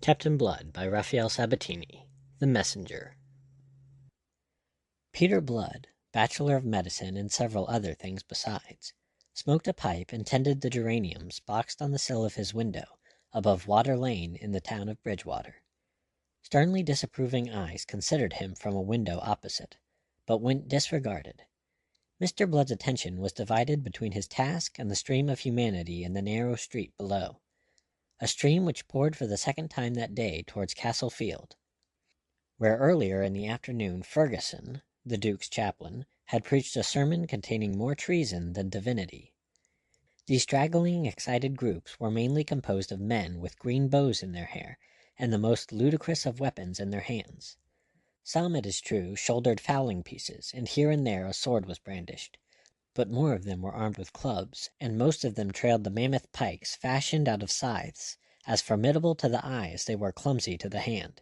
Captainblood by Rafael Sabatini. The Messenger. Peter Blood, Bachelor of Medicine and several other things besides, smoked a pipe and tended the geraniums boxed on the sill of his window above Water Lane in the town of Bridgewater. Sternly disapproving eyes considered him from a window opposite, but went disregarded. Mr. Blood's attention was divided between his task and the stream of humanity in the narrow street below, a stream which poured for the second time that day towards Castle Field, where earlier in the afternoon Ferguson, the Duke's chaplain, had preached a sermon containing more treason than divinity. These straggling, excited groups were mainly composed of men with green bows in their hair and the most ludicrous of weapons in their hands. Some, it is true, shouldered fowling pieces, and here and there a sword was brandished, but more of them were armed with clubs, and most of them trailed the mammoth pikes fashioned out of scythes, as formidable to the eye as they were clumsy to the hand.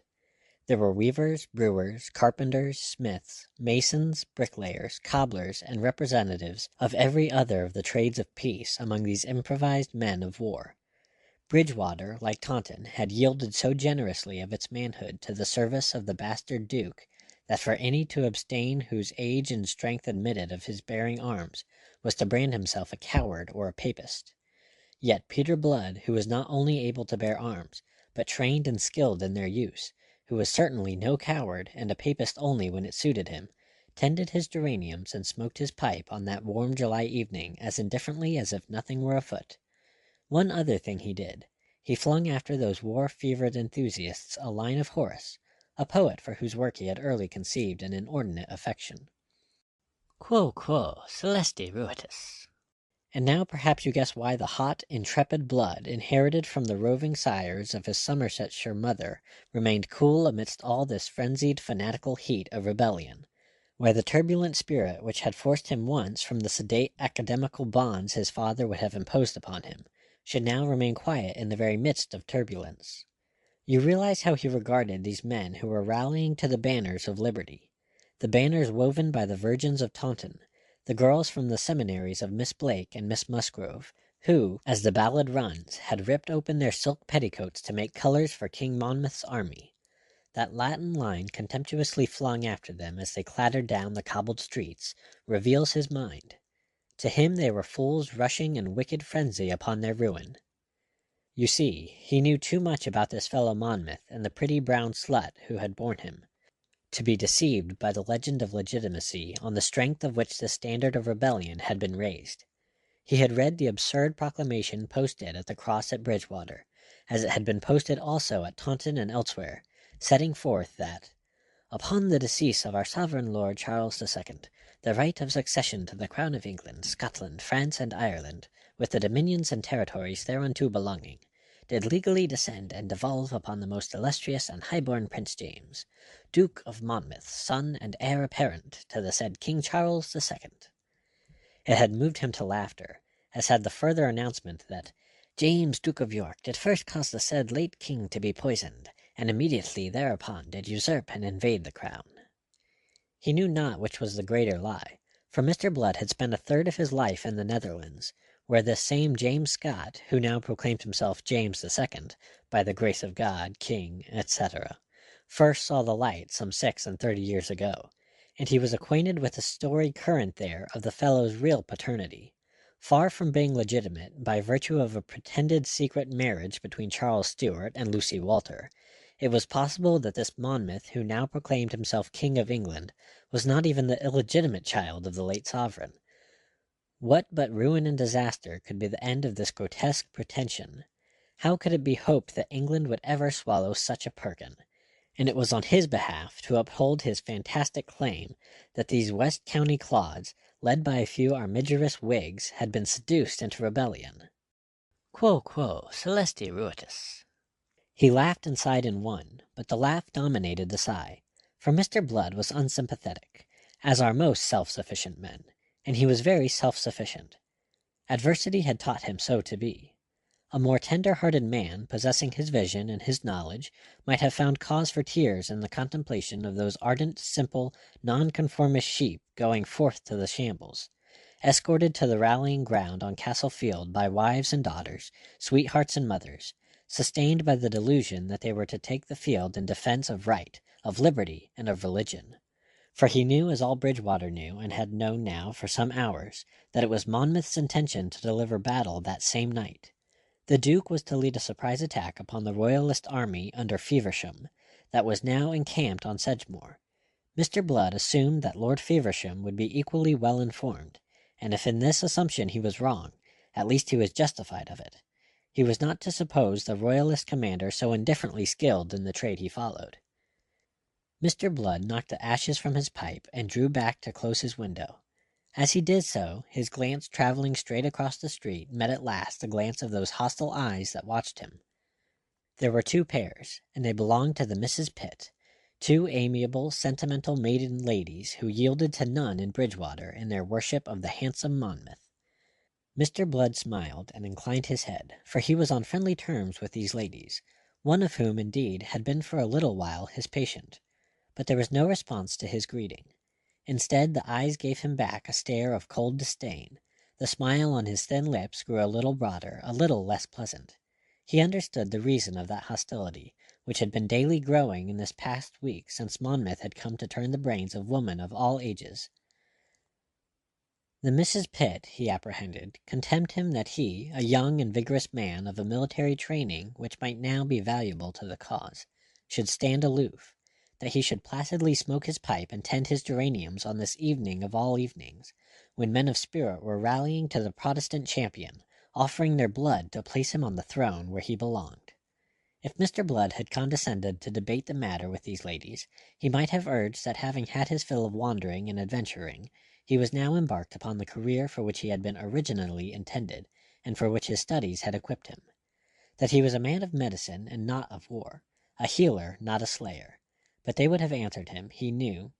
There were weavers, brewers, carpenters, smiths, masons, bricklayers, cobblers, and representatives of every other of the trades of peace among these improvised men of war. Bridgewater, like Taunton, had yielded so generously of its manhood to the service of the bastard Duke that for any to abstain whose age and strength admitted of his bearing arms was to brand himself a coward or a papist. Yet Peter Blood, who was not only able to bear arms, but trained and skilled in their use, who was certainly no coward and a papist only when it suited him, tended his geraniums and smoked his pipe on that warm July evening as indifferently as if nothing were afoot. One other thing he did. He flung after those war-fevered enthusiasts a line of Horace, a poet for whose work he had early conceived an inordinate affection. Quo celesti ruitus. And now perhaps you guess why the hot, intrepid Blood, inherited from the roving sires of his Somersetshire mother, remained cool amidst all this frenzied, fanatical heat of rebellion, why the turbulent spirit which had forced him once from the sedate academical bonds his father would have imposed upon him, should now remain quiet in the very midst of turbulence. You realize how he regarded these men who were rallying to the banners of liberty, the banners woven by the virgins of Taunton, the girls from the seminaries of Miss Blake and Miss Musgrove, who, as the ballad runs, had ripped open their silk petticoats to make colours for King Monmouth's army. That Latin line contemptuously flung after them as they clattered down the cobbled streets reveals his mind. To him they were fools rushing in wicked frenzy upon their ruin. You see, he knew too much about this fellow Monmouth and the pretty brown slut who had borne him, to be deceived by the legend of legitimacy on the strength of which the standard of rebellion had been raised. He had read the absurd proclamation posted at the cross at Bridgewater, as it had been posted also at Taunton and elsewhere, setting forth that, upon the decease of our sovereign Lord Charles II, the right of succession to the crown of England, Scotland, France, and Ireland, with the dominions and territories thereunto belonging, did legally descend and devolve upon the most illustrious and high-born Prince James, Duke of Monmouth, son and heir apparent to the said King Charles II. It had moved him to laughter, as had the further announcement that James, Duke of York, did first cause the said late king to be poisoned, and immediately thereupon did usurp and invade the crown. He knew not which was the greater lie, for Mr. Blood had spent a third of his life in the Netherlands, where this same James Scott, who now proclaimed himself James II, by the grace of God, King, etc., first saw the light some 36 years ago, and he was acquainted with the story current there of the fellow's real paternity. Far from being legitimate, by virtue of a pretended secret marriage between Charles Stuart and Lucy Walter, it was possible that this Monmouth, who now proclaimed himself King of England, was not even the illegitimate child of the late sovereign. What but ruin and disaster could be the end of this grotesque pretension? How could it be hoped that England would ever swallow such a Perkin? And it was on his behalf, to uphold his fantastic claim, that these West County clods, led by a few armigerous Whigs, had been seduced into rebellion. Quo celesti ruitus. He laughed and sighed in one, but the laugh dominated the sigh, for Mr. Blood was unsympathetic, as are most self-sufficient men, and he was very self-sufficient. Adversity had taught him so to be. A more tender-hearted man, possessing his vision and his knowledge, might have found cause for tears in the contemplation of those ardent, simple, nonconformist sheep going forth to the shambles, escorted to the rallying ground on Castle Field by wives and daughters, sweethearts and mothers, sustained by the delusion that they were to take the field in defense of right, of liberty, and of religion. For he knew, as all Bridgewater knew, and had known now for some hours, that it was Monmouth's intention to deliver battle that same night. The Duke was to lead a surprise attack upon the Royalist army under Feversham, that was now encamped on Sedgemoor. Mr. Blood assumed that Lord Feversham would be equally well informed, and if in this assumption he was wrong, at least he was justified of it. He was not to suppose the Royalist commander so indifferently skilled in the trade he followed. Mr. Blood knocked the ashes from his pipe and drew back to close his window. As he did so, his glance traveling straight across the street met at last the glance of those hostile eyes that watched him. There were two pairs, and they belonged to the Misses Pitt, two amiable, sentimental maiden ladies who yielded to none in Bridgewater in their worship of the handsome Monmouth. Mr. Blood smiled and inclined his head, for he was on friendly terms with these ladies, one of whom, indeed, had been for a little while his patient. But there was no response to his greeting. Instead, the eyes gave him back a stare of cold disdain. The smile on his thin lips grew a little broader, a little less pleasant. He understood the reason of that hostility, which had been daily growing in this past week since Monmouth had come to turn the brains of women of all ages. The Misses Pitt, he apprehended, contemned him that he, a young and vigorous man of a military training which might now be valuable to the cause, should stand aloof, that he should placidly smoke his pipe and tend his geraniums on this evening of all evenings, when men of spirit were rallying to the Protestant champion, offering their blood to place him on the throne where he belonged. If Mr. Blood had condescended to debate the matter with these ladies, he might have urged that having had his fill of wandering and adventuring, he was now embarked upon the career for which he had been originally intended, and for which his studies had equipped him. That he was a man of medicine and not of war, a healer, not a slayer. But they would have answered him, he knew,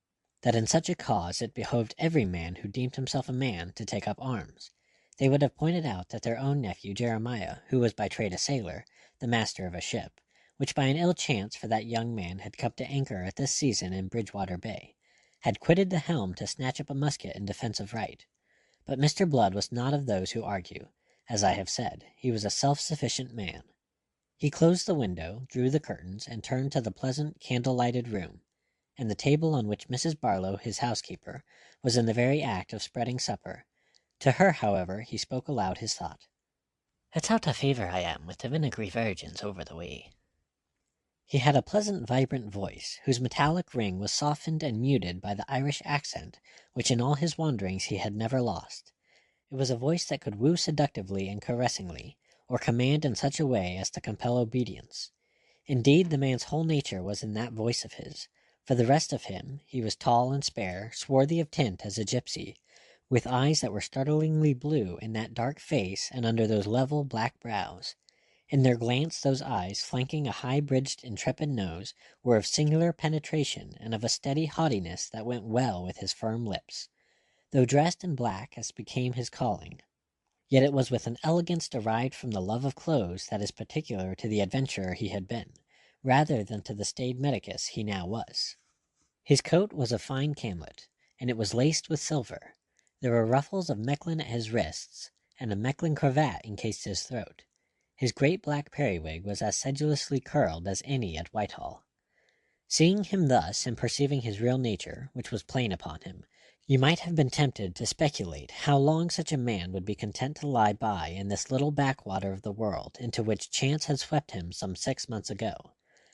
that in such a cause it behoved every man who deemed himself a man to take up arms. They would have pointed out that their own nephew Jeremiah, who was by trade a sailor, the master of a ship, which by an ill chance for that young man had come to anchor at this season in Bridgewater Bay, had quitted the helm to snatch up a musket in defense of right. But Mr. Blood was not of those who argue. As I have said, he was a self-sufficient man. He closed the window, drew the curtains, and turned to the pleasant, candle-lighted room, and the table on which Mrs. Barlow, his housekeeper, was in the very act of spreading supper. To her, however, he spoke aloud his thought. "It's out of favour I am with the vinegary virgins over the way." He had a pleasant, vibrant voice, whose metallic ring was softened and muted by the Irish accent which in all his wanderings he had never lost. It was a voice that could woo seductively and caressingly, or command in such a way as to compel obedience. Indeed, the man's whole nature was in that voice of his. For the rest of him, he was tall and spare, swarthy of tint as a gypsy, with eyes that were startlingly blue in that dark face and under those level black brows. In their glance those eyes, flanking a high-bridged, intrepid nose, were of singular penetration and of a steady haughtiness that went well with his firm lips. Though dressed in black as became his calling, yet it was with an elegance derived from the love of clothes that is particular to the adventurer he had been, rather than to the staid medicus he now was. His coat was of fine camlet, and it was laced with silver. There were ruffles of Mechlin at his wrists, and a Mechlin cravat encased his throat. His great black periwig was as sedulously curled as any at Whitehall. Seeing him thus, and perceiving his real nature, which was plain upon him, you might have been tempted to speculate how long such a man would be content to lie by in this little backwater of the world into which chance had swept him some 6 months ago,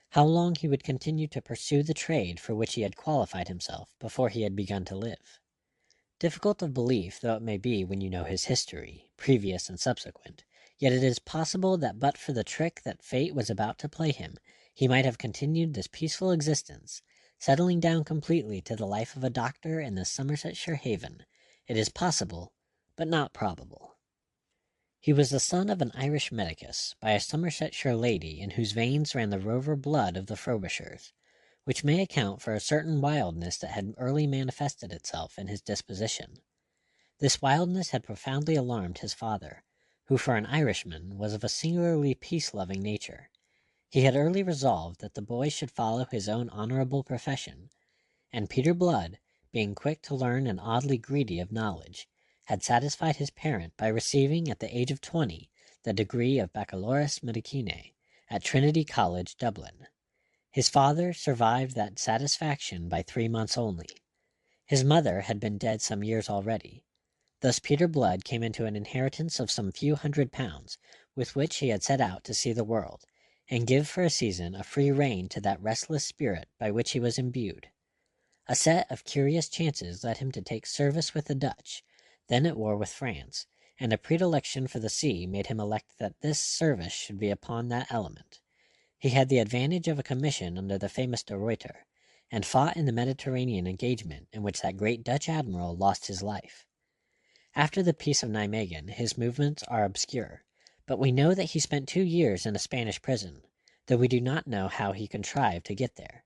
how long he would continue to pursue the trade for which he had qualified himself before he had begun to live. Difficult of belief though it may be when you know his history, previous and subsequent, yet it is possible that but for the trick that fate was about to play him, he might have continued this peaceful existence, settling down completely to the life of a doctor in this Somersetshire haven. It is possible, but not probable. He was the son of an Irish medicus, by a Somersetshire lady in whose veins ran the rover blood of the Frobishers, which may account for a certain wildness that had early manifested itself in his disposition. This wildness had profoundly alarmed his father, who for an Irishman was of a singularly peace-loving nature. He had early resolved that the boy should follow his own honourable profession, and Peter Blood, being quick to learn and oddly greedy of knowledge, had satisfied his parent by receiving at the age of 20 the degree of Baccalaureus Medicinae, at Trinity College, Dublin. His father survived that satisfaction by 3 months only. His mother had been dead some years already. Thus Peter Blood came into an inheritance of some few £100, with which he had set out to see the world, and give for a season a free rein to that restless spirit by which he was imbued. A set of curious chances led him to take service with the Dutch, then at war with France, and a predilection for the sea made him elect that this service should be upon that element. He had the advantage of a commission under the famous De Ruyter, and fought in the Mediterranean engagement in which that great Dutch admiral lost his life. After the Peace of Nijmegen his movements are obscure, but we know that he spent 2 years in a Spanish prison, though we do not know how he contrived to get there.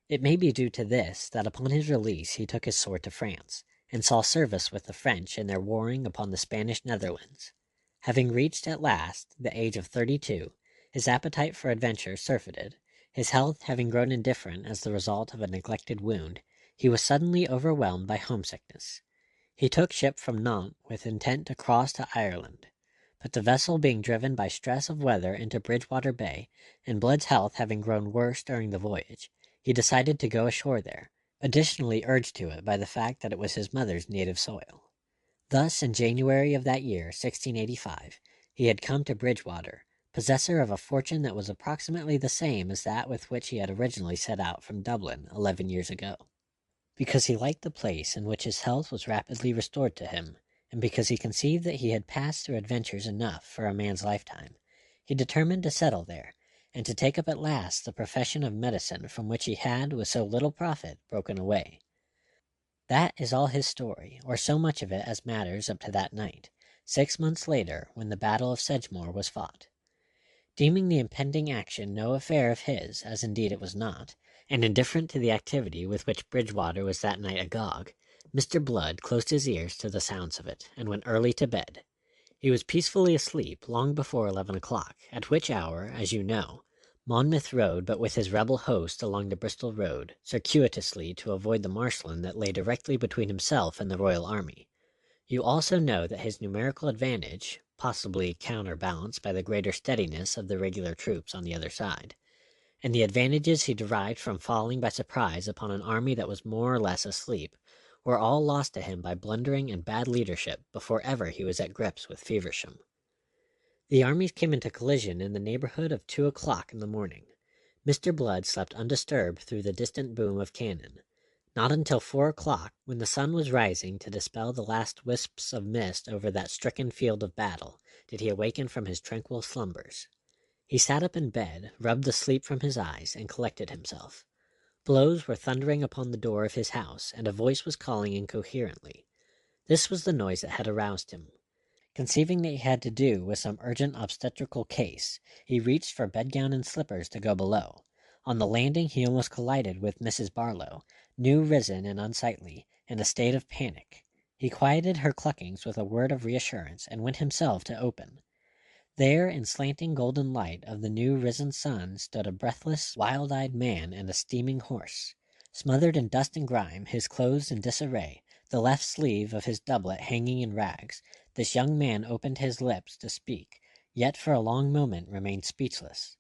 It may be due to this that upon his release he took his sword to France, and saw service with the French in their warring upon the Spanish Netherlands. Having reached at last the age of 32, his appetite for adventure surfeited, his health having grown indifferent as the result of a neglected wound, he was suddenly overwhelmed by homesickness. He took ship from Nantes with intent to cross to Ireland, but the vessel being driven by stress of weather into Bridgewater Bay, and Blood's health having grown worse during the voyage, he decided to go ashore there, additionally urged to it by the fact that it was his mother's native soil. Thus, in January of that year, 1685, he had come to Bridgewater, possessor of a fortune that was approximately the same as that with which he had originally set out from Dublin 11 years ago. Because he liked the place in which his health was rapidly restored to him, and because he conceived that he had passed through adventures enough for a man's lifetime, he determined to settle there, and to take up at last the profession of medicine from which he had, with so little profit, broken away. That is all his story, or so much of it as matters up to that night, 6 months later, when the Battle of Sedgemoor was fought. Deeming the impending action no affair of his, as indeed it was not, and indifferent to the activity with which Bridgewater was that night agog, Mr. Blood closed his ears to the sounds of it, and went early to bed. He was peacefully asleep long before 11 o'clock, at which hour, as you know, Monmouth rode but with his rebel host along the Bristol road, circuitously to avoid the marshland that lay directly between himself and the royal army. You also know that his numerical advantage, possibly counterbalanced by the greater steadiness of the regular troops on the other side, and the advantages he derived from falling by surprise upon an army that was more or less asleep, were all lost to him by blundering and bad leadership before ever he was at grips with Feversham. The armies came into collision in the neighborhood of 2 o'clock in the morning. Mr. Blood slept undisturbed through the distant boom of cannon. Not until 4 o'clock, when the sun was rising to dispel the last wisps of mist over that stricken field of battle, did he awaken from his tranquil slumbers. He sat up in bed, rubbed the sleep from his eyes, and collected himself. Blows were thundering upon the door of his house, and a voice was calling incoherently. This was the noise that had aroused him. Conceiving that he had to do with some urgent obstetrical case, he reached for bedgown and slippers to go below. On the landing he almost collided with Mrs. Barlow, new risen and unsightly, in a state of panic. He quieted her cluckings with a word of reassurance, and went himself to open. There, in slanting golden light of the new risen sun, stood a breathless, wild-eyed man and a steaming horse. Smothered in dust and grime, his clothes in disarray, the left sleeve of his doublet hanging in rags, this young man opened his lips to speak, yet for a long moment remained speechless.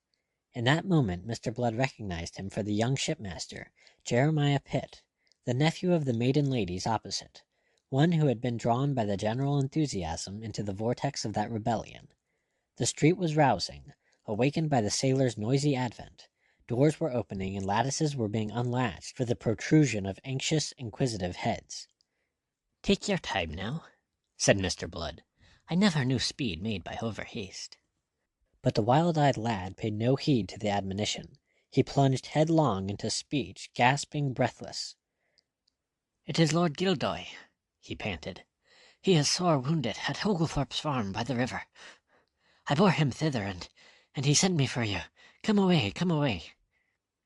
In that moment Mr. Blood recognized him for the young shipmaster, Jeremiah Pitt, the nephew of the maiden ladies opposite, one who had been drawn by the general enthusiasm into the vortex of that rebellion. The street was rousing, awakened by the sailors' noisy advent. Doors were opening and lattices were being unlatched for the protrusion of anxious, inquisitive heads. "Take your time now," said Mr. Blood. "I never knew speed made by overhaste." But the wild-eyed lad paid no heed to the admonition. He plunged headlong into speech, gasping, breathless. "It is Lord Gildoy," he panted. "He is sore wounded at Oglethorpe's farm by the river. I bore him thither, and he sent me for you. Come away, come away."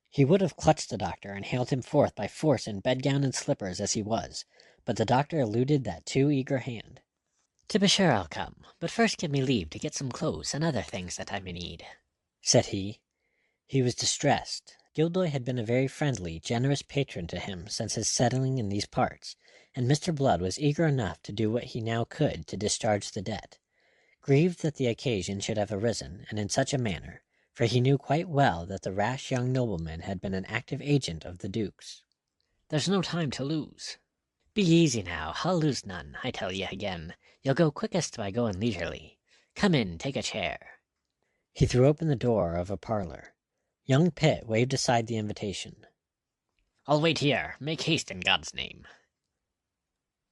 He would have clutched the doctor and haled him forth by force in bedgown and slippers as he was, but the doctor eluded that too eager hand. "To be sure I'll come, but first give me leave to get some clothes and other things that I may need," said he. He was distressed. Gildoy had been a very friendly, generous patron to him since his settling in these parts, and Mr. Blood was eager enough to do what he now could to discharge the debt. Grieved that the occasion should have arisen, and in such a manner, for he knew quite well that the rash young nobleman had been an active agent of the Duke's. "There's no time to lose." "Be easy now, I'll lose none, I tell ye again. You'll go quickest by going leisurely. Come in, take a chair." He threw open the door of a parlor. Young Pitt waved aside the invitation. "I'll wait here. Make haste in God's name."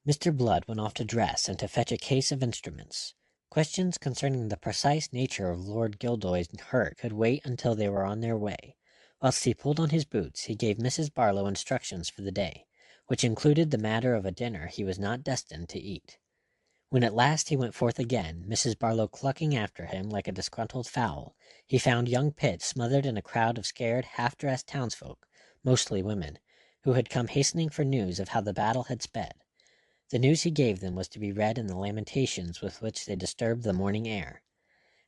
Mr. Blood went off to dress and to fetch a case of instruments. Questions concerning the precise nature of Lord Gildoy's hurt could wait until they were on their way. Whilst he pulled on his boots, he gave Mrs. Barlow instructions for the day, which included the matter of a dinner he was not destined to eat. When at last he went forth again, Mrs. Barlow clucking after him like a disgruntled fowl, he found young Pitt smothered in a crowd of scared, half-dressed townsfolk, mostly women, who had come hastening for news of how the battle had sped. The news he gave them was to be read in the lamentations with which they disturbed the morning air.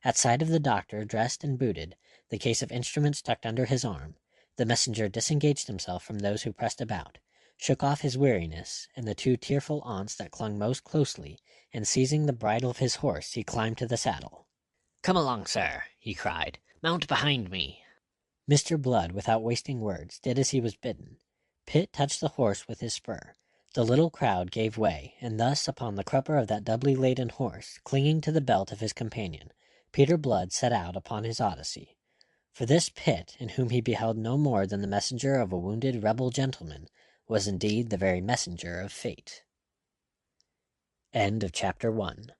At sight of the doctor, dressed and booted, the case of instruments tucked under his arm, the messenger disengaged himself from those who pressed about, shook off his weariness, and the two tearful aunts that clung most closely, and seizing the bridle of his horse, he climbed to the saddle. "Come along, sir," he cried. "Mount behind me." Mr. Blood, without wasting words, did as he was bidden. Pitt touched the horse with his spur. The little crowd gave way, and thus, upon the crupper of that doubly laden horse, clinging to the belt of his companion, Peter Blood set out upon his odyssey. For this Pitt, in whom he beheld no more than the messenger of a wounded rebel gentleman, was indeed the very messenger of fate. End of Chapter 1.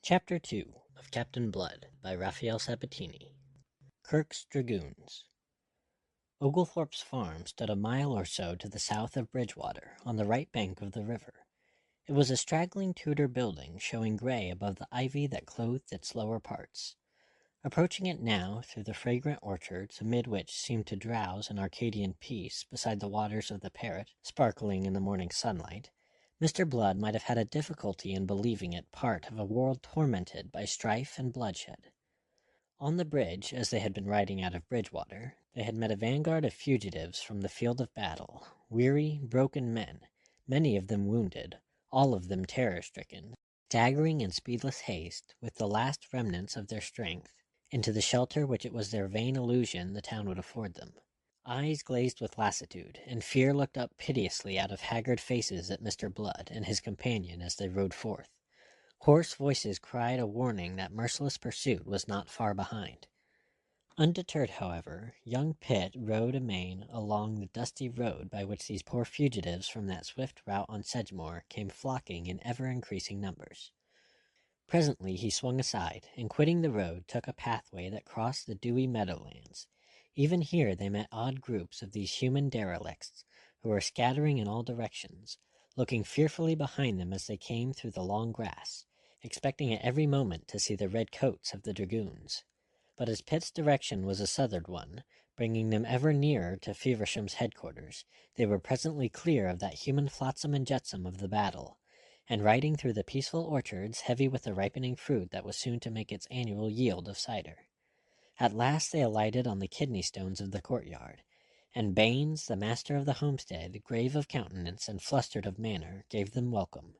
Chapter 2 of Captainblood by Rafael Sabatini. Kirk's Dragoons. Oglethorpe's farm stood a mile or so to the south of Bridgewater, on the right bank of the river. It was a straggling Tudor building, showing grey above the ivy that clothed its lower parts. Approaching it now through the fragrant orchards, amid which seemed to drowse an Arcadian peace beside the waters of the Parrett, sparkling in the morning sunlight, Mr. Blood might have had a difficulty in believing it part of a world tormented by strife and bloodshed. On the bridge, as they had been riding out of Bridgewater, they had met a vanguard of fugitives from the field of battle, weary, broken men, many of them wounded, all of them terror-stricken, staggering in speedless haste, with the last remnants of their strength, into the shelter which it was their vain illusion the town would afford them. Eyes glazed with lassitude, and fear looked up piteously out of haggard faces at Mr. Blood and his companion as they rode forth. Hoarse voices cried a warning that merciless pursuit was not far behind. Undeterred, however, young Pitt rode amain along the dusty road by which these poor fugitives from that swift rout on Sedgemoor came flocking in ever-increasing numbers. Presently he swung aside, and quitting the road, took a pathway that crossed the dewy meadowlands. Even here they met odd groups of these human derelicts, who were scattering in all directions, looking fearfully behind them as they came through the long grass, expecting at every moment to see the red coats of the dragoons. But as Pitt's direction was a southern one, bringing them ever nearer to Feversham's headquarters, they were presently clear of that human flotsam and jetsam of the battle, and riding through the peaceful orchards heavy with the ripening fruit that was soon to make its annual yield of cider. At last they alighted on the kidney stones of the courtyard, and Baines, the master of the homestead, grave of countenance and flustered of manner, gave them welcome.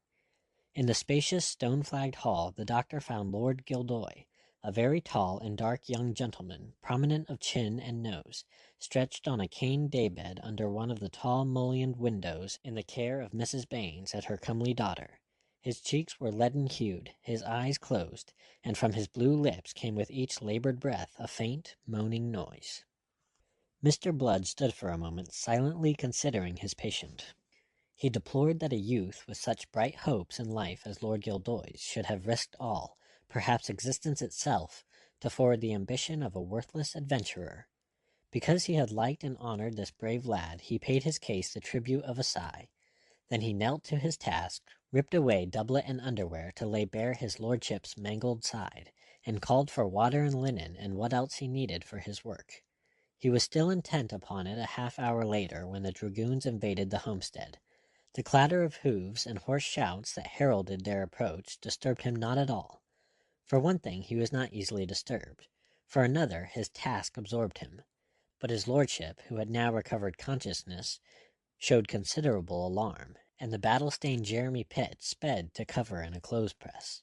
In the spacious stone-flagged hall the doctor found Lord Gildoy, a very tall and dark young gentleman, prominent of chin and nose, stretched on a cane daybed under one of the tall mullioned windows in the care of Mrs. Baines and her comely daughter. His cheeks were leaden-hued, his eyes closed, and from his blue lips came with each laboured breath a faint, moaning noise. Mr. Blood stood for a moment silently considering his patient. He deplored that a youth with such bright hopes in life as Lord Gildoy's should have risked all, perhaps existence itself, to forward the ambition of a worthless adventurer. Because he had liked and honoured this brave lad, he paid his case the tribute of a sigh. Then he knelt to his task, ripped away doublet and underwear to lay bare his lordship's mangled side, and called for water and linen and what else he needed for his work. He was still intent upon it a half-hour later when the dragoons invaded the homestead. The clatter of hoofs and hoarse shouts that heralded their approach disturbed him not at all. For one thing, he was not easily disturbed. For another, his task absorbed him. But his lordship, who had now recovered consciousness, showed considerable alarm, and the battle-stained Jeremy Pitt sped to cover in a clothes-press.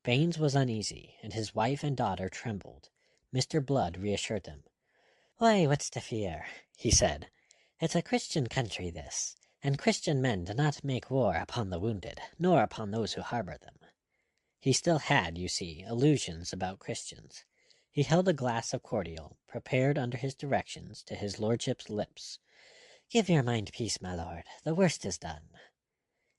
Baines was uneasy, and his wife and daughter trembled. Mr. Blood reassured them. "Why, what's to fear?" he said. "It's a Christian country, this, and Christian men do not make war upon the wounded, nor upon those who harbour them." He still had, you see, illusions about Christians. He held a glass of cordial, prepared under his directions, to his lordship's lips. "Give your mind peace, my lord. The worst is done."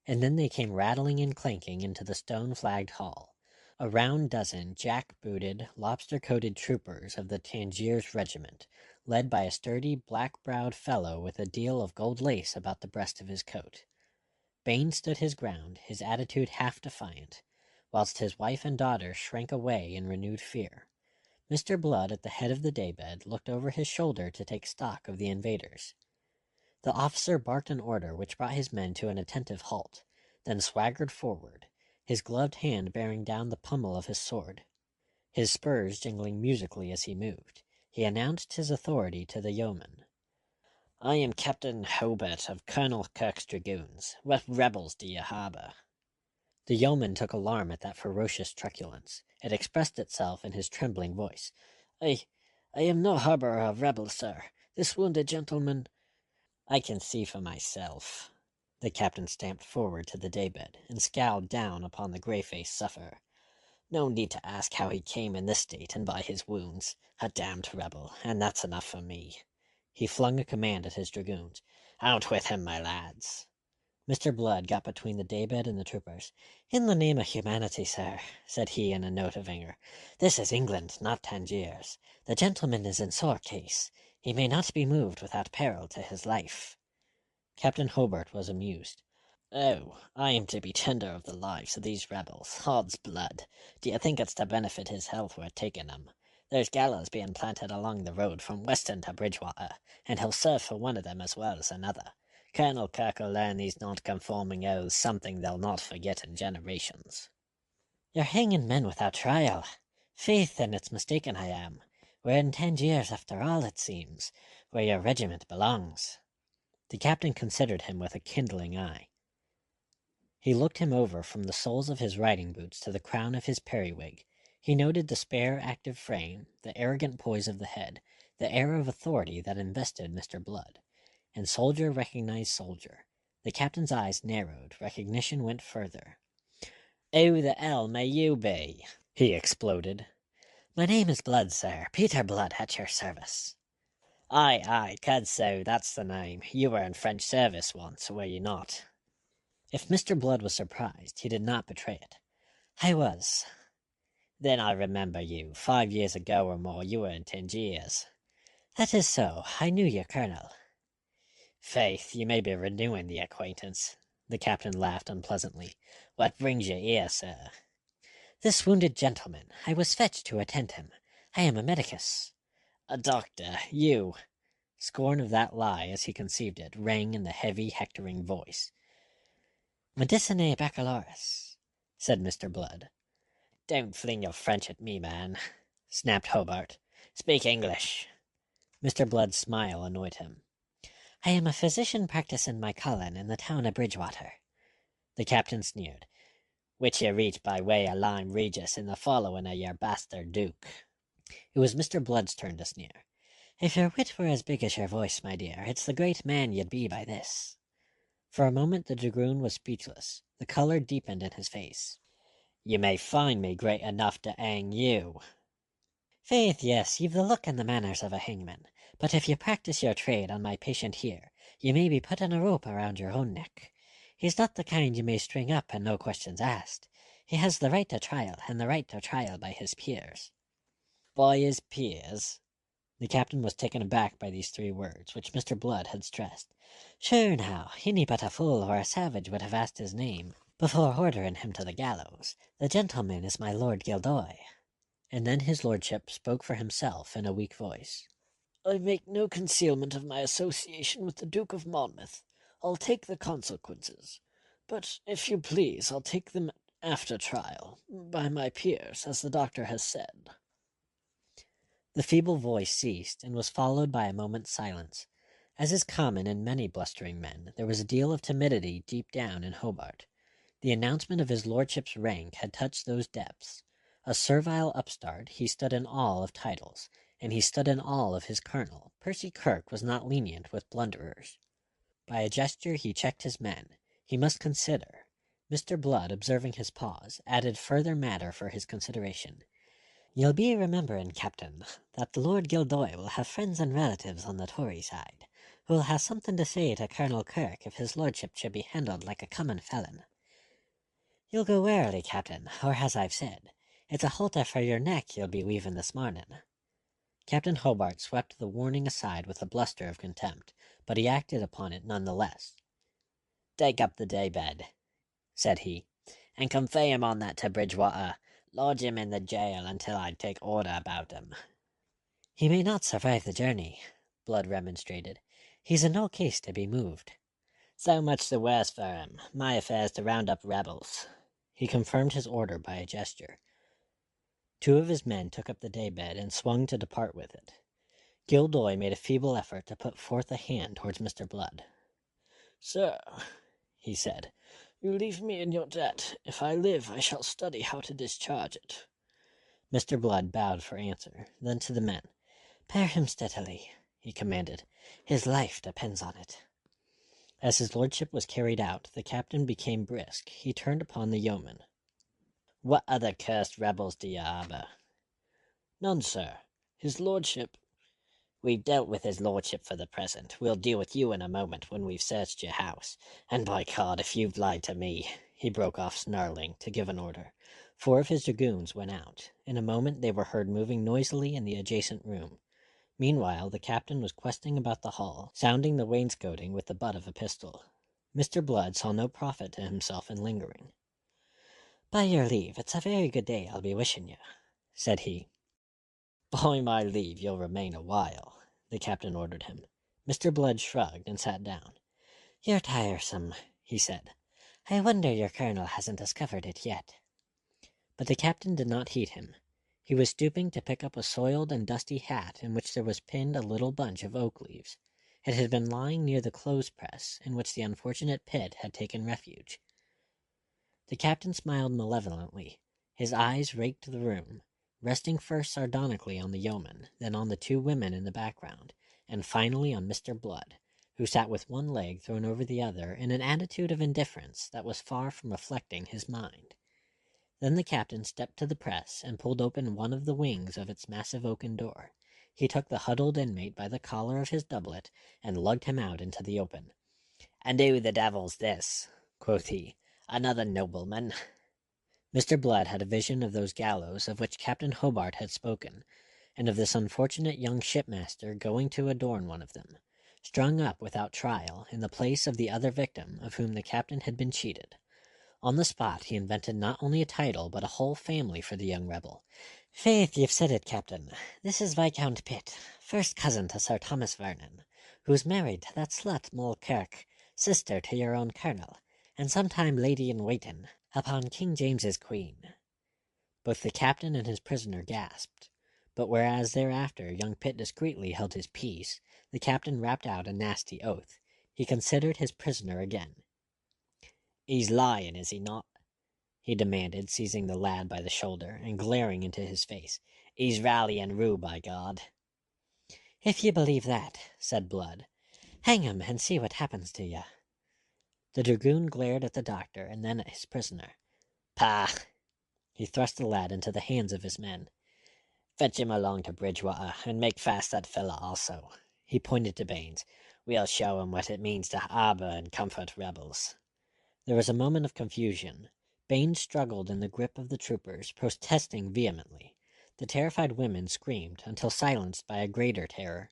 And then they came rattling and clanking into the stone-flagged hall. A round dozen jack-booted, lobster-coated troopers of the Tangiers Regiment, led by a sturdy, black-browed fellow with a deal of gold lace about the breast of his coat. Baines stood his ground, his attitude half defiant, whilst his wife and daughter shrank away in renewed fear. Mr. Blood, at the head of the daybed, looked over his shoulder to take stock of the invaders. The officer barked an order which brought his men to an attentive halt, then swaggered forward, his gloved hand bearing down the pommel of his sword, his spurs jingling musically as he moved. He announced his authority to the yeoman. "I am Captain Hobart of Colonel Kirk's Dragoons. What rebels do you harbour?" The yeoman took alarm at that ferocious truculence. It expressed itself in his trembling voice. I am no harbourer of rebels, sir. This wounded gentleman—" "I can see for myself." The captain stamped forward to the daybed, and scowled down upon the grey-faced sufferer. "No need to ask how he came in this state and by his wounds. A damned rebel, and that's enough for me." He flung a command at his dragoons. "Out with him, my lads!" Mr. Blood got between the daybed and the troopers. "In the name of humanity, sir," said he in a note of anger, "this is England, not Tangiers. The gentleman is in sore case. He may not be moved without peril to his life." Captain Hobart was amused. "Oh, I am to be tender of the lives of these rebels. Odds blood! Do you think it's to benefit his health we're taking him? There's gallows being planted along the road from Weston to Bridgewater, and he'll serve for one of them as well as another. Colonel Kirk'll learn these non-conforming oaths something they'll not forget in generations." "You're hanging men without trial. Faith, then it's mistaken I am. We're in Tangiers after all, it seems, where your regiment belongs." The captain considered him with a kindling eye. He looked him over from the soles of his riding boots to the crown of his periwig. He noted the spare, active frame, the arrogant poise of the head, the air of authority that invested Mr. Blood. And soldier recognized soldier. The captain's eyes narrowed. Recognition went further. "Who the hell may you be?" he exploded. "My name is Blood, sir. Peter Blood, at your service." Aye, cad so, that's the name. You were in French service once, were you not?" If Mr. Blood was surprised, he did not betray it. "I was." "Then I remember you. 5 years ago or more you were in Tangiers." "That is so. I knew you, Colonel." "Faith, you may be renewing the acquaintance." The captain laughed unpleasantly. "What brings you here, sir?" "This wounded gentleman. I was fetched to attend him. I am a medicus." "A doctor, you!" Scorn of that lie, as he conceived it, rang in the heavy, hectoring voice. "Medicinae baccalaureus," said Mr. Blood. "Don't fling your French at me, man," snapped Hobart. "Speak English." Mr. Blood's smile annoyed him. "I am a physician practising my calling in the town of Bridgewater." The captain sneered. "Which you reach by way of Lyme Regis in the following of your bastard duke." It was Mr. Blood's turn to sneer. "If your wit were as big as your voice, my dear, it's the great man you'd be by this." For a moment the dragoon was speechless. The colour deepened in his face. "You may find me great enough to hang you." "Faith, yes, you've the look and the manners of a hangman. But if you practise your trade on my patient here, you may be putting a rope around your own neck. He's not the kind you may string up and no questions asked. He has the right to trial, and the right to trial by his peers." "By his peers?" The captain was taken aback by these 3 words, which Mr. Blood had stressed. "Sure now, any but a fool or a savage would have asked his name before ordering him to the gallows. The gentleman is my Lord Gildoy." And then his lordship spoke for himself in a weak voice. "I make no concealment of my association with the Duke of Monmouth. I'll take the consequences. But, if you please, I'll take them after trial, by my peers, as the doctor has said." The feeble voice ceased, and was followed by a moment's silence. As is common in many blustering men, there was a deal of timidity deep down in Hobart. The announcement of his lordship's rank had touched those depths. A servile upstart, he stood in awe of titles, and he stood in awe of his colonel. Percy Kirke was not lenient with blunderers. By a gesture he checked his men. He must consider. Mr. Blood, observing his pause, added further matter for his consideration. You'll be remembering, Captain, that the Lord Gildoy will have friends and relatives on the Tory side, who will have something to say to Colonel Kirke if his lordship should be handled like a common felon. You'll go warily, Captain, or as I've said, it's a halter for your neck you'll be weaving this morning. Captain Hobart swept the warning aside with a bluster of contempt, but he acted upon it none the less. Take up the day-bed, said he, and convey him on that to Bridgewater. Lodge him in the jail until I take order about him. He may not survive the journey, Blood remonstrated. He's in no case to be moved. So much the worse for him. My affair's to round up rebels. He confirmed his order by a gesture. Two of his men took up the daybed and swung to depart with it. Gildoy made a feeble effort to put forth a hand towards Mr. Blood. Sir, he said, you leave me in your debt. If I live, I shall study how to discharge it. Mr. Blood bowed for answer, then to the men. Bear him steadily, he commanded. His life depends on it. As his lordship was carried out, the captain became brisk. He turned upon the yeoman. What other cursed rebels do you harbour? None, sir. His lordship... We've dealt with his lordship for the present. We'll deal with you in a moment when we've searched your house. And by God, if you've lied to me... He broke off, snarling, to give an order. 4 of his dragoons went out. In a moment they were heard moving noisily in the adjacent room. Meanwhile, the captain was questing about the hall, sounding the wainscoting with the butt of a pistol. Mr. Blood saw no profit to himself in lingering. By your leave, it's a very good day I'll be wishing you, said he. By my leave, you'll remain a while, the captain ordered him. Mr. Blood shrugged and sat down. You're tiresome, he said. I wonder your colonel hasn't discovered it yet. But the captain did not heed him. He was stooping to pick up a soiled and dusty hat in which there was pinned a little bunch of oak leaves. It had been lying near the clothes-press in which the unfortunate Pitt had taken refuge. The captain smiled malevolently. His eyes raked the room, resting first sardonically on the yeoman, then on the 2 women in the background, and finally on Mr. Blood, who sat with one leg thrown over the other in an attitude of indifference that was far from reflecting his mind. Then the captain stepped to the press and pulled open one of the wings of its massive oaken door. He took the huddled inmate by the collar of his doublet and lugged him out into the open. And who the devil's this? Quoth he. Another nobleman? Mr. Blood had a vision of those gallows of which Captain Hobart had spoken, and of this unfortunate young shipmaster going to adorn one of them, strung up without trial in the place of the other victim of whom the captain had been cheated. On the spot he invented not only a title, but a whole family for the young rebel. Faith, you've said it, Captain. This is Viscount Pitt, first cousin to Sir Thomas Vernon, who's married to that slut Moll Kirke, sister to your own colonel, and sometime lady-in-waiting upon King James's queen. Both the captain and his prisoner gasped, but whereas thereafter young Pitt discreetly held his peace, the captain rapped out a nasty oath. He considered his prisoner again. He's lying, is he not? He demanded, seizing the lad by the shoulder and glaring into his face. He's rallying Rue, by God. If you believe that, said Blood, hang him and see what happens to you. The dragoon glared at the doctor and then at his prisoner. Pah! He thrust the lad into the hands of his men. Fetch him along to Bridgewater, and make fast that fellow also. He pointed to Baines. We'll show him what it means to harbour and comfort rebels. There was a moment of confusion. Baines struggled in the grip of the troopers, protesting vehemently. The terrified women screamed, until silenced by a greater terror.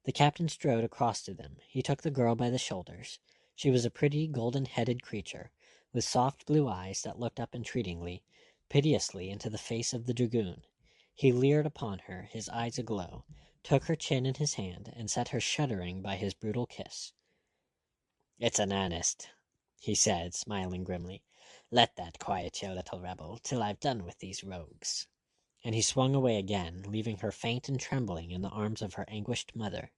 The captain strode across to them. He took the girl by the shoulders. She was a pretty, golden-headed creature, with soft blue eyes that looked up entreatingly, piteously into the face of the dragoon. He leered upon her, his eyes aglow, took her chin in his hand, and set her shuddering by his brutal kiss. It's an earnest, he said, smiling grimly. Let that quiet your little rebel, till I've done with these rogues. And he swung away again, leaving her faint and trembling in the arms of her anguished mother.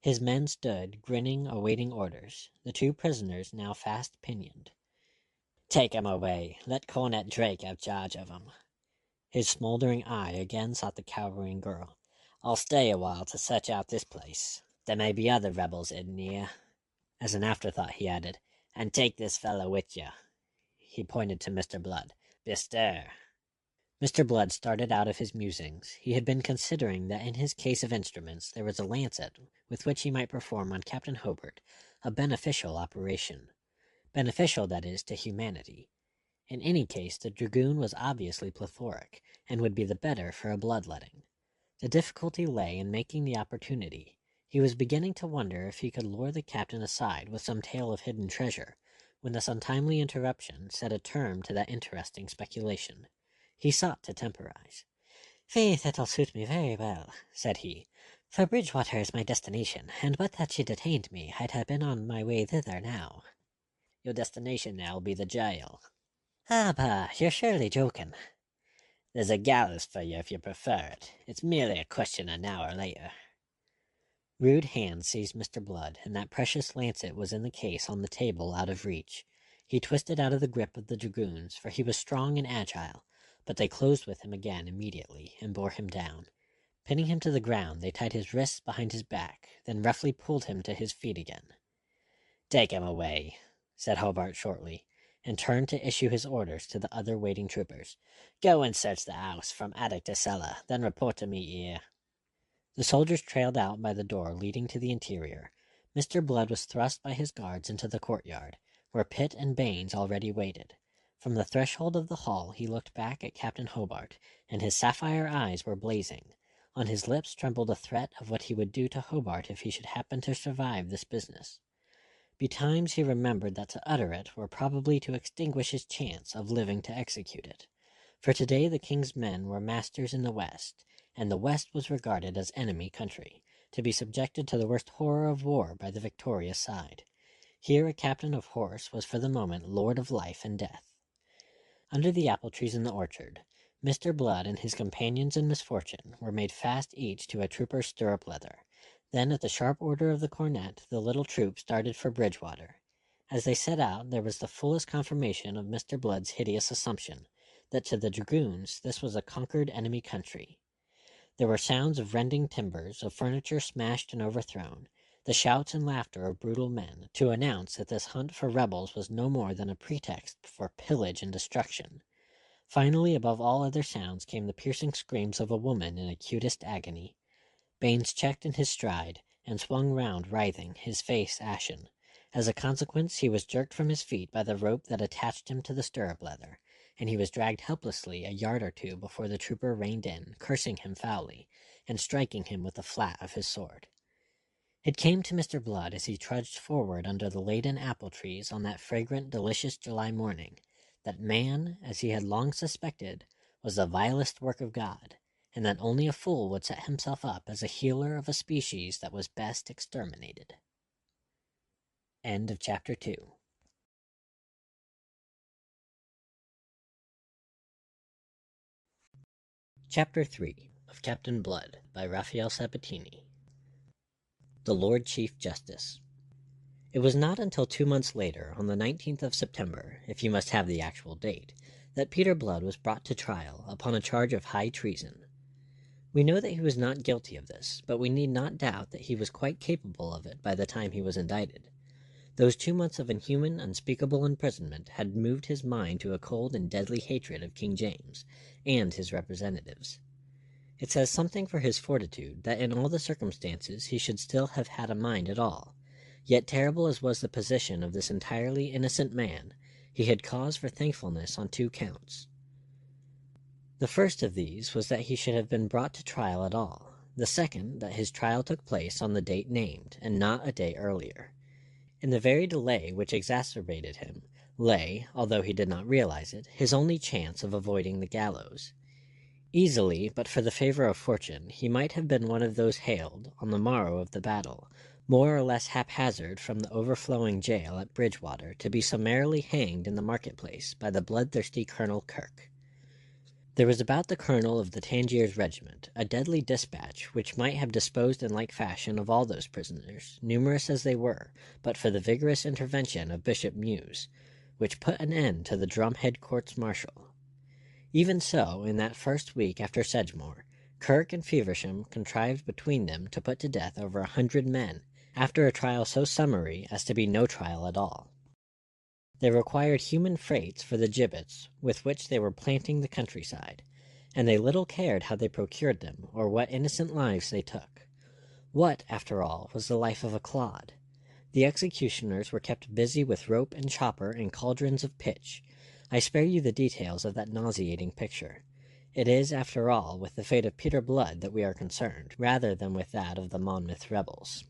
His men stood, grinning, awaiting orders, the two prisoners now fast pinioned. "Take 'em away. Let Cornet Drake have charge of 'em." His smoldering eye again sought the cowering girl. "I'll stay a while to search out this place. There may be other rebels in here." As an afterthought he added, "And take this fellow with you." He pointed to Mr. Blood. "Bestir." Mr. Blood started out of his musings. He had been considering that in his case of instruments there was a lancet with which he might perform on Captain Hobart a beneficial operation. Beneficial, that is, to humanity. In any case, the dragoon was obviously plethoric, and would be the better for a bloodletting. The difficulty lay in making the opportunity. He was beginning to wonder if he could lure the captain aside with some tale of hidden treasure, when this untimely interruption set a term to that interesting speculation. He sought to temporize. "Faith, it'll suit me very well," said he, "for Bridgewater is my destination, and but that she detained me, I'd have been on my way thither now." "Your destination now'll be the jail." "Ah, bah, you're surely joking." "There's a gallows for you if you prefer it. It's merely a question of an hour later." Rude hands seized Mr. Blood, and that precious lancet was in the case on the table out of reach. He twisted out of the grip of the dragoons, for he was strong and agile, but they closed with him again immediately, and bore him down. Pinning him to the ground, they tied his wrists behind his back, then roughly pulled him to his feet again. "Take him away," said Hobart shortly, and turned to issue his orders to the other waiting troopers. "Go and search the house from attic to cellar, then report to me here." The soldiers trailed out by the door leading to the interior. Mr. Blood was thrust by his guards into the courtyard, where Pitt and Baines already waited. From the threshold of the hall he looked back at Captain Hobart, and his sapphire eyes were blazing. On his lips trembled a threat of what he would do to Hobart if he should happen to survive this business. Betimes he remembered that to utter it were probably to extinguish his chance of living to execute it. For today the king's men were masters in the West, and the West was regarded as enemy country, to be subjected to the worst horror of war by the victorious side. Here a captain of horse was for the moment lord of life and death. Under the apple trees in the orchard, Mr. Blood and his companions in misfortune were made fast each to a trooper's stirrup leather. Then, at the sharp order of the cornet, the little troop started for Bridgewater. As they set out, there was the fullest confirmation of Mr. Blood's hideous assumption, that to the dragoons this was a conquered enemy country. There were sounds of rending timbers, of furniture smashed and overthrown, the shouts and laughter of brutal men, to announce that this hunt for rebels was no more than a pretext for pillage and destruction. Finally, above all other sounds, came the piercing screams of a woman in acutest agony. Baines checked in his stride, and swung round writhing, his face ashen. As a consequence, he was jerked from his feet by the rope that attached him to the stirrup leather, and he was dragged helplessly a yard or two before the trooper reined in, cursing him foully, and striking him with the flat of his sword. It came to Mr. Blood as he trudged forward under the laden apple trees on that fragrant, delicious July morning, that man, as he had long suspected, was the vilest work of God, and that only a fool would set himself up as a healer of a species that was best exterminated. End of Chapter 2. Chapter 3 of Captain Blood by Rafael Sabatini. The Lord Chief Justice. It was not until 2 months later, on the 19th of September, if you must have the actual date, that Peter Blood was brought to trial upon a charge of high treason. We know that he was not guilty of this, but we need not doubt that he was quite capable of it by the time he was indicted. Those 2 months of inhuman, unspeakable imprisonment had moved his mind to a cold and deadly hatred of King James and his representatives. It says something for his fortitude that in all the circumstances he should still have had a mind at all. Yet terrible as was the position of this entirely innocent man, he had cause for thankfulness on 2 counts. The first of these was that he should have been brought to trial at all. The second, that his trial took place on the date named, and not a day earlier. In the very delay which exacerbated him lay, although he did not realize it, his only chance of avoiding the gallows. Easily, but for the favor of fortune, he might have been one of those hailed, on the morrow of the battle, more or less haphazard from the overflowing jail at Bridgewater, to be summarily hanged in the marketplace by the bloodthirsty Colonel Kirke. There was about the colonel of the Tangiers regiment a deadly dispatch which might have disposed in like fashion of all those prisoners, numerous as they were, but for the vigorous intervention of Bishop Muse, which put an end to the drumhead courts-martial. Even so, in that first week after Sedgemoor, Kirke and Feversham contrived between them to put to death over 100 men, after a trial so summary as to be no trial at all. They required human freights for the gibbets with which they were planting the countryside, and they little cared how they procured them, or what innocent lives they took. What, after all, was the life of a clod? The executioners were kept busy with rope and chopper and cauldrons of pitch. I spare you the details of that nauseating picture. It is, after all, with the fate of Peter Blood that we are concerned, rather than with that of the Monmouth rebels.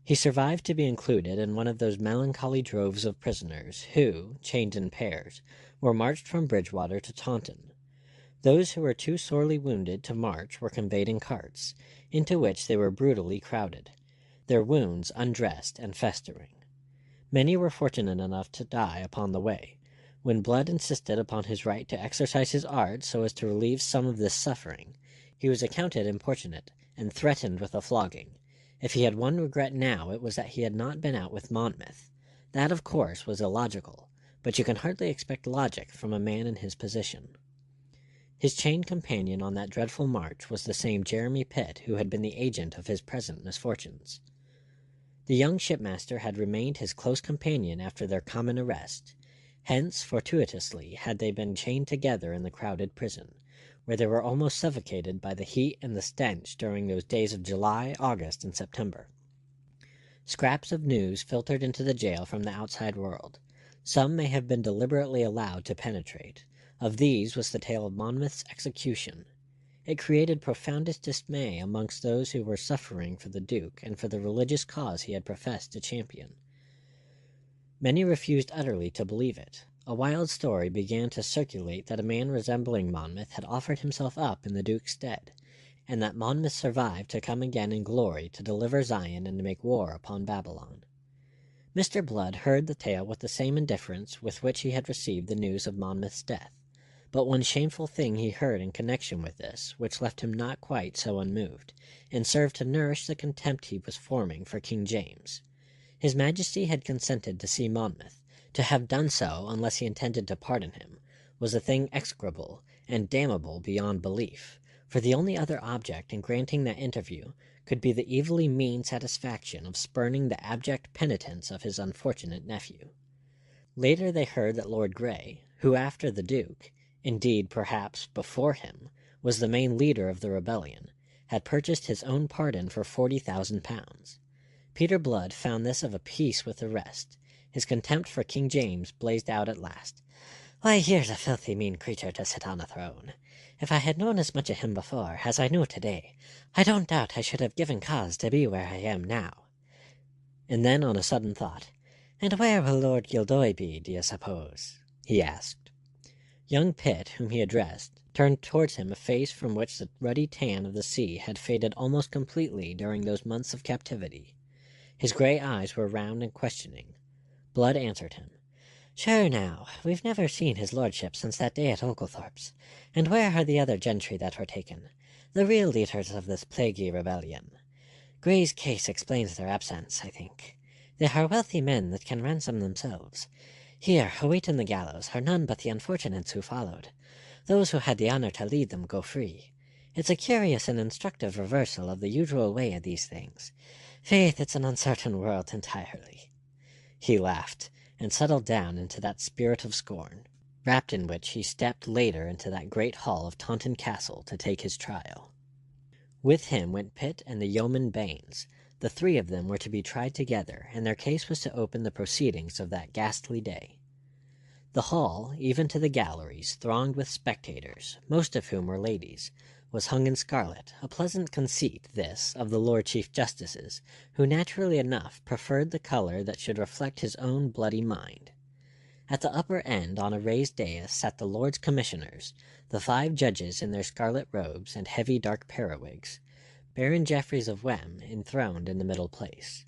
He survived to be included in one of those melancholy droves of prisoners who, chained in pairs, were marched from Bridgewater to Taunton. Those who were too sorely wounded to march were conveyed in carts, into which they were brutally crowded, their wounds undressed and festering. Many were fortunate enough to die upon the way. When Blood insisted upon his right to exercise his art so as to relieve some of this suffering, he was accounted importunate, and threatened with a flogging. If he had one regret now, it was that he had not been out with Monmouth. That, of course, was illogical, but you can hardly expect logic from a man in his position. His chained companion on that dreadful march was the same Jeremy Pitt who had been the agent of his present misfortunes. The young shipmaster had remained his close companion after their common arrest. Hence, fortuitously, had they been chained together in the crowded prison, where they were almost suffocated by the heat and the stench during those days of July, August, and September. Scraps of news filtered into the jail from the outside world. Some may have been deliberately allowed to penetrate. Of these was the tale of Monmouth's execution. It created profoundest dismay amongst those who were suffering for the Duke and for the religious cause he had professed to champion. Many refused utterly to believe it. A wild story began to circulate that a man resembling Monmouth had offered himself up in the Duke's stead, and that Monmouth survived to come again in glory to deliver Zion and to make war upon Babylon. Mr. Blood heard the tale with the same indifference with which he had received the news of Monmouth's death, but one shameful thing he heard in connection with this, which left him not quite so unmoved, and served to nourish the contempt he was forming for King James. His Majesty had consented to see Monmouth. To have done so, unless he intended to pardon him, was a thing execrable and damnable beyond belief, for the only other object in granting that interview could be the evilly mean satisfaction of spurning the abject penitence of his unfortunate nephew. Later they heard that Lord Grey, who after the Duke, indeed perhaps before him, was the main leader of the rebellion, had purchased his own pardon for £40,000. Peter Blood found this of a piece with the rest. His contempt for King James blazed out at last. "Why, here's a filthy mean creature to sit on a throne. If I had known as much of him before as I know today, I don't doubt I should have given cause to be where I am now." And then, on a sudden thought, "And where will Lord Gildoy be, do you suppose?" he asked. Young Pitt, whom he addressed, turned towards him a face from which the ruddy tan of the sea had faded almost completely during those months of captivity. His grey eyes were round and questioning. Blood answered him. "Sure now, we've never seen his lordship since that day at Oglethorpe's. And where are the other gentry that were taken? The real leaders of this plaguey rebellion? Grey's case explains their absence, I think. They are wealthy men that can ransom themselves. Here, awaiting the gallows, are none but the unfortunates who followed. Those who had the honour to lead them go free. It's a curious and instructive reversal of the usual way of these things. Faith, it's an uncertain world entirely." He laughed, and settled down into that spirit of scorn, wrapped in which he stepped later into that great hall of Taunton Castle to take his trial. With him went Pitt and the yeoman Baines. The three of them were to be tried together, and their case was to open the proceedings of that ghastly day. The hall, even to the galleries, thronged with spectators, most of whom were ladies, was hung in scarlet, a pleasant conceit, this, of the Lord Chief Justice's, who naturally enough preferred the colour that should reflect his own bloody mind. At the upper end, on a raised dais, sat the Lords Commissioners, the 5 judges in their scarlet robes and heavy dark periwigs, Baron Jeffreys of Wem enthroned in the middle place.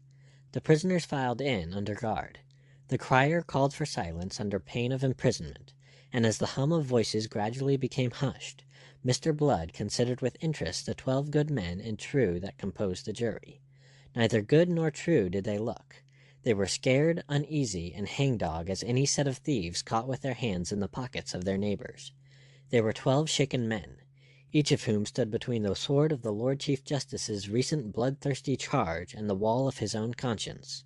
The prisoners filed in under guard. The crier called for silence under pain of imprisonment, and as the hum of voices gradually became hushed, Mr. Blood considered with interest the 12 good men and true that composed the jury. Neither good nor true did they look. They were scared, uneasy, and hangdog as any set of thieves caught with their hands in the pockets of their neighbors. They were 12 shaken men, each of whom stood between the sword of the Lord Chief Justice's recent bloodthirsty charge and the wall of his own conscience.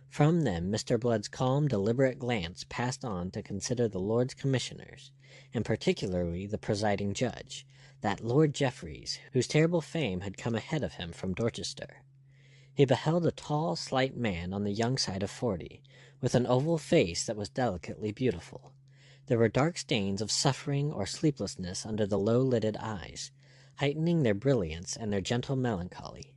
From them Mr. Blood's calm, deliberate glance passed on to consider the Lords Commissioners, and particularly the presiding judge, that Lord Jeffreys, whose terrible fame had come ahead of him from Dorchester. He beheld a tall, slight man on the young side of 40, with an oval face that was delicately beautiful. There were dark stains of suffering or sleeplessness under the low-lidded eyes, heightening their brilliance and their gentle melancholy.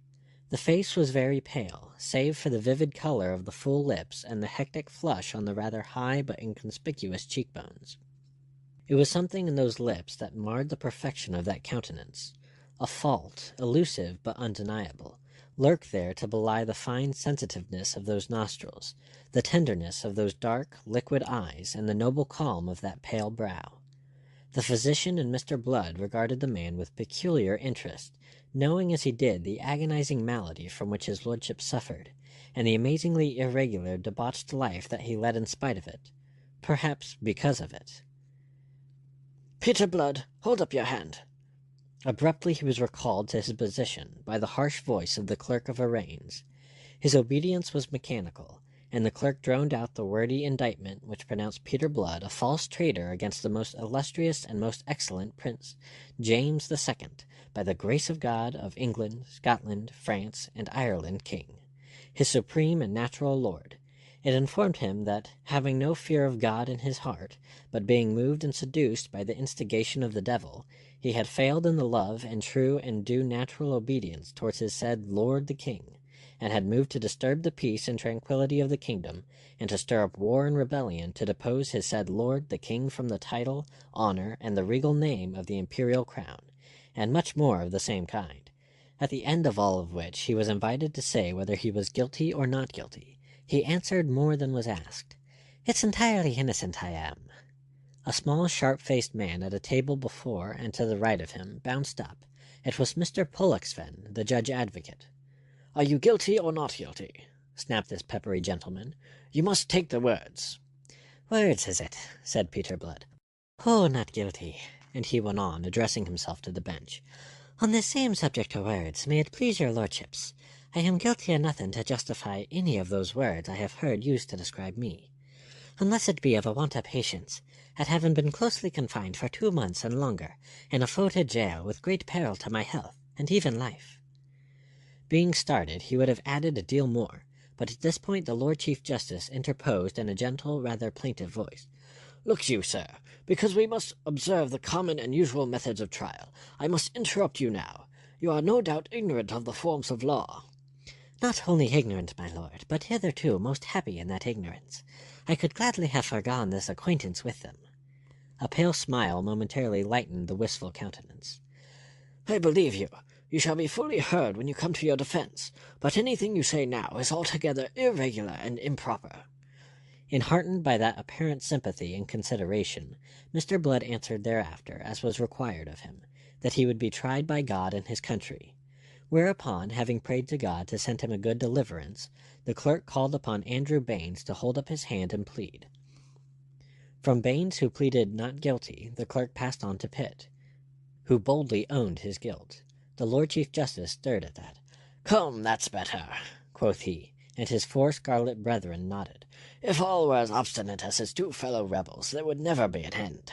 The face was very pale, save for the vivid color of the full lips and the hectic flush on the rather high but inconspicuous cheekbones. It was something in those lips that marred the perfection of that countenance. A fault, elusive but undeniable, lurked there to belie the fine sensitiveness of those nostrils, the tenderness of those dark, liquid eyes, and the noble calm of that pale brow. The physician and Mr. Blood regarded the man with peculiar interest, knowing as he did the agonizing malady from which his lordship suffered, and the amazingly irregular, debauched life that he led in spite of it, perhaps because of it. "Peter Blood, hold up your hand." Abruptly he was recalled to his position by the harsh voice of the clerk of arraigns. His obedience was mechanical, and the clerk droned out the wordy indictment which pronounced Peter Blood a false traitor against the most illustrious and most excellent Prince James II, by the grace of God, of England, Scotland, France, and Ireland King, his supreme and natural lord. It informed him that, having no fear of God in his heart, but being moved and seduced by the instigation of the devil, he had failed in the love and true and due natural obedience towards his said Lord the King, and had moved to disturb the peace and tranquillity of the kingdom, and to stir up war and rebellion to depose his said Lord the King from the title, honor, and the regal name of the imperial crown, and much more of the same kind. At the end of all of which he was invited to say whether he was guilty or not guilty. He answered more than was asked. "It's entirely innocent I am." A small, sharp-faced man at a table before and to the right of him bounced up. It was Mr. Pollexfen, the judge advocate. "Are you guilty or not guilty?" snapped this peppery gentleman. "You must take the words." "Words, is it?" said Peter Blood. "Oh, not guilty," and he went on, addressing himself to the bench. "On this same subject of words, may it please your lordships, I am guilty of nothing to justify any of those words I have heard used to describe me, unless it be of a want of patience, at having been closely confined for 2 months and longer, in a foetid jail with great peril to my health, and even life." Being started, he would have added a deal more, but at this point the Lord Chief Justice interposed in a gentle, rather plaintive voice. "Look you, sir, because we must observe the common and usual methods of trial, I must interrupt you now. You are no doubt ignorant of the forms of law." "Not only ignorant, my lord, but hitherto most happy in that ignorance. I could gladly have forgone this acquaintance with them." A pale smile momentarily lightened the wistful countenance. "I believe you. You shall be fully heard when you come to your defense, but anything you say now is altogether irregular and improper." Enheartened by that apparent sympathy and consideration, Mr. Blood answered thereafter, as was required of him, that he would be tried by God and his country. Whereupon, having prayed to God to send him a good deliverance, the clerk called upon Andrew Baines to hold up his hand and plead. From Baines, who pleaded not guilty, the clerk passed on to Pitt, who boldly owned his guilt. The Lord Chief Justice stirred at that. "Come, that's better," quoth he, and his 4 scarlet brethren nodded. "If all were as obstinate as his 2 fellow rebels, there would never be an end."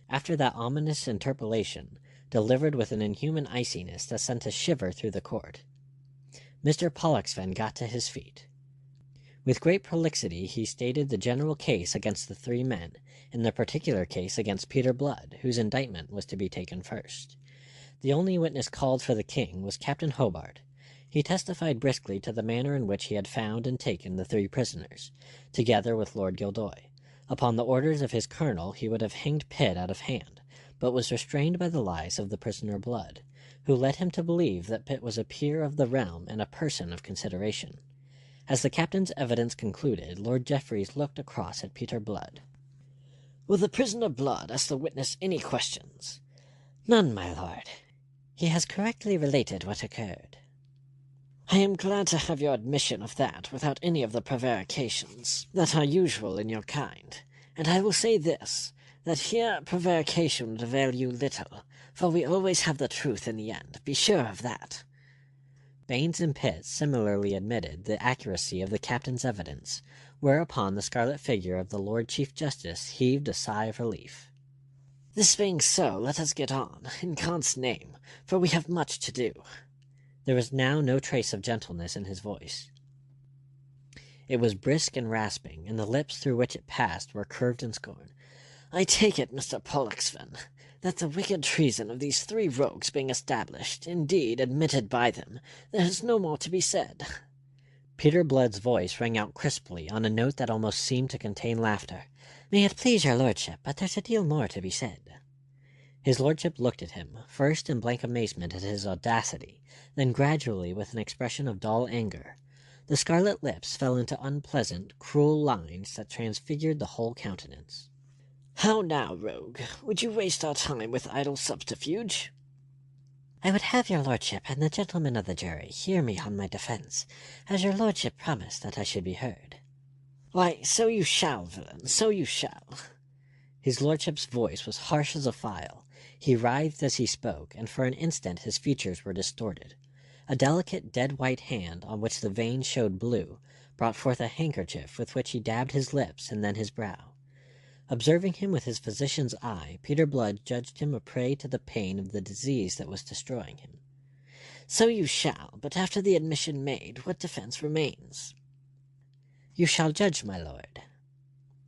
After that ominous interpolation, delivered with an inhuman iciness that sent a shiver through the court, Mr. Pollexfen got to his feet. With great prolixity he stated the general case against the 3 men, and the particular case against Peter Blood, whose indictment was to be taken first. The only witness called for the king was Captain Hobart. He testified briskly to the manner in which he had found and taken the 3 prisoners, together with Lord Gildoy. Upon the orders of his colonel he would have hanged Pitt out of hand, but was restrained by the lies of the prisoner Blood, who led him to believe that Pitt was a peer of the realm and a person of consideration. As the captain's evidence concluded, Lord Jeffreys looked across at Peter Blood. Will the prisoner Blood ask the witness any questions?" "None, my lord. He has correctly related what occurred." "I am glad to have your admission of that without any of the prevarications that are usual in your kind. And I will say this, that here prevarication would avail you little, for we always have the truth in the end, be sure of that." Baines and Pitt similarly admitted the accuracy of the captain's evidence, whereupon the scarlet figure of the Lord Chief Justice heaved a sigh of relief. "This being so, let us get on, in God's name, for we have much to do." There was now no trace of gentleness in his voice. It was brisk and rasping, and the lips through which it passed were curved in scorn. "I take it, Mr. Pollexfen, that the wicked treason of these 3 rogues being established, indeed admitted by them, there is no more to be said." Peter Blood's voice rang out crisply on a note that almost seemed to contain laughter. "May it please your lordship, but there's a deal more to be said." His lordship looked at him, first in blank amazement at his audacity, then gradually with an expression of dull anger. The scarlet lips fell into unpleasant, cruel lines that transfigured the whole countenance. "How now, rogue? Would you waste our time with idle subterfuge?" "I would have your lordship and the gentlemen of the jury hear me on my defence, as your lordship promised that I should be heard." "Why, so you shall, villain, so you shall." His lordship's voice was harsh as a file. He writhed as he spoke, and for an instant his features were distorted. A delicate dead-white hand, on which the veins showed blue, brought forth a handkerchief with which he dabbed his lips and then his brow. Observing him with his physician's eye, Peter Blood judged him a prey to the pain of the disease that was destroying him. "So you shall, but after the admission made, what defence remains?" "You shall judge, my lord."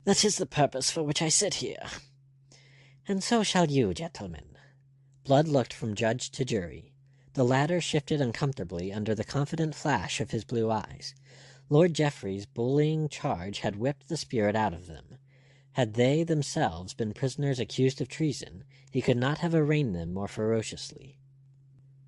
"That is the purpose for which I sit here." "And so shall you, gentlemen." Blood looked from judge to jury. The latter shifted uncomfortably under the confident flash of his blue eyes. Lord Geoffrey's bullying charge had whipped the spirit out of them. Had they themselves been prisoners accused of treason, he could not have arraigned them more ferociously.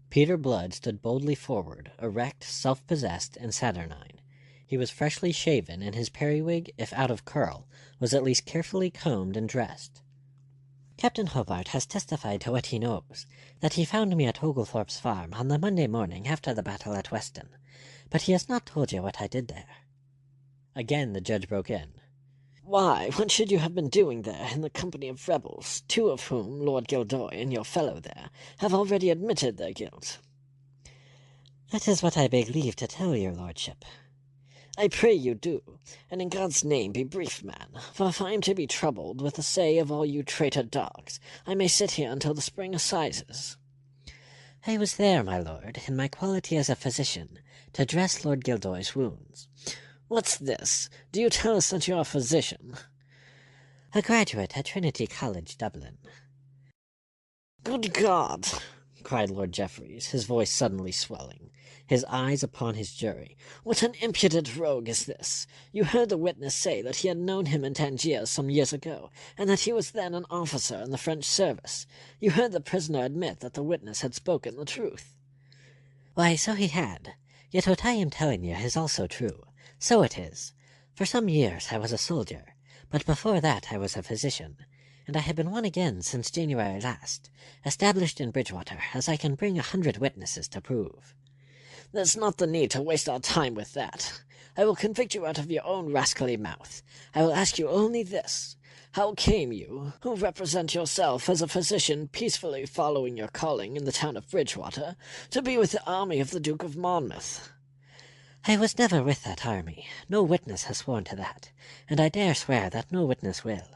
Peter Blood stood boldly forward, erect, self-possessed, and saturnine. He was freshly shaven, and his periwig, if out of curl, was at least carefully combed and dressed. "Captain Hobart has testified to what he knows, that he found me at Oglethorpe's farm on the Monday morning after the battle at Weston, but he has not told you what I did there." Again the judge broke in. "Why, what should you have been doing there in the company of rebels, 2 of whom, Lord Gildoy and your fellow there, have already admitted their guilt?" "That is what I beg leave to tell your lordship." "I pray you do, and in God's name be brief, man, for if I am to be troubled with the say of all you traitor dogs, I may sit here until the spring assizes." "I was there, my lord, in my quality as a physician, to dress Lord Gildoy's wounds." "What's this? Do you tell us that you're a physician?" "A graduate at Trinity College, Dublin." "Good God!" cried Lord Jeffreys, his voice suddenly swelling, his eyes upon his jury. "What an impudent rogue is this! You heard the witness say that he had known him in Tangiers some years ago, and that he was then an officer in the French service. You heard the prisoner admit that the witness had spoken the truth." "Why, so he had. Yet what I am telling you is also true. So it is. For some years I was a soldier, but before that I was a physician, and I have been one again since January last, established in Bridgewater, as I can bring 100 witnesses to prove." "There's not the need to waste our time with that. I will convict you out of your own rascally mouth. I will ask you only this. How came you, who represent yourself as a physician peacefully following your calling in the town of Bridgewater, to be with the army of the Duke of Monmouth?" "I was never with that army. No witness has sworn to that, and I dare swear that no witness will.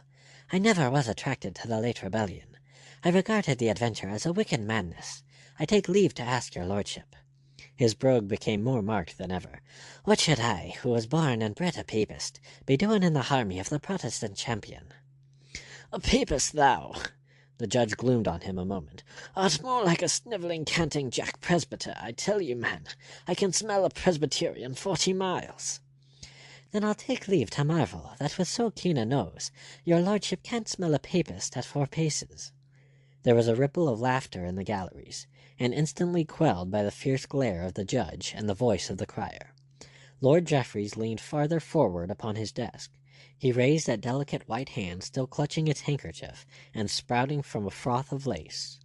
I never was attracted to the late rebellion. I regarded the adventure as a wicked madness. I take leave to ask your lordship." His brogue became more marked than ever. "What should I, who was born and bred a Papist, be doing in the army of the Protestant champion?" "A Papist thou!" The judge gloomed on him a moment. "Art more like a snivelling, canting Jack Presbyter, I tell you, man. I can smell a Presbyterian 40 miles." "Then I'll take leave to marvel that with so keen a nose your lordship can't smell a Papist at 4 paces." There was a ripple of laughter in the galleries, and instantly quelled by the fierce glare of the judge and the voice of the crier. Lord Jeffreys leaned farther forward upon his desk. He raised that delicate white hand still clutching its handkerchief and sprouting from a froth of lace.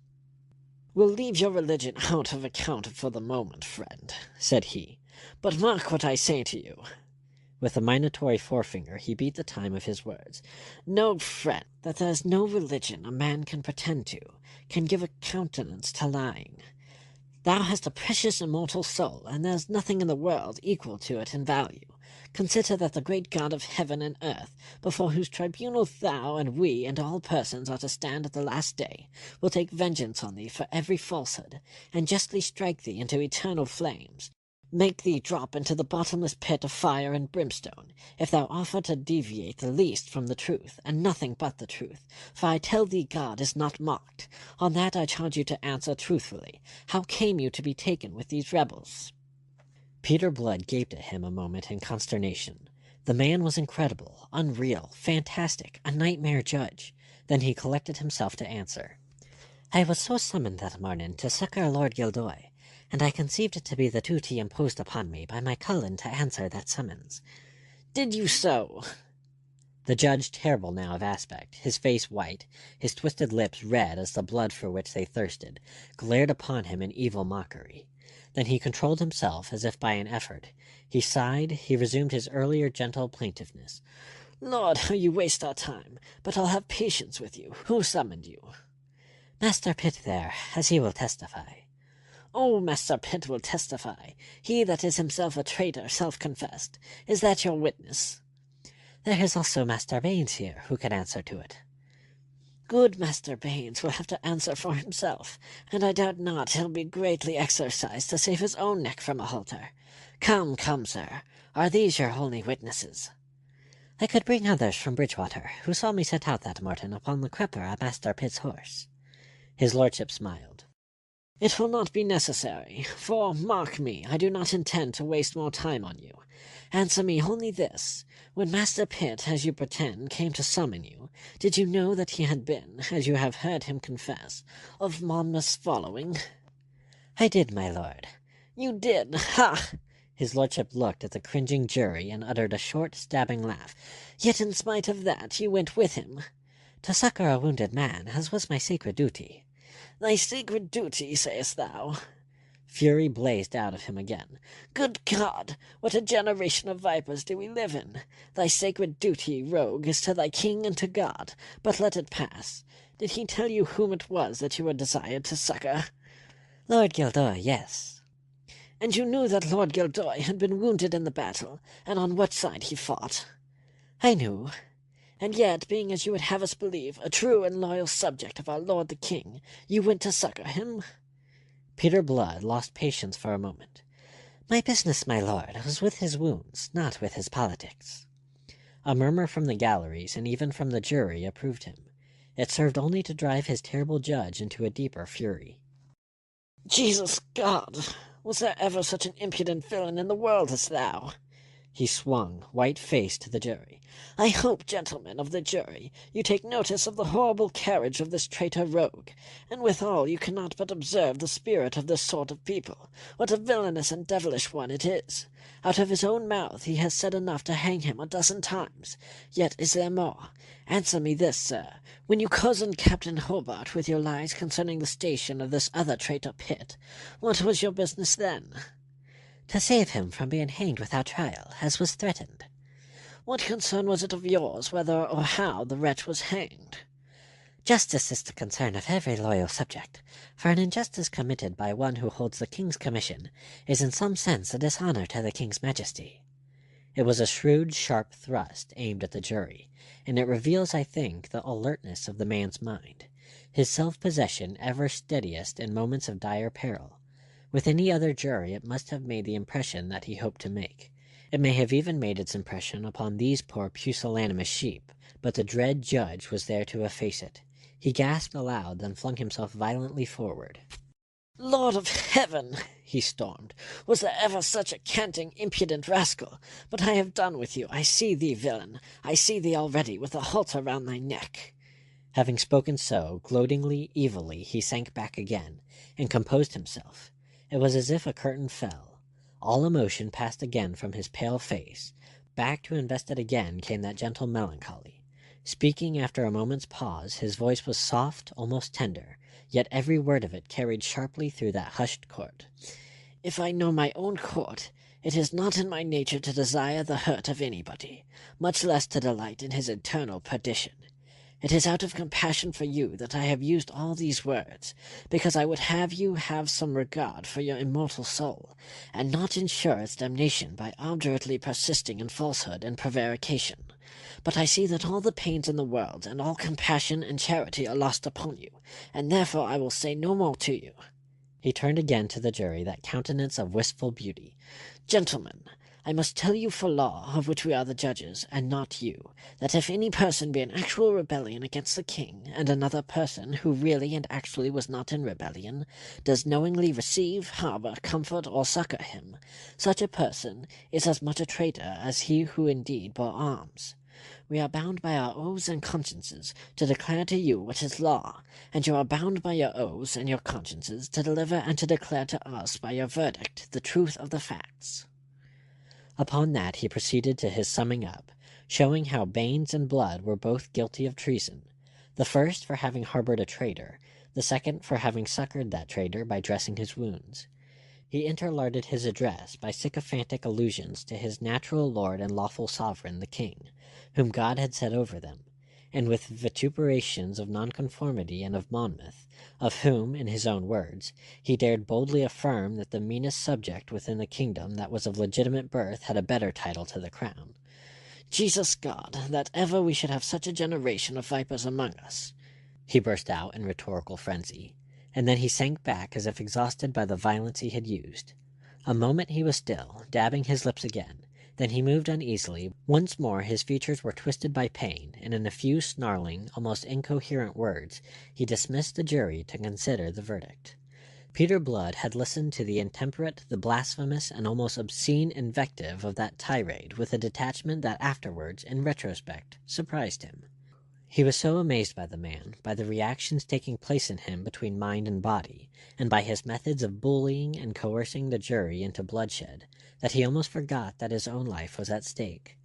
"We'll leave your religion out of account for the moment, friend," said he. "But mark what I say to you." With a minatory forefinger he beat the time of his words. "Know, friend, that there is no religion a man can pretend to, can give a countenance to lying. Thou hast a precious immortal soul, and there is nothing in the world equal to it in value. Consider that the great God of heaven and earth, before whose tribunal thou and we and all persons are to stand at the last day, will take vengeance on thee for every falsehood, and justly strike thee into eternal flames, make thee drop into the bottomless pit of fire and brimstone, if thou offer to deviate the least from the truth, and nothing but the truth. For I tell thee God is not mocked. On that I charge you to answer truthfully. How came you to be taken with these rebels?" Peter Blood gaped at him a moment in consternation. The man was incredible, unreal, fantastic, a nightmare judge. Then he collected himself to answer. "I was so summoned that morning to succor Lord Gildoy, and I conceived it to be the duty imposed upon me by my calling to answer that summons." "Did you so?" The judge, terrible now of aspect, his face white, his twisted lips red as the blood for which they thirsted, glared upon him in evil mockery. Then he controlled himself as if by an effort. He sighed, he resumed his earlier gentle plaintiveness. "Lord, how you waste our time! But I'll have patience with you. Who summoned you?" "Master Pitt there, as he will testify." "Oh, Master Pitt will testify. He that is himself a traitor, self-confessed. Is that your witness?" "There is also Master Baines here, who can answer to it." "Good Master Baines will have to answer for himself, and I doubt not he'll be greatly exercised to save his own neck from a halter. Come, come, sir, are these your only witnesses?" "I could bring others from Bridgewater, who saw me set out that morning upon the crupper on Master Pitt's horse." His lordship smiled. "It will not be necessary, for, mark me, I do not intend to waste more time on you. Answer me only this. When Master Pitt, as you pretend, came to summon you, did you know that he had been, as you have heard him confess, of Monmouth's following?" "I did, my lord." "You did? Ha!" His lordship looked at the cringing jury and uttered a short, stabbing laugh. "Yet in spite of that you went with him?" "To succor a wounded man, as was my sacred duty." "Thy sacred duty, sayest thou?" Fury blazed out of him again. "Good God! What a generation of vipers do we live in! Thy sacred duty, rogue, is to thy king and to God. But let it pass. Did he tell you whom it was that you were desired to succor?" "Lord Gildoy, yes." "And you knew that Lord Gildoy had been wounded in the battle, and on what side he fought?" "I knew." "And yet, being as you would have us believe, a true and loyal subject of our lord the king, you went to succor him?" Peter Blood lost patience for a moment. "My business, my lord, was with his wounds, not with his politics." A murmur from the galleries and even from the jury approved him. It served only to drive his terrible judge into a deeper fury. "Jesus God! Was there ever such an impudent villain in the world as thou?" He swung, white-faced, to the jury. "I hope, gentlemen of the jury, you take notice of the horrible carriage of this traitor rogue, and withal you cannot but observe the spirit of this sort of people. What a villainous and devilish one it is! Out of his own mouth he has said enough to hang him a dozen times. Yet is there more? Answer me this, sir. When you cozened Captain Hobart with your lies concerning the station of this other traitor Pitt, what was your business then?" "To save him from being hanged without trial, as was threatened." "What concern was it of yours whether or how the wretch was hanged?" "Justice is the concern of every loyal subject, for an injustice committed by one who holds the king's commission is in some sense a dishonour to the king's majesty." It was a shrewd, sharp thrust aimed at the jury, and it reveals, I think, the alertness of the man's mind, his self-possession ever steadiest in moments of dire peril. With any other jury it must have made the impression that he hoped to make. It may have even made its impression upon these poor pusillanimous sheep, but the dread judge was there to efface it. He gasped aloud, then flung himself violently forward. "Lord of heaven!" he stormed. "Was there ever such a canting, impudent rascal? But I have done with you. I see thee, villain. I see thee already, with a halter round thy neck." Having spoken so, gloatingly, evilly, he sank back again, and composed himself. It was as if a curtain fell. All emotion passed again from his pale face. back to invest it again came that gentle melancholy. Speaking after a moment's pause, his voice was soft, almost tender, yet every word of it carried sharply through that hushed court. If I know my own court, it is not in my nature to desire the hurt of anybody, much less to delight in his eternal perdition. It is out of compassion for you that I have used all these words, because I would have you have some regard for your immortal soul, and not ensure its damnation by obdurately persisting in falsehood and prevarication. But I see that all the pains in the world and all compassion and charity are lost upon you, and therefore I will say no more to you." He turned again to the jury that countenance of wistful beauty. "Gentlemen, I must tell you for law, of which we are the judges, and not you, that if any person be in actual rebellion against the king, and another person, who really and actually was not in rebellion, does knowingly receive, harbour, comfort, or succour him, such a person is as much a traitor as he who indeed bore arms. We are bound by our oaths and consciences to declare to you what is law, and you are bound by your oaths and your consciences to deliver and to declare to us by your verdict the truth of the facts." Upon that he proceeded to his summing up, showing how Baines and Blood were both guilty of treason, the first for having harbored a traitor, the second for having succored that traitor by dressing his wounds. He interlarded his address by sycophantic allusions to his natural lord and lawful sovereign, the king, whom God had set over them, and with vituperations of nonconformity and of Monmouth, of whom, in his own words, he dared boldly affirm that the meanest subject within the kingdom that was of legitimate birth had a better title to the crown. "Jesus God, that ever we should have such a generation of vipers among us!" he burst out in rhetorical frenzy, and then he sank back as if exhausted by the violence he had used. A moment he was still, dabbing his lips again. Then he moved uneasily. Once more his features were twisted by pain, and in a few snarling, almost incoherent words, he dismissed the jury to consider the verdict. Peter Blood had listened to the intemperate, the blasphemous, and almost obscene invective of that tirade with a detachment that afterwards, in retrospect, surprised him. He was so amazed by the man, by the reactions taking place in him between mind and body, and by his methods of bullying and coercing the jury into bloodshed, that he almost forgot that his own life was at stake.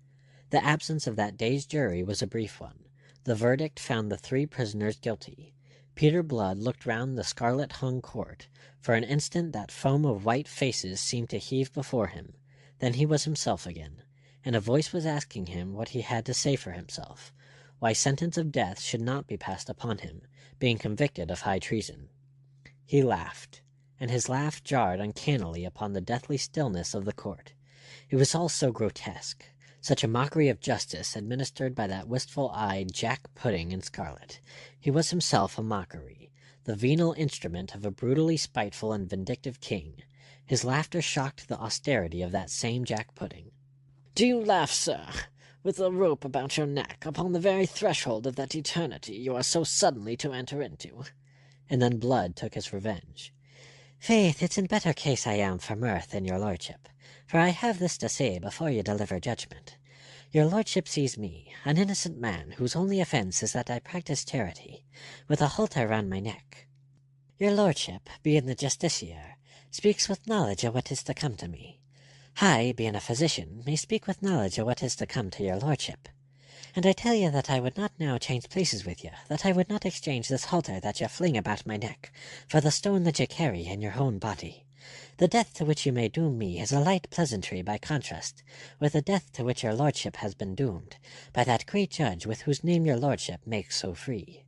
The absence of that day's jury was a brief one. The verdict found the 3 prisoners guilty. Peter Blood looked round the scarlet-hung court. For an instant that foam of white faces seemed to heave before him. Then he was himself again, and a voice was asking him what he had to say for himself, why sentence of death should not be passed upon him, being convicted of high treason. He laughed, and his laugh jarred uncannily upon the deathly stillness of the court. It was all so grotesque, such a mockery of justice administered by that wistful-eyed Jack Pudding in scarlet. He was himself a mockery, the venal instrument of a brutally spiteful and vindictive king. His laughter shocked the austerity of that same Jack Pudding. "Do you laugh, sir, with a rope about your neck, upon the very threshold of that eternity you are so suddenly to enter into?" And then Blood took his revenge. "Faith, it's in better case I am for mirth than your lordship, for I have this to say before you deliver judgment. Your lordship sees me, an innocent man whose only offence is that I practice charity, with a halter round my neck. Your lordship, being the justiciar, speaks with knowledge of what is to come to me. I, being a physician, may speak with knowledge of what is to come to your lordship. And I tell you that I would not now change places with you, that I would not exchange this halter that you fling about my neck, for the stone that you carry in your own body. The death to which you may doom me is a light pleasantry by contrast with the death to which your lordship has been doomed, by that great judge with whose name your lordship makes so free."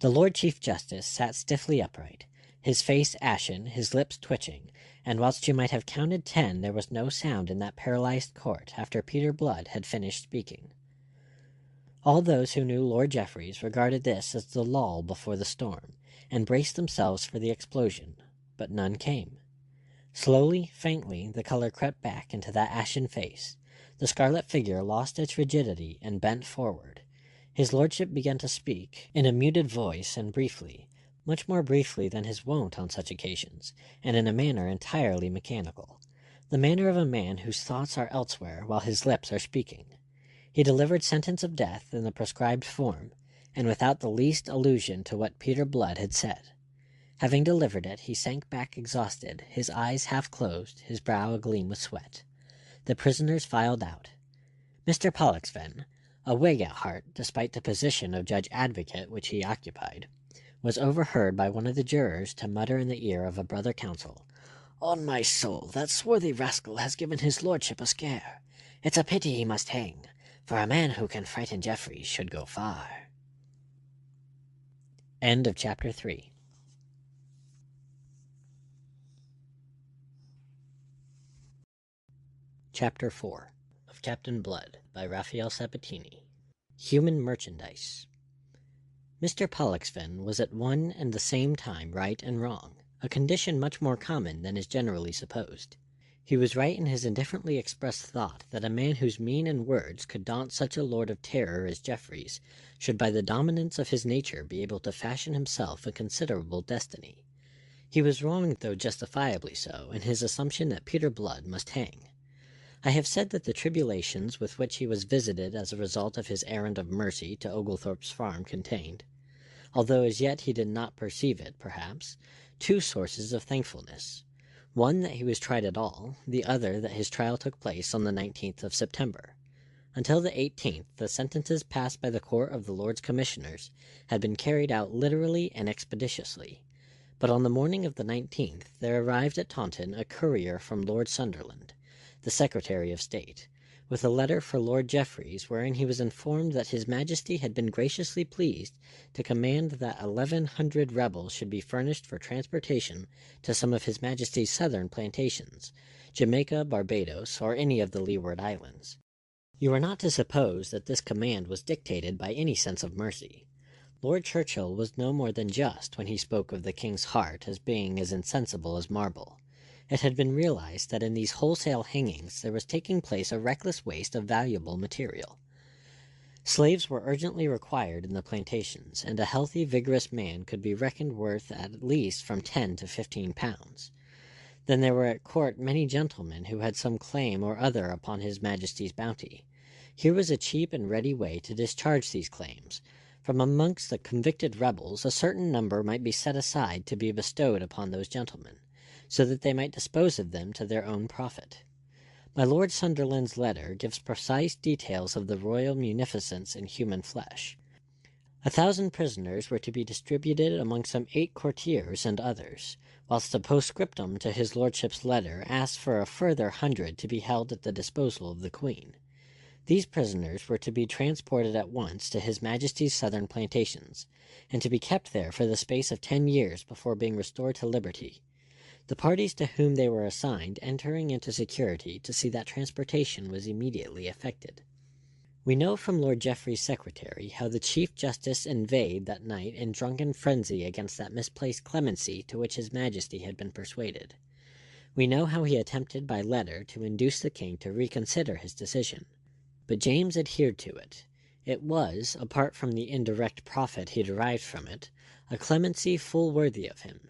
The Lord Chief Justice sat stiffly upright, his face ashen, his lips twitching, and whilst you might have counted 10, there was no sound in that paralyzed court after Peter Blood had finished speaking. All those who knew Lord Jeffreys regarded this as the lull before the storm, and braced themselves for the explosion, but none came. Slowly, faintly, the color crept back into that ashen face. The scarlet figure lost its rigidity and bent forward. His lordship began to speak, in a muted voice and briefly, much more briefly than his wont on such occasions, and in a manner entirely mechanical, the manner of a man whose thoughts are elsewhere while his lips are speaking. He delivered sentence of death in the prescribed form, and without the least allusion to what Peter Blood had said. Having delivered it, he sank back exhausted, his eyes half closed, his brow agleam with sweat. The prisoners filed out. Mr. Pollexfen, a Whig at heart despite the position of judge advocate which he occupied, was overheard by one of the jurors to mutter in the ear of a brother counsel, "On my soul, that swarthy rascal has given his lordship a scare. It's a pity he must hang, for a man who can frighten Jeffreys should go far." End of Chapter 3. Chapter 4 of Captainblood by Rafael Sabatini. Human Merchandise. Mr. Pollexfen was at one and the same time right and wrong, a condition much more common than is generally supposed. He was right in his indifferently expressed thought that a man whose mien and words could daunt such a lord of terror as Jeffreys should by the dominance of his nature be able to fashion himself a considerable destiny. He was wrong, though justifiably so, in his assumption that Peter Blood must hang. I have said that the tribulations with which he was visited as a result of his errand of mercy to Oglethorpe's farm contained, although as yet he did not perceive it, perhaps, two sources of thankfulness. One that he was tried at all, the other that his trial took place on the 19th of September. Until the 18th, the sentences passed by the court of the Lords Commissioners had been carried out literally and expeditiously. But on the morning of the 19th there arrived at Taunton a courier from Lord Sunderland, the Secretary of State, with a letter for Lord Jeffreys, wherein he was informed that His Majesty had been graciously pleased to command that 1,100 rebels should be furnished for transportation to some of His Majesty's southern plantations, Jamaica, Barbados, or any of the Leeward Islands. You are not to suppose that this command was dictated by any sense of mercy. Lord Churchill was no more than just when he spoke of the King's heart as being as insensible as marble. It had been realized that in these wholesale hangings there was taking place a reckless waste of valuable material. Slaves were urgently required in the plantations, and a healthy, vigorous man could be reckoned worth at least from 10 to 15 pounds. Then there were at court many gentlemen who had some claim or other upon His Majesty's bounty. Here was a cheap and ready way to discharge these claims. From amongst the convicted rebels a certain number might be set aside to be bestowed upon those gentlemen, so that they might dispose of them to their own profit. My Lord Sunderland's letter gives precise details of the royal munificence in human flesh. 1,000 prisoners were to be distributed among some 8 courtiers and others, whilst the postscriptum to his lordship's letter asked for a further 100 to be held at the disposal of the Queen. These prisoners were to be transported at once to His Majesty's southern plantations, and to be kept there for the space of 10 years before being restored to liberty, the parties to whom they were assigned entering into security to see that transportation was immediately effected. We know from Lord Jeffreys' secretary how the Chief Justice inveighed that night in drunken frenzy against that misplaced clemency to which His Majesty had been persuaded. We know how he attempted by letter to induce the king to reconsider his decision. But James adhered to it. It was, apart from the indirect profit he derived from it, a clemency full worthy of him.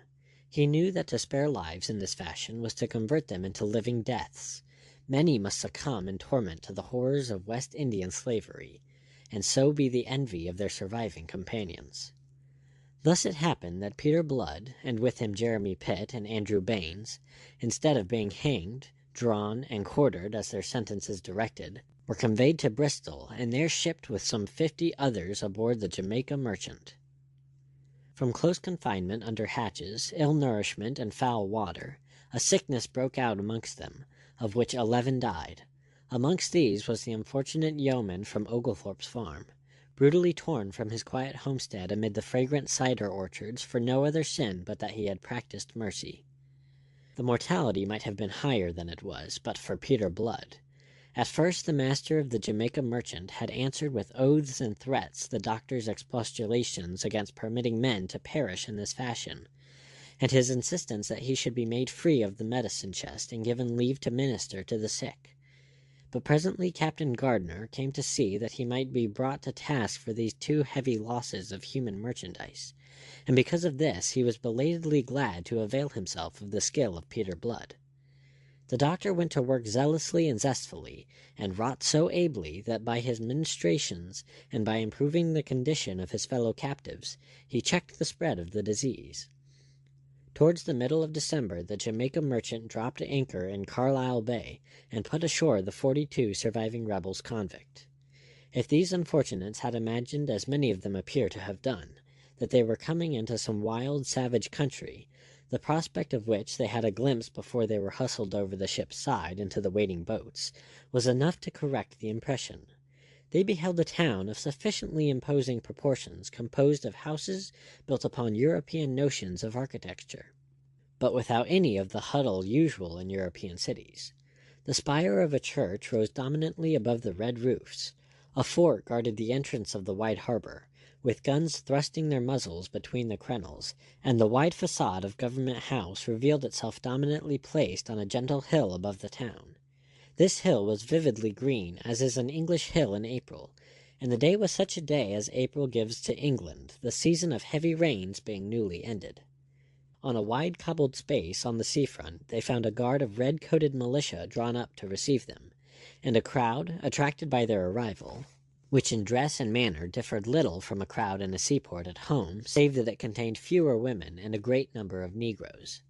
He knew that to spare lives in this fashion was to convert them into living deaths. Many must succumb in torment to the horrors of West Indian slavery, and so be the envy of their surviving companions. Thus it happened that Peter Blood, and with him Jeremy Pitt and Andrew Baines, instead of being hanged, drawn, and quartered as their sentences directed, were conveyed to Bristol, and there shipped with some 50 others aboard the Jamaica Merchant. From close confinement under hatches, ill nourishment, and foul water, a sickness broke out amongst them, of which 11 died. Amongst these was the unfortunate yeoman from Oglethorpe's farm, brutally torn from his quiet homestead amid the fragrant cider orchards for no other sin but that he had practiced mercy. The mortality might have been higher than it was, but for Peter Blood. At first the master of the Jamaica Merchant had answered with oaths and threats the doctor's expostulations against permitting men to perish in this fashion, and his insistence that he should be made free of the medicine chest and given leave to minister to the sick. But presently Captain Gardner came to see that he might be brought to task for these 2 heavy losses of human merchandise, and because of this he was belatedly glad to avail himself of the skill of Peter Blood. The doctor went to work zealously and zestfully, and wrought so ably that by his ministrations, and by improving the condition of his fellow captives, he checked the spread of the disease. Towards the middle of December, the Jamaica merchant dropped anchor in Carlisle Bay and put ashore the 42 surviving rebels convict. If these unfortunates had imagined, as many of them appear to have done, that they were coming into some wild, savage country, the prospect of which they had a glimpse before they were hustled over the ship's side into the waiting boats, was enough to correct the impression. They beheld a town of sufficiently imposing proportions, composed of houses built upon European notions of architecture, but without any of the huddle usual in European cities. The spire of a church rose dominantly above the red roofs. A fort guarded the entrance of the wide harbor, with guns thrusting their muzzles between the crenels, and the wide facade of Government House revealed itself dominantly placed on a gentle hill above the town. This hill was vividly green, as is an English hill in April, and the day was such a day as April gives to England, the season of heavy rains being newly ended. On a wide cobbled space on the seafront they found a guard of red-coated militia drawn up to receive them, and a crowd, attracted by their arrival, which in dress and manner differed little from a crowd in a seaport at home, save that it contained fewer women and a great number of negroes.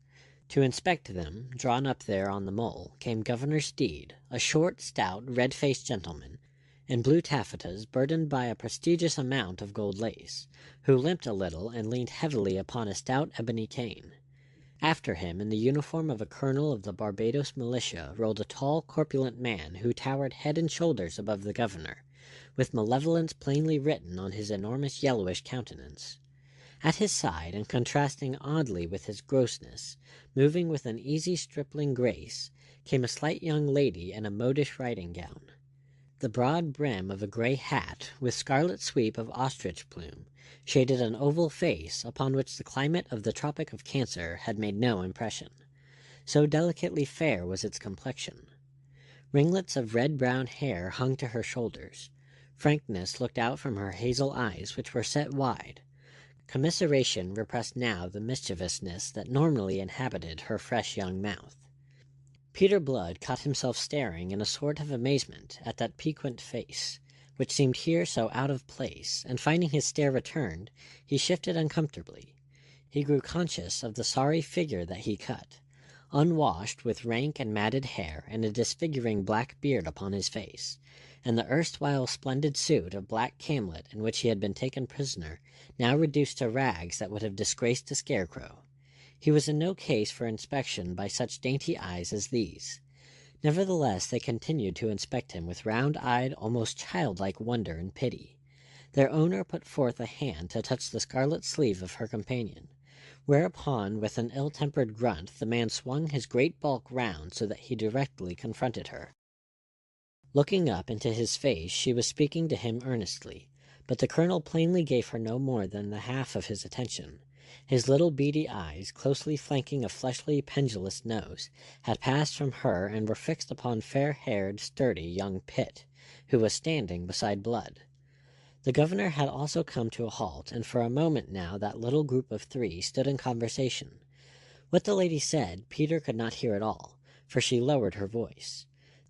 To inspect them, drawn up there on the mole, came Governor Steed, a short, stout, red-faced gentleman, in blue taffetas burdened by a prestigious amount of gold lace, who limped a little and leaned heavily upon a stout ebony cane. After him, in the uniform of a colonel of the Barbados militia, rolled a tall, corpulent man who towered head and shoulders above the governor, with malevolence plainly written on his enormous yellowish countenance. At his side, and contrasting oddly with his grossness, moving with an easy stripling grace, came a slight young lady in a modish riding gown. The broad brim of a grey hat, with scarlet sweep of ostrich plume, shaded an oval face upon which the climate of the Tropic of Cancer had made no impression. So delicately fair was its complexion. Ringlets of red-brown hair hung to her shoulders. Frankness looked out from her hazel eyes, which were set wide. Commiseration repressed now the mischievousness that normally inhabited her fresh young mouth. Peter Blood caught himself staring in a sort of amazement at that piquant face, which seemed here so out of place, and finding his stare returned, he shifted uncomfortably. He grew conscious of the sorry figure that he cut, unwashed, with rank and matted hair, and a disfiguring black beard upon his face, and the erstwhile splendid suit of black camlet in which he had been taken prisoner, now reduced to rags that would have disgraced a scarecrow. He was in no case for inspection by such dainty eyes as these. Nevertheless, they continued to inspect him with round-eyed, almost childlike wonder and pity. Their owner put forth a hand to touch the scarlet sleeve of her companion, whereupon, with an ill-tempered grunt, the man swung his great bulk round so that he directly confronted her. Looking up into his face, she was speaking to him earnestly, but the colonel plainly gave her no more than the half of his attention. His little beady eyes, closely flanking a fleshly, pendulous nose, had passed from her and were fixed upon fair-haired, sturdy young Pitt, who was standing beside Blood. The governor had also come to a halt, and for a moment now that little group of three stood in conversation. What the lady said, Peter could not hear at all, for she lowered her voice.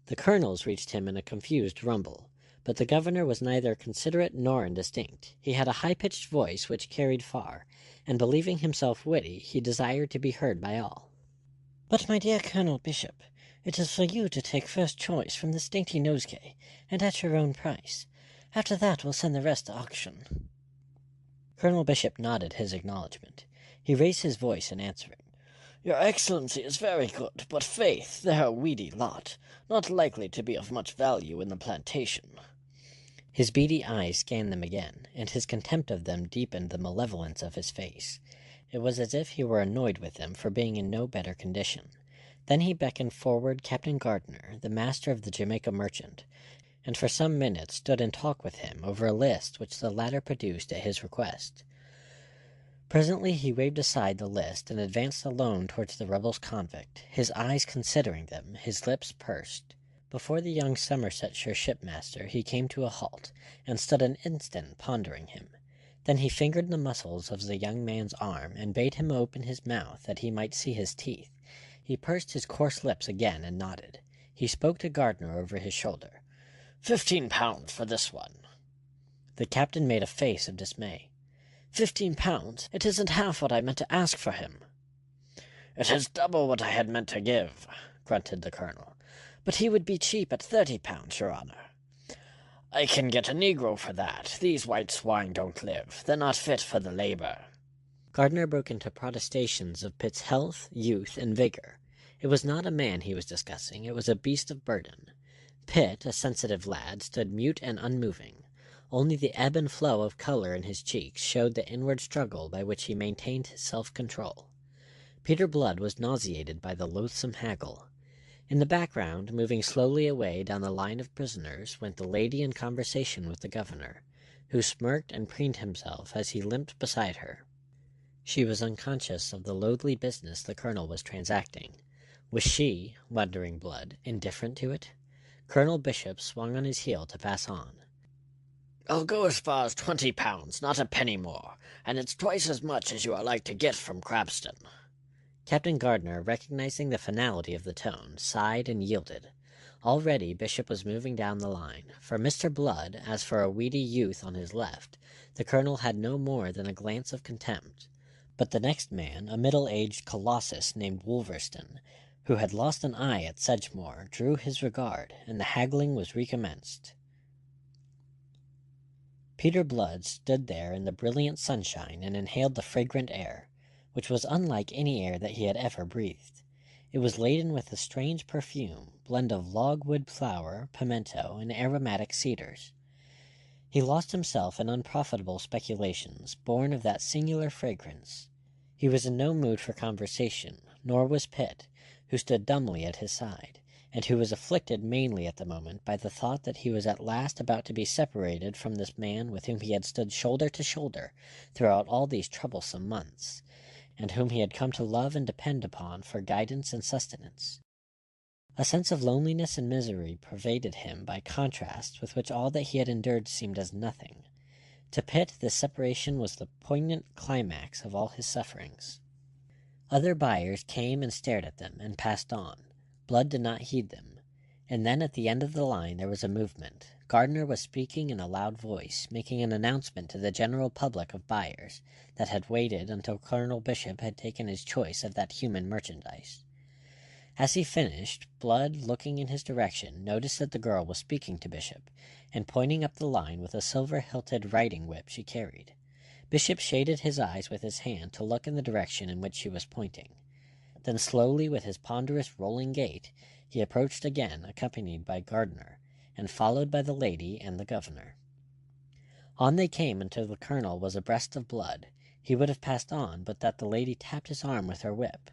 The colonel's reached him in a confused rumble, but the governor was neither considerate nor indistinct. He had a high-pitched voice which carried far, and believing himself witty, he desired to be heard by all. "But, my dear Colonel Bishop, it is for you to take first choice from this dainty nosegay, and at your own price. After that we'll send the rest to auction." Colonel Bishop nodded his acknowledgment. He raised his voice in answering. "Your Excellency is very good, but faith, they're a weedy lot, not likely to be of much value in the plantation." His beady eyes scanned them again, and his contempt of them deepened the malevolence of his face. It was as if he were annoyed with them for being in no better condition. Then he beckoned forward Captain Gardner, the master of the Jamaica merchant, and for some minutes stood in talk with him over a list which the latter produced at his request. Presently he waved aside the list and advanced alone towards the rebels' convict, his eyes considering them, his lips pursed. Before the young Somersetshire shipmaster he came to a halt, and stood an instant pondering him. Then he fingered the muscles of the young man's arm, and bade him open his mouth that he might see his teeth. He pursed his coarse lips again and nodded. He spoke to Gardner over his shoulder. £15 for this one." The captain made a face of dismay. £15? It isn't half what I meant to ask for him." "It is double what I had meant to give," grunted the colonel. "But he would be cheap at 30 pounds, your honor." "I can get a negro for that. These white swine don't live. They're not fit for the labor." Gardner broke into protestations of Pitt's health, youth, and vigor. It was not a man he was discussing, it was a beast of burden. Pitt, a sensitive lad, stood mute and unmoving. Only the ebb and flow of color in his cheeks showed the inward struggle by which he maintained his self-control. Peter Blood was nauseated by the loathsome haggle. In the background, moving slowly away down the line of prisoners, went the lady in conversation with the governor, who smirked and preened himself as he limped beside her. She was unconscious of the loathly business the colonel was transacting. Was she, wondering Blood, indifferent to it? Colonel Bishop swung on his heel to pass on. "I'll go as far as 20 pounds, not a penny more, and it's twice as much as you are like to get from Crabston." Captain Gardner, recognizing the finality of the tone, sighed and yielded. Already Bishop was moving down the line. For Mr. Blood, as for a weedy youth on his left, the colonel had no more than a glance of contempt. But the next man, a middle-aged colossus named Wolverston, who had lost an eye at Sedgemoor, drew his regard, and the haggling was recommenced. Peter Blood stood there in the brilliant sunshine and inhaled the fragrant air, which was unlike any air that he had ever breathed. It was laden with a strange perfume, blend of logwood flower, pimento, and aromatic cedars. He lost himself in unprofitable speculations, born of that singular fragrance. He was in no mood for conversation, nor was Pitt, who stood dumbly at his side, and who was afflicted mainly at the moment by the thought that he was at last about to be separated from this man with whom he had stood shoulder to shoulder throughout all these troublesome months, and whom he had come to love and depend upon for guidance and sustenance. A sense of loneliness and misery pervaded him by contrast with which all that he had endured seemed as nothing. To Pitt this separation was the poignant climax of all his sufferings. Other buyers came and stared at them, and passed on. Blood did not heed them. And then at the end of the line there was a movement. Gardner was speaking in a loud voice, making an announcement to the general public of buyers that had waited until Colonel Bishop had taken his choice of that human merchandise. As he finished, Blood, looking in his direction, noticed that the girl was speaking to Bishop, and pointing up the line with a silver-hilted riding whip she carried. Bishop shaded his eyes with his hand to look in the direction in which she was pointing. Then slowly, with his ponderous rolling gait, he approached again, accompanied by Gardner, and followed by the lady and the governor. On they came until the colonel was abreast of Blood. He would have passed on, but that the lady tapped his arm with her whip.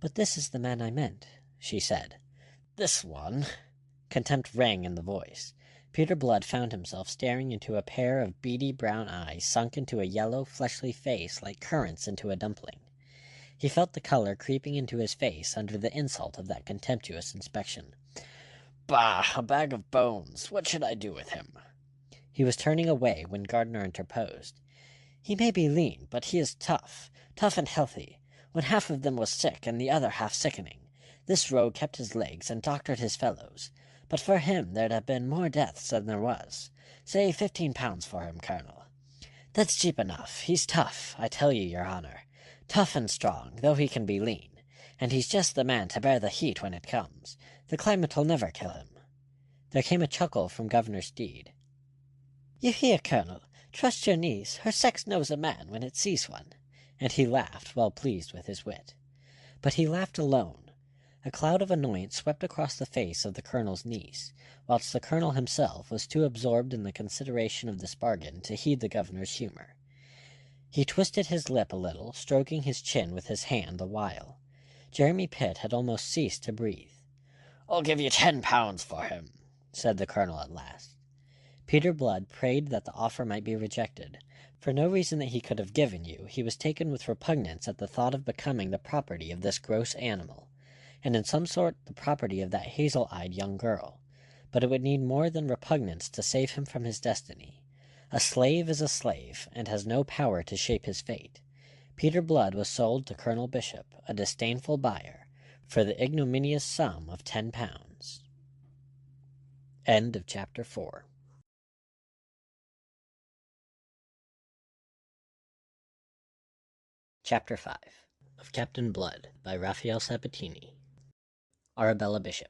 "But this is the man I meant," she said. "This one?" Contempt rang in the voice. Peter Blood found himself staring into a pair of beady brown eyes sunk into a yellow, fleshly face like currants into a dumpling. He felt the color creeping into his face under the insult of that contemptuous inspection. "Bah, a bag of bones. What should I do with him?" He was turning away when Gardner interposed. "He may be lean, but he is tough and healthy. When half of them was sick and the other half sickening, this rogue kept his legs and doctored his fellows. But for him there'd have been more deaths than there was. Say 15 pounds for him, Colonel." "That's cheap enough. He's tough, I tell you, your honor. Tough and strong, though he can be lean. And he's just the man to bear the heat when it comes. The climate'll never kill him." There came a chuckle from Governor Steed. "You hear, Colonel? Trust your niece. Her sex knows a man when it sees one." And he laughed, well pleased with his wit. But he laughed alone. A cloud of annoyance swept across the face of the colonel's niece, whilst the colonel himself was too absorbed in the consideration of this bargain to heed the governor's humor. He twisted his lip a little, stroking his chin with his hand the while. Jeremy Pitt had almost ceased to breathe. "I'll give you 10 pounds for him," said the colonel at last. Peter Blood prayed that the offer might be rejected. For no reason that he could have given you, he was taken with repugnance at the thought of becoming the property of this gross animal, and in some sort the property of that hazel-eyed young girl. But it would need more than repugnance to save him from his destiny. A slave is a slave, and has no power to shape his fate. Peter Blood was sold to Colonel Bishop, a disdainful buyer, for the ignominious sum of 10 pounds. End of chapter 4. Chapter 5. of Captainblood by Rafael Sabatini. Arabella Bishop.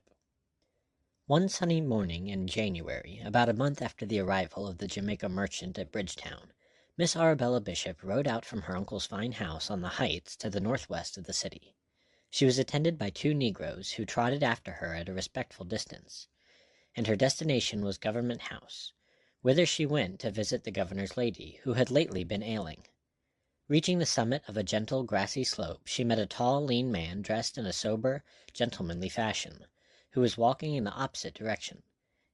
One sunny morning in January, about a month after the arrival of the Jamaica merchant at Bridgetown, Miss Arabella Bishop rode out from her uncle's fine house on the heights to the northwest of the city. She was attended by 2 negroes who trotted after her at a respectful distance, and her destination was Government House, whither she went to visit the governor's lady, who had lately been ailing. Reaching the summit of a gentle, grassy slope, she met a tall, lean man dressed in a sober, gentlemanly fashion, who was walking in the opposite direction.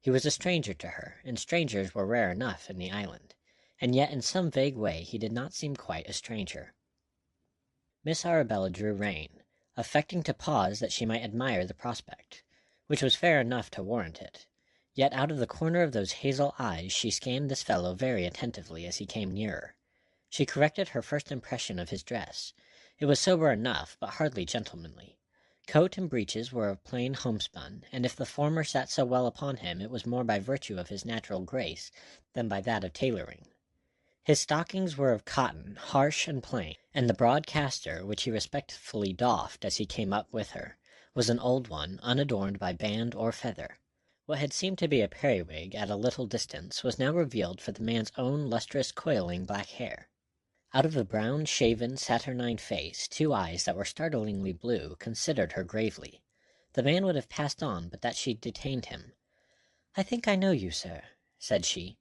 He was a stranger to her, and strangers were rare enough in the island, and yet in some vague way he did not seem quite a stranger. Miss Arabella drew rein, affecting to pause that she might admire the prospect, which was fair enough to warrant it. Yet out of the corner of those hazel eyes she scanned this fellow very attentively as he came nearer. She corrected her first impression of his dress. It was sober enough, but hardly gentlemanly. Coat and breeches were of plain homespun, and if the former sat so well upon him, it was more by virtue of his natural grace than by that of tailoring. His stockings were of cotton, harsh and plain, and the broad castor, which he respectfully doffed as he came up with her, was an old one, unadorned by band or feather. What had seemed to be a periwig at a little distance was now revealed for the man's own lustrous, coiling black hair. Out of a brown, shaven, saturnine face, 2 eyes that were startlingly blue considered her gravely. The man would have passed on, but that she detained him. "I think I know you, sir," said she.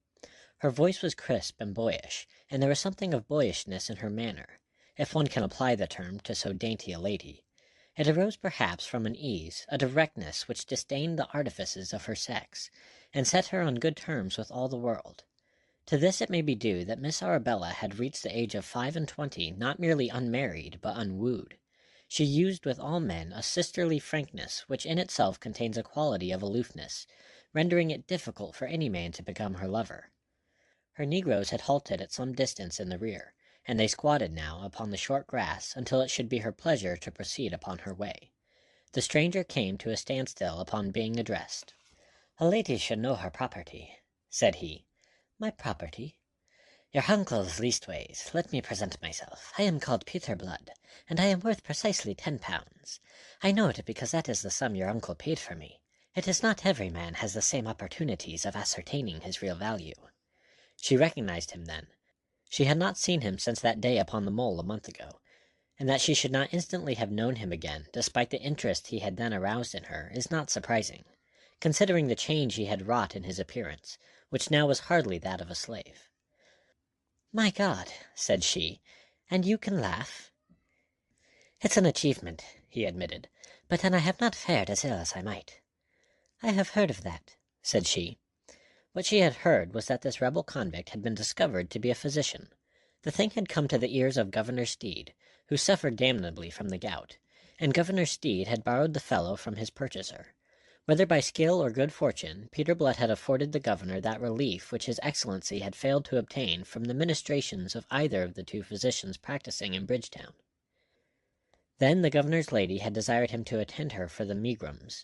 Her voice was crisp and boyish, and there was something of boyishness in her manner, if one can apply the term to so dainty a lady. It arose perhaps from an ease, a directness which disdained the artifices of her sex, and set her on good terms with all the world. To this it may be due that Miss Arabella had reached the age of 25 not merely unmarried, but unwooed. She used with all men a sisterly frankness which in itself contains a quality of aloofness, rendering it difficult for any man to become her lover. Her negroes had halted at some distance in the rear, and they squatted now upon the short grass until it should be her pleasure to proceed upon her way. The stranger came to a standstill upon being addressed. "A lady should know her property," said he. "My property?" "Your uncle's leastways. Let me present myself. I am called Peter Blood, and I am worth precisely £10. I know it because that is the sum your uncle paid for me. It is not every man has the same opportunities of ascertaining his real value." She recognized him then. She had not seen him since that day upon the mole a month ago, and that she should not instantly have known him again, despite the interest he had then aroused in her, is not surprising, considering the change he had wrought in his appearance, which now was hardly that of a slave. "My God," said she, "and you can laugh?" "It's an achievement," he admitted, "but then I have not fared as ill as I might." "I have heard of that," said she. What she had heard was that this rebel convict had been discovered to be a physician. The thing had come to the ears of Governor Steed, who suffered damnably from the gout, and Governor Steed had borrowed the fellow from his purchaser. Whether by skill or good fortune, Peter Blood had afforded the governor that relief which his excellency had failed to obtain from the ministrations of either of the 2 physicians practicing in Bridgetown. Then the governor's lady had desired him to attend her for the megrims.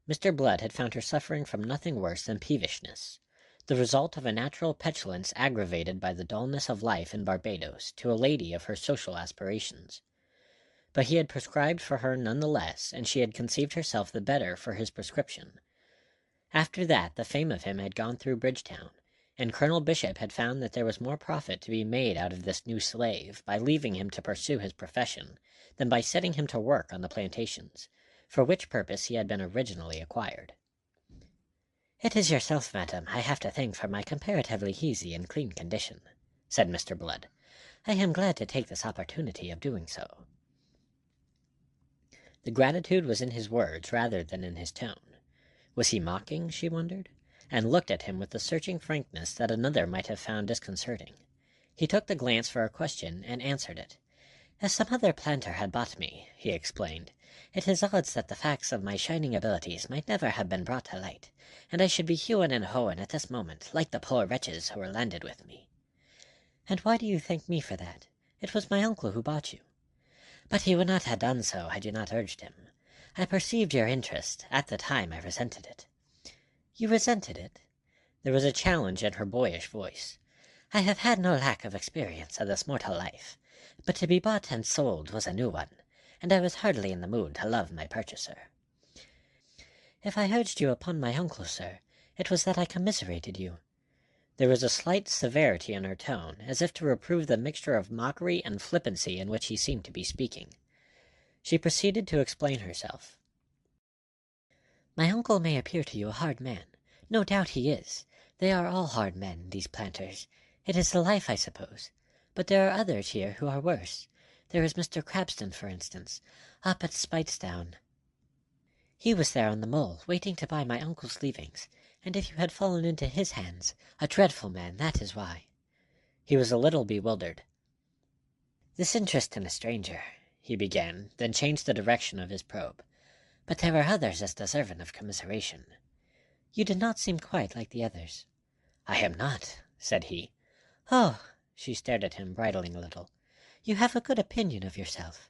Mr. Blood had found her suffering from nothing worse than peevishness, the result of a natural petulance aggravated by the dullness of life in Barbados to a lady of her social aspirations. But he had prescribed for her none the less, and she had conceived herself the better for his prescription. After that the fame of him had gone through Bridgetown, and Colonel Bishop had found that there was more profit to be made out of this new slave by leaving him to pursue his profession than by setting him to work on the plantations, for which purpose he had been originally acquired. "It is yourself, madam, I have to thank for my comparatively easy and clean condition," said Mr. Blood. "I am glad to take this opportunity of doing so." The gratitude was in his words rather than in his tone. Was he mocking, she wondered, and looked at him with the searching frankness that another might have found disconcerting. He took the glance for a question, and answered it. "If some other planter had bought me," he explained, "it is odds that the facts of my shining abilities might never have been brought to light, and I should be hewing and hoeing at this moment, like the poor wretches who were landed with me." "And why do you thank me for that? It was my uncle who bought you." "But he would not have done so had you not urged him. I perceived your interest. At the time I resented it." "You resented it?" There was a challenge in her boyish voice. "I have had no lack of experience of this mortal life, but to be bought and sold was a new one, and I was hardly in the mood to love my purchaser. If I urged you upon my uncle, sir, it was that I commiserated you." There was a slight severity in her tone, as if to reprove the mixture of mockery and flippancy in which he seemed to be speaking. She proceeded to explain herself. "My uncle may appear to you a hard man. No doubt he is. They are all hard men, these planters. It is the life, I suppose. But there are others here who are worse. There is Mr. Crabston, for instance, up at Spitestown. He was there on the mole, waiting to buy my uncle's leavings, and if you had fallen into his hands, a dreadful man, that is why." He was a little bewildered. "This interest in a stranger," he began, then changed the direction of his probe. "But there are others as deserving of commiseration. You did not seem quite like the others." "I am not," said he. "Oh!" She stared at him, bridling a little. "You have a good opinion of yourself."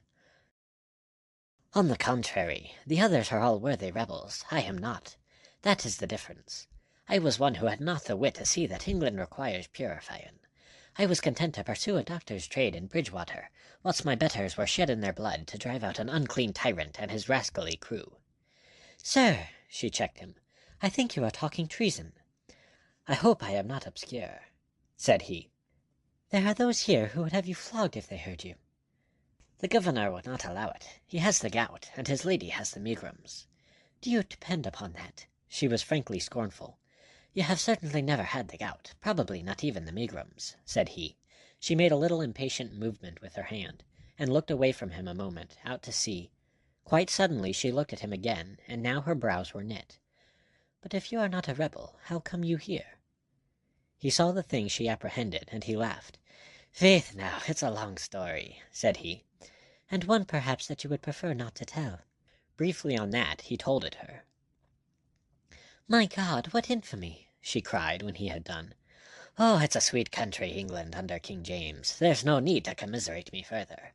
"On the contrary, the others are all worthy rebels. I am not. That is the difference. I was one who had not the wit to see that England requires purifying. I was content to pursue a doctor's trade in Bridgewater, whilst my betters were shedding their blood to drive out an unclean tyrant and his rascally crew." "Sir," she checked him, "I think you are talking treason." "I hope I am not obscure," said he. "There are those here who would have you flogged if they heard you." "The governor would not allow it. He has the gout, and his lady has the megrims." "Do you depend upon that?" She was frankly scornful. "You have certainly never had the gout, probably not even the megrims," said he. She made a little impatient movement with her hand, and looked away from him a moment, out to sea. Quite suddenly she looked at him again, and now her brows were knit. "But if you are not a rebel, how come you here?" He saw the thing she apprehended, and he laughed. "Faith, now, it's a long story," said he. "And one perhaps that you would prefer not to tell." Briefly on that he told it her. "My God, what infamy!" she cried when he had done. "Oh, it's a sweet country, England, under King James. There's no need to commiserate me further.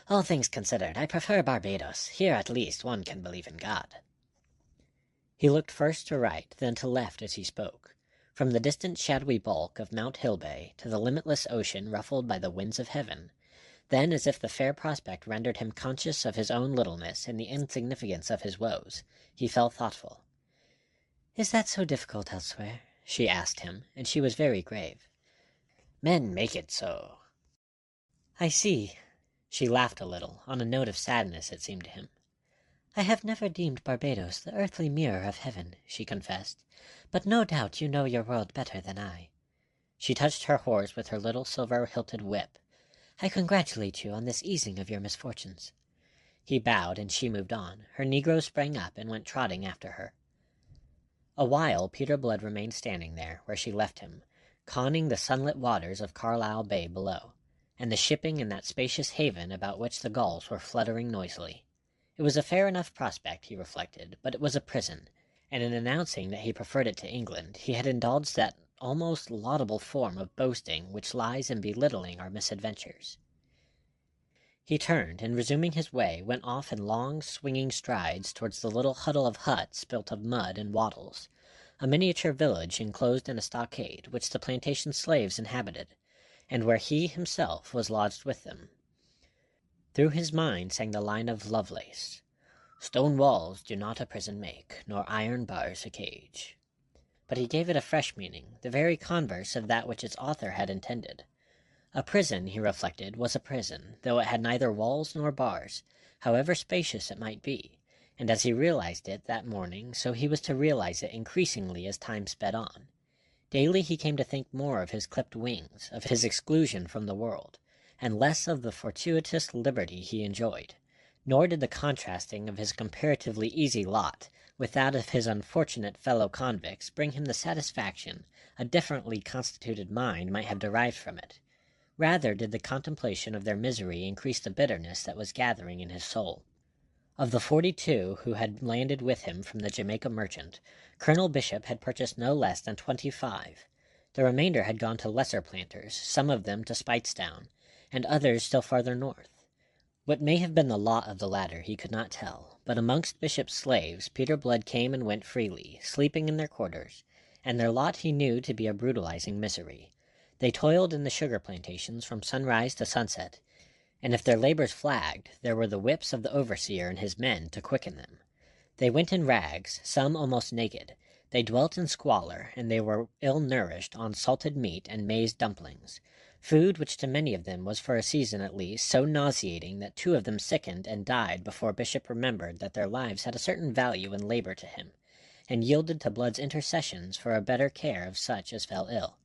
All things considered, I prefer Barbados. Here, at least, one can believe in God." He looked first to right, then to left as he spoke. From the distant shadowy bulk of Mount Hilbay to the limitless ocean ruffled by the winds of heaven. Then, as if the fair prospect rendered him conscious of his own littleness and the insignificance of his woes, he fell thoughtful. "Is that so difficult elsewhere?" she asked him, and she was very grave. "Men make it so." "I see." She laughed a little, on a note of sadness, it seemed to him. "I have never deemed Barbados the earthly mirror of heaven," she confessed, "but no doubt you know your world better than I." She touched her horse with her little silver-hilted whip. "I congratulate you on this easing of your misfortunes." He bowed, and she moved on. Her negro sprang up and went trotting after her. A while Peter Blood remained standing there, where she left him, conning the sunlit waters of Carlisle Bay below, and the shipping in that spacious haven about which the gulls were fluttering noisily. It was a fair enough prospect, he reflected, but it was a prison, and in announcing that he preferred it to England, he had indulged that almost laudable form of boasting which lies in belittling our misadventures. He turned, and resuming his way, went off in long, swinging strides towards the little huddle of huts built of mud and wattles, a miniature village enclosed in a stockade which the plantation slaves inhabited, and where he himself was lodged with them. Through his mind sang the line of Lovelace, "Stone walls do not a prison make, nor iron bars a cage." But he gave it a fresh meaning, the very converse of that which its author had intended. A prison, he reflected, was a prison, though it had neither walls nor bars, however spacious it might be, and as he realized it that morning, so he was to realize it increasingly as time sped on. Daily he came to think more of his clipped wings, of his exclusion from the world, and less of the fortuitous liberty he enjoyed, nor did the contrasting of his comparatively easy lot with that of his unfortunate fellow-convicts bring him the satisfaction a differently constituted mind might have derived from it. Rather did the contemplation of their misery increase the bitterness that was gathering in his soul. Of the 42 who had landed with him from the Jamaica Merchant, Colonel Bishop had purchased no less than 25. The remainder had gone to lesser planters, some of them to Spitestown, and others still farther north. What may have been the lot of the latter he could not tell, but amongst Bishop's slaves Peter Blood came and went freely, sleeping in their quarters, and their lot he knew to be a brutalizing misery. They toiled in the sugar plantations from sunrise to sunset, and if their labors flagged, there were the whips of the overseer and his men to quicken them. They went in rags, some almost naked. They dwelt in squalor, and they were ill-nourished on salted meat and maize dumplings, food which to many of them was for a season at least so nauseating that 2 of them sickened and died before Bishop remembered that their lives had a certain value in labor to him, and yielded to Blood's intercessions for a better care of such as fell ill.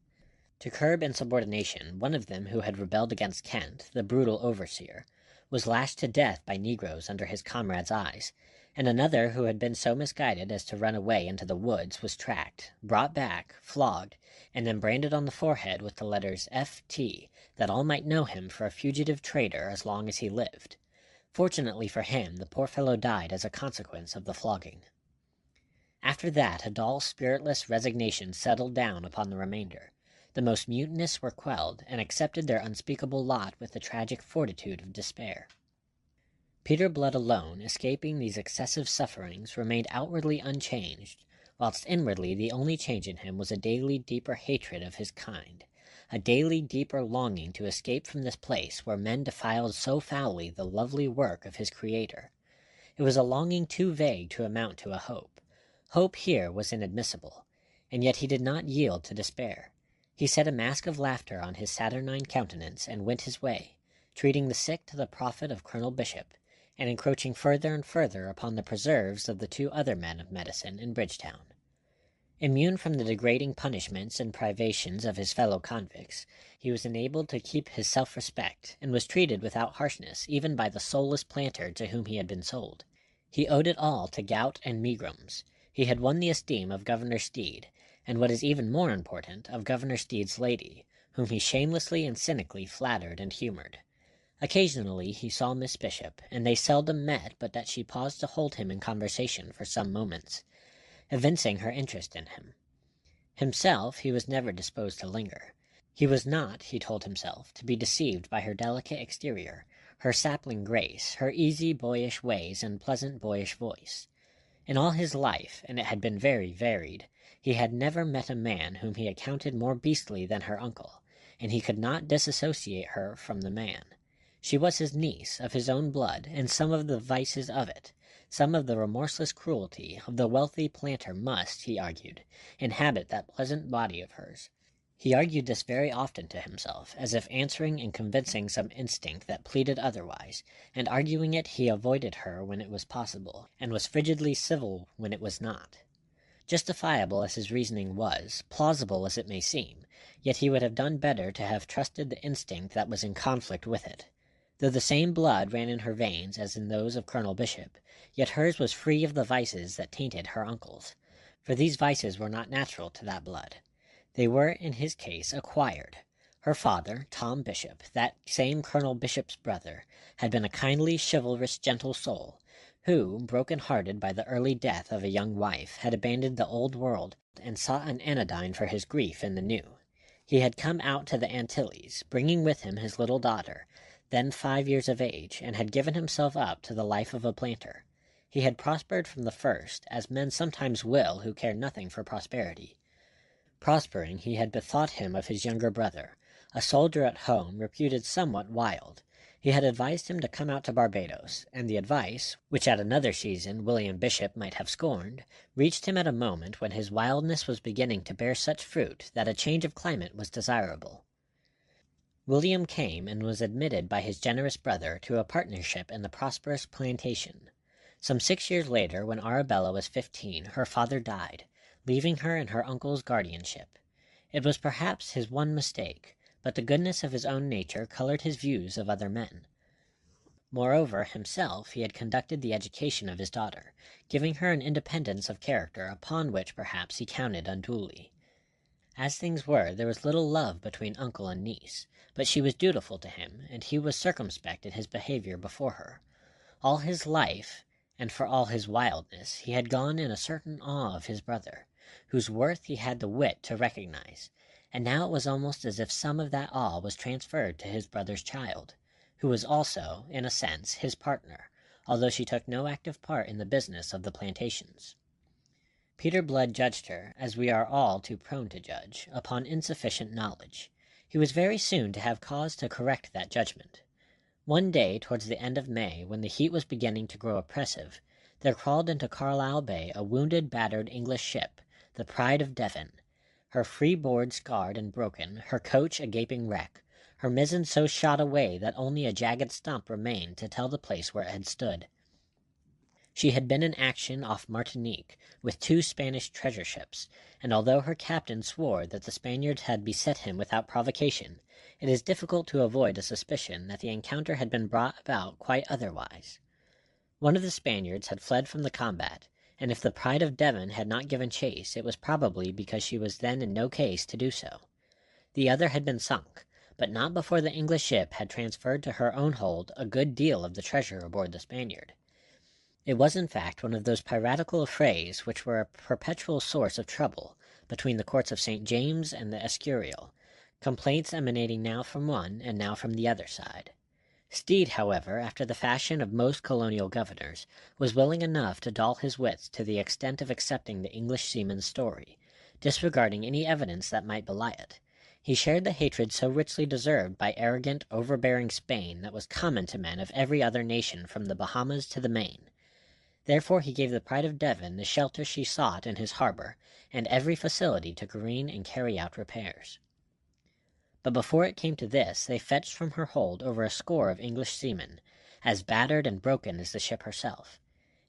To curb insubordination, one of them who had rebelled against Kent, the brutal overseer, was lashed to death by negroes under his comrades' eyes, and another who had been so misguided as to run away into the woods was tracked, brought back, flogged, and then branded on the forehead with the letters F.T., that all might know him for a fugitive traitor as long as he lived. Fortunately for him, the poor fellow died as a consequence of the flogging. After that, a dull, spiritless resignation settled down upon the remainder. The most mutinous were quelled, and accepted their unspeakable lot with the tragic fortitude of despair. Peter Blood alone, escaping these excessive sufferings, remained outwardly unchanged, whilst inwardly the only change in him was a daily deeper hatred of his kind, a daily deeper longing to escape from this place where men defiled so foully the lovely work of his Creator. It was a longing too vague to amount to a hope. Hope here was inadmissible, and yet he did not yield to despair. He set a mask of laughter on his saturnine countenance and went his way, treating the sick to the profit of Colonel Bishop, and encroaching further and further upon the preserves of the 2 other men of medicine in Bridgetown. Immune from the degrading punishments and privations of his fellow convicts, he was enabled to keep his self-respect, and was treated without harshness even by the soulless planter to whom he had been sold. He owed it all to gout and megrims. He had won the esteem of Governor Steed, and what is even more important, of Governor Steed's lady, whom he shamelessly and cynically flattered and humored. Occasionally he saw Miss Bishop, and they seldom met but that she paused to hold him in conversation for some moments, evincing her interest in him. Himself he was never disposed to linger. He was not, he told himself, to be deceived by her delicate exterior, her sapling grace, her easy boyish ways and pleasant boyish voice. In all his life, and it had been very varied, he had never met a man whom he accounted more beastly than her uncle, and he could not disassociate her from the man. She was his niece, of his own blood, and some of the vices of it, some of the remorseless cruelty of the wealthy planter must, he argued, inhabit that pleasant body of hers. He argued this very often to himself, as if answering and convincing some instinct that pleaded otherwise, and arguing it he avoided her when it was possible, and was frigidly civil when it was not. Justifiable as his reasoning was, plausible as it may seem, yet he would have done better to have trusted the instinct that was in conflict with it. Though the same blood ran in her veins as in those of Colonel Bishop, yet hers was free of the vices that tainted her uncle's, for these vices were not natural to that blood. They were, in his case, acquired. Her father, Tom Bishop, that same Colonel Bishop's brother, had been a kindly, chivalrous, gentle soul, who, broken-hearted by the early death of a young wife, had abandoned the old world and sought an anodyne for his grief in the new. He had come out to the Antilles, bringing with him his little daughter, then 5 years of age, and had given himself up to the life of a planter. He had prospered from the first, as men sometimes will who care nothing for prosperity. Prospering, he had bethought him of his younger brother, a soldier at home, reputed somewhat wild. He had advised him to come out to Barbados, and the advice, which at another season William Bishop might have scorned, reached him at a moment when his wildness was beginning to bear such fruit that a change of climate was desirable. William came and was admitted by his generous brother to a partnership in the prosperous plantation. Some 6 years later, when Arabella was 15, her father died, leaving her in her uncle's guardianship. It was perhaps his one mistake, but the goodness of his own nature colored his views of other men. Moreover, himself, he had conducted the education of his daughter, giving her an independence of character upon which perhaps he counted unduly. As things were, there was little love between uncle and niece, but she was dutiful to him, and he was circumspect in his behavior before her. All his life, and for all his wildness, he had gone in a certain awe of his brother, whose worth he had the wit to recognize, and now it was almost as if some of that awe was transferred to his brother's child, who was also, in a sense, his partner, although she took no active part in the business of the plantations. Peter Blood judged her, as we are all too prone to judge, upon insufficient knowledge. He was very soon to have cause to correct that judgment. One day, towards the end of May, when the heat was beginning to grow oppressive, there crawled into Carlisle Bay a wounded, battered English ship, the Pride of Devon, her freeboard scarred and broken, her coach a gaping wreck, her mizzen so shot away that only a jagged stump remained to tell the place where it had stood. She had been in action off Martinique with 2 Spanish treasure ships, and although her captain swore that the Spaniards had beset him without provocation, it is difficult to avoid a suspicion that the encounter had been brought about quite otherwise. One of the Spaniards had fled from the combat, and if the Pride of Devon had not given chase, it was probably because she was then in no case to do so. The other had been sunk, but not before the English ship had transferred to her own hold a good deal of the treasure aboard the Spaniard. It was in fact one of those piratical affrays which were a perpetual source of trouble between the courts of St. James and the Escurial, complaints emanating now from one and now from the other side. Steed, however, after the fashion of most colonial governors, was willing enough to dull his wits to the extent of accepting the English seaman's story, disregarding any evidence that might belie it. He shared the hatred so richly deserved by arrogant, overbearing Spain that was common to men of every other nation from the Bahamas to the Main. Therefore he gave the Pride of Devon the shelter she sought in his harbor, and every facility to careen and carry out repairs. But before it came to this, they fetched from her hold over a score of English seamen, as battered and broken as the ship herself,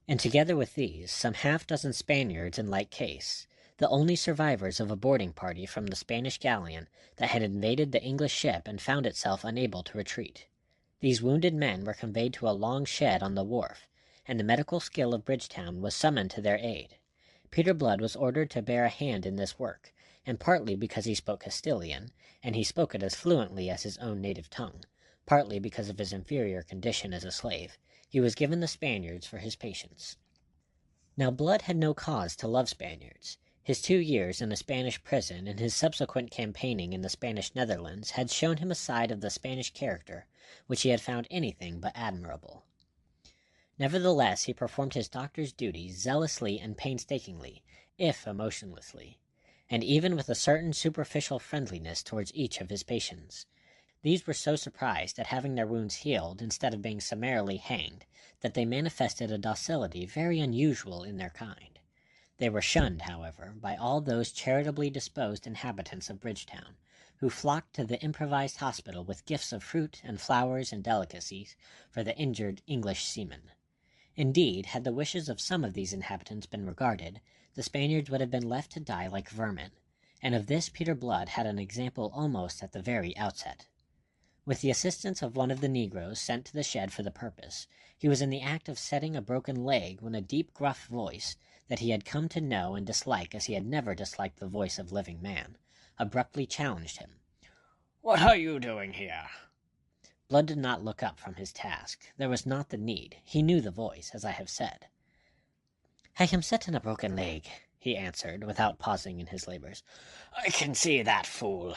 and together with these, some half-dozen Spaniards in like case, the only survivors of a boarding party from the Spanish galleon that had invaded the English ship and found itself unable to retreat. These wounded men were conveyed to a long shed on the wharf, and the medical skill of Bridgetown was summoned to their aid. Peter Blood was ordered to bear a hand in this work, and partly because he spoke Castilian, and he spoke it as fluently as his own native tongue, partly because of his inferior condition as a slave, he was given the Spaniards for his patients. Now Blood had no cause to love Spaniards. His 2 years in a Spanish prison and his subsequent campaigning in the Spanish Netherlands had shown him a side of the Spanish character which he had found anything but admirable. Nevertheless, he performed his doctor's duties zealously and painstakingly, if emotionlessly, and even with a certain superficial friendliness towards each of his patients. These were so surprised at having their wounds healed instead of being summarily hanged that they manifested a docility very unusual in their kind. They were shunned, however, by all those charitably disposed inhabitants of Bridgetown, who flocked to the improvised hospital with gifts of fruit and flowers and delicacies for the injured English seamen. Indeed, had the wishes of some of these inhabitants been regarded, the Spaniards would have been left to die like vermin, and of this Peter Blood had an example almost at the very outset. With the assistance of one of the negroes sent to the shed for the purpose, he was in the act of setting a broken leg when a deep, gruff voice, that he had come to know and dislike as he had never disliked the voice of living man, abruptly challenged him. "What are you doing here?" Blood did not look up from his task. There was not the need. He knew the voice, as I have said. "I am set in a broken leg," he answered, without pausing in his labors. "I can see that, fool."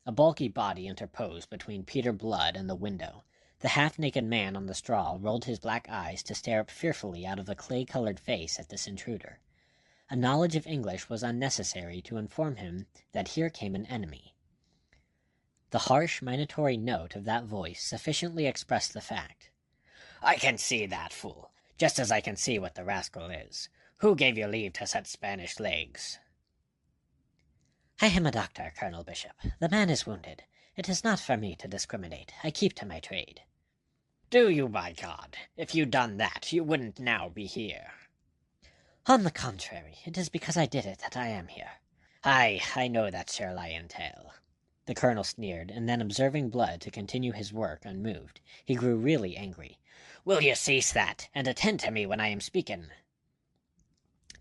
A bulky body interposed between Peter Blood and the window. The half-naked man on the straw rolled his black eyes to stare up fearfully out of the clay-colored face at this intruder. A knowledge of English was unnecessary to inform him that here came an enemy. The harsh, minatory note of that voice sufficiently expressed the fact. "I can see that, fool, just as I can see what the rascal is. Who gave you leave to set Spanish legs?" "I am a doctor, Colonel Bishop. The man is wounded. It is not for me to discriminate. I keep to my trade." "Do you, by God? If you'd done that, you wouldn't now be here." "On the contrary, it is because I did it that I am here." "Aye, I know that Sherlyan tale." The colonel sneered, and then observing Blood to continue his work unmoved, he grew really angry. "Will you cease that, and attend to me when I am speaking?"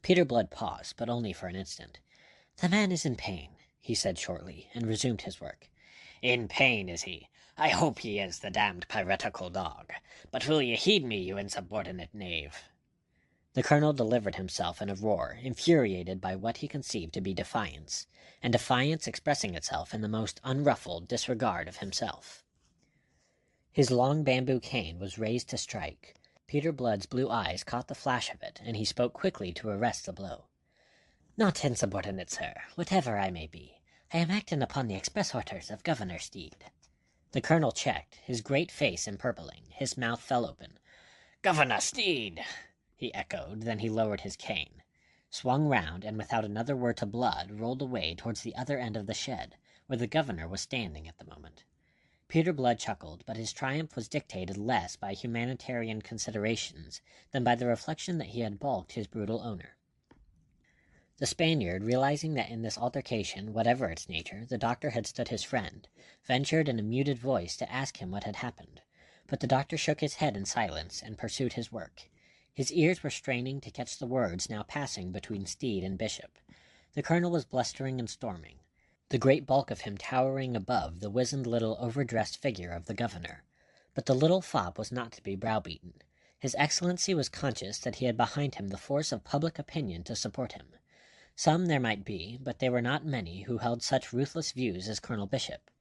Peter Blood paused, but only for an instant. "The man is in pain," he said shortly, and resumed his work. "In pain, is he? I hope he is, the damned piratical dog. But will you heed me, you insubordinate knave?" The colonel delivered himself in a roar, infuriated by what he conceived to be defiance, and defiance expressing itself in the most unruffled disregard of himself. His long bamboo cane was raised to strike. Peter Blood's blue eyes caught the flash of it, and he spoke quickly to arrest the blow. "Not insubordinate, sir, whatever I may be. I am acting upon the express orders of Governor Steed." The colonel checked, his great face empurpling. His mouth fell open. "Governor Steed!" he echoed, then he lowered his cane, swung round, and without another word to Blood, rolled away towards the other end of the shed, where the governor was standing at the moment. Peter Blood chuckled, but his triumph was dictated less by humanitarian considerations than by the reflection that he had balked his brutal owner. The Spaniard, realizing that in this altercation, whatever its nature, the doctor had stood his friend, ventured in a muted voice to ask him what had happened, but the doctor shook his head in silence and pursued his work. His ears were straining to catch the words now passing between Steed and Bishop. The colonel was blustering and storming, the great bulk of him towering above the wizened little overdressed figure of the governor. But the little fop was not to be browbeaten. His Excellency was conscious that he had behind him the force of public opinion to support him. Some there might be, but they were not many who held such ruthless views as Colonel Bishop.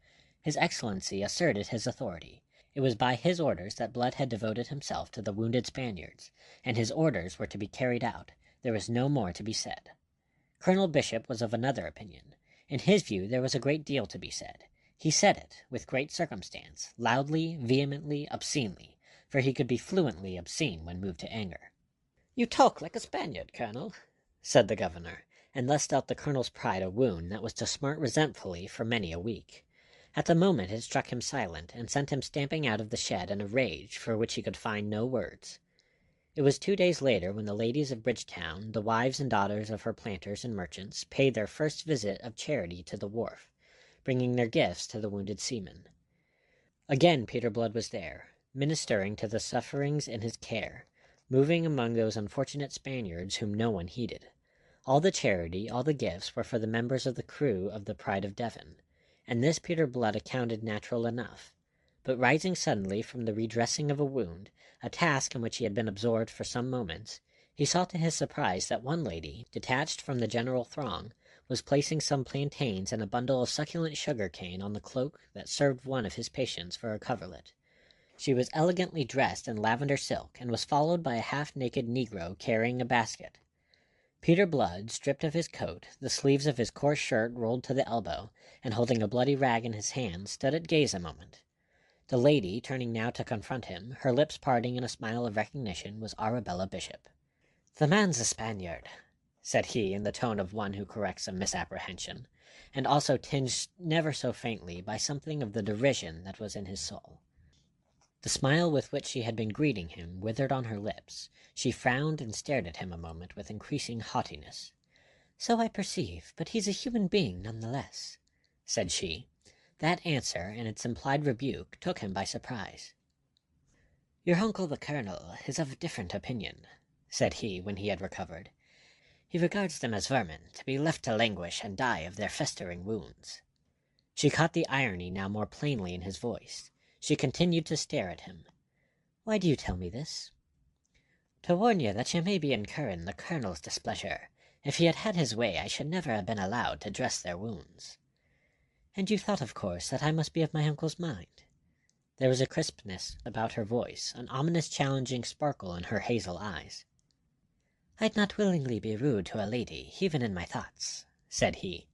His Excellency asserted his authority. It was by his orders that Blood had devoted himself to the wounded Spaniards, and his orders were to be carried out. There was no more to be said. Colonel Bishop was of another opinion. In his view there was a great deal to be said. He said it, with great circumstance, loudly, vehemently, obscenely, for he could be fluently obscene when moved to anger. "You talk like a Spaniard, Colonel," said the governor, and thus dealt the colonel's pride a wound that was to smart resentfully for many a week. At the moment it struck him silent, and sent him stamping out of the shed in a rage for which he could find no words. It was 2 days later when the ladies of Bridgetown, the wives and daughters of her planters and merchants, paid their first visit of charity to the wharf, bringing their gifts to the wounded seamen. Again Peter Blood was there, ministering to the sufferings in his care, moving among those unfortunate Spaniards whom no one heeded. All the charity, all the gifts were for the members of the crew of the Pride of Devon, and this Peter Blood accounted natural enough. But rising suddenly from the redressing of a wound, a task in which he had been absorbed for some moments, he saw to his surprise that one lady, detached from the general throng, was placing some plantains and a bundle of succulent sugar cane on the cloak that served one of his patients for a coverlet. She was elegantly dressed in lavender silk, and was followed by a half-naked negro carrying a basket. Peter Blood, stripped of his coat, the sleeves of his coarse shirt rolled to the elbow, and holding a bloody rag in his hand, stood at gaze a moment. The lady, turning now to confront him, her lips parting in a smile of recognition, was Arabella Bishop. "The man's a Spaniard," said he in the tone of one who corrects a misapprehension, and also tinged never so faintly by something of the derision that was in his soul. The smile with which she had been greeting him withered on her lips. She frowned and stared at him a moment with increasing haughtiness. "So I perceive, but he's a human being none the less," said she. That answer, and its implied rebuke, took him by surprise. "Your uncle the colonel is of a different opinion," said he when he had recovered. "He regards them as vermin, to be left to languish and die of their festering wounds." She caught the irony now more plainly in his voice. She continued to stare at him. "Why do you tell me this?" "To warn you that you may be incurring the colonel's displeasure. If he had had his way, I should never have been allowed to dress their wounds." "And you thought, of course, that I must be of my uncle's mind?" There was a crispness about her voice, an ominous challenging sparkle in her hazel eyes. "I'd not willingly be rude to a lady, even in my thoughts," said he,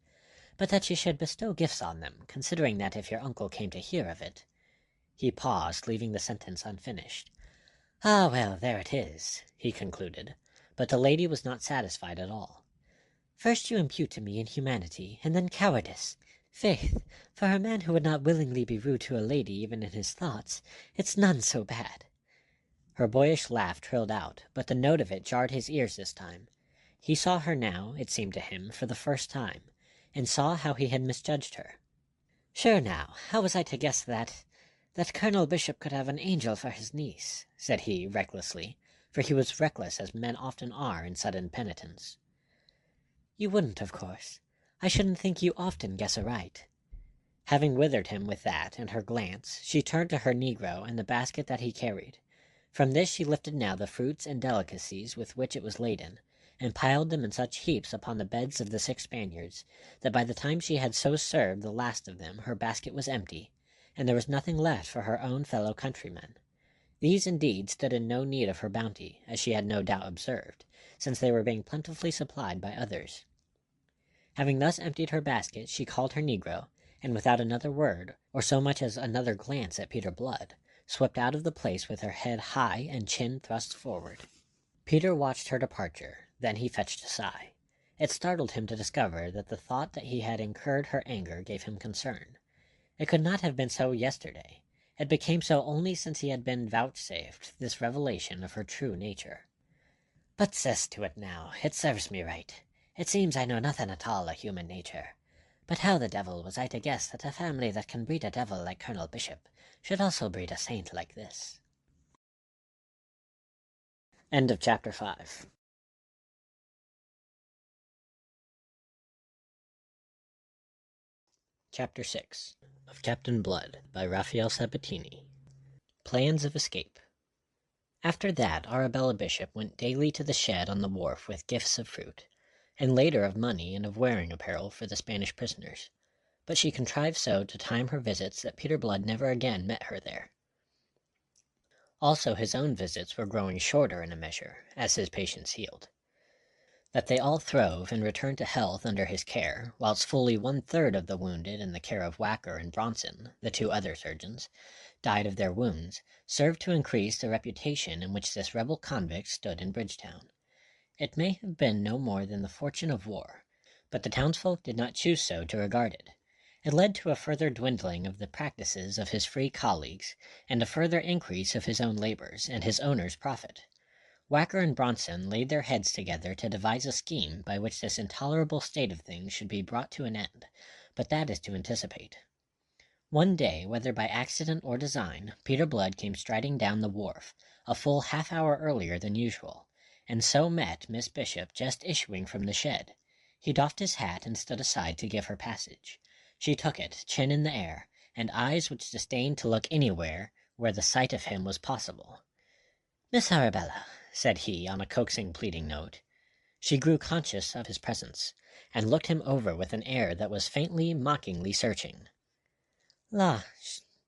"but that you should bestow gifts on them, considering that if your uncle came to hear of it—" He paused, leaving the sentence unfinished. "Ah, well, there it is," he concluded, but the lady was not satisfied at all. "First you impute to me inhumanity, and then cowardice. Faith, for a man who would not willingly be rude to a lady even in his thoughts, it's none so bad." Her boyish laugh trilled out, but the note of it jarred his ears this time. He saw her now, it seemed to him, for the first time, and saw how he had misjudged her. "Sure now, how was I to guess that Colonel Bishop could have an angel for his niece?" said he, recklessly, for he was reckless as men often are in sudden penitence. "You wouldn't, of course. I shouldn't think you often guess aright." Having withered him with that and her glance, she turned to her negro and the basket that he carried. From this she lifted now the fruits and delicacies with which it was laden, and piled them in such heaps upon the beds of the 6 Spaniards, that by the time she had so served the last of them her basket was empty, and there was nothing left for her own fellow countrymen. These indeed stood in no need of her bounty, as she had no doubt observed, since they were being plentifully supplied by others. Having thus emptied her basket, she called her negro, and without another word, or so much as another glance at Peter Blood, swept out of the place with her head high and chin thrust forward. Peter watched her departure, then he fetched a sigh. It startled him to discover that the thought that he had incurred her anger gave him concern. It could not have been so yesterday. It became so only since he had been vouchsafed this revelation of her true nature. But cess to it now, it serves me right. It seems I know nothing at all of human nature. But how the devil was I to guess that a family that can breed a devil like Colonel Bishop should also breed a saint like this? End of chapter 5. Chapter 6 of Captain Blood by Rafael Sabatini. Plans of Escape. After that, Arabella Bishop went daily to the shed on the wharf with gifts of fruit, and later of money and of wearing apparel for the Spanish prisoners. But she contrived so to time her visits that Peter Blood never again met her there. Also his own visits were growing shorter in a measure, as his patients healed. That they all throve and returned to health under his care, whilst fully 1/3 of the wounded in the care of Whacker and Bronson, the 2 other surgeons, died of their wounds, served to increase the reputation in which this rebel convict stood in Bridgetown. It may have been no more than the fortune of war, but the townsfolk did not choose so to regard it. It led to a further dwindling of the practices of his free colleagues, and a further increase of his own labors and his owner's profit. Whacker and Bronson laid their heads together to devise a scheme by which this intolerable state of things should be brought to an end, but that is to anticipate. One day, whether by accident or design, Peter Blood came striding down the wharf, a full half-hour earlier than usual, and so met Miss Bishop just issuing from the shed. He doffed his hat and stood aside to give her passage. She took it, chin in the air, and eyes which disdained to look anywhere where the sight of him was possible. Miss Arabella, said he, on a coaxing, pleading note. She grew conscious of his presence, and looked him over with an air that was faintly, mockingly searching. "La,"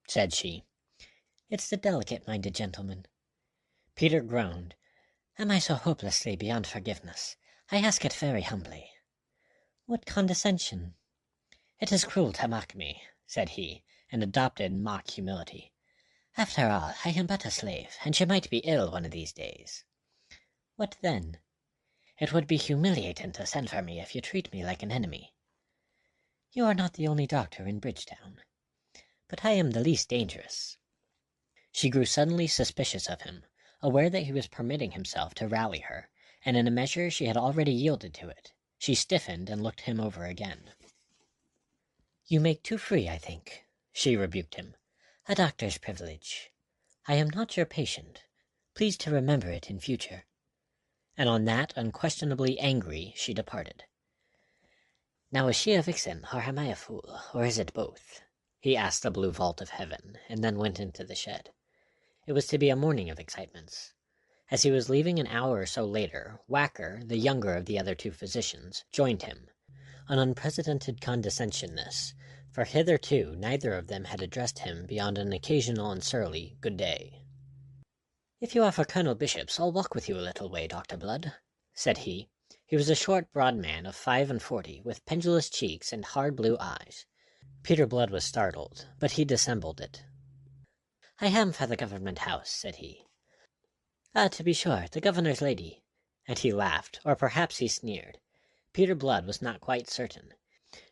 said she, "it's the delicate-minded gentleman." Peter groaned. "Am I so hopelessly beyond forgiveness? I ask it very humbly." "What condescension!" "It is cruel to mock me," said he, and adopted mock humility. "After all, I am but a slave, and she might be ill one of these days." "What then?" "It would be humiliating to send for me if you treat me like an enemy." "You are not the only doctor in Bridgetown." "But I am the least dangerous." She grew suddenly suspicious of him, aware that he was permitting himself to rally her, and in a measure she had already yielded to it. She stiffened and looked him over again. "You make too free, I think," she rebuked him. "A doctor's privilege. I am not your patient. Please to remember it in future." And on that, unquestionably angry, she departed. "Now is she a vixen, or am I a fool, or is it both?" he asked the blue vault of heaven, and then went into the shed. It was to be a morning of excitements. As he was leaving an hour or so later, Whacker, the younger of the other 2 physicians, joined him. An unprecedented condescension this, for hitherto neither of them had addressed him beyond an occasional and surly "good day." "If you are for Colonel Bishop's, I'll walk with you a little way, Dr. Blood," said he. He was a short, broad man of 45, with pendulous cheeks and hard blue eyes. Peter Blood was startled, but he dissembled it. "I am for the government house," said he. "Ah, to be sure, the governor's lady." And he laughed, or perhaps he sneered. Peter Blood was not quite certain.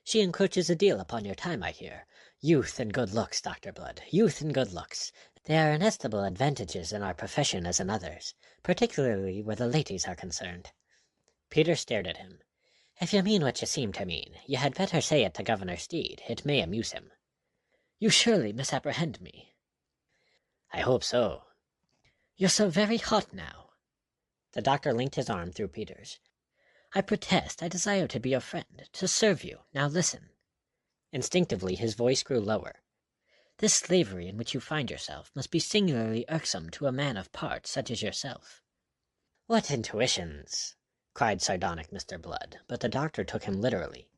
"She encroaches a deal upon your time, I hear. Youth and good looks, Dr. Blood, youth and good looks. They are inestimable advantages in our profession as in others, particularly where the ladies are concerned." Peter stared at him. "If you mean what you seem to mean, you had better say it to Governor Steed. It may amuse him." "You surely misapprehend me." "I hope so." "You're so very hot now." The doctor linked his arm through Peter's. "I protest I desire to be your friend, to serve you. Now listen." Instinctively his voice grew lower. "This slavery in which you find yourself must be singularly irksome to a man of parts such as yourself." "What intuitions!" cried sardonic Mr. Blood, but the doctor took him literally.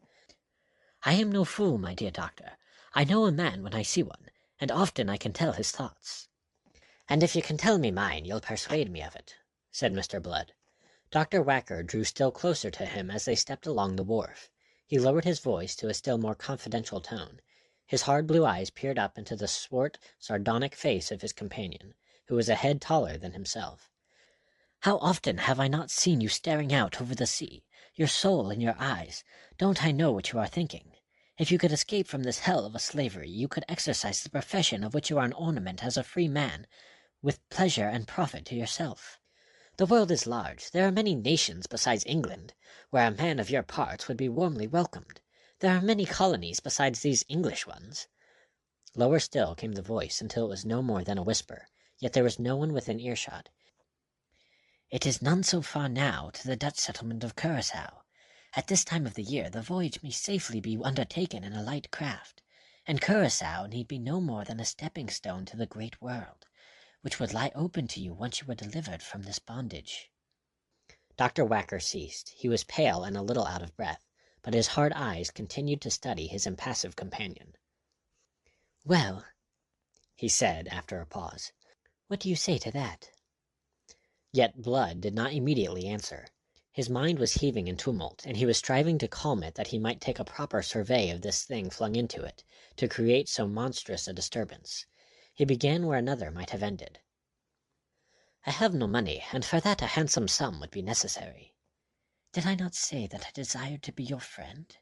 "I am no fool, my dear doctor. I know a man when I see one, and often I can tell his thoughts." "And if you can tell me mine, you'll persuade me of it," said Mr. Blood. Dr. Whacker drew still closer to him as they stepped along the wharf. He lowered his voice to a still more confidential tone. His hard blue eyes peered up into the swart, sardonic face of his companion, who was a head taller than himself. How often have I not seen you staring out over the sea, your soul in your eyes? Don't I know what you are thinking? If you could escape from this hell of a slavery, you could exercise the profession of which you are an ornament as a free man, with pleasure and profit to yourself. The world is large. There are many nations besides England, where a man of your parts would be warmly welcomed. There are many colonies besides these English ones. Lower still came the voice until it was no more than a whisper, yet there was no one within earshot. It is none so far now to the Dutch settlement of Curaçao. At this time of the year the voyage may safely be undertaken in a light craft, and Curaçao need be no more than a stepping-stone to the great world, which would lie open to you once you were delivered from this bondage. Dr. Whacker ceased. He was pale and a little out of breath, but his hard eyes continued to study his impassive companion. "Well," he said after a pause, "what do you say to that?" Yet Blood did not immediately answer. His mind was heaving in tumult, and he was striving to calm it that he might take a proper survey of this thing flung into it, to create so monstrous a disturbance. He began where another might have ended. "I have no money, and for that a handsome sum would be necessary. Did I not say that I desired to be your friend?"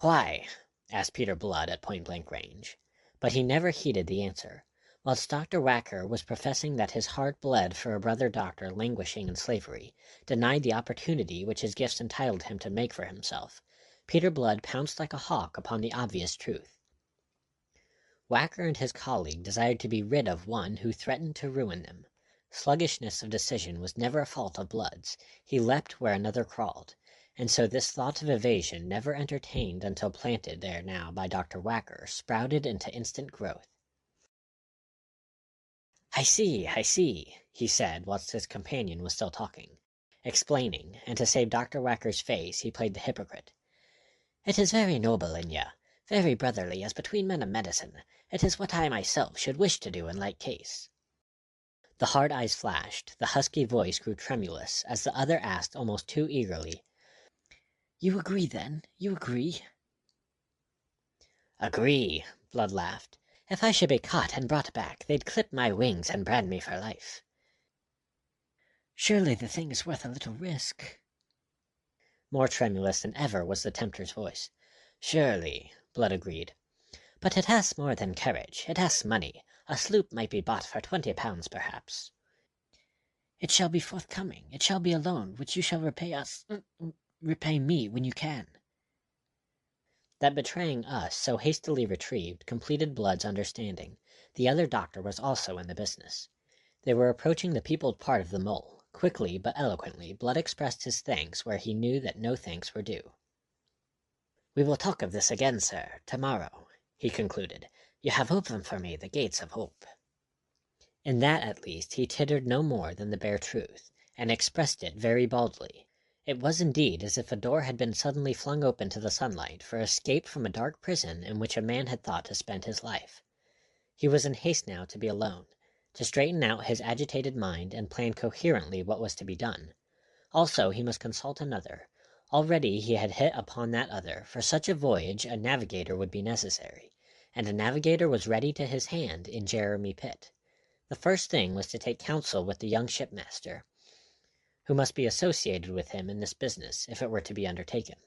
"Why?" asked Peter Blood at point-blank range. But he never heeded the answer. Whilst Dr. Whacker was professing that his heart bled for a brother doctor languishing in slavery, denied the opportunity which his gifts entitled him to make for himself, Peter Blood pounced like a hawk upon the obvious truth. Whacker and his colleague desired to be rid of one who threatened to ruin them. Sluggishness of decision was never a fault of Blood's. He leapt where another crawled, and so this thought of evasion, never entertained until planted there now by Dr. Whacker, sprouted into instant growth. I see, he said, whilst his companion was still talking, explaining, and to save Dr. Whacker's face he played the hypocrite. "It is very noble in you, very brotherly as between men of medicine. It is what I myself should wish to do in like case." The hard eyes flashed, the husky voice grew tremulous, as the other asked almost too eagerly, "You agree, then? You agree?" "Agree," Blood laughed. "If I should be caught and brought back, they'd clip my wings and brand me for life." "Surely the thing is worth a little risk." More tremulous than ever was the tempter's voice. "Surely," Blood agreed. "But it asks more than courage. It asks money. A sloop might be bought for £20, perhaps." "It shall be forthcoming. It shall be a loan, which you shall repay me when you can." That betraying us, so hastily retrieved, completed Blood's understanding. The other doctor was also in the business. They were approaching the peopled part of the mole. Quickly but eloquently, Blood expressed his thanks where he knew that no thanks were due. "We will talk of this again, sir, tomorrow," he concluded. "You have opened for me the gates of hope." In that, at least, he tittered no more than the bare truth, and expressed it very baldly. It was indeed as if a door had been suddenly flung open to the sunlight for escape from a dark prison in which a man had thought to spend his life. He was in haste now to be alone, to straighten out his agitated mind and plan coherently what was to be done. Also he must consult another. Already he had hit upon that other. For such a voyage a navigator would be necessary, and a navigator was ready to his hand in Jeremy Pitt. The first thing was to take counsel with the young shipmaster, who must be associated with him in this business if it were to be undertaken.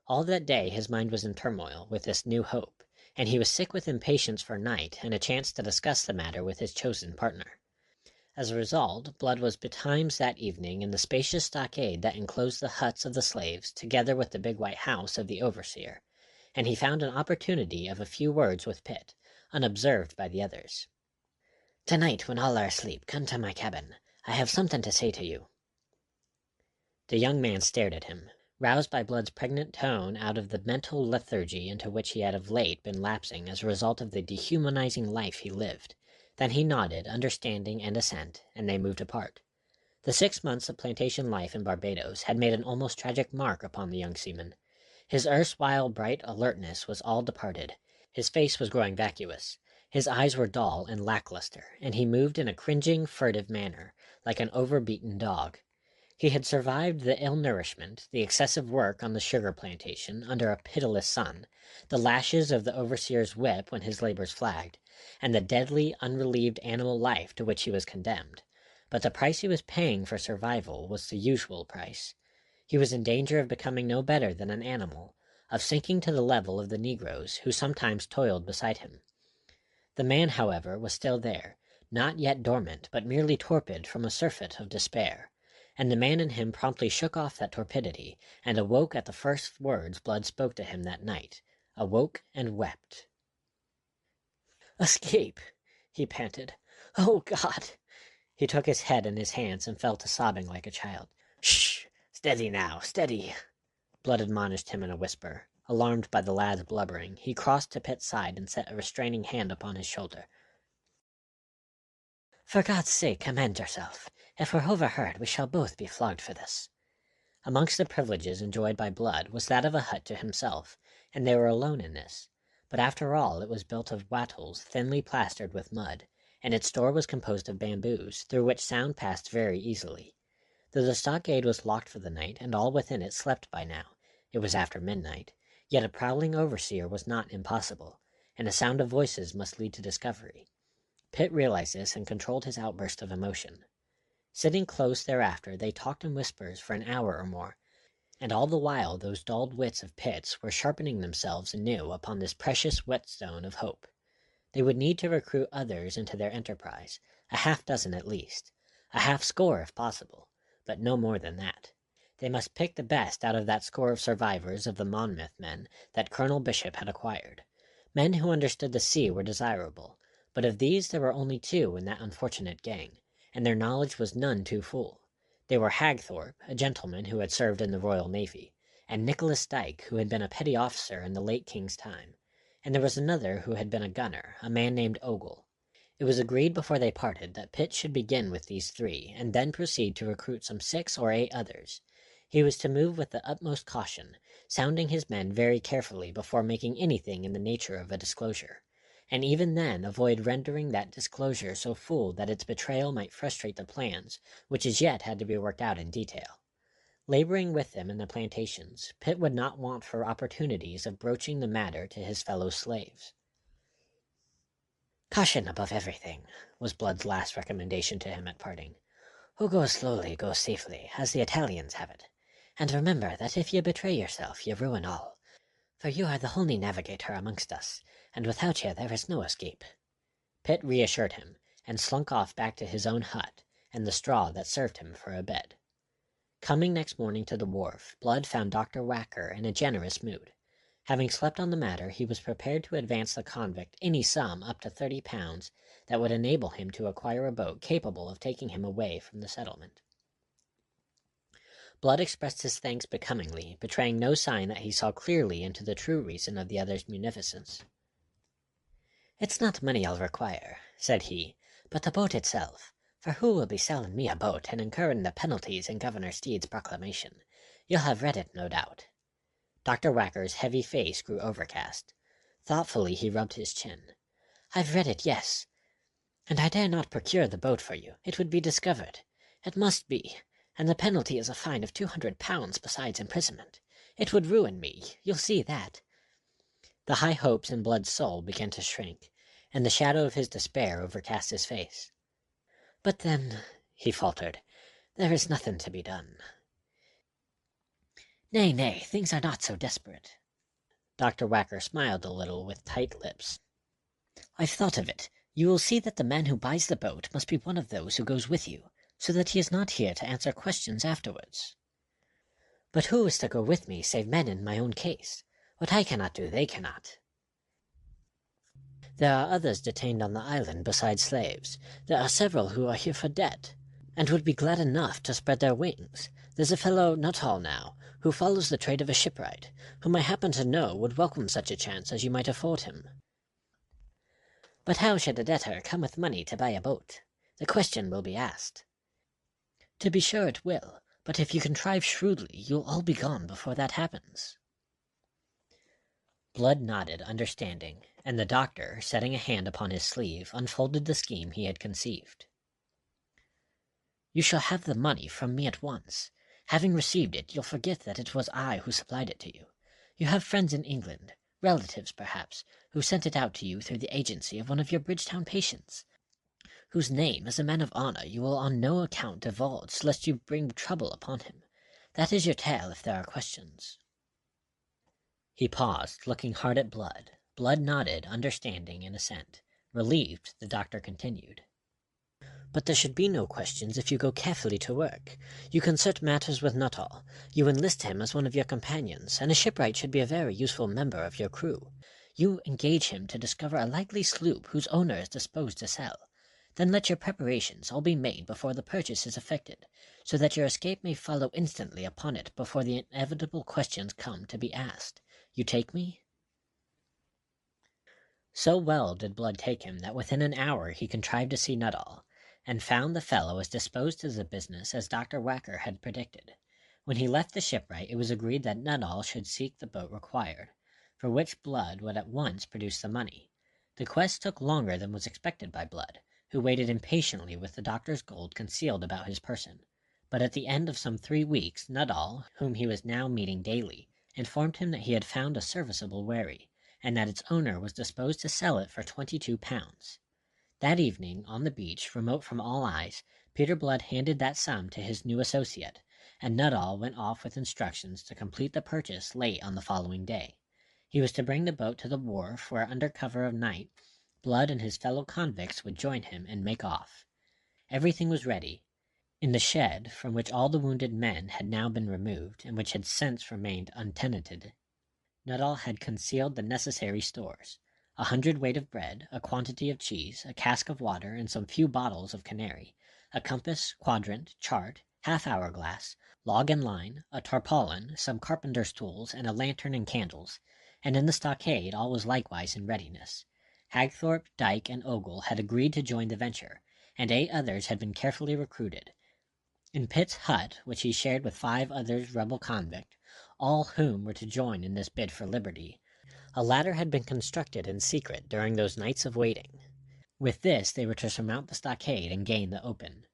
All that day his mind was in turmoil with this new hope, and he was sick with impatience for night and a chance to discuss the matter with his chosen partner. As a result, Blood was betimes that evening in the spacious stockade that enclosed the huts of the slaves, together with the big white house of the overseer, and he found an opportunity of a few words with Pitt, unobserved by the others. "Tonight, when all are asleep, come to my cabin. I have something to say to you." The young man stared at him, roused by Blood's pregnant tone out of the mental lethargy into which he had of late been lapsing as a result of the dehumanizing life he lived. Then he nodded, understanding and assent, and they moved apart. The 6 months of plantation life in Barbados had made an almost tragic mark upon the young seaman. His erstwhile bright alertness was all departed. His face was growing vacuous. His eyes were dull and lackluster, and he moved in a cringing, furtive manner, like an overbeaten dog. He had survived the ill-nourishment, the excessive work on the sugar plantation under a pitiless sun, the lashes of the overseer's whip when his labors flagged, and the deadly, unrelieved animal life to which he was condemned. But the price he was paying for survival was the usual price. He was in danger of becoming no better than an animal, of sinking to the level of the negroes who sometimes toiled beside him. The man, however, was still there, not yet dormant, but merely torpid from a surfeit of despair. And the man in him promptly shook off that torpidity, and awoke at the first words Blood spoke to him that night, awoke and wept. "Escape!" he panted. "Oh, God!" He took his head in his hands and fell to sobbing like a child. "Shh! Steady now, steady!" Blood admonished him in a whisper. Alarmed by the lad's blubbering, he crossed to Pitt's side and set a restraining hand upon his shoulder. "For God's sake, command yourself. If we're overheard, we shall both be flogged for this." Amongst the privileges enjoyed by Blood was that of a hut to himself, and they were alone in this. But after all, it was built of wattles thinly plastered with mud, and its door was composed of bamboos, through which sound passed very easily. Though the stockade was locked for the night, and all within it slept by now, it was after midnight, yet a prowling overseer was not impossible, and a sound of voices must lead to discovery. Pitt realized this and controlled his outburst of emotion. Sitting close thereafter, they talked in whispers for an hour or more, and all the while those dulled wits of Pitt's were sharpening themselves anew upon this precious whetstone of hope. They would need to recruit others into their enterprise, a half-dozen at least, a half-score if possible, but no more than that. They must pick the best out of that score of survivors of the Monmouth men that Colonel Bishop had acquired. Men who understood the sea were desirable, but of these there were only 2 in that unfortunate gang, and their knowledge was none too full. They were Hagthorpe, a gentleman who had served in the Royal Navy, and Nicholas Dyke, who had been a petty officer in the late King's time, and there was another who had been a gunner, a man named Ogle. It was agreed before they parted that Pitt should begin with these 3, and then proceed to recruit some 6 or 8 others. He was to move with the utmost caution, sounding his men very carefully before making anything in the nature of a disclosure, and even then avoid rendering that disclosure so full that its betrayal might frustrate the plans which as yet had to be worked out in detail. Laboring with them in the plantations, Pitt would not want for opportunities of broaching the matter to his fellow slaves. "Caution above everything," was Blood's last recommendation to him at parting. "Who goes slowly goes safely, as the Italians have it. And remember that if you betray yourself, you ruin all. For you are the only navigator amongst us, and without you there is no escape." Pitt reassured him, and slunk off back to his own hut, and the straw that served him for a bed. Coming next morning to the wharf, Blood found Dr. Whacker in a generous mood. Having slept on the matter, he was prepared to advance the convict any sum up to £30 that would enable him to acquire a boat capable of taking him away from the settlement. Blood expressed his thanks becomingly, betraying no sign that he saw clearly into the true reason of the other's munificence. "It's not money I'll require," said he, "but the boat itself. For who will be selling me a boat and incurring the penalties in Governor Steed's proclamation? You'll have read it, no doubt." Dr. Whacker's heavy face grew overcast. Thoughtfully he rubbed his chin. "I've read it, yes. And I dare not procure the boat for you. It would be discovered. It must be. And the penalty is a fine of £200 besides imprisonment. It would ruin me. You'll see that." The high hopes in Blood's soul began to shrink, and the shadow of his despair overcast his face. "But then," he faltered, "there is nothing to be done." "Nay, nay, things are not so desperate." Dr. Whacker smiled a little with tight lips. "I've thought of it. You will see that the man who buys the boat must be one of those who goes with you, so that he is not here to answer questions afterwards." "But who is to go with me save men in my own case? What I cannot do, they cannot." "There are others detained on the island besides slaves. There are several who are here for debt, and would be glad enough to spread their wings. There's a fellow, Nuttall now, who follows the trade of a shipwright, whom I happen to know would welcome such a chance as you might afford him." "But how should a debtor come with money to buy a boat? The question will be asked." "To be sure it will, but if you contrive shrewdly, you'll all be gone before that happens." Blood nodded, understanding, and the doctor, setting a hand upon his sleeve, unfolded the scheme he had conceived. You shall have the money from me at once. Having received it, you'll forget that it was I who supplied it to you. You have friends in England, relatives perhaps, who sent it out to you through the agency of one of your Bridgetown patients, whose name as a man of honor you will on no account divulge lest you bring trouble upon him. That is your tale if there are questions." He paused, looking hard at Blood. Blood nodded, understanding and assent. Relieved, the doctor continued. "But there should be no questions if you go carefully to work. You concert matters with Nuttall. You enlist him as one of your companions, and a shipwright should be a very useful member of your crew. You engage him to discover a likely sloop whose owner is disposed to sell. Then let your preparations all be made before the purchase is effected, so that your escape may follow instantly upon it before the inevitable questions come to be asked. You take me?" So well did Blood take him that within an hour he contrived to see Nuttall, and found the fellow as disposed to the business as Dr. Whacker had predicted. When he left the shipwright, it was agreed that Nuttall should seek the boat required, for which Blood would at once produce the money. The quest took longer than was expected by Blood, who waited impatiently with the doctor's gold concealed about his person. But at the end of some 3 weeks, Nuttall, whom he was now meeting daily, informed him that he had found a serviceable wherry, and that its owner was disposed to sell it for £22. That evening, on the beach, remote from all eyes, Peter Blood handed that sum to his new associate, and Nuttall went off with instructions to complete the purchase late on the following day. He was to bring the boat to the wharf, where under cover of night, Blood and his fellow convicts would join him and make off. Everything was ready. In the shed, from which all the wounded men had now been removed, and which had since remained untenanted, Nuttall had concealed the necessary stores: 100 weight of bread, a quantity of cheese, a cask of water, and some few bottles of canary, a compass, quadrant, chart, half-hourglass, log and line, a tarpaulin, some carpenter's tools, and a lantern and candles. And in the stockade all was likewise in readiness. Hagthorpe, Dyke, and Ogle had agreed to join the venture, and 8 others had been carefully recruited. In Pitt's hut, which he shared with 5 others rebel convict, all whom were to join in this bid for liberty, a ladder had been constructed in secret during those nights of waiting. With this they were to surmount the stockade and gain the open.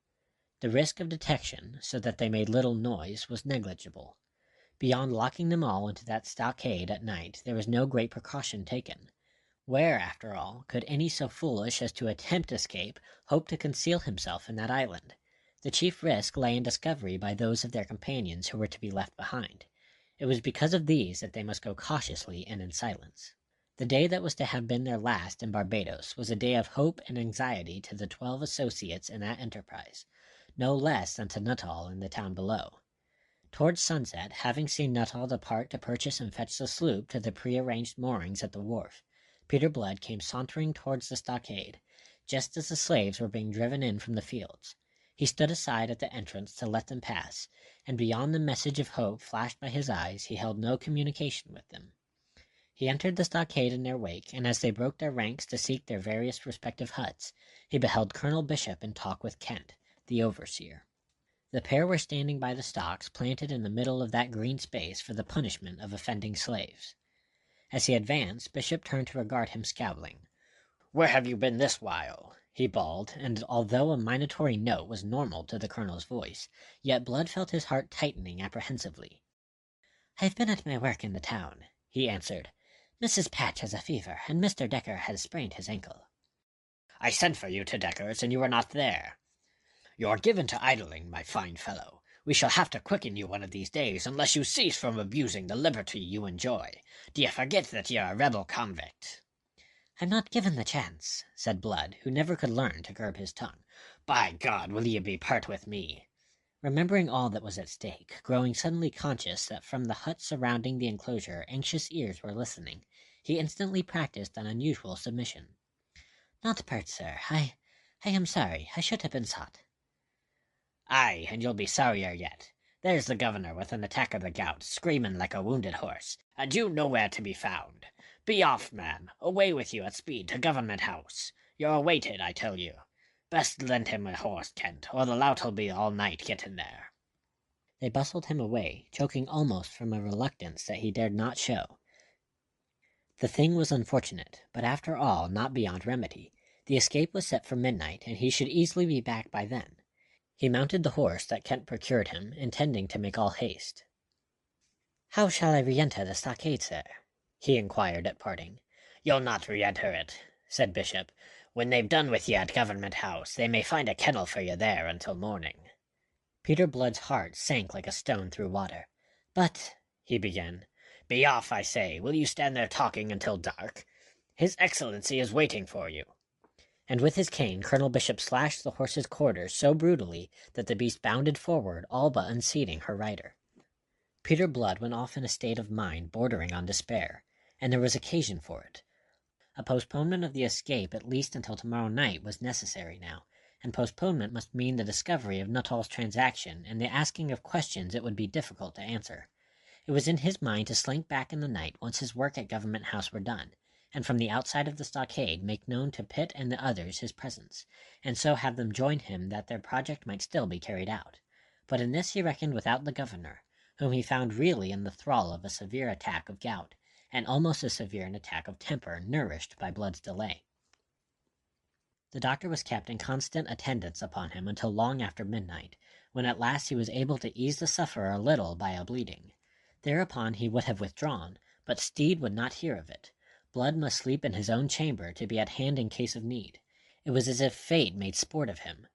The risk of detection, so that they made little noise, was negligible. Beyond locking them all into that stockade at night, there was no great precaution taken. Where, after all, could any so foolish as to attempt escape hope to conceal himself in that island? The chief risk lay in discovery by those of their companions who were to be left behind. It was because of these that they must go cautiously and in silence. The day that was to have been their last in Barbados was a day of hope and anxiety to the 12 associates in that enterprise, no less than to Nuttall in the town below. Towards sunset, having seen Nuttall depart to purchase and fetch the sloop to the prearranged moorings at the wharf, Peter Blood came sauntering towards the stockade, just as the slaves were being driven in from the fields. He stood aside at the entrance to let them pass, and beyond the message of hope flashed by his eyes, he held no communication with them. He entered the stockade in their wake, and as they broke their ranks to seek their various respective huts, he beheld Colonel Bishop in talk with Kent, the overseer. The pair were standing by the stocks planted in the middle of that green space for the punishment of offending slaves. As he advanced, Bishop turned to regard him scowling. "Where have you been this while?" he bawled, and although a minatory note was normal to the colonel's voice, yet Blood felt his heart tightening apprehensively. "I've been at my work in the town," he answered. "Mrs. Patch has a fever, and Mr. Decker has sprained his ankle." "I sent for you to Decker's, and you were not there. You are given to idling, my fine fellow. We shall have to quicken you one of these days, unless you cease from abusing the liberty you enjoy. Do you forget that you're a rebel convict?" "I'm not given the chance," said Blood, who never could learn to curb his tongue. "By God, will ye be part with me?" Remembering all that was at stake, growing suddenly conscious that from the hut surrounding the enclosure anxious ears were listening, he instantly practiced an unusual submission. "Not part, sir. I am sorry. I should have been sought." "Aye, and you'll be sorrier yet. There's the governor with an attack of the gout, screaming like a wounded horse, and you nowhere to be found. Be off, man. Away with you at speed to Government House. You're awaited, I tell you. Best lend him a horse, Kent, or the lout'll be all night getting there." They bustled him away, choking almost from a reluctance that he dared not show. The thing was unfortunate, but after all not beyond remedy. The escape was set for midnight, and he should easily be back by then. He mounted the horse that Kent procured him, intending to make all haste. "How shall I re-enter the stockade, sir?" he inquired at parting. "You'll not re-enter it," said Bishop. "When they've done with you at Government House, they may find a kennel for you there until morning." Peter Blood's heart sank like a stone through water. "But—" he began. "Be off, I say. Will you stand there talking until dark? His Excellency is waiting for you." And with his cane Colonel Bishop slashed the horse's quarters so brutally that the beast bounded forward, all but unseating her rider. Peter Blood went off in a state of mind bordering on despair, and there was occasion for it. A postponement of the escape at least until tomorrow night was necessary now, and postponement must mean the discovery of Nuttall's transaction and the asking of questions it would be difficult to answer. It was in his mind to slink back in the night once his work at Government House were done, and from the outside of the stockade make known to Pitt and the others his presence, and so have them join him that their project might still be carried out. But in this he reckoned without the governor, whom he found really in the thrall of a severe attack of gout, and almost as severe an attack of temper nourished by Blood's delay. The doctor was kept in constant attendance upon him until long after midnight, when at last he was able to ease the sufferer a little by a bleeding. Thereupon he would have withdrawn, but Steed would not hear of it. Blood must sleep in his own chamber to be at hand in case of need. It was as if fate made sport of him.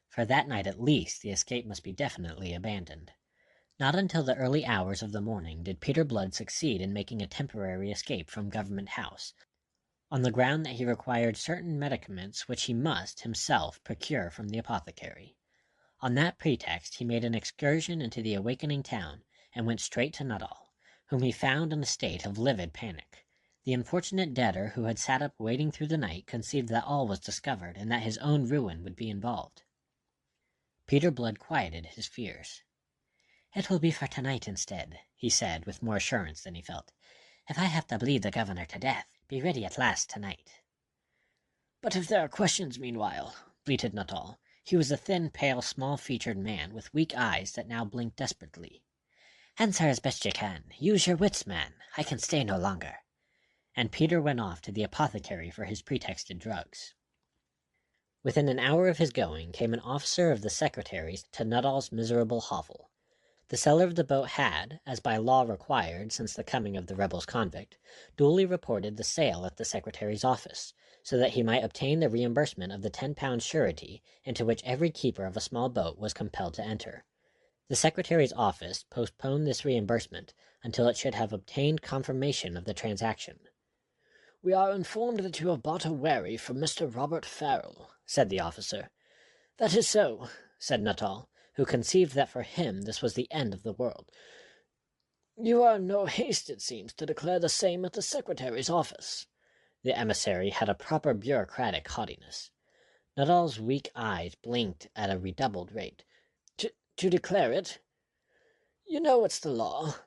For that night at least the escape must be definitely abandoned. Not until the early hours of the morning did Peter Blood succeed in making a temporary escape from Government House, on the ground that he required certain medicaments which he must, himself, procure from the apothecary. On that pretext he made an excursion into the awakening town, and went straight to Nuttall, whom he found in a state of livid panic. The unfortunate debtor who had sat up waiting through the night conceived that all was discovered, and that his own ruin would be involved. Peter Blood quieted his fears. "It will be for tonight instead," he said, with more assurance than he felt. "If I have to bleed the governor to death, be ready at last tonight." "But if there are questions meanwhile," bleated Nuttall. He was a thin, pale, small-featured man, with weak eyes that now blinked desperately. "Answer as best you can. Use your wits, man. I can stay no longer." And Peter went off to the apothecary for his pretexted drugs. Within an hour of his going came an officer of the secretary's to Nuttall's miserable hovel. The seller of the boat had, as by law required since the coming of the rebel's convict, duly reported the sale at the secretary's office, so that he might obtain the reimbursement of the £10 surety into which every keeper of a small boat was compelled to enter. The secretary's office postponed this reimbursement until it should have obtained confirmation of the transaction. "We are informed that you have bought a wherry from Mr. Robert Farrell," said the officer. "That is so," said Nuttall, who conceived that for him this was the end of the world. "You are in no haste, it seems, to declare the same at the secretary's office." The emissary had a proper bureaucratic haughtiness. Nuttall's weak eyes blinked at a redoubled rate. To declare it? You know it's the law.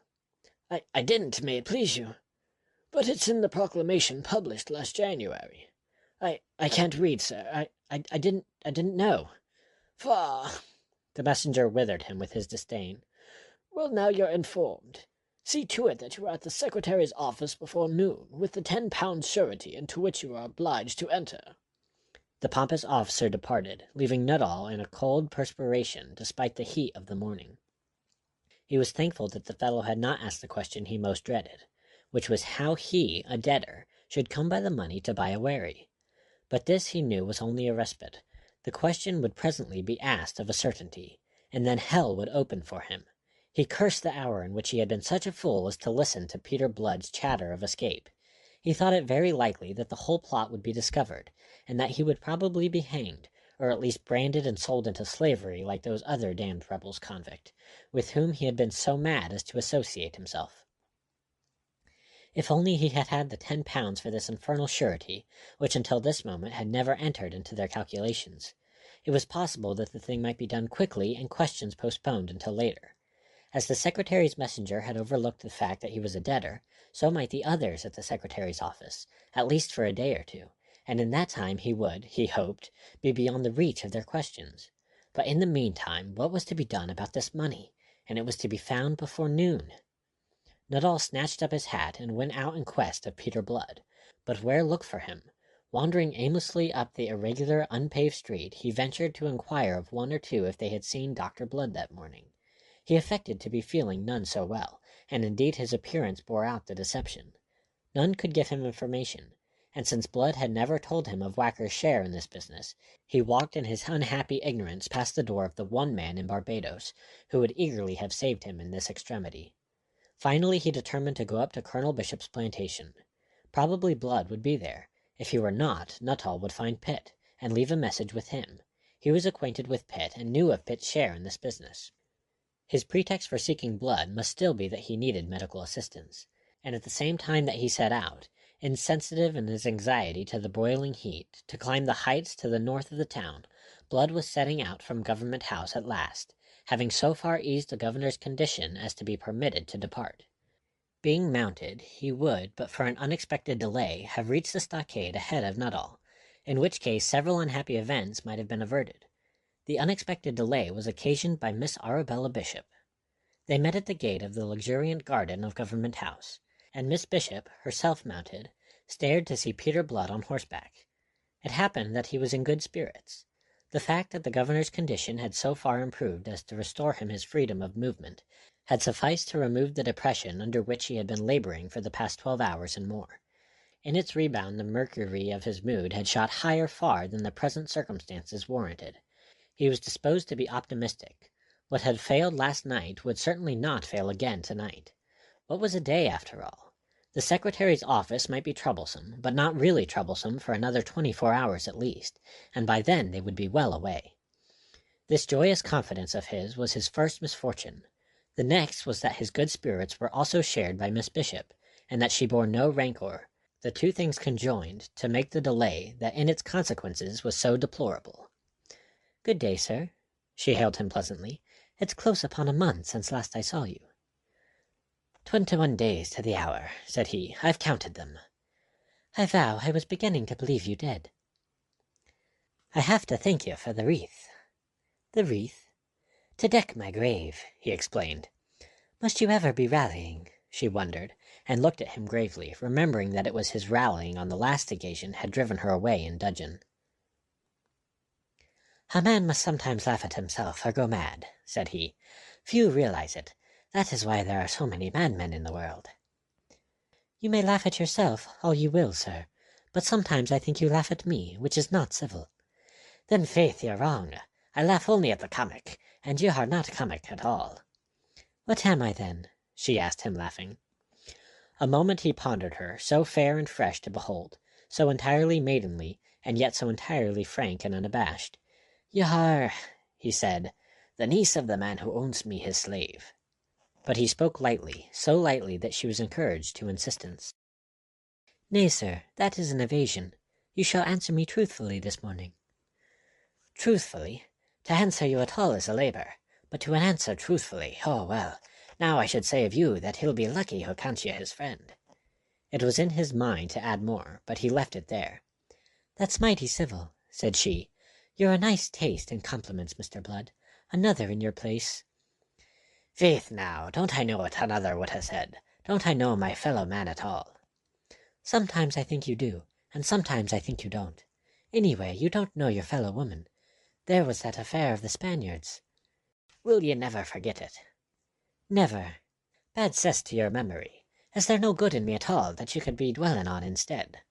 I didn't, may it please you. But it's in the proclamation published last January. I can't read, sir. I didn't know. Faugh! The messenger withered him with his disdain. Well, now you're informed. See to it that you are at the secretary's office before noon, with the £10 surety into which you are obliged to enter. The pompous officer departed, leaving Nuttall in a cold perspiration despite the heat of the morning. He was thankful that the fellow had not asked the question he most dreaded, which was how he, a debtor, should come by the money to buy a wherry. But this, he knew, was only a respite. The question would presently be asked of a certainty, and then hell would open for him. He cursed the hour in which he had been such a fool as to listen to Peter Blood's chatter of escape. He thought it very likely that the whole plot would be discovered, and that he would probably be hanged, or at least branded and sold into slavery like those other damned rebels convict, with whom he had been so mad as to associate himself. If only he had had the £10 for this infernal surety, which until this moment had never entered into their calculations. It was possible that the thing might be done quickly and questions postponed until later. As the secretary's messenger had overlooked the fact that he was a debtor, so might the others at the secretary's office, at least for a day or two, and in that time he would, he hoped, be beyond the reach of their questions. But in the meantime, what was to be done about this money? And it was to be found before noon. Nuttall snatched up his hat and went out in quest of Peter Blood. But where look for him? Wandering aimlessly up the irregular, unpaved street, he ventured to inquire of one or two if they had seen Dr. Blood that morning. He affected to be feeling none so well, and indeed his appearance bore out the deception. None could give him information, and since Blood had never told him of Whacker's share in this business, he walked in his unhappy ignorance past the door of the one man in Barbados who would eagerly have saved him in this extremity. Finally he determined to go up to Colonel Bishop's plantation. Probably Blood would be there. If he were not, Nuttall would find Pitt, and leave a message with him. He was acquainted with Pitt, and knew of Pitt's share in this business. His pretext for seeking Blood must still be that he needed medical assistance, and at the same time that he set out, insensitive in his anxiety to the broiling heat, to climb the heights to the north of the town, Blood was setting out from Government House at last, having so far eased the governor's condition as to be permitted to depart. Being mounted, he would, but for an unexpected delay, have reached the stockade ahead of Nuttall, in which case several unhappy events might have been averted. The unexpected delay was occasioned by Miss Arabella Bishop. They met at the gate of the luxuriant garden of Government House, and Miss Bishop, herself mounted, stared to see Peter Blood on horseback. It happened that he was in good spirits. The fact that the governor's condition had so far improved as to restore him his freedom of movement had sufficed to remove the depression under which he had been laboring for the past 12 hours and more. In its rebound the mercury of his mood had shot higher far than the present circumstances warranted. He was disposed to be optimistic. What had failed last night would certainly not fail again tonight. What was a day, after all? The secretary's office might be troublesome, but not really troublesome for another 24 hours at least, and by then they would be well away. This joyous confidence of his was his first misfortune. The next was that his good spirits were also shared by Miss Bishop, and that she bore no rancor, the two things conjoined to make the delay that in its consequences was so deplorable. "Good day, sir," she hailed him pleasantly. "It's close upon a month since last I saw you." 21 days to the hour, said he. "I've counted them." "I vow I was beginning to believe you dead." "I have to thank you for the wreath." "The wreath?" "To deck my grave," he explained. "Must you ever be rallying?" she wondered, and looked at him gravely, remembering that it was his rallying on the last occasion had driven her away in dudgeon. "A man must sometimes laugh at himself or go mad," said he. "Few realize it. That is why there are so many madmen in the world." "You may laugh at yourself all you will, sir, but sometimes I think you laugh at me, which is not civil." "Then faith you're wrong. I laugh only at the comic, and you are not comic at all." "What am I, then?" she asked him, laughing. A moment he pondered her, so fair and fresh to behold, so entirely maidenly, and yet so entirely frank and unabashed. "You are," he said, "the niece of the man who owns me his slave." But he spoke lightly, so lightly that she was encouraged to insistence. "Nay, sir, that is an evasion. You shall answer me truthfully this morning." "Truthfully? To answer you at all is a labor, but to answer truthfully, oh well, now I should say of you that he'll be lucky who counts you his friend." It was in his mind to add more, but he left it there. "That's mighty civil," said she. "You're a nice taste in compliments, Mr. Blood. Another in your place—" "Faith now, don't I know what another would have said? Don't I know my fellow man at all?" "Sometimes I think you do, and sometimes I think you don't. Anyway, you don't know your fellow woman. There was that affair of the Spaniards." "Will ye never forget it?" "Never." "Bad cess to your memory. Is there no good in me at all that you could be dwelling on instead?"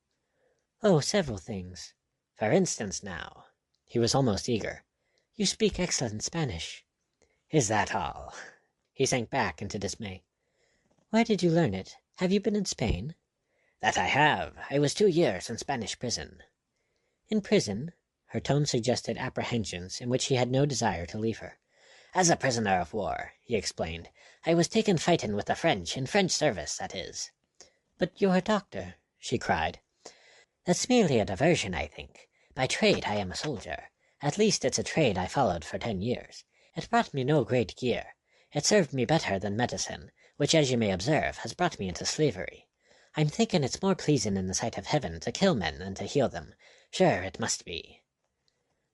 "Oh, several things." "For instance, now." He was almost eager. "You speak excellent Spanish." "Is that all?" He sank back into dismay. "Where did you learn it? Have you been in Spain?" "That I have. I was 2 years in Spanish prison." "In prison?" Her tone suggested apprehensions in which he had no desire to leave her. "As a prisoner of war," he explained. "I was taken fighting with the French, in French service, that is." "But you're a doctor," she cried. "That's merely a diversion, I think. By trade I am a soldier. At least it's a trade I followed for 10 years. It brought me no great gear. It served me better than medicine, which, as you may observe, has brought me into slavery. I'm thinking it's more pleasing in the sight of heaven to kill men than to heal them. Sure, it must be."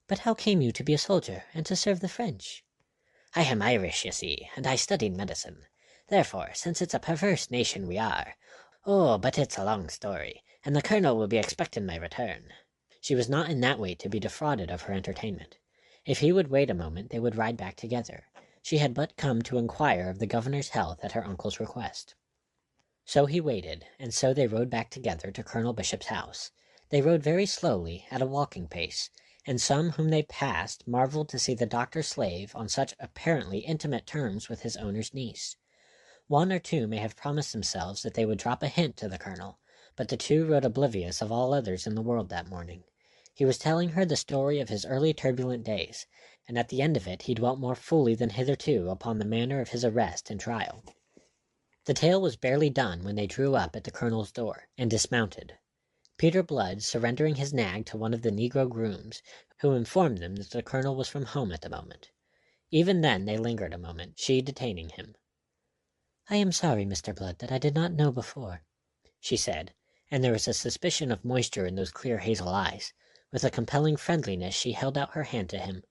"But how came you to be a soldier, and to serve the French?" "I am Irish, you see, and I studied medicine. Therefore, since it's a perverse nation we are— oh, but it's a long story, and the colonel will be expecting my return." She was not in that way to be defrauded of her entertainment. If he would wait a moment, they would ride back together. She had but come to inquire of the governor's health at her uncle's request. So he waited, and so they rode back together to Colonel Bishop's house. They rode very slowly, at a walking pace, and some whom they passed marveled to see the doctor's slave on such apparently intimate terms with his owner's niece. One or two may have promised themselves that they would drop a hint to the colonel, but the two rode oblivious of all others in the world that morning. He was telling her the story of his early turbulent days, and at the end of it he dwelt more fully than hitherto upon the manner of his arrest and trial. The tale was barely done when they drew up at the colonel's door, and dismounted. Peter Blood surrendering his nag to one of the negro grooms, who informed them that the colonel was from home at the moment. Even then they lingered a moment, she detaining him. "I am sorry, Mr. Blood, that I did not know before," she said, and there was a suspicion of moisture in those clear hazel eyes. With a compelling friendliness she held out her hand to him.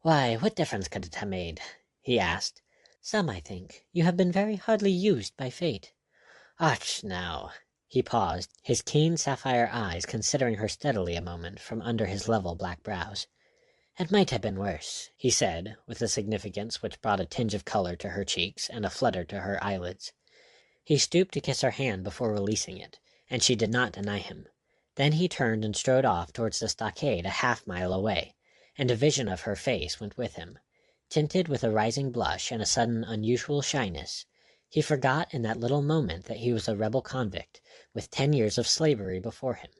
"Why, what difference could it have made?" he asked. "Some, I think. You have been very hardly used by fate." "Ach, now!" He paused, his keen sapphire eyes considering her steadily a moment from under his level black brows. "It might have been worse," he said, with a significance which brought a tinge of color to her cheeks and a flutter to her eyelids. He stooped to kiss her hand before releasing it, and she did not deny him. Then he turned and strode off towards the stockade a half-mile away, and a vision of her face went with him, tinted with a rising blush and a sudden unusual shyness. He forgot in that little moment that he was a rebel convict, with 10 years of slavery before him.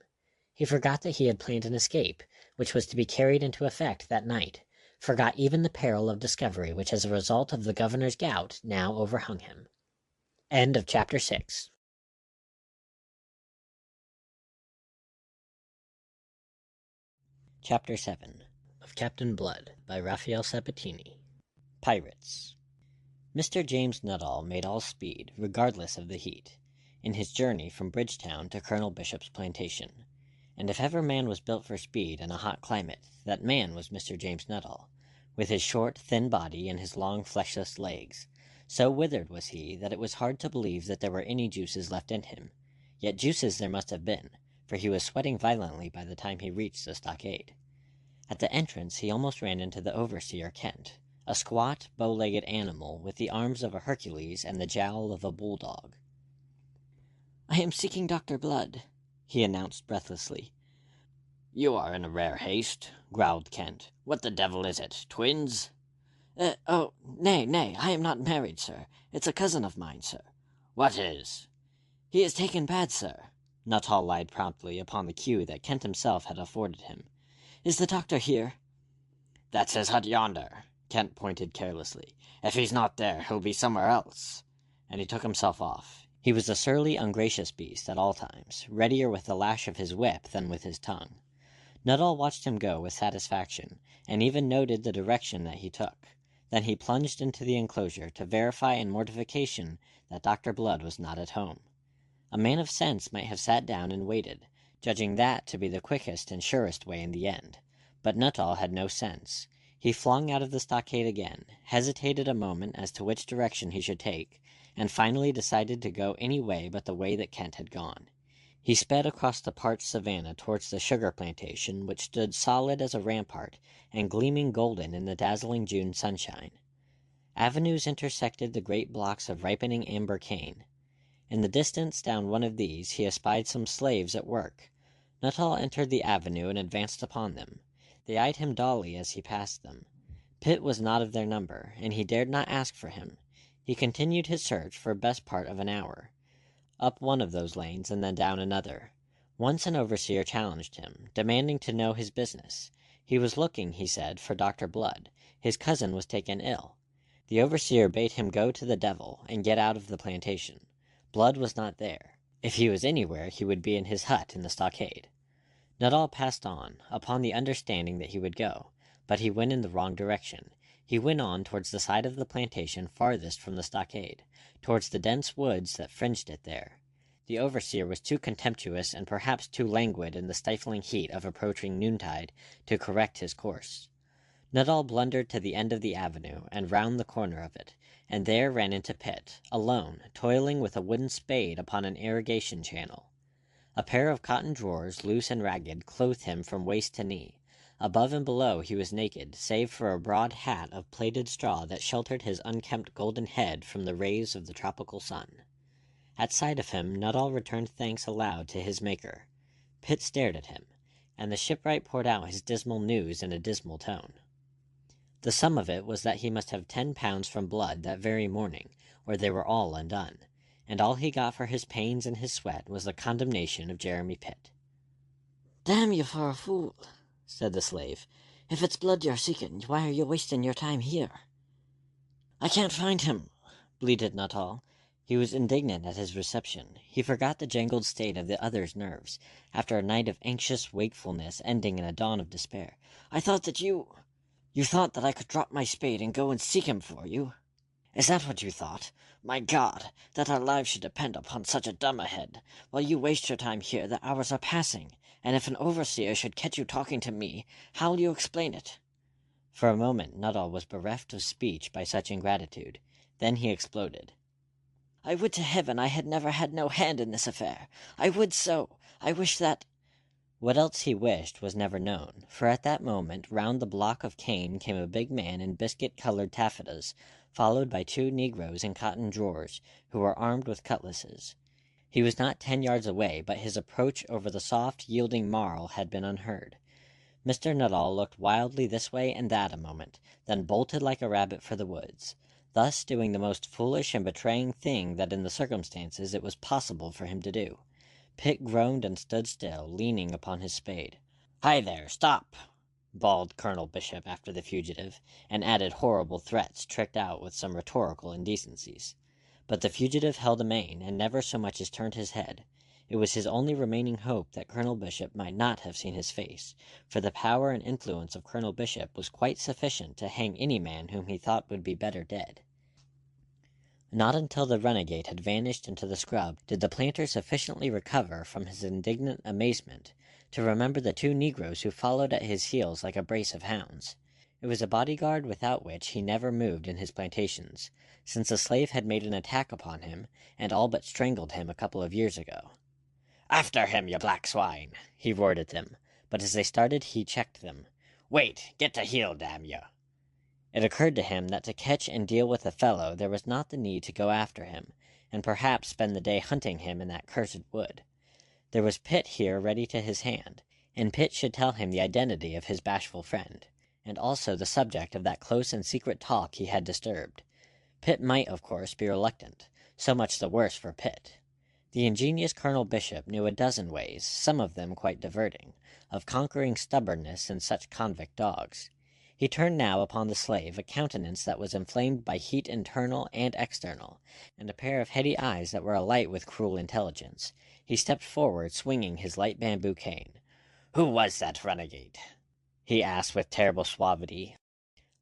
He forgot that he had planned an escape, which was to be carried into effect that night, forgot even the peril of discovery which as a result of the governor's gout now overhung him. End of Chapter 6. Chapter 7 of Captainblood by Rafael Sabatini. Pirates. Mr. James Nuttall made all speed, regardless of the heat, in his journey from Bridgetown to Colonel Bishop's plantation. And if ever man was built for speed in a hot climate, that man was Mr. James Nuttall, with his short, thin body and his long, fleshless legs. So withered was he that it was hard to believe that there were any juices left in him. Yet juices there must have been, for he was sweating violently by the time he reached the stockade. At the entrance he almost ran into the overseer Kent, a squat, bow-legged animal with the arms of a Hercules and the jowl of a bulldog. "I am seeking Dr. Blood," he announced breathlessly. "You are in a rare haste," growled Kent. "What the devil is it? Twins?" Oh, nay, I am not married, sir. It's a cousin of mine, sir." "What is?" "He is taken bad, sir," Nuttall lied promptly upon the cue that Kent himself had afforded him. "Is the doctor here?" "That's his hut yonder." Kent pointed carelessly. "If he's not there, he'll be somewhere else." And he took himself off. He was a surly, ungracious beast at all times, readier with the lash of his whip than with his tongue. Nuttall watched him go with satisfaction, and even noted the direction that he took. Then he plunged into the enclosure to verify in mortification that Dr. Blood was not at home. A man of sense might have sat down and waited, judging that to be the quickest and surest way in the end. But Nuttall had no sense. He flung out of the stockade again, hesitated a moment as to which direction he should take, and finally decided to go any way but the way that Kent had gone. He sped across the parched savannah towards the sugar plantation, which stood solid as a rampart and gleaming golden in the dazzling June sunshine. Avenues intersected the great blocks of ripening amber cane. In the distance down one of these he espied some slaves at work. Nuttall entered the avenue and advanced upon them. They eyed him dully as he passed them. Pitt was not of their number, and he dared not ask for him. He continued his search for best part of an hour, up one of those lanes and then down another. Once an overseer challenged him, demanding to know his business. He was looking, he said, for Dr. Blood. His cousin was taken ill. The overseer bade him go to the devil and get out of the plantation. Blood was not there. If he was anywhere, he would be in his hut in the stockade. Nuttall passed on, upon the understanding that he would go, but he went in the wrong direction. He went on towards the side of the plantation farthest from the stockade, towards the dense woods that fringed it there. The overseer was too contemptuous and perhaps too languid in the stifling heat of approaching noontide to correct his course. Nuttall blundered to the end of the avenue and round the corner of it, and there ran into Pitt, alone, toiling with a wooden spade upon an irrigation channel. A pair of cotton drawers, loose and ragged, clothed him from waist to knee. Above and below he was naked, save for a broad hat of plaited straw that sheltered his unkempt golden head from the rays of the tropical sun. At sight of him, Nuttall returned thanks aloud to his Maker. Pitt stared at him, and the shipwright poured out his dismal news in a dismal tone. The sum of it was that he must have 10 pounds from Blood that very morning, or they were all undone, and all he got for his pains and his sweat was the condemnation of Jeremy Pitt. "Damn you for a fool," said the slave. "If it's Blood you're seeking, why are you wasting your time here?" "I can't find him," bleated Nuttall. He was indignant at his reception. He forgot the jangled state of the other's nerves, after a night of anxious wakefulness ending in a dawn of despair. "I thought that you thought that I could drop my spade and go and seek him for you? Is that what you thought? My God, that our lives should depend upon such a dumb-a-head! While you waste your time here, the hours are passing, and if an overseer should catch you talking to me, how'll you explain it?" For a moment Nuttall was bereft of speech by such ingratitude. Then he exploded. "I would to heaven I had never had no hand in this affair. I would so. I wish that—" What else he wished was never known, for at that moment round the block of cane came a big man in biscuit-colored taffetas, followed by 2 negroes in cotton drawers, who were armed with cutlasses. He was not 10 yards away, but his approach over the soft, yielding marl had been unheard. Mr. Nuttall looked wildly this way and that a moment, then bolted like a rabbit for the woods, thus doing the most foolish and betraying thing that in the circumstances it was possible for him to do. Pitt groaned and stood still, leaning upon his spade. "Hi there, stop!" bawled Colonel Bishop after the fugitive, and added horrible threats tricked out with some rhetorical indecencies. But the fugitive held amain, and never so much as turned his head. It was his only remaining hope that Colonel Bishop might not have seen his face, for the power and influence of Colonel Bishop was quite sufficient to hang any man whom he thought would be better dead. Not until the renegade had vanished into the scrub did the planter sufficiently recover from his indignant amazement to remember the 2 negroes who followed at his heels like a brace of hounds. It was a bodyguard without which he never moved in his plantations, since the slave had made an attack upon him, and all but strangled him a couple of years ago. "After him, you black swine!" he roared at them, but as they started he checked them. "Wait! Get to heel, damn you!" It occurred to him that to catch and deal with the fellow there was not the need to go after him, and perhaps spend the day hunting him in that cursed wood. There was Pitt here ready to his hand, and Pitt should tell him the identity of his bashful friend, and also the subject of that close and secret talk he had disturbed. Pitt might, of course, be reluctant, so much the worse for Pitt. The ingenious Colonel Bishop knew a dozen ways, some of them quite diverting, of conquering stubbornness in such convict dogs. He turned now upon the slave a countenance that was inflamed by heat internal and external, and a pair of heady eyes that were alight with cruel intelligence. He stepped forward, swinging his light bamboo cane. "Who was that renegade?" he asked with terrible suavity.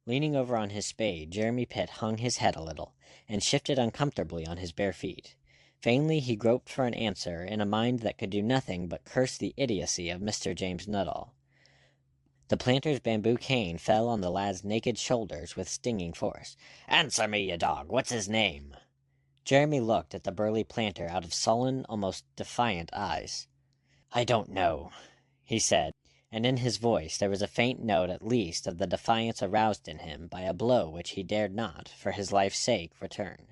Leaning over on his spade, Jeremy Pitt hung his head a little, and shifted uncomfortably on his bare feet. Vainly he groped for an answer in a mind that could do nothing but curse the idiocy of Mr. James Nuttall. The planter's bamboo cane fell on the lad's naked shoulders with stinging force. "Answer me, you dog! What's his name?" Jeremy looked at the burly planter out of sullen, almost defiant eyes. "I don't know," he said, and in his voice there was a faint note at least of the defiance aroused in him by a blow which he dared not, for his life's sake, return.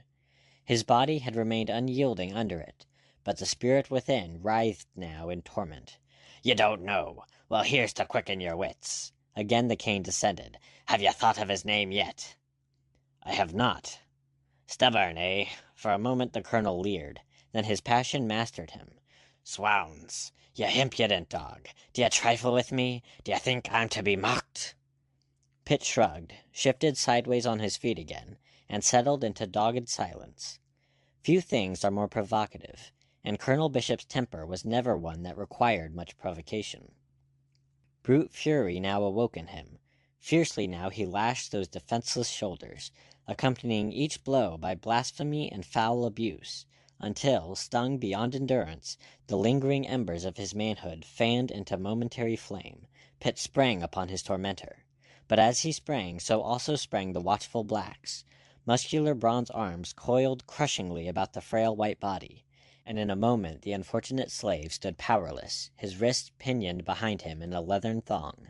His body had remained unyielding under it, but the spirit within writhed now in torment. "You don't know? Well, here's to quicken your wits." Again the cane descended. "Have you thought of his name yet?" "I have not." "Stubborn, eh?" For a moment the colonel leered. Then his passion mastered him. "Swounds! You impudent dog! D'ye trifle with me? D'ye think I'm to be mocked?" Pitt shrugged, shifted sideways on his feet again, and settled into dogged silence. Few things are more provocative, and Colonel Bishop's temper was never one that required much provocation. Brute fury now awoke in him. Fiercely now he lashed those defenseless shoulders, accompanying each blow by blasphemy and foul abuse, until, stung beyond endurance, the lingering embers of his manhood fanned into momentary flame, Pitt sprang upon his tormentor. But as he sprang, so also sprang the watchful blacks. Muscular bronze arms coiled crushingly about the frail white body, and in a moment the unfortunate slave stood powerless, his wrists pinioned behind him in a leathern thong.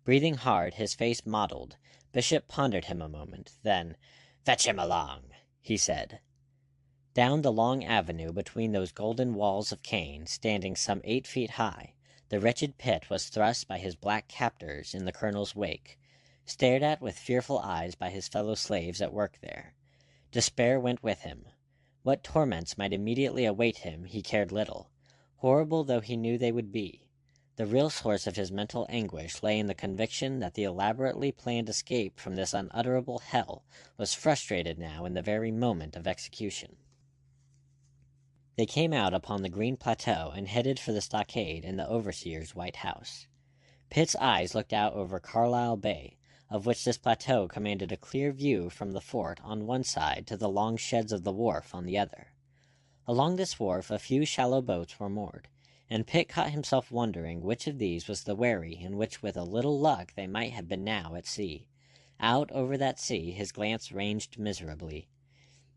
Breathing hard, his face mottled, Bishop pondered him a moment, then, "Fetch him along," he said. Down the long avenue between those golden walls of cane, standing some 8 feet high, the wretched Pitt was thrust by his black captors in the colonel's wake, stared at with fearful eyes by his fellow slaves at work there. Despair went with him. What torments might immediately await him he cared little, horrible though he knew they would be. The real source of his mental anguish lay in the conviction that the elaborately planned escape from this unutterable hell was frustrated now in the very moment of execution. They came out upon the green plateau and headed for the stockade in the overseer's white house. Pitt's eyes looked out over Carlisle Bay, of which this plateau commanded a clear view from the fort on one side to the long sheds of the wharf on the other. Along this wharf a few shallow boats were moored, and Pitt caught himself wondering which of these was the wherry in which with a little luck they might have been now at sea. Out over that sea his glance ranged miserably.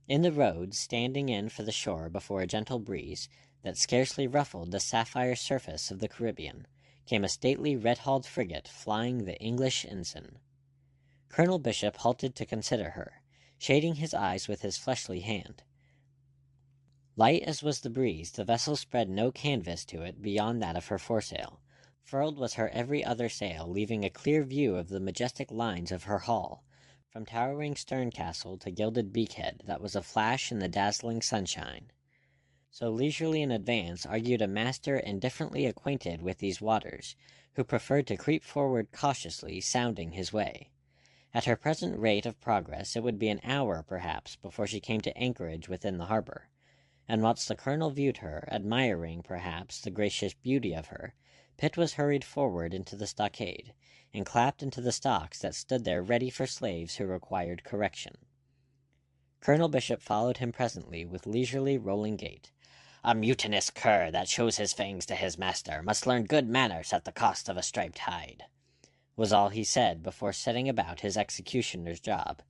In the road, standing in for the shore before a gentle breeze that scarcely ruffled the sapphire surface of the Caribbean, came a stately red-hulled frigate flying the English ensign. Colonel Bishop halted to consider her, shading his eyes with his fleshly hand. Light as was the breeze, the vessel spread no canvas to it beyond that of her foresail. Furled was her every other sail, leaving a clear view of the majestic lines of her hull, from towering stern castle to gilded beakhead that was aflash in the dazzling sunshine. So leisurely in advance argued a master indifferently acquainted with these waters, who preferred to creep forward cautiously, sounding his way. At her present rate of progress it would be an hour, perhaps, before she came to anchorage within the harbor, and whilst the colonel viewed her, admiring, perhaps, the gracious beauty of her, Pitt was hurried forward into the stockade, and clapped into the stocks that stood there ready for slaves who required correction. Colonel Bishop followed him presently with leisurely rolling gait. "A mutinous cur that shows his fangs to his master must learn good manners at the cost of a striped hide," was all he said before setting about his executioner's job.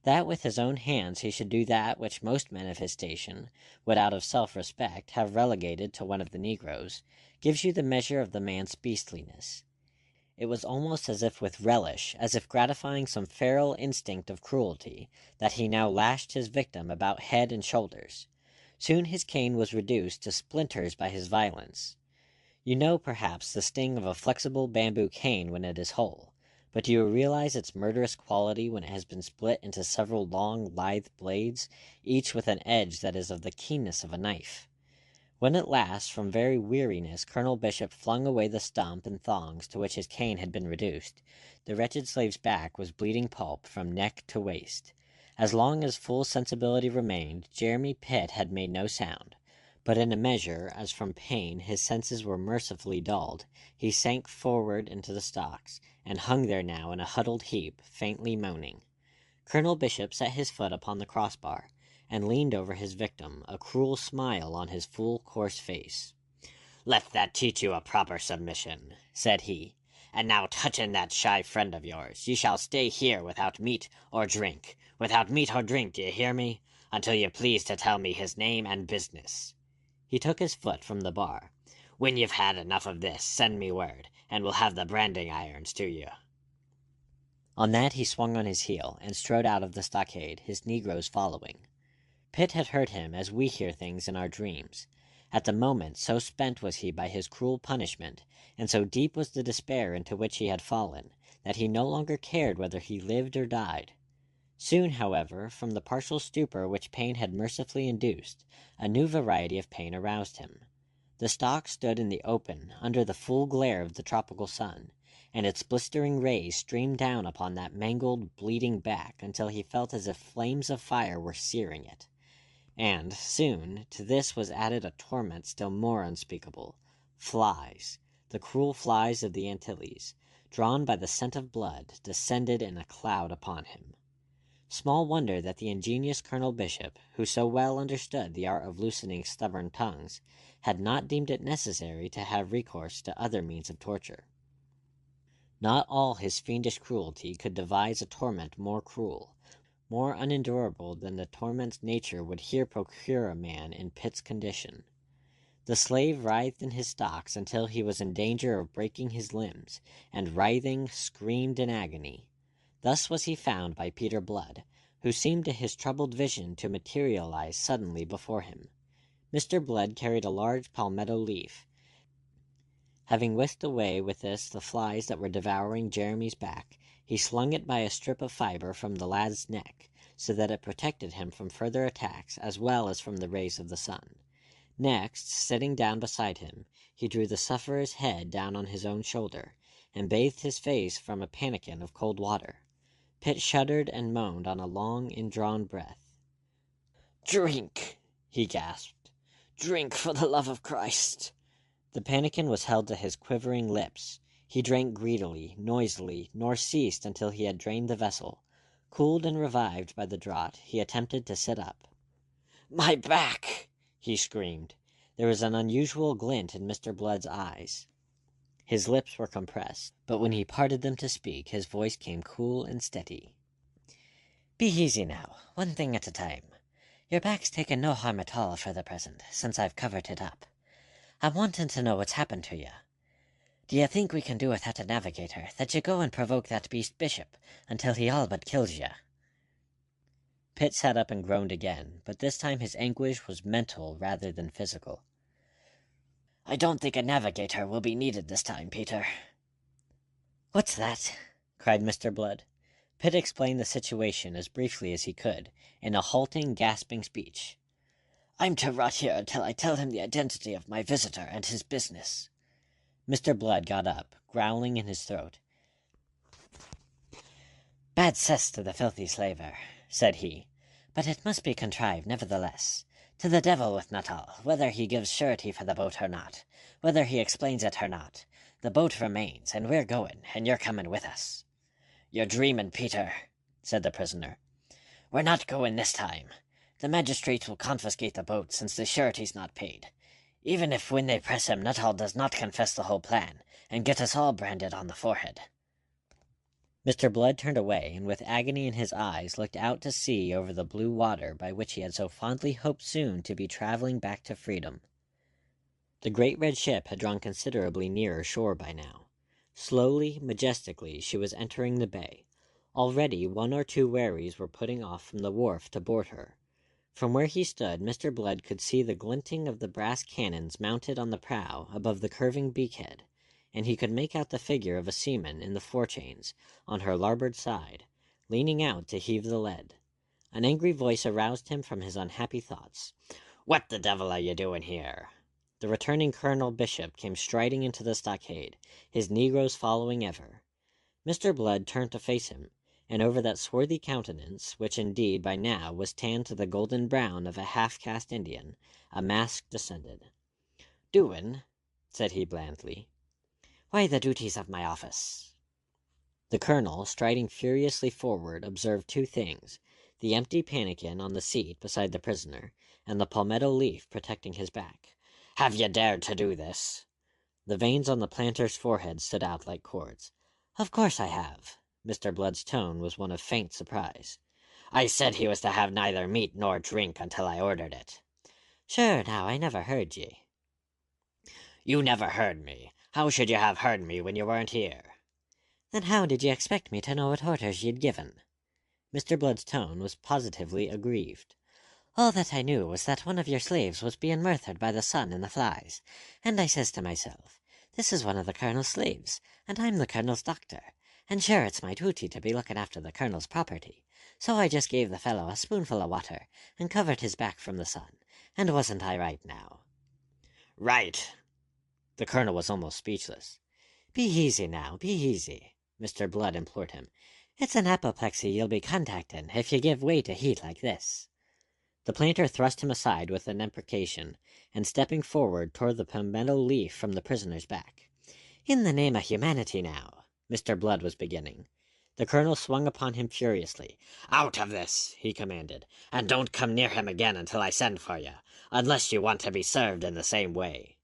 That with his own hands he should do that which most men of his station would out of self-respect have relegated to one of the negroes, gives you the measure of the man's beastliness. It was almost as if with relish, as if gratifying some feral instinct of cruelty, that he now lashed his victim about head and shoulders. Soon his cane was reduced to splinters by his violence. You know, perhaps, the sting of a flexible bamboo cane when it is whole, but do you realize its murderous quality when it has been split into several long, lithe blades, each with an edge that is of the keenness of a knife? When at last, from very weariness, Colonel Bishop flung away the stump and thongs to which his cane had been reduced, the wretched slave's back was bleeding pulp from neck to waist. As long as full sensibility remained, Jeremy Pitt had made no sound, but in a measure, as from pain his senses were mercifully dulled, he sank forward into the stocks, and hung there now in a huddled heap, faintly moaning. Colonel Bishop set his foot upon the crossbar, and leaned over his victim, a cruel smile on his full, coarse face. "Let that teach you a proper submission," said he. "And now touch in that shy friend of yours. You shall stay here without meat or drink. Without meat or drink, do you hear me? Until you please to tell me his name and business." He took his foot from the bar. "When you've had enough of this, send me word, and we'll have the branding irons to you." On that he swung on his heel, and strode out of the stockade, his negroes following. Pitt had heard him as we hear things in our dreams. At the moment, so spent was he by his cruel punishment, and so deep was the despair into which he had fallen, that he no longer cared whether he lived or died. Soon, however, from the partial stupor which pain had mercifully induced, a new variety of pain aroused him. The stock stood in the open, under the full glare of the tropical sun, and its blistering rays streamed down upon that mangled, bleeding back until he felt as if flames of fire were searing it. And, soon, to this was added a torment still more unspeakable. Flies, the cruel flies of the Antilles, drawn by the scent of blood, descended in a cloud upon him. Small wonder that the ingenious Colonel Bishop, who so well understood the art of loosening stubborn tongues, had not deemed it necessary to have recourse to other means of torture. Not all his fiendish cruelty could devise a torment more cruel, more unendurable than the torments nature would here procure a man in Pitt's condition. The slave writhed in his stocks until he was in danger of breaking his limbs, and writhing, screamed in agony. Thus was he found by Peter Blood, who seemed to his troubled vision to materialize suddenly before him. Mr. Blood carried a large palmetto leaf. Having whisked away with this the flies that were devouring Jeremy's back, he slung it by a strip of fiber from the lad's neck, so that it protected him from further attacks as well as from the rays of the sun. Next, sitting down beside him, he drew the sufferer's head down on his own shoulder, and bathed his face from a pannikin of cold water. Pitt shuddered and moaned on a long, indrawn breath. "Drink!" he gasped. "Drink, for the love of Christ!" The pannikin was held to his quivering lips. He drank greedily, noisily, nor ceased until he had drained the vessel. Cooled and revived by the draught, he attempted to sit up. "My back!" he screamed. There was an unusual glint in Mr. Blood's eyes. His lips were compressed, but when he parted them to speak, his voice came cool and steady. "Be easy now, one thing at a time. Your back's taken no harm at all for the present, since I've covered it up. I'm wanting to know what's happened to you. Do you think we can do without a navigator, that you go and provoke that beast Bishop until he all but kills you?" Pitt sat up and groaned again, but this time his anguish was mental rather than physical. "I don't think a navigator will be needed this time, Peter." "What's that?" cried Mr. Blood. Pitt explained the situation as briefly as he could, in a halting, gasping speech. "I'm to rot here until I tell him the identity of my visitor and his business." Mr. Blood got up, growling in his throat. "Bad cess to the filthy slaver," said he, "but it must be contrived nevertheless. To the devil with Natal, whether he gives surety for the boat or not, whether he explains it or not. The boat remains, and we're going, and you're coming with us." "You're dreaming, Peter," said the prisoner. "We're not going this time. The magistrates will confiscate the boat since the surety's not paid. Even if when they press him Nuttall does not confess the whole plan, and get us all branded on the forehead." Mr. Blood turned away, and with agony in his eyes looked out to sea over the blue water by which he had so fondly hoped soon to be traveling back to freedom. The great red ship had drawn considerably nearer shore by now. Slowly, majestically, she was entering the bay. Already 1 or 2 wherries were putting off from the wharf to board her. From where he stood, Mr. Blood could see the glinting of the brass cannons mounted on the prow above the curving beakhead, and he could make out the figure of a seaman in the forechains, on her larboard side, leaning out to heave the lead. An angry voice aroused him from his unhappy thoughts. "What the devil are you doing here?" The returning Colonel Bishop came striding into the stockade, his negroes following ever. Mr. Blood turned to face him, and over that swarthy countenance, which indeed by now was tanned to the golden brown of a half-caste Indian, a mask descended. "Doing?" said he blandly. "Why, the duties of my office." The colonel, striding furiously forward, observed 2 things: the empty pannikin on the seat beside the prisoner, and the palmetto leaf protecting his back. "Have you dared to do this?" The veins on the planter's forehead stood out like cords. "Of course I have." Mr. Blood's tone was one of faint surprise. "I said he was to have neither meat nor drink until I ordered it." "Sure, now, I never heard ye." "You never heard me. How should you have heard me when you weren't here?" "Then how did you expect me to know what orders you'd given?" Mr. Blood's tone was positively aggrieved. "All that I knew was that one of your slaves was being murthered by the sun and the flies, and I says to myself, this is one of the colonel's slaves, and I'm the colonel's doctor, and sure it's my duty to be looking after the colonel's property, so I just gave the fellow a spoonful of water and covered his back from the sun, and wasn't I right now?" "Right." The colonel was almost speechless. "Be easy now, be easy," Mr. Blood implored him. "It's an apoplexy you'll be contacting if you give way to heat like this." The planter thrust him aside with an imprecation, and stepping forward tore the palmetto leaf from the prisoner's back. "In the name of humanity now," Mr. Blood was beginning. The colonel swung upon him furiously. "Out of this," he commanded, "and don't come near him again until I send for you, unless you want to be served in the same way."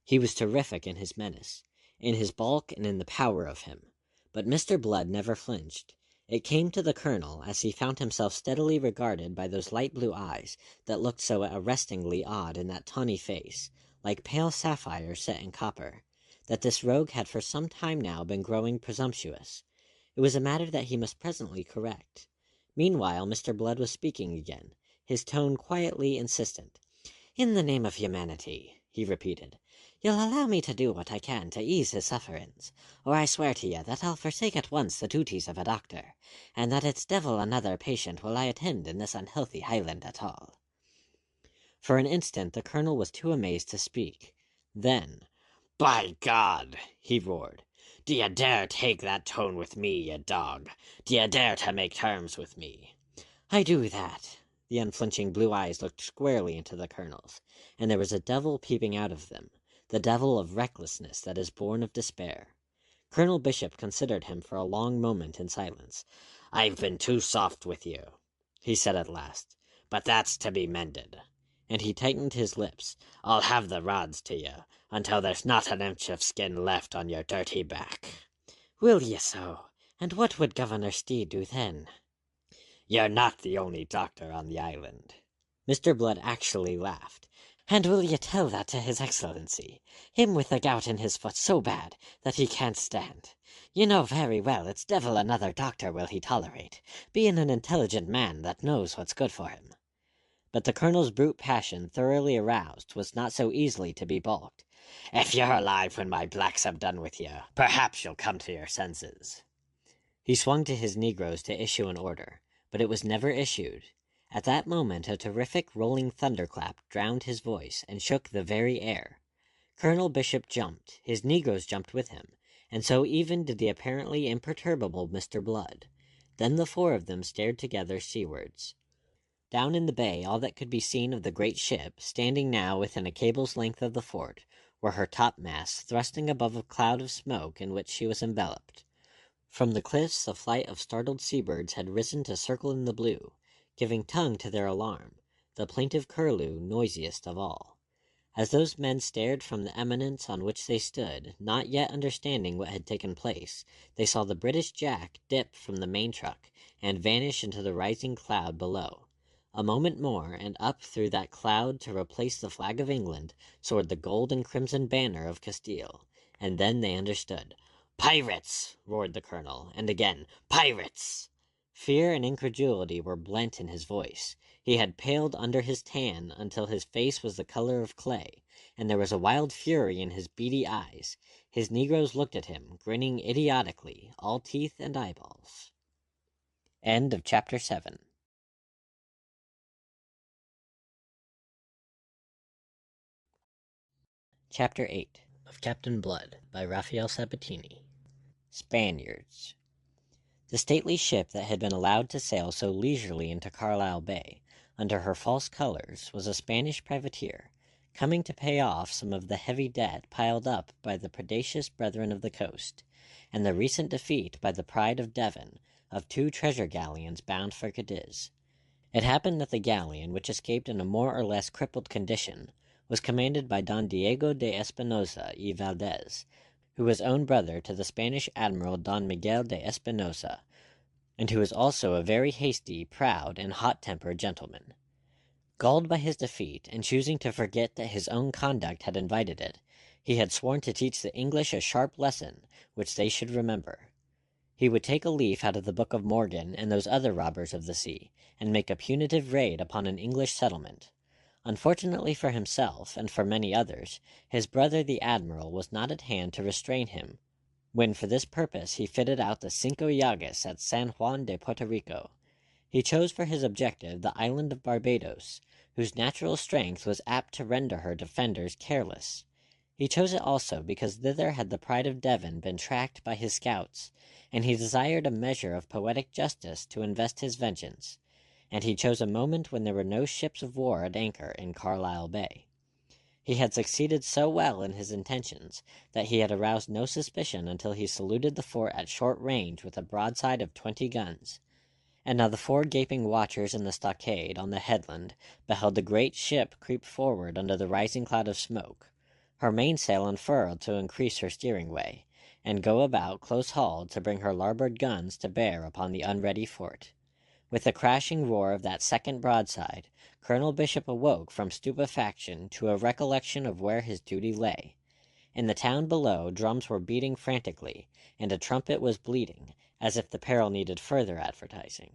He was terrific in his menace, in his bulk and in the power of him. But Mr. Blood never flinched. It came to the colonel as he found himself steadily regarded by those light blue eyes that looked so arrestingly odd in that tawny face, like pale sapphire set in copper, that this rogue had for some time now been growing presumptuous. It was a matter that he must presently correct. Meanwhile Mr. Blood was speaking again, his tone quietly insistent. "In the name of humanity," he repeated, "you'll allow me to do what I can to ease his sufferings, or I swear to you that I'll forsake at once the duties of a doctor, and that it's devil another patient will I attend in this unhealthy Highland at all." For an instant the colonel was too amazed to speak. Then, "By God!" he roared. "D'ye dare take that tone with me, ye dog? D'ye dare to make terms with me?" "I do that." The unflinching blue eyes looked squarely into the colonel's, and there was a devil peeping out of them, the devil of recklessness that is born of despair. Colonel Bishop considered him for a long moment in silence. "I've been too soft with you," he said at last, "but that's to be mended." And he tightened his lips. "I'll have the rods to you, until there's not an inch of skin left on your dirty back." "Will ye so? And what would Governor Steed do then?" "You're not the only doctor on the island." Mr. Blood actually laughed. "And will ye tell that to his excellency, him with the gout in his foot so bad that he can't stand? You know very well it's devil another doctor will he tolerate, being an intelligent man that knows what's good for him." But the colonel's brute passion, thoroughly aroused, was not so easily to be balked. "If you're alive when my blacks have done with you, perhaps you'll come to your senses." He swung to his negroes to issue an order, but it was never issued. At that moment a terrific rolling thunderclap drowned his voice and shook the very air. Colonel Bishop jumped, his negroes jumped with him, and so even did the apparently imperturbable Mr. Blood. Then the four of them stared together seawards. Down in the bay all that could be seen of the great ship, standing now within a cable's length of the fort, were her topmasts thrusting above a cloud of smoke in which she was enveloped. From the cliffs a flight of startled seabirds had risen to circle in the blue, giving tongue to their alarm, the plaintive curlew noisiest of all. As those men stared from the eminence on which they stood, not yet understanding what had taken place, they saw the British Jack dip from the main truck and vanish into the rising cloud below. A moment more, and up through that cloud to replace the flag of England soared the gold and crimson banner of Castile, and then they understood. "Pirates!" roared the colonel, and again, "Pirates!" Fear and incredulity were blent in his voice. He had paled under his tan until his face was the color of clay, and there was a wild fury in his beady eyes. His negroes looked at him, grinning idiotically, all teeth and eyeballs. End of chapter 7. Chapter 8 of Captainblood by Rafael Sabatini. Spaniards. The stately ship that had been allowed to sail so leisurely into Carlisle Bay, under her false colors, was a Spanish privateer, coming to pay off some of the heavy debt piled up by the predaceous brethren of the coast, and the recent defeat by the Pride of Devon of 2 treasure galleons bound for Cadiz. It happened that the galleon, which escaped in a more or less crippled condition, was commanded by Don Diego de Espinosa y Valdez, who was own brother to the Spanish admiral Don Miguel de Espinosa, and who was also a very hasty, proud, and hot-tempered gentleman. Galled by his defeat, and choosing to forget that his own conduct had invited it, he had sworn to teach the English a sharp lesson which they should remember. He would take a leaf out of the Book of Morgan and those other robbers of the sea, and make a punitive raid upon an English settlement. Unfortunately for himself, and for many others, his brother the admiral was not at hand to restrain him, when for this purpose he fitted out the Cinco Llagas at San Juan de Puerto Rico. He chose for his objective the island of Barbados, whose natural strength was apt to render her defenders careless. He chose it also because thither had the Pride of Devon been tracked by his scouts, and he desired a measure of poetic justice to invest his vengeance, and he chose a moment when there were no ships of war at anchor in Carlisle Bay. He had succeeded so well in his intentions that he had aroused no suspicion until he saluted the fort at short range with a broadside of 20 guns. And now the 4 gaping watchers in the stockade on the headland beheld the great ship creep forward under the rising cloud of smoke, her mainsail unfurled to increase her steering way, and go about close-hauled to bring her larboard guns to bear upon the unready fort. With the crashing roar of that second broadside, Colonel Bishop awoke from stupefaction to a recollection of where his duty lay. In the town below, drums were beating frantically, and a trumpet was bleating, as if the peril needed further advertising.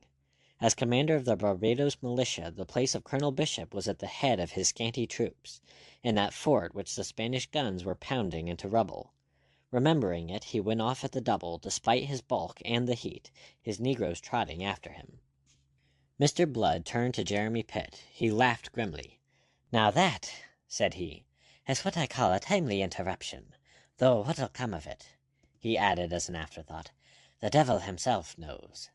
As commander of the Barbados militia, the place of Colonel Bishop was at the head of his scanty troops, in that fort which the Spanish guns were pounding into rubble. Remembering it, he went off at the double, despite his bulk and the heat, his negroes trotting after him. Mr. Blood turned to Jeremy Pitt. He laughed grimly. "Now that," said he, "is what I call a timely interruption. Though what'll come of it," he added as an afterthought, "the devil himself knows."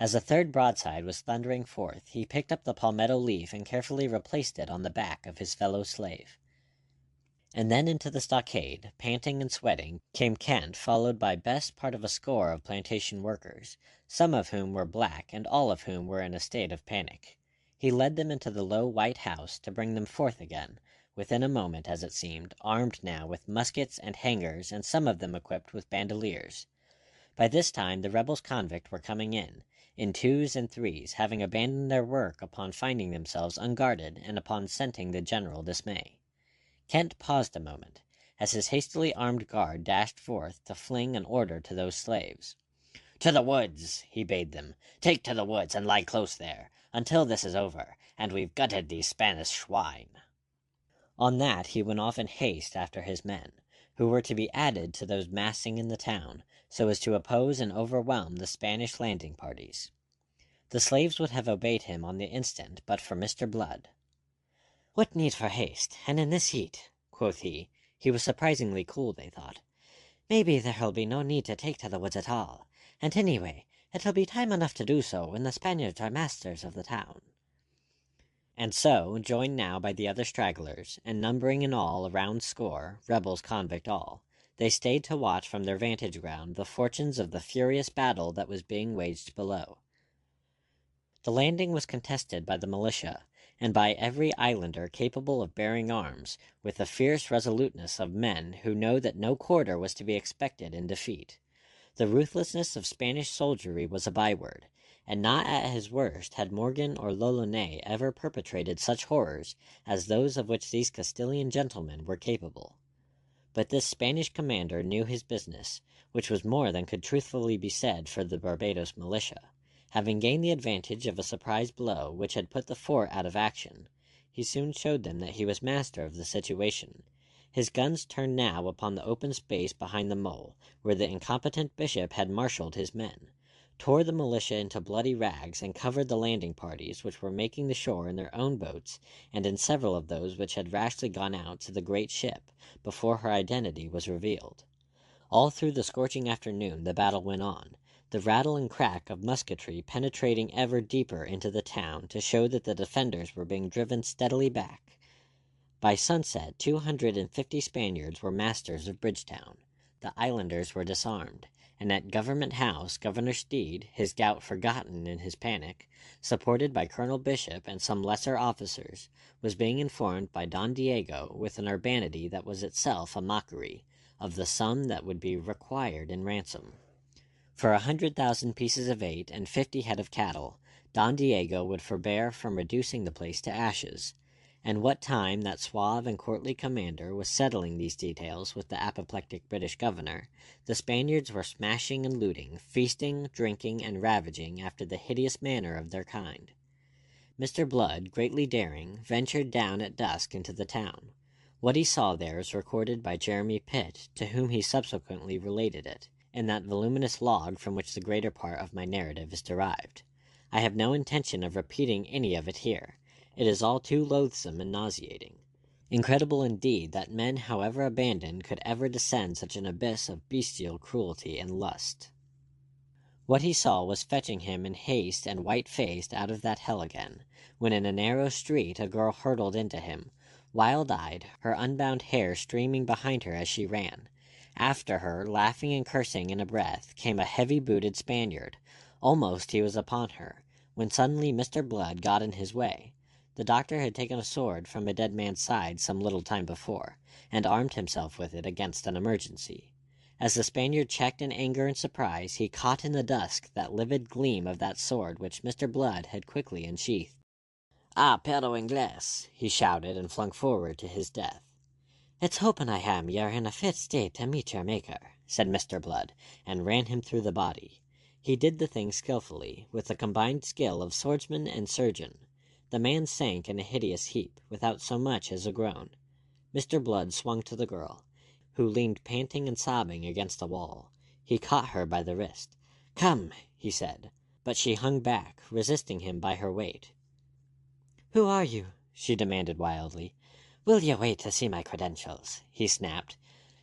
As the third broadside was thundering forth, he picked up the palmetto leaf and carefully replaced it on the back of his fellow slave. And then into the stockade, panting and sweating, came Kent, followed by best part of a score of plantation workers, some of whom were black and all of whom were in a state of panic. He led them into the low white house to bring them forth again, within a moment, as it seemed, armed now with muskets and hangers, and some of them equipped with bandoliers. By this time the rebels convict were coming in twos and threes, having abandoned their work upon finding themselves unguarded and upon scenting the general dismay. Kent paused a moment, as his hastily armed guard dashed forth to fling an order to those slaves. "To the woods!" he bade them. "Take to the woods, and lie close there, until this is over, and we've gutted these Spanish swine." On that he went off in haste after his men, who were to be added to those massing in the town, so as to oppose and overwhelm the Spanish landing parties. The slaves would have obeyed him on the instant but for Mr. Blood. "What need for haste, and in this heat?" quoth he. He was surprisingly cool, they thought. "Maybe there'll be no need to take to the woods at all, and anyway, it'll be time enough to do so when the Spaniards are masters of the town." And so, joined now by the other stragglers, and numbering in all a round score, rebels convict all, they stayed to watch from their vantage ground the fortunes of the furious battle that was being waged below. The landing was contested by the militia, and by every islander capable of bearing arms, with the fierce resoluteness of men who know that no quarter was to be expected in defeat. The ruthlessness of Spanish soldiery was a byword, and not at his worst had Morgan or L'Ollonais ever perpetrated such horrors as those of which these Castilian gentlemen were capable. But this Spanish commander knew his business, which was more than could truthfully be said for the Barbados militia. Having gained the advantage of a surprise blow which had put the fort out of action, he soon showed them that he was master of the situation. His guns turned now upon the open space behind the mole, where the incompetent bishop had marshaled his men, tore the militia into bloody rags, and covered the landing parties which were making the shore in their own boats and in several of those which had rashly gone out to the great ship before her identity was revealed. All through the scorching afternoon the battle went on, the rattle and crack of musketry penetrating ever deeper into the town to show that the defenders were being driven steadily back. By sunset 250 Spaniards were masters of Bridgetown. The islanders were disarmed, and at Government House Governor Steed, his gout forgotten in his panic, supported by Colonel Bishop and some lesser officers, was being informed by Don Diego, with an urbanity that was itself a mockery, of the sum that would be required in ransom. For 100,000 pieces of eight and 50 head of cattle, Don Diego would forbear from reducing the place to ashes. And what time that suave and courtly commander was settling these details with the apoplectic British governor, the Spaniards were smashing and looting, feasting, drinking, and ravaging after the hideous manner of their kind. Mr. Blood, greatly daring, ventured down at dusk into the town. What he saw there is recorded by Jeremy Pitt, to whom he subsequently related it, in that voluminous log from which the greater part of my narrative is derived. I have no intention of repeating any of it here. It is all too loathsome and nauseating. Incredible indeed that men, however abandoned, could ever descend such an abyss of bestial cruelty and lust. What he saw was fetching him in haste and white-faced out of that hell again, when in a narrow street a girl hurtled into him, wild-eyed, her unbound hair streaming behind her as she ran. After her, laughing and cursing in a breath, came a heavy-booted Spaniard. Almost he was upon her, when suddenly Mr. Blood got in his way. The doctor had taken a sword from a dead man's side some little time before, and armed himself with it against an emergency. As the Spaniard checked in anger and surprise, he caught in the dusk that livid gleam of that sword which Mr. Blood had quickly unsheathed. "Ah, perro inglés!" he shouted, and flung forward to his death. "It's hopin' I am you're in a fit state to meet your Maker," said Mr. Blood, and ran him through the body. He did the thing skillfully, with the combined skill of swordsman and surgeon. The man sank in a hideous heap, without so much as a groan. Mr. Blood swung to the girl, who leaned panting and sobbing against the wall. He caught her by the wrist. "Come," he said, but she hung back, resisting him by her weight. "Who are you?" she demanded wildly. "Will you wait to see my credentials?" he snapped.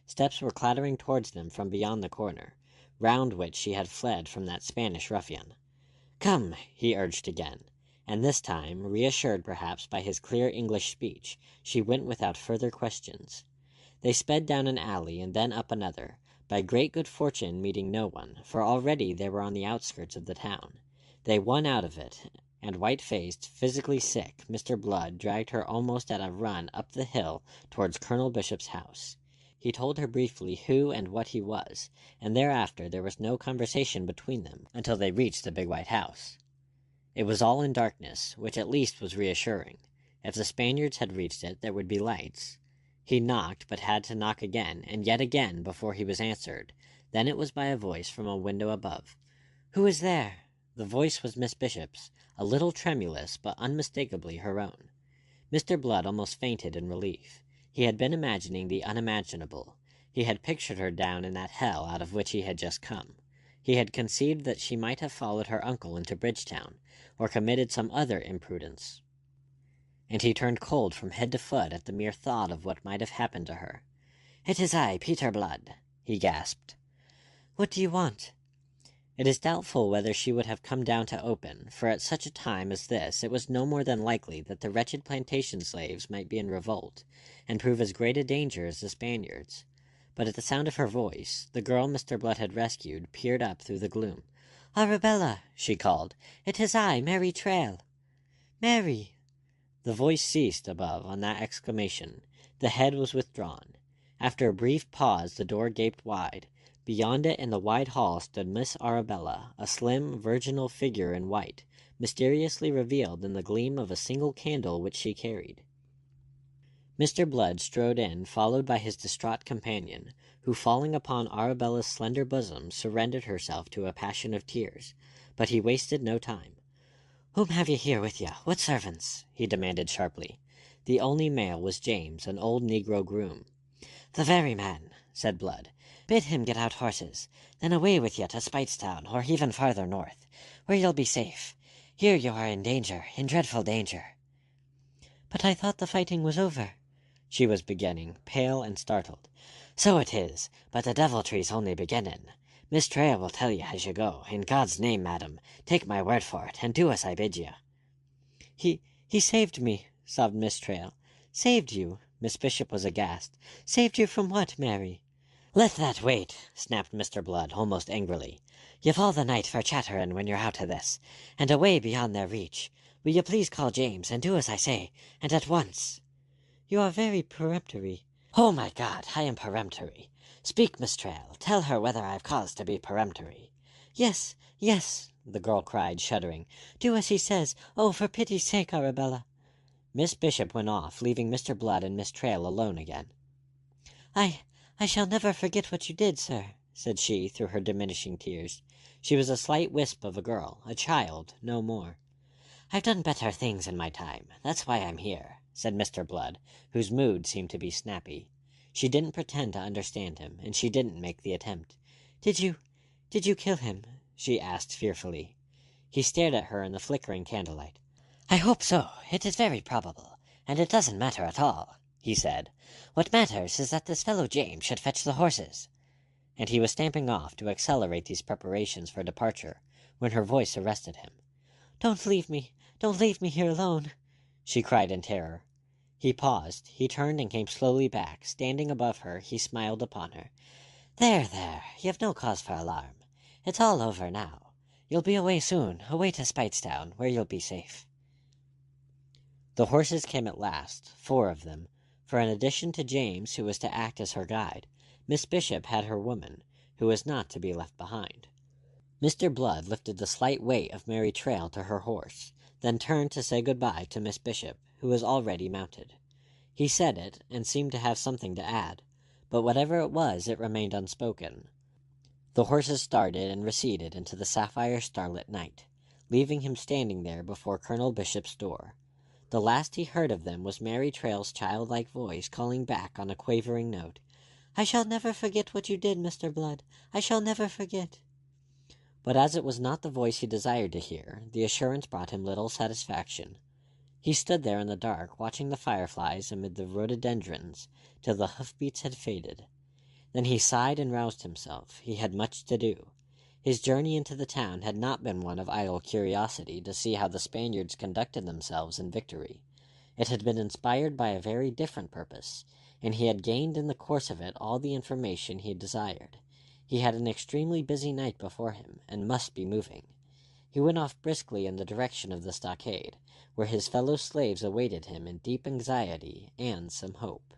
Steps were clattering towards them from beyond the corner, round which she had fled from that Spanish ruffian. "Come," he urged again, and this time, reassured perhaps by his clear English speech, she went without further questions. They sped down an alley and then up another, by great good fortune meeting no one, for already they were on the outskirts of the town. They won out of it, and white-faced, physically sick, Mr. Blood dragged her almost at a run up the hill towards Colonel Bishop's house. He told her briefly who and what he was, and thereafter there was no conversation between them until they reached the big white house. It was all in darkness, which at least was reassuring. If the Spaniards had reached it, there would be lights. He knocked, but had to knock again, and yet again, before he was answered. Then it was by a voice from a window above. "Who is there?" The voice was Miss Bishop's, a little tremulous, but unmistakably her own. Mr. Blood almost fainted in relief. He had been imagining the unimaginable. He had pictured her down in that hell out of which he had just come. He had conceived that she might have followed her uncle into Bridgetown, or committed some other imprudence. And he turned cold from head to foot at the mere thought of what might have happened to her. "It is I, Peter Blood," he gasped. "What do you want?" It is doubtful whether she would have come down to open, for at such a time as this it was no more than likely that the wretched plantation slaves might be in revolt, and prove as great a danger as the Spaniards. But at the sound of her voice, the girl Mr. Blood had rescued peered up through the gloom. "Arabella," she called, "it is I, Mary Trail." "Mary!" The voice ceased above on that exclamation. The head was withdrawn. After a brief pause the door gaped wide. Beyond it in the wide hall stood Miss Arabella, a slim, virginal figure in white, mysteriously revealed in the gleam of a single candle which she carried. Mr. Blood strode in, followed by his distraught companion, who, falling upon Arabella's slender bosom, surrendered herself to a passion of tears. But he wasted no time. "Whom have you here with you? What servants?" he demanded sharply. The only male was James, an old negro groom. "The very man," said Blood. "Bid him get out horses. Then away with you to Speightstown, or even farther north, where you'll be safe. Here you are in danger, in dreadful danger." "But I thought the fighting was over," she was beginning, pale and startled. "So it is, but the deviltry's only beginning. Miss Trail will tell you as you go. In God's name, madam, take my word for it, and do as I bid you." He saved me," sobbed Miss Trail. "Saved you?" Miss Bishop was aghast. "Saved you from what, Mary?" "Let that wait," snapped Mr. Blood, almost angrily. "You've all the night for chattering when you're out of this, and away beyond their reach. Will you please call James, and do as I say, and at once?" "You are very peremptory." "Oh, my God, I am peremptory. Speak, Miss Trail. Tell her whether I have cause to be peremptory." "Yes, yes," the girl cried, shuddering. "Do as he says. Oh, for pity's sake, Arabella." Miss Bishop went off, leaving Mr. Blood and Miss Trail alone again. I shall never forget what you did, sir," said she, through her diminishing tears. She was a slight wisp of a girl, a child, no more. "I've done better things in my time. That's why I'm here," said Mr. Blood, whose mood seemed to be snappy. She didn't pretend to understand him, and she didn't make the attempt. Did you kill him?" she asked fearfully. He stared at her in the flickering candlelight. "I hope so. It is very probable, and it doesn't matter at all," he said. "What matters is that this fellow James should fetch the horses." And he was stamping off to accelerate these preparations for departure, when her voice arrested him. Don't leave me here alone," she cried in terror. He paused. He turned and came slowly back. Standing above her, he smiled upon her. There, you've no cause for alarm. It's all over now. You'll be away soon, away to Speightstown, where you'll be safe." The horses came at last, 4 of them, for in addition to James, who was to act as her guide, Miss Bishop had her woman, who was not to be left behind. Mr. Blood lifted the slight weight of Mary Trail to her horse, then turned to say good-bye to Miss Bishop, who was already mounted. He said it, and seemed to have something to add, but whatever it was, it remained unspoken. The horses started and receded into the sapphire starlit night, leaving him standing there before Colonel Bishop's door. The last he heard of them was Mary Trail's childlike voice calling back on a quavering note, "I shall never forget what you did, Mr. Blood. I shall never forget." But as it was not the voice he desired to hear, the assurance brought him little satisfaction. He stood there in the dark, watching the fireflies amid the rhododendrons, till the hoofbeats had faded. Then he sighed and roused himself. He had much to do. His journey into the town had not been one of idle curiosity to see how the Spaniards conducted themselves in victory. It had been inspired by a very different purpose, and he had gained in the course of it all the information he desired. He had an extremely busy night before him, and must be moving. He went off briskly in the direction of the stockade, where his fellow slaves awaited him in deep anxiety and some hope.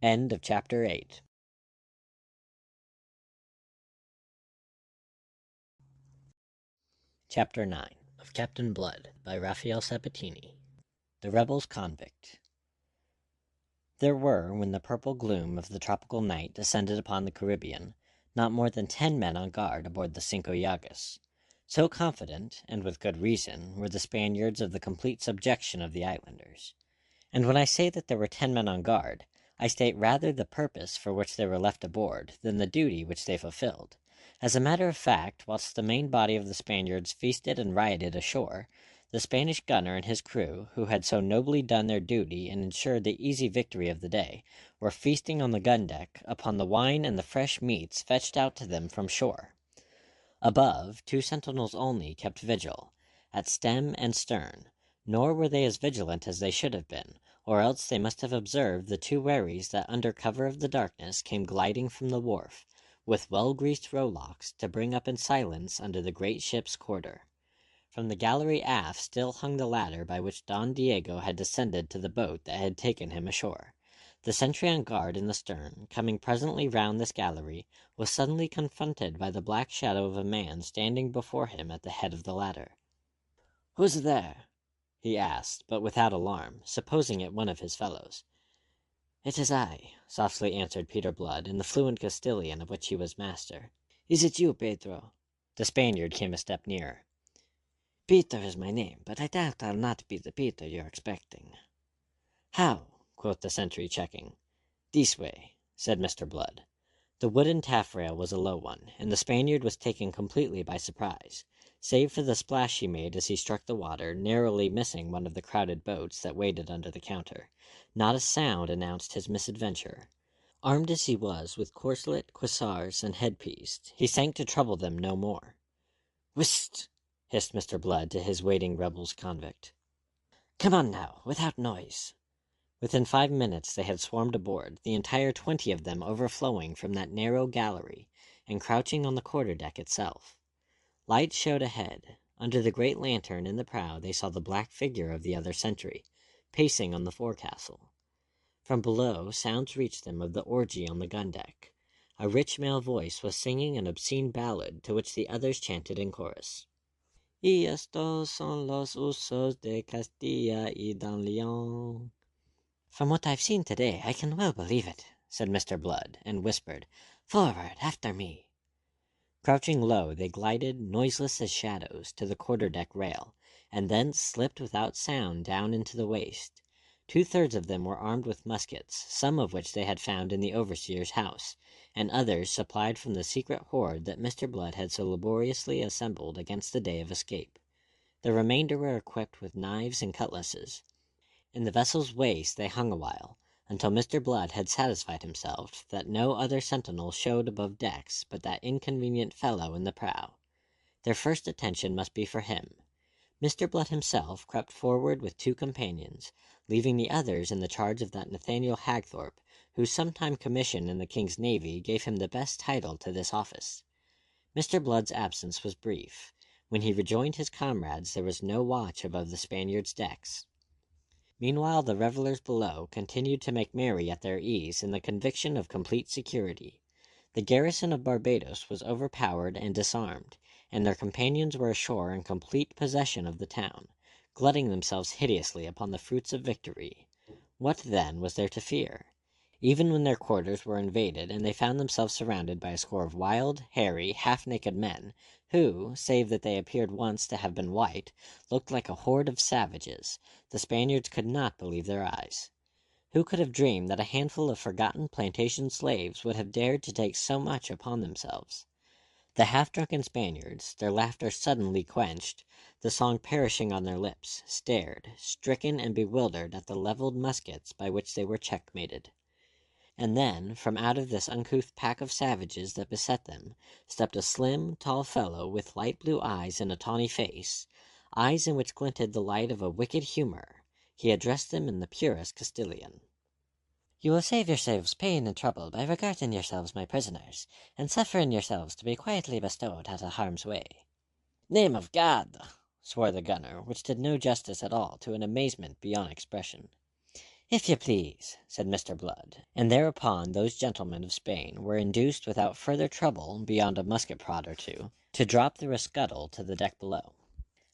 End of Chapter 8. Chapter 9 of Captainblood by Rafael Sabatini. The Rebel's Convict. There were, when the purple gloom of the tropical night descended upon the Caribbean, not more than 10 men on guard aboard the Cinco Llagas. So confident, and with good reason, were the Spaniards of the complete subjection of the islanders. And when I say that there were 10 men on guard, I state rather the purpose for which they were left aboard than the duty which they fulfilled. As a matter of fact, whilst the main body of the Spaniards feasted and rioted ashore, the Spanish gunner and his crew, who had so nobly done their duty and ensured the easy victory of the day, were feasting on the gun deck upon the wine and the fresh meats fetched out to them from shore. Above, 2 sentinels only kept vigil, at stem and stern, nor were they as vigilant as they should have been, or else they must have observed the 2 wherries that under cover of the darkness came gliding from the wharf, with well-greased rowlocks, to bring up in silence under the great ship's quarter. From the gallery aft still hung the ladder by which Don Diego had descended to the boat that had taken him ashore. The sentry on guard in the stern, coming presently round this gallery, was suddenly confronted by the black shadow of a man standing before him at the head of the ladder. "Who's there?" he asked, but without alarm, supposing it one of his fellows. "It is I," softly answered Peter Blood, in the fluent Castilian of which he was master. "Is it you, Pedro?" The Spaniard came a step nearer. "Peter is my name, but I doubt I'll not be the Peter you're expecting." "How?" quoth the sentry, checking. "This way," said Mr. Blood. The wooden taffrail was a low one, and the Spaniard was taken completely by surprise, save for the splash he made as he struck the water, narrowly missing one of the crowded boats that waited under the counter. Not a sound announced his misadventure. Armed as he was with corselet, cuirass, and headpiece, he sank to trouble them no more. "Whist!" hissed Mr. Blood to his waiting rebels convict. "Come on now, without noise." Within 5 minutes they had swarmed aboard, the entire 20 of them overflowing from that narrow gallery, and crouching on the quarter-deck itself. Lights showed ahead. Under the great lantern in the prow they saw the black figure of the other sentry, pacing on the forecastle. From below, sounds reached them of the orgy on the gun-deck. A rich male voice was singing an obscene ballad, to which the others chanted in chorus. Y estos son los usos de Castilla y Don Leon. "From what I've seen today, I can well believe it," said Mr. Blood, and whispered, "Forward, after me." Crouching low, they glided, noiseless as shadows, to the quarter-deck rail, and thence slipped without sound down into the waist. 2/3 of them were armed with muskets, some of which they had found in the overseer's house, and others supplied from the secret hoard that Mr. Blood had so laboriously assembled against the day of escape. The remainder were equipped with knives and cutlasses. In the vessel's waist they hung awhile, until Mr. Blood had satisfied himself that no other sentinel showed above decks but that inconvenient fellow in the prow. Their first attention must be for him. Mr. Blood himself crept forward with 2 companions, leaving the others in the charge of that Nathaniel Hagthorpe, whose sometime commission in the King's Navy gave him the best title to this office. Mr. Blood's absence was brief. When he rejoined his comrades there was no watch above the Spaniards' decks. Meanwhile, the revelers below continued to make merry at their ease in the conviction of complete security. The garrison of Barbados was overpowered and disarmed, and their companions were ashore in complete possession of the town, glutting themselves hideously upon the fruits of victory. What, then, was there to fear? Even when their quarters were invaded and they found themselves surrounded by a score of wild, hairy, half-naked men, who, save that they appeared once to have been white, looked like a horde of savages, the Spaniards could not believe their eyes. Who could have dreamed that a handful of forgotten plantation slaves would have dared to take so much upon themselves? The half-drunken Spaniards, their laughter suddenly quenched, the song perishing on their lips, stared, stricken and bewildered at the levelled muskets by which they were checkmated. And then, from out of this uncouth pack of savages that beset them, stepped a slim, tall fellow with light blue eyes and a tawny face, eyes in which glinted the light of a wicked humour. He addressed them in the purest Castilian. You will save yourselves pain and trouble by regarding yourselves my prisoners, and suffering yourselves to be quietly bestowed out of harm's way. Name of God! Swore the gunner, which did no justice at all to an amazement beyond expression. If you please, said Mr. Blood, and thereupon those gentlemen of Spain were induced without further trouble, beyond a musket prod or two, to drop through a scuttle to the deck below.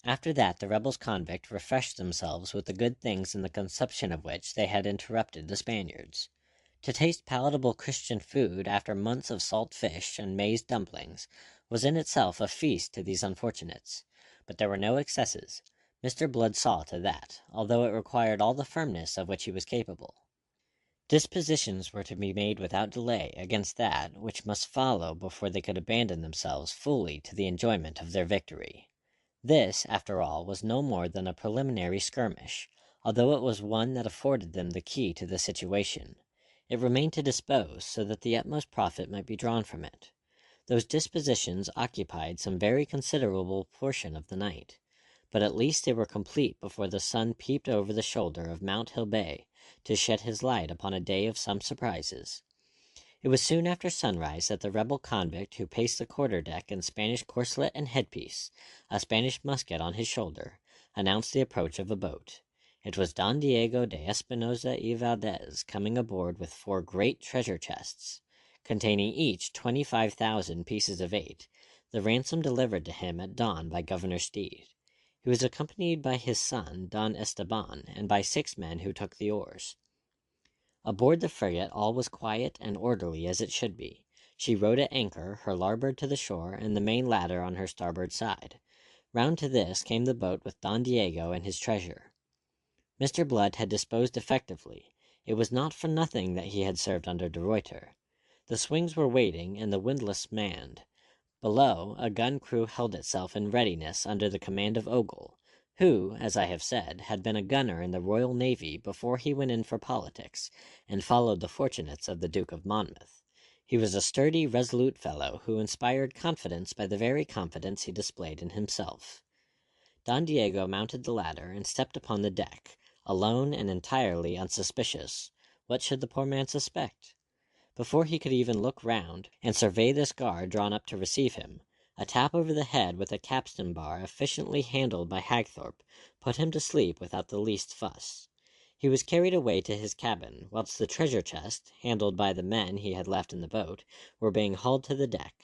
After that the rebels convict refreshed themselves with the good things in the consumption of which they had interrupted the Spaniards. To taste palatable Christian food after months of salt fish and maize dumplings was in itself a feast to these unfortunates, but there were no excesses. Mr. Blood saw to that, although it required all the firmness of which he was capable. Dispositions were to be made without delay against that which must follow before they could abandon themselves fully to the enjoyment of their victory. This, after all, was no more than a preliminary skirmish, although it was one that afforded them the key to the situation. It remained to dispose, so that the utmost profit might be drawn from it. Those dispositions occupied some very considerable portion of the night, but at least they were complete before the sun peeped over the shoulder of Mount Hill Bay to shed his light upon a day of some surprises. It was soon after sunrise that the rebel convict who paced the quarter-deck in Spanish corselet and headpiece, a Spanish musket on his shoulder, announced the approach of a boat. It was Don Diego de Espinosa y Valdez coming aboard with 4 great treasure chests, containing each 25,000 pieces of 8, the ransom delivered to him at dawn by Governor Steed. He was accompanied by his son, Don Esteban, and by 6 men who took the oars. Aboard the frigate all was quiet and orderly as it should be. She rode at anchor, her larboard to the shore, and the main ladder on her starboard side. Round to this came the boat with Don Diego and his treasure. Mr. Blood had disposed effectively. It was not for nothing that he had served under De Ruyter. The swings were waiting and the windlass manned. Below, a gun crew held itself in readiness under the command of Ogle, who, as I have said, had been a gunner in the Royal Navy before he went in for politics, and followed the fortunates of the Duke of Monmouth. He was a sturdy, resolute fellow, who inspired confidence by the very confidence he displayed in himself. Don Diego mounted the ladder and stepped upon the deck, alone and entirely unsuspicious. What should the poor man suspect? Before he could even look round, and survey this guard drawn up to receive him, a tap over the head with a capstan bar efficiently handled by Hagthorpe put him to sleep without the least fuss. He was carried away to his cabin, whilst the treasure chest, handled by the men he had left in the boat, were being hauled to the deck.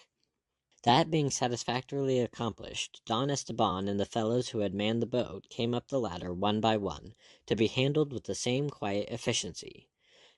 That being satisfactorily accomplished, Don Esteban and the fellows who had manned the boat came up the ladder one by one, to be handled with the same quiet efficiency.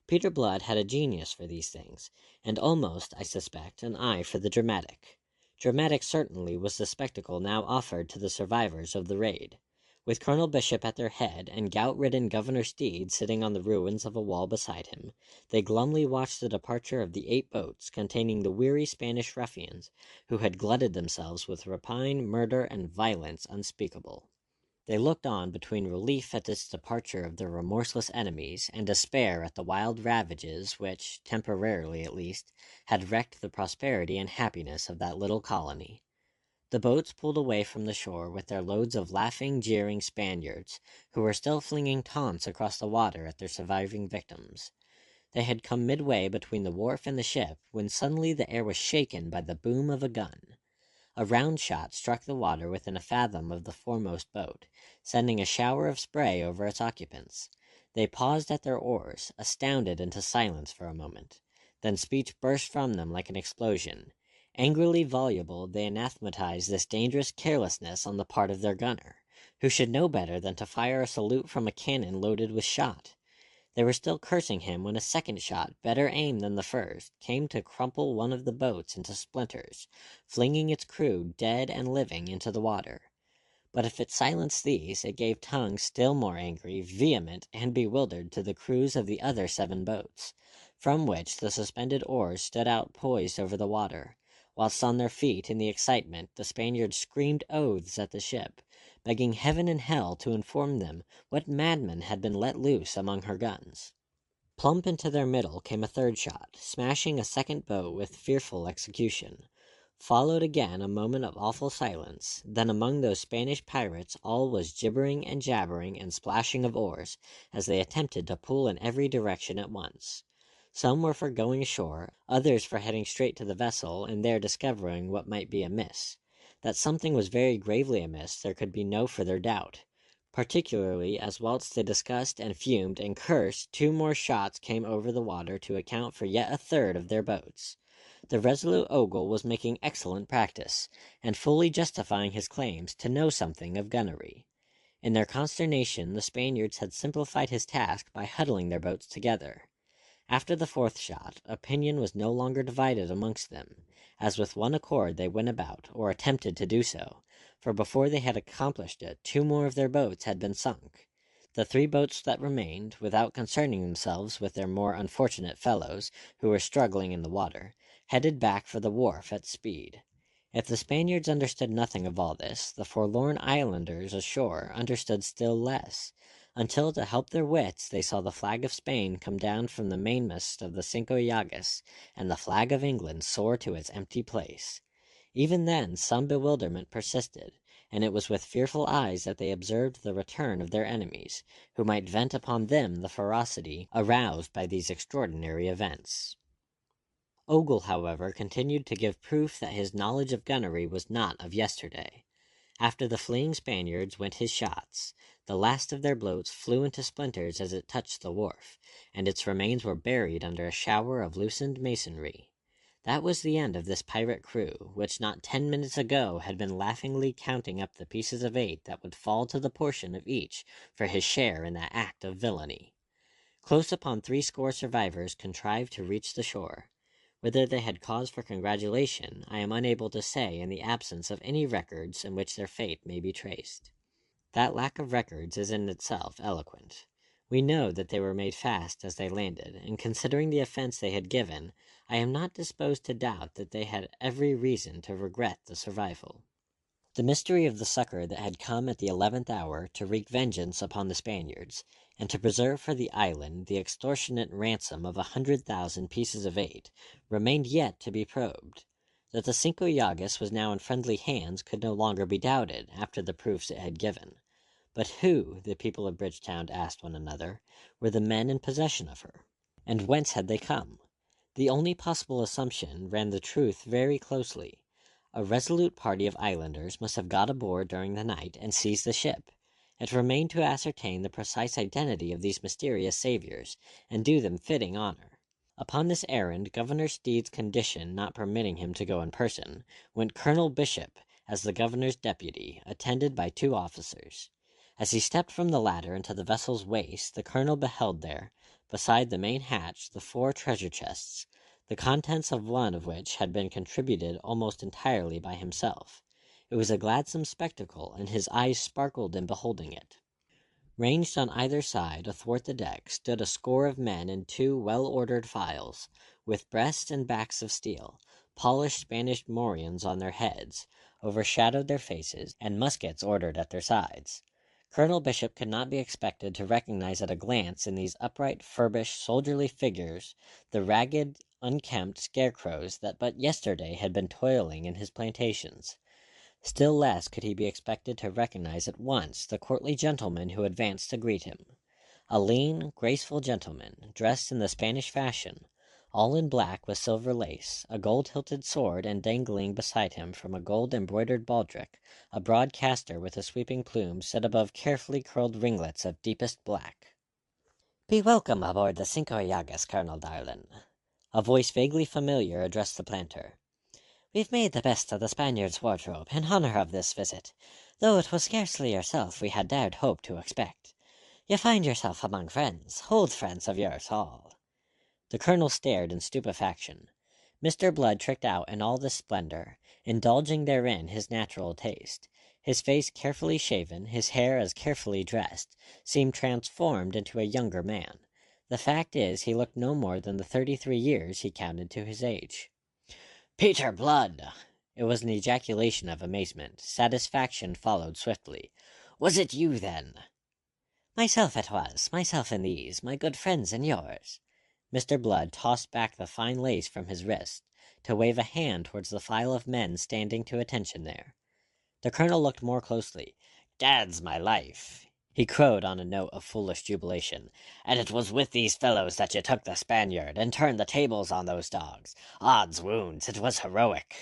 Peter Blood had a genius for these things, and almost, I suspect, an eye for the dramatic. Dramatic certainly was the spectacle now offered to the survivors of the raid. With Colonel Bishop at their head and gout-ridden Governor Steed sitting on the ruins of a wall beside him, they glumly watched the departure of the 8 boats containing the weary Spanish ruffians who had glutted themselves with rapine, murder, and violence unspeakable. They looked on between relief at this departure of their remorseless enemies and despair at the wild ravages which, temporarily at least, had wrecked the prosperity and happiness of that little colony. The boats pulled away from the shore with their loads of laughing, jeering Spaniards, who were still flinging taunts across the water at their surviving victims. They had come midway between the wharf and the ship when suddenly the air was shaken by the boom of a gun. A round shot struck the water within a fathom of the foremost boat, sending a shower of spray over its occupants. They paused at their oars, astounded into silence for a moment. Then speech burst from them like an explosion. Angrily voluble, they anathematized this dangerous carelessness on the part of their gunner, who should know better than to fire a salute from a cannon loaded with shot. They were still cursing him when a second shot, better aimed than the first, came to crumple one of the boats into splinters, flinging its crew, dead and living, into the water. But if it silenced these, it gave tongue still more angry, vehement, and bewildered to the crews of the other 7 boats, from which the suspended oars stood out poised over the water, whilst on their feet in the excitement the Spaniards screamed oaths at the ship, begging heaven and hell to inform them what madman had been let loose among her guns. Plump into their middle came a third shot, smashing a second boat with fearful execution. Followed again a moment of awful silence, then among those Spanish pirates all was gibbering and jabbering and splashing of oars, as they attempted to pull in every direction at once. Some were for going ashore, others for heading straight to the vessel and there discovering what might be amiss. That something was very gravely amiss there could be no further doubt, particularly as whilst they discussed and fumed and cursed 2 more shots came over the water to account for yet a third of their boats. The resolute Ogle was making excellent practice, and fully justifying his claims to know something of gunnery. In their consternation the Spaniards had simplified his task by huddling their boats together. After the 4th shot, opinion was no longer divided amongst them, as with one accord they went about, or attempted to do so, for before they had accomplished it 2 more of their boats had been sunk. The 3 boats that remained, without concerning themselves with their more unfortunate fellows, who were struggling in the water, headed back for the wharf at speed. If the Spaniards understood nothing of all this, the forlorn islanders ashore understood still less, until to help their wits they saw the flag of Spain come down from the mainmast of the Cinco Llagas, and the flag of England soar to its empty place. Even then some bewilderment persisted, and it was with fearful eyes that they observed the return of their enemies, who might vent upon them the ferocity aroused by these extraordinary events. Ogle, however, continued to give proof that his knowledge of gunnery was not of yesterday. After the fleeing Spaniards went his shots. The last of their boats flew into splinters as it touched the wharf, and its remains were buried under a shower of loosened masonry. That was the end of this pirate crew, which not 10 minutes ago had been laughingly counting up the pieces of 8 that would fall to the portion of each for his share in that act of villainy. Close upon 60 survivors contrived to reach the shore. Whether they had cause for congratulation, I am unable to say in the absence of any records in which their fate may be traced. That lack of records is in itself eloquent. We know that they were made fast as they landed, and considering the offense they had given, I am not disposed to doubt that they had every reason to regret the survival. The mystery of the succor that had come at the 11th hour to wreak vengeance upon the Spaniards, and to preserve for the island the extortionate ransom of 100,000 pieces of 8, remained yet to be probed. That the Cinco Llagas was now in friendly hands could no longer be doubted after the proofs it had given. But who, the people of Bridgetown asked one another, were the men in possession of her? And whence had they come? The only possible assumption ran the truth very closely. A resolute party of islanders must have got aboard during the night and seized the ship. It remained to ascertain the precise identity of these mysterious saviors, and do them fitting honor. Upon this errand, Governor Steed's condition not permitting him to go in person, went Colonel Bishop, as the governor's deputy, attended by 2 officers. As he stepped from the ladder into the vessel's waist, the colonel beheld there, beside the main hatch, the 4 treasure chests, the contents of one of which had been contributed almost entirely by himself. It was a gladsome spectacle, and his eyes sparkled in beholding it. Ranged on either side, athwart the deck, stood a score of men in 2 well-ordered files, with breasts and backs of steel, polished Spanish morions on their heads, overshadowed their faces, and muskets ordered at their sides. Colonel Bishop could not be expected to recognize at a glance in these upright, furbished, soldierly figures the ragged, unkempt scarecrows that but yesterday had been toiling in his plantations. Still less could he be expected to recognize at once the courtly gentleman who advanced to greet him. A lean, graceful gentleman, dressed in the Spanish fashion, all in black with silver lace, a gold-hilted sword, and dangling beside him from a gold-embroidered baldric, a broad castor with a sweeping plume set above carefully curled ringlets of deepest black. Be welcome aboard the Cinco Llagas, Colonel Darlin. A voice vaguely familiar addressed the planter. We've made the best of the Spaniard's wardrobe in honor of this visit, though it was scarcely yourself we had dared hope to expect. You find yourself among friends, old friends of yours all. The colonel stared in stupefaction. Mr. Blood tricked out in all this splendor, indulging therein his natural taste. His face carefully shaven, his hair as carefully dressed, seemed transformed into a younger man. The fact is, he looked no more than the 33 years he counted to his age. Peter Blood! It was an ejaculation of amazement. Satisfaction followed swiftly. Was it you, then? Myself it was, myself and these, my good friends and yours. Mr. Blood tossed back the fine lace from his wrist, to wave a hand towards the file of men standing to attention there. The colonel looked more closely. Dad's my life, he crowed on a note of foolish jubilation. And it was with these fellows that you took the Spaniard, and turned the tables on those dogs. Odds wounds, it was heroic.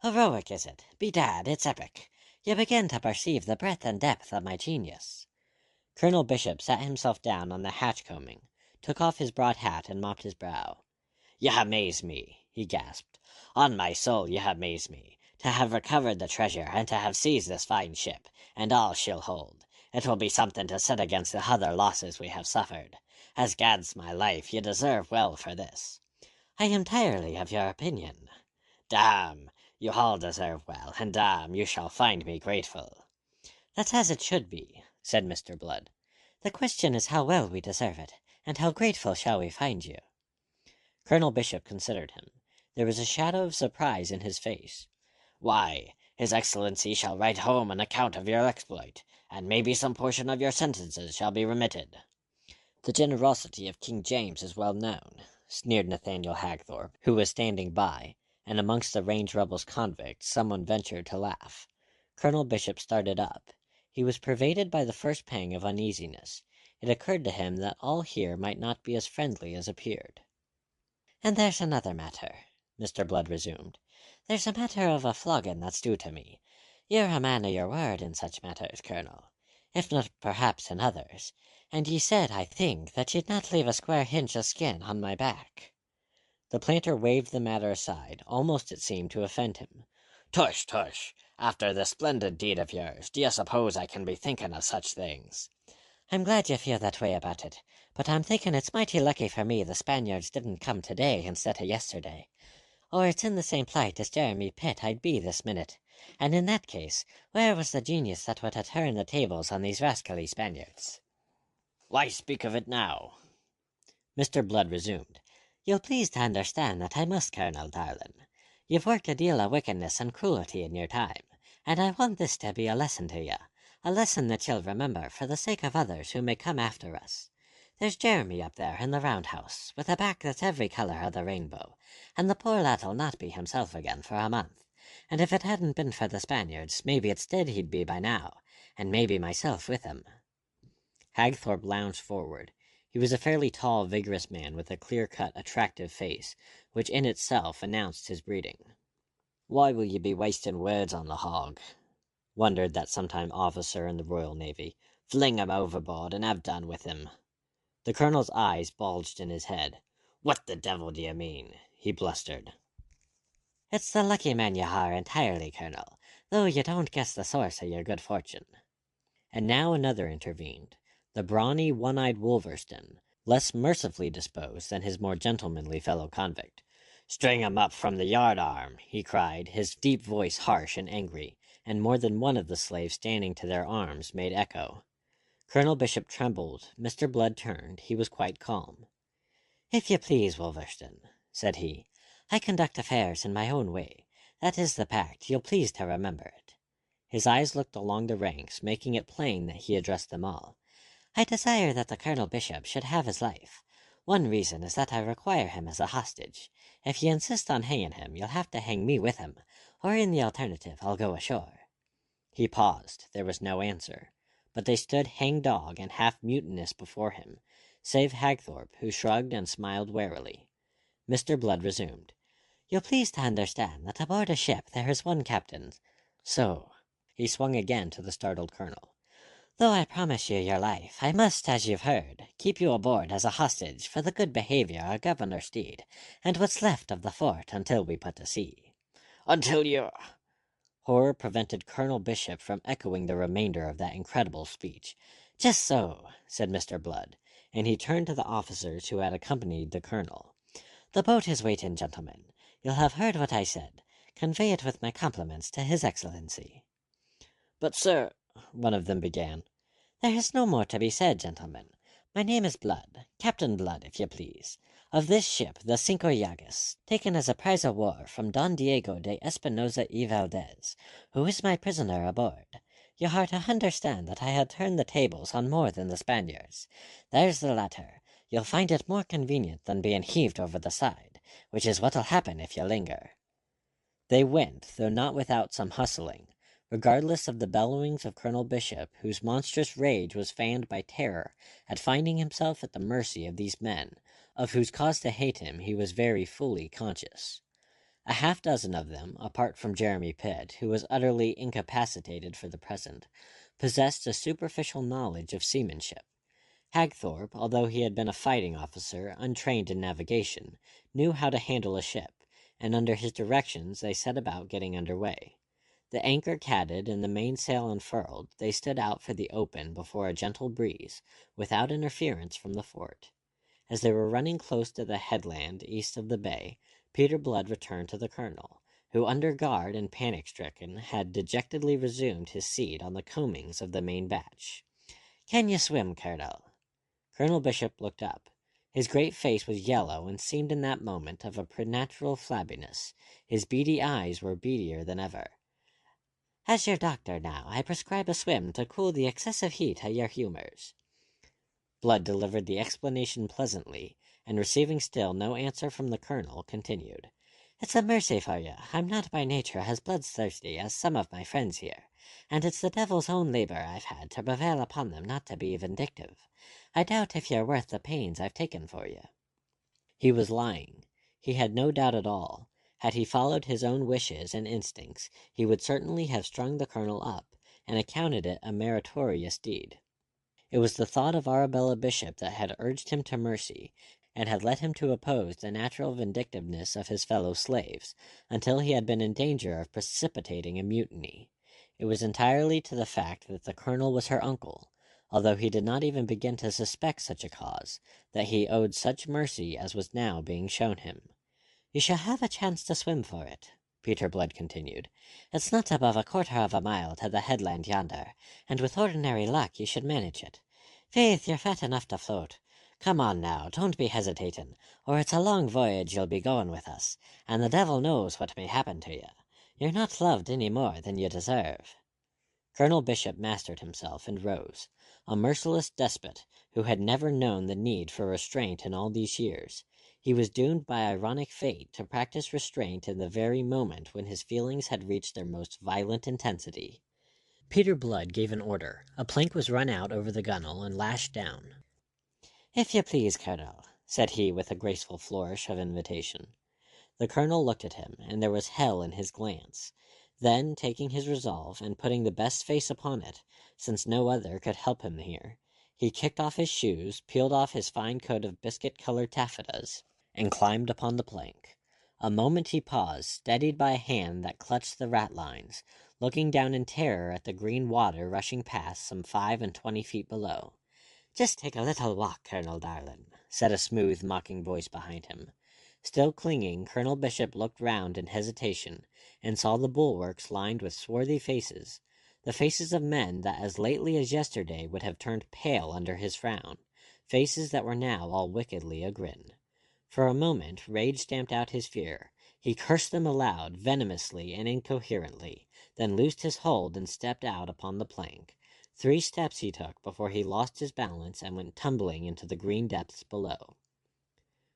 Heroic, is it? Bedad, it's epic. You begin to perceive the breadth and depth of my genius. Colonel Bishop sat himself down on the hatch combing, took off his broad hat, and mopped his brow. "You amaze me," he gasped. "On my soul, you amaze me. To have recovered the treasure, and to have seized this fine ship, and all she'll hold. It will be something to set against the other losses we have suffered. As gad's my life, you deserve well for this." "I am entirely of your opinion." "Damme, you all deserve well, and damme, you shall find me grateful." "That's as it should be," said Mr. Blood. "The question is how well we deserve it, and how grateful shall we find you?" Colonel Bishop considered him. There was a shadow of surprise in his face. "Why, His Excellency shall write home an account of your exploit, and maybe some portion of your sentences shall be remitted." "The generosity of King James is well known," sneered Nathaniel Hagthorpe, who was standing by, and amongst the range rebels' convicts someone ventured to laugh. Colonel Bishop started up. He was pervaded by the first pang of uneasiness. It occurred to him that all here might not be as friendly as appeared. "And there's another matter," Mr. Blood resumed. "There's a matter of a flogging that's due to me. You're a man of your word in such matters, Colonel, if not perhaps in others, and ye said, I think, that ye'd not leave a square hinch of skin on my back." The planter waved the matter aside, almost, it seemed, to offend him. "Tush, tush! After this splendid deed of yours, do you suppose I can be thinking of such things?" "I'm glad you feel that way about it, but I'm thinking it's mighty lucky for me the Spaniards didn't come today instead of yesterday. Or it's in the same plight as Jeremy Pitt I'd be this minute, and in that case, where was the genius that would have turned the tables on these rascally Spaniards?" "Why speak of it now?" Mr. Blood resumed. "You'll please to understand that I must, Colonel Darlin. You've worked a deal of wickedness and cruelty in your time, and I want this to be a lesson to you, a lesson that you'll remember for the sake of others who may come after us. There's Jeremy up there in the roundhouse, with a back that's every colour of the rainbow, and the poor lad'll not be himself again for a month. And if it hadn't been for the Spaniards, maybe it's dead he'd be by now, and maybe myself with him." Hagthorpe lounged forward. He was a fairly tall, vigorous man with a clear-cut, attractive face, which in itself announced his breeding. "Why will you be wasting words on the hog?" wondered that sometime officer in the Royal Navy. "Fling him overboard and have done with him." The colonel's eyes bulged in his head. "What the devil do you mean?" he blustered. "It's the lucky man you are entirely, Colonel, though you don't guess the source of your good fortune." And now another intervened. The brawny, one-eyed Wolverston, less mercifully disposed than his more gentlemanly fellow-convict. "String him up from the yard-arm," he cried, his deep voice harsh and angry, and more than one of the slaves standing to their arms made echo. Colonel Bishop trembled. Mr. Blood turned. He was quite calm. "If you please, Wolverston," said he, "I conduct affairs in my own way. That is the pact. You'll please to remember it." His eyes looked along the ranks, making it plain that he addressed them all. "I desire that the Colonel Bishop should have his life. One reason is that I require him as a hostage. If you insist on hanging him, you'll have to hang me with him, or in the alternative, I'll go ashore." He paused. There was no answer, but they stood hang-dog and half-mutinous before him, save Hagthorpe, who shrugged and smiled warily. Mr. Blood resumed. "You'll please to understand that aboard a ship there is one captain." "So." He swung again to the startled colonel. Though I promise you your life, I must, as you've heard, keep you aboard as a hostage for the good behavior of Governor Steed, and what's left of the fort until we put to sea. Until you... Horror prevented Colonel Bishop from echoing the remainder of that incredible speech. Just so, said Mr. Blood, and he turned to the officers who had accompanied the colonel. the boat is waiting, gentlemen. You'll have heard what I said. Convey it with my compliments to His Excellency. But, sir, one of them began. There is no more to be said, gentlemen. My name is Blood, Captain Blood, if you please, of this ship, the Cinco Llagas, taken as a prize of war from Don Diego de Espinosa y Valdez, who is my prisoner aboard. You are to understand that I had turned the tables on more than the Spaniards. There's the latter. You'll find it more convenient than being heaved over the side, which is what'll happen if you linger. They went, though not without some hustling. Regardless of the bellowings of Colonel Bishop, whose monstrous rage was fanned by terror at finding himself at the mercy of these men, of whose cause to hate him he was very fully conscious. A half-dozen of them, apart from Jeremy Pitt, who was utterly incapacitated for the present, possessed a superficial knowledge of seamanship. Hagthorpe, although he had been a fighting officer, untrained in navigation, knew how to handle a ship, and under his directions they set about getting under way. The anchor catted and the mainsail unfurled, they stood out for the open before a gentle breeze, without interference from the fort. As they were running close to the headland east of the bay, Peter Blood returned to the colonel, who, under guard and panic-stricken, had dejectedly resumed his seat on the coamings of the main batch. Can you swim, Colonel? Colonel Bishop looked up. His great face was yellow and seemed in that moment of a preternatural flabbiness. His beady eyes were beadier than ever. As your doctor now, I prescribe a swim to cool the excessive heat of your humors. Blood delivered the explanation pleasantly, and receiving still no answer from the colonel, continued. It's a mercy for you. I'm not by nature as bloodthirsty as some of my friends here, and it's the devil's own labor I've had to prevail upon them not to be vindictive. I doubt if you're worth the pains I've taken for you. He was lying. He had no doubt at all. Had he followed his own wishes and instincts, he would certainly have strung the colonel up, and accounted it a meritorious deed. It was the thought of Arabella Bishop that had urged him to mercy, and had led him to oppose the natural vindictiveness of his fellow slaves, until he had been in danger of precipitating a mutiny. It was entirely to the fact that the colonel was her uncle, although he did not even begin to suspect such a cause, that he owed such mercy as was now being shown him. You shall have a chance to swim for it, Peter Blood continued. It's not above 1/4 mile to the headland yonder, and with ordinary luck you should manage it. Faith, you're fat enough to float. Come on now, don't be hesitating, or it's a long voyage you'll be going with us, and the devil knows what may happen to you. You're not loved any more than you deserve. Colonel Bishop mastered himself and rose, a merciless despot who had never known the need for restraint in all these years. He was doomed by ironic fate to practice restraint in the very moment when his feelings had reached their most violent intensity. Peter Blood gave an order. A plank was run out over the gunwale and lashed down. "If you please, Colonel," said he with a graceful flourish of invitation. The colonel looked at him, and there was hell in his glance. Then, taking his resolve, and putting the best face upon it, since no other could help him here, he kicked off his shoes, peeled off his fine coat of biscuit-colored taffetas, and climbed upon the plank. A moment he paused, steadied by a hand that clutched the ratlines, looking down in terror at the green water rushing past some 25 feet below. "Just take a little walk, Colonel Darlin," said a smooth, mocking voice behind him. Still clinging, Colonel Bishop looked round in hesitation, and saw the bulwarks lined with swarthy faces, the faces of men that as lately as yesterday would have turned pale under his frown, faces that were now all wickedly agrin. For a moment rage stamped out his fear. He cursed them aloud, venomously and incoherently, then loosed his hold and stepped out upon the plank. 3 steps he took before he lost his balance and went tumbling into the green depths below.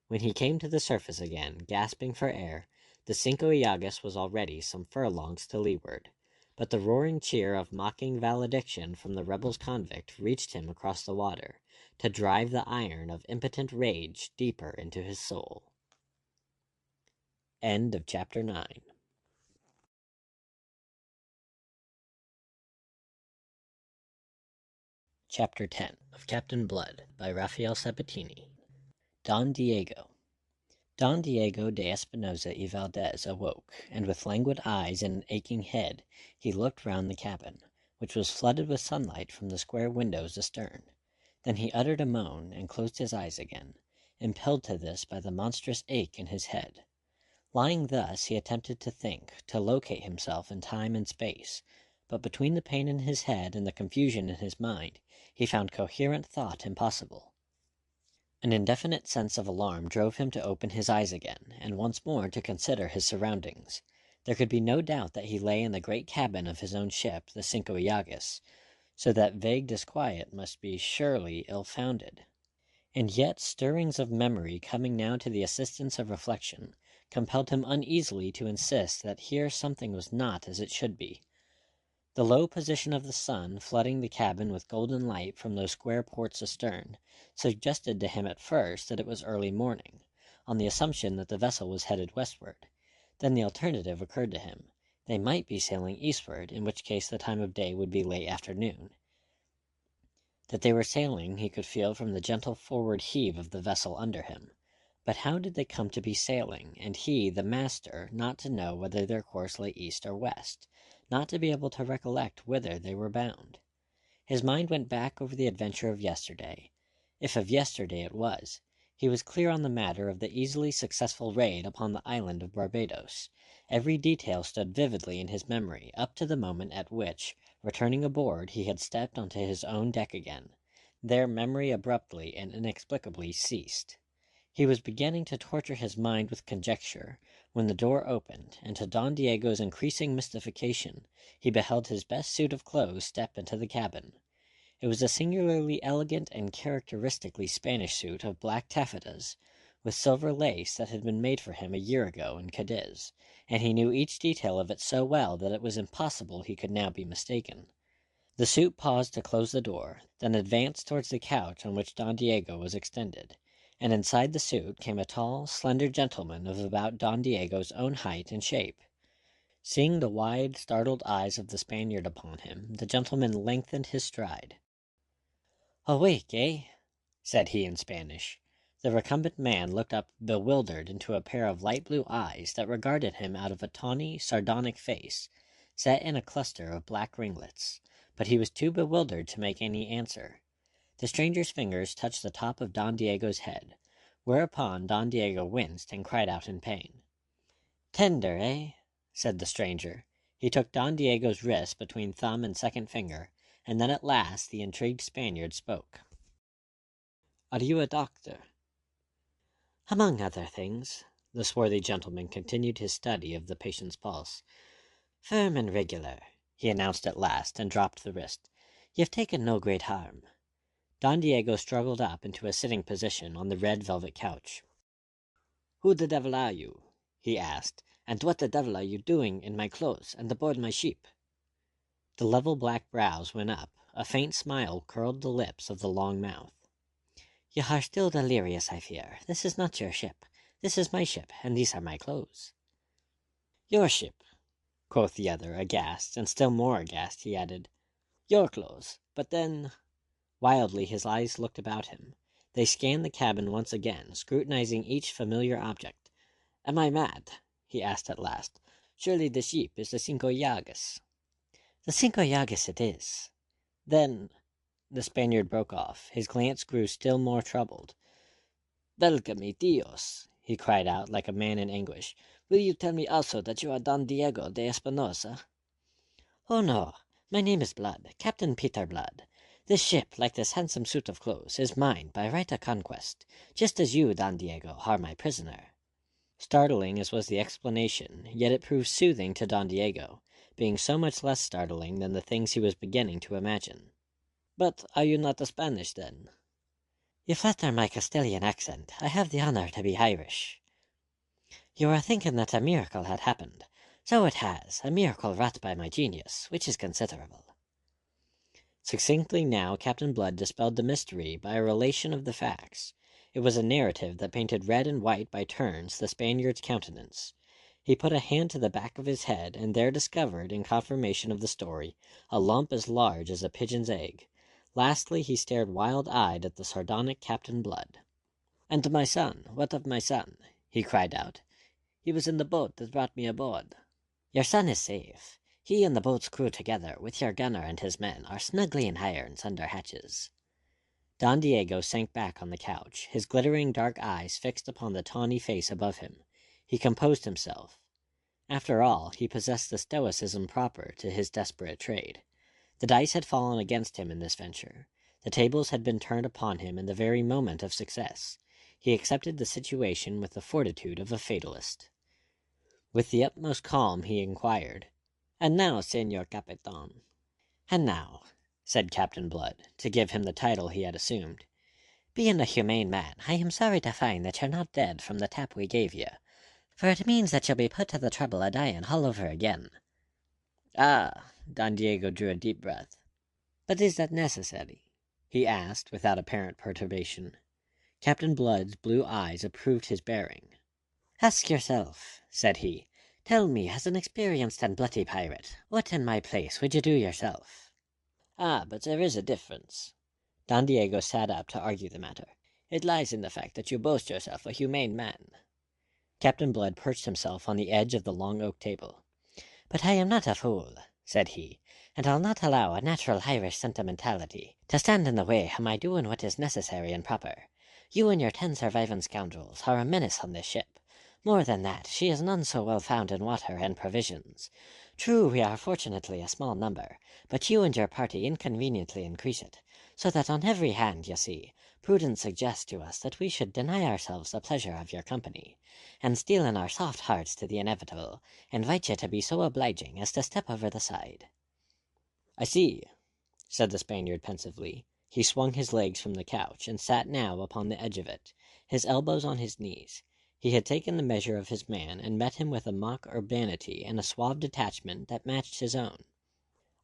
When he came to the surface again, gasping for air, the Cinco Llagas was already some furlongs to leeward, but the roaring cheer of mocking valediction from the rebels convict reached him across the water, to drive the iron of impotent rage deeper into his soul. End of chapter 9. Chapter 10 of Captainblood by Rafael Sabatini. Don Diego. Don Diego de Espinosa y Valdez awoke, and with languid eyes and an aching head, he looked round the cabin, which was flooded with sunlight from the square windows astern. Then he uttered a moan and closed his eyes again, impelled to this by the monstrous ache in his head. Lying thus, he attempted to think, to locate himself in time and space, but between the pain in his head and the confusion in his mind, he found coherent thought impossible. An indefinite sense of alarm drove him to open his eyes again, and once more to consider his surroundings. There could be no doubt that he lay in the great cabin of his own ship, the Cinco Llagas, so that vague disquiet must be surely ill-founded. And yet stirrings of memory coming now to the assistance of reflection compelled him uneasily to insist that here something was not as it should be. The low position of the sun, flooding the cabin with golden light from those square ports astern, suggested to him at first that it was early morning, on the assumption that the vessel was headed westward. Then the alternative occurred to him. They might be sailing eastward, in which case the time of day would be late afternoon. That they were sailing he could feel from the gentle forward heave of the vessel under him. But how did they come to be sailing, and he, the master, not to know whether their course lay east or west, not to be able to recollect whither they were bound? His mind went back over the adventure of yesterday. If of yesterday it was, he was clear on the matter of the easily successful raid upon the island of Barbados. Every detail stood vividly in his memory, up to the moment at which, returning aboard, he had stepped onto his own deck again. There memory abruptly and inexplicably ceased. He was beginning to torture his mind with conjecture, when the door opened, and to Don Diego's increasing mystification, he beheld his best suit of clothes step into the cabin. It was a singularly elegant and characteristically Spanish suit of black taffetas, with silver lace that had been made for him a year ago in Cadiz, and he knew each detail of it so well that it was impossible he could now be mistaken. The suit paused to close the door, then advanced towards the couch on which Don Diego was extended, and inside the suit came a tall, slender gentleman of about Don Diego's own height and shape. Seeing the wide, startled eyes of the Spaniard upon him, the gentleman lengthened his stride. "Awake, eh?" said he in Spanish. The recumbent man looked up bewildered into a pair of light blue eyes that regarded him out of a tawny, sardonic face, set in a cluster of black ringlets, but he was too bewildered to make any answer. The stranger's fingers touched the top of Don Diego's head, whereupon Don Diego winced and cried out in pain. "Tender, eh?" said the stranger. He took Don Diego's wrist between thumb and second finger, and then at last the intrigued Spaniard spoke. "Are you a doctor?" "Among other things." The swarthy gentleman continued his study of the patient's pulse. "Firm and regular," he announced at last, and dropped the wrist. "You've taken no great harm." Don Diego struggled up into a sitting position on the red velvet couch. "Who the devil are you?" he asked, "and what the devil are you doing in my clothes and aboard my ship?" The level black brows went up, a faint smile curled the lips of the long mouth. "You are still delirious, I fear. This is not your ship. This is my ship, and these are my clothes." "Your ship," quoth the other, aghast, and still more aghast, he added, "your clothes, but then—" Wildly his eyes looked about him. They scanned the cabin once again, scrutinizing each familiar object. "Am I mad?" he asked at last. "Surely the ship is the Cinco Llagas." "The Cinco Llagas it is." "Then—" The Spaniard broke off. His glance grew still more troubled. "Velgame Dios!" he cried out like a man in anguish. "Will you tell me also that you are Don Diego de Espinosa?" "Oh no, my name is Blood, Captain Peter Blood. This ship, like this handsome suit of clothes, is mine by right of conquest, just as you, Don Diego, are my prisoner." Startling as was the explanation, yet it proved soothing to Don Diego, being so much less startling than the things he was beginning to imagine. "But are you not a Spanish, then?" "You flatter my Castilian accent. I have the honor to be Irish." "You are thinking that a miracle had happened. So it has, a miracle wrought by my genius, which is considerable." Succinctly now Captain Blood dispelled the mystery by a relation of the facts. It was a narrative that painted red and white by turns the Spaniard's countenance. He put a hand to the back of his head, and there discovered, in confirmation of the story, a lump as large as a pigeon's egg. Lastly, he stared wild-eyed at the sardonic Captain Blood. "And my son, what of my son?" he cried out. "He was in the boat that brought me aboard." "Your son is safe. He and the boat's crew together, with your gunner and his men, are snugly in irons under hatches." Don Diego sank back on the couch, his glittering dark eyes fixed upon the tawny face above him. He composed himself. After all, he possessed the stoicism proper to his desperate trade. The dice had fallen against him in this venture. The tables had been turned upon him in the very moment of success. He accepted the situation with the fortitude of a fatalist. With the utmost calm he inquired, "And now, Señor Capitan?" "And now," said Captain Blood, to give him the title he had assumed, "being a humane man, I am sorry to find that you're not dead from the tap we gave you, for it means that you'll be put to the trouble of dying all over again." "Ah!" Don Diego drew a deep breath. "But is that necessary?" he asked, without apparent perturbation. Captain Blood's blue eyes approved his bearing. "Ask yourself," said he. "Tell me, as an experienced and bloody pirate, what in my place would you do yourself?" "Ah, but there is a difference." Don Diego sat up to argue the matter. "It lies in the fact that you boast yourself a humane man." Captain Blood perched himself on the edge of the long oak table. "But I am not a fool," said he, "and I'll not allow a natural Irish sentimentality to stand in the way of my doing what is necessary and proper. You and your 10 surviving scoundrels are a menace on this ship. More than that, she is none so well found in water and provisions. True, we are fortunately a small number, but you and your party inconveniently increase it, so that on every hand, you see, prudence suggests to us that we should deny ourselves the pleasure of your company, and steel in our soft hearts to the inevitable, invite you to be so obliging as to step over the side." "I see," said the Spaniard pensively. He swung his legs from the couch, and sat now upon the edge of it, his elbows on his knees. He had taken the measure of his man, and met him with a mock urbanity and a suave detachment that matched his own.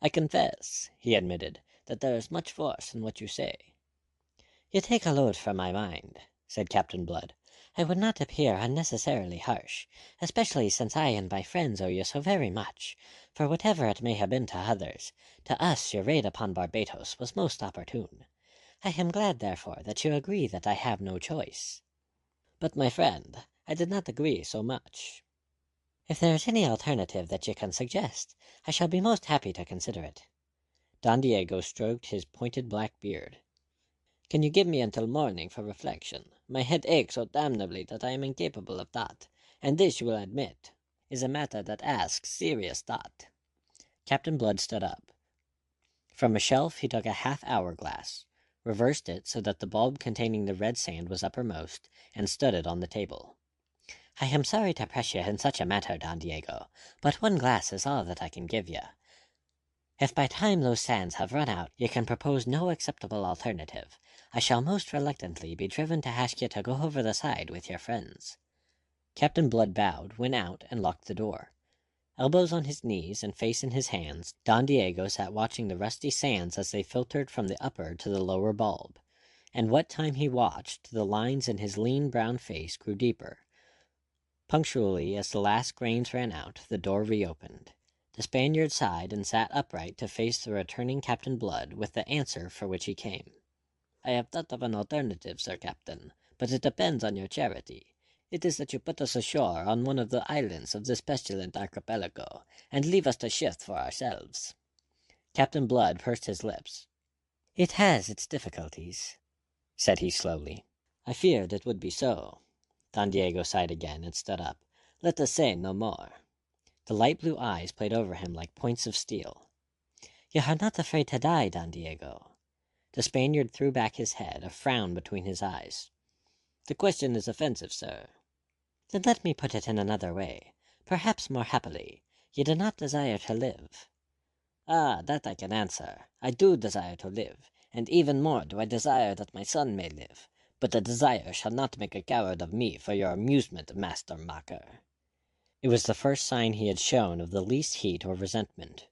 "I confess," he admitted, "that there is much force in what you say." "You take a load from my mind," said Captain Blood. "I would not appear unnecessarily harsh, especially since I and my friends owe you so very much, for whatever it may have been to others, to us your raid upon Barbados was most opportune. I am glad, therefore, that you agree that I have no choice." "But, my friend, I did not agree so much." "If there is any alternative that you can suggest, I shall be most happy to consider it." Don Diego stroked his pointed black beard. "Can you give me until morning for reflection? My head aches so damnably that I am incapable of thought, and this, you will admit, is a matter that asks serious thought." Captain Blood stood up. From a shelf he took a half-hour glass, reversed it so that the bulb containing the red sand was uppermost, and stood it on the table. "I am sorry to press you in such a matter, Don Diego, but one glass is all that I can give you. If by time those sands have run out you can propose no acceptable alternative, I shall most reluctantly be driven to ask you to go over the side with your friends." Captain Blood bowed, went out, and locked the door. Elbows on his knees and face in his hands, Don Diego sat watching the rusty sands as they filtered from the upper to the lower bulb. And what time he watched, the lines in his lean brown face grew deeper. Punctually, as the last grains ran out, the door reopened. The Spaniard sighed and sat upright to face the returning Captain Blood with the answer for which he came. "I have thought of an alternative, Sir Captain, but it depends on your charity. It is that you put us ashore on one of the islands of this pestilent archipelago, and leave us to shift for ourselves." Captain Blood pursed his lips. "It has its difficulties," said he slowly. "I feared it would be so." Don Diego sighed again and stood up. "Let us say no more." The light blue eyes played over him like points of steel. "You are not afraid to die, Don Diego?" The Spaniard threw back his head, a frown between his eyes. "The question is offensive, sir." "Then let me put it in another way, perhaps more happily. You do not desire to live." "Ah, that I can answer. I do desire to live, and even more do I desire that my son may live. But the desire shall not make a coward of me for your amusement, Master Mocker." It was the first sign he had shown of the least heat or resentment.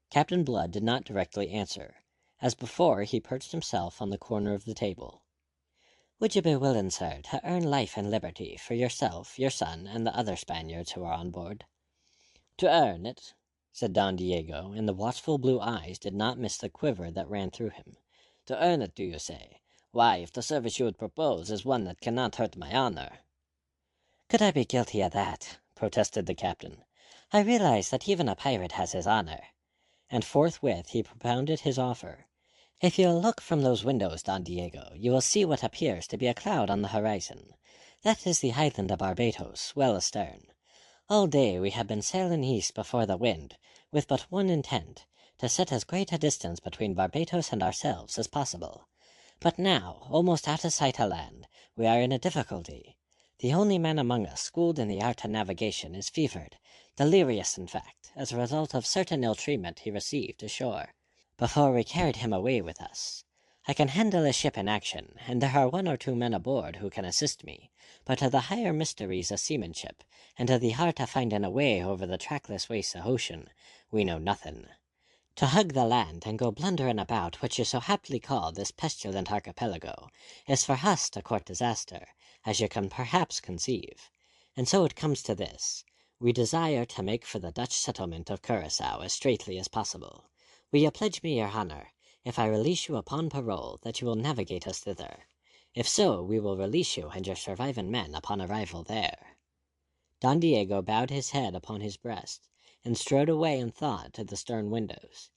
Captain Blood did not directly answer. As before, he perched himself on the corner of the table. "Would you be willing, sir, to earn life and liberty for yourself, your son, and the other Spaniards who are on board?" "To earn it?" said Don Diego, and the watchful blue eyes did not miss the quiver that ran through him. To earn it, do you say? Why, if the service you would propose is one that cannot hurt my honor—" "Could I be guilty of that?" protested the captain. "I realize that even a pirate has his honor." And forthwith he propounded his offer. "If you'll look from those windows, Don Diego, you will see what appears to be a cloud on the horizon. That is the island of Barbados, well astern. All day we have been sailing east before the wind, with but one intent, to set as great a distance between Barbados and ourselves as possible. But now, almost out of sight of land, we are in a difficulty. The only man among us schooled in the art of navigation is fevered, delirious in fact, as a result of certain ill treatment he received ashore, before we carried him away with us. I can handle a ship in action, and there are 1 or 2 men aboard who can assist me, but of the higher mysteries of seamanship, and of the art of finding a way over the trackless wastes of ocean, we know nothing. To hug the land and go blundering about what you so happily call this pestilent archipelago is for us to court disaster, as you can perhaps conceive. And so it comes to this. We desire to make for the Dutch settlement of Curaçao as straightly as possible. Will you pledge me your honor, if I release you upon parole, that you will navigate us thither? If so, we will release you and your surviving men upon arrival there." Don Diego bowed his head upon his breast, and strode away in thought to the stern windows.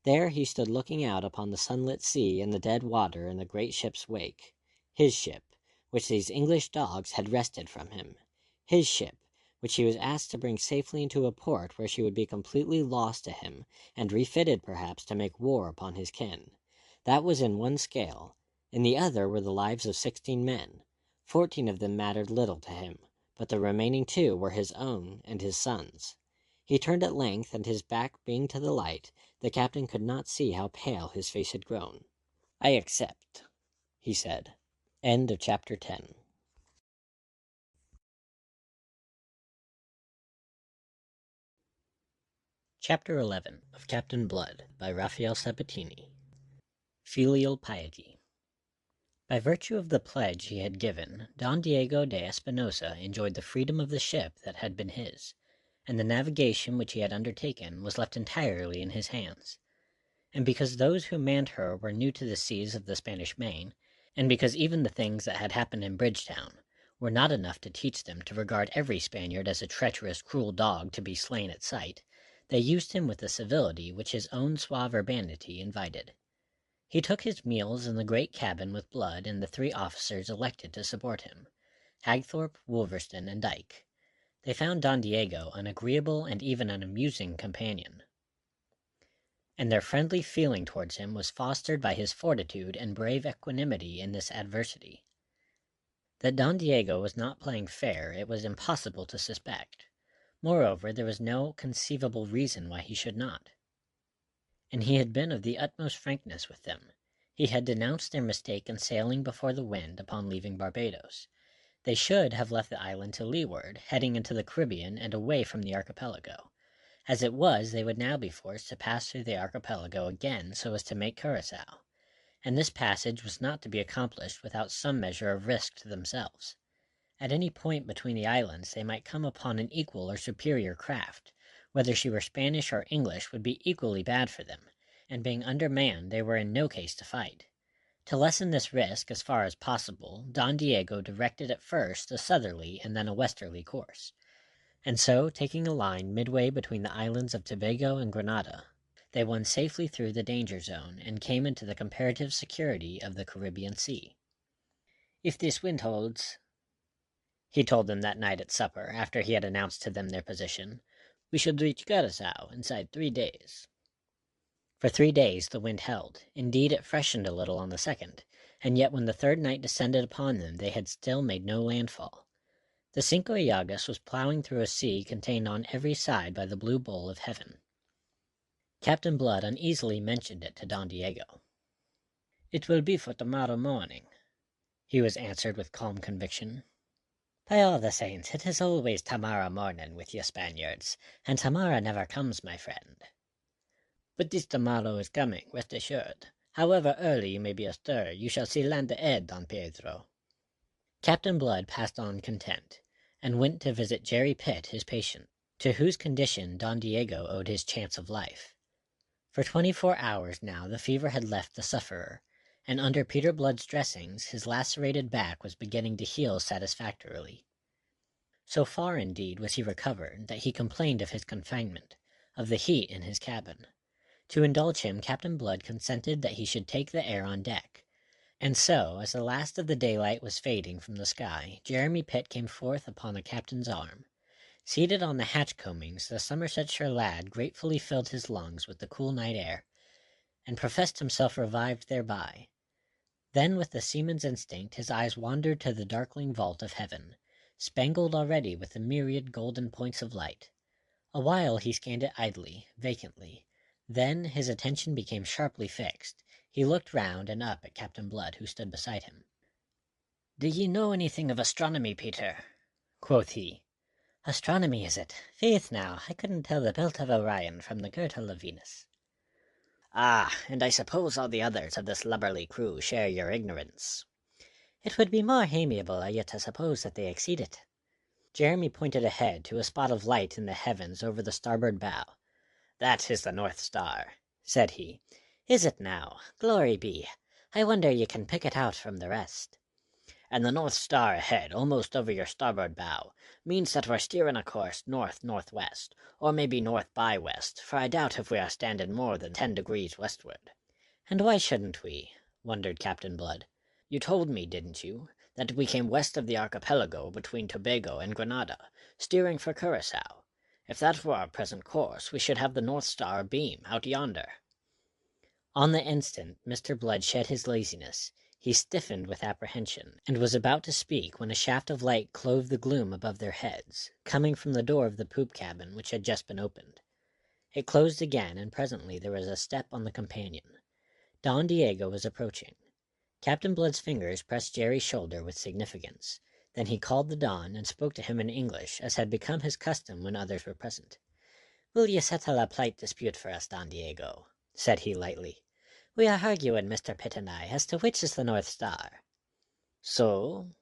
There he stood looking out upon the sunlit sea and the dead water in the great ship's wake. His ship, which these English dogs had wrested from him. His ship, which he was asked to bring safely into a port where she would be completely lost to him, and refitted perhaps to make war upon his kin. That was in one scale. In the other were the lives of 16 men. 14 of them mattered little to him, but the remaining 2 were his own and his son's. He turned at length, and his back being to the light, the captain could not see how pale his face had grown. "I accept," he said. End of chapter 10. Chapter 11 of Captainblood by Rafael Sabatini. Filial Piety. By virtue of the pledge he had given, Don Diego de Espinosa enjoyed the freedom of the ship that had been his, and the navigation which he had undertaken was left entirely in his hands. And because those who manned her were new to the seas of the Spanish Main, and because even the things that had happened in Bridgetown were not enough to teach them to regard every Spaniard as a treacherous, cruel dog to be slain at sight, they used him with the civility which his own suave urbanity invited. He took his meals in the great cabin with Blood and the 3 officers elected to support him, Hagthorpe, Wolverston, and Dyke. They found Don Diego an agreeable and even an amusing companion, and their friendly feeling towards him was fostered by his fortitude and brave equanimity in this adversity. That Don Diego was not playing fair it was impossible to suspect. Moreover, there was no conceivable reason why he should not. And he had been of the utmost frankness with them. He had denounced their mistake in sailing before the wind upon leaving Barbados. They should have left the island to leeward, heading into the Caribbean and away from the archipelago. As it was, they would now be forced to pass through the archipelago again so as to make Curaçao. And this passage was not to be accomplished without some measure of risk to themselves. At any point between the islands they might come upon an equal or superior craft. Whether she were Spanish or English would be equally bad for them, and being undermanned they were in no case to fight. To lessen this risk as far as possible, Don Diego directed at first a southerly and then a westerly course. And so, taking a line midway between the islands of Tobago and Grenada, they won safely through the danger zone and came into the comparative security of the Caribbean Sea. "If this wind holds," he told them that night at supper, after he had announced to them their position, "we should reach Curaçao inside 3 days." For 3 days the wind held. Indeed, it freshened a little on the second, and yet when the third night descended upon them they had still made no landfall. The Cinco Llagas was ploughing through a sea contained on every side by the blue bowl of heaven. Captain Blood uneasily mentioned it to Don Diego. "It will be for tomorrow morning," he was answered with calm conviction. "By all the saints, it is always tomorrow morning with you Spaniards, and tomorrow never comes, my friend." "But this tomorrow is coming, rest assured. However early you may be astir, you shall see land ahead, Don Pedro." Captain Blood passed on content, and went to visit Jerry Pitt, his patient, to whose condition Don Diego owed his chance of life. For 24 hours now the fever had left the sufferer, and under Peter Blood's dressings his lacerated back was beginning to heal satisfactorily. So far, indeed, was he recovered that he complained of his confinement, of the heat in his cabin. To indulge him, Captain Blood consented that he should take the air on deck. And so, as the last of the daylight was fading from the sky, Jeremy Pitt came forth upon the captain's arm. Seated on the hatch coamings, the Somersetshire lad gratefully filled his lungs with the cool night air, and professed himself revived thereby. Then, with the seaman's instinct, his eyes wandered to the darkling vault of heaven, spangled already with a myriad golden points of light. Awhile he scanned it idly, vacantly. Then his attention became sharply fixed. He looked round and up at Captain Blood, who stood beside him. "Do ye know anything of astronomy, Peter?" quoth he. "Astronomy, is it? Faith now, I couldn't tell the belt of Orion from the girdle of Venus." "Ah, and I suppose all the others of this lubberly crew share your ignorance." "It would be more amiable are you to suppose that they exceed it." Jeremy pointed ahead to a spot of light in the heavens over the starboard bow. "That is the North Star," said he. "Is it now? Glory be! I wonder you can pick it out from the rest." "And the North Star ahead, almost over your starboard bow, means that we're steering a course north-northwest, or maybe north by west, for I doubt if we are standing more than 10 degrees westward." "And why shouldn't we?" wondered Captain Blood. "You told me, didn't you, that we came west of the archipelago between Tobago and Grenada, steering for Curacao? If that were our present course, we should have the North Star abeam out yonder." On the instant Mr. Blood shed his laziness. He stiffened with apprehension, and was about to speak when a shaft of light clove the gloom above their heads, coming from the door of the poop cabin, which had just been opened. It closed again, and presently there was a step on the companion. Don Diego was approaching. Captain Blood's fingers pressed Jerry's shoulder with significance. Then he called the Don, and spoke to him in English, as had become his custom when others were present. "Will you settle a polite dispute for us, Don Diego?" said he lightly. "We are arguing, Mr. Pitt and I, as to which is the North Star." "So?"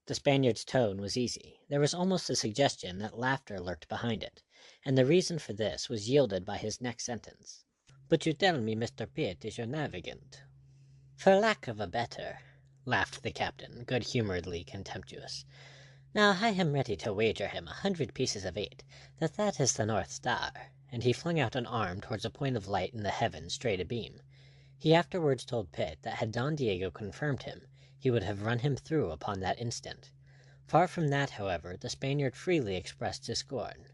The Spaniard's tone was easy. There was almost a suggestion that laughter lurked behind it, and the reason for this was yielded by his next sentence. "But you tell me Mr. Pitt is your navigant." "For lack of a better," laughed the captain, good-humouredly contemptuous. "Now I am ready to wager him 100 pieces of 8 that that is the North Star," and he flung out an arm towards a point of light in the heavens straight abeam. He afterwards told Pitt that had Don Diego confirmed him, he would have run him through upon that instant. Far from that, however, the Spaniard freely expressed his scorn.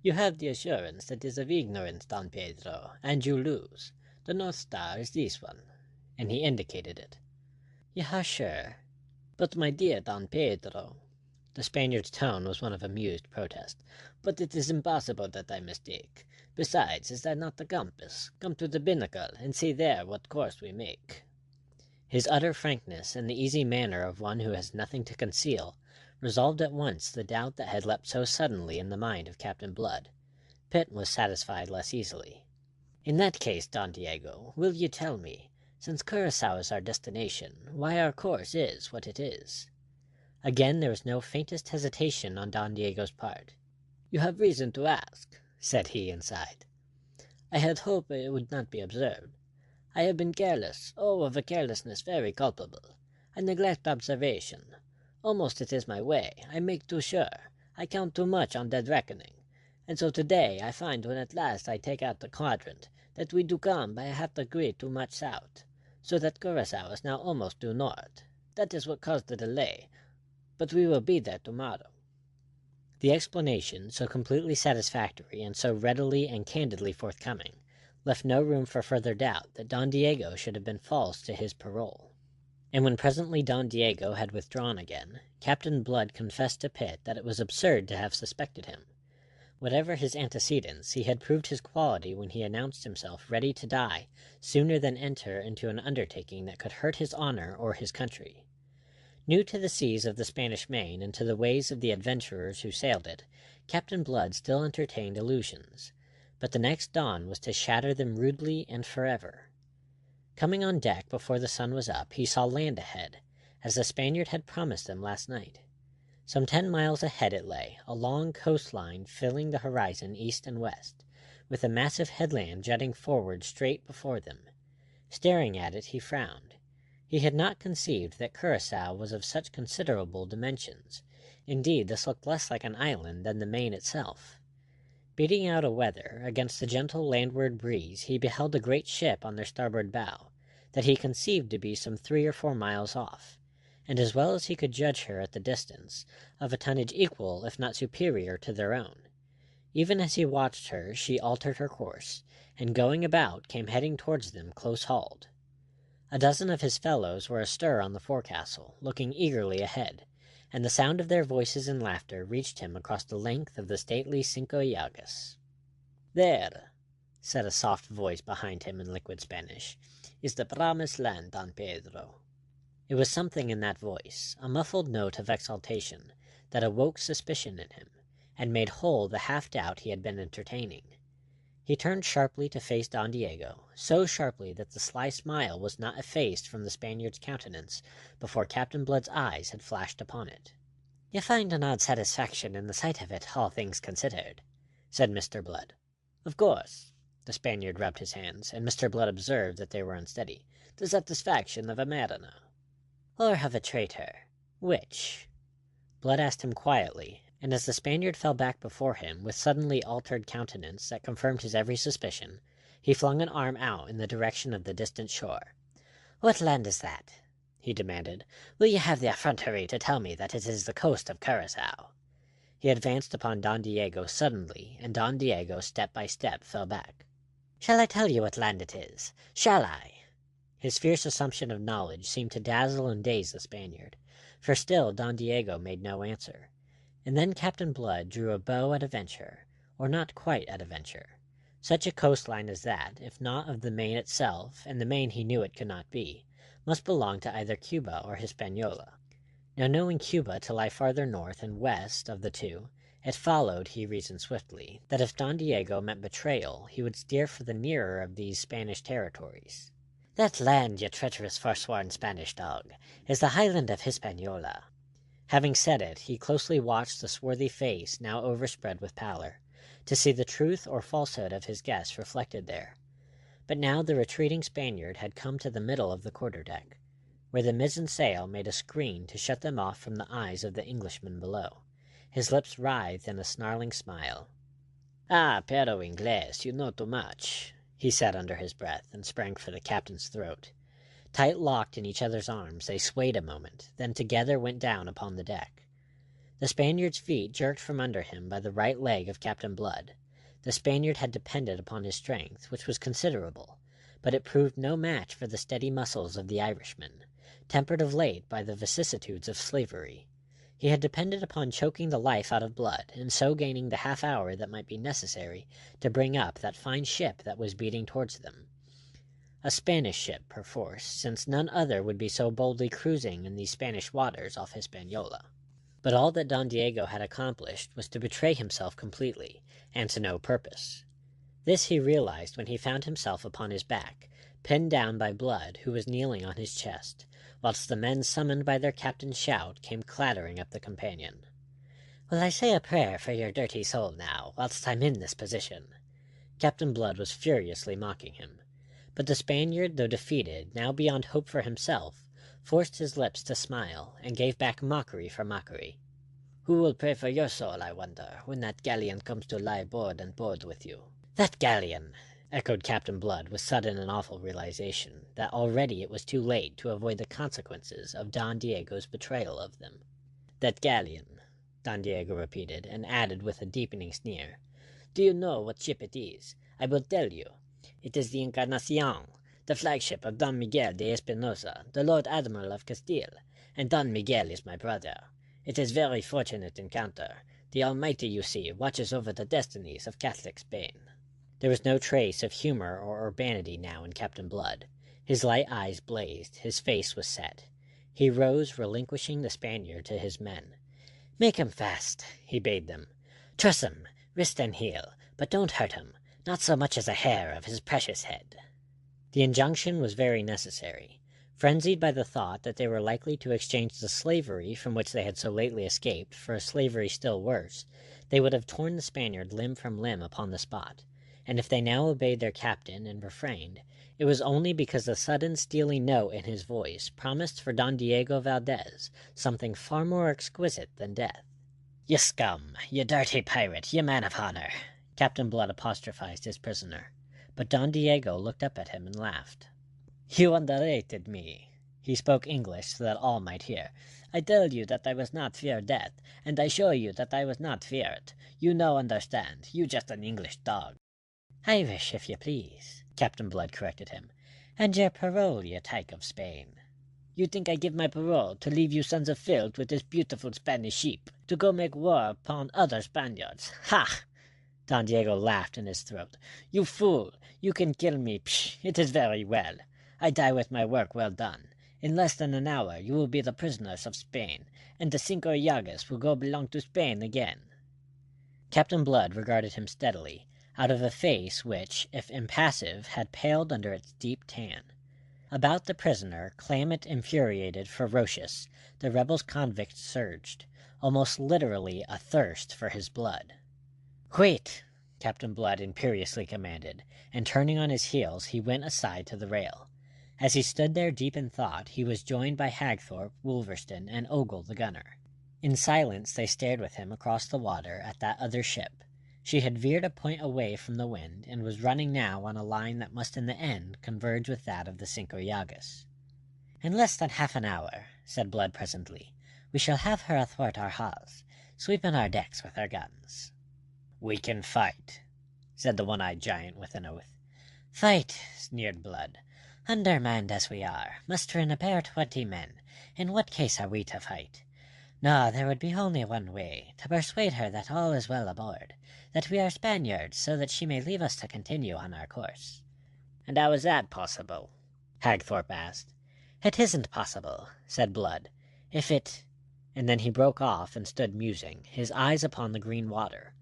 "You have the assurance that is of ignorance, Don Pedro, and you lose. The North Star is this one," and he indicated it. "You are sure?" "But my dear Don Pedro," the Spaniard's tone was one of amused protest, "but it is impossible that I mistake. Besides, is that not the compass? Come to the binnacle, and see there what course we make." His utter frankness, and the easy manner of one who has nothing to conceal, resolved at once the doubt that had leapt so suddenly in the mind of Captain Blood. Pitt was satisfied less easily. "In that case, Don Diego, will you tell me, since Curacao is our destination, why our course is what it is?" Again there was no faintest hesitation on Don Diego's part. "You have reason to ask," said he, and sighed. "I had hoped it would not be observed. I have been careless, of a carelessness very culpable. I neglect observation. Almost it is my way. I make too sure. I count too much on dead reckoning. And so today I find when at last I take out the quadrant that we do come by a half degree too much south, so that Curacao is now almost due north. That is what caused the delay, but we will be there tomorrow." The explanation, so completely satisfactory and so readily and candidly forthcoming, left no room for further doubt that Don Diego should have been false to his parole. And when presently Don Diego had withdrawn again, Captain Blood confessed to Pitt that it was absurd to have suspected him. Whatever his antecedents, he had proved his quality when he announced himself ready to die sooner than enter into an undertaking that could hurt his honor or his country. New to the seas of the Spanish Main and to the ways of the adventurers who sailed it, Captain Blood still entertained illusions, but the next dawn was to shatter them rudely and forever. Coming on deck before the sun was up, he saw land ahead, as the Spaniard had promised them last night. Some 10 miles ahead it lay, a long coastline filling the horizon east and west, with a massive headland jutting forward straight before them. Staring at it, he frowned. He had not conceived that Curaçao was of such considerable dimensions. Indeed, this looked less like an island than the main itself. Beating out a weather against the gentle landward breeze, he beheld a great ship on their starboard bow, that he conceived to be some 3 or 4 miles off, and as well as he could judge her at the distance, of a tonnage equal, if not superior, to their own. Even as he watched her, she altered her course, and going about, came heading towards them close-hauled. A dozen of his fellows were astir on the forecastle, looking eagerly ahead, and the sound of their voices and laughter reached him across the length of the stately Cinco Llagas. "There," said a soft voice behind him in liquid Spanish, "is the promised land, Don Pedro." It was something in that voice, a muffled note of exultation, that awoke suspicion in him, and made whole the half-doubt he had been entertaining. He turned sharply to face Don Diego, so sharply that the sly smile was not effaced from the Spaniard's countenance before Captain Blood's eyes had flashed upon it. "You find an odd satisfaction in the sight of it, all things considered," said Mr. Blood. "Of course." The Spaniard rubbed his hands, and Mr. Blood observed that they were unsteady. "The satisfaction of a mariner." "Or of a traitor. Which?" Blood asked him quietly, and as the Spaniard fell back before him with suddenly altered countenance that confirmed his every suspicion, he flung an arm out in the direction of the distant shore. "What land is that?" he demanded. "Will you have the effrontery to tell me that it is the coast of Curaçao?" He advanced upon Don Diego suddenly, and Don Diego, step by step, fell back. "Shall I tell you what land it is? Shall I?" His fierce assumption of knowledge seemed to dazzle and daze the Spaniard, for still Don Diego made no answer. And then Captain Blood drew a bow at a venture, or not quite at a venture. Such a coastline as that, if not of the Main itself, and the Main he knew it could not be, must belong to either Cuba or Hispaniola. Now, knowing Cuba to lie farther north and west of the two, it followed, he reasoned swiftly, that if Don Diego meant betrayal, he would steer for the nearer of these Spanish territories. "That land, you treacherous forsworn Spanish dog, is the highland of Hispaniola." Having said it, he closely watched the swarthy face now overspread with pallor, to see the truth or falsehood of his guess reflected there. But now the retreating Spaniard had come to the middle of the quarter-deck, where the mizzen sail made a screen to shut them off from the eyes of the Englishman below. His lips writhed in a snarling smile. "Ah, pero Inglés, you know too much," he said under his breath, and sprang for the captain's throat. Tight locked in each other's arms, they swayed a moment, then together went down upon the deck. The Spaniard's feet jerked from under him by the right leg of Captain Blood. The Spaniard had depended upon his strength, which was considerable, but it proved no match for the steady muscles of the Irishman, tempered of late by the vicissitudes of slavery. He had depended upon choking the life out of Blood, and so gaining the half-hour that might be necessary to bring up that fine ship that was beating towards them. A Spanish ship, perforce, since none other would be so boldly cruising in these Spanish waters off Hispaniola. But all that Don Diego had accomplished was to betray himself completely, and to no purpose. This he realized when he found himself upon his back, pinned down by Blood, who was kneeling on his chest, whilst the men summoned by their captain's shout came clattering up the companion. "Will I say a prayer for your dirty soul now, whilst I'm in this position?" Captain Blood was furiously mocking him. But the Spaniard, though defeated, now beyond hope for himself, forced his lips to smile, and gave back mockery for mockery. "Who will pray for your soul, I wonder, when that galleon comes to lie board and board with you?" "That galleon!" echoed Captain Blood with sudden and awful realization that already it was too late to avoid the consequences of Don Diego's betrayal of them. "That galleon," Don Diego repeated, and added with a deepening sneer, "Do you know what ship it is? I will tell you. It is the Encarnacion, the flagship of Don Miguel de Espinosa, the Lord Admiral of Castile, and Don Miguel is my brother. It is very fortunate encounter. The Almighty, you see, watches over the destinies of Catholic Spain." There was no trace of humor or urbanity now in Captain Blood. His light eyes blazed, his face was set. He rose, relinquishing the Spaniard to his men. "Make him fast," he bade them. "Truss him, wrist and heel, but don't hurt him, not so much as a hair of his precious head." The injunction was very necessary. Frenzied by the thought that they were likely to exchange the slavery from which they had so lately escaped for a slavery still worse, they would have torn the Spaniard limb from limb upon the spot. and if they now obeyed their captain and refrained, it was only because the sudden steely note in his voice promised for Don Diego Valdez something far more exquisite than death. "You scum! You dirty pirate! You man of honor!" Captain Blood apostrophized his prisoner, but Don Diego looked up at him and laughed. "You underrated me." He spoke English so that all might hear. "I tell you that I was not fear death, and I show you that I was not fear it. You no understand. You just an English dog." "Irish, if you please," Captain Blood corrected him. "And your parole, you tyke of Spain." "You think I give my parole to leave you sons of filth with this beautiful Spanish sheep, to go make war upon other Spaniards? Ha!" Don Diego laughed in his throat. "You fool! You can kill me. Psh! It is very well. I die with my work well done. In less than an hour you will be the prisoners of Spain, and the Cinco Llagas will go belong to Spain again." Captain Blood regarded him steadily, out of a face which, if impassive, had paled under its deep tan. About the prisoner, clamant, infuriated, ferocious, the rebels' convict surged, almost literally athirst for his blood. "Wait!" Captain Blood imperiously commanded, and turning on his heels he went aside to the rail. As he stood there deep in thought, he was joined by Hagthorpe, Wolverstone, and Ogle the gunner. In silence they stared with him across the water at that other ship. She had veered a point away from the wind, and was running now on a line that must in the end converge with that of the Cinco Llagas. "In less than half an hour," said Blood presently, "we shall have her athwart our hulls, sweeping our decks with our guns." "We can fight," said the one-eyed giant with an oath. "Fight!" sneered Blood. "Undermanned as we are, mustering a bare 20 men, in what case are we to fight? No, there would be only one way, to persuade her that all is well aboard, that we are Spaniards, so that she may leave us to continue on our course." "And how is that possible?" Hagthorpe asked. "It isn't possible," said Blood. "If it—" And then he broke off and stood musing, his eyes upon the green water.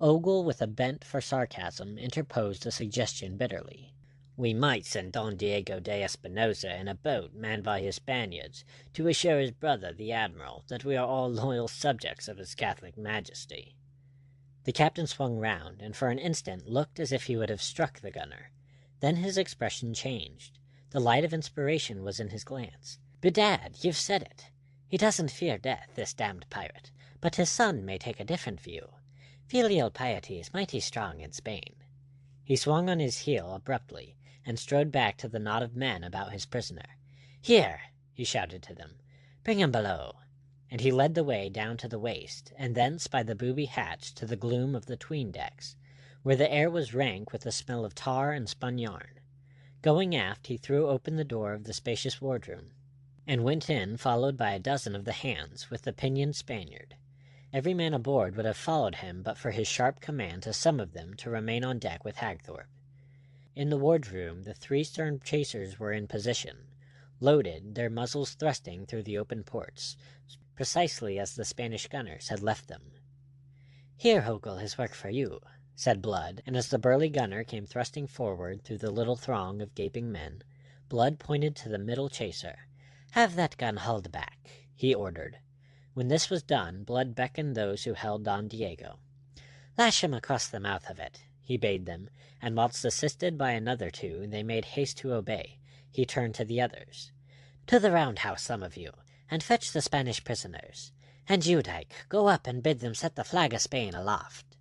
Ogle, with a bent for sarcasm, interposed a suggestion bitterly. "We might send Don Diego de Espinosa in a boat manned by his Spaniards to assure his brother, the Admiral, that we are all loyal subjects of his Catholic Majesty." The captain swung round, and for an instant looked as if he would have struck the gunner. Then his expression changed. The light of inspiration was in his glance. "Bedad, you've said it. He doesn't fear death, this damned pirate, but his son may take a different view. Filial piety is mighty strong in Spain." He swung on his heel abruptly, and strode back to the knot of men about his prisoner. "Here!" he shouted to them. "Bring him below." And he led the way down to the waist, and thence by the booby hatch to the gloom of the 'tween decks, where the air was rank with the smell of tar and spun yarn. Going aft, he threw open the door of the spacious wardroom, and went in, followed by a dozen of the hands, with the pinioned Spaniard. Every man aboard would have followed him but for his sharp command to some of them to remain on deck with Hagthorpe. In the wardroom, the 3 stern chasers were in position, loaded, their muzzles thrusting through the open ports, precisely as the Spanish gunners had left them. "Here, Ogle, is work for you," said Blood, and as the burly gunner came thrusting forward through the little throng of gaping men, Blood pointed to the middle chaser. "Have that gun hauled back," he ordered. When this was done, Blood beckoned those who held Don Diego. "Lash him across the mouth of it," he bade them, and whilst assisted by another 2, they made haste to obey, he turned to the others. "To the roundhouse, some of you, and fetch the Spanish prisoners. And you, Dyke, go up and bid them set the flag of Spain aloft."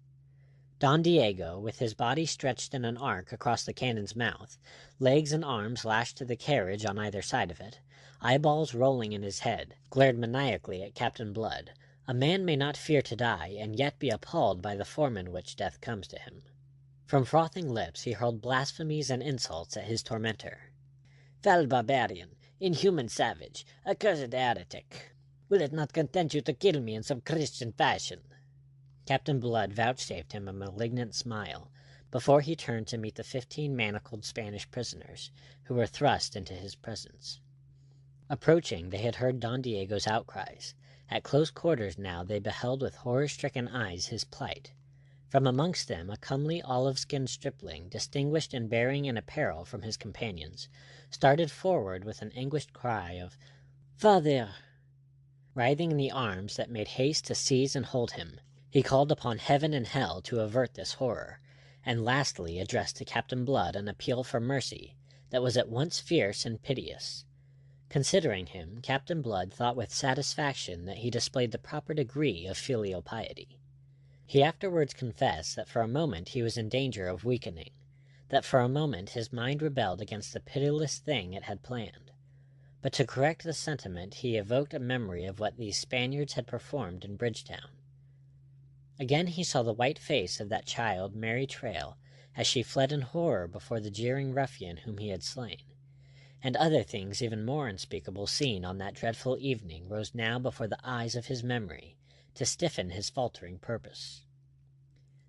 Don Diego, with his body stretched in an arc across the cannon's mouth, legs and arms lashed to the carriage on either side of it, eyeballs rolling in his head, glared maniacally at Captain Blood. A man may not fear to die, and yet be appalled by the form in which death comes to him. From frothing lips he hurled blasphemies and insults at his tormentor. "Foul barbarian, inhuman savage, accursed heretic! Will it not content you to kill me in some Christian fashion?" Captain Blood vouchsafed him a malignant smile, before he turned to meet the 15 manacled Spanish prisoners, who were thrust into his presence. Approaching, they had heard Don Diego's outcries. At close quarters now they beheld with horror-stricken eyes his plight. From amongst them a comely olive-skinned stripling, distinguished in bearing and apparel from his companions, started forward with an anguished cry of "Father!" Writhing in the arms that made haste to seize and hold him, he called upon heaven and hell to avert this horror. and lastly addressed to Captain Blood an appeal for mercy that was at once fierce and piteous. Considering him, Captain Blood thought with satisfaction that he displayed the proper degree of filial piety. He afterwards confessed that for a moment he was in danger of weakening, that for a moment his mind rebelled against the pitiless thing it had planned. But to correct the sentiment he evoked a memory of what these Spaniards had performed in Bridgetown. Again he saw the white face of that child, Mary Trail, as she fled in horror before the jeering ruffian whom he had slain. And other things even more unspeakable seen on that dreadful evening rose now before the eyes of his memory, to stiffen his faltering purpose.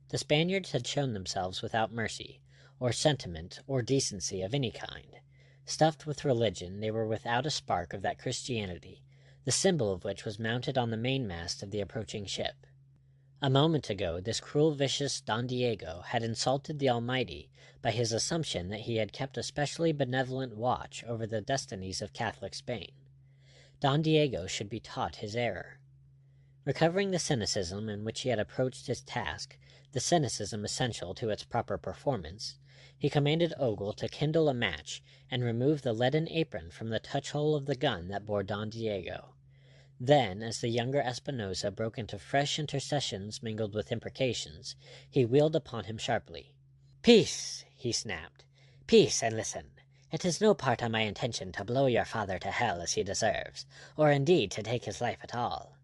The Spaniards had shown themselves without mercy, or sentiment, or decency of any kind. Stuffed with religion, they were without a spark of that Christianity, the symbol of which was mounted on the mainmast of the approaching ship. A moment ago this cruel, vicious Don Diego had insulted the Almighty by his assumption that he had kept a specially benevolent watch over the destinies of Catholic Spain. Don Diego should be taught his error. Recovering the cynicism in which he had approached his task, the cynicism essential to its proper performance, he commanded Ogle to kindle a match and remove the leaden apron from the touch-hole of the gun that bore Don Diego. Then, as the younger Espinosa broke into fresh intercessions mingled with imprecations, he wheeled upon him sharply. "Peace!" he snapped. "Peace, and listen. It is no part of my intention to blow your father to hell as he deserves, or indeed to take his life at all."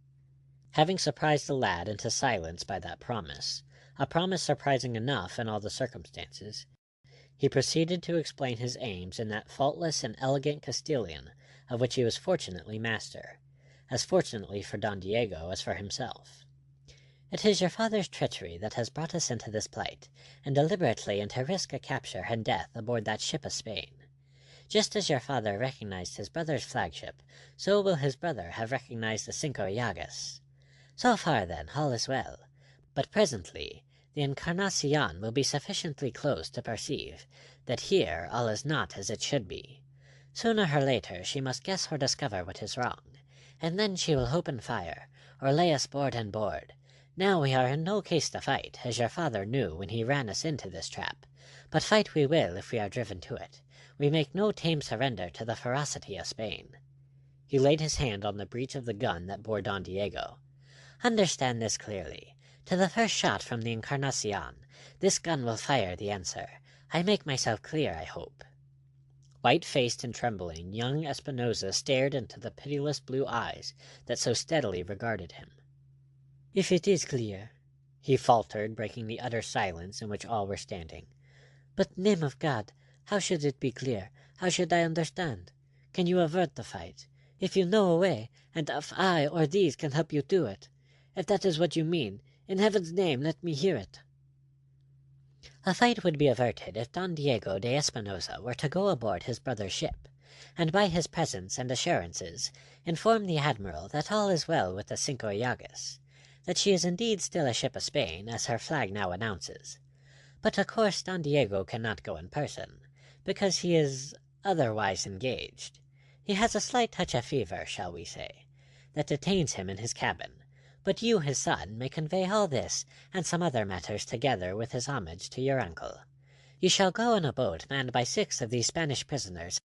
Having surprised the lad into silence by that promise, a promise surprising enough in all the circumstances, he proceeded to explain his aims in that faultless and elegant Castilian of which he was fortunately master, as fortunately for Don Diego as for himself. "It is your father's treachery that has brought us into this plight, and deliberately and to risk a capture and death aboard that ship of Spain. Just as your father recognized his brother's flagship, so will his brother have recognized the Cinco Llagas. So far, then, all is well. But presently the Encarnacion will be sufficiently close to perceive that here all is not as it should be. Sooner or later she must guess or discover what is wrong, and then she will open fire, or lay us board and board. Now we are in no case to fight, as your father knew when he ran us into this trap, but fight we will if we are driven to it. We make no tame surrender to the ferocity of Spain." He laid his hand on the breech of the gun that bore Don Diego. "Understand this clearly. To the first shot from the Encarnacion, this gun will fire the answer. I make myself clear, I hope." White-faced and trembling, young Espinosa stared into the pitiless blue eyes that so steadily regarded him. "If it is clear," he faltered, breaking the utter silence in which all were standing. "But, name of God, how should it be clear? How should I understand? Can you avert the fight? If you know a way, and if I or these can help you do it. If that is what you mean, in heaven's name let me hear it." "A fight would be averted if Don Diego de Espinosa were to go aboard his brother's ship, and by his presence and assurances inform the admiral that all is well with the Cinco Llagas, that she is indeed still a ship of Spain, as her flag now announces. But of course Don Diego cannot go in person, because he is otherwise engaged. He has a slight touch of fever, shall we say, that detains him in his cabin, but you, his son, may convey all this and some other matters together with his homage to your uncle. You shall go in a boat manned by 6 of these Spanish prisoners,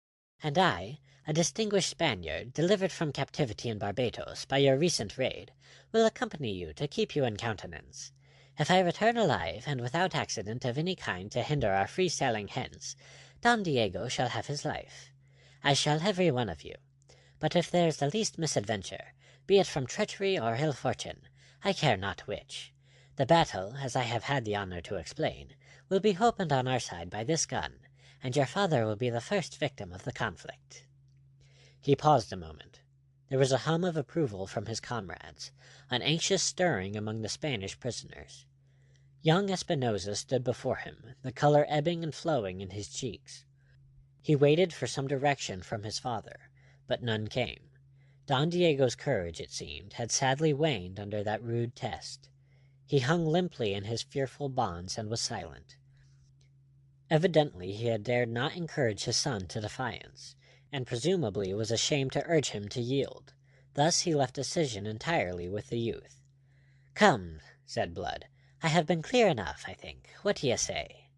and I, a distinguished Spaniard, delivered from captivity in Barbados by your recent raid, will accompany you to keep you in countenance. If I return alive, and without accident of any kind to hinder our free sailing hence, Don Diego shall have his life, as shall every one of you. But if there is the least misadventure, be it from treachery or ill fortune, I care not which, the battle, as I have had the honor to explain, will be opened on our side by this gun, and your father will be the first victim of the conflict." He paused a moment. There was a hum of approval from his comrades, an anxious stirring among the Spanish prisoners. Young Espinosa stood before him, the color ebbing and flowing in his cheeks. He waited for some direction from his father, but none came. Don Diego's courage, it seemed, had sadly waned under that rude test. He hung limply in his fearful bonds and was silent. Evidently he had dared not encourage his son to defiance, and presumably was ashamed to urge him to yield. Thus he left decision entirely with the youth. "Come," said Blood, I have been clear enough, I think. What do you say?"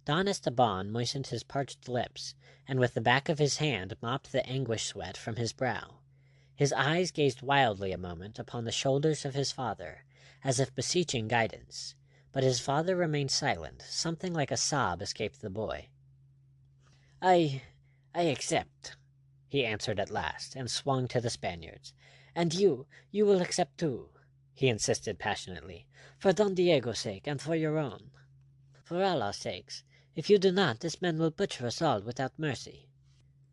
Don Esteban moistened his parched lips, and with the back of his hand mopped the anguish sweat from his brow. His eyes gazed wildly a moment upon the shoulders of his father, as if beseeching guidance, but his father remained silent. Something like a sob escaped the boy. I accept," he answered at last, and swung to the Spaniards. "And you will accept too," he insisted passionately, "for Don Diego's sake and for your own." "For all our sakes. If you do not, this man will butcher us all without mercy."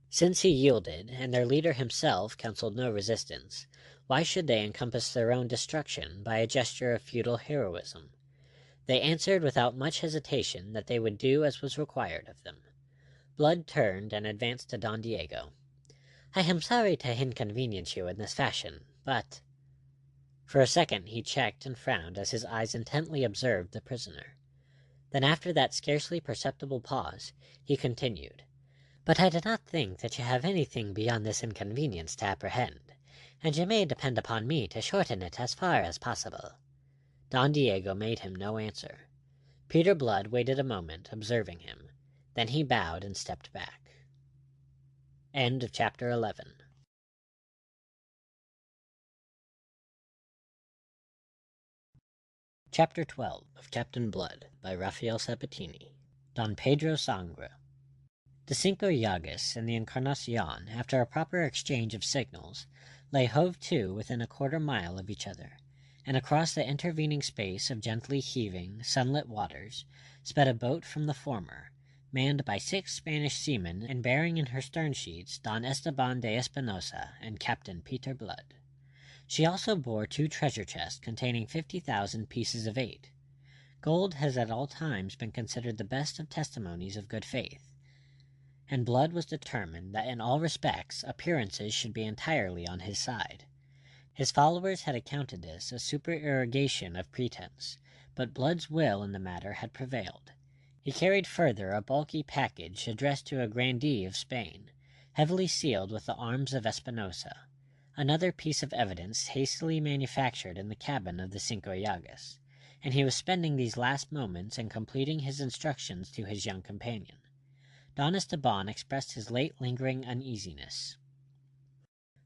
Since he yielded, and their leader himself counseled no resistance, why should they encompass their own destruction by a gesture of feudal heroism? They answered without much hesitation that they would do as was required of them. Blood turned and advanced to Don Diego. "I am sorry to inconvenience you in this fashion, but—" For a second he checked and frowned as his eyes intently observed the prisoner. Then after that scarcely perceptible pause, he continued, "But I do not think that you have anything beyond this inconvenience to apprehend, and you may depend upon me to shorten it as far as possible." Don Diego made him no answer. Peter Blood waited a moment, observing him. Then he bowed and stepped back. End of chapter 11. Chapter 12 of Captainblood by Rafael Sabatini. Don Pedro Sangre. The Cinco Llagas and the Encarnacion, after a proper exchange of signals, lay hove to within a quarter-mile of each other, and across the intervening space of gently heaving, sunlit waters, sped a boat from the former, manned by 6 Spanish seamen and bearing in her stern-sheets Don Esteban de Espinosa and Captain Peter Blood. She also bore 2 treasure chests containing 50,000 pieces of 8. Gold has at all times been considered the best of testimonies of good faith, and Blood was determined that in all respects appearances should be entirely on his side. His followers had accounted this a supererogation of pretense, but Blood's will in the matter had prevailed. He carried further a bulky package addressed to a grandee of Spain, heavily sealed with the arms of Espinosa, another piece of evidence hastily manufactured in the cabin of the Cinco Llagas, and he was spending these last moments in completing his instructions to his young companion. Don Esteban expressed his late lingering uneasiness.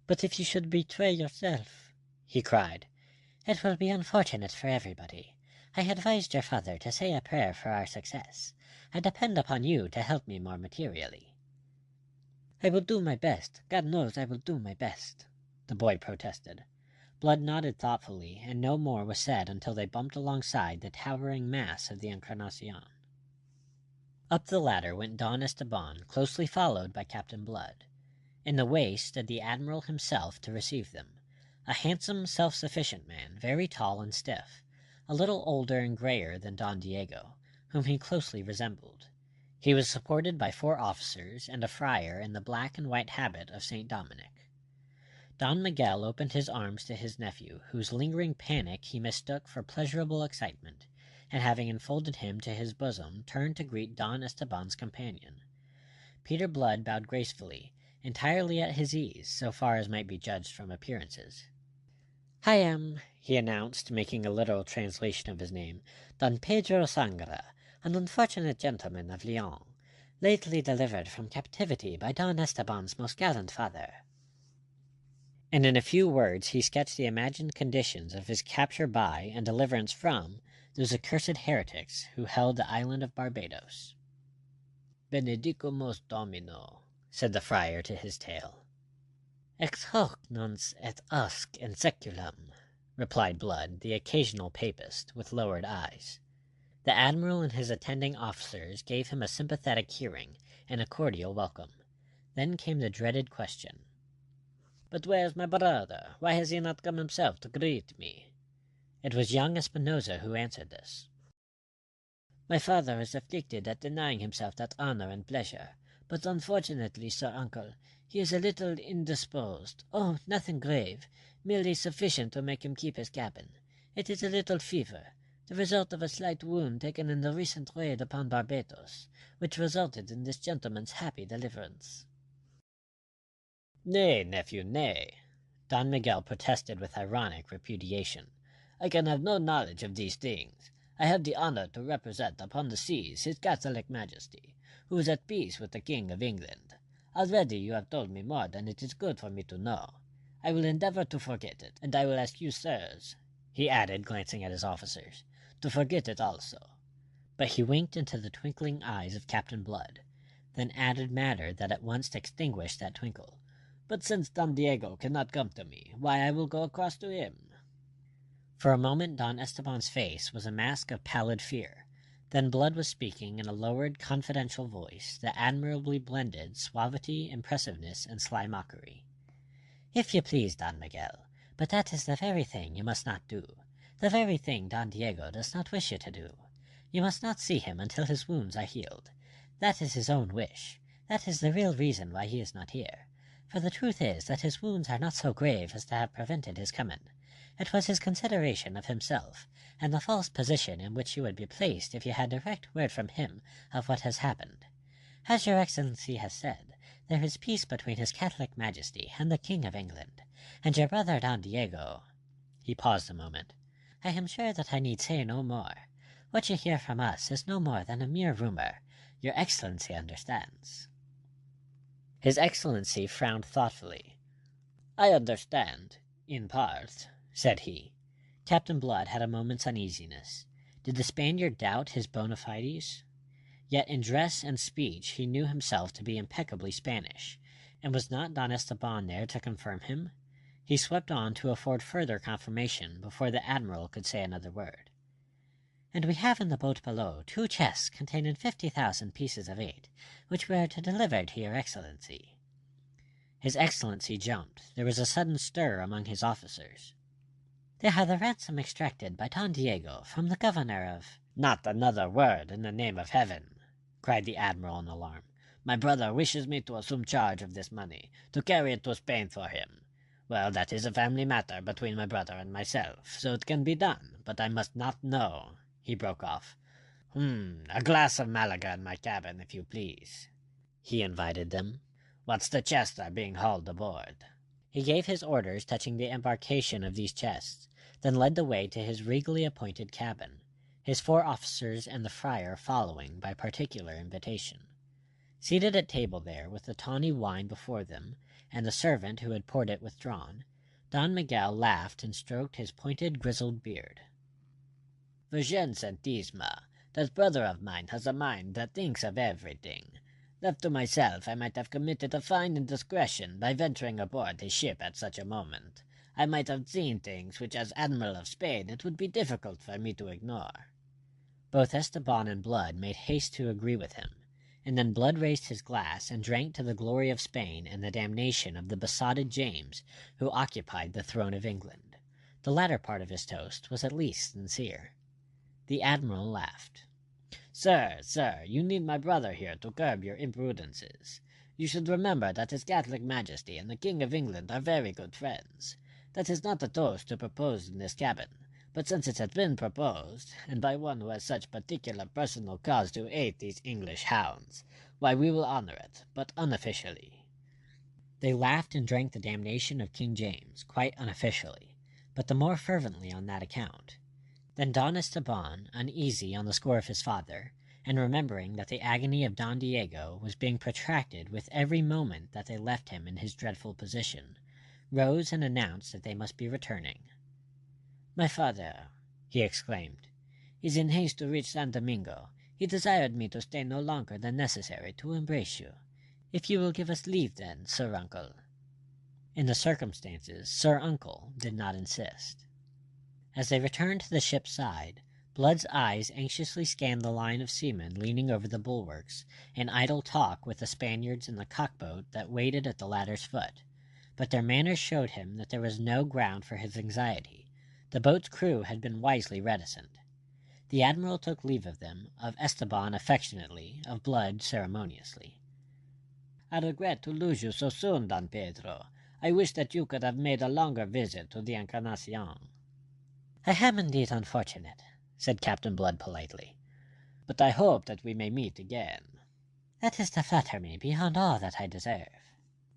"But if you should betray yourself," he cried, "it will be unfortunate for everybody. I advised your father to say a prayer for our success. I depend upon you to help me more materially." "I will do my best. God knows I will do my best," the boy protested. Blood nodded thoughtfully, and no more was said until they bumped alongside the towering mass of the Encarnacion. Up the ladder went Don Esteban, closely followed by Captain Blood. In the waist stood the Admiral himself to receive them, a handsome, self-sufficient man, very tall and stiff, a little older and grayer than Don Diego, whom he closely resembled. He was supported by 4 officers and a friar in the black and white habit of St. Dominic. Don Miguel opened his arms to his nephew, whose lingering panic he mistook for pleasurable excitement, and having enfolded him to his bosom, turned to greet Don Esteban's companion. Peter Blood bowed gracefully, entirely at his ease, so far as might be judged from appearances. "I am," he announced, making a literal translation of his name, "Don Pedro Sangre, an unfortunate gentleman of Leon, lately delivered from captivity by Don Esteban's most gallant father." And in a few words he sketched the imagined conditions of his capture by and deliverance from those accursed heretics who held the island of Barbados. "Benedicamus Domino," said the friar to his tale. "Ex hoc nunc et usque in seculum," replied Blood, the occasional papist, with lowered eyes. The Admiral and his attending officers gave him a sympathetic hearing and a cordial welcome. Then came the dreaded question. "But where's my brother? Why has he not come himself to greet me?" It was young Espinosa who answered this. "My father is afflicted at denying himself that honor and pleasure, but unfortunately, sir uncle, he is a little indisposed. Oh, nothing grave, merely sufficient to make him keep his cabin. It is a little fever, the result of a slight wound taken in the recent raid upon Barbados, which resulted in this gentleman's happy deliverance." "Nay, nephew, nay," Don Miguel protested with ironic repudiation. "I can have no knowledge of these things. I have the honor to represent upon the seas His Catholic Majesty, who is at peace with the King of England. Already you have told me more than it is good for me to know. I will endeavor to forget it, and I will ask you, sirs," he added, glancing at his officers, "to forget it also." But he winked into the twinkling eyes of Captain Blood, then added matter that at once extinguished that twinkle. "But since Don Diego cannot come to me, why I will go across to him." For a moment Don Esteban's face was a mask of pallid fear. Then Blood was speaking in a lowered, confidential voice that admirably blended suavity, impressiveness, and sly mockery. "If you please, Don Miguel, but that is the very thing you must not do. The very thing Don Diego does not wish you to do. You must not see him until his wounds are healed. That is his own wish. That is the real reason why he is not here. For the truth is that his wounds are not so grave as to have prevented his coming. It was his consideration of himself, and the false position in which you would be placed if you had direct word from him of what has happened. As your Excellency has said, there is peace between his Catholic Majesty and the King of England, and your brother Don Diego—" He paused a moment. "I am sure that I need say no more. What you hear from us is no more than a mere rumor. Your Excellency understands." His Excellency frowned thoughtfully. "I understand, in part," said he. Captain Blood had a moment's uneasiness. Did the Spaniard doubt his bona fides? Yet in dress and speech he knew himself to be impeccably Spanish, and was not Don Esteban there to confirm him? He swept on to afford further confirmation before the Admiral could say another word. "And we have in the boat below 2 chests containing 50,000 pieces of eight, which we are to deliver to your Excellency." His Excellency jumped. There was a sudden stir among his officers. "They are the ransom extracted by Don Diego from the governor of—" "Not another word, in the name of heaven!" cried the Admiral in alarm. "My brother wishes me to assume charge of this money, to carry it to Spain for him. Well, that is a family matter between my brother and myself, so it can be done, but I must not know," he broke off. A glass of Malaga in my cabin, if you please," he invited them. "What's the chests are being hauled aboard." He gave his orders touching the embarkation of these chests, then led the way to his regally appointed cabin, his 4 officers and the friar following by particular invitation. Seated at table there, with the tawny wine before them, and the servant who had poured it withdrawn, Don Miguel laughed and stroked his pointed grizzled beard. "Virgen Santisma, that brother of mine has a mind that thinks of everything. Left to myself, I might have committed a fine indiscretion by venturing aboard his ship at such a moment. I might have seen things which, as Admiral of Spain, it would be difficult for me to ignore." Both Esteban and Blood made haste to agree with him, and then Blood raised his glass and drank to the glory of Spain and the damnation of the besotted James, who occupied the throne of England. The latter part of his toast was at least sincere. The Admiral laughed. Sir, you need my brother here to curb your imprudences. You should remember that His Catholic Majesty and the King of England are very good friends. That is not a toast to propose in this cabin, but since it has been proposed, and by one who has such particular personal cause to hate these English hounds, why we will honor it, but unofficially." They laughed and drank the damnation of King James, quite unofficially, but the more fervently on that account. Then Don Esteban, uneasy on the score of his father, and remembering that the agony of Don Diego was being protracted with every moment that they left him in his dreadful position, rose and announced that they must be returning. "My father," he exclaimed, "is in haste to reach San Domingo. He desired me to stay no longer than necessary to embrace you. If you will give us leave then, Sir Uncle." In the circumstances, Sir Uncle did not insist. As they returned to the ship's side, Blood's eyes anxiously scanned the line of seamen leaning over the bulwarks, in idle talk with the Spaniards in the cockboat that waited at the ladder's foot, but their manners showed him that there was no ground for his anxiety. The boat's crew had been wisely reticent. The Admiral took leave of them, of Esteban affectionately, of Blood ceremoniously. "I regret to lose you so soon, Don Pedro. I wish that you could have made a longer visit to the Encarnacion." "I am indeed unfortunate," said Captain Blood politely. "But I hope that we may meet again." "That is to flatter me beyond all that I deserve."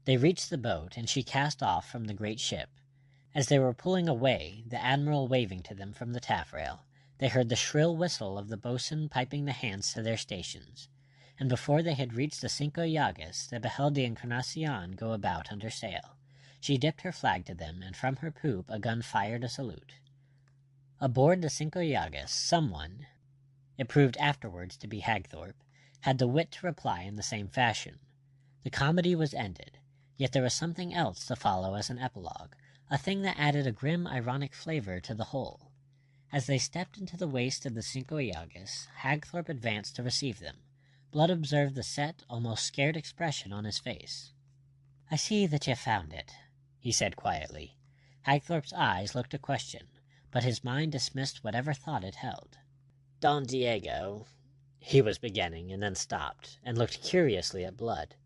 They reached the boat, and she cast off from the great ship. As they were pulling away, the Admiral waving to them from the taffrail, They heard the shrill whistle of the boatswain piping the hands to their stations, and before they had reached the Cinco Llagas, they beheld the Encarnacion go about under sail. She dipped her flag to them, and from her poop a gun fired a salute. Aboard the Cinco Llagas, someone, it proved afterwards to be Hagthorpe, had the wit to reply in the same fashion. The comedy was ended, yet there was something else to follow as an epilogue, a thing that added a grim, ironic flavor to the whole. As they stepped into the waist of the Cinco Llagas, Hagthorpe advanced to receive them. Blood observed the set, almost scared expression on his face. "I see that you've found it," he said quietly. Hagthorpe's eyes looked a question, but his mind dismissed whatever thought it held. "Don Diego," he was beginning, and then stopped, and looked curiously at Blood.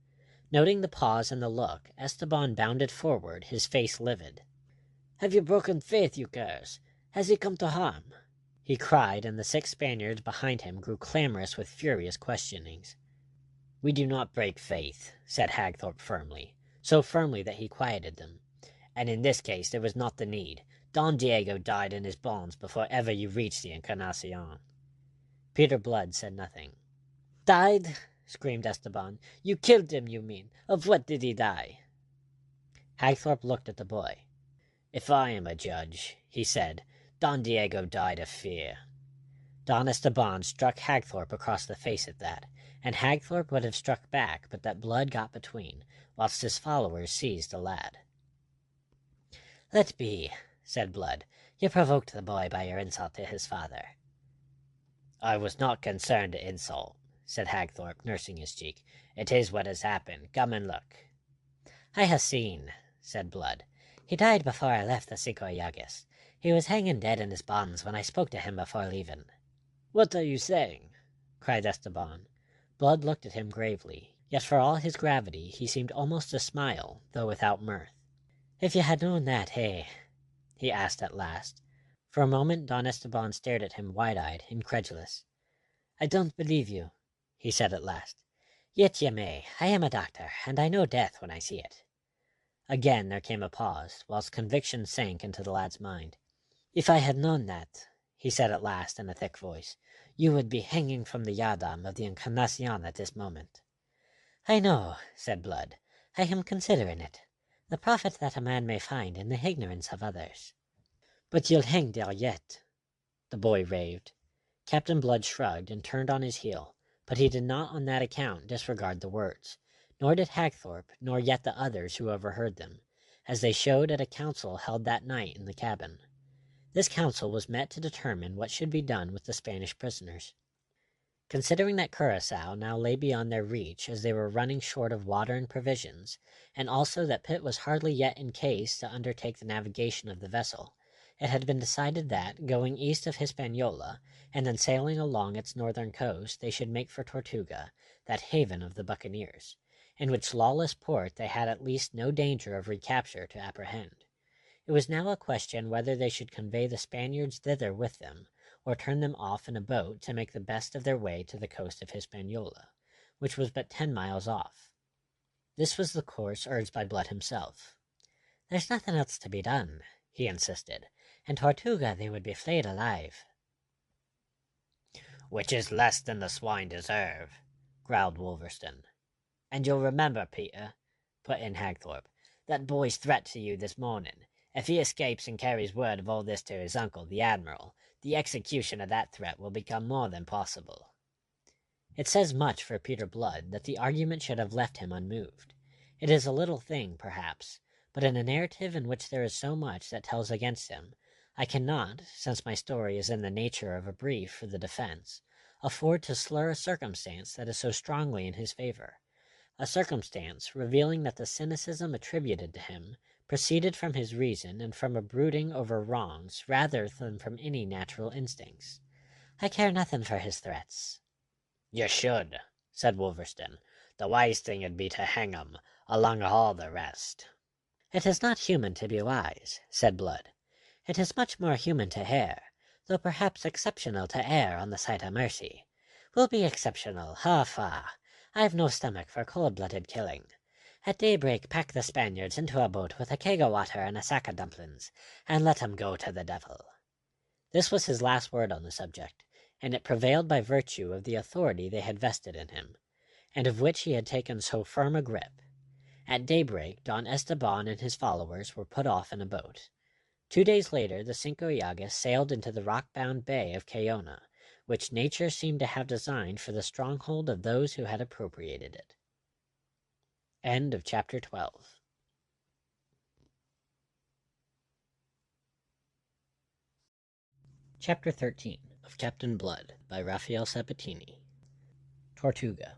Noting the pause and the look, Esteban bounded forward, his face livid. "Have you broken faith, you curs? Has he come to harm?" he cried, and the 6 Spaniards behind him grew clamorous with furious questionings. "We do not break faith," said Hagthorpe firmly, so firmly that he quieted them. "And in this case there was not the need. Don Diego died in his bonds before ever you reached the Encarnacion." Peter Blood said nothing. "Died?" screamed Esteban. "You killed him, you mean. Of what did he die?" Hagthorpe looked at the boy. "If I am a judge," he said, "Don Diego died of fear." Don Esteban struck Hagthorpe across the face at that, and Hagthorpe would have struck back, but that Blood got between, whilst his followers seized the lad. "Let be," said Blood. "You provoked the boy by your insult to his father." "I was not concerned to insult," said Hagthorpe, nursing his cheek. "It is what has happened. Come and look." "I have seen," said Blood. "He died before I left the Cinco Llagas. He was hanging dead in his bonds when I spoke to him before leaving." "What are you saying?" cried Esteban. Blood looked at him gravely, yet for all his gravity he seemed almost to smile, though without mirth. "If you had known that, eh?" he asked at last. For a moment Don Esteban stared at him wide-eyed, incredulous. "I don't believe you," he said at last. "Yet ye may. I am a doctor, and I know death when I see it." Again there came a pause, whilst conviction sank into the lad's mind. "If I had known that," he said at last in a thick voice, "you would be hanging from the yardarm of the Encarnacion at this moment." "I know," said Blood. "I am considering it. The profit that a man may find in the ignorance of others." "But you'll hang there yet," the boy raved. Captain Blood shrugged and turned on his heel, but he did not on that account disregard the words, nor did Hagthorpe, nor yet the others who overheard them, as they showed at a council held that night in the cabin. This council was met to determine what should be done with the Spanish prisoners. Considering that Curaçao now lay beyond their reach, as they were running short of water and provisions, and also that Pitt was hardly yet in case to undertake the navigation of the vessel, it had been decided that, going east of Hispaniola, and then sailing along its northern coast, they should make for Tortuga, that haven of the buccaneers, in which lawless port they had at least no danger of recapture to apprehend. It was now a question whether they should convey the Spaniards thither with them, or turn them off in a boat to make the best of their way to the coast of Hispaniola, which was but 10 miles off. This was the course urged by Blood himself. "There's nothing else to be done," he insisted. "In Tortuga they would be flayed alive." "Which is less than the swine deserve," growled Wolverstone. "And you'll remember, Peter," put in Hagthorpe, "that boy's threat to you this morning. If he escapes and carries word of all this to his uncle, the Admiral, the execution of that threat will become more than possible." It says much for Peter Blood that the argument should have left him unmoved. It is a little thing, perhaps, but in a narrative in which there is so much that tells against him, I cannot, since my story is in the nature of a brief for the defense, afford to slur a circumstance that is so strongly in his favor, a circumstance revealing that the cynicism attributed to him proceeded from his reason and from a brooding over wrongs rather than from any natural instincts. "I care nothing for his threats." "You should," said Wolverstone. "The wise thing would be to hang 'em, along of all the rest." "It is not human to be wise," said Blood. "It is much more human to err, though perhaps exceptional to err on the side of mercy. We'll be exceptional, ha! I've no stomach for cold-blooded killing. At daybreak pack the Spaniards into a boat with a keg of water and a sack of dumplings, and let 'em go to the devil." This was his last word on the subject, and it prevailed by virtue of the authority they had vested in him, and of which he had taken so firm a grip. At daybreak, Don Esteban and his followers were put off in a boat. 2 days later, the Cinco Llagas sailed into the rock-bound bay of Cayona, which nature seemed to have designed for the stronghold of those who had appropriated it. End of chapter 12. Chapter 13 of Captainblood by Rafael Sabatini. Tortuga.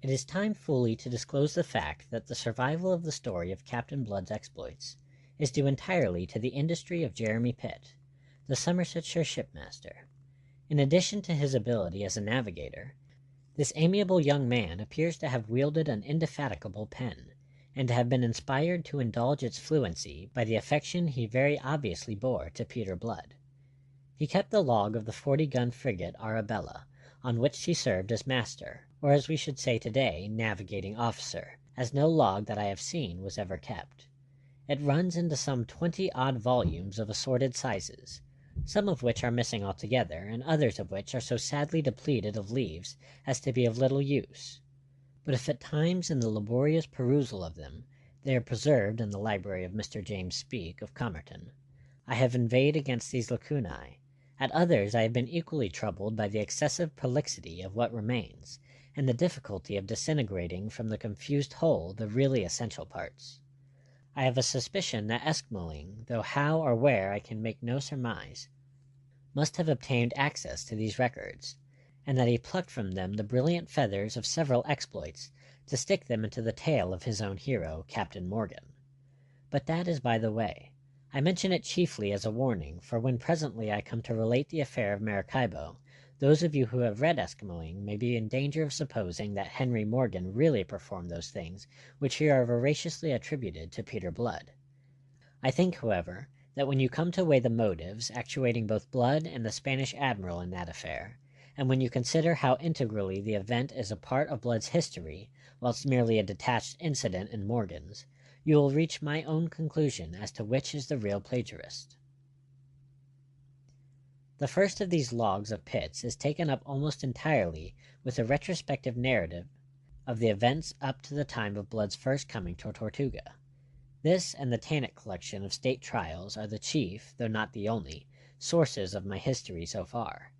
It is time fully to disclose the fact that the survival of the story of Captain Blood's exploits is due entirely to the industry of Jeremy Pitt, the Somersetshire shipmaster. In addition to his ability as a navigator, this amiable young man appears to have wielded an indefatigable pen, and to have been inspired to indulge its fluency by the affection he very obviously bore to Peter Blood. He kept the log of the 40-gun frigate Arabella, on which she served as master, or as we should say today, navigating officer, as no log that I have seen was ever kept. It runs into some 20-odd volumes of assorted sizes, some of which are missing altogether, and others of which are so sadly depleted of leaves as to be of little use. But if at times in the laborious perusal of them they are preserved in the library of Mr. James Speke of Comerton, I have inveighed against these lacunae. At others I have been equally troubled by the excessive prolixity of what remains, and the difficulty of disintegrating from the confused whole the really essential parts. I have a suspicion that Eskmoling, though how or where I can make no surmise, must have obtained access to these records, and that he plucked from them the brilliant feathers of several exploits to stick them into the tail of his own hero, Captain Morgan. But that is by the way. I mention it chiefly as a warning, for when presently I come to relate the affair of Maracaibo, those of you who have read Eskimoling may be in danger of supposing that Henry Morgan really performed those things which here are veraciously attributed to Peter Blood. I think, however, that when you come to weigh the motives actuating both Blood and the Spanish admiral in that affair, and when you consider how integrally the event is a part of Blood's history, whilst merely a detached incident in Morgan's, you will reach my own conclusion as to which is the real plagiarist. The first of these logs of Pitt's is taken up almost entirely with a retrospective narrative of the events up to the time of Blood's first coming to Tortuga. This and the Tannitt collection of state trials are the chief, though not the only, sources of my history so far.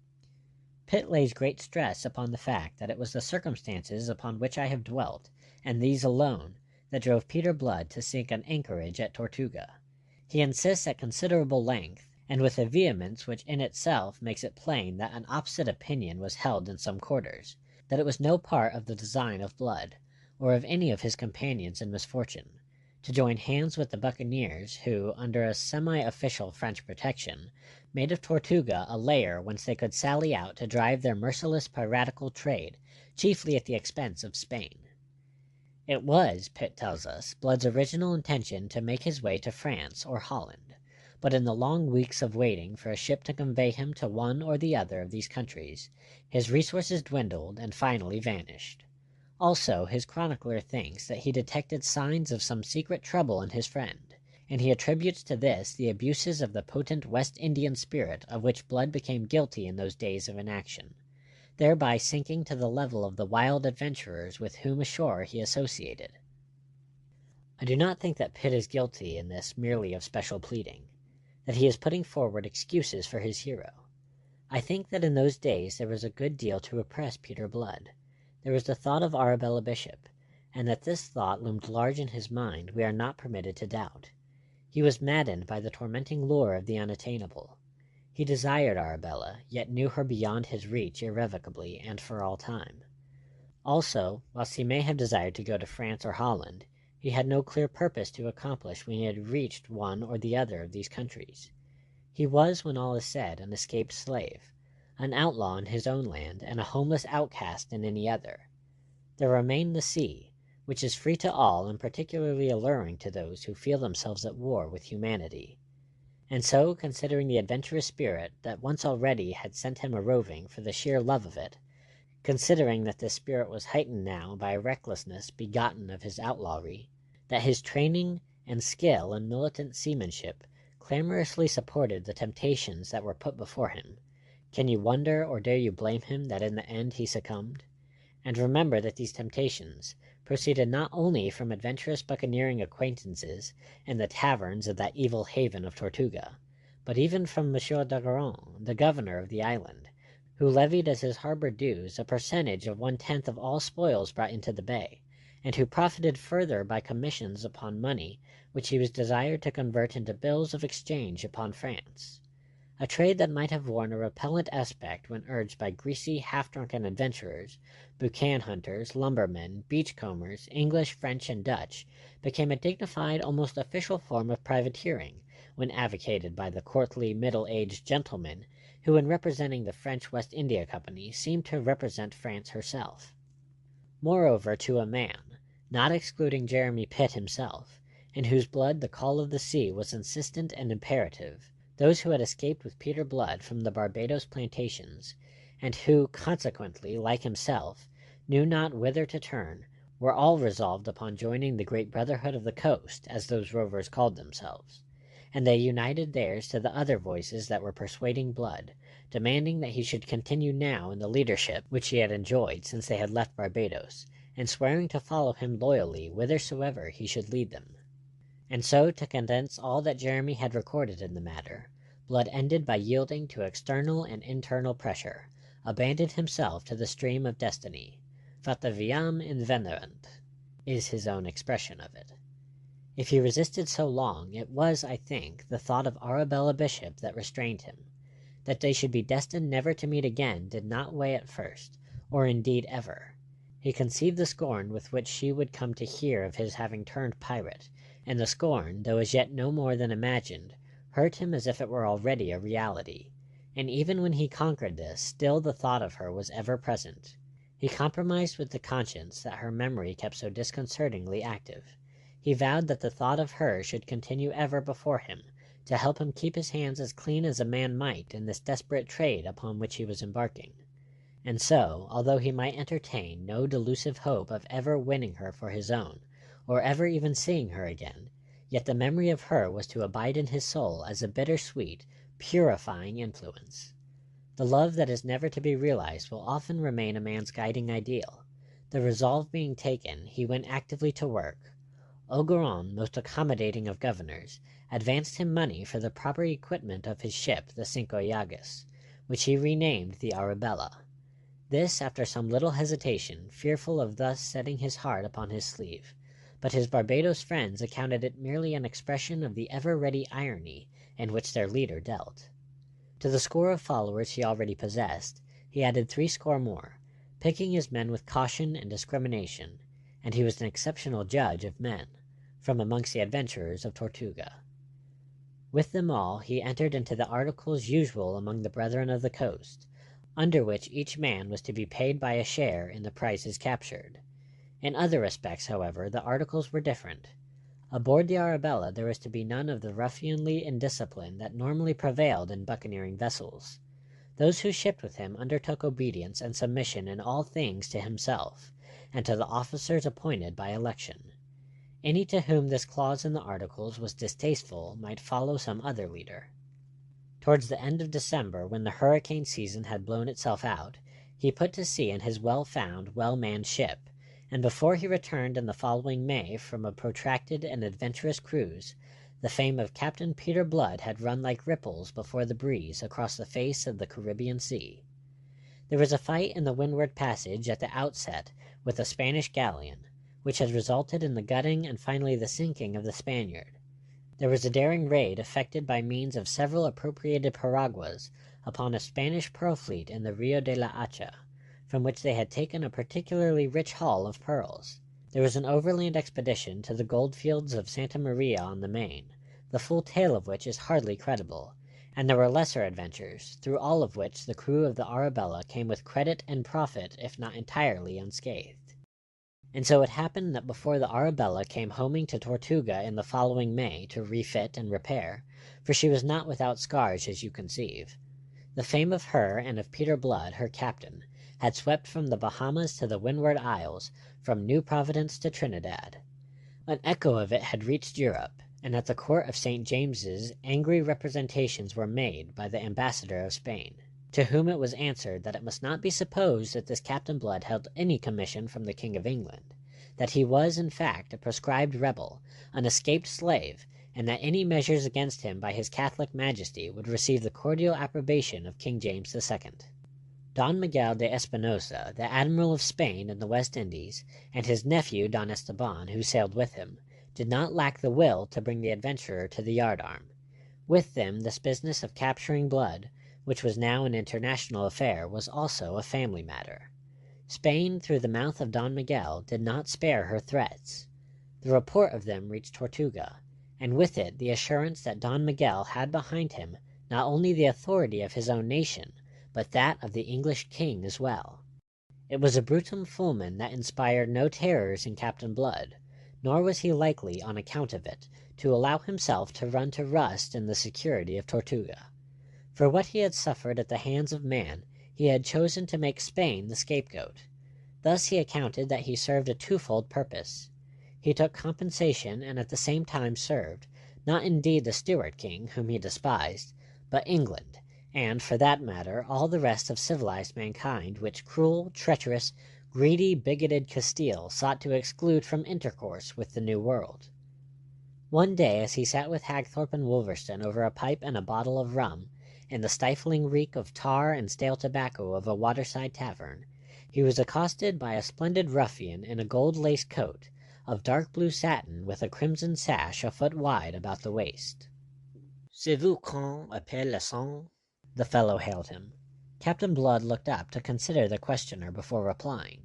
Pitt lays great stress upon the fact that it was the circumstances upon which I have dwelt, and these alone, that drove Peter Blood to sink an anchorage at Tortuga. He insists at considerable length, and with a vehemence which in itself makes it plain that an opposite opinion was held in some quarters, that it was no part of the design of Blood, or of any of his companions in misfortune, to join hands with the buccaneers who, under a semi-official French protection, made of Tortuga a lair whence they could sally out to drive their merciless piratical trade, chiefly at the expense of Spain. It was, Pitt tells us, Blood's original intention to make his way to France or Holland, but in the long weeks of waiting for a ship to convey him to one or the other of these countries, his resources dwindled and finally vanished. Also, his chronicler thinks that he detected signs of some secret trouble in his friend, and he attributes to this the abuses of the potent West Indian spirit of which Blood became guilty in those days of inaction, thereby sinking to the level of the wild adventurers with whom ashore he associated. I do not think that Pitt is guilty in this merely of special pleading, that he is putting forward excuses for his hero. I think that in those days there was a good deal to repress Peter Blood. There was the thought of Arabella Bishop, and that this thought loomed large in his mind we are not permitted to doubt. He was maddened by the tormenting lure of the unattainable. He desired Arabella, yet knew her beyond his reach irrevocably and for all time. Also, whilst he may have desired to go to France or Holland, he had no clear purpose to accomplish when he had reached one or the other of these countries. He was, when all is said, an escaped slave, an outlaw in his own land, and a homeless outcast in any other. There remained the sea, which is free to all and particularly alluring to those who feel themselves at war with humanity. And so, considering the adventurous spirit that once already had sent him a-roving for the sheer love of it, considering that this spirit was heightened now by a recklessness begotten of his outlawry, that his training and skill in militant seamanship clamorously supported the temptations that were put before him. Can you wonder or dare you blame him that in the end he succumbed? And remember that these temptations proceeded not only from adventurous buccaneering acquaintances in the taverns of that evil haven of Tortuga, but even from Monsieur d'Ogeron, the governor of the island, who levied as his harbor dues a percentage of 1/10 of all spoils brought into the bay, and who profited further by commissions upon money which he was desired to convert into bills of exchange upon France. A trade that might have worn a repellent aspect when urged by greasy, half-drunken adventurers, boucan hunters, lumbermen, beachcombers, English, French, and Dutch, became a dignified, almost official form of privateering when advocated by the courtly, middle-aged gentleman who, in representing the French West India Company, seemed to represent France herself. Moreover, to a man, not excluding Jeremy Pitt himself, in whose blood the call of the sea was insistent and imperative, those who had escaped with Peter Blood from the Barbados plantations, and who, consequently, like himself, knew not whither to turn, were all resolved upon joining the great Brotherhood of the Coast, as those rovers called themselves, and they united theirs to the other voices that were persuading Blood, demanding that he should continue now in the leadership which he had enjoyed since they had left Barbados, and swearing to follow him loyally whithersoever he should lead them. And so, to condense all that Jeremy had recorded in the matter, Blood ended by yielding to external and internal pressure, abandoned himself to the stream of destiny. Fata viam invenerant is his own expression of it. If he resisted so long, it was, I think, the thought of Arabella Bishop that restrained him. That they should be destined never to meet again did not weigh at first, or indeed ever. He conceived the scorn with which she would come to hear of his having turned pirate, and the scorn, though as yet no more than imagined, hurt him as if it were already a reality. And even when he conquered this, still the thought of her was ever present. He compromised with the conscience that her memory kept so disconcertingly active. He vowed that the thought of her should continue ever before him, to help him keep his hands as clean as a man might in this desperate trade upon which he was embarking. And so, although he might entertain no delusive hope of ever winning her for his own, or ever even seeing her again, yet the memory of her was to abide in his soul as a bitter-sweet, purifying influence. The love that is never to be realized will often remain a man's guiding ideal. The resolve being taken, he went actively to work. Ogeron, most accommodating of governors, advanced him money for the proper equipment of his ship, the Cinco Llagas, which he renamed the Arabella. This after some little hesitation, fearful of thus setting his heart upon his sleeve, but his Barbados friends accounted it merely an expression of the ever-ready irony in which their leader dealt. To the score of followers he already possessed, he added 60 more, picking his men with caution and discrimination, and he was an exceptional judge of men, from amongst the adventurers of Tortuga. With them all he entered into the articles usual among the Brethren of the Coast, under which each man was to be paid by a share in the prizes captured. In other respects, however, the articles were different. Aboard the Arabella there was to be none of the ruffianly indiscipline that normally prevailed in buccaneering vessels. Those who shipped with him undertook obedience and submission in all things to himself, and to the officers appointed by election. Any to whom this clause in the articles was distasteful might follow some other leader. Towards the end of December, when the hurricane season had blown itself out, he put to sea in his well-found, well-manned ship, and before he returned in the following May from a protracted and adventurous cruise, the fame of Captain Peter Blood had run like ripples before the breeze across the face of the Caribbean Sea. There was a fight in the Windward Passage at the outset with a Spanish galleon, which had resulted in the gutting and finally the sinking of the Spaniard. There was a daring raid effected by means of several appropriated piraguas upon a Spanish pearl fleet in the Rio de la Hacha, from which they had taken a particularly rich haul of pearls. There was an overland expedition to the goldfields of Santa Maria on the Main, the full tale of which is hardly credible, and there were lesser adventures, through all of which the crew of the Arabella came with credit and profit, if not entirely unscathed. And so it happened that before the Arabella came homing to Tortuga in the following May to refit and repair, for she was not without scars as you conceive, the fame of her and of Peter Blood, her captain, had swept from the Bahamas to the Windward Isles, from New Providence to Trinidad. An echo of it had reached Europe, and at the court of St. James's angry representations were made by the ambassador of Spain, to whom it was answered that it must not be supposed that this Captain Blood held any commission from the King of England, that he was in fact a proscribed rebel, an escaped slave, and that any measures against him by his Catholic Majesty would receive the cordial approbation of King James II. Don Miguel de Espinosa, the Admiral of Spain in the West Indies, and his nephew Don Esteban, who sailed with him, did not lack the will to bring the adventurer to the yardarm. With them this business of capturing Blood, which was now an international affair, was also a family matter. Spain, through the mouth of Don Miguel, did not spare her threats. The report of them reached Tortuga, and with it the assurance that Don Miguel had behind him not only the authority of his own nation, but that of the English king as well. It was a brutum fulmen that inspired no terrors in Captain Blood, nor was he likely, on account of it, to allow himself to run to rust in the security of Tortuga. For what he had suffered at the hands of man, he had chosen to make Spain the scapegoat. Thus he accounted that he served a twofold purpose. He took compensation and at the same time served, not indeed the Stuart king, whom he despised, but England, and, for that matter, all the rest of civilized mankind which cruel, treacherous, greedy, bigoted Castile sought to exclude from intercourse with the New World. One day, as he sat with Hagthorpe and Wolverstone over a pipe and a bottle of rum, in the stifling reek of tar and stale tobacco of a waterside tavern, he was accosted by a splendid ruffian in a gold-laced coat, of dark blue satin with a crimson sash a foot wide about the waist. C'est vous qu'on appelle le sang? The fellow hailed him. Captain Blood looked up to consider the questioner before replying,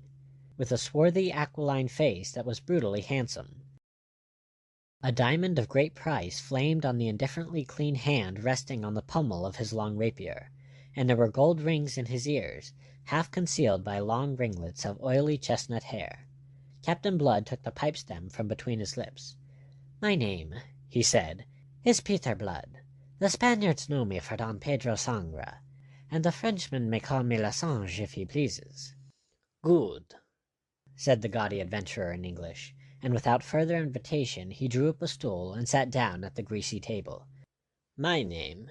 with a swarthy aquiline face that was brutally handsome. A diamond of great price flamed on the indifferently clean hand resting on the pommel of his long rapier, and there were gold rings in his ears, half concealed by long ringlets of oily chestnut hair. Captain Blood took the pipe stem from between his lips. "My name," he said, "is Peter Blood. The Spaniards know me for Don Pedro Sangre, and the Frenchman may call me Lessange if he pleases." "Good," said the gaudy adventurer in English, and without further invitation he drew up a stool and sat down at the greasy table. "My name,"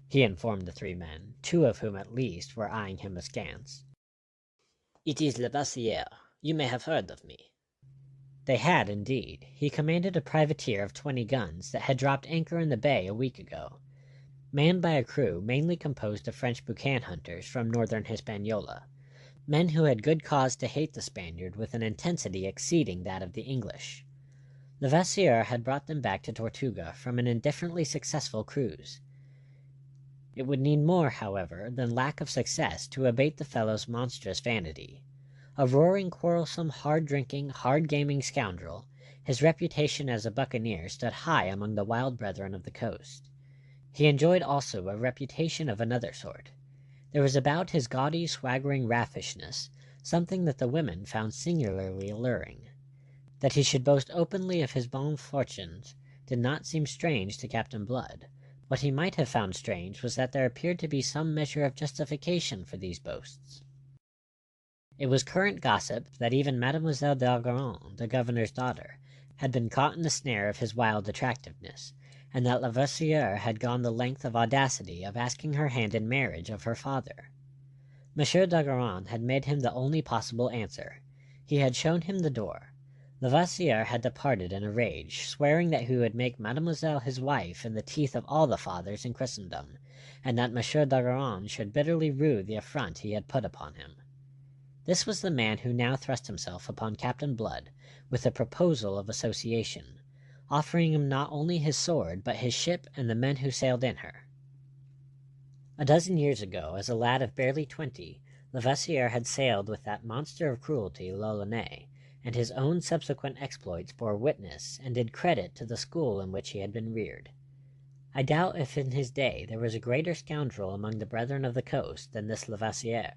he informed the three men, two of whom at least were eyeing him askance. "It is Levasseur. You may have heard of me." They had, indeed. He commanded a privateer of 20 guns that had dropped anchor in the bay a week ago, manned by a crew mainly composed of French boucan hunters from northern Hispaniola, men who had good cause to hate the Spaniard with an intensity exceeding that of the English. Levasseur had brought them back to Tortuga from an indifferently successful cruise. It would need more, however, than lack of success to abate the fellow's monstrous vanity. A roaring, quarrelsome, hard-drinking, hard-gaming scoundrel, his reputation as a buccaneer stood high among the wild brethren of the coast. He enjoyed also a reputation of another sort. There was about his gaudy, swaggering raffishness something that the women found singularly alluring. That he should boast openly of his bonnes fortunes did not seem strange to Captain Blood. What he might have found strange was that there appeared to be some measure of justification for these boasts. It was current gossip that even Mademoiselle d'Arguin, the governor's daughter, had been caught in the snare of his wild attractiveness, and that Levasseur had gone the length of audacity of asking her hand in marriage of her father. Monsieur d'Arguin had made him the only possible answer. He had shown him the door. Levasseur had departed in a rage, swearing that he would make Mademoiselle his wife in the teeth of all the fathers in Christendom, and that Monsieur d'Arguin should bitterly rue the affront he had put upon him. This was the man who now thrust himself upon Captain Blood with a proposal of association, offering him not only his sword, but his ship and the men who sailed in her. A dozen years ago, as a lad of barely 20, Levasseur had sailed with that monster of cruelty, l'Ollonais, and his own subsequent exploits bore witness and did credit to the school in which he had been reared. I doubt if in his day there was a greater scoundrel among the brethren of the coast than this Levasseur,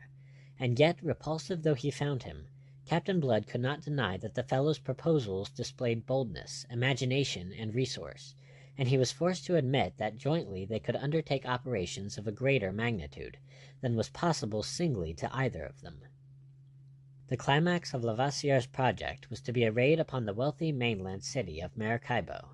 and yet, repulsive though he found him, Captain Blood could not deny that the fellow's proposals displayed boldness, imagination, and resource, and he was forced to admit that jointly they could undertake operations of a greater magnitude than was possible singly to either of them. The climax of Levasseur's project was to be a raid upon the wealthy mainland city of Maracaibo,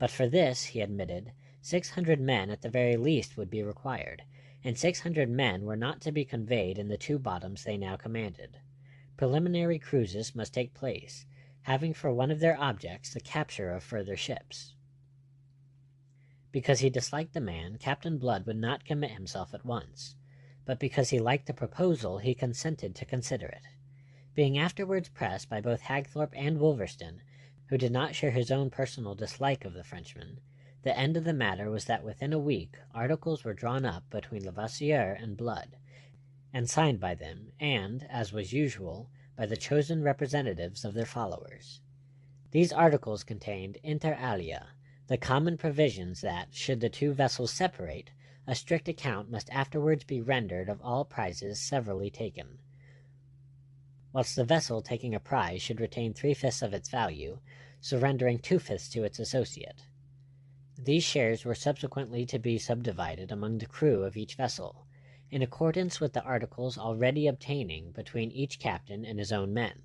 But for this, he admitted, 600 men at the very least would be required, and 600 men were not to be conveyed in the 2 bottoms they now commanded. Preliminary cruises must take place, having for one of their objects the capture of further ships. Because he disliked the man, Captain Blood would not commit himself at once, but because he liked the proposal, he consented to consider it. Being afterwards pressed by both Hagthorpe and Wolverstone, who did not share his own personal dislike of the Frenchman, the end of the matter was that within a week articles were drawn up between Lavoisier and Blood, and signed by them, and, as was usual, by the chosen representatives of their followers. These articles contained, inter alia, the common provisions that, should the 2 vessels separate, a strict account must afterwards be rendered of all prizes severally taken, whilst the vessel taking a prize should retain 3/5 of its value, surrendering 2/5 to its associate. These shares were subsequently to be subdivided among the crew of each vessel, in accordance with the articles already obtaining between each captain and his own men.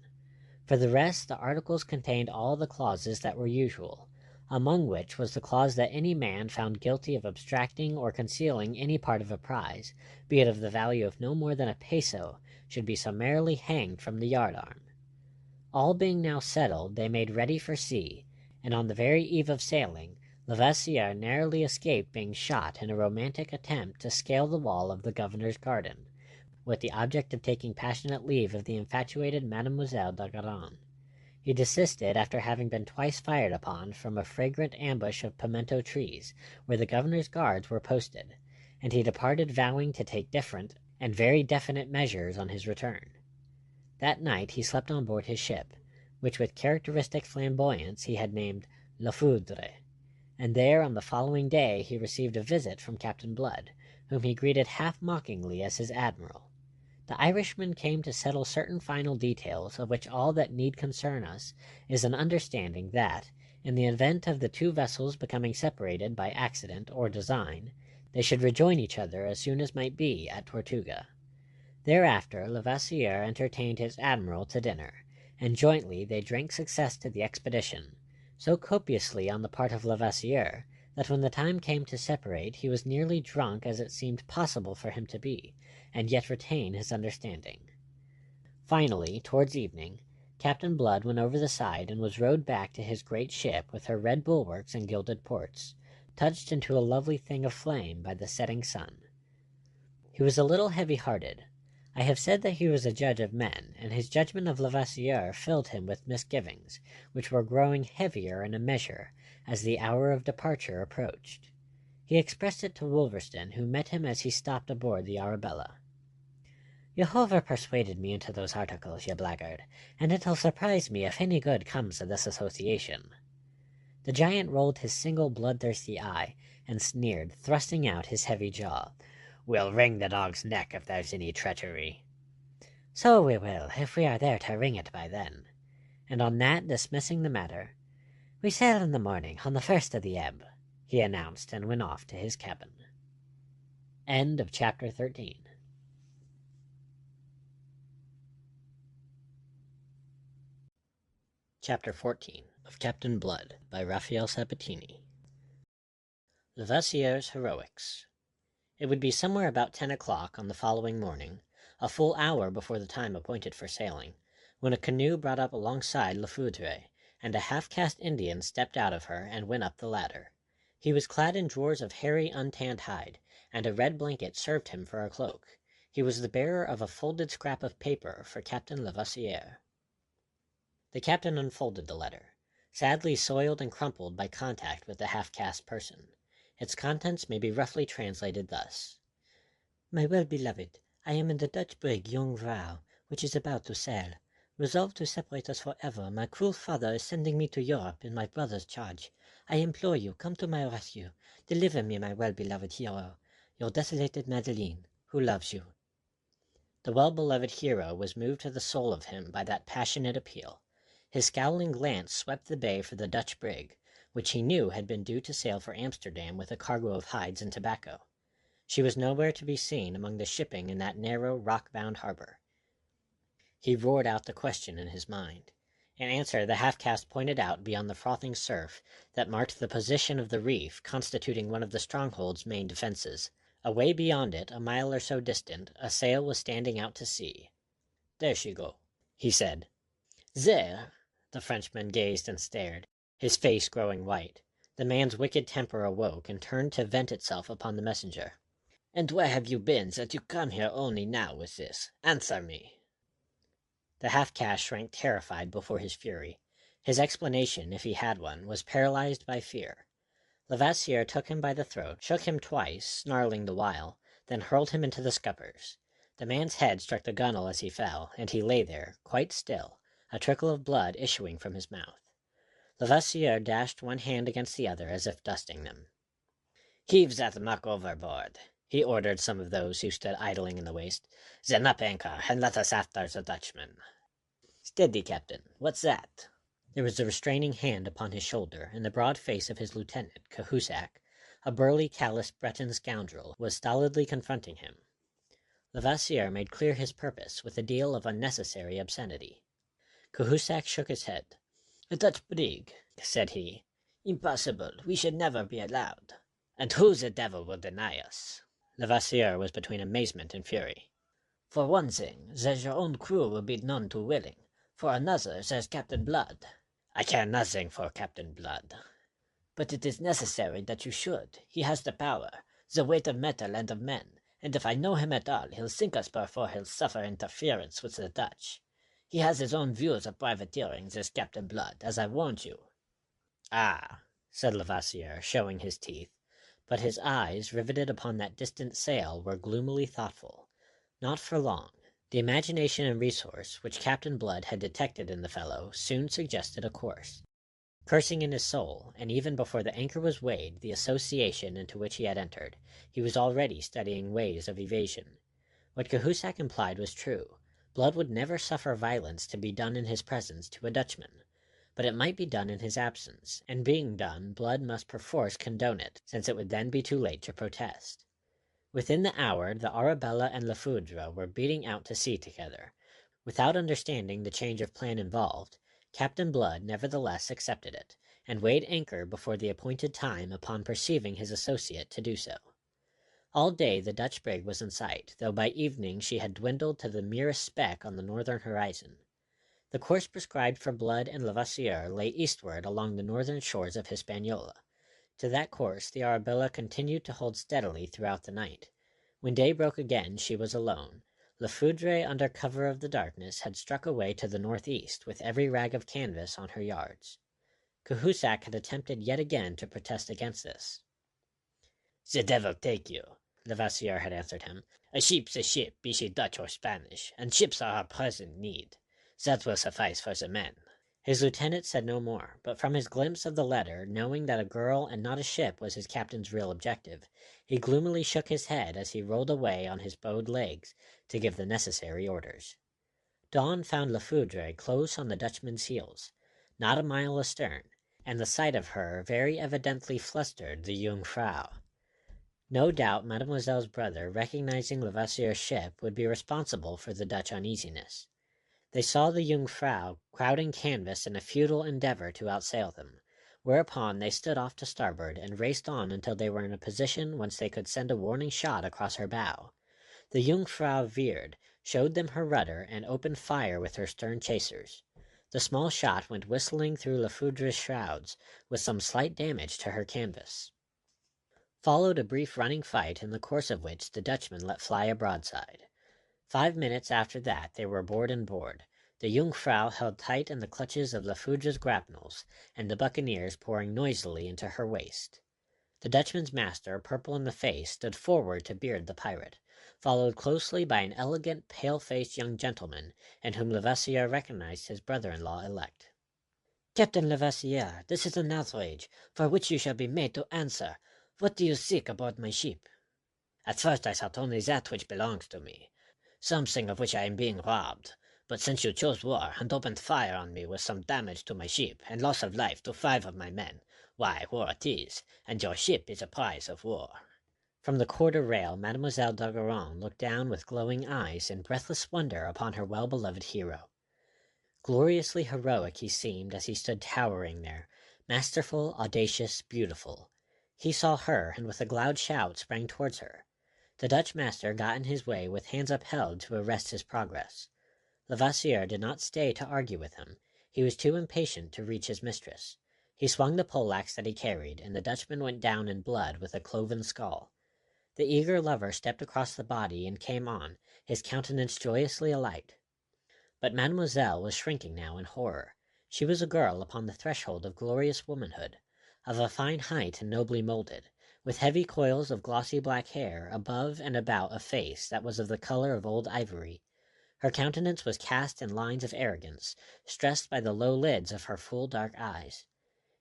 For the rest, the articles contained all the clauses that were usual, among which was the clause that any man found guilty of abstracting or concealing any part of a prize, be it of the value of no more than a peso, should be summarily hanged from the yardarm. All being now settled, they made ready for sea, and on the very eve of sailing, Lavoisier narrowly escaped being shot in a romantic attempt to scale the wall of the governor's garden, with the object of taking passionate leave of the infatuated Mademoiselle d'Argaron. He desisted after having been twice fired upon from a fragrant ambush of pimento trees, where the governor's guards were posted, and he departed vowing to take different and very definite measures on his return. That night he slept on board his ship, which with characteristic flamboyance he had named La Foudre, and there on the following day he received a visit from Captain Blood, whom he greeted half-mockingly as his admiral. The Irishman came to settle certain final details, of which all that need concern us is an understanding that, in the event of the 2 vessels becoming separated by accident or design, they should rejoin each other as soon as might be at Tortuga. Thereafter Lavoisier entertained his admiral to dinner, and jointly they drank success to the expedition, so copiously on the part of Lavoisier that when the time came to separate he was nearly drunk as it seemed possible for him to be, and yet retain his understanding. Finally, towards evening, Captain Blood went over the side and was rowed back to his great ship with her red bulwarks and gilded ports, touched into a lovely thing of flame by the setting sun. He was a little heavy-hearted. I have said that he was a judge of men, and his judgment of Lavoisier filled him with misgivings, which were growing heavier in a measure as the hour of departure approached. He expressed it to Wolverstone, who met him as he stopped aboard the Arabella. "You over-persuaded me into those articles, you blackguard, and it'll surprise me if any good comes of this association." The giant rolled his single bloodthirsty eye, and sneered, thrusting out his heavy jaw. "We'll wring the dog's neck if there's any treachery." "So we will, if we are there to wring it by then." And on that, dismissing the matter, "We sail in the morning, on the first of the ebb," he announced, and went off to his cabin. End of chapter 13. Chapter 14 of Captain Blood by Rafael Sabatini. Lavoisier's Heroics. It would be somewhere about 10 o'clock on the following morning, a full hour before the time appointed for sailing, when a canoe brought up alongside La Foudre, and a half-caste Indian stepped out of her and went up the ladder. He was clad in drawers of hairy, untanned hide, and a red blanket served him for a cloak. He was the bearer of a folded scrap of paper for Captain Lavoisier. The captain unfolded the letter, sadly soiled and crumpled by contact with the half-caste person. Its contents may be roughly translated thus: "My well-beloved, I am in the Dutch brig Young Vrouw, which is about to sail. Resolved to separate us forever, my cruel father is sending me to Europe in my brother's charge. I implore you, come to my rescue. Deliver me, my well-beloved hero. Your desolated Madeleine, who loves you." The well-beloved hero was moved to the soul of him by that passionate appeal. His scowling glance swept the bay for the Dutch brig, which he knew had been due to sail for Amsterdam with a cargo of hides and tobacco. She was nowhere to be seen among the shipping in that narrow, rock-bound harbor. He roared out the question in his mind. In answer, the half-caste pointed out beyond the frothing surf that marked the position of the reef constituting one of the stronghold's main defenses. Away beyond it, a mile or so distant, a sail was standing out to sea. "There she go," he said. "There?" The Frenchman gazed and stared, his face growing white. The man's wicked temper awoke and turned to vent itself upon the messenger. "And where have you been that you come here only now with this? Answer me." The half-caste shrank terrified before his fury. His explanation, if he had one, was paralyzed by fear. Levasseur took him by the throat, shook him twice, snarling the while, then hurled him into the scuppers. The man's head struck the gunwale as he fell, and he lay there, quite still, a trickle of blood issuing from his mouth. Levasseur dashed one hand against the other as if dusting them. "Heave that muck overboard," he ordered some of those who stood idling in the waist. "Then up anchor, and let us after the Dutchman." "Steady, Captain. What's that?" There was a restraining hand upon his shoulder, and the broad face of his lieutenant, Cahusac, a burly, callous Breton scoundrel, was stolidly confronting him. Levasseur made clear his purpose with a deal of unnecessary obscenity. Cahusac shook his head. "A Dutch brig," said he. "Impossible. We should never be allowed. And who the devil will deny us?" Levasseur was between amazement and fury. "For one thing, there's your own crew will be none too willing. For another, there's Captainblood." "I care nothing for Captainblood." "But it is necessary that you should. He has the power, the weight of metal and of men, and if I know him at all, he'll sink us before he'll suffer interference with the Dutch. He has his own views of privateering, this Captainblood, as I warned you." "Ah," said Levasseur, showing his teeth, but his eyes, riveted upon that distant sail, were gloomily thoughtful. Not for long. The imagination and resource, which Captain Blood had detected in the fellow, soon suggested a course. Cursing in his soul, and even before the anchor was weighed, the association into which he had entered, he was already studying ways of evasion. What Cahusac implied was true. Blood would never suffer violence to be done in his presence to a Dutchman. But it might be done in his absence, and being done, Blood must perforce condone it, since it would then be too late to protest. Within the hour, the Arabella and La Foudre were beating out to sea together. Without understanding the change of plan involved, Captain Blood nevertheless accepted it, and weighed anchor before the appointed time upon perceiving his associate to do so. All day the Dutch brig was in sight, though by evening she had dwindled to the merest speck on the northern horizon. The course prescribed for Blood and Levasseur lay eastward along the northern shores of Hispaniola. To that course the Arabella continued to hold steadily throughout the night. When day broke again she was alone. La Foudre, under cover of the darkness, had struck away to the northeast with every rag of canvas on her yards. Cahusac had attempted yet again to protest against this. "The devil take you," Levasseur had answered him. "A ship's a ship, be she Dutch or Spanish, and ships are our present need. That will suffice for the men." His lieutenant said no more, but from his glimpse of the letter, knowing that a girl and not a ship was his captain's real objective, he gloomily shook his head as he rolled away on his bowed legs to give the necessary orders. Dawn found La Foudre close on the Dutchman's heels, not a mile astern, and the sight of her very evidently flustered the Jungfrau. No doubt Mademoiselle's brother, recognizing Levasseur's ship, would be responsible for the Dutch uneasiness. They saw the Jungfrau crowding canvas in a futile endeavor to outsail them, whereupon they stood off to starboard and raced on until they were in a position whence they could send a warning shot across her bow. The Jungfrau veered, showed them her rudder, and opened fire with her stern chasers. The small shot went whistling through La Foudre's shrouds, with some slight damage to her canvas. Followed a brief running fight, in the course of which the Dutchman let fly a broadside. 5 minutes after that they were board and board, the Jungfrau held tight in the clutches of La Foudre's grapnels, and the buccaneers pouring noisily into her waist. The Dutchman's master, purple in the face, stood forward to beard the pirate, followed closely by an elegant, pale-faced young gentleman, in whom Levasseur recognized his brother-in-law elect. "Captain Levasseur, this is an outrage, for which you shall be made to answer. What do you seek aboard my ship?" "At first I thought only that which belongs to me, something of which I am being robbed. But since you chose war, and opened fire on me with some damage to my ship, and loss of life to 5 of my men, why, war it is, and your ship is a prize of war." From the quarter rail Mademoiselle d'Ogeron looked down with glowing eyes in breathless wonder upon her well-beloved hero. Gloriously heroic he seemed as he stood towering there, masterful, audacious, beautiful. He saw her, and with a loud shout sprang towards her. The Dutch master got in his way with hands upheld to arrest his progress. Levasseur did not stay to argue with him. He was too impatient to reach his mistress. He swung the poleaxe that he carried, and the Dutchman went down in blood with a cloven skull. The eager lover stepped across the body and came on, his countenance joyously alight. But mademoiselle was shrinking now in horror. She was a girl upon the threshold of glorious womanhood, of a fine height and nobly molded, with heavy coils of glossy black hair above and about a face that was of the color of old ivory. Her countenance was cast in lines of arrogance, stressed by the low lids of her full dark eyes.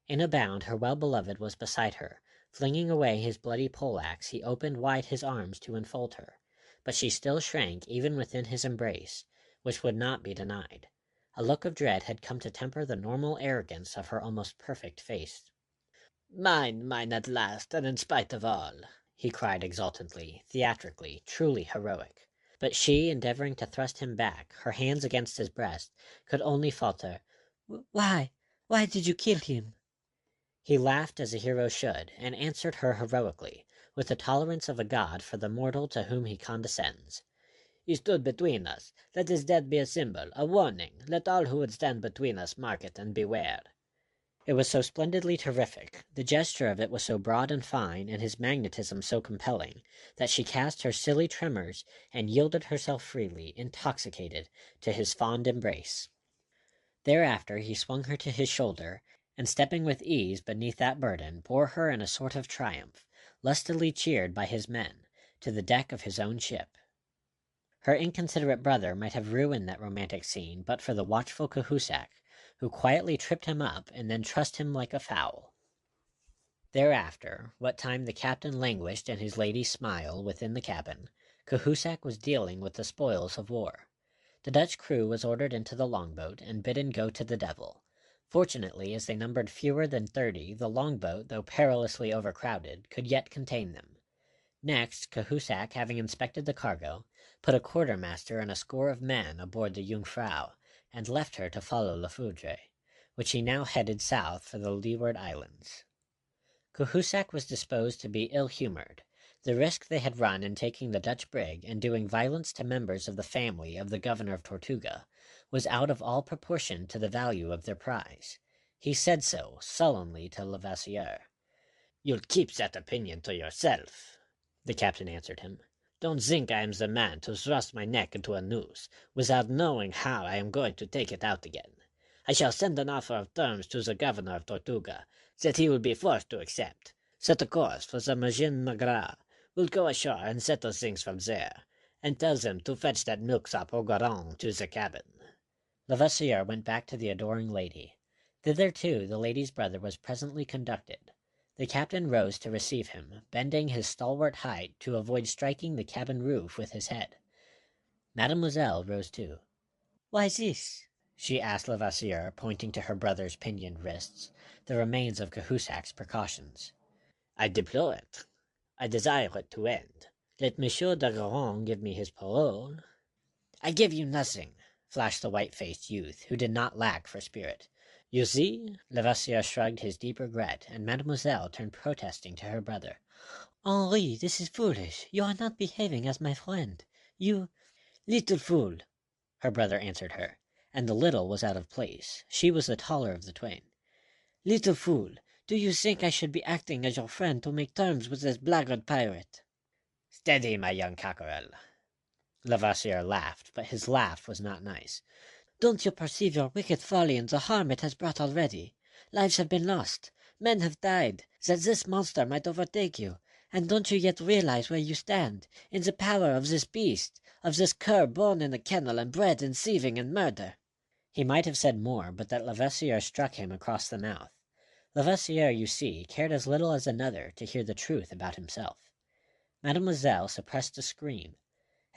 In a bound her well-beloved was beside her. Flinging away his bloody poleaxe, he opened wide his arms to enfold her. But she still shrank even within his embrace, which would not be denied. A look of dread had come to temper the normal arrogance of her almost perfect face. Mine at last, and in spite of all, he cried exultantly, theatrically, truly heroic. But she, endeavoring to thrust him back, her hands against his breast, could only falter, Why? Why did you kill him? He laughed as a hero should, and answered her heroically, with the tolerance of a god for the mortal to whom he condescends. He stood between us. Let his death be a symbol, a warning. Let all who would stand between us mark it and beware. It was so splendidly terrific, the gesture of it was so broad and fine, and his magnetism so compelling, that she cast her silly tremors and yielded herself freely, intoxicated, to his fond embrace. Thereafter he swung her to his shoulder, and stepping with ease beneath that burden, bore her in a sort of triumph, lustily cheered by his men, to the deck of his own ship. Her inconsiderate brother might have ruined that romantic scene but for the watchful Cahusac, who quietly tripped him up and then trussed him like a fowl. Thereafter, what time the captain languished in his lady's smile within the cabin, Cahusac was dealing with the spoils of war. The Dutch crew was ordered into the longboat and bidden go to the devil. Fortunately, as they numbered fewer than 30, the longboat, though perilously overcrowded, could yet contain them. Next, Cahusac, having inspected the cargo, put a quartermaster and a score of men aboard the Jungfrau, and left her to follow La Foudre, which he now headed south for the Leeward Islands. Cahusac was disposed to be ill-humored. The risk they had run in taking the Dutch brig and doing violence to members of the family of the governor of Tortuga was out of all proportion to the value of their prize. He said so, sullenly, to Levasseur. "You'll keep that opinion to yourself," the captain answered him. "Don't think I am the man to thrust my neck into a noose, without knowing how I am going to take it out again. I shall send an offer of terms to the governor of Tortuga, that he will be forced to accept. Set a course for the Magin Magra. We'll go ashore and settle things from there, and tell them to fetch that milksop Ogeron to the cabin." Levasseur went back to the adoring lady. Thither, too, the lady's brother was presently conducted. The captain rose to receive him, bending his stalwart height to avoid striking the cabin roof with his head. Mademoiselle rose too. Why this? She asked Levasseur, pointing to her brother's pinioned wrists, the remains of Cahusac's precautions. "I deplore it. I desire it to end. Let Monsieur d'Ogeron give me his parole." "I give you nothing," flashed the white-faced youth, who did not lack for spirit. "You see?" Levasseur shrugged his deep regret, and Mademoiselle turned protesting to her brother. Henri, this is foolish. You are not behaving as my friend. You... "Little fool," her brother answered her, and the little was out of place. She was the taller of the twain. "Little fool, do you think I should be acting as your friend to make terms with this blackguard pirate?" "Steady, my young cockerel." Levasseur laughed, but his laugh was not nice. "Don't you perceive your wicked folly and the harm it has brought already? Lives have been lost. Men have died, that this monster might overtake you. And don't you yet realize where you stand? In the power of this beast, of this cur born in a kennel and bred in thieving and murder." He might have said more, but that Levasseur struck him across the mouth. Levasseur, you see, cared as little as another to hear the truth about himself. Mademoiselle suppressed a scream.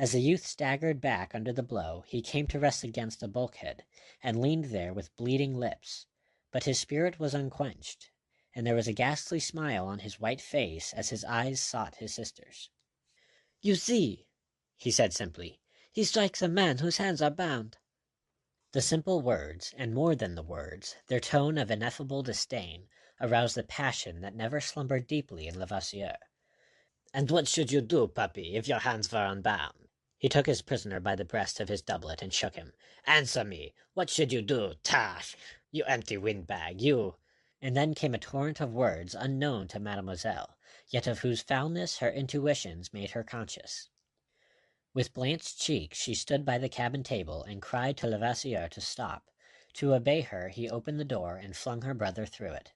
As the youth staggered back under the blow, he came to rest against a bulkhead, and leaned there with bleeding lips. But his spirit was unquenched, and there was a ghastly smile on his white face as his eyes sought his sister's. "You see," he said simply, "he strikes a man whose hands are bound." The simple words, and more than the words, their tone of ineffable disdain, aroused the passion that never slumbered deeply in Levasseur. And what should you do, puppy, if your hands were unbound? He took his prisoner by the breast of his doublet and shook him. Answer me! What should you do? Tash! You empty windbag, you! And then came a torrent of words unknown to mademoiselle, yet of whose foulness her intuitions made her conscious. With blanched cheeks she stood by the cabin table and cried to Levasseur to stop. To obey her he opened the door and flung her brother through it.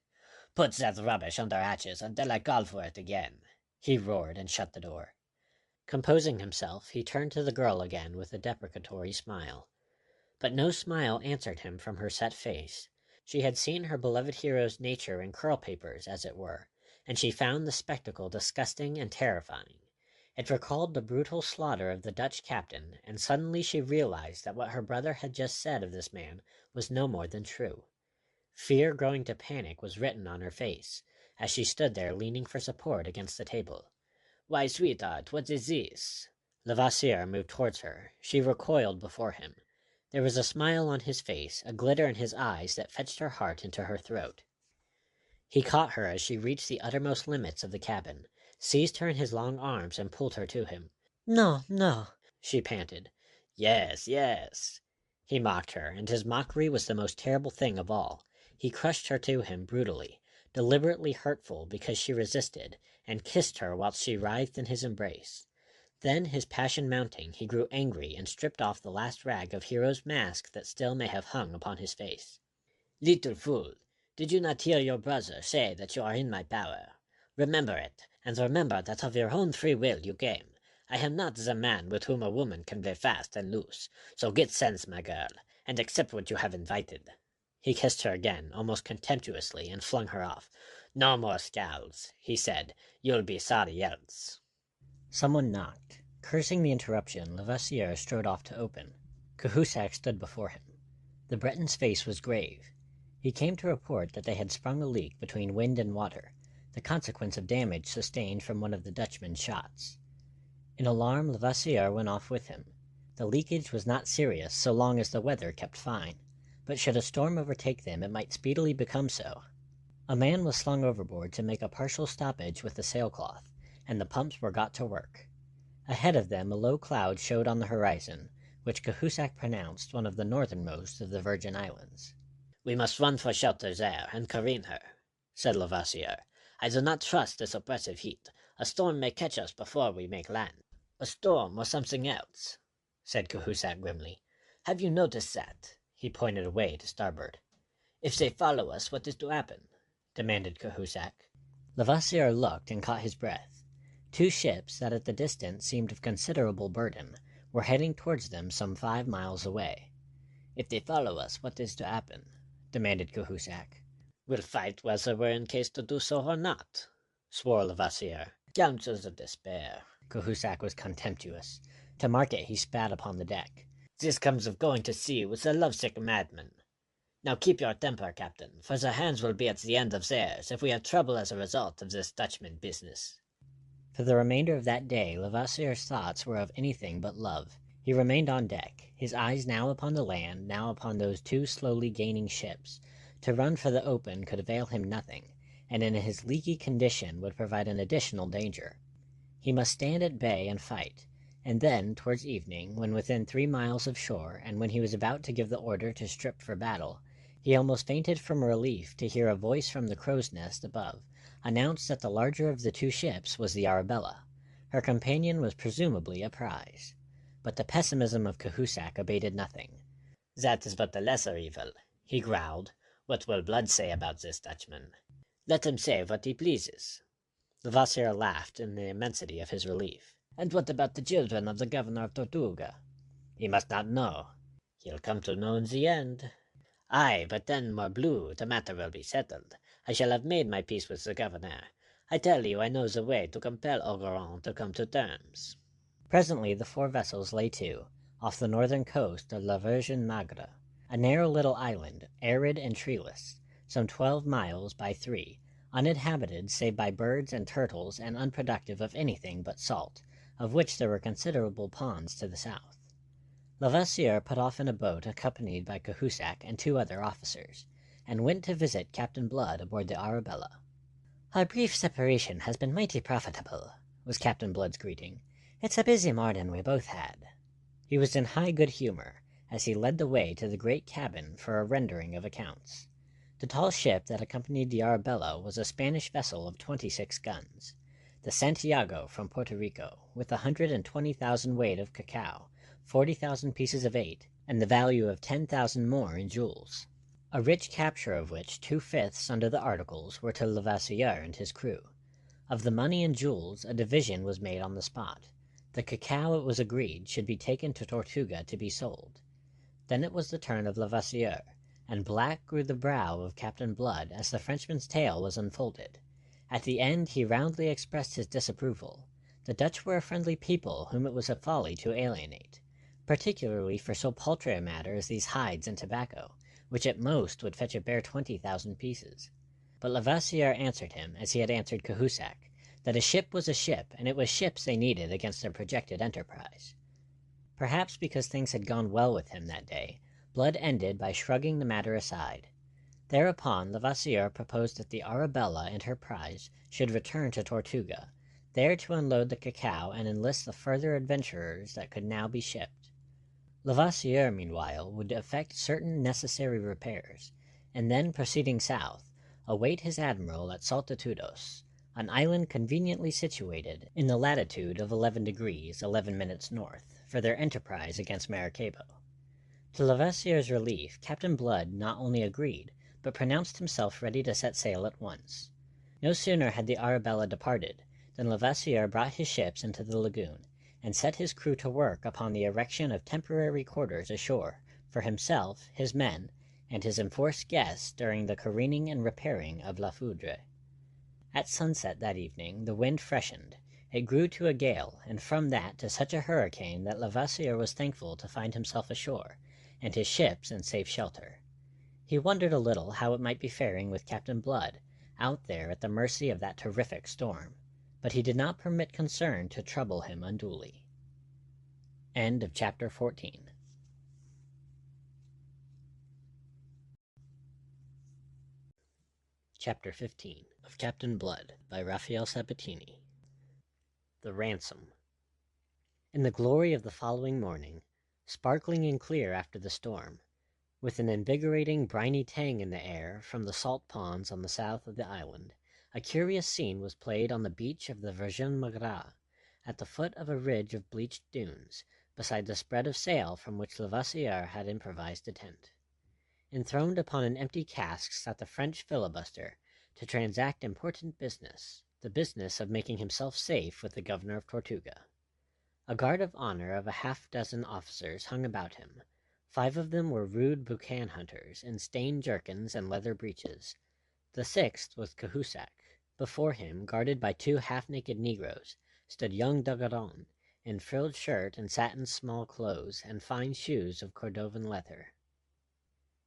Put that rubbish under hatches until I call for it again, he roared and shut the door. Composing himself, he turned to the girl again with a deprecatory smile. But no smile answered him from her set face. She had seen her beloved hero's nature in curl papers, as it were, and she found the spectacle disgusting and terrifying. It recalled the brutal slaughter of the Dutch captain, and suddenly she realized that what her brother had just said of this man was no more than true. Fear growing to panic was written on her face, as she stood there leaning for support against the table. Why, sweetheart, what is this? Levasseur moved towards her. She recoiled before him. There was a smile on his face, a glitter in his eyes that fetched her heart into her throat. He caught her as she reached the uttermost limits of the cabin, seized her in his long arms, and pulled her to him. No, no, she panted. Yes, yes, he mocked her, and his mockery was the most terrible thing of all. He crushed her to him brutally, deliberately hurtful because she resisted, and kissed her whilst she writhed in his embrace. Then, his passion mounting, he grew angry and stripped off the last rag of hero's mask that still may have hung upon his face. Little fool, did you not hear your brother say that you are in my power? Remember it, and remember that of your own free will you came. I am not the man with whom a woman can play fast and loose, so get sense, my girl, and accept what you have invited. He kissed her again, almost contemptuously, and flung her off. No more scowls, he said. You'll be sorry else. Someone knocked. Cursing the interruption, Levasseur strode off to open. Cahusac stood before him. The Breton's face was grave. He came to report that they had sprung a leak between wind and water, the consequence of damage sustained from one of the Dutchman's shots. In alarm, Levasseur went off with him. The leakage was not serious so long as the weather kept fine, but should a storm overtake them, it might speedily become so. A man was slung overboard to make a partial stoppage with the sailcloth, and the pumps were got to work. Ahead of them a low cloud showed on the horizon, which Cahusac pronounced one of the northernmost of the Virgin Islands. We must run for shelter there, and careen her, said Levasseur. I do not trust this oppressive heat. A storm may catch us before we make land. A storm or something else, said Cahusac grimly. Have you noticed that? He pointed away to starboard. If they follow us, what is to happen? Demanded Cahusac. Levasseur looked and caught his breath. Two ships that at the distance seemed of considerable burden were heading towards them some 5 miles away. If they follow us, what is to happen? Demanded Cahusac. We'll fight whether we're in case to do so or not, swore Levasseur. Counsels of despair. Cahusac was contemptuous. To mark it, he spat upon the deck. This comes of going to sea with a lovesick madman. Now keep your temper, Captain, for the hands will be at the end of theirs if we have trouble as a result of this Dutchman business. For the remainder of that day, Levasseur's thoughts were of anything but love. He remained on deck, his eyes now upon the land, now upon those two slowly gaining ships. To run for the open could avail him nothing, and in his leaky condition would provide an additional danger. He must stand at bay and fight, and then, towards evening, when within 3 miles of shore, and when he was about to give the order to strip for battle, he almost fainted from relief to hear a voice from the crow's nest above announce that the larger of the two ships was the Arabella. Her companion was presumably a prize. But the pessimism of Cahusac abated nothing. That is but the lesser evil, he growled. What will Blood say about this Dutchman? Let him say what he pleases. Levasseur laughed in the immensity of his relief. And what about the children of the governor of Tortuga? He must not know. He'll come to know in the end. Aye, but then, morbleu, the matter will be settled. I shall have made my peace with the governor. I tell you, I know the way to compel Ogeron to come to terms. Presently the 4 vessels lay to, off the northern coast of La Virgin Magra, a narrow little island, arid and treeless, some 12 miles by 3, uninhabited save by birds and turtles and unproductive of anything but salt, of which there were considerable ponds to the south. Levasseur put off in a boat accompanied by Cahusac and 2 other officers, and went to visit Captain Blood aboard the Arabella. "Our brief separation has been mighty profitable," was Captain Blood's greeting. "It's a busy morning we both had." He was in high good humor as he led the way to the great cabin for a rendering of accounts. The tall ship that accompanied the Arabella was a Spanish vessel of 26 guns, the Santiago from Puerto Rico, with 120,000 weight of cacao, 40,000 pieces of 8, and the value of 10,000 more in jewels. A rich capture of which 2/5 under the articles were to Levasseur and his crew. Of the money and jewels a division was made on the spot. The cacao, it was agreed, should be taken to Tortuga to be sold. Then it was the turn of Levasseur, and black grew the brow of Captain Blood as the Frenchman's tale was unfolded. At the end he roundly expressed his disapproval. The Dutch were a friendly people whom it was a folly to alienate, particularly for so paltry a matter as these hides and tobacco, which at most would fetch a bare 20,000 pieces. But Levasseur answered him, as he had answered Cahusac, that a ship was a ship, and it was ships they needed against their projected enterprise. Perhaps because things had gone well with him that day, Blood ended by shrugging the matter aside. Thereupon Levasseur proposed that the Arabella and her prize should return to Tortuga, there to unload the cacao and enlist the further adventurers that could now be shipped. Levasseur, meanwhile, would effect certain necessary repairs, and then, proceeding south, await his admiral at Saltatudos, an island conveniently situated in the latitude of 11 degrees 11 minutes north, for their enterprise against Maracaibo. To Levasseur's relief, Captain Blood not only agreed, but pronounced himself ready to set sail at once. No sooner had the Arabella departed than Levasseur brought his ships into the lagoon, and set his crew to work upon the erection of temporary quarters ashore for himself, his men, and his enforced guests during the careening and repairing of La Foudre. At sunset that evening the wind freshened. It grew to a gale, and from that to such a hurricane that Levasseur was thankful to find himself ashore, and his ships in safe shelter. He wondered a little how it might be faring with Captain Blood, out there at the mercy of that terrific storm, but he did not permit concern to trouble him unduly. End of chapter 14. Chapter 15 of Captain Blood by Rafael Sabatini. The Ransom. In the glory of the following morning, sparkling and clear after the storm, with an invigorating briny tang in the air from the salt ponds on the south of the island, a curious scene was played on the beach of the Virgin Magra, at the foot of a ridge of bleached dunes, beside the spread of sail from which Levasseur had improvised a tent. Enthroned upon an empty cask sat the French filibuster to transact important business, the business of making himself safe with the governor of Tortuga. A guard of honor of a half-dozen officers hung about him. 5 of them were rude boucan hunters in stained jerkins and leather breeches. The 6th was Cahusac. Before him, guarded by 2 half-naked negroes, stood young Dagaron, in frilled shirt and satin small clothes and fine shoes of Cordovan leather.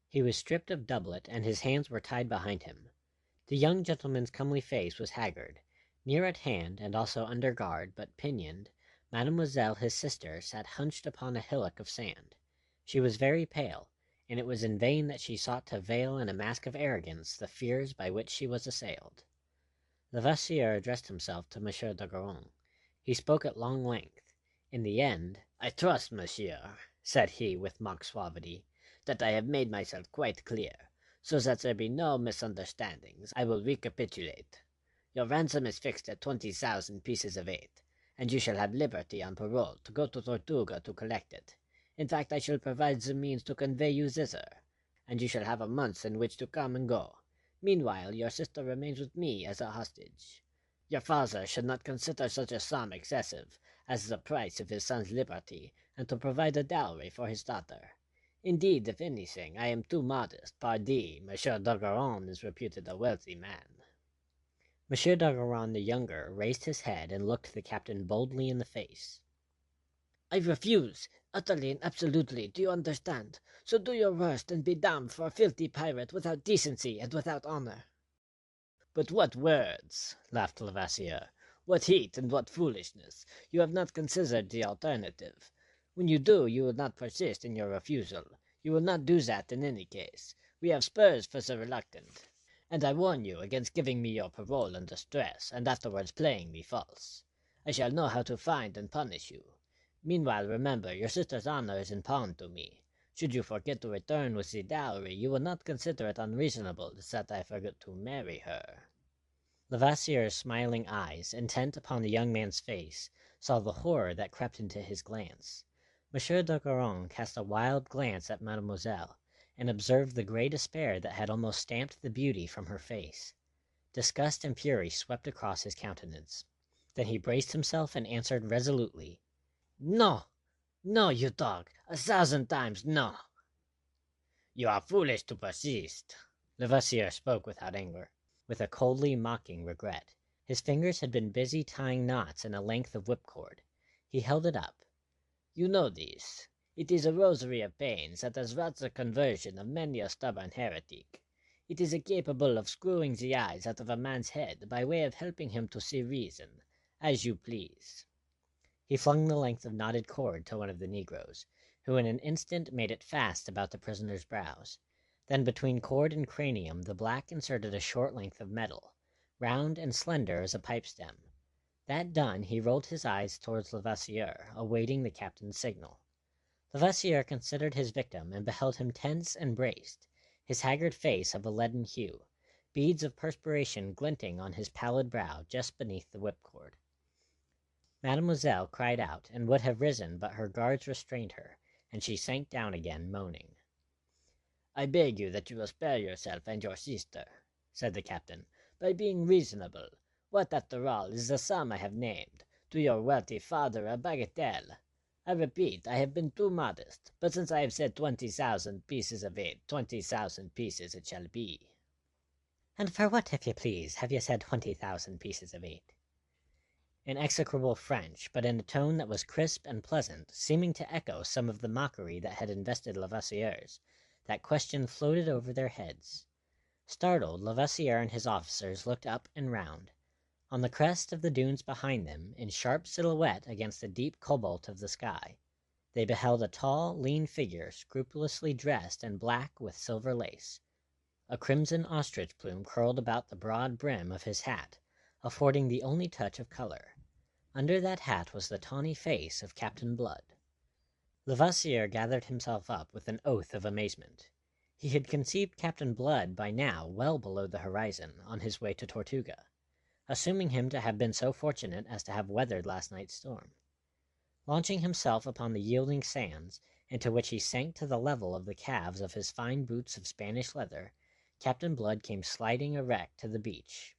He was stripped of doublet, and his hands were tied behind him. The young gentleman's comely face was haggard. Near at hand, and also under guard, but pinioned, Mademoiselle his sister sat hunched upon a hillock of sand. She was very pale, and it was in vain that she sought to veil in a mask of arrogance the fears by which she was assailed. Levasseur addressed himself to Monsieur Dagaron. He spoke at long length. In the end, "I trust, monsieur," said he with mock suavity, "that I have made myself quite clear. So that there be no misunderstandings, I will recapitulate. Your ransom is fixed at 20,000 pieces of 8, and you shall have liberty on parole to go to Tortuga to collect it. In fact, I shall provide the means to convey you thither, and you shall have a month in which to come and go. Meanwhile, your sister remains with me as a hostage. Your father should not consider such a sum excessive as the price of his son's liberty, and to provide a dowry for his daughter. Indeed, if anything, I am too modest. Pardie, Monsieur Dagaron is reputed a wealthy man." Monsieur Dagaron the younger raised his head and looked the captain boldly in the face. "I refuse, utterly and absolutely, do you understand? So do your worst, and be damned for a filthy pirate without decency and without honor." "But what words!" laughed Levasseur. "What heat and what foolishness! You have not considered the alternative. When you do, you will not persist in your refusal. You will not do that in any case. We have spurs for the reluctant. And I warn you against giving me your parole under stress, and afterwards playing me false. I shall know how to find and punish you. Meanwhile, remember, your sister's honor is in pawn to me. Should you forget to return with the dowry, you will not consider it unreasonable that I forget to marry her. Levasseur's smiling eyes, intent upon the young man's face, saw the horror that crept into his glance. Monsieur d'Ogeron cast a wild glance at Mademoiselle, and observed the grey despair that had almost stamped the beauty from her face. Disgust and fury swept across his countenance. Then he braced himself and answered resolutely, No! No, you dog! 1,000 times no! You are foolish to persist. Levasseur spoke without anger, with a coldly mocking regret. His fingers had been busy tying knots in a length of whipcord. He held it up. You know this. It is a rosary of pains that has wrought the conversion of many a stubborn heretic. It is capable of screwing the eyes out of a man's head by way of helping him to see reason, as you please. He flung the length of knotted cord to one of the negroes, who in an instant made it fast about the prisoner's brows. Then between cord and cranium the black inserted a short length of metal, round and slender as a pipe stem. That done, he rolled his eyes towards Levasseur, awaiting the captain's signal. Levasseur considered his victim and beheld him tense and braced, his haggard face of a leaden hue, beads of perspiration glinting on his pallid brow just beneath the whipcord. Mademoiselle cried out, and would have risen, but her guards restrained her, and she sank down again, moaning. I beg you that you will spare yourself and your sister, said the captain, by being reasonable. What, after all, is the sum I have named? To your wealthy father a bagatelle. I repeat, I have been too modest, but since I have said 20,000 pieces of eight, 20,000 pieces it shall be. And for what, if you please, have you said 20,000 pieces of eight? In execrable French, but in a tone that was crisp and pleasant, seeming to echo some of the mockery that had invested Levasseur's, that question floated over their heads. Startled, Levasseur and his officers looked up and round. On the crest of the dunes behind them, in sharp silhouette against the deep cobalt of the sky, they beheld a tall, lean figure scrupulously dressed in black with silver lace. A crimson ostrich plume curled about the broad brim of his hat, affording the only touch of color. Under that hat was the tawny face of Captainblood. Levasseur gathered himself up with an oath of amazement. He had conceived Captainblood by now well below the horizon, on his way to Tortuga, assuming him to have been so fortunate as to have weathered last night's storm. Launching himself upon the yielding sands, into which he sank to the level of the calves of his fine boots of Spanish leather, Captainblood came sliding erect to the beach.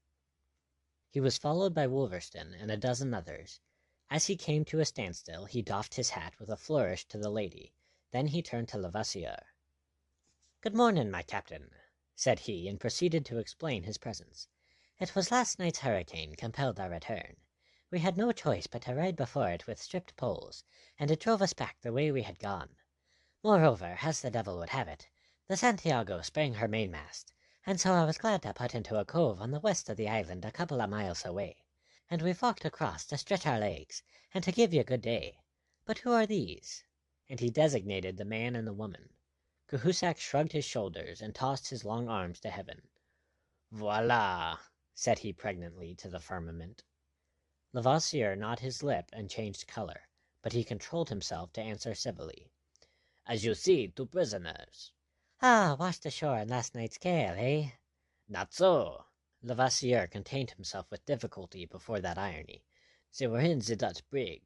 He was followed by Wolverstone and a dozen others. As he came to a standstill, he doffed his hat with a flourish to the lady. Then he turned to Levasseur. "Good morning, my captain," said he, and proceeded to explain his presence. "It was last night's hurricane compelled our return. We had no choice but to ride before it with stripped poles, and it drove us back the way we had gone. Moreover, as the devil would have it, the Santiago sprang her mainmast, and so I was glad to put into a cove on the west of the island a couple of miles away, and we walked across to stretch our legs, and to give you good day. But who are these?" And he designated the man and the woman. Cahusac shrugged his shoulders and tossed his long arms to heaven. Voila, said he pregnantly to the firmament. Levasseur gnawed his lip and changed color, but he controlled himself to answer civilly. As you see, 2 prisoners. "Ah, washed ashore in last night's gale, eh?" Not so. Levasseur contained himself with difficulty before that irony. They were in the Dutch brig.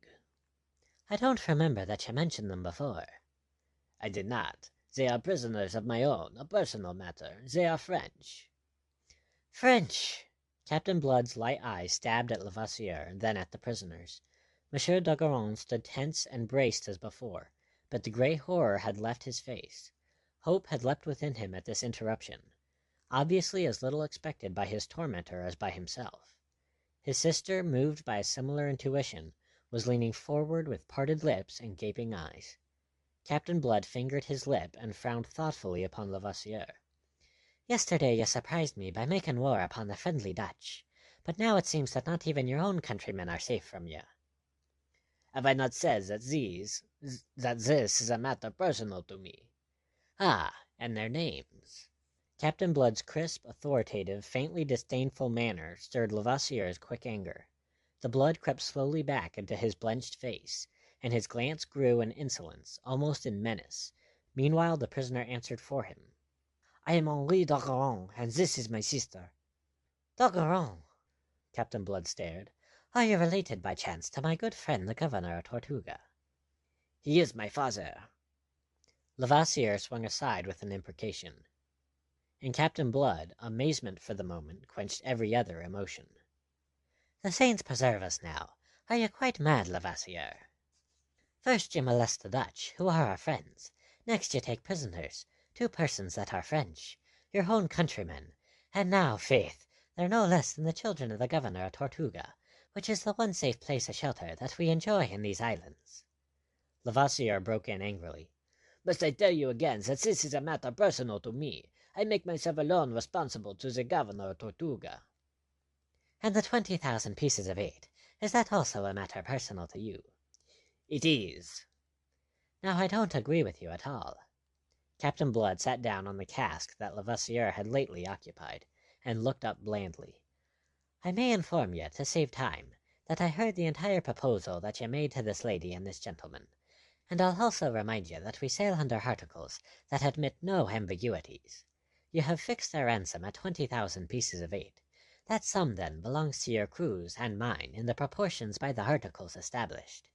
"I don't remember that you mentioned them before." "I did not. They are prisoners of my own, a personal matter. They are French." "French!" Captainblood's light eyes stabbed at Levasseur, then at the prisoners. Monsieur d'Ogeron stood tense and braced as before, but the grey horror had left his face. Hope had leapt within him at this interruption, obviously as little expected by his tormentor as by himself. His sister, moved by a similar intuition, was leaning forward with parted lips and gaping eyes. Captainblood fingered his lip and frowned thoughtfully upon Levasseur. "Yesterday you surprised me by making war upon the friendly Dutch, but now it seems that not even your own countrymen are safe from you." Have I not said that this is a matter personal to me? Ah, and their names. Captain Blood's crisp, authoritative, faintly disdainful manner stirred Levasseur's quick anger. The blood crept slowly back into his blenched face, and his glance grew in insolence, almost in menace. Meanwhile the prisoner answered for him. I am Henri d'Ogeron, and this is my sister. D'Ogeron! Captain Blood stared. Are you related by chance to my good friend the governor of Tortuga? He is my father. Levasseur swung aside with an imprecation. In Captain Blood, amazement for the moment quenched every other emotion. The saints preserve us now. Are you quite mad, Levasseur? First you molest the Dutch, who are our friends. Next you take prisoners, 2 persons that are French, your own countrymen. And now, faith, they're no less than the children of the governor of Tortuga, which is the one safe place of shelter that we enjoy in these islands. Levasseur broke in angrily. Must I tell you again that this is a matter personal to me? I make myself alone responsible to the governor of Tortuga. And the 20,000 pieces of 8, is that also a matter personal to you? It is. Now I don't agree with you at all. Captain Blood sat down on the cask that Levasseur had lately occupied, and looked up blandly. I may inform you, to save time, that I heard the entire proposal that you made to this lady and this gentleman, and I'll also remind you that we sail under articles that admit no ambiguities. You have fixed their ransom at 20,000 pieces of 8. That sum, then, belongs to your crews and mine in the proportions by the articles established.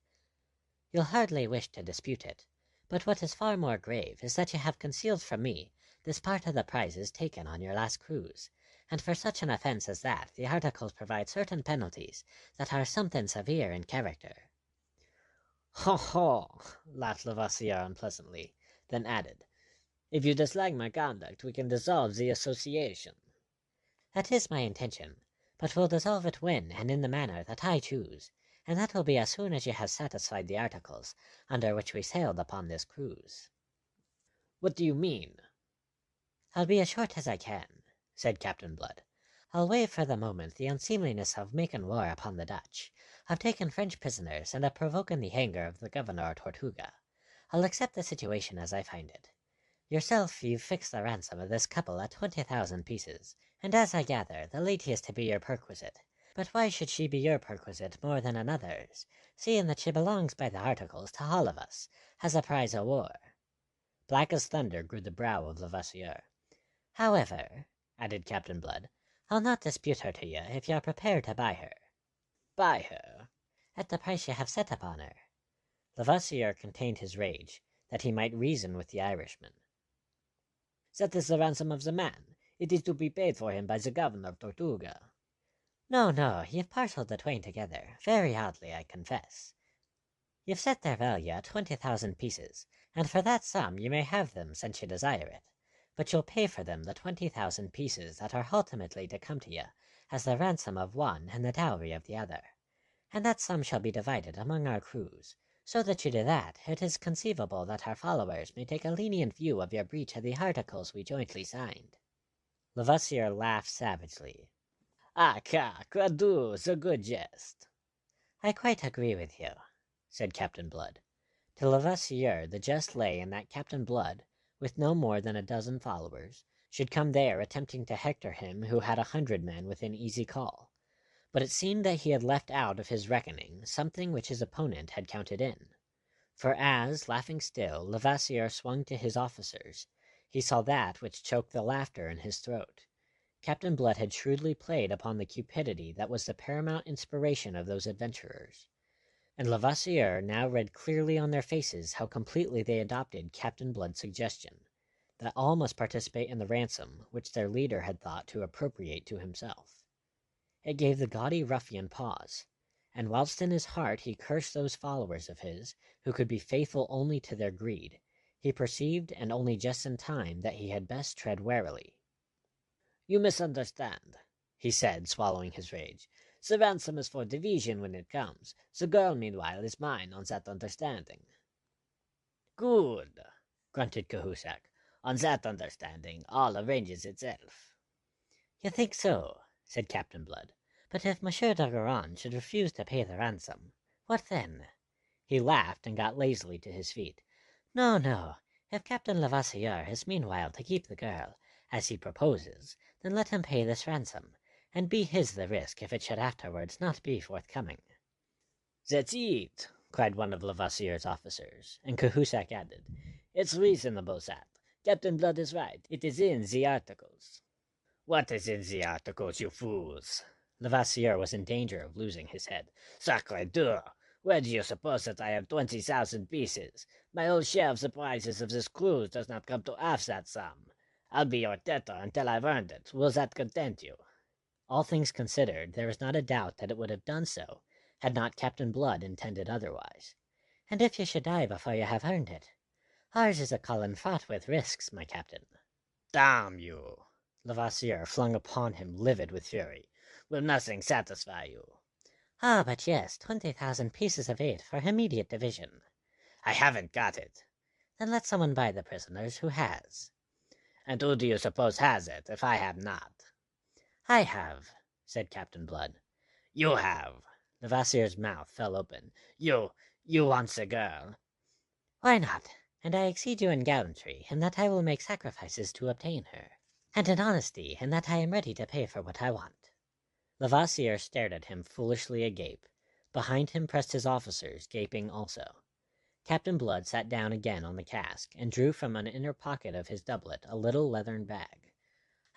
You'll hardly wish to dispute it, but what is far more grave is that you have concealed from me this part of the prizes taken on your last cruise, and for such an offence as that the articles provide certain penalties that are something severe in character. Ho ho! Laughed Levasseur unpleasantly, then added, If you dislike my conduct, we can dissolve the association. That is my intention, but we'll dissolve it when and in the manner that I choose, and that will be as soon as you have satisfied the articles under which we sailed upon this cruise. What do you mean? I'll be as short as I can, said Captain Blood. I'll waive for the moment the unseemliness of making war upon the Dutch, of taking French prisoners, and of provoking the anger of the governor of Tortuga. I'll accept the situation as I find it. Yourself, you've fixed the ransom of this couple at 20,000 pieces, and as I gather, the lady is to be your perquisite. But why should she be your perquisite more than another's, seeing that she belongs by the articles to all of us, as a prize of war? Black as thunder grew the brow of Levasseur. However, added Captain Blood, I'll not dispute her to you if you are prepared to buy her. Buy her? At the price you have set upon her. Levasseur contained his rage, that he might reason with the Irishman. That is the ransom of the man. It is to be paid for him by the governor of Tortuga. No, you've parcelled the twain together, very oddly, I confess. You've set their value at 20,000 pieces, and for that sum you may have them since you desire it, but you'll pay for them the 20,000 pieces that are ultimately to come to you as the ransom of one and the dowry of the other, and that sum shall be divided among our crews, so that you do that, it is conceivable that our followers may take a lenient view of your breach of the articles we jointly signed. Levasseur laughed savagely. Ah, cradu, the good jest. I quite agree with you, said Captain Blood. To Levasseur the jest lay in that Captain Blood, with no more than a dozen followers, should come there attempting to hector him who had 100 men within easy call. But it seemed that he had left out of his reckoning something which his opponent had counted in. For as, laughing still, Levasseur swung to his officers, he saw that which choked the laughter in his throat. Captain Blood had shrewdly played upon the cupidity that was the paramount inspiration of those adventurers, and Levasseur now read clearly on their faces how completely they adopted Captain Blood's suggestion, that all must participate in the ransom which their leader had thought to appropriate to himself. It gave the gaudy ruffian pause, and whilst in his heart he cursed those followers of his who could be faithful only to their greed, he perceived, and only just in time, that he had best tread warily. You misunderstand, he said, swallowing his rage. The ransom is for division when it comes. The girl, meanwhile, is mine on that understanding. Good, grunted Cahusac. On that understanding, all arranges itself. You think so, said Captain Blood. But if Monsieur d'Ogeron should refuse to pay the ransom, what then? He laughed and got lazily to his feet. No, no. If Captain Levasseur is meanwhile to keep the girl, as he proposes, then let him pay this ransom, and be his the risk if it should afterwards not be forthcoming. That's it, cried one of Levasseur's officers, and Cahusac added, It's reasonable, that. Captain Blood is right. It is in the articles. What is in the articles, you fools? Levasseur was in danger of losing his head. Sacre Dieu! Where do you suppose that I have 20,000 pieces? My whole share of the prizes of this cruise does not come to half that sum. I'll be your debtor until I've earned it. Will that content you? All things considered, there was not a doubt that it would have done so, had not Captain Blood intended otherwise. And if you should die before you have earned it? Ours is a calling fraught with risks, my captain. Damn you! Levasseur flung upon him, livid with fury. Will nothing satisfy you? Ah, but yes, 20,000 pieces of 8 for immediate division. I haven't got it. Then let someone buy the prisoners who has. And who do you suppose has it, if I have not? I have, said Captain Blood. You have. Levasseur's mouth fell open. You want the girl? Why not? And I exceed you in gallantry, in that I will make sacrifices to obtain her, and in honesty, in that I am ready to pay for what I want. Levasseur stared at him, foolishly agape. Behind him pressed his officers, gaping also. Captain Blood sat down again on the cask, and drew from an inner pocket of his doublet a little leathern bag.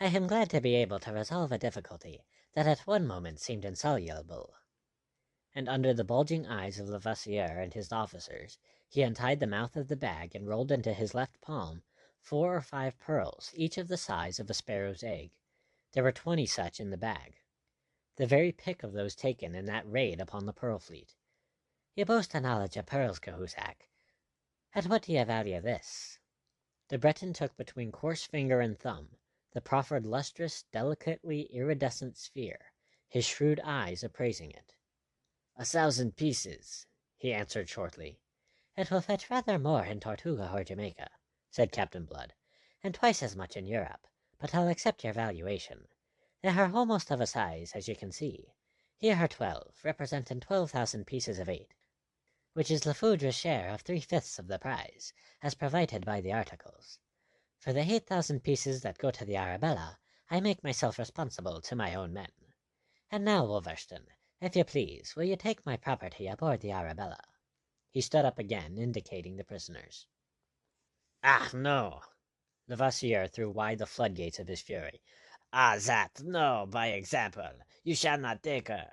I am glad to be able to resolve a difficulty that at one moment seemed insoluble. And under the bulging eyes of Levasseur and his officers, he untied the mouth of the bag and rolled into his left palm 4 or 5 pearls, each of the size of a sparrow's egg. There were 20 such in the bag. The very pick of those taken in that raid upon the pearl fleet. You boast a knowledge of pearls, Cahusac. At what do you value this? The Breton took between coarse finger and thumb the proffered lustrous, delicately iridescent sphere, his shrewd eyes appraising it. 1,000 pieces, he answered shortly. It will fetch rather more in Tortuga or Jamaica, said Captain Blood, and twice as much in Europe, but I'll accept your valuation. They are almost of a size, as you can see. Here are 12, representing 12,000 pieces of 8, which is Lafoudre's share of 3/5 of the prize, as provided by the articles. For the 8,000 pieces that go to the Arabella, I make myself responsible to my own men. And now, Wolverstone, if you please, will you take my property aboard the Arabella? He stood up again, indicating the prisoners. Ah, no! Levasseur threw wide the floodgates of his fury. Ah, that, no, by example. You shall not take her.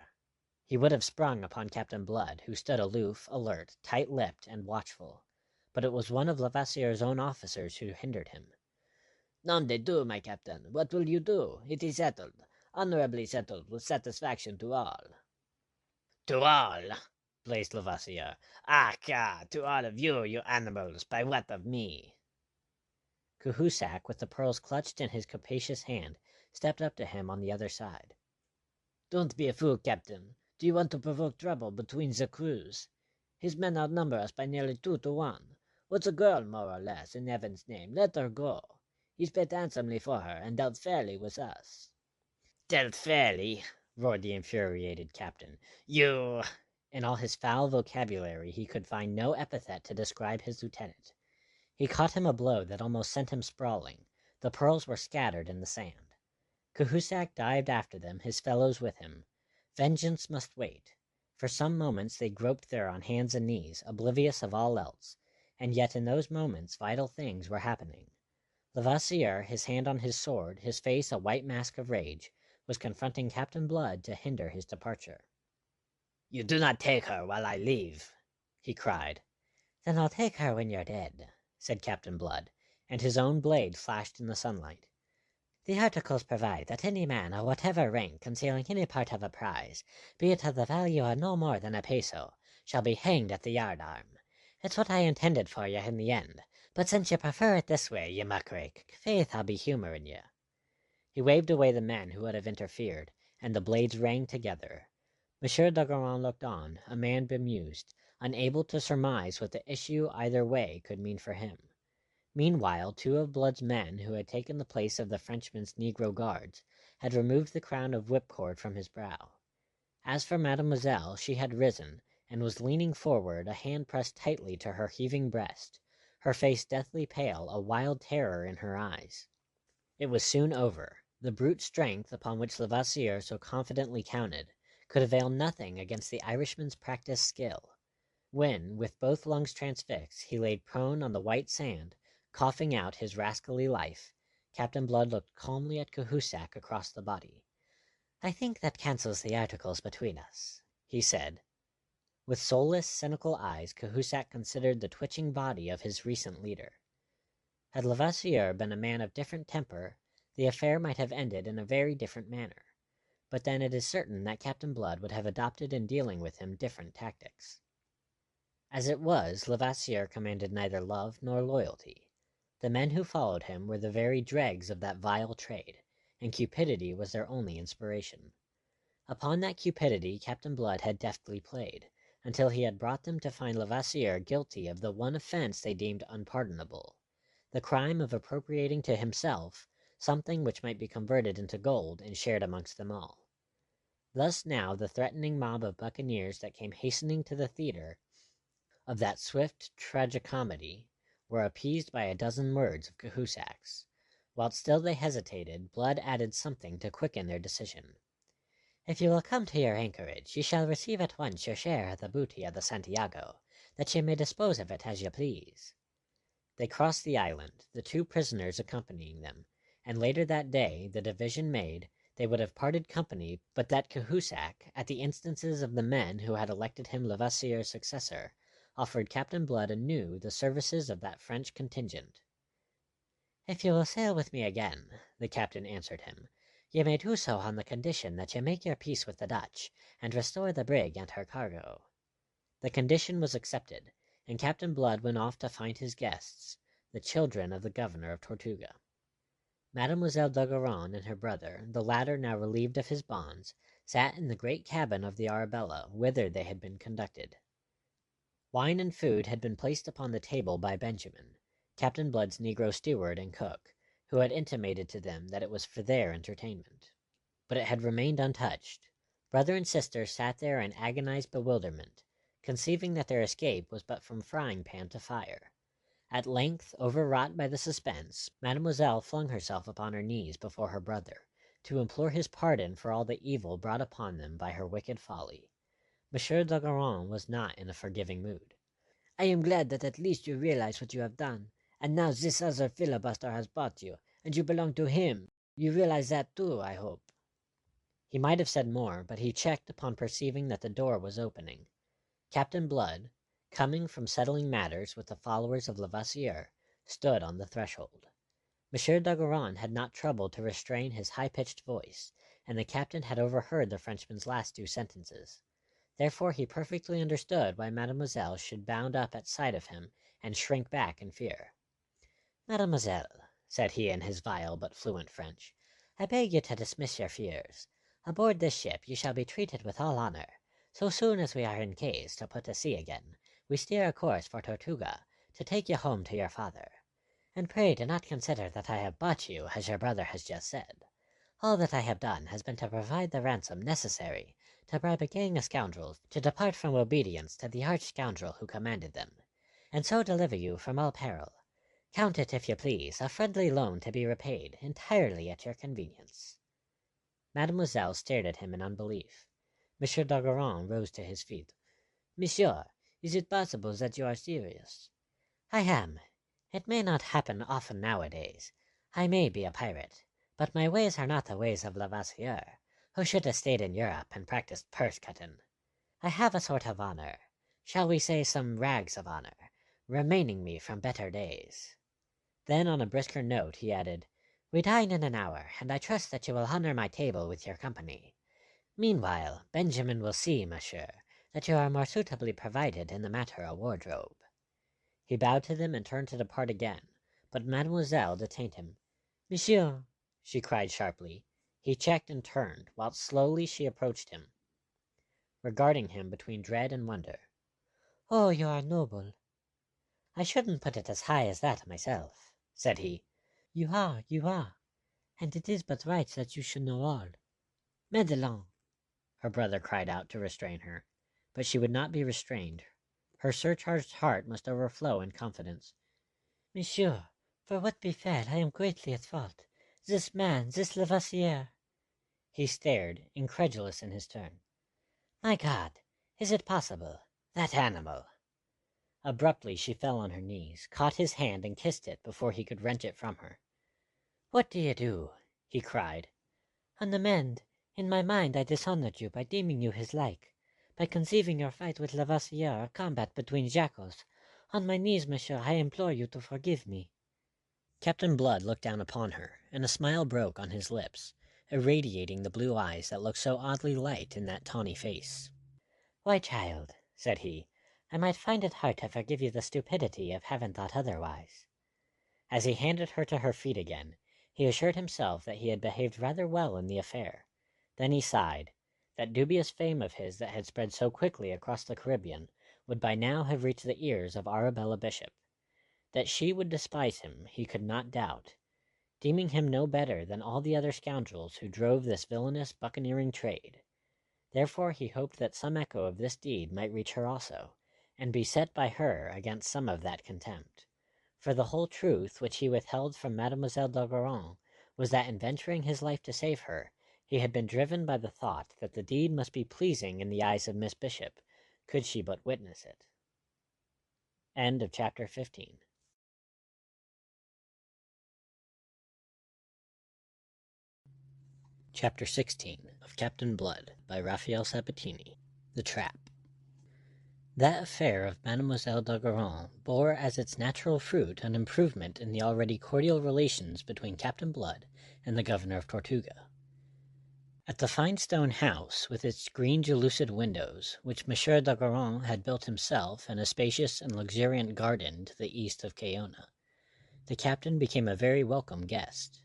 He would have sprung upon Captain Blood, who stood aloof, alert, tight-lipped, and watchful. But it was one of Levasseur's own officers who hindered him. Nom de Dieu, my captain, what will you do? It is settled, honorably settled, with satisfaction to all. To all, blazed Levasseur. Ah, to all of you, you animals, by what of me? Cahusac, with the pearls clutched in his capacious hand, stepped up to him on the other side. Don't be a fool, captain. Do you want to provoke trouble between the crews? His men outnumber us by nearly 2 to 1. What's a girl, more or less, in heaven's name? Let her go. He's paid handsomely for her, and dealt fairly with us. Dealt fairly, roared the infuriated captain. You... In all his foul vocabulary he could find no epithet to describe his lieutenant. He caught him a blow that almost sent him sprawling. The pearls were scattered in the sand. Cahusac dived after them, his fellows with him. Vengeance must wait. For some moments they groped there on hands and knees, oblivious of all else, and yet in those moments vital things were happening. Levasseur, his hand on his sword, his face a white mask of rage, was confronting Captain Blood to hinder his departure. You do not take her while I leave, he cried. Then I'll take her when you're dead, said Captain Blood, and his own blade flashed in the sunlight. The articles provide that any man of whatever rank concealing any part of a prize, be it of the value of no more than a peso, shall be hanged at the yardarm. It's what I intended for you in the end, but since you prefer it this way, you muckrake, faith, I'll be humoring you. He waved away the men who would have interfered, and the blades rang together. Monsieur d'Ogeron looked on, a man bemused, unable to surmise what the issue either way could mean for him. Meanwhile 2 of Blood's men, who had taken the place of the Frenchman's negro guards, had removed the crown of whipcord from his brow. As for Mademoiselle, she had risen, and was leaning forward, a hand pressed tightly to her heaving breast, her face deathly pale, a wild terror in her eyes. It was soon over. The brute strength upon which Levasseur so confidently counted could avail nothing against the Irishman's practised skill. When, with both lungs transfixed, he lay prone on the white sand, coughing out his rascally life, Captain Blood looked calmly at Cahusac across the body. "I think that cancels the articles between us," he said. With soulless, cynical eyes, Cahusac considered the twitching body of his recent leader. Had Levasseur been a man of different temper, the affair might have ended in a very different manner. But then it is certain that Captain Blood would have adopted in dealing with him different tactics. As it was, Levasseur commanded neither love nor loyalty. The men who followed him were the very dregs of that vile trade, and cupidity was their only inspiration. Upon that cupidity Captain Blood had deftly played, until he had brought them to find Levasseur guilty of the one offense they deemed unpardonable, the crime of appropriating to himself something which might be converted into gold and shared amongst them all. Thus now the threatening mob of buccaneers that came hastening to the theatre of that swift tragicomedy were appeased by a dozen words of Cahusac's. Whilst still they hesitated, Blood added something to quicken their decision. "If you will come to your anchorage, you shall receive at once your share of the booty of the Santiago, that you may dispose of it as you please." They crossed the island, the 2 prisoners accompanying them, and later that day, the division made, they would have parted company but that Cahusac, at the instances of the men who had elected him Levasseur's successor, offered Captain Blood anew the services of that French contingent. "If you will sail with me again," the captain answered him, "you may do so on the condition that you make your peace with the Dutch, and restore the brig and her cargo." The condition was accepted, and Captain Blood went off to find his guests, the children of the governor of Tortuga. Mademoiselle d'Ogeron and her brother, the latter now relieved of his bonds, sat in the great cabin of the Arabella, whither they had been conducted. Wine and food had been placed upon the table by Benjamin, Captain Blood's negro steward and cook, who had intimated to them that it was for their entertainment. But it had remained untouched. Brother and sister sat there in agonized bewilderment, conceiving that their escape was but from frying pan to fire. At length, overwrought by the suspense, Mademoiselle flung herself upon her knees before her brother, to implore his pardon for all the evil brought upon them by her wicked folly. Monsieur d'Ogeron was not in a forgiving mood. "I am glad that at least you realize what you have done, and now this other filibuster has bought you, and you belong to him. You realize that too, I hope." He might have said more, but he checked upon perceiving that the door was opening. Captain Blood, coming from settling matters with the followers of Levasseur, stood on the threshold. Monsieur d'Ogeron had not troubled to restrain his high-pitched voice, and the captain had overheard the Frenchman's last 2 sentences. Therefore he perfectly understood why Mademoiselle should bound up at sight of him and shrink back in fear. "Mademoiselle," said he in his vile but fluent French, "I beg you to dismiss your fears. Aboard this ship you shall be treated with all honor. So soon as we are in case to put to sea again, we steer a course for Tortuga, to take you home to your father. And pray do not consider that I have bought you, as your brother has just said. All that I have done has been to provide the ransom necessary to bribe a gang of scoundrels to depart from obedience to the arch-scoundrel who commanded them, and so deliver you from all peril. Count it, if you please, a friendly loan to be repaid entirely at your convenience." Mademoiselle stared at him in unbelief. Monsieur d'Ogeron rose to his feet. "Monsieur, is it possible that you are serious?" "I am. It may not happen often nowadays. I may be a pirate, but my ways are not the ways of Levasseur, who should have stayed in Europe and practiced purse-cutting. I have a sort of honor, shall we say some rags of honor, remaining me from better days." Then, on a brisker note, he added, "We dine in an hour, and I trust that you will honor my table with your company. Meanwhile, Benjamin will see, monsieur, that you are more suitably provided in the matter of wardrobe." He bowed to them and turned to depart again, but Mademoiselle detained him. "Monsieur," she cried sharply. He checked and turned, whilst slowly she approached him, regarding him between dread and wonder. "Oh, you are noble." "I shouldn't put it as high as that myself," said he. You are, and it is but right that you should know all." "Madelon!" her brother cried out to restrain her. but she would not be restrained. Her surcharged heart must overflow in confidence. Monsieur, for what befell, I am greatly at fault. This man, this Lavoisier. He stared, incredulous in his turn. My God, is it possible? That animal! Abruptly she fell on her knees, caught his hand and kissed it before he could wrench it from her. What do you do? He cried. On the mend, in my mind I dishonored you by deeming you his like, by conceiving your fight with Lavoisier a combat between jackals. On my knees, monsieur, I implore you to forgive me. Captain Blood looked down upon her, and a smile broke on his lips, irradiating the blue eyes that looked so oddly light in that tawny face. Why, child, said he, I might find it hard to forgive you the stupidity of having thought otherwise. As he handed her to her feet again, he assured himself that he had behaved rather well in the affair. Then he sighed. That dubious fame of his that had spread so quickly across the Caribbean would by now have reached the ears of Arabella Bishop. That she would despise him he could not doubt, deeming him no better than all the other scoundrels who drove this villainous buccaneering trade. Therefore he hoped that some echo of this deed might reach her also, and be set by her against some of that contempt. For the whole truth which he withheld from Mademoiselle d'Ogeron was that in venturing his life to save her, he had been driven by the thought that the deed must be pleasing in the eyes of Miss Bishop, could she but witness it. End of chapter 15. Chapter 16 of Captain Blood by Rafael Sabatini. The Trap. That affair of Mademoiselle d'Ogeron bore as its natural fruit an improvement in the already cordial relations between Captain Blood and the Governor of Tortuga. At the fine stone house, with its green jalousied windows, which Monsieur d'Ogeron had built himself in a spacious and luxuriant garden to the east of Cayona, the captain became a very welcome guest.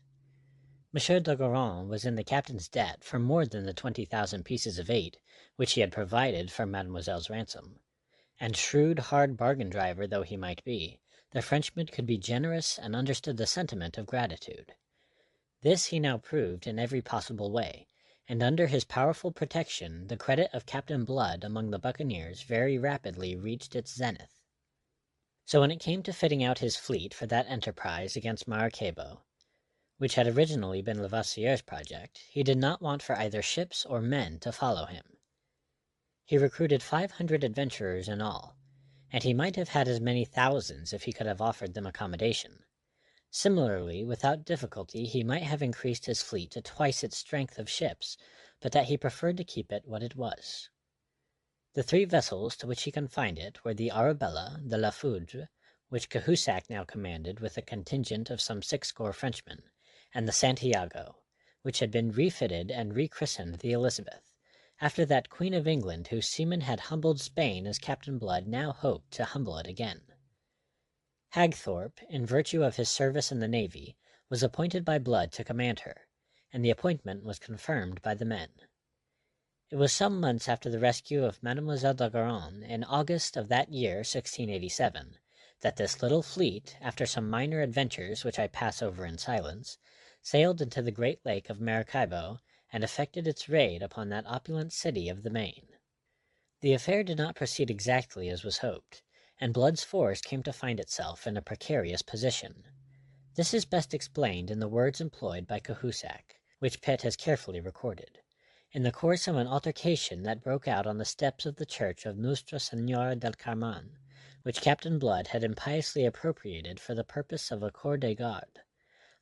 Monsieur d'Ogeron was in the captain's debt for more than the 20,000 pieces of eight which he had provided for Mademoiselle's ransom, and shrewd, hard bargain driver though he might be, the Frenchman could be generous and understood the sentiment of gratitude. This he now proved in every possible way, and under his powerful protection the credit of Captain Blood among the buccaneers very rapidly reached its zenith. So when it came to fitting out his fleet for that enterprise against Maracaibo, which had originally been Lavoisier's project, he did not want for either ships or men to follow him. He recruited 500 adventurers in all, and he might have had as many thousands if he could have offered them accommodation. Similarly, without difficulty, he might have increased his fleet to twice its strength of ships, but that he preferred to keep it what it was. The 3 vessels to which he confined it were the Arabella, the La Foudre, which Cahusac now commanded with a contingent of some 60 Frenchmen, and the Santiago, which had been refitted and rechristened the Elizabeth, after that Queen of England whose seamen had humbled Spain as Captain Blood now hoped to humble it again. Hagthorpe, in virtue of his service in the navy, was appointed by Blood to command her, and the appointment was confirmed by the men. It was some months after the rescue of Mademoiselle d'Ogeron, in August of that year 1687, that this little fleet, after some minor adventures which I pass over in silence, sailed into the great lake of Maracaibo and effected its raid upon that opulent city of the Main. The affair did not proceed exactly as was hoped, and Blood's force came to find itself in a precarious position. This is best explained in the words employed by Cahusac, which Pitt has carefully recorded, in the course of an altercation that broke out on the steps of the church of Nuestra Senora del Carmen, which Captain Blood had impiously appropriated for the purpose of a corps de garde.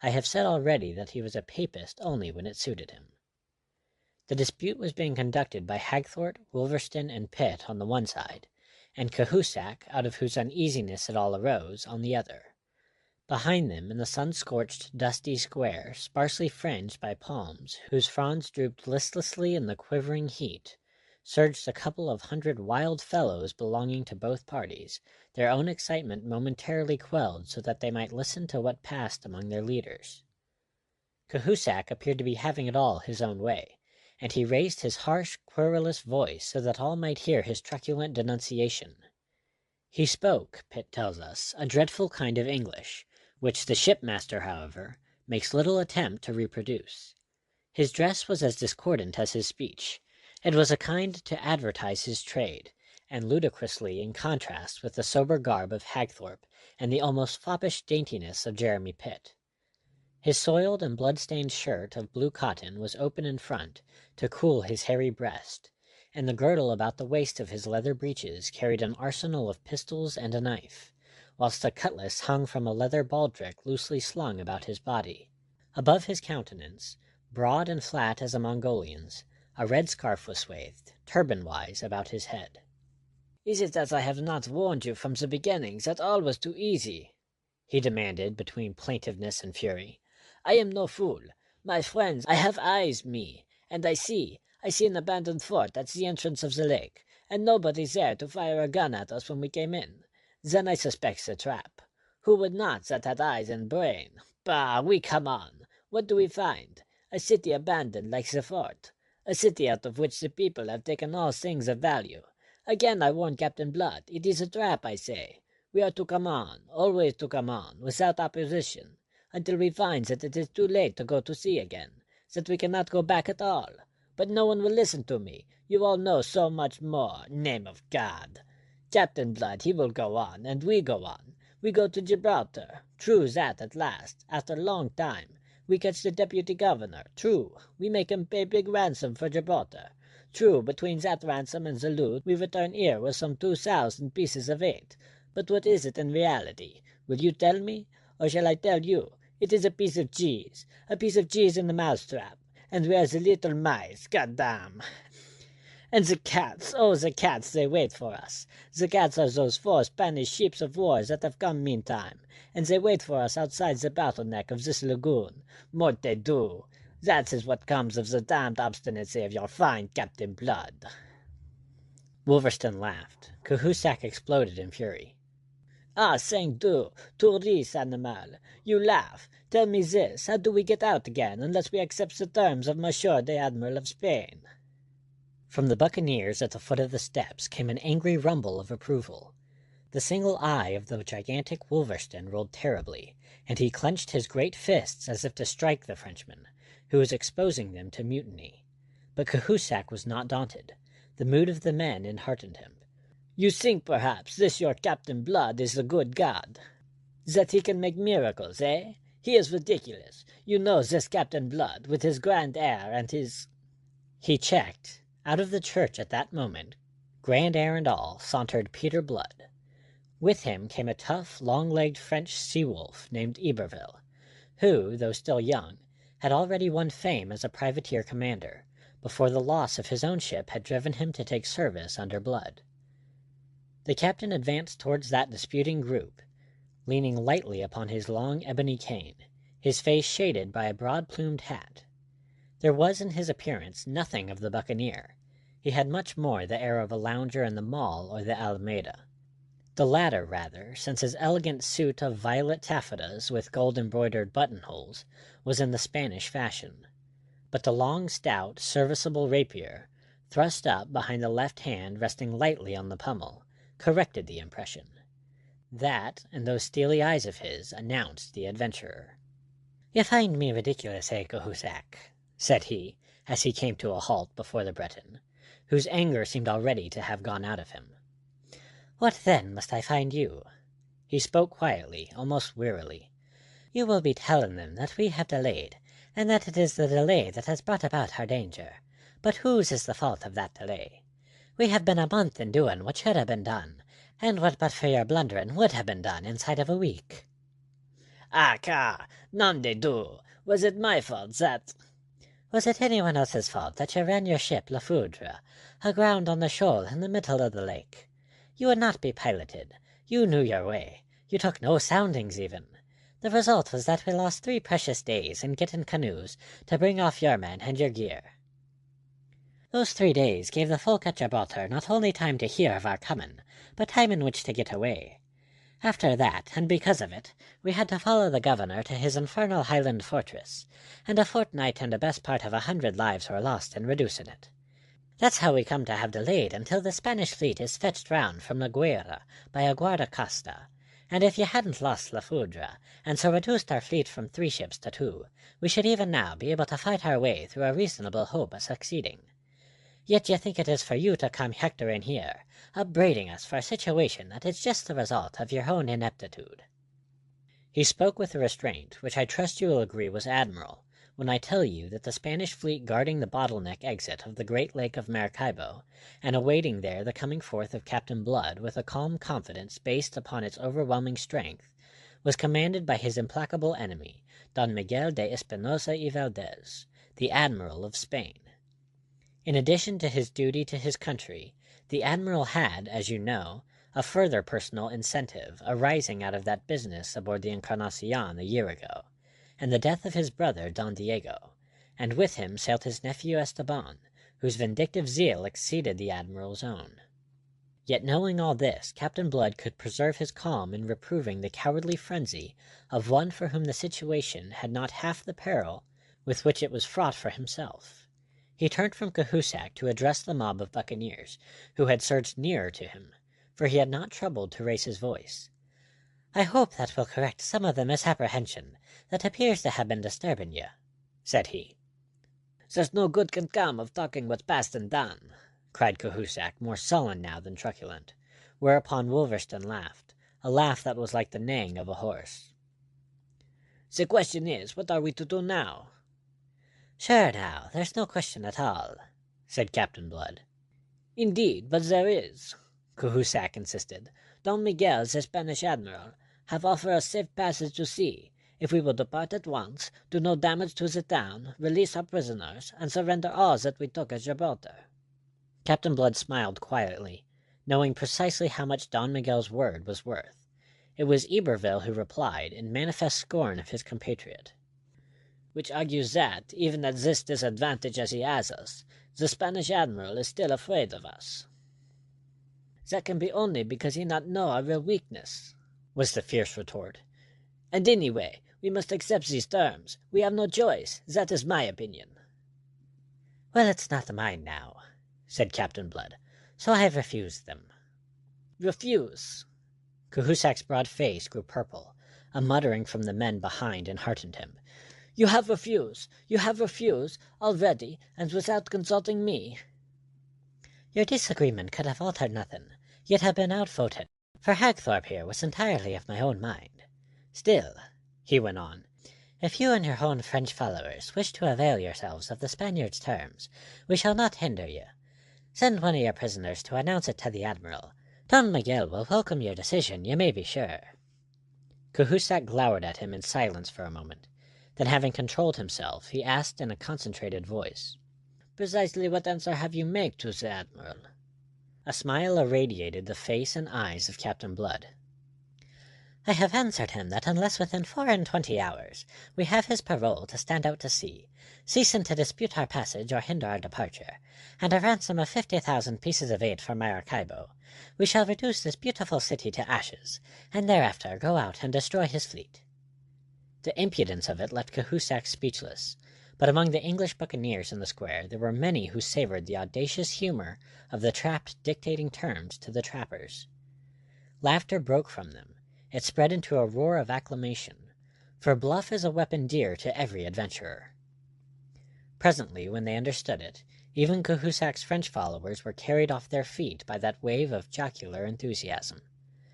I have said already that he was a papist only when it suited him. The dispute was being conducted by Hagthorpe, Wolverstone, and Pitt on the one side, and Cahusac, out of whose uneasiness it all arose, on the other. Behind them, in the sun-scorched, dusty square, sparsely fringed by palms, whose fronds drooped listlessly in the quivering heat, surged a couple of 100 wild fellows belonging to both parties, their own excitement momentarily quelled so that they might listen to what passed among their leaders. Cahusac appeared to be having it all his own way, and he raised his harsh, querulous voice so that all might hear his truculent denunciation. He spoke, Pitt tells us, a dreadful kind of English, which the shipmaster, however, makes little attempt to reproduce. His dress was as discordant as his speech. It was a kind to advertise his trade, and ludicrously in contrast with the sober garb of Hagthorpe and the almost foppish daintiness of Jeremy Pitt. His soiled and blood-stained shirt of blue cotton was open in front to cool his hairy breast, and the girdle about the waist of his leather breeches carried an arsenal of pistols and a knife, whilst a cutlass hung from a leather baldric loosely slung about his body. Above his countenance, broad and flat as a Mongolian's, a red scarf was swathed, turban-wise, about his head. "Is it that I have not warned you from the beginning that all was too easy?" he demanded between plaintiveness and fury. "I am no fool. My friends, I have eyes, me, and I see an abandoned fort at the entrance of the lake, and nobody there to fire a gun at us when we came in. Then I suspect the trap. Who would not that had eyes and brain? Bah, we come on. What do we find? A city abandoned like the fort. A city out of which the people have taken all things of value. Again I warn Captainblood, it is a trap, I say. We are to come on, always to come on, without opposition, until we find that it is too late to go to sea again, that we cannot go back at all. But no one will listen to me. You all know so much more, name of God. Captainblood, he will go on, and we go on. We go to Gibraltar. True that at last, after a long time. We catch the deputy governor. True, we make him pay big ransom for Gibraltar. True, between that ransom and the loot, we return here with some 2,000 pieces of eight. But what is it in reality? Will you tell me? Or shall I tell you? It is a piece of cheese in the mousetrap. And where's the little mice, goddamn? And the cats, oh, the cats, they wait for us. The cats are those 4 Spanish ships of war that have come meantime, and they wait for us outside the bottleneck of this lagoon. Morte du! That is what comes of the damned obstinacy of your fine Captainblood." Wolverstone laughed. Cahusac exploded in fury. "Ah, sang Dieu, touriste animal, you laugh. Tell me this, how do we get out again unless we accept the terms of Monsieur the Admiral of Spain?" From the buccaneers at the foot of the steps came an angry rumble of approval. The single eye of the gigantic Wolverstone rolled terribly, and he clenched his great fists as if to strike the Frenchman, who was exposing them to mutiny. But Cahusac was not daunted. The mood of the men enheartened him. "You think, perhaps, this your Captainblood is the good God? That he can make miracles, eh? He is ridiculous. You know this Captainblood, with his grand air and his—" He checked. Out of the church at that moment, grand air and all, sauntered Peter Blood. With him came a tough, long-legged French sea-wolf named Iberville, who, though still young, had already won fame as a privateer commander, before the loss of his own ship had driven him to take service under Blood. The captain advanced towards that disputing group, leaning lightly upon his long ebony cane, his face shaded by a broad-plumed hat. There was in his appearance nothing of the buccaneer. He had much more the air of a lounger in the Mall or the Alameda. The latter, rather, since his elegant suit of violet taffetas with gold-embroidered buttonholes was in the Spanish fashion. But the long, stout, serviceable rapier, thrust up behind the left hand resting lightly on the pommel, corrected the impression. That, and those steely eyes of his, announced the adventurer. "You find me ridiculous, eh, Cahusac?" said he, as he came to a halt before the Breton, whose anger seemed already to have gone out of him. "What then must I find you?" He spoke quietly, almost wearily. "You will be telling them that we have delayed, and that it is the delay that has brought about our danger. But whose is the fault of that delay? We have been a month in doing what should have been done, and what but for your blundering would have been done inside of a week." "Ah, car, nom de Dieu, was it my fault that—" "Was it anyone else's fault that you ran your ship La Foudre aground on the shoal in the middle of the lake? You would not be piloted. You knew your way. You took no soundings even. The result was that we lost 3 precious days in getting canoes to bring off your men and your gear. Those 3 days gave the folk at Gibraltar not only time to hear of our coming, but time in which to get away. After that, and because of it, we had to follow the governor to his infernal Highland fortress, and a fortnight and the best part of 100 lives were lost in reducing it. That's how we come to have delayed until the Spanish fleet is fetched round from La Guaira by a guarda-costa, and if you hadn't lost La Foudre, and so reduced our fleet from 3 ships to 2, we should even now be able to fight our way through a reasonable hope of succeeding. Yet you think it is for you to come hectoring here, upbraiding us for a situation that is just the result of your own ineptitude." He spoke with a restraint which I trust you will agree was admirable, when I tell you that the Spanish fleet guarding the bottleneck exit of the great lake of Maracaibo, and awaiting there the coming forth of Captain Blood with a calm confidence based upon its overwhelming strength, was commanded by his implacable enemy, Don Miguel de Espinosa y Valdez, the Admiral of Spain. In addition to his duty to his country, the Admiral had, as you know, a further personal incentive arising out of that business aboard the Encarnacion a year ago, and the death of his brother Don Diego, and with him sailed his nephew Esteban, whose vindictive zeal exceeded the Admiral's own. Yet knowing all this, Captain Blood could preserve his calm in reproving the cowardly frenzy of one for whom the situation had not half the peril with which it was fraught for himself. He turned from Cahusac to address the mob of buccaneers, who had surged nearer to him, for he had not troubled to raise his voice. "I hope that will correct some of the misapprehension that appears to have been disturbing you," said he. "There's no good can come of talking what's past and done," cried Cahusac, more sullen now than truculent, whereupon Wolverstone laughed, a laugh that was like the neighing of a horse. "The question is, what are we to do now?" "Sure now, there's no question at all," said Captain Blood. "Indeed, but there is," Cahusac insisted. "Don Miguel, the Spanish admiral, have offered us safe passage to sea, if we will depart at once, do no damage to the town, release our prisoners, and surrender all that we took at Gibraltar." Captain Blood smiled quietly, knowing precisely how much Don Miguel's word was worth. It was Iberville who replied, in manifest scorn of his compatriot. "Which argues that, even at this disadvantage as he has us, the Spanish admiral is still afraid of us." "That can be only because he not know our real weakness," was the fierce retort. "And anyway, we must accept these terms. We have no choice. That is my opinion." "Well, it's not mine now," said Captain Blood, "so I have refused them." "Refuse?" Cahusac's broad face grew purple. A muttering from the men behind enheartened him. You have refused, already, and without consulting me." "Your disagreement could have altered nothing, yet have been outvoted, for Hagthorpe here was entirely of my own mind. Still," he went on, "if you and your own French followers wish to avail yourselves of the Spaniard's terms, we shall not hinder you. Send one of your prisoners to announce it to the Admiral. Don Miguel will welcome your decision, you may be sure." Cahusac glowered at him in silence for a moment. Then, having controlled himself, he asked in a concentrated voice, "Precisely what answer have you made to the Admiral?" A smile irradiated the face and eyes of Captain Blood. "I have answered him that unless within 24 hours we have his parole to stand out to sea, ceasing to dispute our passage or hinder our departure, and a ransom of 50,000 pieces of eight for Maracaibo, we shall reduce this beautiful city to ashes, and thereafter go out and destroy his fleet." The impudence of it left Cahusac speechless, but among the English buccaneers in the square there were many who savored the audacious humor of the trapped dictating terms to the trappers. Laughter broke from them. It spread into a roar of acclamation, for bluff is a weapon dear to every adventurer. Presently, when they understood it, even Cahusac's French followers were carried off their feet by that wave of jocular enthusiasm,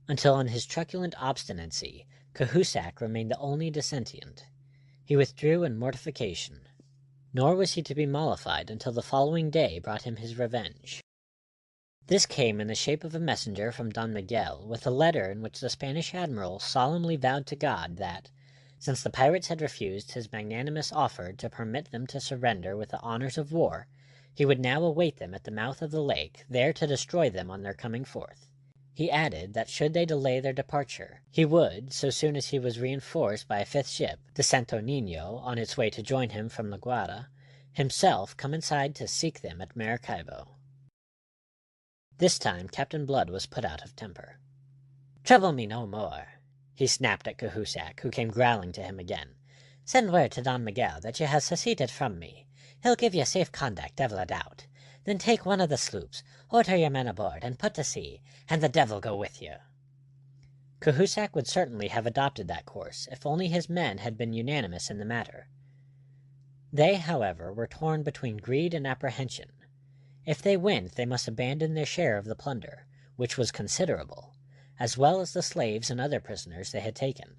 until in his truculent obstinacy Cahusac remained the only dissentient. He withdrew in mortification. Nor was he to be mollified until the following day brought him his revenge. This came in the shape of a messenger from Don Miguel, with a letter in which the Spanish admiral solemnly vowed to God that, since the pirates had refused his magnanimous offer to permit them to surrender with the honors of war, he would now await them at the mouth of the lake, there to destroy them on their coming forth. He added that should they delay their departure, he would, so soon as he was reinforced by a fifth ship, the Santo Nino, on its way to join him from La Guarda, himself come inside to seek them at Maracaibo. This time Captain Blood was put out of temper. "Trouble me no more," he snapped at Cahusac, who came growling to him again. "Send word to Don Miguel that you have seceded from me. He'll give you safe conduct, devil a doubt. Then take one of the sloops, order your men aboard, and put to sea, and the devil go with you." Cahusac would certainly have adopted that course, if only his men had been unanimous in the matter. They, however, were torn between greed and apprehension. If they went, they must abandon their share of the plunder, which was considerable, as well as the slaves and other prisoners they had taken.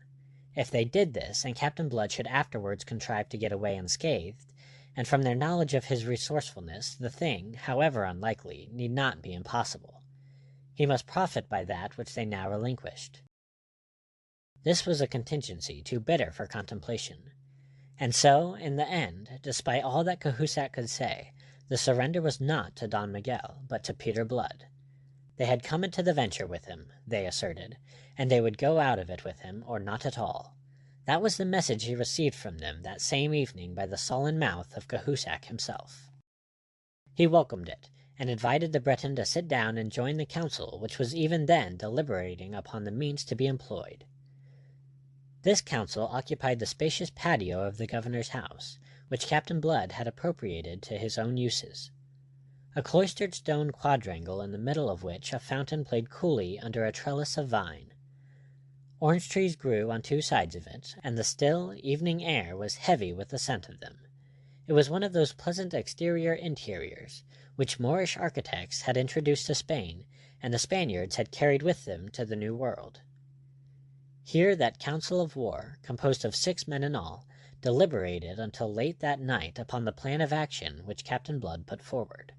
If they did this, and Captain Blood should afterwards contrive to get away unscathed, and from their knowledge of his resourcefulness, the thing, however unlikely, need not be impossible. He must profit by that which they now relinquished. This was a contingency too bitter for contemplation. And so, in the end, despite all that Cahusac could say, the surrender was not to Don Miguel, but to Peter Blood. They had come into the venture with him, they asserted, and they would go out of it with him, or not at all. That was the message he received from them that same evening by the sullen mouth of Cahusac himself. He welcomed it, and invited the Breton to sit down and join the council which was even then deliberating upon the means to be employed. This council occupied the spacious patio of the governor's house, which Captain Blood had appropriated to his own uses. A cloistered stone quadrangle in the middle of which a fountain played coolly under a trellis of vine. Orange trees grew on two sides of it, and the still, evening air was heavy with the scent of them. It was one of those pleasant exterior interiors which Moorish architects had introduced to Spain, and the Spaniards had carried with them to the New World. Here that council of war, composed of 6 men in all, deliberated until late that night upon the plan of action which Captain Blood put forward.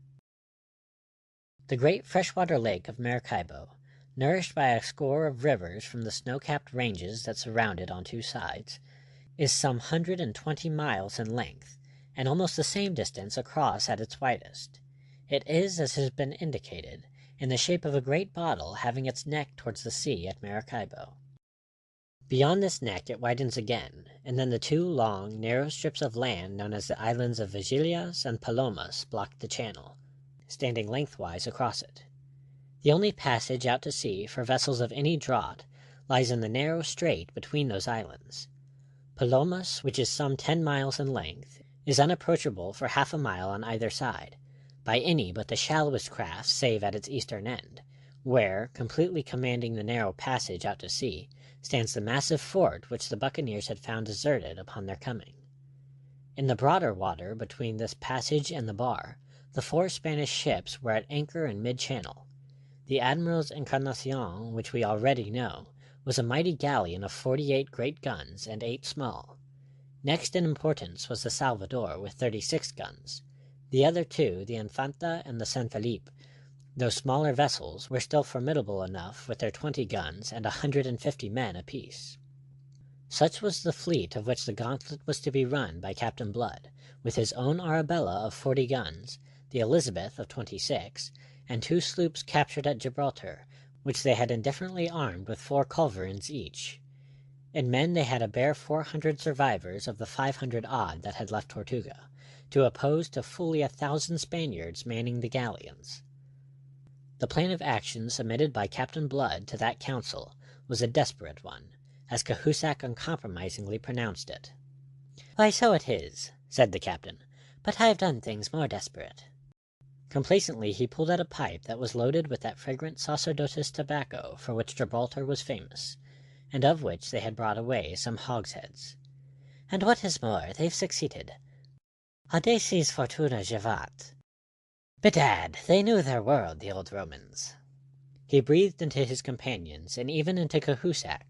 The great freshwater lake of Maracaibo, nourished by a score of rivers from the snow-capped ranges that surround it on two sides, is some 120 miles in length, and almost the same distance across at its widest. It is, as has been indicated, in the shape of a great bottle having its neck towards the sea at Maracaibo. Beyond this neck it widens again, and then the two long, narrow strips of land known as the islands of Vigilias and Palomas block the channel, standing lengthwise across it. The only passage out to sea for vessels of any draught lies in the narrow strait between those islands. Palomas, which is some 10 miles in length, is unapproachable for half a mile on either side, by any but the shallowest craft save at its eastern end, where, completely commanding the narrow passage out to sea, stands the massive fort which the buccaneers had found deserted upon their coming. In the broader water between this passage and the bar, the 4 Spanish ships were at anchor in mid-channel. The Admiral's Encarnacion, which we already know, was a mighty galleon of 48 great guns and 8 small. Next in importance was the Salvador with 36 guns. The other 2, the Infanta and the San Felipe, though smaller vessels, were still formidable enough with their 20 guns and 150 men apiece. Such was the fleet of which the gauntlet was to be run by Captain Blood, with his own Arabella of 40 guns, the Elizabeth of 26, and 2 sloops captured at Gibraltar, which they had indifferently armed with 4 culverins each. In men they had a bare 400 survivors of the 500 odd that had left Tortuga, to oppose to fully 1,000 Spaniards manning the galleons. The plan of action submitted by Captain Blood to that council was a desperate one, as Cahusac uncompromisingly pronounced it. "Why, so it is," said the captain, "but I have done things more desperate." Complacently he pulled out a pipe that was loaded with that fragrant sacerdotis tobacco for which Gibraltar was famous, and of which they had brought away some hogsheads. "And what is more, they've succeeded. Audaces fortuna javat. Bedad, they knew their world, the old Romans." He breathed into his companions, and even into Cahusac,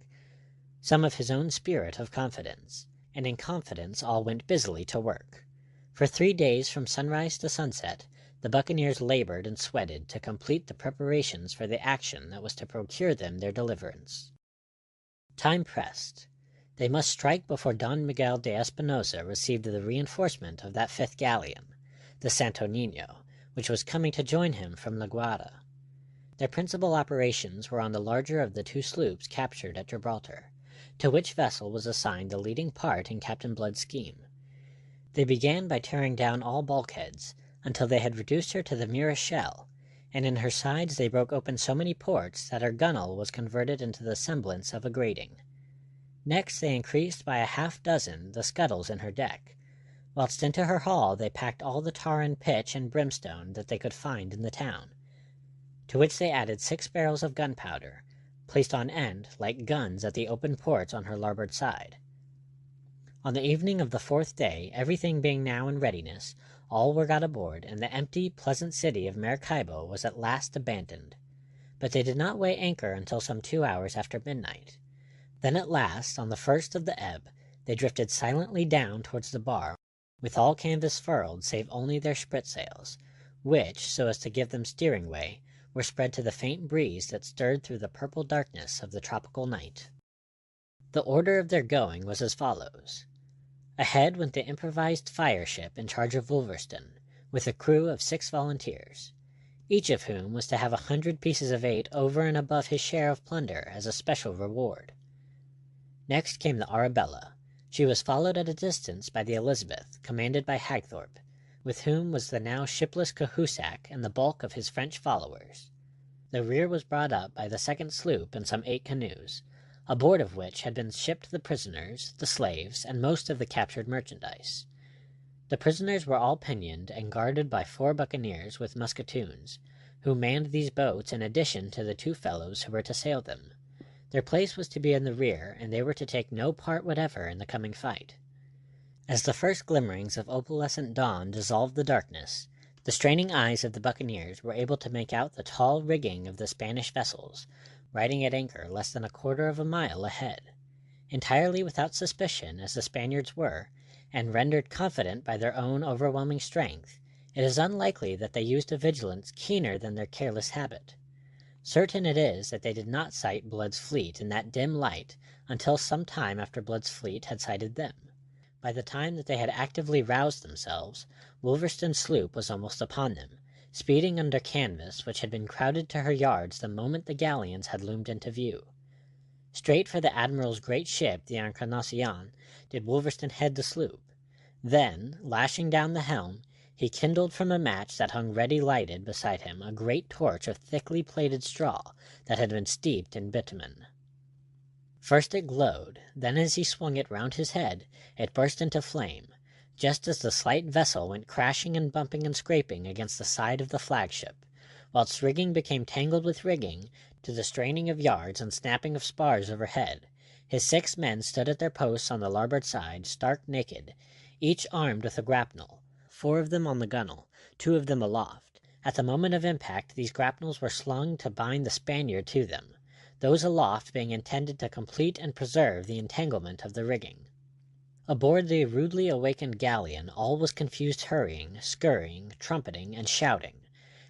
some of his own spirit of confidence, and in confidence all went busily to work. For 3 days from sunrise to sunset, the buccaneers labored and sweated to complete the preparations for the action that was to procure them their deliverance. Time pressed. They must strike before Don Miguel de Espinosa received the reinforcement of that 5th galleon, the Santo Niño, which was coming to join him from La Guarda. Their principal operations were on the larger of the 2 sloops captured at Gibraltar, to which vessel was assigned the leading part in Captain Blood's scheme. They began by tearing down all bulkheads, until they had reduced her to the merest shell, and in her sides they broke open so many ports that her gunwale was converted into the semblance of a grating. Next they increased by a half-dozen the scuttles in her deck, whilst into her hull they packed all the tar and pitch and brimstone that they could find in the town, to which they added 6 barrels of gunpowder, placed on end like guns at the open ports on her larboard side. On the evening of the 4th day, everything being now in readiness, all were got aboard, and the empty, pleasant city of Maracaibo was at last abandoned. But they did not weigh anchor until some 2 hours after midnight. Then at last, on the first of the ebb, they drifted silently down towards the bar, with all canvas furled save only their spritsails, which, so as to give them steering way, were spread to the faint breeze that stirred through the purple darkness of the tropical night. The order of their going was as follows. Ahead went the improvised fire ship in charge of Wolverstone, with a crew of 6 volunteers, each of whom was to have 100 pieces of 8 over and above his share of plunder as a special reward. Next came the Arabella. She was followed at a distance by the Elizabeth, commanded by Hagthorpe, with whom was the now shipless Cahusac and the bulk of his French followers. The rear was brought up by the second sloop and some 8 canoes, aboard of which had been shipped the prisoners, the slaves, and most of the captured merchandise. The prisoners were all pinioned and guarded by 4 buccaneers with musketoons, who manned these boats in addition to the 2 fellows who were to sail them. Their place was to be in the rear, and they were to take no part whatever in the coming fight. As the first glimmerings of opalescent dawn dissolved the darkness, the straining eyes of the buccaneers were able to make out the tall rigging of the Spanish vessels, riding at anchor less than a quarter of a mile ahead. Entirely without suspicion as the Spaniards were, and rendered confident by their own overwhelming strength, it is unlikely that they used a vigilance keener than their careless habit. Certain it is that they did not sight Blood's fleet in that dim light until some time after Blood's fleet had sighted them. By the time that they had actively roused themselves, Wolverstone's sloop was almost upon them, speeding under canvas which had been crowded to her yards the moment the galleons had loomed into view. Straight for the Admiral's great ship, the Encarnacion, did Wolverstone head the sloop. Then, lashing down the helm, he kindled from a match that hung ready lighted beside him a great torch of thickly plaited straw that had been steeped in bitumen. First it glowed, then as he swung it round his head, it burst into flame, just as the slight vessel went crashing and bumping and scraping against the side of the flagship, whilst rigging became tangled with rigging, to the straining of yards and snapping of spars overhead. His 6 men stood at their posts on the larboard side, stark naked, each armed with a grapnel, 4 of them on the gunwale, 2 of them aloft. At the moment of impact, these grapnels were slung to bind the Spaniard to them, those aloft being intended to complete and preserve the entanglement of the rigging. Aboard the rudely awakened galleon all was confused hurrying, scurrying, trumpeting, and shouting.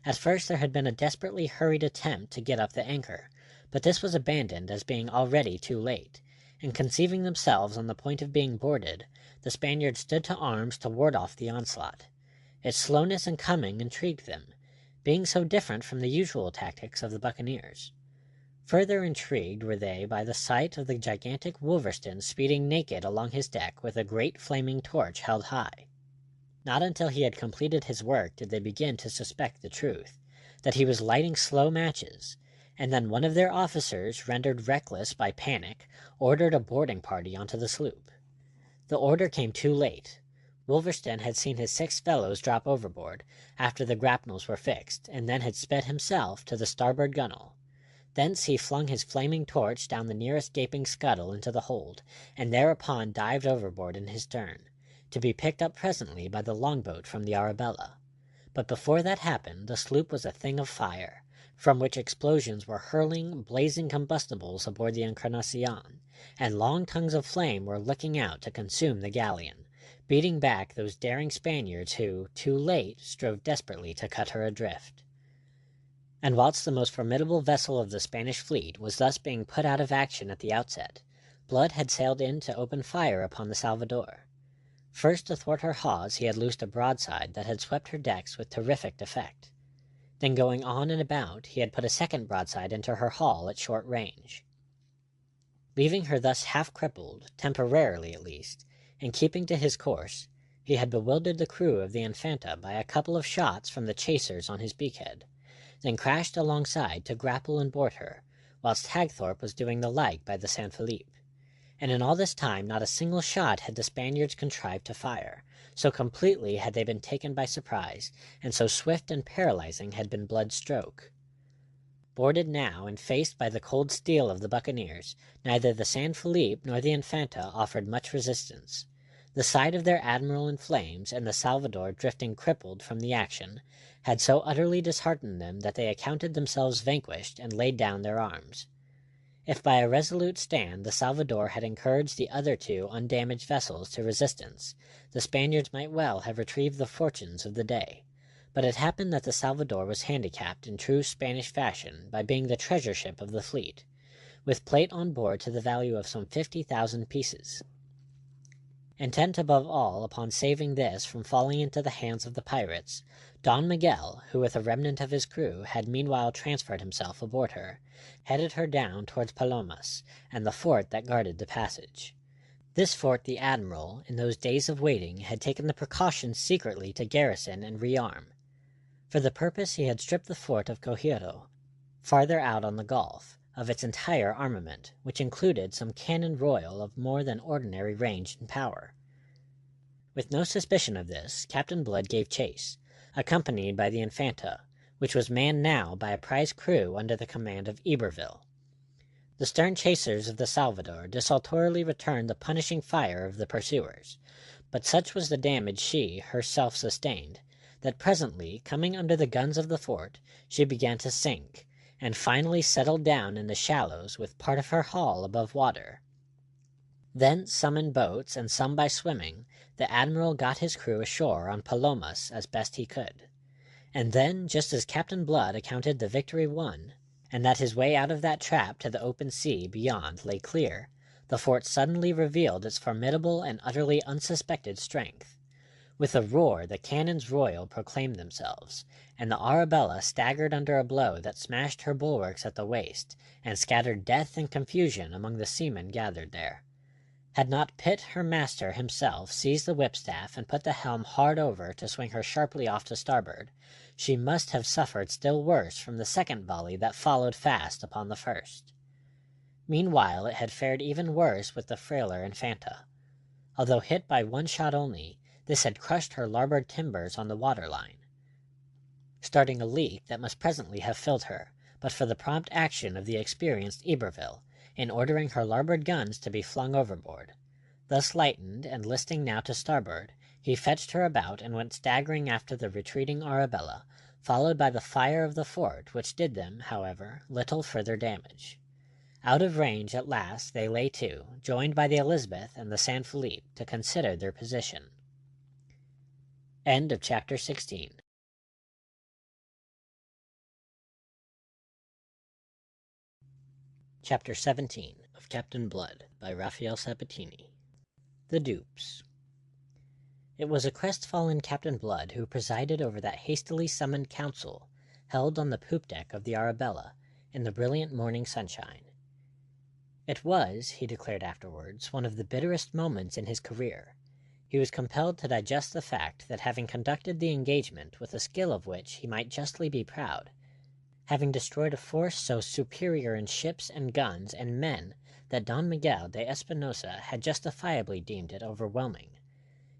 At first there had been a desperately hurried attempt to get up the anchor, but this was abandoned as being already too late, and conceiving themselves on the point of being boarded, the Spaniards stood to arms to ward off the onslaught. Its slowness in coming intrigued them, being so different from the usual tactics of the buccaneers. Further intrigued were they by the sight of the gigantic Wolverstone speeding naked along his deck with a great flaming torch held high. Not until he had completed his work did they begin to suspect the truth, that he was lighting slow matches, and then one of their officers, rendered reckless by panic, ordered a boarding party onto the sloop. The order came too late. Wolverstone had seen his 6 fellows drop overboard after the grapnels were fixed, and then had sped himself to the starboard gunwale. Thence he flung his flaming torch down the nearest gaping scuttle into the hold, and thereupon dived overboard in his turn, to be picked up presently by the longboat from the Arabella. But before that happened, the sloop was a thing of fire, from which explosions were hurling blazing combustibles aboard the Encarnacion, and long tongues of flame were licking out to consume the galleon, beating back those daring Spaniards who, too late, strove desperately to cut her adrift. And whilst the most formidable vessel of the Spanish fleet was thus being put out of action at the outset, Blood had sailed in to open fire upon the Salvador. First, athwart her hawse he had loosed a broadside that had swept her decks with terrific effect. Then going on and about, he had put a second broadside into her hull at short range. Leaving her thus half crippled, temporarily at least, and keeping to his course, he had bewildered the crew of the Infanta by a couple of shots from the chasers on his beakhead, then crashed alongside to grapple and board her, whilst Hagthorpe was doing the like by the San Felipe. And in all this time not a single shot had the Spaniards contrived to fire, so completely had they been taken by surprise, and so swift and paralyzing had been Blood's stroke. Boarded now, and faced by the cold steel of the buccaneers, neither the San Felipe nor the Infanta offered much resistance. The sight of their admiral in flames and the Salvador drifting crippled from the action had so utterly disheartened them that they accounted themselves vanquished and laid down their arms. If by a resolute stand the Salvador had encouraged the other two undamaged vessels to resistance, the Spaniards might well have retrieved the fortunes of the day. But it happened that the Salvador was handicapped in true Spanish fashion by being the treasure ship of the fleet, with plate on board to the value of some 50,000 pieces. Intent above all upon saving this from falling into the hands of the pirates, Don Miguel, who with a remnant of his crew had meanwhile transferred himself aboard her, headed her down towards Palomas and the fort that guarded the passage. This fort the admiral, in those days of waiting, had taken the precaution secretly to garrison and rearm. For the purpose he had stripped the fort of Cojiro, farther out on the Gulf, of its entire armament, which included some cannon royal of more than ordinary range and power. With no suspicion of this, Captainblood gave chase, accompanied by the Infanta, which was manned now by a prize crew under the command of Iberville. The stern chasers of the Salvador desultorily returned the punishing fire of the pursuers, but such was the damage she herself sustained, that presently, coming under the guns of the fort, she began to sink, and finally settled down in the shallows with part of her hull above water. Thence, some in boats and some by swimming, the admiral got his crew ashore on Palomas as best he could. And then, just as Captain Blood accounted the victory won, and that his way out of that trap to the open sea beyond lay clear, the fort suddenly revealed its formidable and utterly unsuspected strength. With a roar the cannons royal proclaimed themselves, and the Arabella staggered under a blow that smashed her bulwarks at the waist, and scattered death and confusion among the seamen gathered there. Had not Pitt, her master, himself seized the whipstaff and put the helm hard over to swing her sharply off to starboard, she must have suffered still worse from the second volley that followed fast upon the first. Meanwhile it had fared even worse with the frailer Infanta. Although hit by one shot only, this had crushed her larboard timbers on the waterline, starting a leak that must presently have filled her, but for the prompt action of the experienced Iberville, in ordering her larboard guns to be flung overboard. Thus lightened, and listing now to starboard, he fetched her about and went staggering after the retreating Arabella, followed by the fire of the fort, which did them, however, little further damage. Out of range at last they lay to, joined by the Elizabeth and the San Felipe, to consider their position. End of chapter 16. Chapter 17 of Captain Blood by Rafael Sabatini. The Dupes. It was a crestfallen Captain Blood who presided over that hastily summoned council held on the poop deck of the Arabella in the brilliant morning sunshine. It was, he declared afterwards, one of the bitterest moments in his career. He was compelled to digest the fact that having conducted the engagement with a skill of which he might justly be proud, having destroyed a force so superior in ships and guns and men that Don Miguel de Espinosa had justifiably deemed it overwhelming,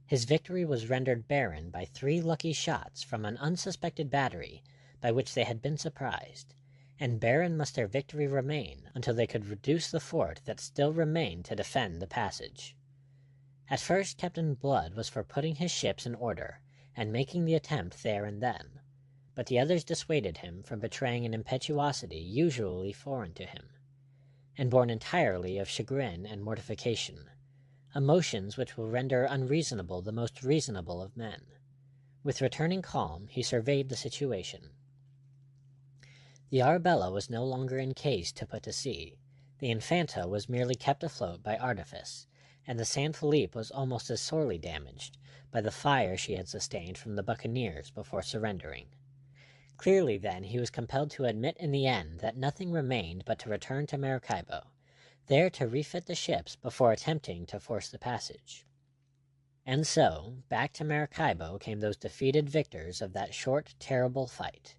his victory was rendered barren by 3 lucky shots from an unsuspected battery by which they had been surprised, and barren must their victory remain until they could reduce the fort that still remained to defend the passage. At first Captain Blood was for putting his ships in order, and making the attempt there and then, but the others dissuaded him from betraying an impetuosity usually foreign to him, and born entirely of chagrin and mortification, emotions which will render unreasonable the most reasonable of men. With returning calm, he surveyed the situation. The Arabella was no longer in case to put to sea, the Infanta was merely kept afloat by artifice, and the San Felipe was almost as sorely damaged by the fire she had sustained from the buccaneers before surrendering. Clearly, then, he was compelled to admit in the end that nothing remained but to return to Maracaibo, there to refit the ships before attempting to force the passage. And so, back to Maracaibo came those defeated victors of that short, terrible fight.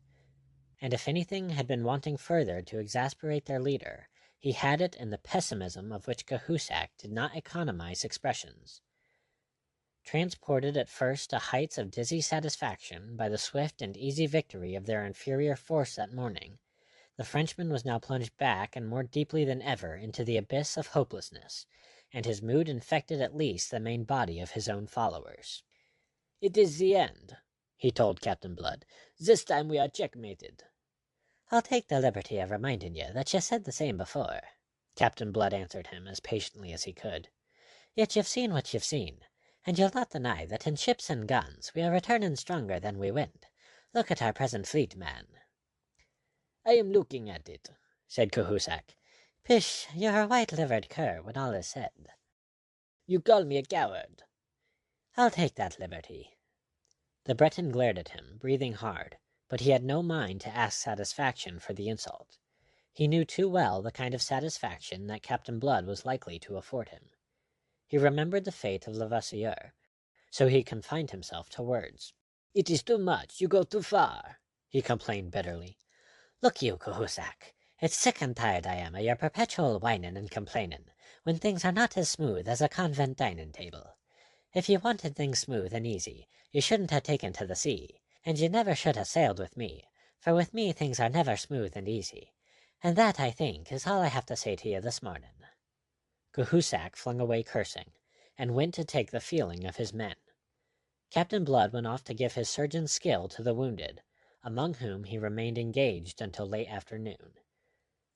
And if anything had been wanting further to exasperate their leader, he had it in the pessimism of which Cahusac did not economize expressions. Transported at first to heights of dizzy satisfaction by the swift and easy victory of their inferior force that morning, the Frenchman was now plunged back and more deeply than ever into the abyss of hopelessness, and his mood infected at least the main body of his own followers. "It is the end," he told Captain Blood. "This time we are checkmated." "I'll take the liberty of reminding you that you said the same before," Captain Blood answered him as patiently as he could. "Yet you've seen what you've seen, and you'll not deny that in ships and guns we are returning stronger than we went. Look at our present fleet, man." "I am looking at it," said Cahusac. "Pish, you're a white-livered cur when all is said." "You call me a coward." "I'll take that liberty." The Breton glared at him, breathing hard, but he had no mind to ask satisfaction for the insult. He knew too well the kind of satisfaction that Captain Blood was likely to afford him. He remembered the fate of Levasseur, so he confined himself to words. "It is too much. You go too far," he complained bitterly. "Look you, Cahusac, it's sick and tired I am of your perpetual whining and complaining, when things are not as smooth as a convent dining table. If you wanted things smooth and easy, you shouldn't have taken to the sea, and you never should have sailed with me, for with me things are never smooth and easy. And that, I think, is all I have to say to you this morning." Cahusac flung away cursing, and went to take the feeling of his men. Captain Blood went off to give his surgeon's skill to the wounded, among whom he remained engaged until late afternoon.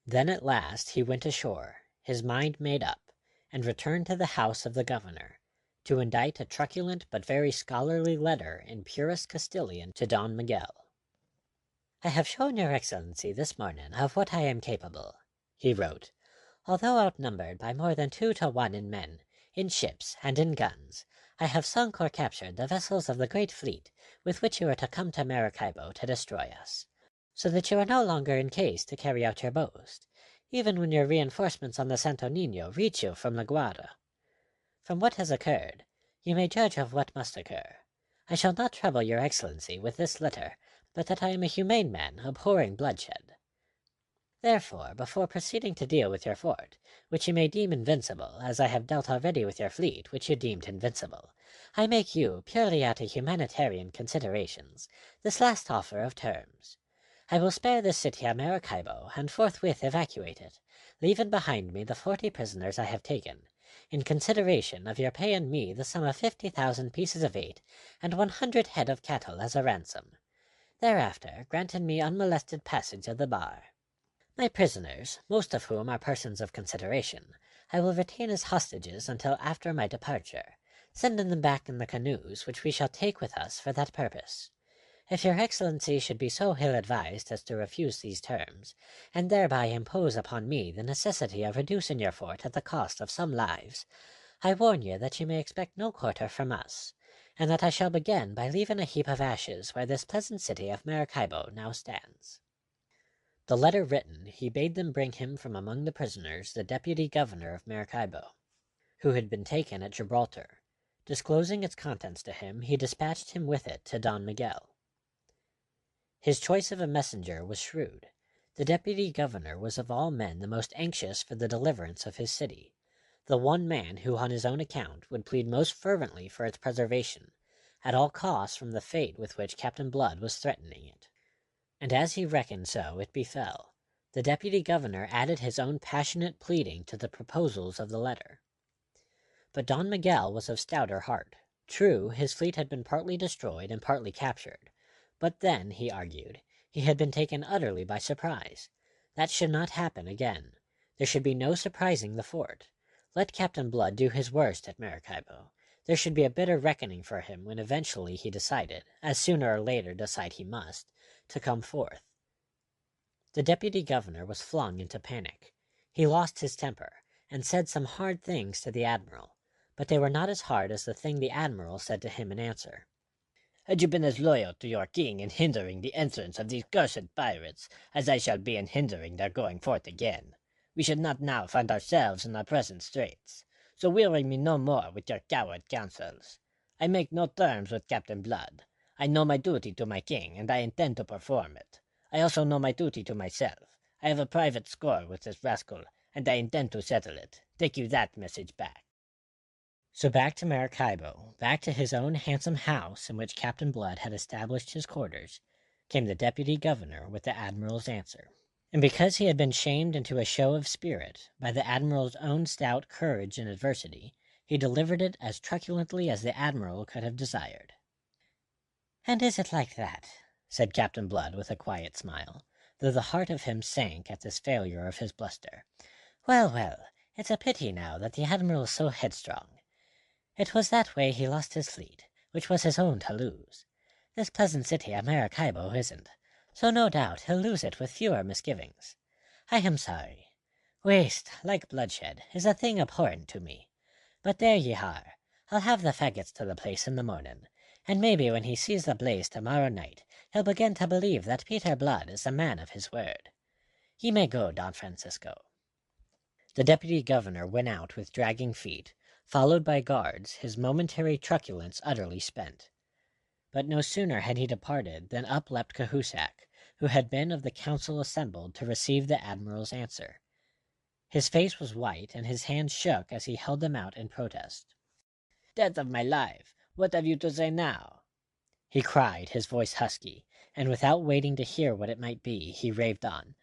Then at last he went ashore, his mind made up, and returned to the house of the governor, to indite a truculent but very scholarly letter in purest Castilian to Don Miguel. "I have shown your Excellency this morning of what I am capable," he wrote. "Although outnumbered by more than 2 to 1 in men, in ships, and in guns, I have sunk or captured the vessels of the great fleet with which you were to come to Maracaibo to destroy us, so that you are no longer in case to carry out your boast, even when your reinforcements on the Santo Nino reach you from La Guarda. From what has occurred, you may judge of what must occur. I shall not trouble your Excellency with this letter, but that I am a humane man, abhorring bloodshed. Therefore, before proceeding to deal with your fort, which you may deem invincible, as I have dealt already with your fleet, which you deemed invincible, I make you, purely out of humanitarian considerations, this last offer of terms. I will spare this city of Maracaibo, and forthwith evacuate it, leaving behind me the 40 prisoners I have taken, in consideration of your paying me the sum of 50,000 pieces of eight and 100 head of cattle as a ransom, thereafter granting me unmolested passage of the bar. My prisoners, most of whom are persons of consideration, I will retain as hostages until after my departure, sending them back in the canoes which we shall take with us for that purpose. If your Excellency should be so ill-advised as to refuse these terms, and thereby impose upon me the necessity of reducing your fort at the cost of some lives, I warn you that you may expect no quarter from us, and that I shall begin by leaving a heap of ashes where this pleasant city of Maracaibo now stands." The letter written, he bade them bring him from among the prisoners the deputy governor of Maracaibo, who had been taken at Gibraltar. Disclosing its contents to him, he dispatched him with it to Don Miguel. His choice of a messenger was shrewd. The deputy governor was of all men the most anxious for the deliverance of his city, the one man who on his own account would plead most fervently for its preservation, at all costs from the fate with which Captain Blood was threatening it. And as he reckoned so, it befell. The deputy governor added his own passionate pleading to the proposals of the letter. But Don Miguel was of stouter heart. True, his fleet had been partly destroyed and partly captured, but then, he argued, he had been taken utterly by surprise. That should not happen again. There should be no surprising the fort. Let Captain Blood do his worst at Maracaibo. There should be a bitter reckoning for him when eventually he decided, as sooner or later decide he must, to come forth. The deputy governor was flung into panic. He lost his temper, and said some hard things to the admiral, but they were not as hard as the thing the admiral said to him in answer. "Had you been as loyal to your king in hindering the entrance of these cursed pirates as I shall be in hindering their going forth again, we should not now find ourselves in our present straits. So weary me no more with your coward counsels. I make no terms with Captain Blood. I know my duty to my king, and I intend to perform it. I also know my duty to myself. I have a private score with this rascal, and I intend to settle it. Take you that message back." So back to Maracaibo, back to his own handsome house in which Captain Blood had established his quarters, came the deputy governor with the admiral's answer. And because he had been shamed into a show of spirit by the Admiral's own stout courage in adversity, he delivered it as truculently as the Admiral could have desired. "And is it like that?" said Captain Blood with a quiet smile, though the heart of him sank at this failure of his bluster. "Well, well, it's a pity now that the Admiral's so headstrong. It was that way he lost his fleet, which was his own to lose. This pleasant city of Maracaibo isn't, so no doubt he'll lose it with fewer misgivings. I am sorry. Waste, like bloodshed, is a thing abhorrent to me. But there ye are. I'll have the faggots to the place in the morning, and maybe when he sees the blaze tomorrow night he'll begin to believe that Peter Blood is a man of his word. Ye may go, Don Francisco." The deputy governor went out with dragging feet, followed by guards, his momentary truculence utterly spent. But no sooner had he departed than up leapt Cahusac, who had been of the council assembled to receive the Admiral's answer. His face was white, and his hands shook as he held them out in protest. "Death of my life, what have you to say now?" he cried, his voice husky, and without waiting to hear what it might be, he raved on.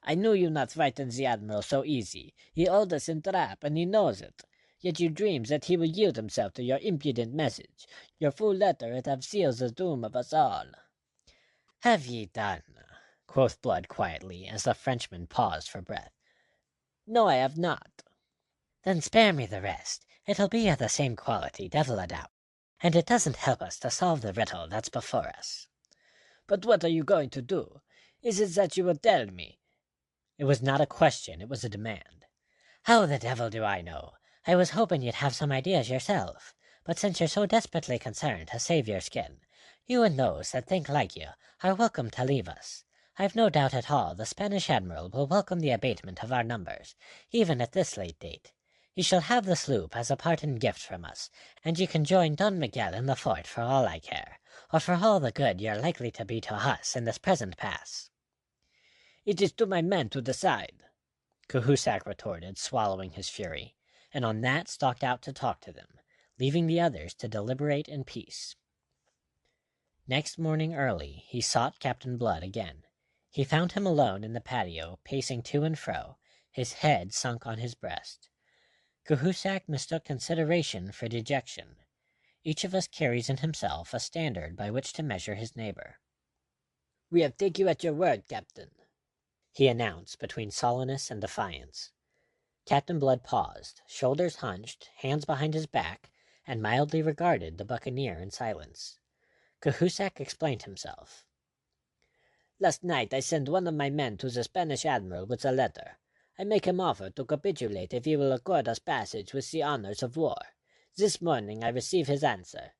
"I knew you not frighten the Admiral so easy. He hold us in trap, and he knows it. Yet you dreams that he will yield himself to your impudent message. Your fool letter it have sealed the doom of us all." "Have ye done?" quoth Blood quietly, as the Frenchman paused for breath. "No, I have not." "Then spare me the rest. It'll be of the same quality, devil a doubt, and it doesn't help us to solve the riddle that's before us." "But what are you going to do? Is it that you will tell me?" It was not a question, it was a demand. "How the devil do I know? I was hoping you'd have some ideas yourself. But since you're so desperately concerned to save your skin, you and those that think like you are welcome to leave us. I've no doubt at all the Spanish Admiral will welcome the abatement of our numbers, even at this late date. Ye shall have the sloop as a parting gift from us, and ye can join Don Miguel in the fort for all I care, or for all the good you're likely to be to us in this present pass." "It is to my men to decide," Cahusac retorted, swallowing his fury, and on that stalked out to talk to them, leaving the others to deliberate in peace. Next morning early he sought Captain Blood again. He found him alone in the patio, pacing to and fro, his head sunk on his breast. Cahusac mistook consideration for dejection. Each of us carries in himself a standard by which to measure his neighbor. "We have take you at your word, Captain," he announced between sullenness and defiance. Captain Blood paused, shoulders hunched, hands behind his back, and mildly regarded the buccaneer in silence. Cahusac explained himself. "Last night I sent one of my men to the Spanish Admiral with a letter. I make him offer to capitulate if he will accord us passage with the honors of war. This morning I receive his answer.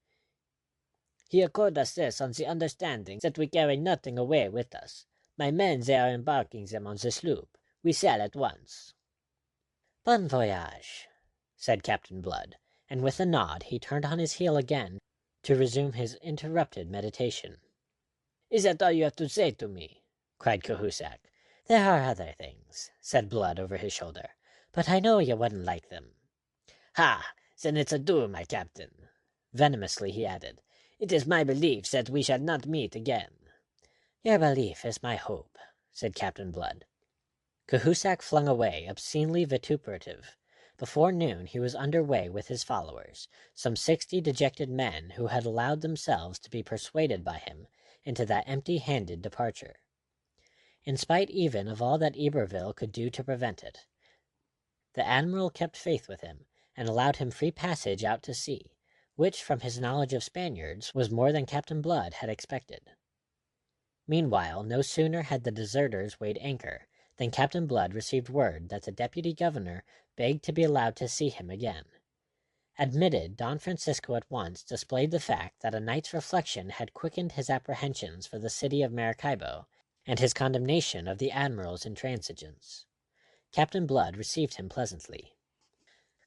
He accord us this on the understanding that we carry nothing away with us. My men they are embarking them on the sloop. We sail at once." "Bon voyage," said Captain Blood, and with a nod he turned on his heel again to resume his interrupted meditation. "Is that all you have to say to me?" cried Cahusac. "There are other things," said Blood over his shoulder, "but I know you wouldn't like them." "Ha! Then it's a do, my captain." Venomously he added, "It is my belief that we shall not meet again." "Your belief is my hope," said Captain Blood. Cahusac flung away, obscenely vituperative. Before noon he was under way with his followers, some 60 dejected men who had allowed themselves to be persuaded by him into that empty-handed departure, in spite even of all that Iberville could do to prevent it. The Admiral kept faith with him, and allowed him free passage out to sea, which, from his knowledge of Spaniards, was more than Captain Blood had expected. Meanwhile, no sooner had the deserters weighed anchor than Captain Blood received word that the deputy governor begged to be allowed to see him again. Admitted, Don Francisco at once displayed the fact that a night's reflection had quickened his apprehensions for the city of Maracaibo, and his condemnation of the Admiral's intransigence. Captain Blood received him pleasantly.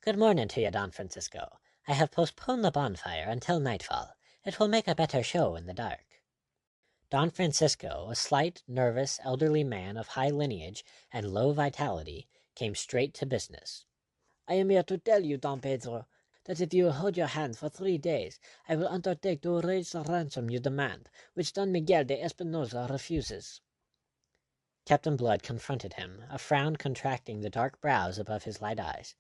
"Good morning to you, Don Francisco. I have postponed the bonfire until nightfall. It will make a better show in the dark." Don Francisco, a slight, nervous, elderly man of high lineage and low vitality, came straight to business. "I am here to tell you, Don Pedro, that if you will hold your hand for 3 days, I will undertake to raise the ransom you demand, which Don Miguel de Espinosa refuses." Captain Blood confronted him, a frown contracting the dark brows above his light eyes.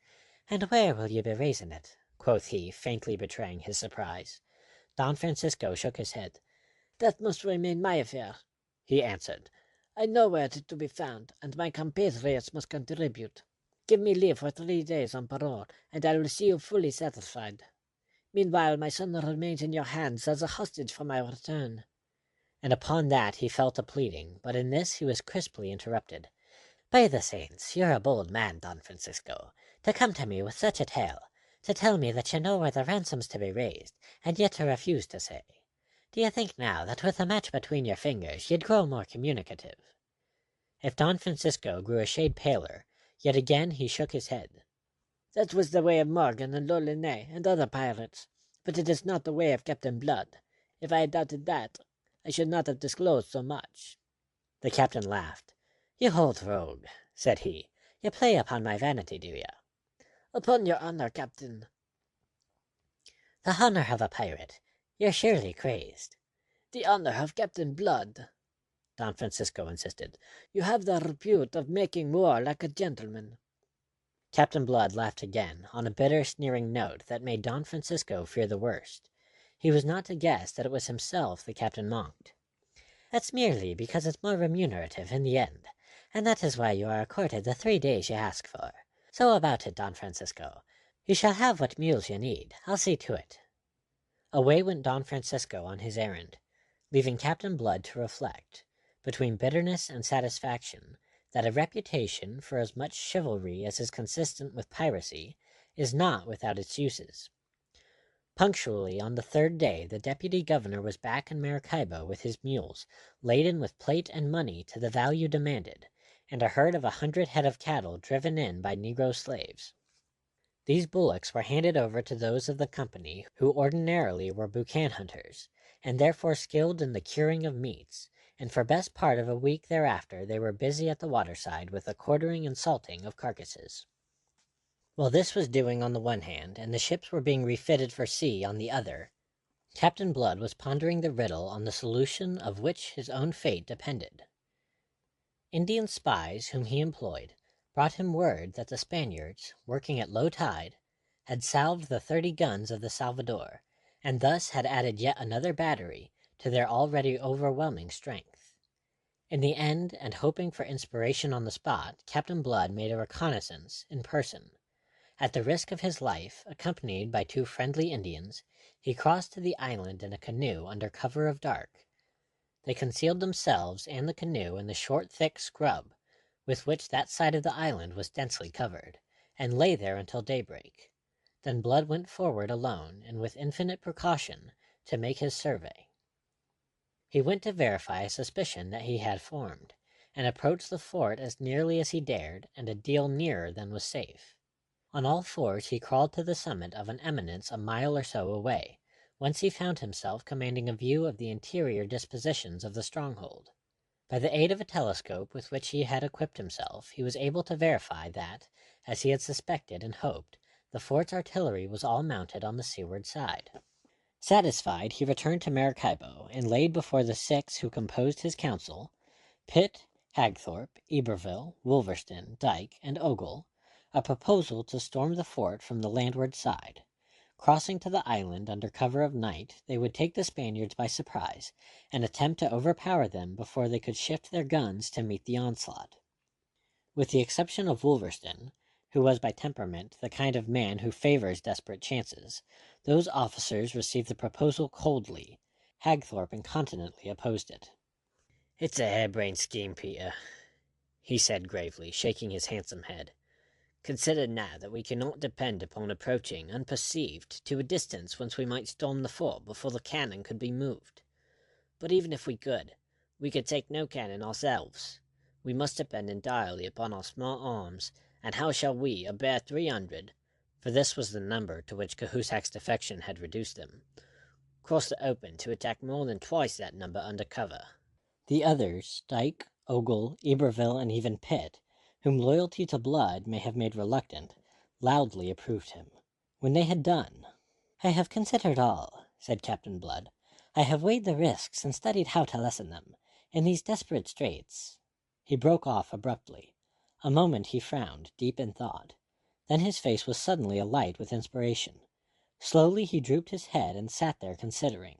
"And where will you be raising it?" quoth he, faintly betraying his surprise. Don Francisco shook his head. "That must remain my affair," he answered. "I know where it is to be found, and my compatriots must contribute. Give me leave for 3 days on parole, and I will see you fully satisfied. Meanwhile, my son remains in your hands as a hostage for my return." And upon that he fell to pleading, but in this he was crisply interrupted. "By the saints, you're a bold man, Don Francisco, to come to me with such a tale, to tell me that you know where the ransom's to be raised, and yet to refuse to say. Do you think now that with a match between your fingers you'd grow more communicative?" If Don Francisco grew a shade paler, yet again he shook his head. "That was the way of Morgan and Lolinet and other pirates, but it is not the way of Captain Blood. If I had doubted that, I should not have disclosed so much." The captain laughed. "You old rogue," said he. "You play upon my vanity, do you?" "Upon your honor, Captain." "The honor of a pirate. You're surely crazed." "The honor of Captain Blood," Don Francisco insisted. "You have the repute of making war like a gentleman." Captain Blood laughed again, on a bitter, sneering note that made Don Francisco fear the worst. He was not to guess that it was himself the captain mocked. "That's merely because it's more remunerative in the end, and that is why you are accorded the 3 days you ask for. So about it, Don Francisco. You shall have what mules you need. I'll see to it." Away went Don Francisco on his errand, leaving Captain Blood to reflect, between bitterness and satisfaction, that a reputation for as much chivalry as is consistent with piracy is not without its uses. Punctually on the 3rd day the deputy governor was back in Maracaibo with his mules, laden with plate and money to the value demanded, and a herd of 100 head of cattle driven in by Negro slaves. These bullocks were handed over to those of the company who ordinarily were boucan hunters, and therefore skilled in the curing of meats, and for best part of a week thereafter they were busy at the waterside with the quartering and salting of carcasses. While this was doing on the one hand, and the ships were being refitted for sea on the other, Captain Blood was pondering the riddle on the solution of which his own fate depended. Indian spies whom he employed brought him word that the Spaniards, working at low tide, had salved the 30 guns of the Salvador, and thus had added yet another battery to their already overwhelming strength. In the end, and hoping for inspiration on the spot, Captain Blood made a reconnaissance in person. At the risk of his life, accompanied by 2 friendly Indians, he crossed to the island in a canoe under cover of dark. They concealed themselves and the canoe in the short, thick scrub with which that side of the island was densely covered, and lay there until daybreak. Then Blood went forward alone, and with infinite precaution, to make his survey. He went to verify a suspicion that he had formed, and approached the fort as nearly as he dared, and a deal nearer than was safe. On all fours he crawled to the summit of an eminence a mile or so away, whence he found himself commanding a view of the interior dispositions of the stronghold. By the aid of a telescope with which he had equipped himself, he was able to verify that, as he had suspected and hoped, the fort's artillery was all mounted on the seaward side. Satisfied, he returned to Maracaibo, and laid before the 6 who composed his council, Pitt, Hagthorpe, Iberville, Wolverston, Dyke, and Ogle, a proposal to storm the fort from the landward side. Crossing to the island under cover of night, they would take the Spaniards by surprise, and attempt to overpower them before they could shift their guns to meet the onslaught. With the exception of Wolverston, who was by temperament the kind of man who favors desperate chances, those officers received the proposal coldly. Hagthorpe incontinently opposed it. "It's a harebrained scheme, Peter," he said gravely, shaking his handsome head. "Consider now that we cannot depend upon approaching unperceived to a distance whence we might storm the fort before the cannon could be moved. But even if we could take no cannon ourselves. We must depend entirely upon our small arms, and how shall we, a bare 300, for this was the number to which Cahusac's defection had reduced them, cross the open to attack more than twice that number under cover?" The others, Dyke, Ogle, Iberville, and even Pitt, whom loyalty to Blood may have made reluctant, loudly approved him. When they had done, "I have considered all," said Captain Blood. "I have weighed the risks and studied how to lessen them. In these desperate straits He broke off abruptly. A moment he frowned, deep in thought. Then his face was suddenly alight with inspiration. Slowly he drooped his head and sat there considering,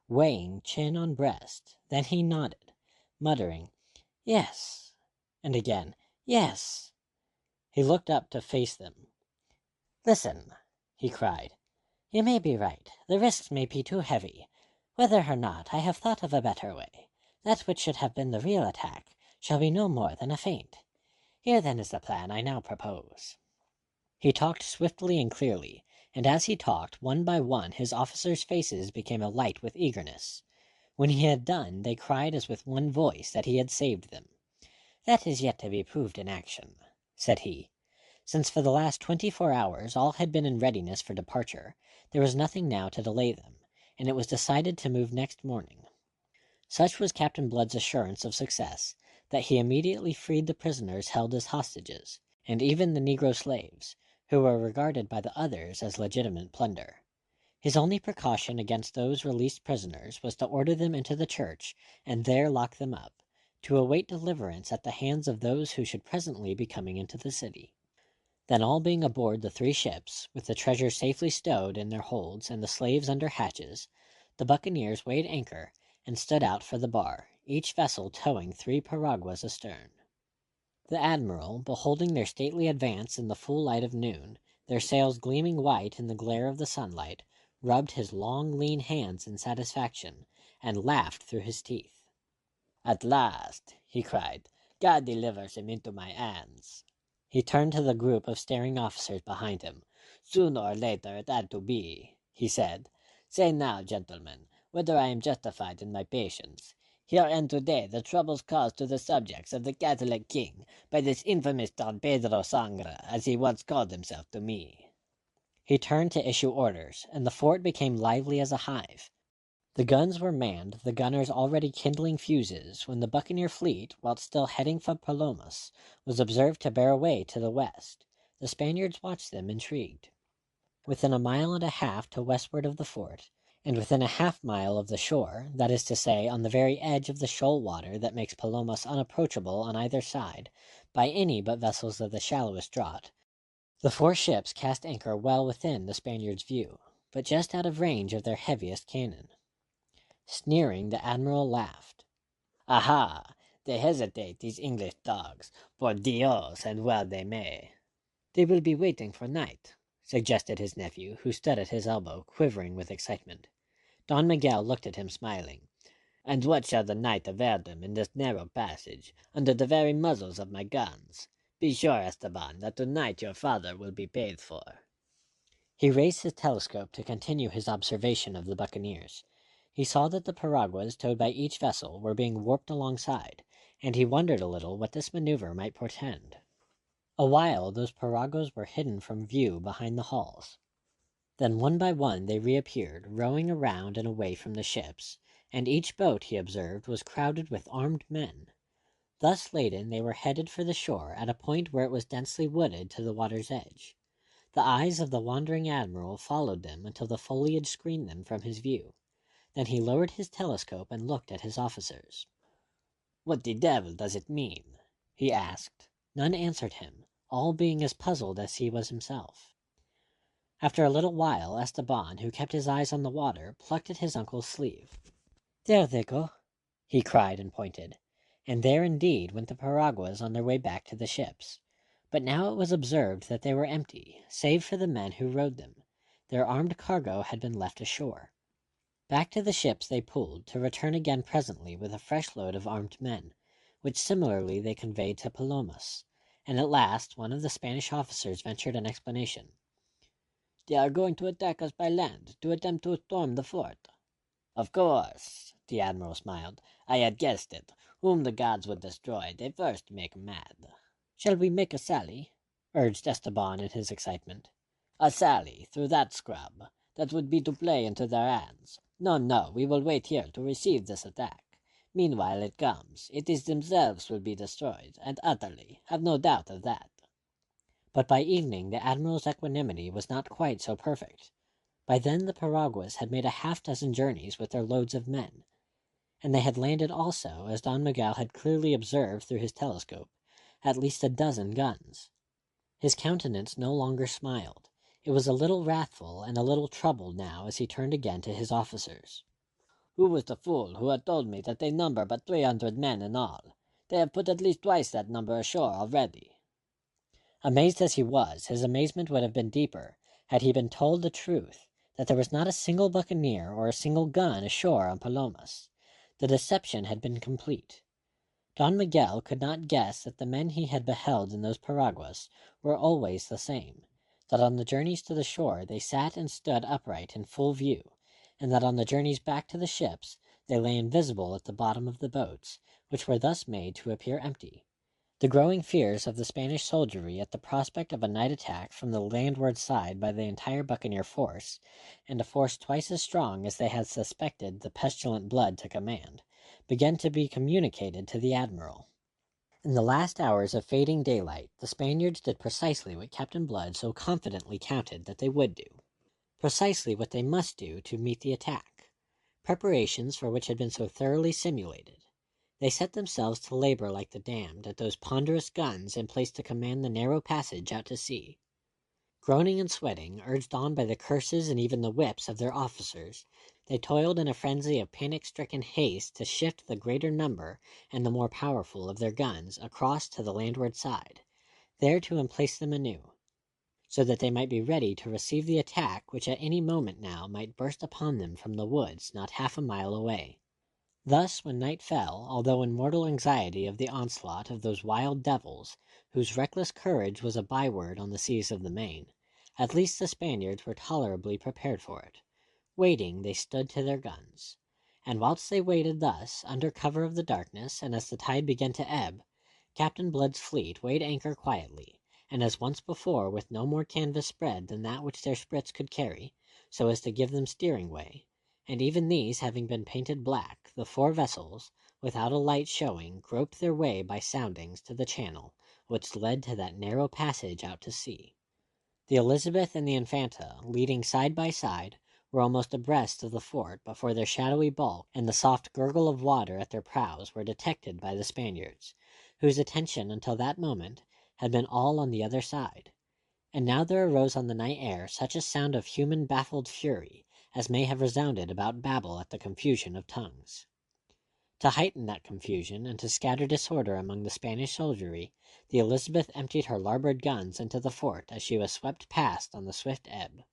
weighing chin on breast. Then he nodded, muttering, "Yes," and again, "Yes." He looked up to face them. "Listen," he cried. "You may be right. The risks may be too heavy. Whether or not, I have thought of a better way. That which should have been the real attack shall be no more than a feint. Here then is the plan I now propose." He talked swiftly and clearly, and as he talked, one by one his officers' faces became alight with eagerness. When he had done, they cried as with one voice that he had saved them. "That is yet to be proved in action," said he. Since for the last 24 hours all had been in readiness for departure, there was nothing now to delay them, and it was decided to move next morning. Such was Captain Blood's assurance of success, that he immediately freed the prisoners held as hostages, and even the negro slaves, who were regarded by the others as legitimate plunder. His only precaution against those released prisoners was to order them into the church, and there lock them up, to await deliverance at the hands of those who should presently be coming into the city. Then all being aboard the 3 ships, with the treasure safely stowed in their holds and the slaves under hatches, the buccaneers weighed anchor and stood out for the bar, each vessel towing 3 piraguas astern. The admiral, beholding their stately advance in the full light of noon, their sails gleaming white in the glare of the sunlight, rubbed his long lean hands in satisfaction, and laughed through his teeth. "At last," he cried, "God delivers him into my hands." He turned to the group of staring officers behind him. "Sooner or later it had to be," he said. "Say now, gentlemen, whether I am justified in my patience. Here end today the troubles caused to the subjects of the Catholic king by this infamous Don Pedro Sangre, as he once called himself to me." He turned to issue orders, and the fort became lively as a hive. The guns were manned, the gunners already kindling fuses, when the buccaneer fleet, whilst still heading for Palomas, was observed to bear away to the west. The Spaniards watched them intrigued. Within 1.5 miles to westward of the fort, and within a half-mile of the shore, that is to say, on the very edge of the shoal water that makes Palomas unapproachable on either side by any but vessels of the shallowest draught, the 4 ships cast anchor well within the Spaniards' view, but just out of range of their heaviest cannon. Sneering, the admiral laughed. "Aha! They hesitate, these English dogs. Por Dios, and well they may." "They will be waiting for night," suggested his nephew, who stood at his elbow, quivering with excitement. Don Miguel looked at him smiling. "And what shall the night avail them in this narrow passage, under the very muzzles of my guns? Be sure, Esteban, that tonight your father will be paid for." He raised his telescope to continue his observation of the buccaneers. He saw that the piraguas towed by each vessel were being warped alongside, and he wondered a little what this maneuver might portend. A while those piraguas were hidden from view behind the hulls. Then one by one they reappeared, rowing around and away from the ships, and each boat, he observed, was crowded with armed men. Thus laden, they were headed for the shore at a point where it was densely wooded to the water's edge. The eyes of the wandering admiral followed them until the foliage screened them from his view. Then he lowered his telescope and looked at his officers. "What the devil does it mean?" he asked. None answered him, all being as puzzled as he was himself. After a little while, Esteban, who kept his eyes on the water, plucked at his uncle's sleeve. "There they go," he cried and pointed. And there indeed went the piraguas on their way back to the ships. But now it was observed that they were empty, save for the men who rowed them. Their armed cargo had been left ashore. Back to the ships they pulled, to return again presently with a fresh load of armed men, which similarly they conveyed to Palomas, and at last one of the Spanish officers ventured an explanation. "They are going to attack us by land, to attempt to storm the fort." "Of course," the admiral smiled. "I had guessed it. Whom the gods would destroy, they first make mad." "Shall we make a sally?" urged Esteban in his excitement. "A sally, through that scrub? That would be to play into their hands. No, we will wait here to receive this attack. Meanwhile it comes, it is themselves will be destroyed, and utterly, have no doubt of that." But by evening the admiral's equanimity was not quite so perfect. By then the piraguas had made a half-dozen journeys with their loads of men, and they had landed also, as Don Miguel had clearly observed through his telescope, at least a dozen guns. His countenance no longer smiled. It was a little wrathful and a little troubled now as he turned again to his officers. Who was the fool who had told me that they number but 300 men in all? They have put at least twice that number ashore already. Amazed as he was, his amazement would have been deeper had he been told the truth, that there was not a single buccaneer or a single gun ashore on Palomas. The deception had been complete. Don Miguel could not guess that the men he had beheld in those piraguas were always the same, that on the journeys to the shore they sat and stood upright in full view, and that on the journeys back to the ships they lay invisible at the bottom of the boats, which were thus made to appear empty. The growing fears of the Spanish soldiery at the prospect of a night attack from the landward side by the entire buccaneer force, and a force twice as strong as they had suspected the pestilent Blood to command, began to be communicated to the admiral. In the last hours of fading daylight, the Spaniards did precisely what Captain Blood so confidently counted that they would do. Precisely what they must do to meet the attack. Preparations for which had been so thoroughly simulated. They set themselves to labor like the damned at those ponderous guns in place to command the narrow passage out to sea. Groaning and sweating, urged on by the curses and even the whips of their officers, they toiled in a frenzy of panic-stricken haste to shift the greater number and the more powerful of their guns across to the landward side, there to emplace them anew, so that they might be ready to receive the attack which at any moment now might burst upon them from the woods not half a mile away. Thus, when night fell, although in mortal anxiety of the onslaught of those wild devils, whose reckless courage was a byword on the seas of the main, at least the Spaniards were tolerably prepared for it. Waiting, they stood to their guns. And whilst they waited thus, under cover of the darkness, and as the tide began to ebb, Captain Blood's fleet weighed anchor quietly, and as once before with no more canvas spread than that which their sprits could carry, so as to give them steering way, and even these having been painted black, the 4 vessels, without a light showing, groped their way by soundings to the channel which led to that narrow passage out to sea. The Elizabeth and the Infanta, leading side by side, were almost abreast of the fort before their shadowy bulk and the soft gurgle of water at their prows were detected by the Spaniards, whose attention until that moment had been all on the other side. And now there arose on the night air such a sound of human baffled fury as may have resounded about Babel at the confusion of tongues. To heighten that confusion and to scatter disorder among the Spanish soldiery, the Elizabeth emptied her larboard guns into the fort as she was swept past on the swift ebb.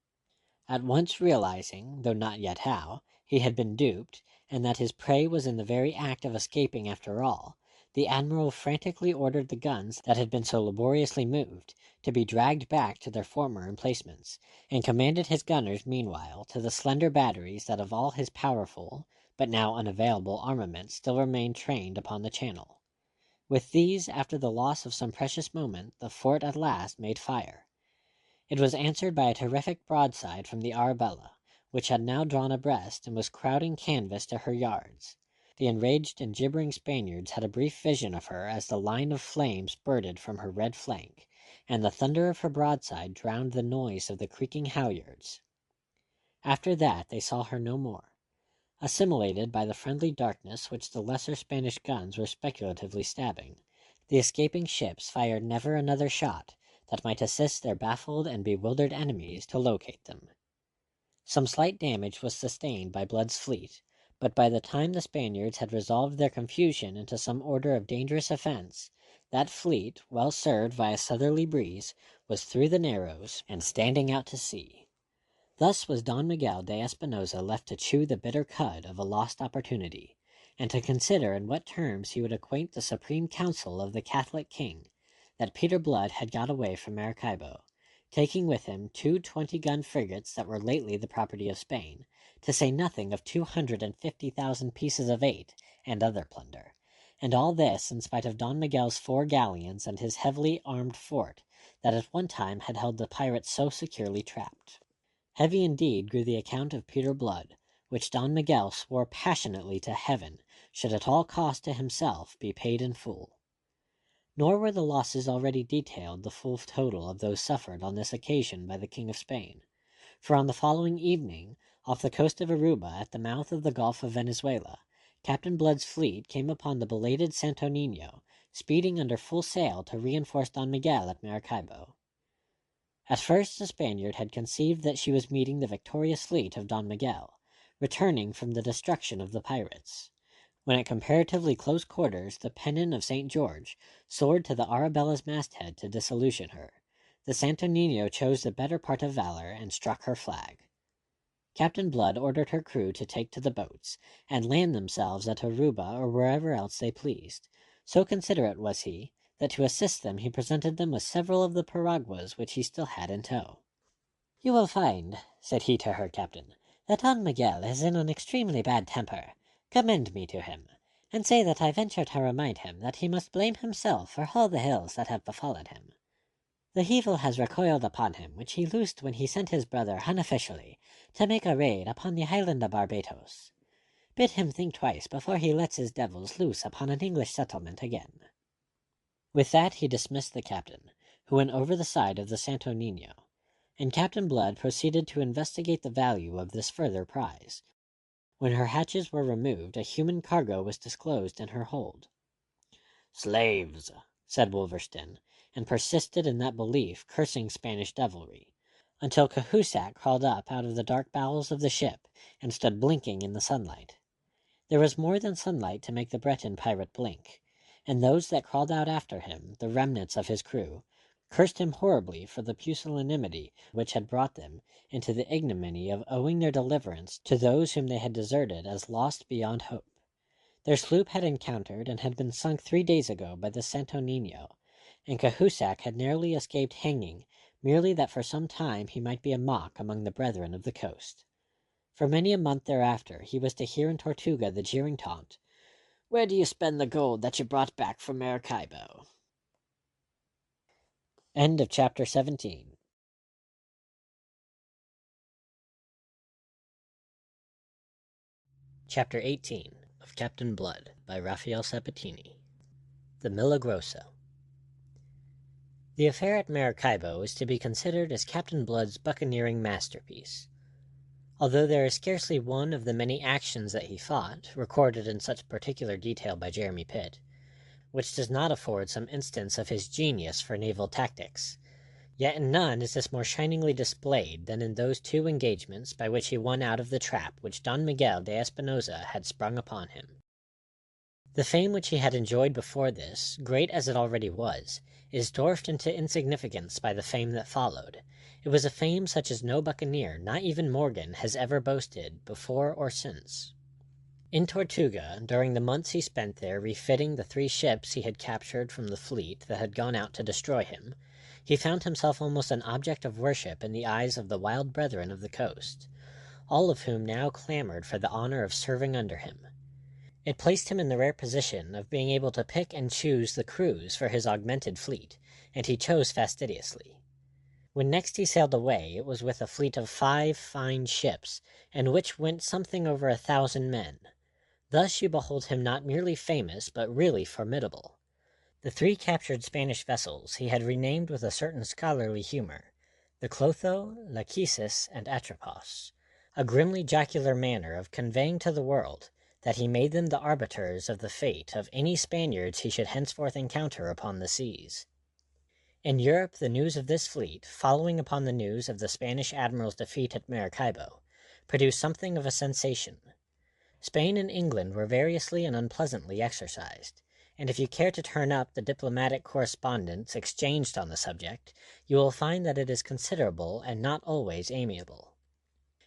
At once realizing, though not yet how, he had been duped, and that his prey was in the very act of escaping after all, the admiral frantically ordered the guns that had been so laboriously moved to be dragged back to their former emplacements, and commanded his gunners meanwhile to the slender batteries that of all his powerful but now unavailable armament still remained trained upon the channel. With these, after the loss of some precious moment, the fort at last made fire. It was answered by a terrific broadside from the Arabella, which had now drawn abreast and was crowding canvas to her yards. The enraged and gibbering Spaniards had a brief vision of her as the line of flame spurted from her red flank, and the thunder of her broadside drowned the noise of the creaking halyards. After that they saw her no more. Assimilated by the friendly darkness which the lesser Spanish guns were speculatively stabbing, the escaping ships fired never another shot that might assist their baffled and bewildered enemies to locate them. Some slight damage was sustained by Blood's fleet, but by the time the Spaniards had resolved their confusion into some order of dangerous offense, that fleet, well served by a southerly breeze, was through the Narrows and standing out to sea. Thus was Don Miguel de Espinosa left to chew the bitter cud of a lost opportunity, and to consider in what terms he would acquaint the Supreme Council of the Catholic King that Peter Blood had got away from Maracaibo, taking with him 2 20-gun frigates that were lately the property of Spain, to say nothing of 250,000 pieces of eight and other plunder, and all this in spite of Don Miguel's 4 galleons and his heavily armed fort that at one time had held the pirates so securely trapped. Heavy indeed grew the account of Peter Blood, which Don Miguel swore passionately to heaven should at all cost to himself be paid in full. Nor were the losses already detailed the full total of those suffered on this occasion by the King of Spain, for on the following evening, off the coast of Aruba at the mouth of the Gulf of Venezuela, Captain Blood's fleet came upon the belated Santo Nino, speeding under full sail to reinforce Don Miguel at Maracaibo. At first the Spaniard had conceived that she was meeting the victorious fleet of Don Miguel, returning from the destruction of the pirates, when at comparatively close quarters the pennon of St. George soared to the Arabella's masthead to disillusion her. The Santo Nino chose the better part of valor and struck her flag. Captain Blood ordered her crew to take to the boats, and land themselves at Aruba or wherever else they pleased. So considerate was he, that to assist them he presented them with several of the piraguas which he still had in tow. "You will find," said he to her captain, "that Don Miguel is in an extremely bad temper. Commend me to him, and say that I venture to remind him that he must blame himself for all the ills that have befallen him. The evil has recoiled upon him which he loosed when he sent his brother unofficially to make a raid upon the island of Barbados. Bid him think twice before he lets his devils loose upon an English settlement again." With that he dismissed the captain, who went over the side of the Santo Nino, and Captain Blood proceeded to investigate the value of this further prize. When her hatches were removed, a human cargo was disclosed in her hold. "Slaves," said Wolverstone, and persisted in that belief, cursing Spanish devilry, until Cahusac crawled up out of the dark bowels of the ship and stood blinking in the sunlight. There was more than sunlight to make the Breton pirate blink, and those that crawled out after him, the remnants of his crew, cursed him horribly for the pusillanimity which had brought them into the ignominy of owing their deliverance to those whom they had deserted as lost beyond hope. Their sloop had encountered and had been sunk 3 days ago by the Santo Nino, and Cahusac had narrowly escaped hanging merely that for some time he might be a mock among the brethren of the coast. For many a month thereafter he was to hear in Tortuga the jeering taunt, "Where do you spend the gold that you brought back from Maracaibo?" End of chapter 17. Chapter 18 of Captain Blood by Rafael Sabatini. The Milagroso. The affair at Maracaibo is to be considered as Captain Blood's buccaneering masterpiece. Although there is scarcely one of the many actions that he fought, recorded in such particular detail by Jeremy Pitt, which does not afford some instance of his genius for naval tactics, yet in none is this more shiningly displayed than in those 2 engagements by which he won out of the trap which Don Miguel de Espinosa had sprung upon him. The fame which he had enjoyed before this, great as it already was, is dwarfed into insignificance by the fame that followed. It was a fame such as no buccaneer, not even Morgan, has ever boasted, before or since. In Tortuga, during the months he spent there refitting the 3 ships he had captured from the fleet that had gone out to destroy him, he found himself almost an object of worship in the eyes of the wild brethren of the coast, all of whom now clamored for the honor of serving under him. It placed him in the rare position of being able to pick and choose the crews for his augmented fleet, and he chose fastidiously. When next he sailed away, it was with a fleet of 5 fine ships, in which went something over 1,000 men. Thus you behold him not merely famous, but really formidable. The 3 captured Spanish vessels he had renamed with a certain scholarly humor, the Clotho, Lachesis, and Atropos, a grimly jocular manner of conveying to the world that he made them the arbiters of the fate of any Spaniards he should henceforth encounter upon the seas. In Europe the news of this fleet, following upon the news of the Spanish admiral's defeat at Maracaibo, produced something of a sensation. Spain and England were variously and unpleasantly exercised, and if you care to turn up the diplomatic correspondence exchanged on the subject, you will find that it is considerable and not always amiable.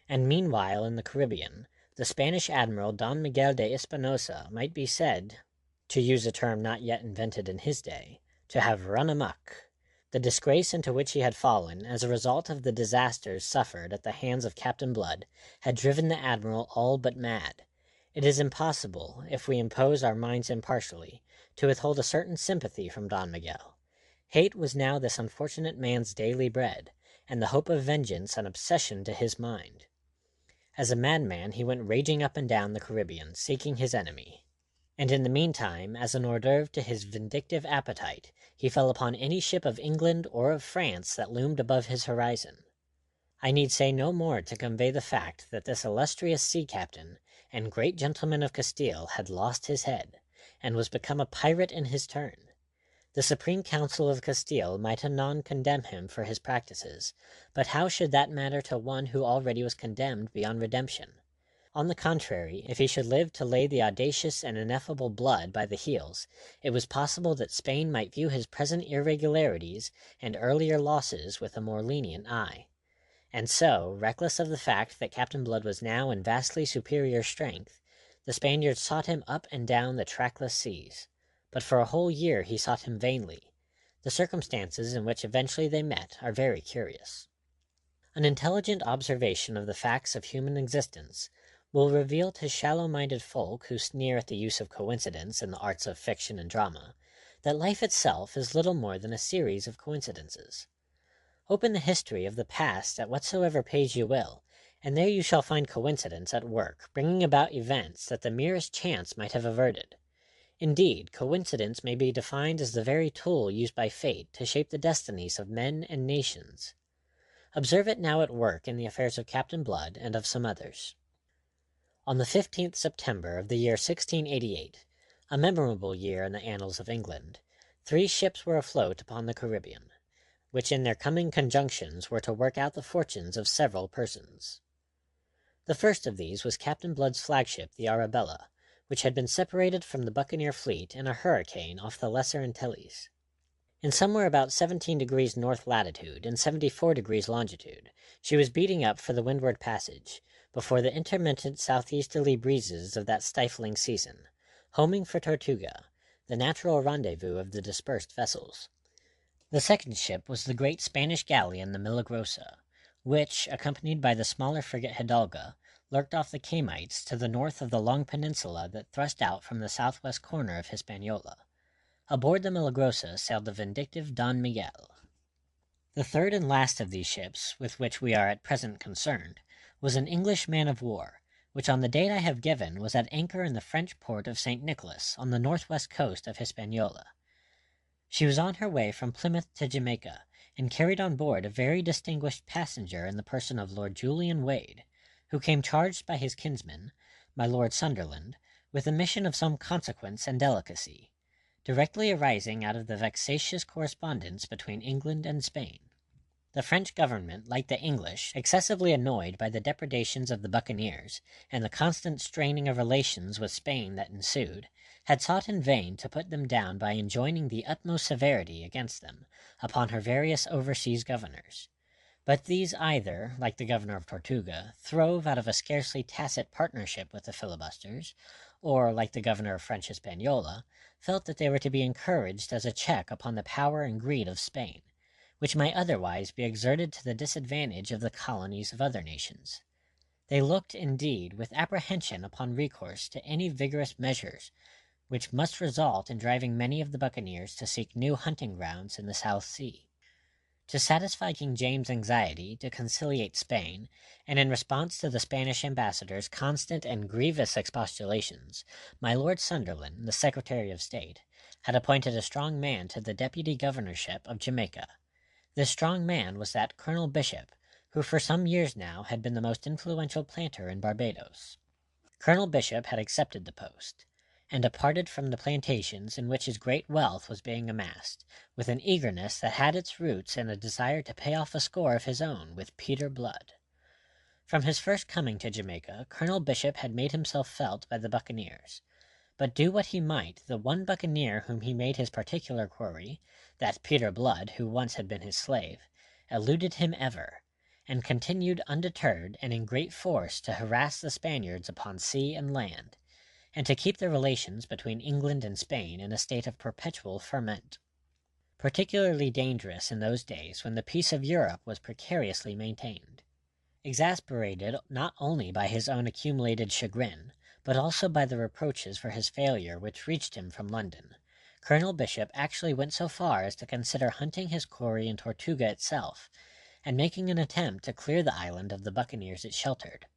And meanwhile in the Caribbean, the Spanish admiral Don Miguel de Espinosa might be said, to use a term not yet invented in his day, to have run amok. The disgrace into which he had fallen as a result of the disasters suffered at the hands of Captain Blood had driven the admiral all but mad. It is impossible, if we impose our minds impartially, to withhold a certain sympathy from Don Miguel. Hate was now this unfortunate man's daily bread, and the hope of vengeance an obsession to his mind. As a madman he went raging up and down the Caribbean, seeking his enemy. And in the meantime, as an hors d'oeuvre to his vindictive appetite, he fell upon any ship of England or of France that loomed above his horizon. I need say no more to convey the fact that this illustrious sea captain, and great gentleman of Castile had lost his head, and was become a pirate in his turn. The Supreme Council of Castile might anon condemn him for his practices, but how should that matter to one who already was condemned beyond redemption? On the contrary, if he should live to lay the audacious and ineffable Blood by the heels, it was possible that Spain might view his present irregularities and earlier losses with a more lenient eye. And so, reckless of the fact that Captain Blood was now in vastly superior strength, the Spaniard sought him up and down the trackless seas. But for a whole year he sought him vainly. The circumstances in which eventually they met are very curious. An intelligent observation of the facts of human existence will reveal to shallow-minded folk who sneer at the use of coincidence in the arts of fiction and drama, that life itself is little more than a series of coincidences. Open the history of the past at whatsoever page you will, and there you shall find coincidence at work, bringing about events that the merest chance might have averted. Indeed, coincidence may be defined as the very tool used by fate to shape the destinies of men and nations. Observe it now at work in the affairs of Captain Blood and of some others. On the 15th September of the year 1688, a memorable year in the annals of England, 3 ships were afloat upon the Caribbean, which in their coming conjunctions were to work out the fortunes of several persons. The first of these was Captain Blood's flagship, the Arabella, which had been separated from the buccaneer fleet in a hurricane off the Lesser Antilles. In somewhere about 17 degrees north latitude and 74 degrees longitude, she was beating up for the windward passage, before the intermittent southeasterly breezes of that stifling season, homing for Tortuga, the natural rendezvous of the dispersed vessels. The second ship was the great Spanish galleon, the Milagrosa, which, accompanied by the smaller frigate Hidalga, lurked off the Caymites to the north of the long peninsula that thrust out from the southwest corner of Hispaniola. Aboard the Milagrosa sailed the vindictive Don Miguel. The third and last of these ships, with which we are at present concerned, was an English man-of-war, which on the date I have given was at anchor in the French port of St. Nicholas on the northwest coast of Hispaniola. She was on her way from Plymouth to Jamaica, and carried on board a very distinguished passenger in the person of Lord Julian Wade, who came charged by his kinsman, my Lord Sunderland, with a mission of some consequence and delicacy, directly arising out of the vexatious correspondence between England and Spain. The French government, like the English, excessively annoyed by the depredations of the buccaneers, and the constant straining of relations with Spain that ensued, had sought in vain to put them down by enjoining the utmost severity against them upon her various overseas governors. But these either, like the governor of Tortuga, throve out of a scarcely tacit partnership with the filibusters, or, like the governor of French Hispaniola, felt that they were to be encouraged as a check upon the power and greed of Spain, which might otherwise be exerted to the disadvantage of the colonies of other nations. They looked, indeed, with apprehension upon recourse to any vigorous measures which must result in driving many of the buccaneers to seek new hunting grounds in the South Sea. To satisfy King James' anxiety to conciliate Spain, and in response to the Spanish ambassador's constant and grievous expostulations, my Lord Sunderland, the Secretary of State, had appointed a strong man to the deputy governorship of Jamaica. This strong man was that Colonel Bishop, who for some years now had been the most influential planter in Barbados. Colonel Bishop had accepted the post, and departed from the plantations in which his great wealth was being amassed, with an eagerness that had its roots in a desire to pay off a score of his own with Peter Blood. From his first coming to Jamaica, Colonel Bishop had made himself felt by the buccaneers, but do what he might, the one buccaneer whom he made his particular quarry, that Peter Blood, who once had been his slave, eluded him ever, and continued undeterred and in great force to harass the Spaniards upon sea and land, and to keep the relations between England and Spain in a state of perpetual ferment. Particularly dangerous in those days when the peace of Europe was precariously maintained. Exasperated not only by his own accumulated chagrin, but also by the reproaches for his failure which reached him from London, Colonel Bishop actually went so far as to consider hunting his quarry in Tortuga itself, and making an attempt to clear the island of the buccaneers it sheltered.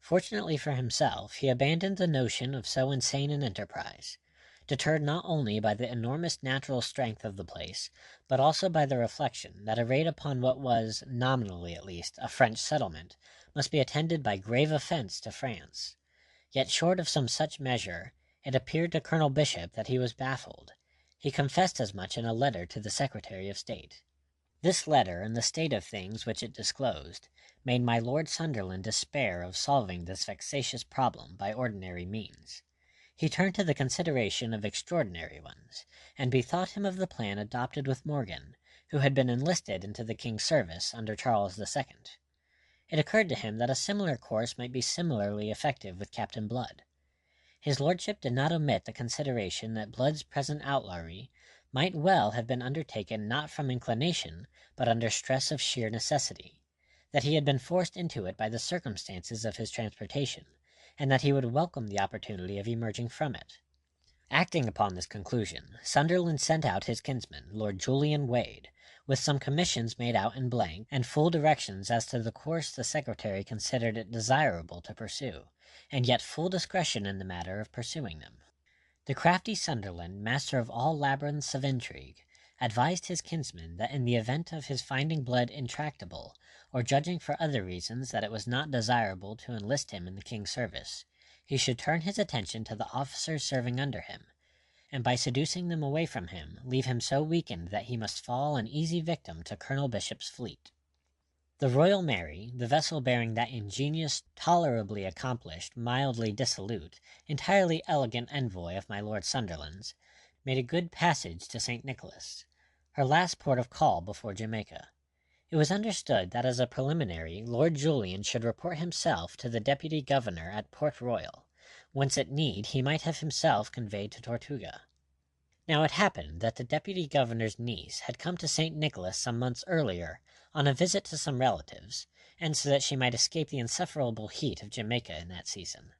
Fortunately for himself, he abandoned the notion of so insane an enterprise, deterred not only by the enormous natural strength of the place, but also by the reflection that a raid upon what was, nominally at least, a French settlement, must be attended by grave offence to France. Yet short of some such measure, it appeared to Colonel Bishop that he was baffled. He confessed as much in a letter to the Secretary of State. This letter, and the state of things which it disclosed, made my Lord Sunderland despair of solving this vexatious problem by ordinary means. He turned to the consideration of extraordinary ones, and bethought him of the plan adopted with Morgan, who had been enlisted into the king's service under Charles II. It occurred to him that a similar course might be similarly effective with Captain Blood. His lordship did not omit the consideration that Blood's present outlawry might well have been undertaken not from inclination, but under stress of sheer necessity, that he had been forced into it by the circumstances of his transportation, and that he would welcome the opportunity of emerging from it. Acting upon this conclusion, Sunderland sent out his kinsman, Lord Julian Wade, with some commissions made out in blank, and full directions as to the course the Secretary considered it desirable to pursue, and yet full discretion in the matter of pursuing them. The crafty Sunderland, master of all labyrinths of intrigue, advised his kinsman that in the event of his finding Blood intractable, or judging for other reasons that it was not desirable to enlist him in the king's service, he should turn his attention to the officers serving under him, and by seducing them away from him, leave him so weakened that he must fall an easy victim to Colonel Bishop's fleet. The Royal Mary, the vessel bearing that ingenious, tolerably accomplished, mildly dissolute, entirely elegant envoy of my Lord Sunderland's, made a good passage to St. Nicholas, her last port of call before Jamaica. It was understood that as a preliminary Lord Julian should report himself to the Deputy Governor at Port Royal, whence at need he might have himself conveyed to Tortuga. Now it happened that the Deputy Governor's niece had come to St. Nicholas some months earlier on a visit to some relatives, and so that she might escape the insufferable heat of Jamaica in that season.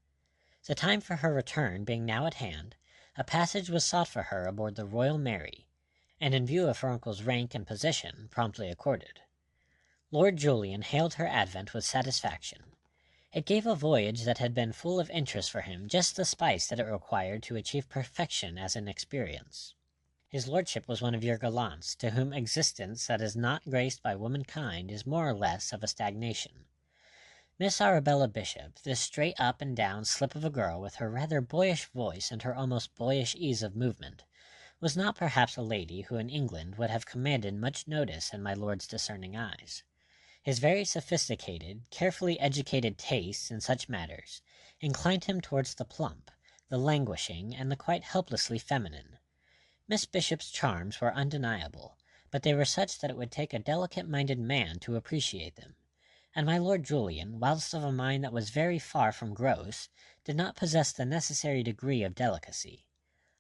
The time for her return being now at hand, a passage was sought for her aboard the Royal Mary, and in view of her uncle's rank and position, promptly accorded. Lord Julian hailed her advent with satisfaction. It gave a voyage that had been full of interest for him just the spice that it required to achieve perfection as an experience. His lordship was one of your gallants, to whom existence that is not graced by womankind is more or less of a stagnation. Miss Arabella Bishop, this straight up and down slip of a girl with her rather boyish voice and her almost boyish ease of movement, was not perhaps a lady who in England would have commanded much notice in my lord's discerning eyes. His very sophisticated, carefully educated tastes in such matters inclined him towards the plump, the languishing, and the quite helplessly feminine. Miss Bishop's charms were undeniable, but they were such that it would take a delicate-minded man to appreciate them, and my Lord Julian, whilst of a mind that was very far from gross, did not possess the necessary degree of delicacy.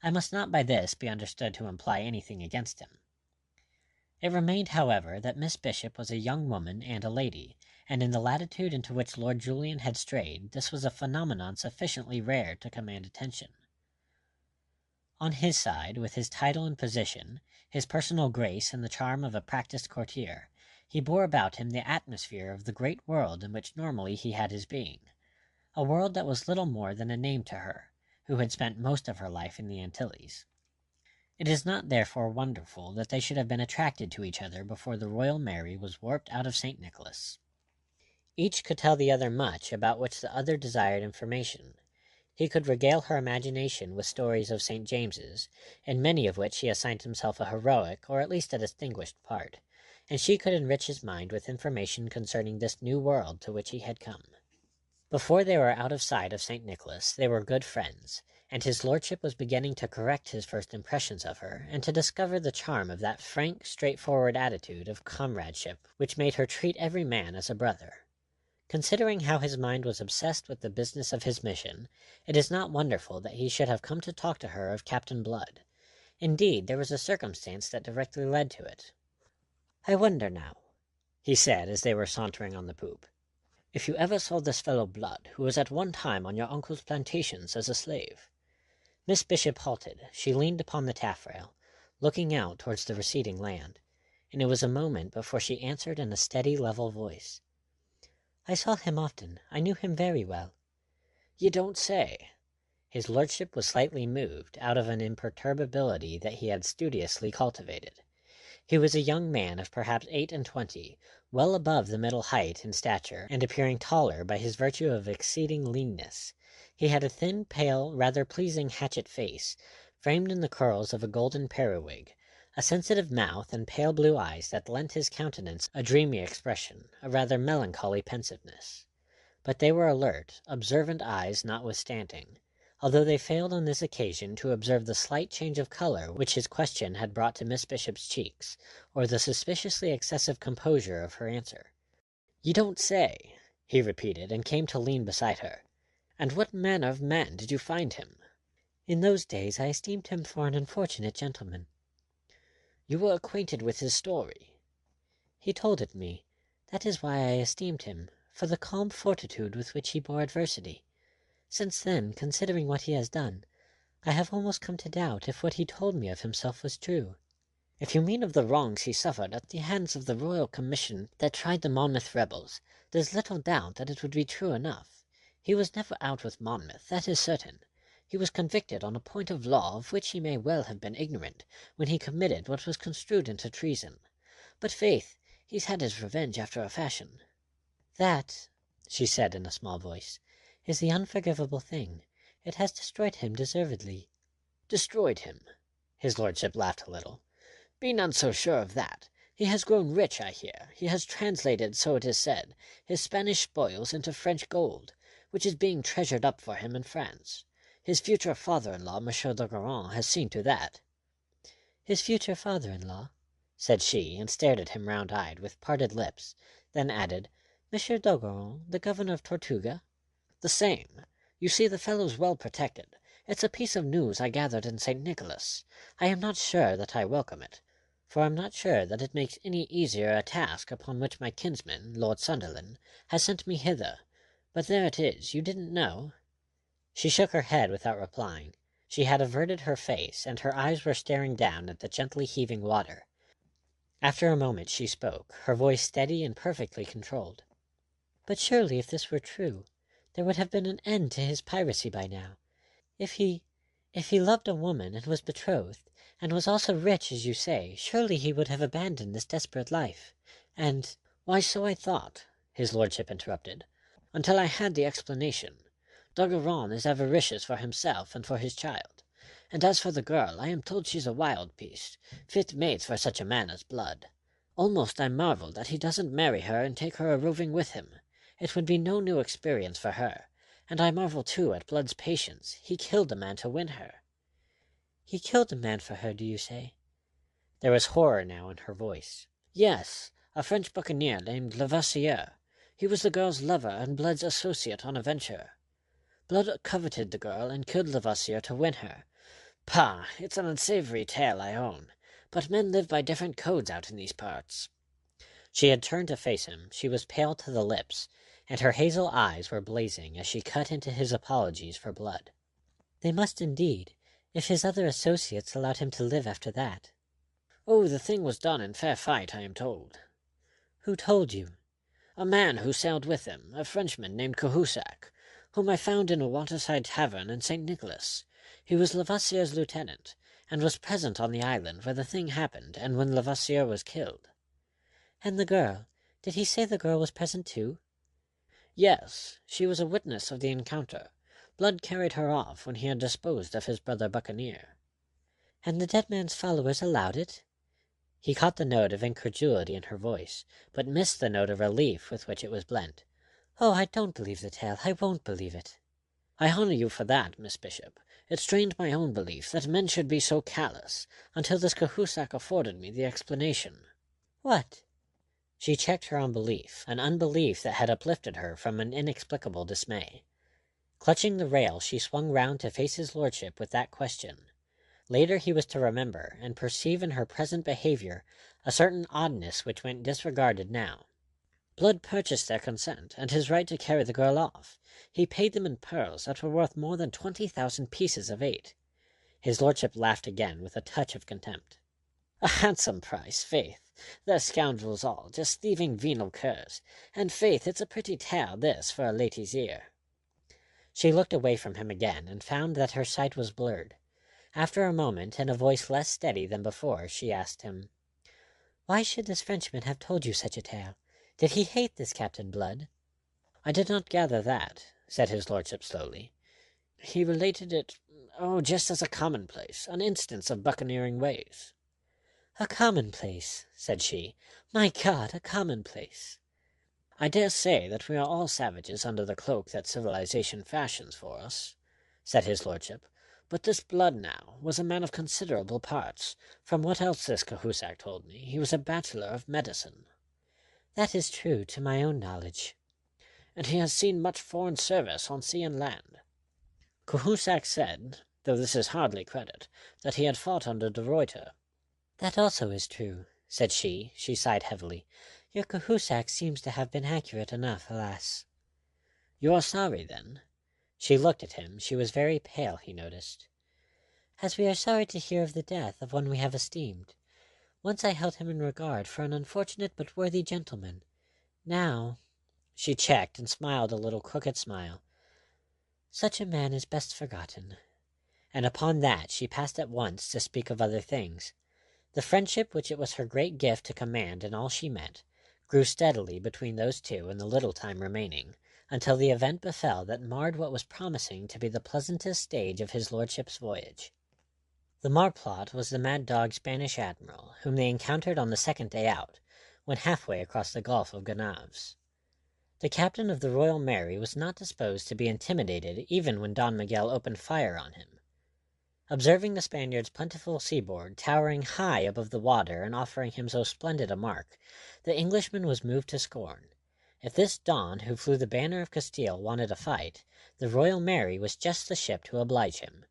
I must not by this be understood to imply anything against him. It remained, however, that Miss Bishop was a young woman and a lady, and in the latitude into which Lord Julian had strayed, this was a phenomenon sufficiently rare to command attention. On his side, with his title and position, his personal grace and the charm of a practised courtier, he bore about him the atmosphere of the great world in which normally he had his being, a world that was little more than a name to her, who had spent most of her life in the Antilles. It is not therefore wonderful that they should have been attracted to each other before the Royal Mary was warped out of St. Nicholas. Each could tell the other much about which the other desired information. He could regale her imagination with stories of St. James's, in many of which he assigned himself a heroic, or at least a distinguished part, and she could enrich his mind with information concerning this new world to which he had come. Before they were out of sight of St. Nicholas, they were good friends, and his lordship was beginning to correct his first impressions of her, and to discover the charm of that frank, straightforward attitude of comradeship which made her treat every man as a brother. Considering how his mind was obsessed with the business of his mission, it is not wonderful that he should have come to talk to her of Captain Blood. Indeed, there was a circumstance that directly led to it. "I wonder now," he said as they were sauntering on the poop, "if you ever saw this fellow Blood, who was at one time on your uncle's plantations as a slave?" Miss Bishop halted. She leaned upon the taffrail, looking out towards the receding land, and it was a moment before she answered in a steady, level voice. "I saw him often. I knew him very well." "You don't say?" His lordship was slightly moved, out of an imperturbability that he had studiously cultivated. He was a young man of perhaps 28, well above the middle height in stature, and appearing taller by his virtue of exceeding leanness. He had a thin, pale, rather pleasing hatchet face, framed in the curls of a golden periwig, a sensitive mouth, and pale blue eyes that lent his countenance a dreamy expression, a rather melancholy pensiveness. But they were alert, observant eyes notwithstanding, although they failed on this occasion to observe the slight change of colour which his question had brought to Miss Bishop's cheeks, or the suspiciously excessive composure of her answer. "You don't say," he repeated, and came to lean beside her. "And what manner of man did you find him?" In those days I esteemed him for an unfortunate gentleman. "You were acquainted with his story?" He told it me. That is why I esteemed him, for the calm fortitude with which he bore adversity. Since then, considering what he has done, I have almost come to doubt if what he told me of himself was true. "If you mean of the wrongs he suffered at the hands of the royal commission that tried the Monmouth rebels, there's little doubt that it would be true enough. He was never out with Monmouth, that is certain. He was convicted on a point of law of which he may well have been ignorant when he committed what was construed into treason. But faith, he's had his revenge after a fashion." "That," she said in a small voice, "is the unforgivable thing. It has destroyed him deservedly." "Destroyed him?" His lordship laughed a little. "Be none so sure of that. He has grown rich, I hear. He has translated, so it is said, his Spanish spoils into French gold, which is being treasured up for him in France. His future father-in-law, Monsieur d'Ogeron, has seen to that." "His future father-in-law?" said she, and stared at him round-eyed, with parted lips, then added, "Monsieur d'Ogeron, the governor of Tortuga?" "The same. You see the fellow's well protected. It's a piece of news I gathered in St. Nicholas. I am not sure that I welcome it, for I'm not sure that it makes any easier a task upon which my kinsman, Lord Sunderland, has sent me hither. But there it is. You didn't know?" She shook her head without replying. She had averted her face, and her eyes were staring down at the gently heaving water. After a moment she spoke, her voice steady and perfectly controlled. "But surely if this were true, there would have been an end to his piracy by now. If he loved a woman and was betrothed, and was also rich, as you say, surely he would have abandoned this desperate life, and—" "Why, so I thought," his lordship interrupted, "until I had the explanation. D'Ogeron is avaricious for himself and for his child. And as for the girl, I am told she's a wild beast, fit mate for such a man as Blood. Almost I marvel that he doesn't marry her and take her a roving with him. It would be no new experience for her. And I marvel too at Blood's patience. He killed a man to win her." "He killed a man for her, do you say?" There was horror now in her voice. "Yes, a French buccaneer named Levasseur. He was the girl's lover and Blood's associate on a venture. Blood coveted the girl and killed Levasseur to win her. Pah, it's an unsavory tale, I own, but men live by different codes out in these parts." She had turned to face him. She was pale to the lips, and her hazel eyes were blazing as she cut into his apologies for Blood. "They must indeed, if his other associates allowed him to live after that." "Oh, the thing was done in fair fight, I am told." "Who told you?" "A man who sailed with him, a Frenchman named Cahusac, whom I found in a waterside tavern in St. Nicholas. He was Levasseur's lieutenant, and was present on the island where the thing happened and when Levasseur was killed." "And the girl? Did he say the girl was present too?" "Yes, she was a witness of the encounter. Blood carried her off when he had disposed of his brother buccaneer." "And the dead man's followers allowed it?" He caught the note of incredulity in her voice, but missed the note of relief with which it was blent. "Oh, I don't believe the tale. I won't believe it." "I honour you for that, Miss Bishop. It strained my own belief that men should be so callous, until this Cahusac afforded me the explanation." "What?" She checked her unbelief, an unbelief that had uplifted her from an inexplicable dismay. Clutching the rail, she swung round to face his lordship with that question. Later he was to remember, and perceive in her present behaviour a certain oddness which went disregarded now. Blood purchased their consent, and his right to carry the girl off. He paid them in pearls that were worth more than 20,000 pieces of 8. His lordship laughed again, with a touch of contempt. "A handsome price, faith. They're scoundrels all, just thieving venal curs. And faith, it's a pretty tale, this, for a lady's ear." She looked away from him again, and found that her sight was blurred. After a moment, in a voice less steady than before, she asked him, "Why should this Frenchman have told you such a tale? Did he hate this Captain Blood? I did not gather that, said his lordship slowly. He related it, just as a commonplace, an instance of buccaneering ways. A commonplace, said she. My God, a commonplace. I dare say that we are all savages under the cloak that civilization fashions for us, said his lordship. But this Blood, now, was a man of considerable parts. From what else this Cahusac told me, he was a bachelor of medicine. That is true, to my own knowledge. And he has seen much foreign service on sea and land. Cahusac said, though this is hardly credit, that he had fought under de Ruyter. That also is true, said she. She sighed heavily. Your Cahusac seems to have been accurate enough, alas. You are sorry, then? She looked at him. She was very pale, he noticed. As we are sorry to hear of the death of one we have esteemed. Once I held him in regard for an unfortunate but worthy gentleman. Now... She checked and smiled a little crooked smile. Such a man is best forgotten. And upon that she passed at once to speak of other things. The friendship which it was her great gift to command in all she met, grew steadily between those two in the little time remaining, until the event befell that marred what was promising to be the pleasantest stage of his lordship's voyage. The Marplot was the mad-dog Spanish admiral, whom they encountered on the second day out, when halfway across the Gulf of Gonaves. The captain of the Royal Mary was not disposed to be intimidated even when Don Miguel opened fire on him. Observing the Spaniard's plentiful seaboard towering high above the water and offering him so splendid a mark, the Englishman was moved to scorn. If this Don who flew the banner of Castile wanted a fight, the Royal Mary was just the ship to oblige him.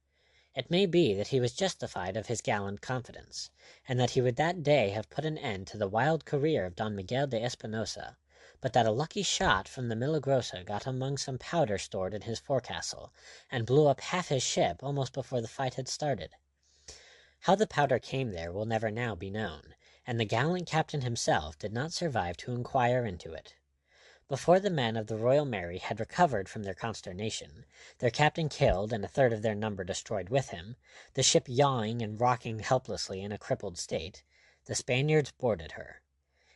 It may be that he was justified of his gallant confidence, and that he would that day have put an end to the wild career of Don Miguel de Espinosa, but that a lucky shot from the Milagrosa got among some powder stored in his forecastle, and blew up half his ship almost before the fight had started. How the powder came there will never now be known, and the gallant captain himself did not survive to inquire into it. Before the men of the Royal Mary had recovered from their consternation, their captain killed and a third of their number destroyed with him, the ship yawing and rocking helplessly in a crippled state, the Spaniards boarded her.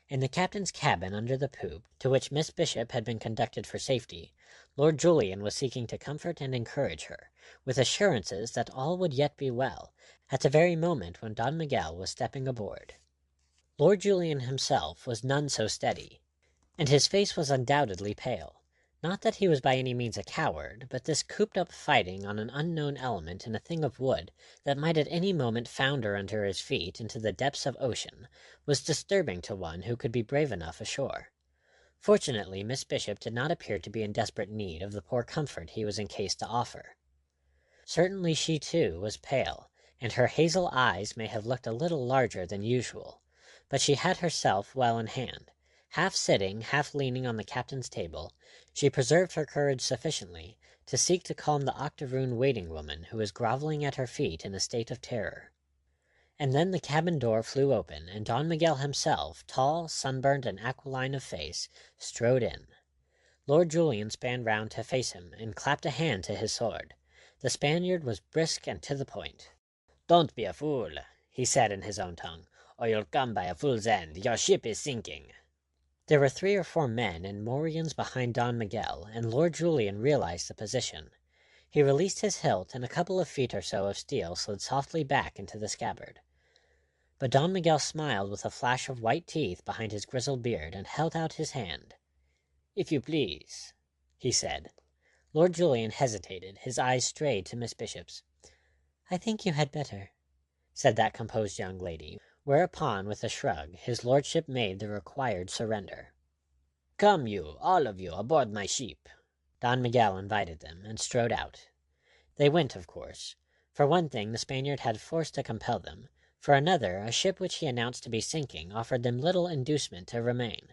In the captain's cabin under the poop, to which Miss Bishop had been conducted for safety, Lord Julian was seeking to comfort and encourage her, with assurances that all would yet be well, at the very moment when Don Miguel was stepping aboard. Lord Julian himself was none so steady, and his face was undoubtedly pale. Not that he was by any means a coward, but this cooped-up fighting on an unknown element in a thing of wood that might at any moment founder under his feet into the depths of ocean was disturbing to one who could be brave enough ashore. Fortunately, Miss Bishop did not appear to be in desperate need of the poor comfort he was encased to offer. Certainly she, too, was pale, and her hazel eyes may have looked a little larger than usual, but she had herself well in hand. Half sitting, half leaning on the captain's table, she preserved her courage sufficiently to seek to calm the octoroon waiting-woman who was grovelling at her feet in a state of terror. And then the cabin door flew open, and Don Miguel himself, tall, sunburnt, and aquiline of face, strode in. Lord Julian span round to face him, and clapped a hand to his sword. The Spaniard was brisk and to the point. "Don't be a fool," he said in his own tongue, "or you'll come by a fool's end. Your ship is sinking." There were 3 or 4 men and morions behind Don Miguel, and Lord Julian realized the position. He released his hilt, and a couple of feet or so of steel slid softly back into the scabbard. But Don Miguel smiled with a flash of white teeth behind his grizzled beard, and held out his hand. "If you please," he said. Lord Julian hesitated. His eyes strayed to Miss Bishop's. "I think you had better," said that composed young lady, whereupon, with a shrug, his lordship made the required surrender. "Come you, all of you, aboard my ship," Don Miguel invited them, and strode out. They went, of course. For one thing, the Spaniard had force to compel them. For another, a ship which he announced to be sinking offered them little inducement to remain.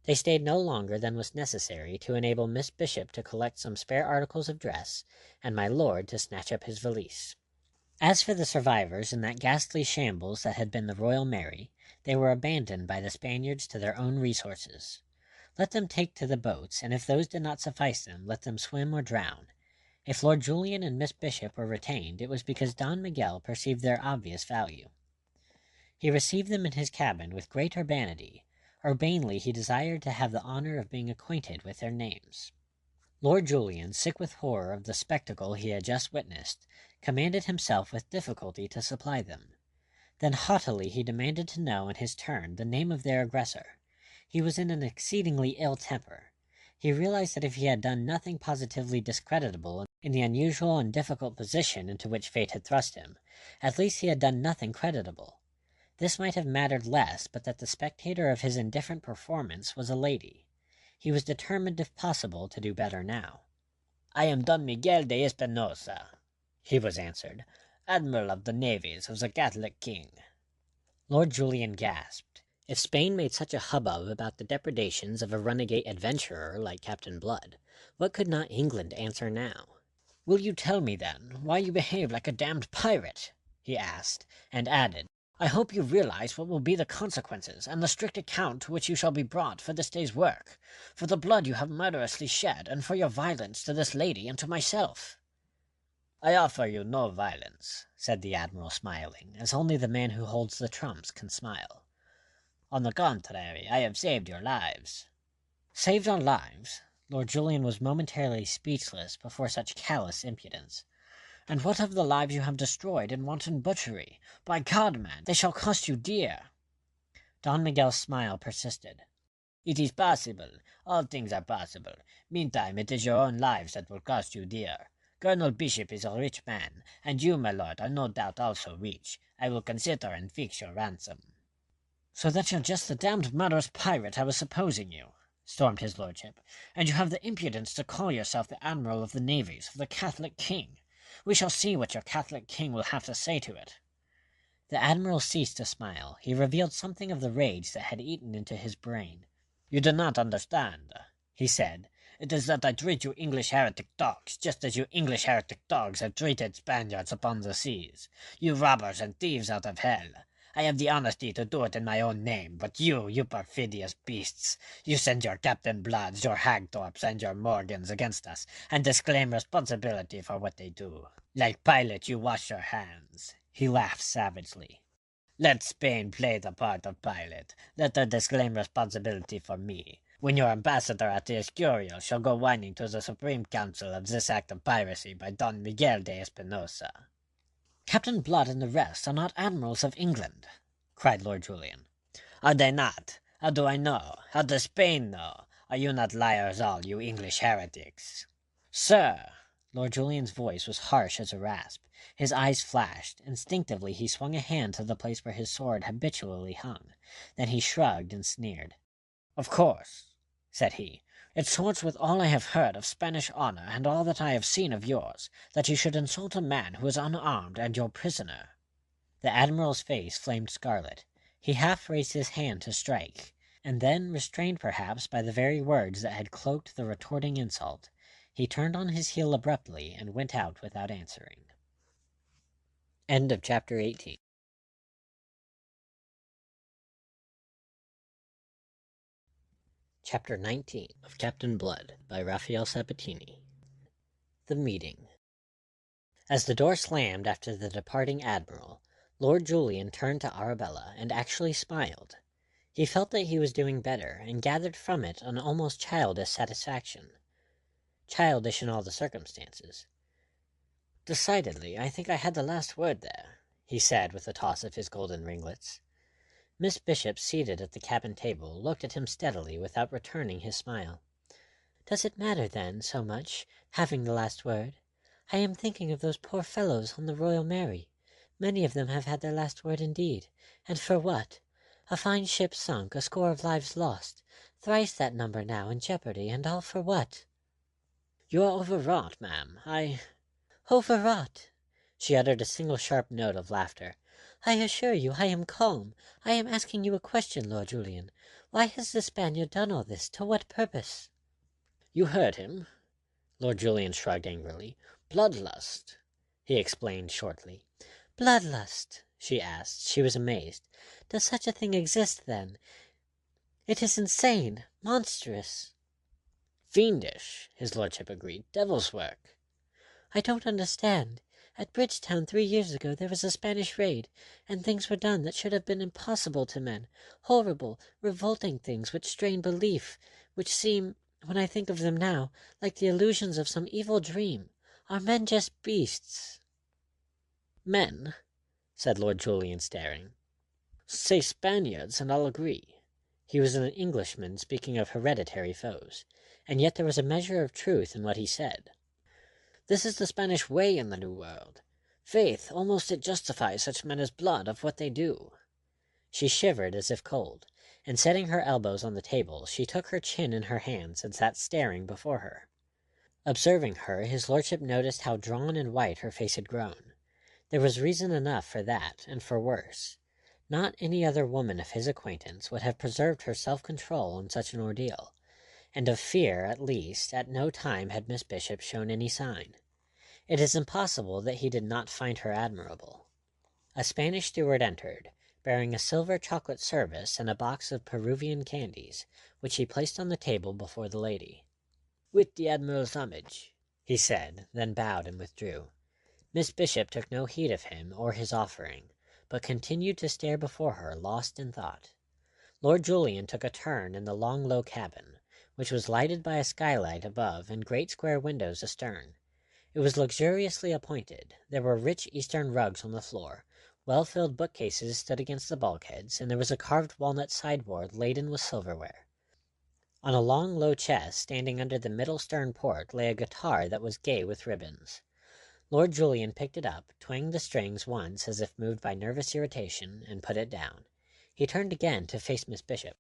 They stayed no longer than was necessary to enable Miss Bishop to collect some spare articles of dress, and my lord to snatch up his valise. As for the survivors in that ghastly shambles that had been the Royal Mary, they were abandoned by the Spaniards to their own resources. Let them take to the boats, and if those did not suffice them, let them swim or drown. If Lord Julian and Miss Bishop were retained, it was because Don Miguel perceived their obvious value. He received them in his cabin with great urbanity, Urbanely, he desired to have the honor of being acquainted with their names. Lord Julian, sick with horror of the spectacle he had just witnessed, commanded himself with difficulty to supply them. Then haughtily he demanded to know in his turn the name of their aggressor. He was in an exceedingly ill temper. He realized that if he had done nothing positively discreditable in the unusual and difficult position into which fate had thrust him, at least he had done nothing creditable. This might have mattered less but that the spectator of his indifferent performance was a lady. He was determined, if possible, to do better now. "I am Don Miguel de Espinosa," he was answered, "Admiral of the navies of the Catholic King." Lord Julian gasped. If Spain made such a hubbub about the depredations of a runagate adventurer like Captainblood, what could not England answer now? "Will you tell me, then, why you behave like a damned pirate?" he asked, and added, "I hope you realize what will be the consequences, and the strict account to which you shall be brought for this day's work, for the blood you have murderously shed, and for your violence to this lady and to myself." "I offer you no violence," said the Admiral, smiling, as only the man who holds the trumps can smile. "On the contrary, I have saved your lives." Saved our lives? Lord Julian was momentarily speechless before such callous impudence. "And what of the lives you have destroyed in wanton butchery? By God, man, they shall cost you dear." Don Miguel's smile persisted. "It is possible. All things are possible. Meantime, it is your own lives that will cost you dear. Colonel Bishop is a rich man, and you, my lord, are no doubt also rich. I will consider and fix your ransom." "So that you're just the damned murderous pirate I was supposing you," stormed his lordship, "and you have the impudence to call yourself the Admiral of the Navies of the Catholic King. We shall see what your Catholic King will have to say to it." The Admiral ceased to smile. He revealed something of the rage that had eaten into his brain. "You do not understand," he said. "It is that I treat you English heretic dogs, just as you English heretic dogs have treated Spaniards upon the seas. You robbers and thieves out of hell. I have the honesty to do it in my own name, but you perfidious beasts, you send your Captainbloods, your Hagthorpes, and your Morgans against us, and disclaim responsibility for what they do. Like Pilate, you wash your hands." He laughed savagely. "Let Spain play the part of Pilate. Let her disclaim responsibility for me, when your ambassador at the Escurial shall go whining to the Supreme Council of this act of piracy by Don Miguel de Espinosa." "Captainblood and the rest are not admirals of England," cried Lord Julian. "Are they not? How do I know? How does Spain know? Are you not liars all, you English heretics?" "Sir!" Lord Julian's voice was harsh as a rasp. His eyes flashed. Instinctively he swung a hand to the place where his sword habitually hung. Then he shrugged and sneered. "Of course," said he, "it sorts with all I have heard of Spanish honor and all that I have seen of yours, that you should insult a man who is unarmed and your prisoner." The Admiral's face flamed scarlet. He half raised his hand to strike, and then, restrained perhaps by the very words that had cloaked the retorting insult, he turned on his heel abruptly and went out without answering. End of chapter 18. Chapter 19 of Captainblood by Rafael Sabatini. The Meeting. As the door slammed after the departing Admiral, Lord Julian turned to Arabella and actually smiled. He felt that he was doing better, and gathered from it an almost childish satisfaction. Childish in all the circumstances. "Decidedly, I think I had the last word there," he said with a toss of his golden ringlets. Miss Bishop, seated at the cabin table, looked at him steadily without returning his smile. "Does it matter, then, so much, having the last word? I am thinking of those poor fellows on the Royal Mary. Many of them have had their last word indeed. And for what? A fine ship sunk, a score of lives lost, thrice that number now in jeopardy, and all for what?" "You are overwrought, ma'am. Overwrought!" She uttered a single sharp note of laughter. "I assure you I am calm. I am asking you a question, Lord Julian. Why has the Spaniard done all this? To what purpose?" "You heard him?" Lord Julian shrugged angrily. "Bloodlust," he explained shortly. "Bloodlust?" she asked. She was amazed. "Does such a thing exist, then? It is insane, monstrous." "Fiendish," his lordship agreed. "Devil's work." "I don't understand. At Bridgetown 3 years ago there was a Spanish raid, and things were done that should have been impossible to men. Horrible, revolting things which strain belief, which seem, when I think of them now, like the illusions of some evil dream. Are men just beasts?" "Men?" said Lord Julian, staring. "Say Spaniards, and I'll agree." He was an Englishman speaking of hereditary foes, and yet there was a measure of truth in what he said. "This is the Spanish way in the New World. Faith, almost it justifies such men as Blood of what they do." She shivered as if cold, and setting her elbows on the table, she took her chin in her hands and sat staring before her. Observing her, his lordship noticed how drawn and white her face had grown. There was reason enough for that, and for worse. Not any other woman of his acquaintance would have preserved her self-control in such an ordeal, and of fear, at least, at no time had Miss Bishop shown any sign. It is impossible that he did not find her admirable. A Spanish steward entered, bearing a silver chocolate service and a box of Peruvian candies, which he placed on the table before the lady. "With the Admiral's homage," he said, then bowed and withdrew. Miss Bishop took no heed of him or his offering, but continued to stare before her, lost in thought. Lord Julian took a turn in the long low cabin, which was lighted by a skylight above and great square windows astern. It was luxuriously appointed. There were rich Eastern rugs on the floor, well-filled bookcases stood against the bulkheads, and there was a carved walnut sideboard laden with silverware. On a long low chest, standing under the middle stern port, lay a guitar that was gay with ribbons. Lord Julian picked it up, twanged the strings once as if moved by nervous irritation, and put it down. He turned again to face Miss Bishop.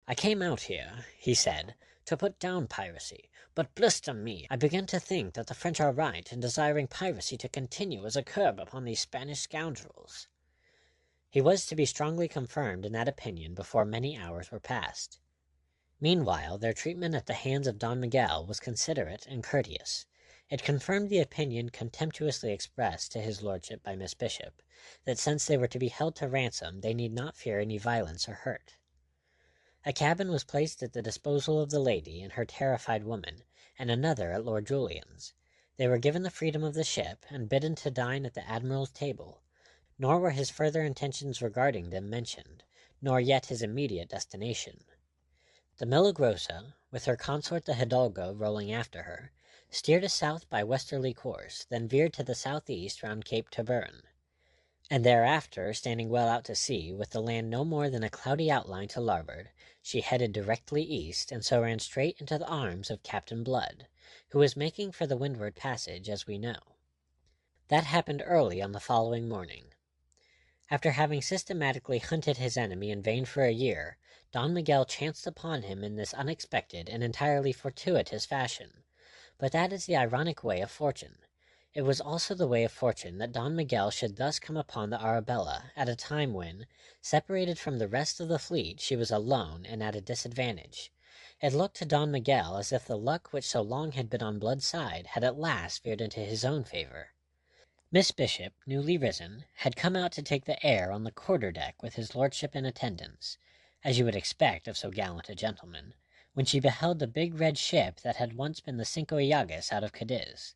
"I came out here," he said, "to put down piracy, but blister me, I begin to think that the French are right in desiring piracy to continue as a curb upon these Spanish scoundrels." He was to be strongly confirmed in that opinion before many hours were past. Meanwhile, their treatment at the hands of Don Miguel was considerate and courteous. It confirmed the opinion contemptuously expressed to his lordship by Miss Bishop, that since they were to be held to ransom, they need not fear any violence or hurt. A cabin was placed at the disposal of the lady and her terrified woman, and another at Lord Julian's. They were given the freedom of the ship, and bidden to dine at the Admiral's table, nor were his further intentions regarding them mentioned, nor yet his immediate destination. The Milagrosa, with her consort the Hidalgo rolling after her, steered a south by westerly course, then veered to the southeast round Cape Tiburon, and thereafter, standing well out to sea, with the land no more than a cloudy outline to larboard, she headed directly east, and so ran straight into the arms of Captainblood, who was making for the windward passage, as we know. That happened early on the following morning. After having systematically hunted his enemy in vain for a year, Don Miguel chanced upon him in this unexpected and entirely fortuitous fashion. But that is the ironic way of fortune. It was also the way of fortune that Don Miguel should thus come upon the Arabella at a time when, separated from the rest of the fleet, she was alone and at a disadvantage. It looked to Don Miguel as if the luck which so long had been on Blood's side had at last veered into his own favor. Miss Bishop, newly risen, had come out to take the air on the quarter-deck with his lordship in attendance, as you would expect of so gallant a gentleman, when she beheld the big red ship that had once been the Cinco Llagas out of Cadiz.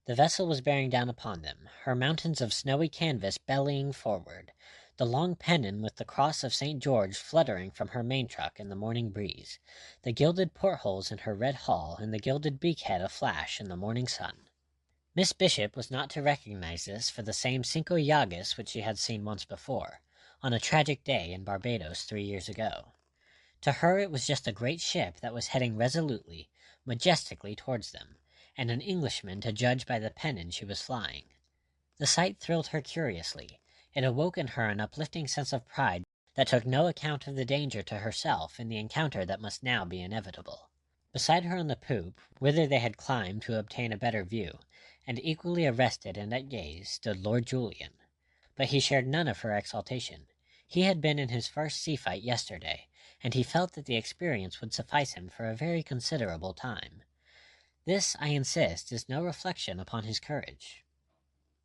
The vessel was bearing down upon them, her mountains of snowy canvas bellying forward, the long pennon with the cross of St. George fluttering from her main-truck in the morning breeze, the gilded portholes in her red hull, and the gilded beakhead aflash in the morning sun. Miss Bishop was not to recognize this for the same Cinco Llagas which she had seen once before, on a tragic day in Barbados 3 years ago. To her it was just a great ship that was heading resolutely, majestically towards them, and an Englishman to judge by the pennon she was flying. The sight thrilled her curiously. It awoke in her an uplifting sense of pride that took no account of the danger to herself in the encounter that must now be inevitable. Beside her on the poop, whither they had climbed to obtain a better view, and equally arrested and at gaze, stood Lord Julian. But he shared none of her exultation. He had been in his first sea-fight yesterday, and he felt that the experience would suffice him for a very considerable time. This, I insist, is no reflection upon his courage.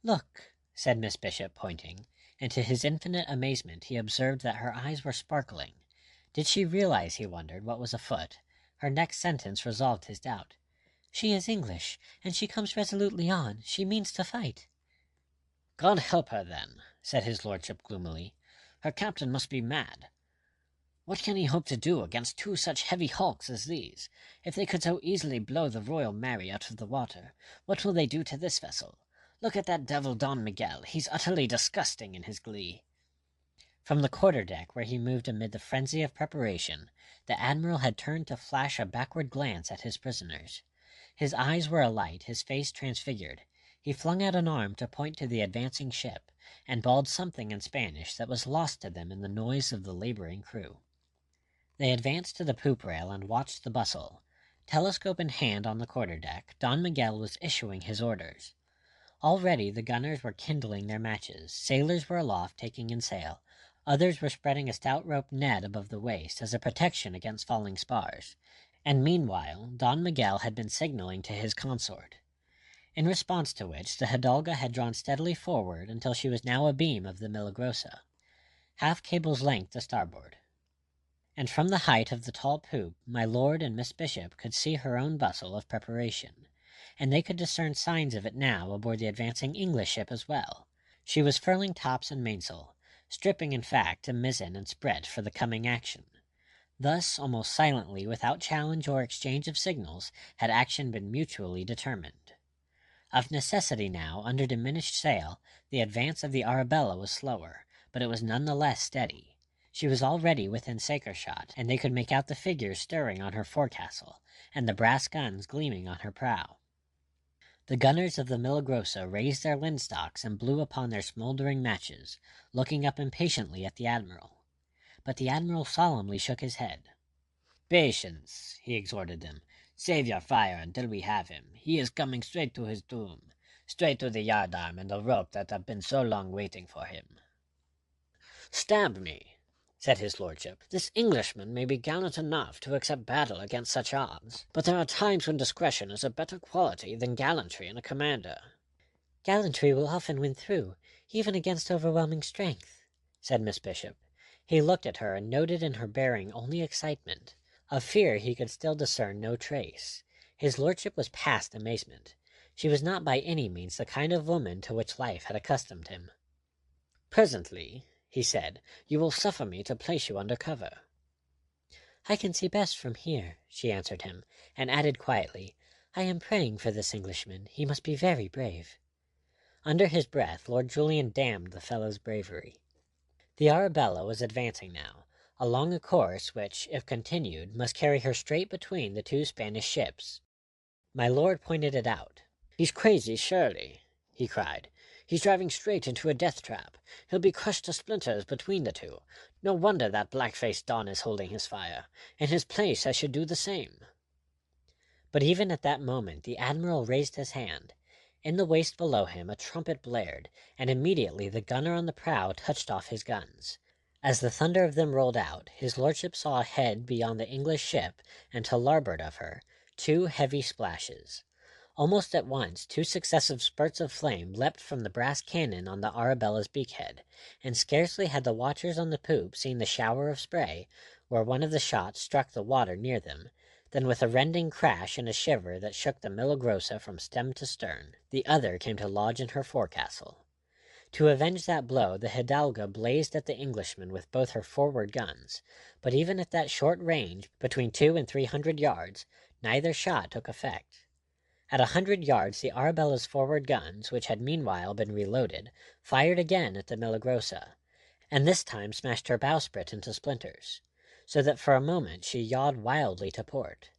"Look," said Miss Bishop, pointing, and to his infinite amazement he observed that her eyes were sparkling. Did she realize, he wondered, what was afoot? Her next sentence resolved his doubt. "She is English, and she comes resolutely on. She means to fight." God help her, then, said his lordship gloomily. Her captain must be mad. What can he hope to do against two such heavy hulks as these? If they could so easily blow the Royal Mary out of the water, what will they do to this vessel? Look at that devil Don Miguel. He's utterly disgusting in his glee. From the quarter-deck, where he moved amid the frenzy of preparation, the admiral had turned to flash a backward glance at his prisoners. His eyes were alight, his face transfigured. He flung out an arm to point to the advancing ship, and bawled something in Spanish that was lost to them in the noise of the laboring crew. They advanced to the poop rail and watched the bustle. Telescope in hand on the quarter-deck, Don Miguel was issuing his orders. Already the gunners were kindling their matches, sailors were aloft taking in sail, others were spreading a stout rope net above the waist as a protection against falling spars, and meanwhile Don Miguel had been signaling to his consort. In response to which the Hidalga had drawn steadily forward until she was now abeam of the Milagrosa, half cable's length to starboard. And from the height of the tall poop my lord and Miss Bishop could see her own bustle of preparation, and they could discern signs of it now aboard the advancing English ship as well. She was furling tops and mainsail, stripping in fact to mizzen and spread for the coming action. Thus, almost silently, without challenge or exchange of signals, had action been mutually determined. Of necessity now, under diminished sail, the advance of the Arabella was slower, but it was none the less steady. She was already within saker shot, and they could make out the figures stirring on her forecastle, and the brass guns gleaming on her prow. The gunners of the Milagrosa raised their linstocks and blew upon their smouldering matches, looking up impatiently at the admiral. But the admiral solemnly shook his head. "Patience," he exhorted them. "Save your fire until we have him. He is coming straight to his doom, straight to the yardarm and the rope that have been so long waiting for him." "Stab me," said his lordship. "This Englishman may be gallant enough to accept battle against such odds, but there are times when discretion is a better quality than gallantry in a commander." "Gallantry will often win through, even against overwhelming strength," said Miss Bishop. He looked at her and noted in her bearing only excitement. Of fear he could still discern no trace. His lordship was past amazement. She was not by any means the kind of woman to which life had accustomed him. "Presently," he said, "you will suffer me to place you under cover." "I can see best from here," she answered him, and added quietly, "I am praying for this Englishman. He must be very brave." Under his breath Lord Julian damned the fellow's bravery. The Arabella was advancing now, along a course which, if continued, must carry her straight between the two Spanish ships. My lord pointed it out. "He's crazy, surely," he cried. "He's driving straight into a death trap. He'll be crushed to splinters between the two. No wonder that black-faced Don is holding his fire. In his place I should do the same." But even at that moment the admiral raised his hand. In the waist below him a trumpet blared, and immediately the gunner on the prow touched off his guns. As the thunder of them rolled out, his lordship saw ahead beyond the English ship, and to larboard of her, two heavy splashes. Almost at once, two successive spurts of flame leapt from the brass cannon on the Arabella's beakhead, and scarcely had the watchers on the poop seen the shower of spray, where one of the shots struck the water near them, than with a rending crash and a shiver that shook the Milagrosa from stem to stern, the other came to lodge in her forecastle. To avenge that blow, the Hidalga blazed at the Englishman with both her forward guns, but even at that short range, between 200 and 300 yards, neither shot took effect. At 100 yards the Arabella's forward guns, which had meanwhile been reloaded, fired again at the Milagrosa, and this time smashed her bowsprit into splinters, so that for a moment she yawed wildly to port.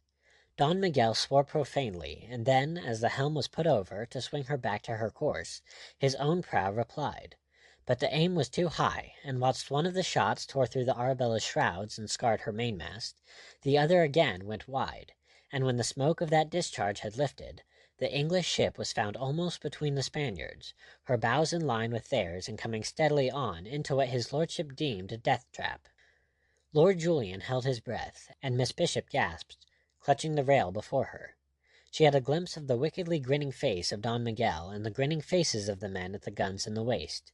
Don Miguel swore profanely, and then, as the helm was put over to swing her back to her course, his own prow replied. But the aim was too high, and whilst one of the shots tore through the Arabella's shrouds and scarred her mainmast, the other again went wide, and when the smoke of that discharge had lifted, the English ship was found almost between the Spaniards, her bows in line with theirs and coming steadily on into what his lordship deemed a death-trap. Lord Julian held his breath, and Miss Bishop gasped, clutching the rail before her. She had a glimpse of the wickedly grinning face of Don Miguel and the grinning faces of the men at the guns in the waist.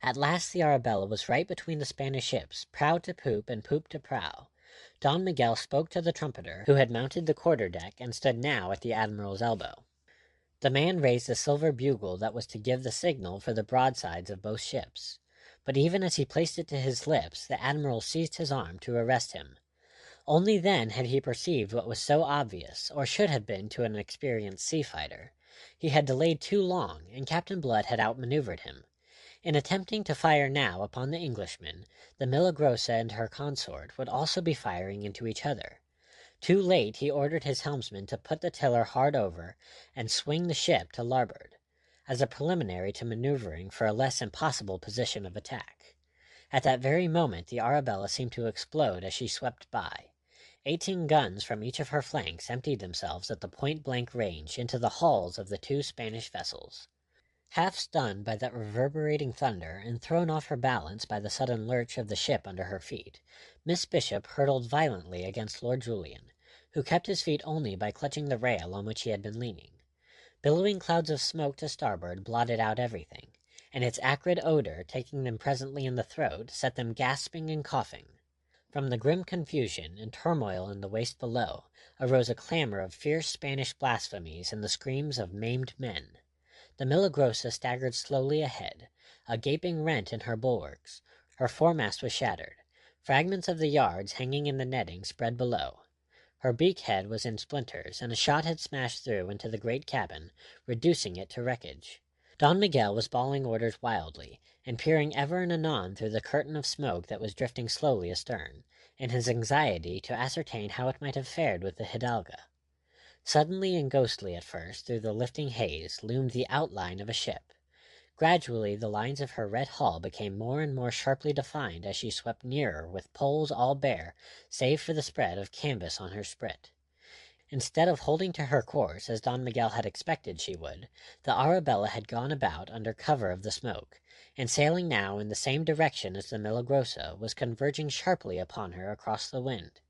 At last the Arabella was right between the Spanish ships, prow to poop and poop to prow. Don Miguel spoke to the trumpeter, who had mounted the quarter-deck and stood now at the admiral's elbow. The man raised the silver bugle that was to give the signal for the broadsides of both ships. But even as he placed it to his lips, the admiral seized his arm to arrest him. Only then had he perceived what was so obvious, or should have been to an experienced sea fighter. He had delayed too long, and Captain Blood had outmaneuvered him. In attempting to fire now upon the Englishman, the Milagrosa and her consort would also be firing into each other. Too late he ordered his helmsman to put the tiller hard over and swing the ship to larboard, as a preliminary to maneuvering for a less impossible position of attack. At that very moment the Arabella seemed to explode as she swept by. 18 guns from each of her flanks emptied themselves at the point-blank range into the hulls of the 2 Spanish vessels. Half stunned by that reverberating thunder, and thrown off her balance by the sudden lurch of the ship under her feet, Miss Bishop hurtled violently against Lord Julian, who kept his feet only by clutching the rail on which he had been leaning. Billowing clouds of smoke to starboard blotted out everything, and its acrid odor, taking them presently in the throat, set them gasping and coughing. From the grim confusion and turmoil in the waist below arose a clamor of fierce Spanish blasphemies and the screams of maimed men. The Milagrosa staggered slowly ahead, a gaping rent in her bulwarks. Her foremast was shattered. Fragments of the yards hanging in the netting spread below. Her beak head was in splinters, and a shot had smashed through into the great cabin, reducing it to wreckage. Don Miguel was bawling orders wildly, and peering ever and anon through the curtain of smoke that was drifting slowly astern, in his anxiety to ascertain how it might have fared with the Hidalga. Suddenly and ghostly at first, through the lifting haze, loomed the outline of a ship. Gradually the lines of her red hull became more and more sharply defined as she swept nearer with poles all bare, save for the spread of canvas on her sprit. Instead of holding to her course, as Don Miguel had expected she would, the Arabella had gone about under cover of the smoke, and sailing now in the same direction as the Milagrosa, was converging sharply upon her across the wind.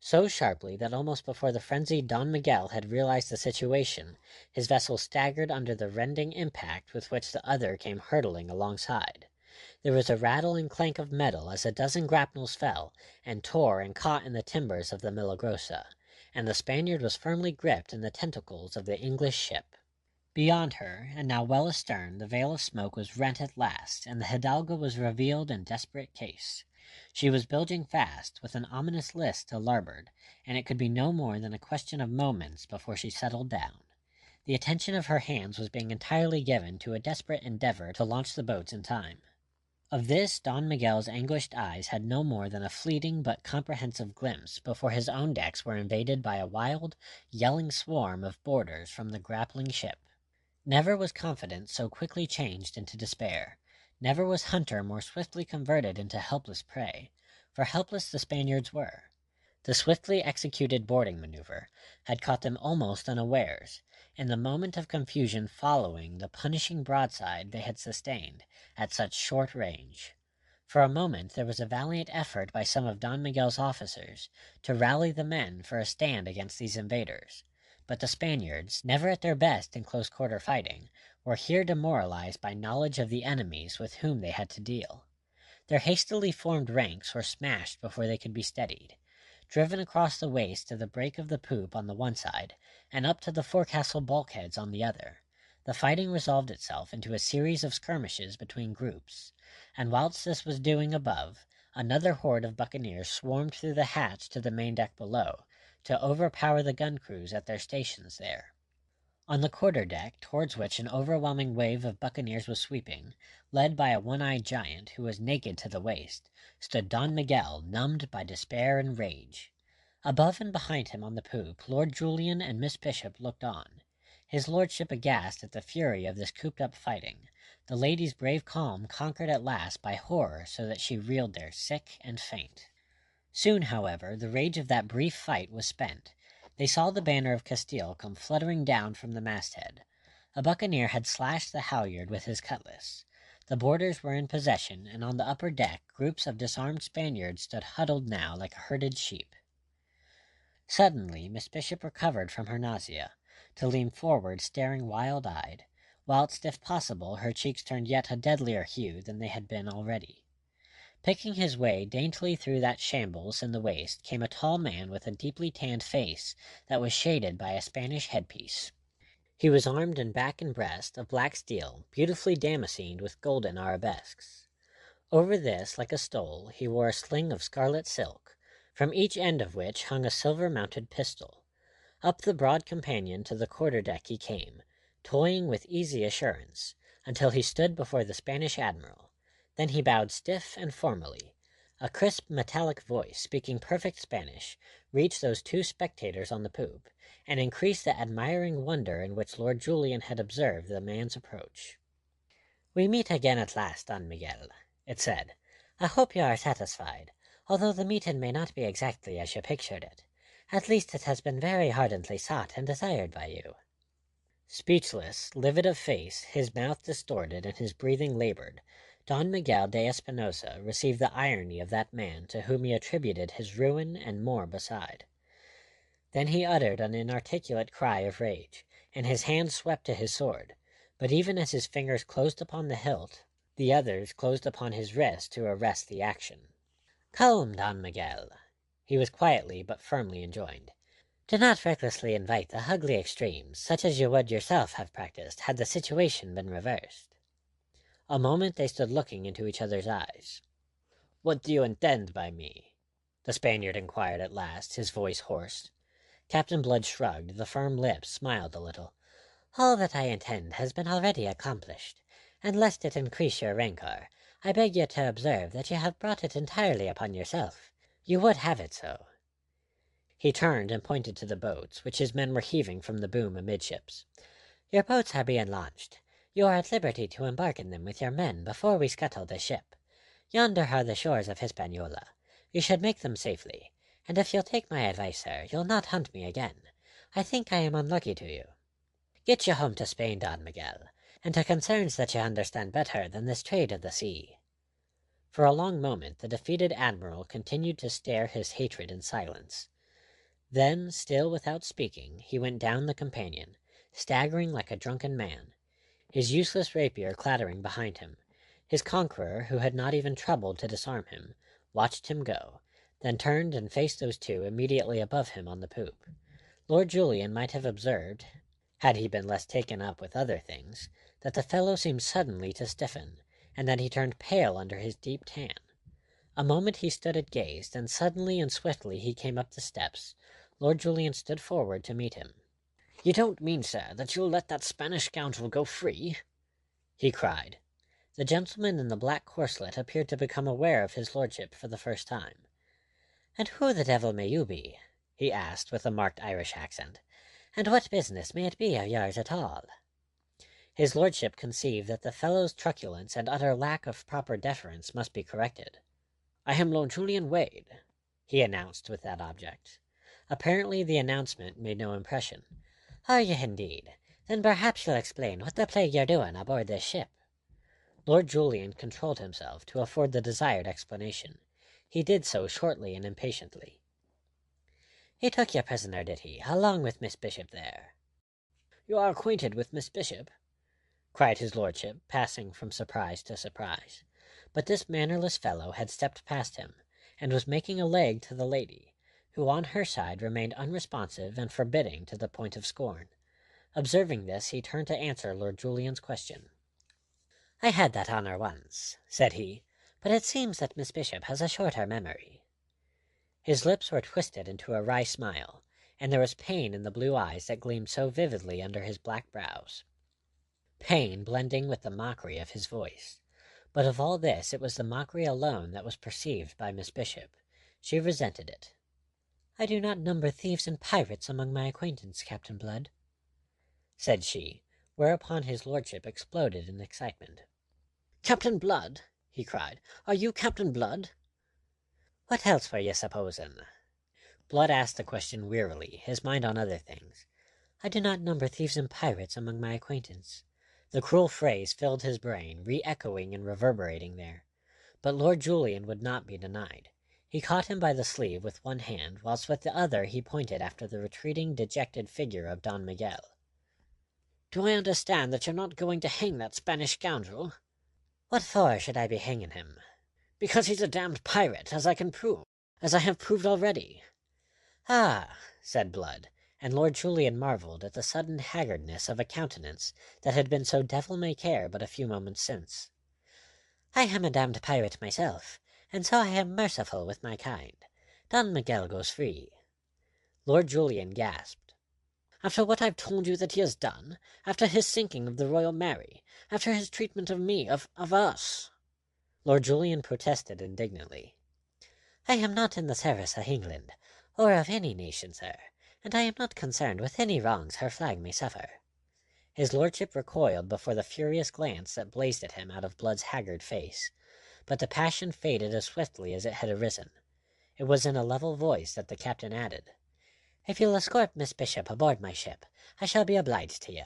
So sharply that almost before the frenzied Don Miguel had realized the situation, his vessel staggered under the rending impact with which the other came hurtling alongside. There was a rattle and clank of metal as a dozen grapnels fell and tore and caught in the timbers of the Milagrosa, and the Spaniard was firmly gripped in the tentacles of the English ship. Beyond her, and now well astern, the veil of smoke was rent at last, and the Hidalga was revealed in desperate case. She was bilging fast, with an ominous list to larboard, and it could be no more than a question of moments before she settled down. The attention of her hands was being entirely given to a desperate endeavor to launch the boats in time. Of this Don Miguel's anguished eyes had no more than a fleeting but comprehensive glimpse before his own decks were invaded by a wild, yelling swarm of boarders from the grappling ship. Never was confidence so quickly changed into despair. Never was hunter more swiftly converted into helpless prey, for helpless the Spaniards were. The swiftly executed boarding maneuver had caught them almost unawares, in the moment of confusion following the punishing broadside they had sustained at such short range. For a moment there was a valiant effort by some of Don Miguel's officers to rally the men for a stand against these invaders, but the Spaniards, never at their best in close-quarter fighting, were here demoralized by knowledge of the enemies with whom they had to deal. Their hastily formed ranks were smashed before they could be steadied. Driven across the waist to the break of the poop on the one side, and up to the forecastle bulkheads on the other, the fighting resolved itself into a series of skirmishes between groups, and whilst this was doing above, another horde of buccaneers swarmed through the hatch to the main deck below, to overpower the gun crews at their stations there. On the quarter-deck, towards which an overwhelming wave of buccaneers was sweeping, led by a one-eyed giant who was naked to the waist, stood Don Miguel, numbed by despair and rage. Above and behind him on the poop, Lord Julian and Miss Bishop looked on, his lordship aghast at the fury of this cooped-up fighting, the lady's brave calm conquered at last by horror so that she reeled there sick and faint. Soon, however, the rage of that brief fight was spent. They saw the banner of Castile come fluttering down from the masthead. A buccaneer had slashed the halyard with his cutlass. The boarders were in possession, and on the upper deck groups of disarmed Spaniards stood huddled now like herded sheep. Suddenly Miss Bishop recovered from her nausea, to lean forward staring wild-eyed, whilst, if possible, her cheeks turned yet a deadlier hue than they had been already. Picking his way daintily through that shambles in the waist came a tall man with a deeply tanned face that was shaded by a Spanish headpiece. He was armed in back and breast of black steel, beautifully damascened with golden arabesques. Over this, like a stole, he wore a sling of scarlet silk, from each end of which hung a silver-mounted pistol. Up the broad companion to the quarter-deck he came, toying with easy assurance, until he stood before the Spanish admiral. Then he bowed stiff and formally. A crisp, metallic voice, speaking perfect Spanish, reached those two spectators on the poop, and increased the admiring wonder in which Lord Julian had observed the man's approach. "We meet again at last, Don Miguel," it said. "I hope you are satisfied, although the meeting may not be exactly as you pictured it. At least it has been very ardently sought and desired by you." Speechless, livid of face, his mouth distorted, and his breathing labored, Don Miguel de Espinosa received the irony of that man to whom he attributed his ruin and more beside. Then he uttered an inarticulate cry of rage, and his hand swept to his sword, but even as his fingers closed upon the hilt, the others closed upon his wrist to arrest the action. "Calm, Don Miguel," he was quietly but firmly enjoined. "Do not recklessly invite the ugly extremes, such as you would yourself have practiced had the situation been reversed." A moment they stood looking into each other's eyes. "What do you intend by me?" the Spaniard inquired at last, his voice hoarse. Captainblood shrugged, the firm lips smiled a little. "All that I intend has been already accomplished, and lest it increase your rancor, I beg you to observe that you have brought it entirely upon yourself. You would have it so." He turned and pointed to the boats, which his men were heaving from the boom amidships. "Your boats are being launched. You are at liberty to embark in them with your men before we scuttle the ship. Yonder are the shores of Hispaniola. You should make them safely, and if you'll take my advice, sir, you'll not hunt me again. I think I am unlucky to you. Get you home to Spain, Don Miguel, and to concerns that you understand better than this trade of the sea." For a long moment the defeated admiral continued to stare his hatred in silence. Then, still without speaking, he went down the companion, staggering like a drunken man, his useless rapier clattering behind him. His conqueror, who had not even troubled to disarm him, watched him go, then turned and faced those two immediately above him on the poop. Lord Julian might have observed, had he been less taken up with other things, that the fellow seemed suddenly to stiffen, and that he turned pale under his deep tan. A moment he stood at gaze, then suddenly and swiftly he came up the steps. Lord Julian stood forward to meet him. "You don't mean, sir, that you'll let that Spanish scoundrel go free?" he cried. The gentleman in the black corselet appeared to become aware of his lordship for the first time. "And who the devil may you be?" he asked with a marked Irish accent. "And what business may it be of yours at all?" His lordship conceived that the fellow's truculence and utter lack of proper deference must be corrected. "I am Lord Julian Wade," he announced with that object. Apparently the announcement made no impression. "Are you indeed? Then perhaps you'll explain what the plague you're doing aboard this ship." Lord Julian controlled himself to afford the desired explanation. He did so shortly and impatiently. "He took your prisoner, did he, along with Miss Bishop there?" "You are acquainted with Miss Bishop?" cried his lordship, passing from surprise to surprise. But this mannerless fellow had stepped past him, and was making a leg to the lady, who on her side remained unresponsive and forbidding to the point of scorn. Observing this, he turned to answer Lord Julian's question. "I had that honor once," said he, "but it seems that Miss Bishop has a shorter memory." His lips were twisted into a wry smile, and there was pain in the blue eyes that gleamed so vividly under his black brows. Pain blending with the mockery of his voice. But of all this it was the mockery alone that was perceived by Miss Bishop. She resented it. "I do not number thieves and pirates among my acquaintance, Captainblood," said she, whereupon his lordship exploded in excitement. "Captain Blood!" he cried. "Are you Captain Blood?" "What else were you supposing?" Blood asked the question wearily, his mind on other things. "I do not number thieves and pirates among my acquaintance." The cruel phrase filled his brain, re-echoing and reverberating there. But Lord Julian would not be denied. He caught him by the sleeve with one hand, whilst with the other he pointed after the retreating, dejected figure of Don Miguel. "Do I understand that you're not going to hang that Spanish scoundrel?" "What for should I be hanging him?" "Because he's a damned pirate, as I have proved already." "Ah," said Blood, and Lord Julian marvelled at the sudden haggardness of a countenance that had been so devil-may-care but a few moments since. "I am a damned pirate myself, and so I am merciful with my kind. Don Miguel goes free." Lord Julian gasped. "After what I've told you that he has done? After his sinking of the Royal Mary? After his treatment of me, of us?" Lord Julian protested indignantly. "I am not in the service of England, or of any nation, sir, and I am not concerned with any wrongs her flag may suffer." His lordship recoiled before the furious glance that blazed at him out of Blood's haggard face, but the passion faded as swiftly as it had arisen. It was in a level voice that the captain added, "If you'll escort Miss Bishop aboard my ship, I shall be obliged to you.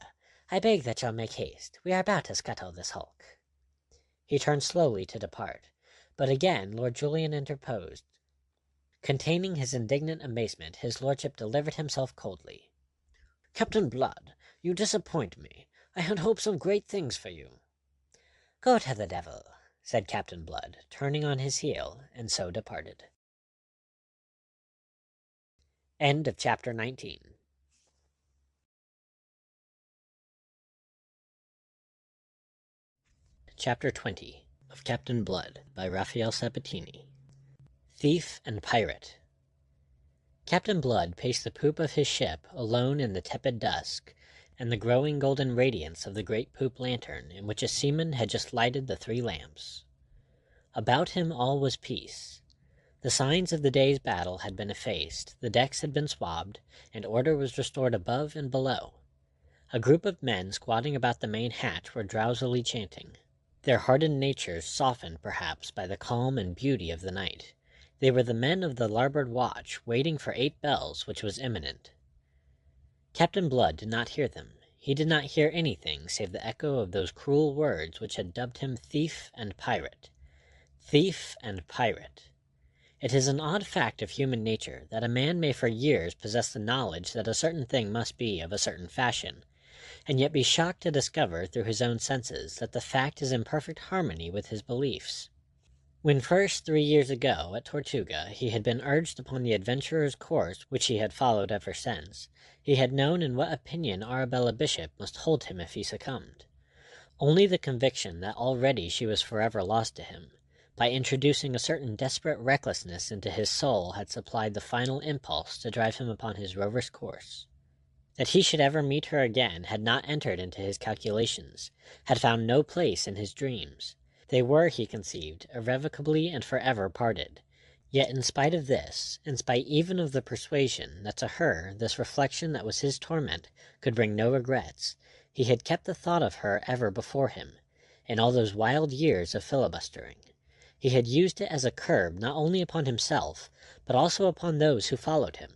I beg that you'll make haste. We are about to scuttle this hulk." He turned slowly to depart, but again Lord Julian interposed. Containing his indignant amazement, his lordship delivered himself coldly. "Captain Blood, you disappoint me. I had hopes of great things for you." "Go to the devil," said Captain Blood, turning on his heel, and so departed. End of chapter 19. Chapter 20 of Captain Blood by Rafael Sabatini. Thief and Pirate. Captain Blood paced the poop of his ship, alone in the tepid dusk, and the growing golden radiance of the great poop lantern in which a seaman had just lighted the 3 lamps. About him all was peace. The signs of the day's battle had been effaced, the decks had been swabbed, and order was restored above and below. A group of men squatting about the main hatch were drowsily chanting, their hardened natures softened perhaps by the calm and beauty of the night. They were the men of the larboard watch, waiting for 8 bells, which was imminent. Captain Blood did not hear them. He did not hear anything save the echo of those cruel words which had dubbed him thief and pirate. Thief and pirate. It is an odd fact of human nature that a man may for years possess the knowledge that a certain thing must be of a certain fashion, and yet be shocked to discover through his own senses that the fact is in perfect harmony with his beliefs. When first, 3 years ago, at Tortuga, he had been urged upon the adventurer's course which he had followed ever since, he had known in what opinion Arabella Bishop must hold him if he succumbed. Only the conviction that already she was forever lost to him, by introducing a certain desperate recklessness into his soul, had supplied the final impulse to drive him upon his rover's course. That he should ever meet her again had not entered into his calculations, had found no place in his dreams. They were, he conceived, irrevocably and forever parted. Yet in spite of this, in spite even of the persuasion that to her this reflection that was his torment could bring no regrets, he had kept the thought of her ever before him, in all those wild years of filibustering. He had used it as a curb not only upon himself, but also upon those who followed him.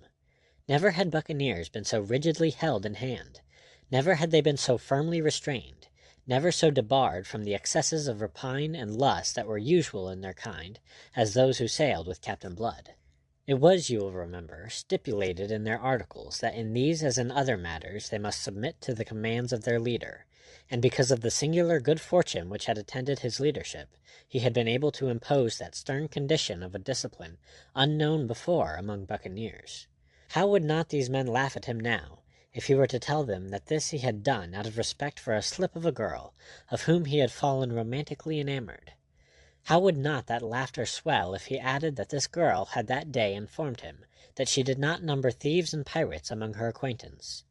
Never had buccaneers been so rigidly held in hand. Never had they been so firmly restrained. Never so debarred from the excesses of rapine and lust that were usual in their kind, as those who sailed with Captain Blood. It was, you will remember, stipulated in their articles that in these as in other matters they must submit to the commands of their leader, and because of the singular good fortune which had attended his leadership, he had been able to impose that stern condition of a discipline unknown before among buccaneers. How would not these men laugh at him now, if he were to tell them that this he had done out of respect for a slip of a girl, of whom he had fallen romantically enamored? How would not that laughter swell if he added that this girl had that day informed him that she did not number thieves and pirates among her acquaintance?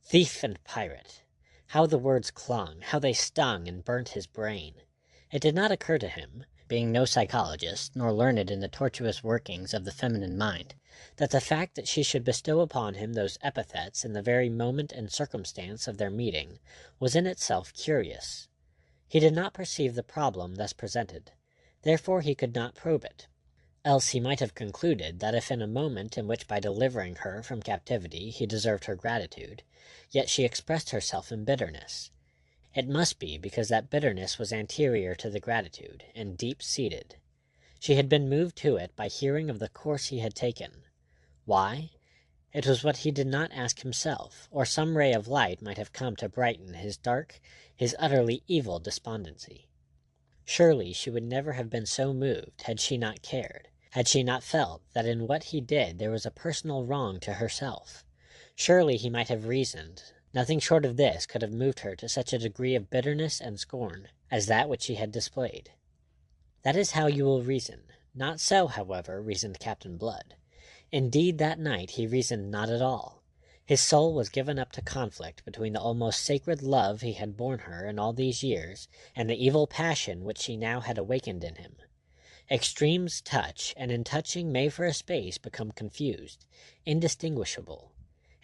Thief and pirate! How the words clung, how they stung and burnt his brain! It did not occur to him, being no psychologist, nor learned in the tortuous workings of the feminine mind, that the fact that she should bestow upon him those epithets in the very moment and circumstance of their meeting was in itself curious. He did not perceive the problem thus presented, therefore he could not probe it. Else he might have concluded that if in a moment in which by delivering her from captivity he deserved her gratitude, yet she expressed herself in bitterness, it must be because that bitterness was anterior to the gratitude, and deep-seated. She had been moved to it by hearing of the course he had taken. Why? It was what he did not ask himself, or some ray of light might have come to brighten his dark, his utterly evil despondency. Surely she would never have been so moved had she not cared, had she not felt that in what he did there was a personal wrong to herself. Surely he might have reasoned. Nothing short of this could have moved her to such a degree of bitterness and scorn as that which she had displayed. That is how you will reason. Not so, however, reasoned Captain Blood. Indeed, that night he reasoned not at all. His soul was given up to conflict between the almost sacred love he had borne her in all these years and the evil passion which she now had awakened in him. Extremes touch, and in touching may for a space become confused, indistinguishable.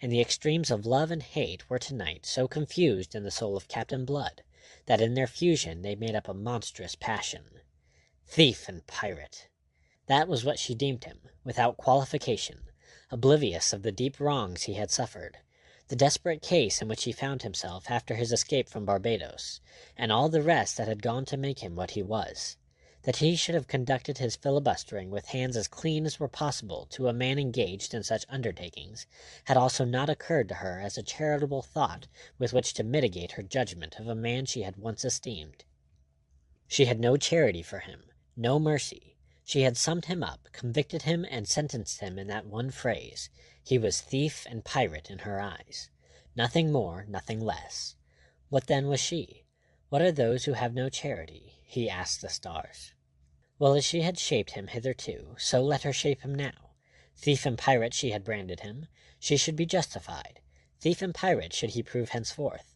And the extremes of love and hate were tonight so confused in the soul of Captain Blood that in their fusion they made up a monstrous passion. Thief and pirate! That was what she deemed him, without qualification, oblivious of the deep wrongs he had suffered, the desperate case in which he found himself after his escape from Barbados, and all the rest that had gone to make him what he was. That he should have conducted his filibustering with hands as clean as were possible to a man engaged in such undertakings had also not occurred to her as a charitable thought with which to mitigate her judgment of a man she had once esteemed. She had no charity for him, no mercy. She had summed him up, convicted him, and sentenced him in that one phrase. He was thief and pirate in her eyes. Nothing more, nothing less. What then was she? What are those who have no charity? He asked the stars. Well, as she had shaped him hitherto, so let her shape him now. Thief and pirate she had branded him. She should be justified. Thief and pirate should he prove henceforth.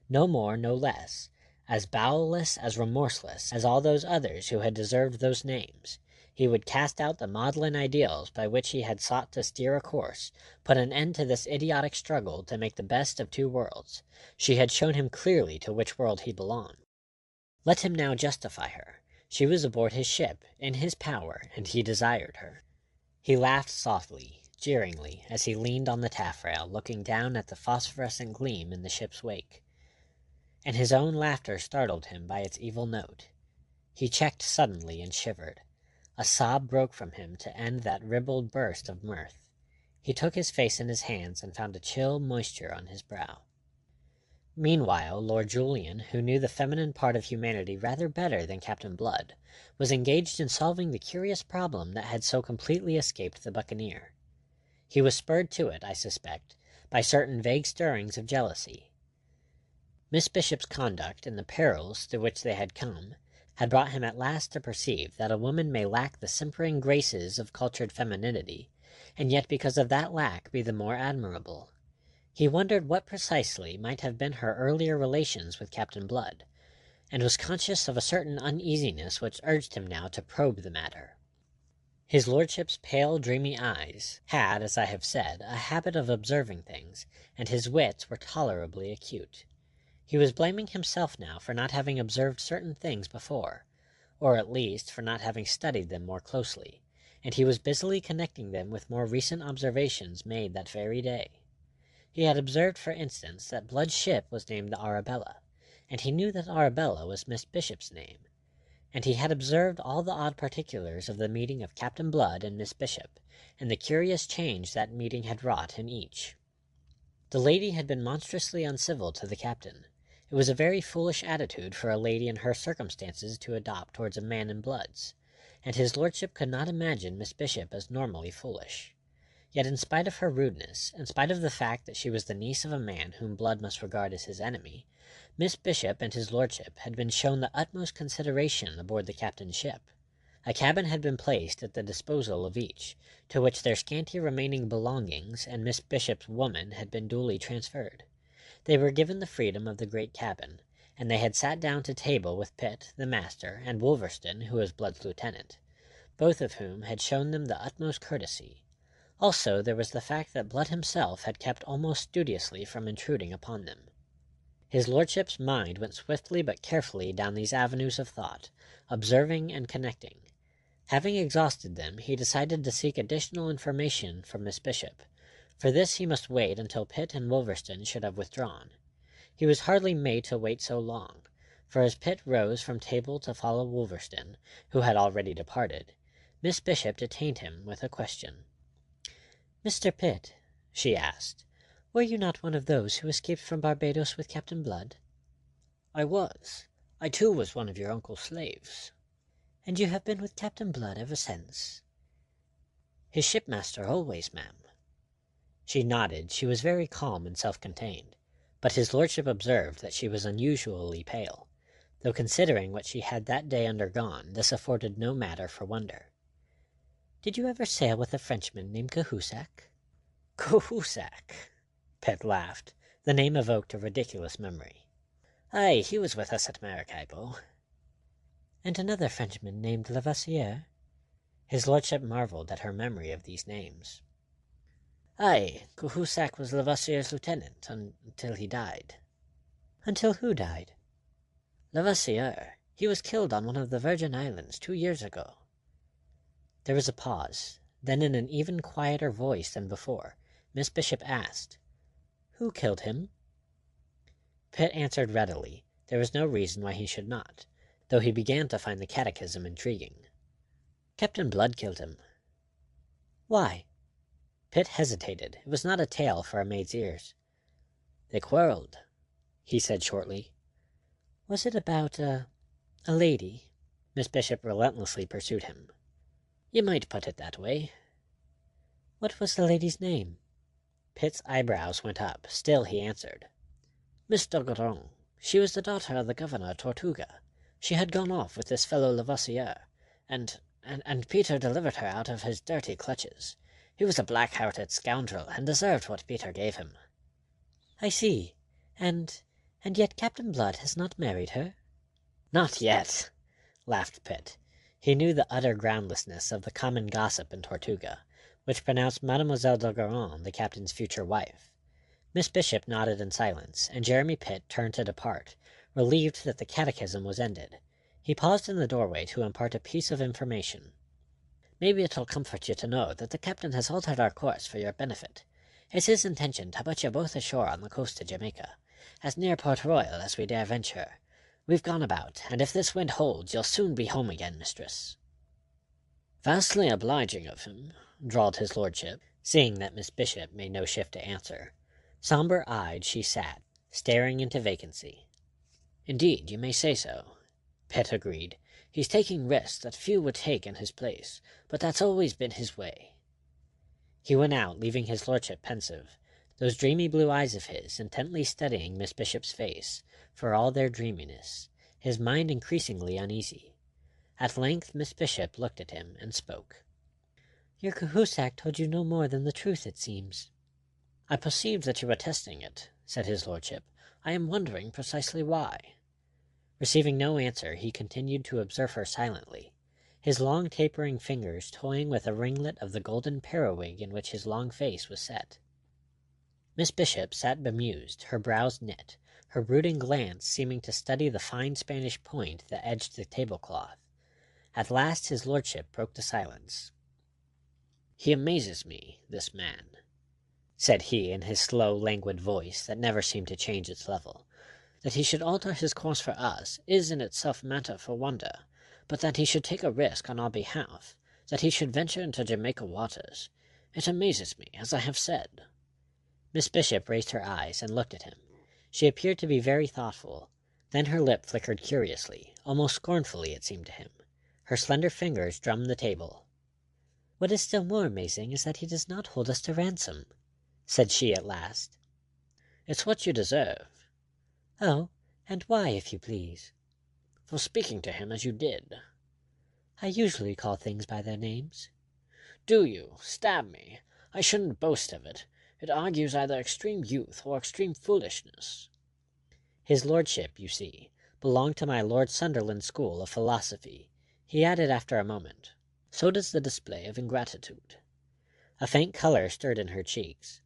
No more, no less. As bowelless, as remorseless, as all those others who had deserved those names. He would cast out the maudlin ideals by which he had sought to steer a course, put an end to this idiotic struggle to make the best of two worlds. She had shown him clearly to which world he belonged. Let him now justify her. She was aboard his ship, in his power, and he desired her. He laughed softly, jeeringly, as he leaned on the taffrail, looking down at the phosphorescent gleam in the ship's wake. And his own laughter startled him by its evil note. He checked suddenly and shivered. A sob broke from him to end that ribald burst of mirth. He took his face in his hands and found a chill moisture on his brow. Meanwhile, Lord Julian, who knew the feminine part of humanity rather better than Captain Blood, was engaged in solving the curious problem that had so completely escaped the buccaneer. He was spurred to it, I suspect, by certain vague stirrings of jealousy. Miss Bishop's conduct, and the perils through which they had come, had brought him at last to perceive that a woman may lack the simpering graces of cultured femininity, and yet because of that lack be the more admirable. He wondered what precisely might have been her earlier relations with Captain Blood, and was conscious of a certain uneasiness which urged him now to probe the matter. His lordship's pale, dreamy eyes had, as I have said, a habit of observing things, and his wits were tolerably acute. He was blaming himself now for not having observed certain things before, or at least for not having studied them more closely, and he was busily connecting them with more recent observations made that very day. He had observed, for instance, that Blood's ship was named the Arabella, and he knew that Arabella was Miss Bishop's name, and he had observed all the odd particulars of the meeting of Captain Blood and Miss Bishop, and the curious change that meeting had wrought in each. The lady had been monstrously uncivil to the captain. It was a very foolish attitude for a lady in her circumstances to adopt towards a man in Blood's, and his lordship could not imagine Miss Bishop as normally foolish. Yet in spite of her rudeness, in spite of the fact that she was the niece of a man whom Blood must regard as his enemy, Miss Bishop and his lordship had been shown the utmost consideration aboard the captain's ship. A cabin had been placed at the disposal of each, to which their scanty remaining belongings and Miss Bishop's woman had been duly transferred. They were given the freedom of the great cabin, and they had sat down to table with Pitt, the master, and Wolverstone, who was Blood's lieutenant, both of whom had shown them the utmost courtesy. Also, there was the fact that Blood himself had kept almost studiously from intruding upon them. His lordship's mind went swiftly but carefully down these avenues of thought, observing and connecting. Having exhausted them, he decided to seek additional information from Miss Bishop. For this he must wait until Pitt and Wolverstone should have withdrawn. He was hardly made to wait so long, for as Pitt rose from table to follow Wolverstone, who had already departed, Miss Bishop detained him with a question. "Mr. Pitt," she asked, "were you not one of those who escaped from Barbados with Captain Blood?" "I was. I too was one of your uncle's slaves." "And you have been with Captain Blood ever since?" "His shipmaster always, ma'am." She nodded. She was very calm and self-contained, but his lordship observed that she was unusually pale, though considering what she had that day undergone, this afforded no matter for wonder. "Did you ever sail with a Frenchman named Cahusac?" "Cahusac?" Pitt laughed. The name evoked a ridiculous memory. "Aye, he was with us at Maracaibo." "And another Frenchman named Lavoisier?" His lordship marveled at her memory of these names. "Aye, Cahusac was Lavoisier's lieutenant until he died." "Until who died?" "Lavoisier. He was killed on one of the Virgin Islands 2 years ago." There was a pause. Then in an even quieter voice than before, Miss Bishop asked, "Who killed him?" Pitt answered readily. There was no reason why he should not, though he began to find the catechism intriguing. "Captainblood killed him." "Why?" Pitt hesitated. It was not a tale for a maid's ears. "They quarreled," he said shortly. "Was it about a lady?" Miss Bishop relentlessly pursued him. "You might put it that way." "What was the lady's name?" Pitt's eyebrows went up. Still he answered. "Miss Daugaron. She was the daughter of the governor Tortuga. She had gone off with this fellow Lavoisier, and Peter delivered her out of his dirty clutches. He was a black-hearted scoundrel, and deserved what Peter gave him." "I see. And yet Captainblood has not married her?" "Not yet," laughed Pitt. He knew the utter groundlessness of the common gossip in Tortuga, which pronounced Mademoiselle Daugaron the captain's future wife. Miss Bishop nodded in silence, and Jeremy Pitt turned to depart, relieved that the catechism was ended. He paused in the doorway to impart a piece of information. "Maybe it'll comfort you to know that the captain has altered our course for your benefit. It's his intention to put you both ashore on the coast of Jamaica, as near Port Royal as we dare venture. We've gone about, and if this wind holds, you'll soon be home again, mistress." "Vastly obliging of him," drawled his lordship, seeing that Miss Bishop made no shift to answer. Sombre-eyed she sat, staring into vacancy. "Indeed, you may say so," Pitt agreed. "He's taking risks that few would take in his place, but that's always been his way." He went out, leaving his lordship pensive, those dreamy blue eyes of his intently studying Miss Bishop's face, for all their dreaminess, his mind increasingly uneasy. At length Miss Bishop looked at him and spoke. "Your Cahusac told you no more than the truth, it seems." "I perceived that you were testing it," said his lordship. "I am wondering precisely why." Receiving no answer, he continued to observe her silently, his long tapering fingers toying with a ringlet of the golden periwig in which his long face was set. Miss Bishop sat bemused, her brows knit, her brooding glance seeming to study the fine Spanish point that edged the tablecloth. At last his lordship broke the silence. "He amazes me, this man," said he in his slow, languid voice that never seemed to change its level. "That he should alter his course for us is in itself matter for wonder, but that he should take a risk on our behalf, that he should venture into Jamaica waters, it amazes me, as I have said." Miss Bishop raised her eyes and looked at him. She appeared to be very thoughtful. Then her lip flickered curiously, almost scornfully it seemed to him. Her slender fingers drummed the table. "What is still more amazing is that he does not hold us to ransom," said she at last. "It's what you deserve." "Oh, and why, if you please?" "For speaking to him as you did." "I usually call things by their names." "Do you? Stab me. I shouldn't boast of it. It argues either extreme youth or extreme foolishness." "His lordship, you see, belonged to my Lord Sunderland's school of philosophy," he added after a moment. "So does the display of ingratitude." A faint colour stirred in her cheeks.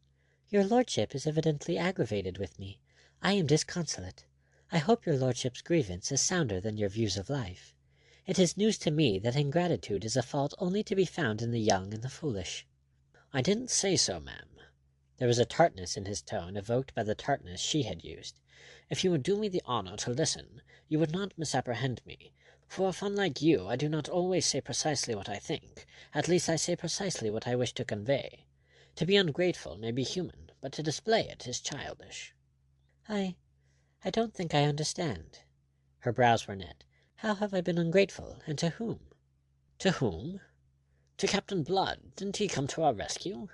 "Your lordship is evidently aggravated with me. I am disconsolate. I hope your lordship's grievance is sounder than your views of life. It is news to me that ingratitude is a fault only to be found in the young and the foolish." "I didn't say so, ma'am." There was a tartness in his tone evoked by the tartness she had used. "If you would do me the honour to listen, you would not misapprehend me. For if, unlike you, I do not always say precisely what I think, at least I say precisely what I wish to convey. To be ungrateful may be human, but to display it is childish." I don't think I understand." Her brows were knit. "How have I been ungrateful, and to whom?" "To whom? To Captain Blood. Didn't he come to our rescue?"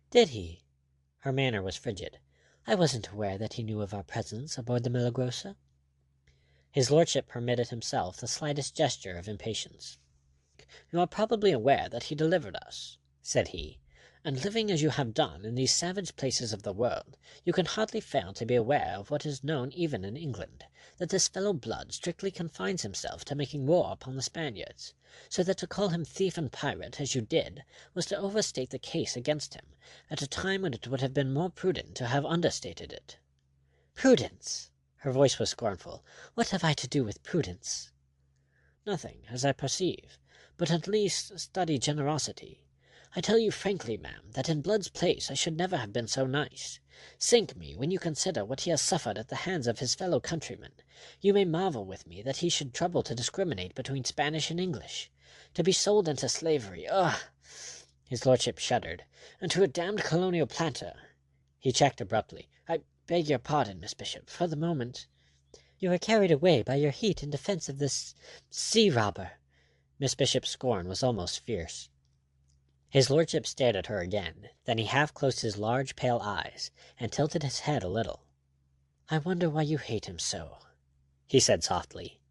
"Did he?" Her manner was frigid. "I wasn't aware that he knew of our presence aboard the Milagrosa." His lordship permitted himself the slightest gesture of impatience. "You are probably aware that he delivered us," said he, "and living as you have done in these savage places of the world, you can hardly fail to be aware of what is known even in England, that this fellow Blood strictly confines himself to making war upon the Spaniards, so that to call him thief and pirate, as you did, was to overstate the case against him, at a time when it would have been more prudent to have understated it." "Prudence!" Her voice was scornful. "What have I to do with prudence?" "Nothing, as I perceive, but at least study generosity. I tell you frankly, ma'am, that in Blood's place I should never have been so nice. Sink me when you consider what he has suffered at the hands of his fellow countrymen. You may marvel with me that he should trouble to discriminate between Spanish and English. To be sold into slavery, ugh!" His lordship shuddered. "And to a damned colonial planter—" He checked abruptly. "I beg your pardon, Miss Bishop. For the moment—" "You were carried away by your heat in defense of this sea robber." Miss Bishop's scorn was almost fierce. His lordship stared at her again, then he half closed his large pale eyes, and tilted his head a little. "I wonder why you hate him so," he said softly.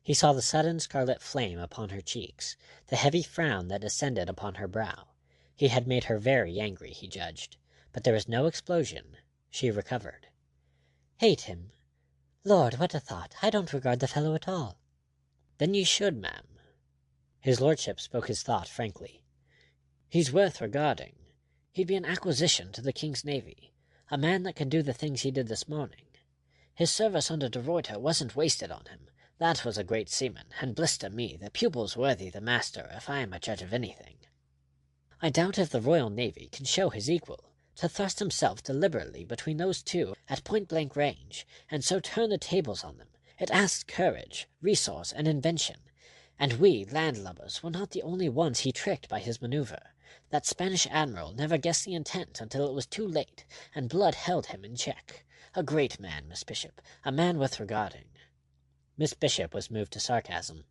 He saw the sudden scarlet flame upon her cheeks, the heavy frown that descended upon her brow. He had made her very angry, he judged, but there was no explosion. She recovered. "Hate him? Lord, what a thought! I don't regard the fellow at all." "Then you should, ma'am." His lordship spoke his thought frankly. "He's worth regarding. He'd be an acquisition to the King's Navy, a man that could do the things he did this morning. His service under De Ruyter wasn't wasted on him. That was a great seaman, and blister me, the pupil's worthy the master, if I am a judge of anything. I doubt if the Royal Navy can show his equal, to thrust himself deliberately between those two at point-blank range, and so turn the tables on them. It asks courage, resource, and invention. And we, landlubbers, were not the only ones he tricked by his maneuver. That Spanish admiral never guessed the intent until it was too late, and Blood held him in check. A great man, Miss Bishop, a man worth regarding." Miss Bishop was moved to sarcasm.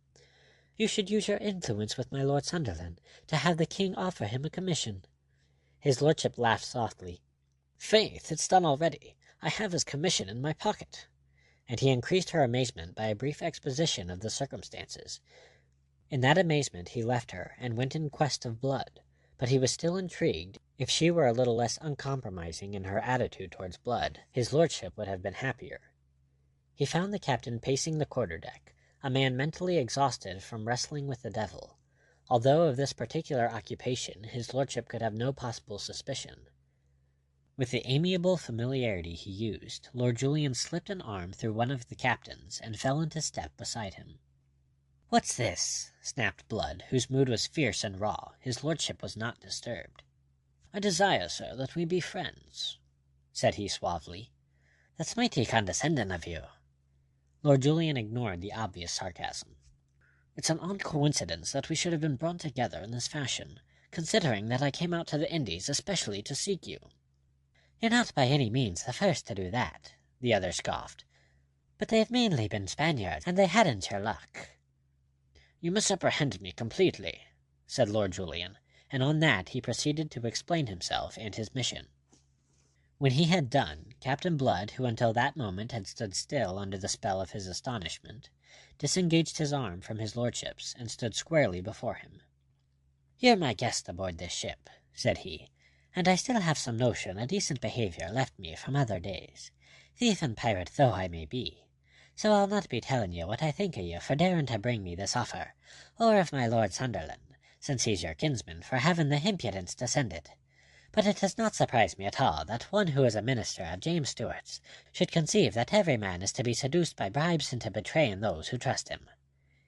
"You should use your influence with my Lord Sunderland to have the king offer him a commission." His lordship laughed softly. "Faith, it's done already. I have his commission in my pocket." And he increased her amazement by a brief exposition of the circumstances. In that amazement he left her and went in quest of Blood, but he was still intrigued. If she were a little less uncompromising in her attitude towards Blood, his lordship would have been happier. He found the captain pacing the quarter-deck, a man mentally exhausted from wrestling with the devil. Although of this particular occupation his lordship could have no possible suspicion. With the amiable familiarity he used, Lord Julian slipped an arm through one of the captain's and fell into step beside him. "What's this?" snapped Blood, whose mood was fierce and raw. His lordship was not disturbed. "I desire, sir, that we be friends," said he suavely. "That's mighty condescending of you." Lord Julian ignored the obvious sarcasm. "It's an odd coincidence that we should have been brought together in this fashion, considering that I came out to the Indies especially to seek you." "You're not by any means the first to do that," the other scoffed. "But they've mainly been Spaniards, and they hadn't your luck." "You misapprehend me completely," said Lord Julian, and on that he proceeded to explain himself and his mission. When he had done, Captain Blood, who until that moment had stood still under the spell of his astonishment, disengaged his arm from his lordship's and stood squarely before him. "You're my guest aboard this ship," said he, "and I still have some notion of decent behaviour left me from other days, thief and pirate though I may be. So I'll not be telling you what I think of you for daring to bring me this offer, or of my Lord Sunderland, since he's your kinsman, for having the impudence to send it. But it does not surprise me at all that one who is a minister of James Stuart's should conceive that every man is to be seduced by bribes into betraying those who trust him."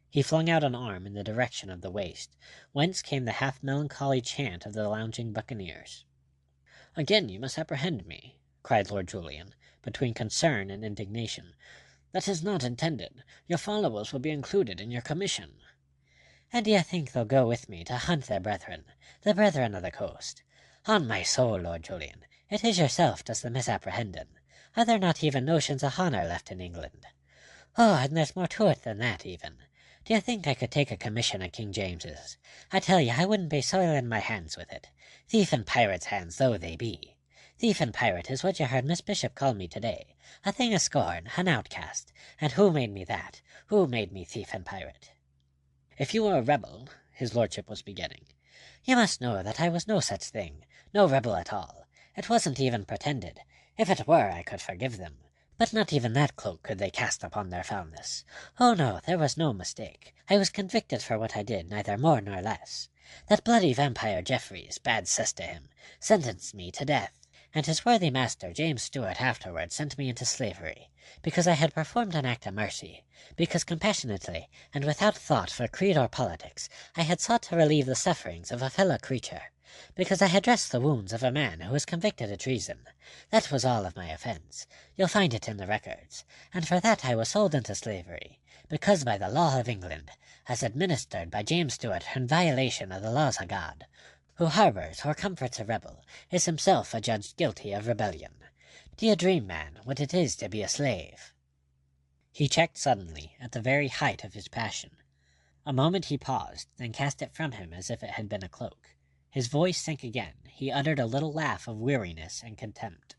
He flung out an arm in the direction of the waist, whence came the half-melancholy chant of the lounging buccaneers. "Again you misapprehend me," cried Lord Julian, between concern and indignation. "That is not intended. Your followers will be included in your commission." "And d'ye think they'll go with me to hunt their brethren, the brethren of the coast? On my soul, Lord Julian, it is yourself does the misapprehending. Are there not even notions of honour left in England? Oh, and there's more to it than that, even. Do you think I could take a commission at King James's? I tell you, I wouldn't be soiling my hands with it, thief and pirate's hands though they be. Thief and pirate is what you heard Miss Bishop call me today. A thing of scorn, an outcast. And who made me that? Who made me thief and pirate?" "If you were a rebel," his lordship was beginning. "You must know that I was no such thing. No rebel at all. It wasn't even pretended. If it were, I could forgive them. But not even that cloak could they cast upon their foulness. Oh no, there was no mistake. I was convicted for what I did, neither more nor less. That bloody vampire Jeffreys, bad cess to him, sentenced me to death, and his worthy master James Stewart afterward sent me into slavery, because I had performed an act of mercy, because compassionately, and without thought for creed or politics, I had sought to relieve the sufferings of a fellow creature, because I had dressed the wounds of a man who was convicted of treason. That was all of my offence. You'll find it in the records. And for that I was sold into slavery, because by the law of England, as administered by James Stewart in violation of the laws of God, who harbours or comforts a rebel is himself adjudged guilty of rebellion. Do you dream, man, what it is to be a slave?" He checked suddenly, at the very height of his passion. A moment he paused, then cast it from him as if it had been a cloak. His voice sank again. He uttered a little laugh of weariness and contempt.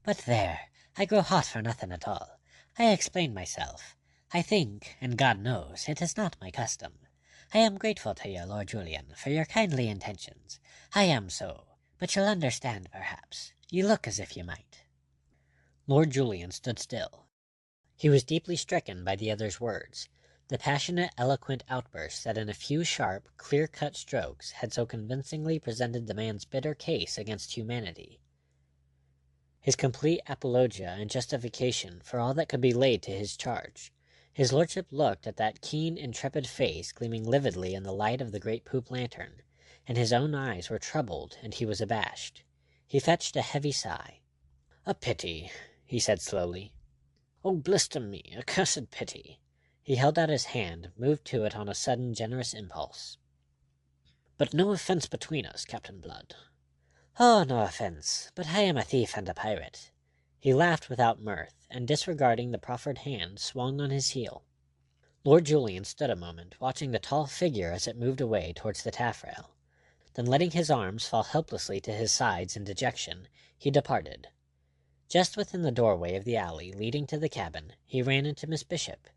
"But there, I grow hot for nothing at all. I explain myself. I think, and God knows, it is not my custom. I am grateful to you, Lord Julian, for your kindly intentions. I am so, but you'll understand, perhaps. You look as if you might." Lord Julian stood still. He was deeply stricken by the other's words. The passionate, eloquent outburst that in a few sharp, clear-cut strokes had so convincingly presented the man's bitter case against humanity. His complete apologia and justification for all that could be laid to his charge. His lordship looked at that keen, intrepid face gleaming lividly in the light of the great poop lantern, and his own eyes were troubled, and he was abashed. He fetched a heavy sigh. "A pity," he said slowly. "Oh, blister me, a cursed pity." He held out his hand, moved to it on a sudden generous impulse. "But no offence between us, Captain Blood." "Oh, no offence, but I am a thief and a pirate." He laughed without mirth, and disregarding the proffered hand, swung on his heel. Lord Julian stood a moment, watching the tall figure as it moved away towards the taffrail. Then letting his arms fall helplessly to his sides in dejection, he departed. Just within the doorway of the alley leading to the cabin, he ran into Miss Bishop.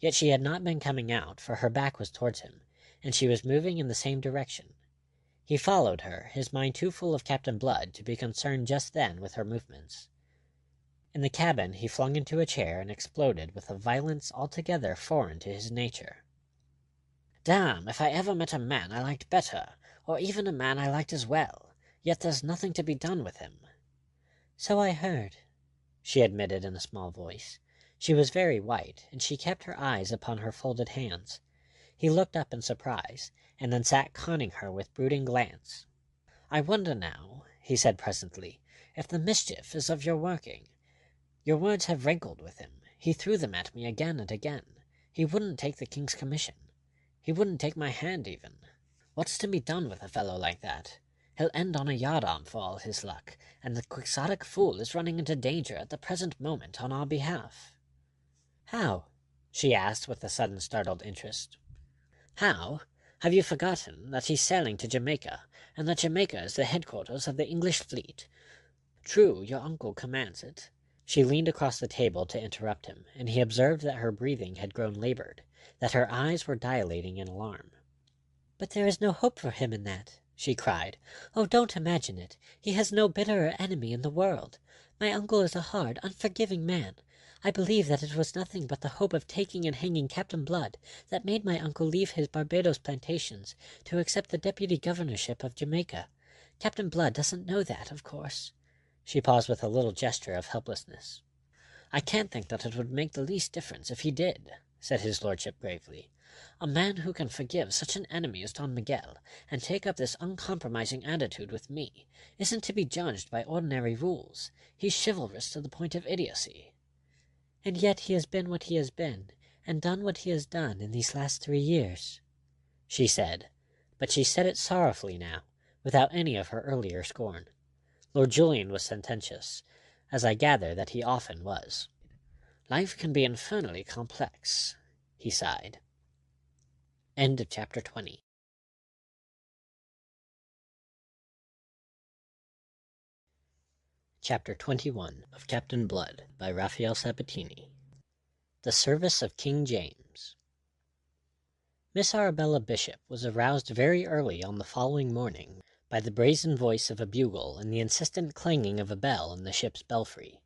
Yet she had not been coming out, for her back was towards him, and she was moving in the same direction. He followed her, his mind too full of Captain Blood to be concerned just then with her movements. In the cabin he flung into a chair and exploded with a violence altogether foreign to his nature. "Damn, if I ever met a man I liked better, or even a man I liked as well, yet there's nothing to be done with him." "So I heard," she admitted in a small voice. She was very white, and she kept her eyes upon her folded hands. He looked up in surprise, and then sat conning her with brooding glance. "I wonder now," he said presently, "if the mischief is of your working. Your words have rankled with him. He threw them at me again and again. He wouldn't take the king's commission. He wouldn't take my hand even. What's to be done with a fellow like that? He'll end on a yardarm for all his luck, and the quixotic fool is running into danger at the present moment on our behalf." "How?" she asked with a sudden startled interest. "How? Have you forgotten that he's sailing to Jamaica, and that Jamaica is the headquarters of the English fleet? True, your uncle commands it." She leaned across the table to interrupt him, and he observed that her breathing had grown labored, that her eyes were dilating in alarm. "But there is no hope for him in that," she cried. "Oh, don't imagine it. He has no bitterer enemy in the world. My uncle is a hard, unforgiving man. I believe that it was nothing but the hope of taking and hanging Captain Blood that made my uncle leave his Barbados plantations to accept the deputy governorship of Jamaica. Captain Blood doesn't know that, of course." She paused with a little gesture of helplessness. "I can't think that it would make the least difference if he did," said his lordship gravely. "A man who can forgive such an enemy as Don Miguel, and take up this uncompromising attitude with me, isn't to be judged by ordinary rules. He's chivalrous to the point of idiocy." "And yet he has been what he has been, and done what he has done in these last 3 years," she said, but she said it sorrowfully now, without any of her earlier scorn. Lord Julian was sententious, as I gather that he often was. "Life can be infernally complex," he sighed. End of chapter 20. Chapter 21 of Captainblood by Rafael Sabatini. The Service of King James. Miss Arabella Bishop was aroused very early on the following morning by the brazen voice of a bugle and the insistent clanging of a bell in the ship's belfry.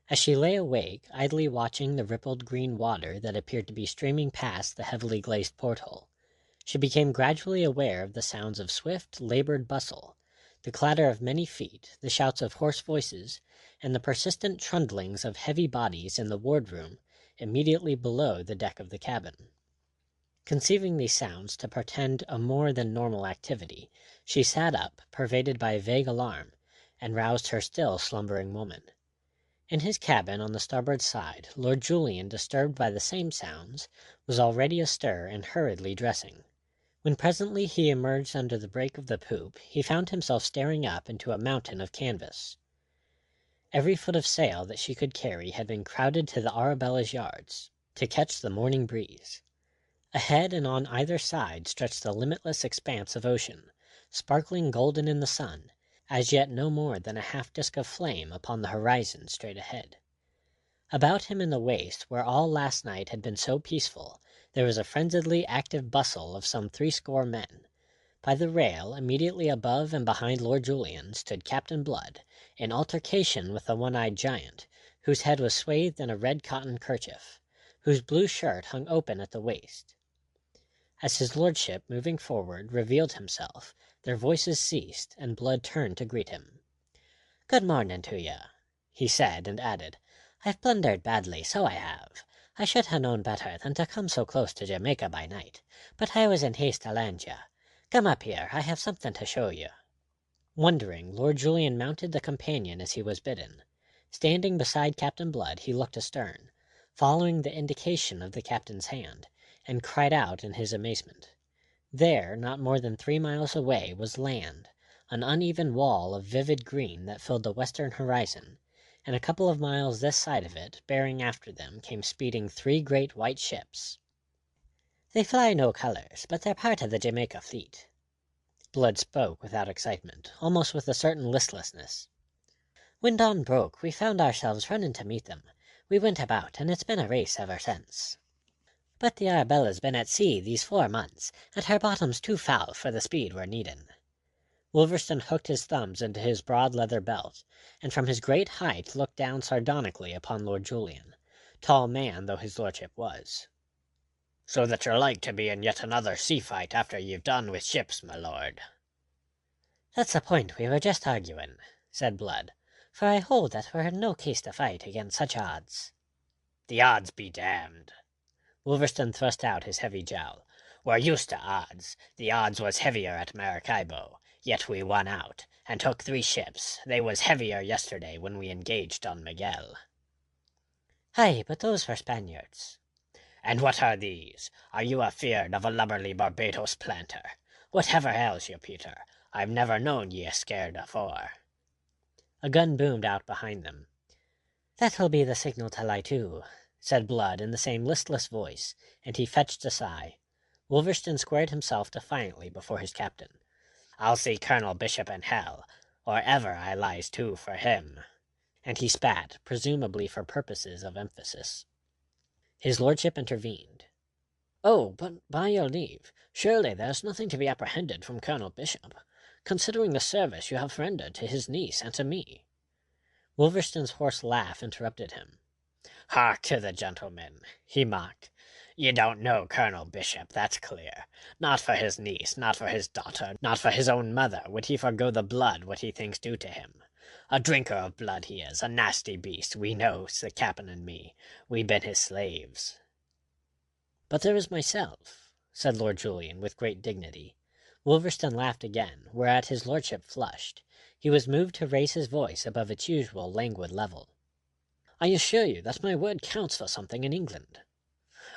As she lay awake, idly watching the rippled green water that appeared to be streaming past the heavily glazed porthole, she became gradually aware of the sounds of swift, labored bustle, the clatter of many feet, the shouts of hoarse voices, and the persistent trundlings of heavy bodies in the wardroom immediately below the deck of the cabin. Conceiving these sounds to portend a more than normal activity, she sat up, pervaded by a vague alarm, and roused her still slumbering woman. In his cabin on the starboard side, Lord Julian, disturbed by the same sounds, was already astir and hurriedly dressing. When presently he emerged under the break of the poop, he found himself staring up into a mountain of canvas. Every foot of sail that she could carry had been crowded to the Arabella's yards, to catch the morning breeze. Ahead and on either side stretched the limitless expanse of ocean, sparkling golden in the sun, as yet no more than a half-disk of flame upon the horizon straight ahead. About him in the waist, where all last night had been so peaceful, there was a frenziedly active bustle of some 80 men. By the rail, immediately above and behind Lord Julian, stood Captainblood, in altercation with the one-eyed giant, whose head was swathed in a red cotton kerchief, whose blue shirt hung open at the waist. As his lordship, moving forward, revealed himself, their voices ceased, and Blood turned to greet him. "Good morning to ye," he said, and added, "I've blundered badly, so I have. I should ha' known better than to come so close to Jamaica by night, but I was in haste to land ye. Come up here, I have something to show you." Wondering, Lord Julian mounted the companion as he was bidden. Standing beside Captain Blood, he looked astern, following the indication of the captain's hand, and cried out in his amazement. There, not more than 3 miles away, was land, an uneven wall of vivid green that filled the western horizon, and a couple of miles this side of it, bearing after them, came speeding 3 great white ships. "They fly no colours, but they're part of the Jamaica fleet." Blood spoke without excitement, almost with a certain listlessness. "When dawn broke, we found ourselves running to meet them. We went about, and it's been a race ever since. But the Arabella's been at sea these 4 months, and her bottom's too foul for the speed we're needing." Wolverstone hooked his thumbs into his broad leather belt, and from his great height looked down sardonically upon Lord Julian, tall man though his lordship was. "So that you're like to be in yet another sea-fight after you've done with ships, my lord." "That's the point we were just arguing," said Blood, "for I hold that we're in no case to fight against such odds." "The odds be damned." Wolverstone thrust out his heavy jowl. "We're used to odds. The odds was heavier at Maracaibo, yet we won out, and took 3 ships. They was heavier yesterday when we engaged Don Miguel." "Aye, but those were Spaniards." "And what are these? Are you afeard of a lubberly Barbados planter? Whatever ails you, Peter? I've never known ye scared afore." A gun boomed out behind them. "That'll be the signal to lie to," said Blood in the same listless voice, and he fetched a sigh. Wolverstone squared himself defiantly before his captain. "I'll see Colonel Bishop in hell, or ever I lies to for him." And he spat, presumably for purposes of emphasis. His lordship intervened. "Oh, but by your leave, surely there's nothing to be apprehended from Colonel Bishop, considering the service you have rendered to his niece and to me." Wolverstone's hoarse laugh interrupted him. "Hark to the gentleman," he mocked. "You don't know Colonel Bishop, that's clear. Not for his niece, not for his daughter, not for his own mother would he forgo the blood what he thinks due to him. A drinker of blood he is, a nasty beast, we knows, the captain and me. We been his slaves." "But there is myself," said Lord Julian with great dignity. Wolverstone laughed again, whereat his lordship flushed. He was moved to raise his voice above its usual languid level. "I assure you that my word counts for something in England."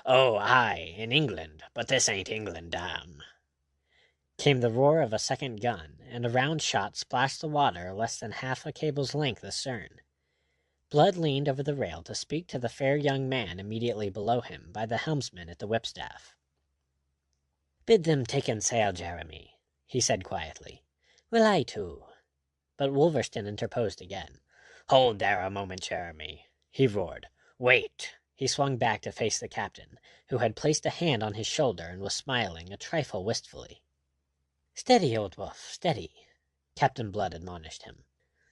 "Oh, aye, in England, but this ain't England, damn." Came the roar of a second gun, and a round shot splashed the water less than half a cable's length astern. Blood leaned over the rail to speak to the fair young man immediately below him by the helmsman at the whipstaff. "Bid them take in sail, Jeremy," he said quietly. "Will I too?" But Wolverstone interposed again. "Hold there a moment, Jeremy," he roared. "Wait!" He swung back to face the captain, who had placed a hand on his shoulder and was smiling a trifle wistfully. "Steady, old wolf, steady," Captain Blood admonished him.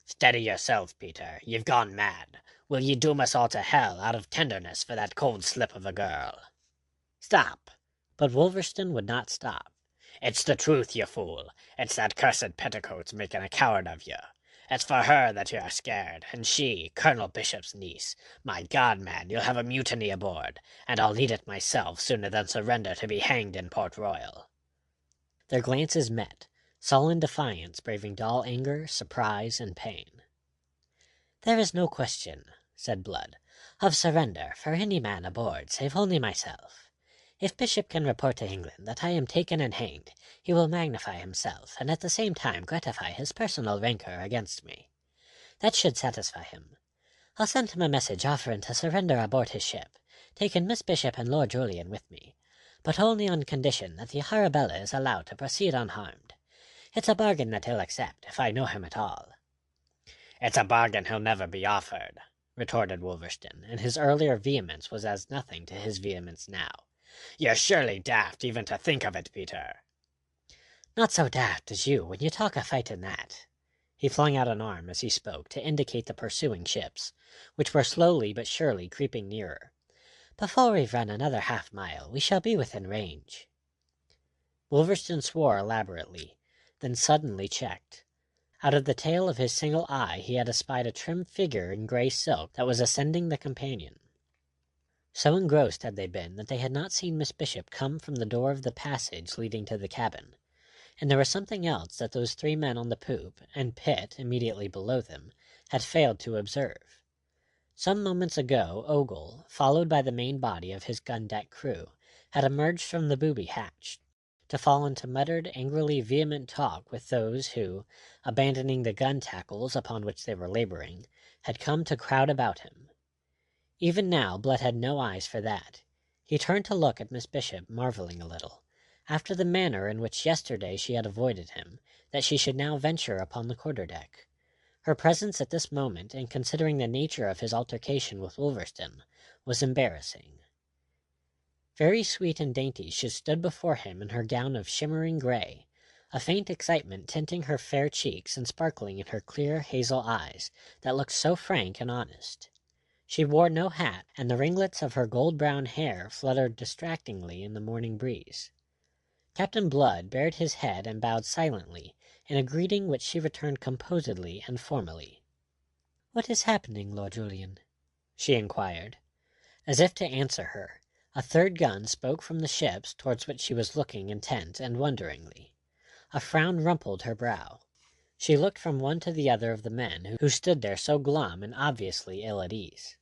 "Steady yourself, Peter. You've gone mad. Will ye doom us all to hell out of tenderness for that cold slip of a girl?" "Stop!" But Wolverstone would not stop. "It's the truth, you fool. It's that cursed petticoat's making a coward of you. It's for her that you're scared, and she, Colonel Bishop's niece. My God, man, you'll have a mutiny aboard, and I'll lead it myself sooner than surrender to be hanged in Port Royal." Their glances met, sullen defiance braving dull anger, surprise, and pain. "There is no question," said Blood, "of surrender for any man aboard save only myself. If Bishop can report to England that I am taken and hanged, he will magnify himself, and at the same time gratify his personal rancor against me. That should satisfy him. I'll send him a message offering to surrender aboard his ship, taking Miss Bishop and Lord Julian with me, but only on condition that the Arabella is allowed to proceed unharmed. It's a bargain that he'll accept, if I know him at all." "It's a bargain he'll never be offered," retorted Wolverstone, and his earlier vehemence was as nothing to his vehemence now. "You're surely daft even to think of it, Peter." "Not so daft as you when you talk of fighting that." He flung out an arm as he spoke to indicate the pursuing ships, which were slowly but surely creeping nearer. "Before we've run another half-mile, we shall be within range." Wolverstone swore elaborately, then suddenly checked. Out of the tail of his single eye he had espied a trim figure in grey silk that was ascending the companion. So engrossed had they been that they had not seen Miss Bishop come from the door of the passage leading to the cabin, and there was something else that those three men on the poop, and Pitt immediately below them, had failed to observe. Some moments ago Ogle, followed by the main body of his gun-deck crew, had emerged from the booby hatch, to fall into muttered, angrily vehement talk with those who, abandoning the gun-tackles upon which they were laboring, had come to crowd about him. Even now Blood had no eyes for that. He turned to look at Miss Bishop, marveling a little, after the manner in which yesterday she had avoided him, that she should now venture upon the quarter-deck. Her presence at this moment, and considering the nature of his altercation with Wolverstone, was embarrassing. Very sweet and dainty she stood before him in her gown of shimmering grey, a faint excitement tinting her fair cheeks and sparkling in her clear hazel eyes that looked so frank and honest. She wore no hat, and the ringlets of her gold-brown hair fluttered distractingly in the morning breeze. Captain Blood bared his head and bowed silently, in a greeting which she returned composedly and formally. "What is happening, Lord Julian?" she inquired. As if to answer her, a third gun spoke from the ships towards which she was looking intent and wonderingly. A frown rumpled her brow. She looked from one to the other of the men who stood there so glum and obviously ill at ease.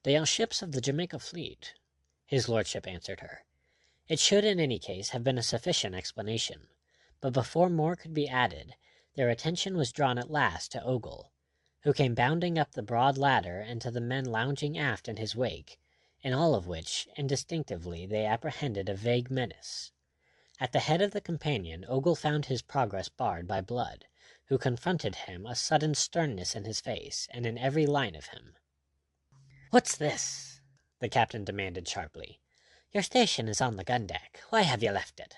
"They are ships of the Jamaica fleet," his lordship answered her. It should in any case have been a sufficient explanation, but before more could be added, their attention was drawn at last to Ogle, who came bounding up the broad ladder and to the men lounging aft in his wake, in all of which, indistinctively, they apprehended a vague menace. At the head of the companion, Ogle found his progress barred by Blood, who confronted him, a sudden sternness in his face and in every line of him. "What's this?" the captain demanded sharply. "Your station is on the gun-deck. Why have you left it?"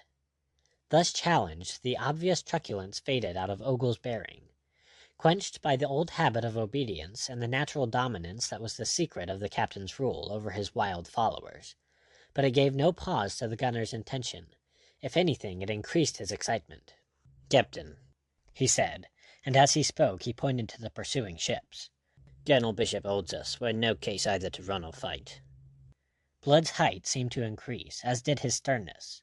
Thus challenged, the obvious truculence faded out of Ogle's bearing, quenched by the old habit of obedience and the natural dominance that was the secret of the captain's rule over his wild followers. But it gave no pause to the gunner's intention. If anything, it increased his excitement. "Captain," he said, and as he spoke he pointed to the pursuing ships. "Colonel Bishop holds us. We're in no case either to run or fight." Blood's height seemed to increase, as did his sternness.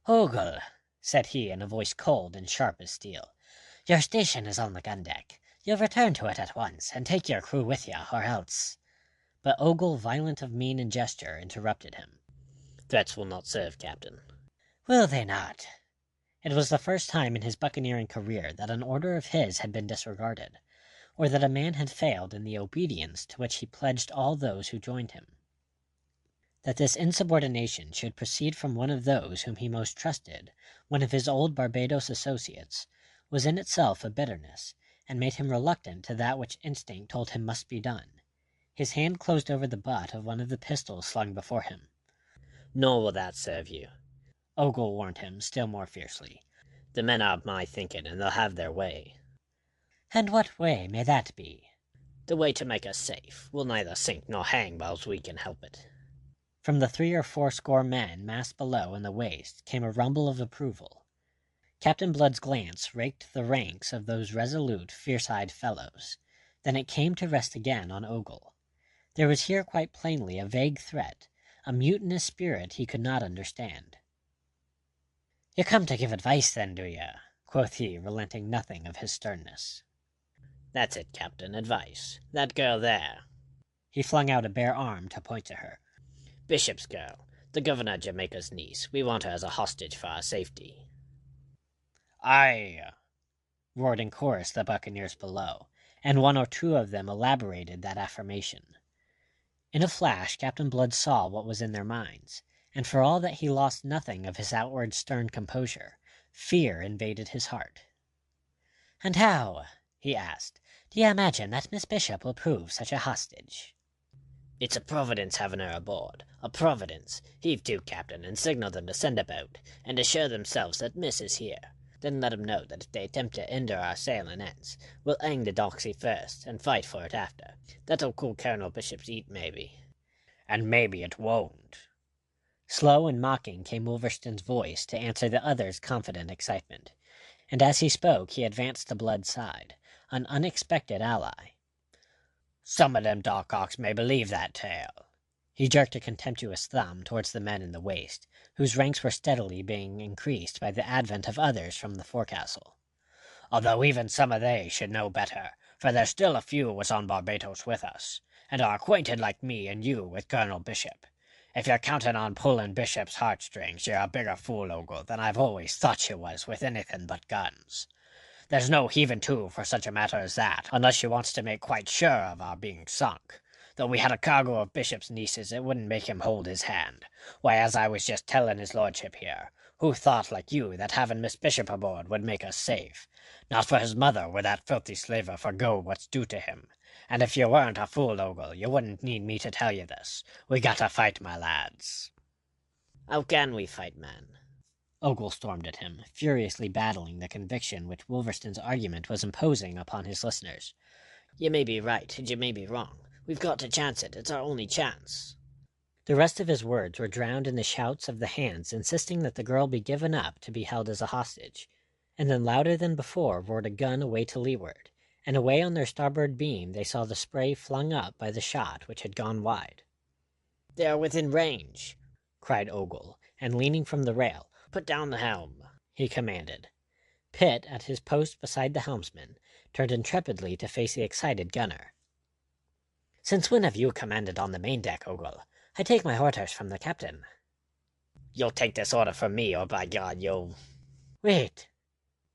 "Ogle," said he in a voice cold and sharp as steel, "your station is on the gun-deck. You'll return to it at once, and take your crew with you, or else—" But Ogle, violent of mien and gesture, interrupted him. "Threats will not serve, Captain." "Will they not?" It was the first time in his buccaneering career that an order of his had been disregarded, or that a man had failed in the obedience to which he pledged all those who joined him. That this insubordination should proceed from one of those whom he most trusted, one of his old Barbados associates, was in itself a bitterness, and made him reluctant to that which instinct told him must be done. His hand closed over the butt of one of the pistols slung before him. "Nor will that serve you," Ogle warned him, still more fiercely. "The men are of my thinking, and they'll have their way." "And what way may that be?" "The way to make us safe. We'll neither sink nor hang whiles we can help it." From the 3 or 4 score men massed below in the waist came a rumble of approval. Captain Blood's glance raked the ranks of those resolute, fierce-eyed fellows. Then it came to rest again on Ogle. There was here quite plainly a vague threat, a mutinous spirit he could not understand. "You come to give advice, then, do you?" quoth he, relenting nothing of his sternness. "That's it, Captain, advice. That girl there." He flung out a bare arm to point to her. "Bishop's girl. The governor of Jamaica's niece. We want her as a hostage for our safety." "Aye!" roared in chorus the buccaneers below, and 1 or 2 of them elaborated that affirmation. In a flash Captain Blood saw what was in their minds, and for all that he lost nothing of his outward stern composure, fear invaded his heart. "And how," he asked, "do you imagine that Miss Bishop will prove such a hostage?" "It's a providence having her aboard. A providence. Heave to, Captain, and signal them to send a boat, and assure themselves that Miss is here. Then let 'em know that if they attempt to hinder our sailing ends, we'll hang the doxy first, and fight for it after. That'll cool Colonel Bishop's heat, maybe." "And maybe it won't." Slow and mocking came Wolverstone's voice to answer the other's confident excitement, and as he spoke he advanced to Blood's side, an unexpected ally. "Some of them darkhawks may believe that tale." He jerked a contemptuous thumb towards the men in the waist, whose ranks were steadily being increased by the advent of others from the forecastle. "Although even some of they should know better, for there's still a few was on Barbados with us, and are acquainted like me and you with Colonel Bishop. If you're counting on pulling Bishop's heartstrings, you're a bigger fool, Ogle, than I've always thought you was with anything but guns. There's no heaving to for such a matter as that, unless you wants to make quite sure of our being sunk. Though we had a cargo of Bishop's nieces, it wouldn't make him hold his hand. Why, as I was just telling his lordship here, who thought like you that having Miss Bishop aboard would make us safe? Not for his mother would that filthy slaver forgo what's due to him. And if you weren't a fool, Ogle, you wouldn't need me to tell you this. We gotta fight, my lads." "How can we fight, man?" Ogle stormed at him, furiously battling the conviction which Wolverstone's argument was imposing upon his listeners. "You may be right, and you may be wrong. We've got to chance it. It's our only chance." The rest of his words were drowned in the shouts of the hands insisting that the girl be given up to be held as a hostage, and then louder than before roared a gun away to leeward, and away on their starboard beam they saw the spray flung up by the shot which had gone wide. "They are within range," cried Ogle, and leaning from the rail, "Put down the helm," he commanded. Pitt, at his post beside the helmsman, turned intrepidly to face the excited gunner. "Since when have you commanded on the main deck, Ogle? I take my orders from the captain." "You'll take this order from me, or by God, you'll—" "Wait,"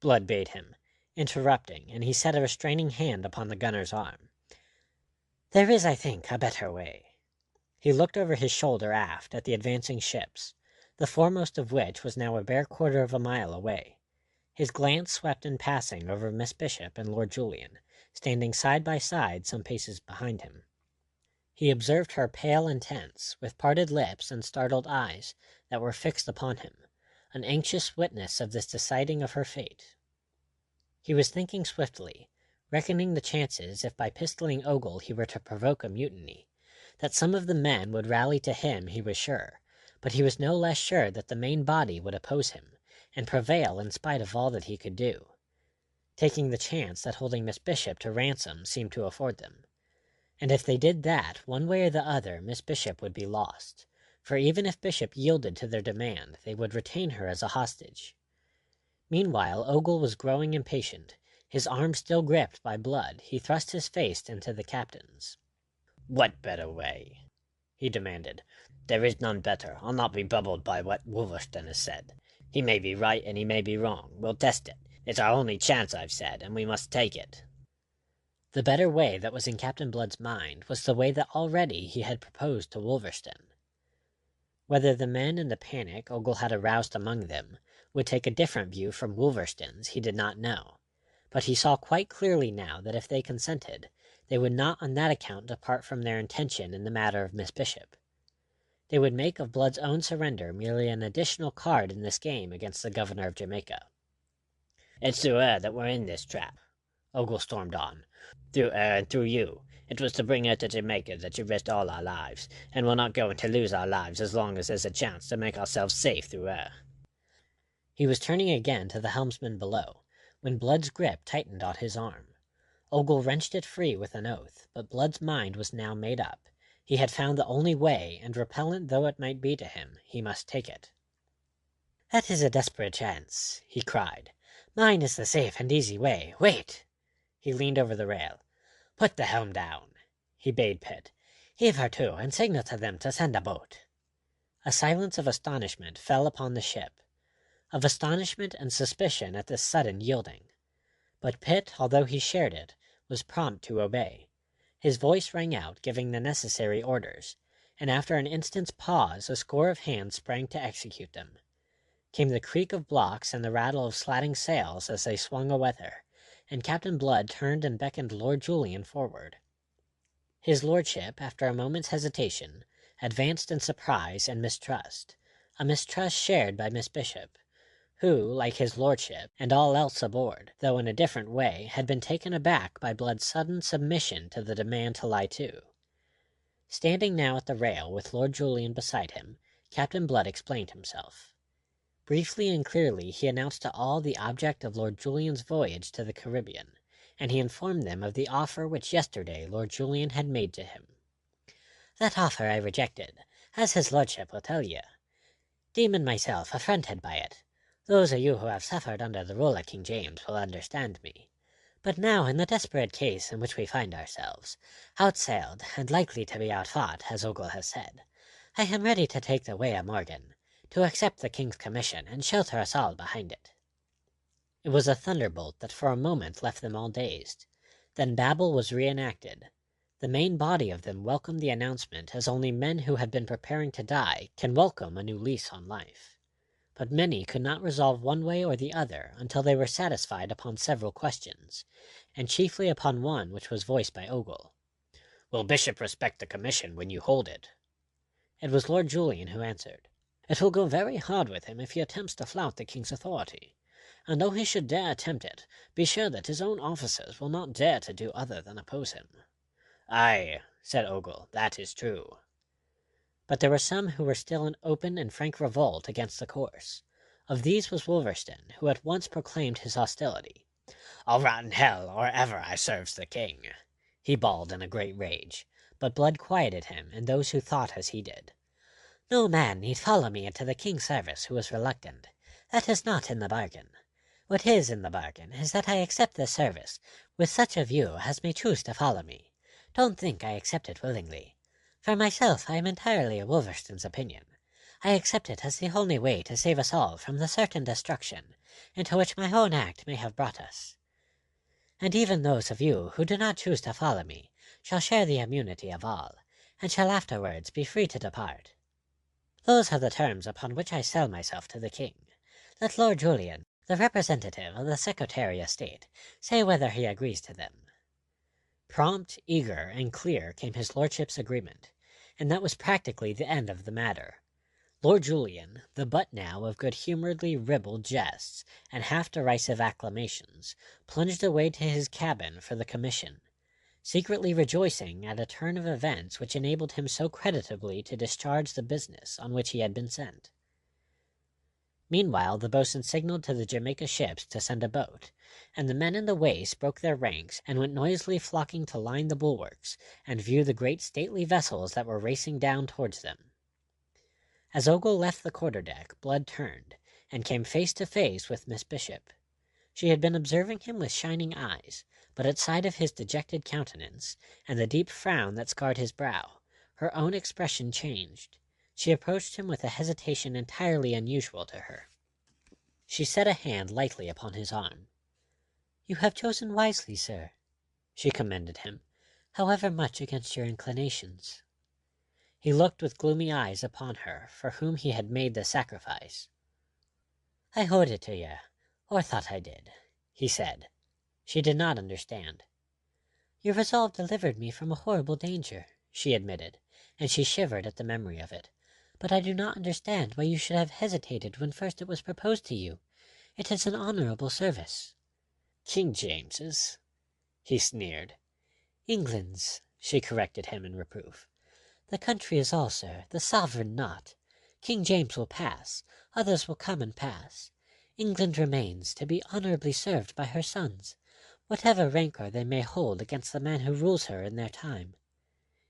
Blood bade him, interrupting, and he set a restraining hand upon the gunner's arm. "There is, I think, a better way." He looked over his shoulder aft at the advancing ships, the foremost of which was now a bare quarter of a mile away. His glance swept in passing over Miss Bishop and Lord Julian, standing side by side some paces behind him. He observed her pale and tense, with parted lips and startled eyes that were fixed upon him, an anxious witness of this deciding of her fate. He was thinking swiftly, reckoning the chances if by pistoling Ogle he were to provoke a mutiny. That some of the men would rally to him he was sure, but he was no less sure that the main body would oppose him, and prevail in spite of all that he could do, taking the chance that holding Miss Bishop to ransom seemed to afford them. And if they did that, one way or the other, Miss Bishop would be lost, for even if Bishop yielded to their demand, they would retain her as a hostage. Meanwhile, Ogle was growing impatient. His arm still gripped by Blood, he thrust his face into the captain's. "What better way?" he demanded. "There is none better. I'll not be bubbled by what Wolverstone has said. He may be right and he may be wrong. We'll test it. It's our only chance, I've said, and we must take it." The better way that was in Captain Blood's mind was the way that already he had proposed to Wolverstone. Whether the men in the panic Ogle had aroused among them would take a different view from Wolverstone's he did not know, but he saw quite clearly now that if they consented, they would not on that account depart from their intention in the matter of Miss Bishop. They would make of Blood's own surrender merely an additional card in this game against the governor of Jamaica. "It's through her that we're in this trap," Ogle stormed on. "Through her and through you. It was to bring her to Jamaica that you risked all our lives, and we're not going to lose our lives as long as there's a chance to make ourselves safe through her." He was turning again to the helmsman below, when Blood's grip tightened on his arm. Ogle wrenched it free with an oath, but Blood's mind was now made up. He had found the only way, and repellent though it might be to him, he must take it. "That is a desperate chance," he cried. "Mine is the safe and easy way. Wait!" He leaned over the rail. "Put the helm down," he bade Pitt. "Heave her to, and signal to them to send a boat." A silence of astonishment fell upon the ship, of astonishment and suspicion at this sudden yielding. But Pitt, although he shared it, was prompt to obey. His voice rang out, giving the necessary orders, and after an instant's pause a score of hands sprang to execute them. Came the creak of blocks and the rattle of slatting sails as they swung aweather, and Captain Blood turned and beckoned Lord Julian forward. His lordship, after a moment's hesitation, advanced in surprise and mistrust, a mistrust shared by Miss Bishop, who, like his lordship, and all else aboard, though in a different way, had been taken aback by Blood's sudden submission to the demand to lie to. Standing now at the rail with Lord Julian beside him, Captain Blood explained himself. Briefly and clearly he announced to all the object of Lord Julian's voyage to the Caribbean, and he informed them of the offer which yesterday Lord Julian had made to him. "That offer I rejected, as his lordship will tell you, deeming myself affronted by it. Those of you who have suffered under the rule of King James will understand me. But now, in the desperate case in which we find ourselves, outsailed and likely to be outfought, as Ogle has said, I am ready to take the way of Morgan, to accept the king's commission and shelter us all behind it." It was a thunderbolt that for a moment left them all dazed. Then Babel was reenacted. The main body of them welcomed the announcement as only men who have been preparing to die can welcome a new lease on life. But many could not resolve one way or the other until they were satisfied upon several questions, and chiefly upon one which was voiced by Ogle. "Will Bishop respect the commission when you hold it?" It was Lord Julian who answered. "It will go very hard with him if he attempts to flout the king's authority. And though he should dare attempt it, be sure that his own officers will not dare to do other than oppose him." "Aye," said Ogle, "that is true." But there were some who were still in open and frank revolt against the course. Of these was Wolverstone, who at once proclaimed his hostility. "I'll rot in hell or ever I serves the king," he bawled in a great rage, but Blood quieted him and those who thought as he did. "No man need follow me into the king's service who is reluctant. That is not in the bargain. What is in the bargain is that I accept this service with such of you as may choose to follow me. Don't think I accept it willingly. For myself, I am entirely of Wolverstone's opinion. I accept it as the only way to save us all from the certain destruction into which my own act may have brought us. And even those of you who do not choose to follow me shall share the immunity of all, and shall afterwards be free to depart. Those are the terms upon which I sell myself to the king. Let Lord Julian, the representative of the Secretary of State, say whether he agrees to them." Prompt, eager, and clear came his lordship's agreement, and that was practically the end of the matter. Lord Julian, the butt now of good-humouredly ribald jests and half-derisive acclamations, plunged away to his cabin for the commission, secretly rejoicing at a turn of events which enabled him so creditably to discharge the business on which he had been sent. Meanwhile the boatswain signalled to the Jamaica ships to send a boat, and the men in the waist broke their ranks and went noisily flocking to line the bulwarks and view the great stately vessels that were racing down towards them. As Ogle left the quarter-deck, Blood turned, and came face to face with Miss Bishop. She had been observing him with shining eyes, but at sight of his dejected countenance, and the deep frown that scarred his brow, her own expression changed. She approached him with a hesitation entirely unusual to her. She set a hand lightly upon his arm. "You have chosen wisely, sir," she commended him. "however much against your inclinations." He looked with gloomy eyes upon her for whom he had made the sacrifice. "I owed it to you, or thought I did," he said. She did not understand. "Your resolve delivered me from a horrible danger," she admitted, and she shivered at the memory of it. "But I do not understand why you should have hesitated when first it was proposed to you. It is an honorable service." "King James's?" he sneered. "England's," she corrected him in reproof. "The country is all, sir, the sovereign not. King James will pass, others will come and pass. England remains, to be honorably served by her sons, whatever rancor they may hold against the man who rules her in their time."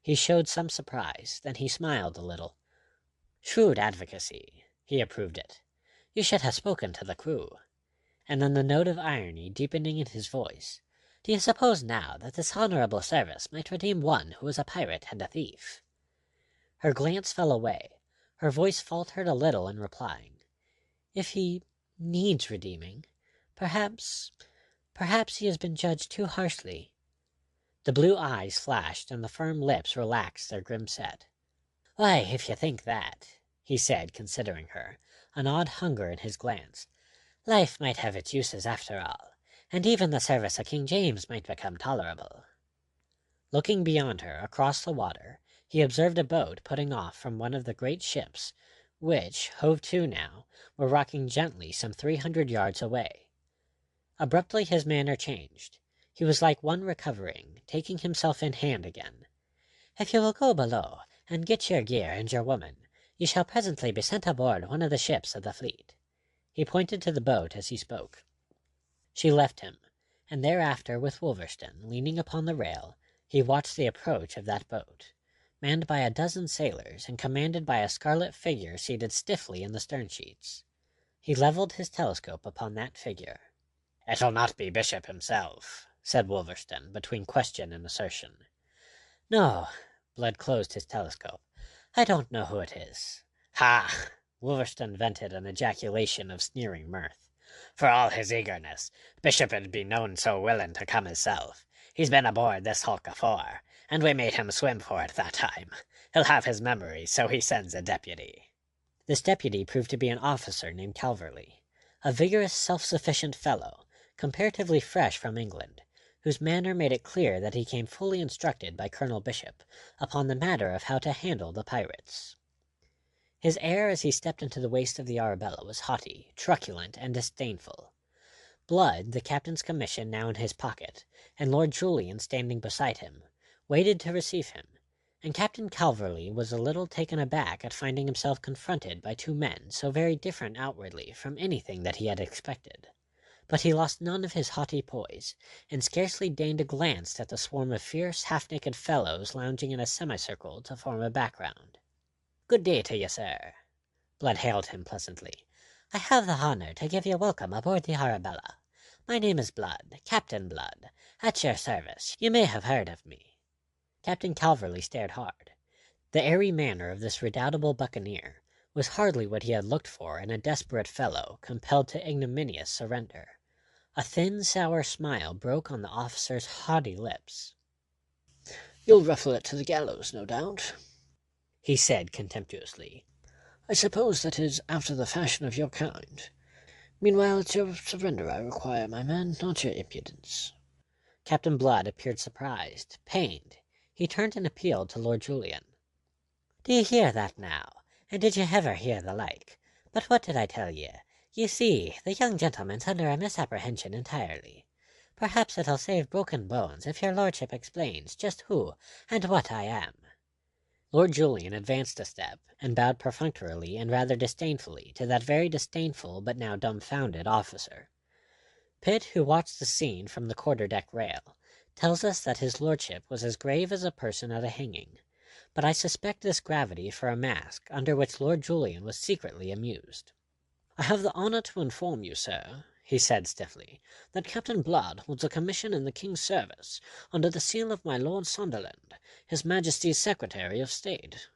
He showed some surprise, then he smiled a little. "Shrewd advocacy," he approved it. "You should have spoken to the crew." And then the note of irony deepening in his voice. "Do you suppose now that this honorable service might redeem one who is a pirate and a thief?" Her glance fell away. Her voice faltered a little in replying. "If he needs redeeming, perhaps he has been judged too harshly." The blue eyes flashed and the firm lips relaxed their grim set. "Why, if you think that," he said, considering her, an odd hunger in his glance, "life might have its uses after all, and even the service of King James might become tolerable." Looking beyond her, across the water, he observed a boat putting off from one of the great ships, which, hove to now, were rocking gently some 300 yards away. Abruptly his manner changed. He was like one recovering, taking himself in hand again. "If you will go below, and get your gear and your woman, you shall presently be sent aboard one of the ships of the fleet." He pointed to the boat as he spoke. She left him, and thereafter with Wolverstone leaning upon the rail, he watched the approach of that boat, manned by a dozen sailors and commanded by a scarlet figure seated stiffly in the stern sheets. He leveled his telescope upon that figure. "It'll not be Bishop himself," said Wolverstone, between question and assertion. "No." Blood closed his telescope. "I don't know who it is." "Ha!" Wolverstone vented an ejaculation of sneering mirth. "For all his eagerness, Bishop'd be known so willin' to come hisself. He's been aboard this hulk afore, and we made him swim for it that time. He'll have his memory, so he sends a deputy." This deputy proved to be an officer named Calverley, a vigorous, self-sufficient fellow, comparatively fresh from England, whose manner made it clear that he came fully instructed by Colonel Bishop upon the matter of how to handle the pirates. His air as he stepped into the waist of the Arabella was haughty, truculent, and disdainful. Blood, the captain's commission now in his pocket, and Lord Julian standing beside him, waited to receive him, and Captain Calverley was a little taken aback at finding himself confronted by two men so very different outwardly from anything that he had expected. But he lost none of his haughty poise, and scarcely deigned a glance at the swarm of fierce, half-naked fellows lounging in a semicircle to form a background. "Good day to you, sir," Blood hailed him pleasantly. "I have the honor to give you welcome aboard the Arabella. My name is Blood, Captain Blood, at your service. You may have heard of me." Captain Calverley stared hard. The airy manner of this redoubtable buccaneer was hardly what he had looked for in a desperate fellow compelled to ignominious surrender. A thin, sour smile broke on the officer's haughty lips. "You'll ruffle it to the gallows, no doubt," he said contemptuously. "I suppose that is after the fashion of your kind. Meanwhile, it's your surrender I require, my man, not your impudence." Captain Blood appeared surprised, pained. He turned and appealed to Lord Julian. "Do you hear that now? And did you ever hear the like? But what did I tell ye? You see, the young gentleman's under a misapprehension entirely. Perhaps it'll save broken bones if your lordship explains just who and what I am." Lord Julian advanced a step, and bowed perfunctorily and rather disdainfully to that very disdainful but now dumbfounded officer. Pitt, who watched the scene from the quarter-deck rail, tells us that his lordship was as grave as a person at a hanging, but I suspect this gravity for a mask under which Lord Julian was secretly amused. "I have the honour to inform you, sir," he said stiffly, "that Captain Blood holds a commission in the King's service, under the seal of my Lord Sunderland, His Majesty's Secretary of State."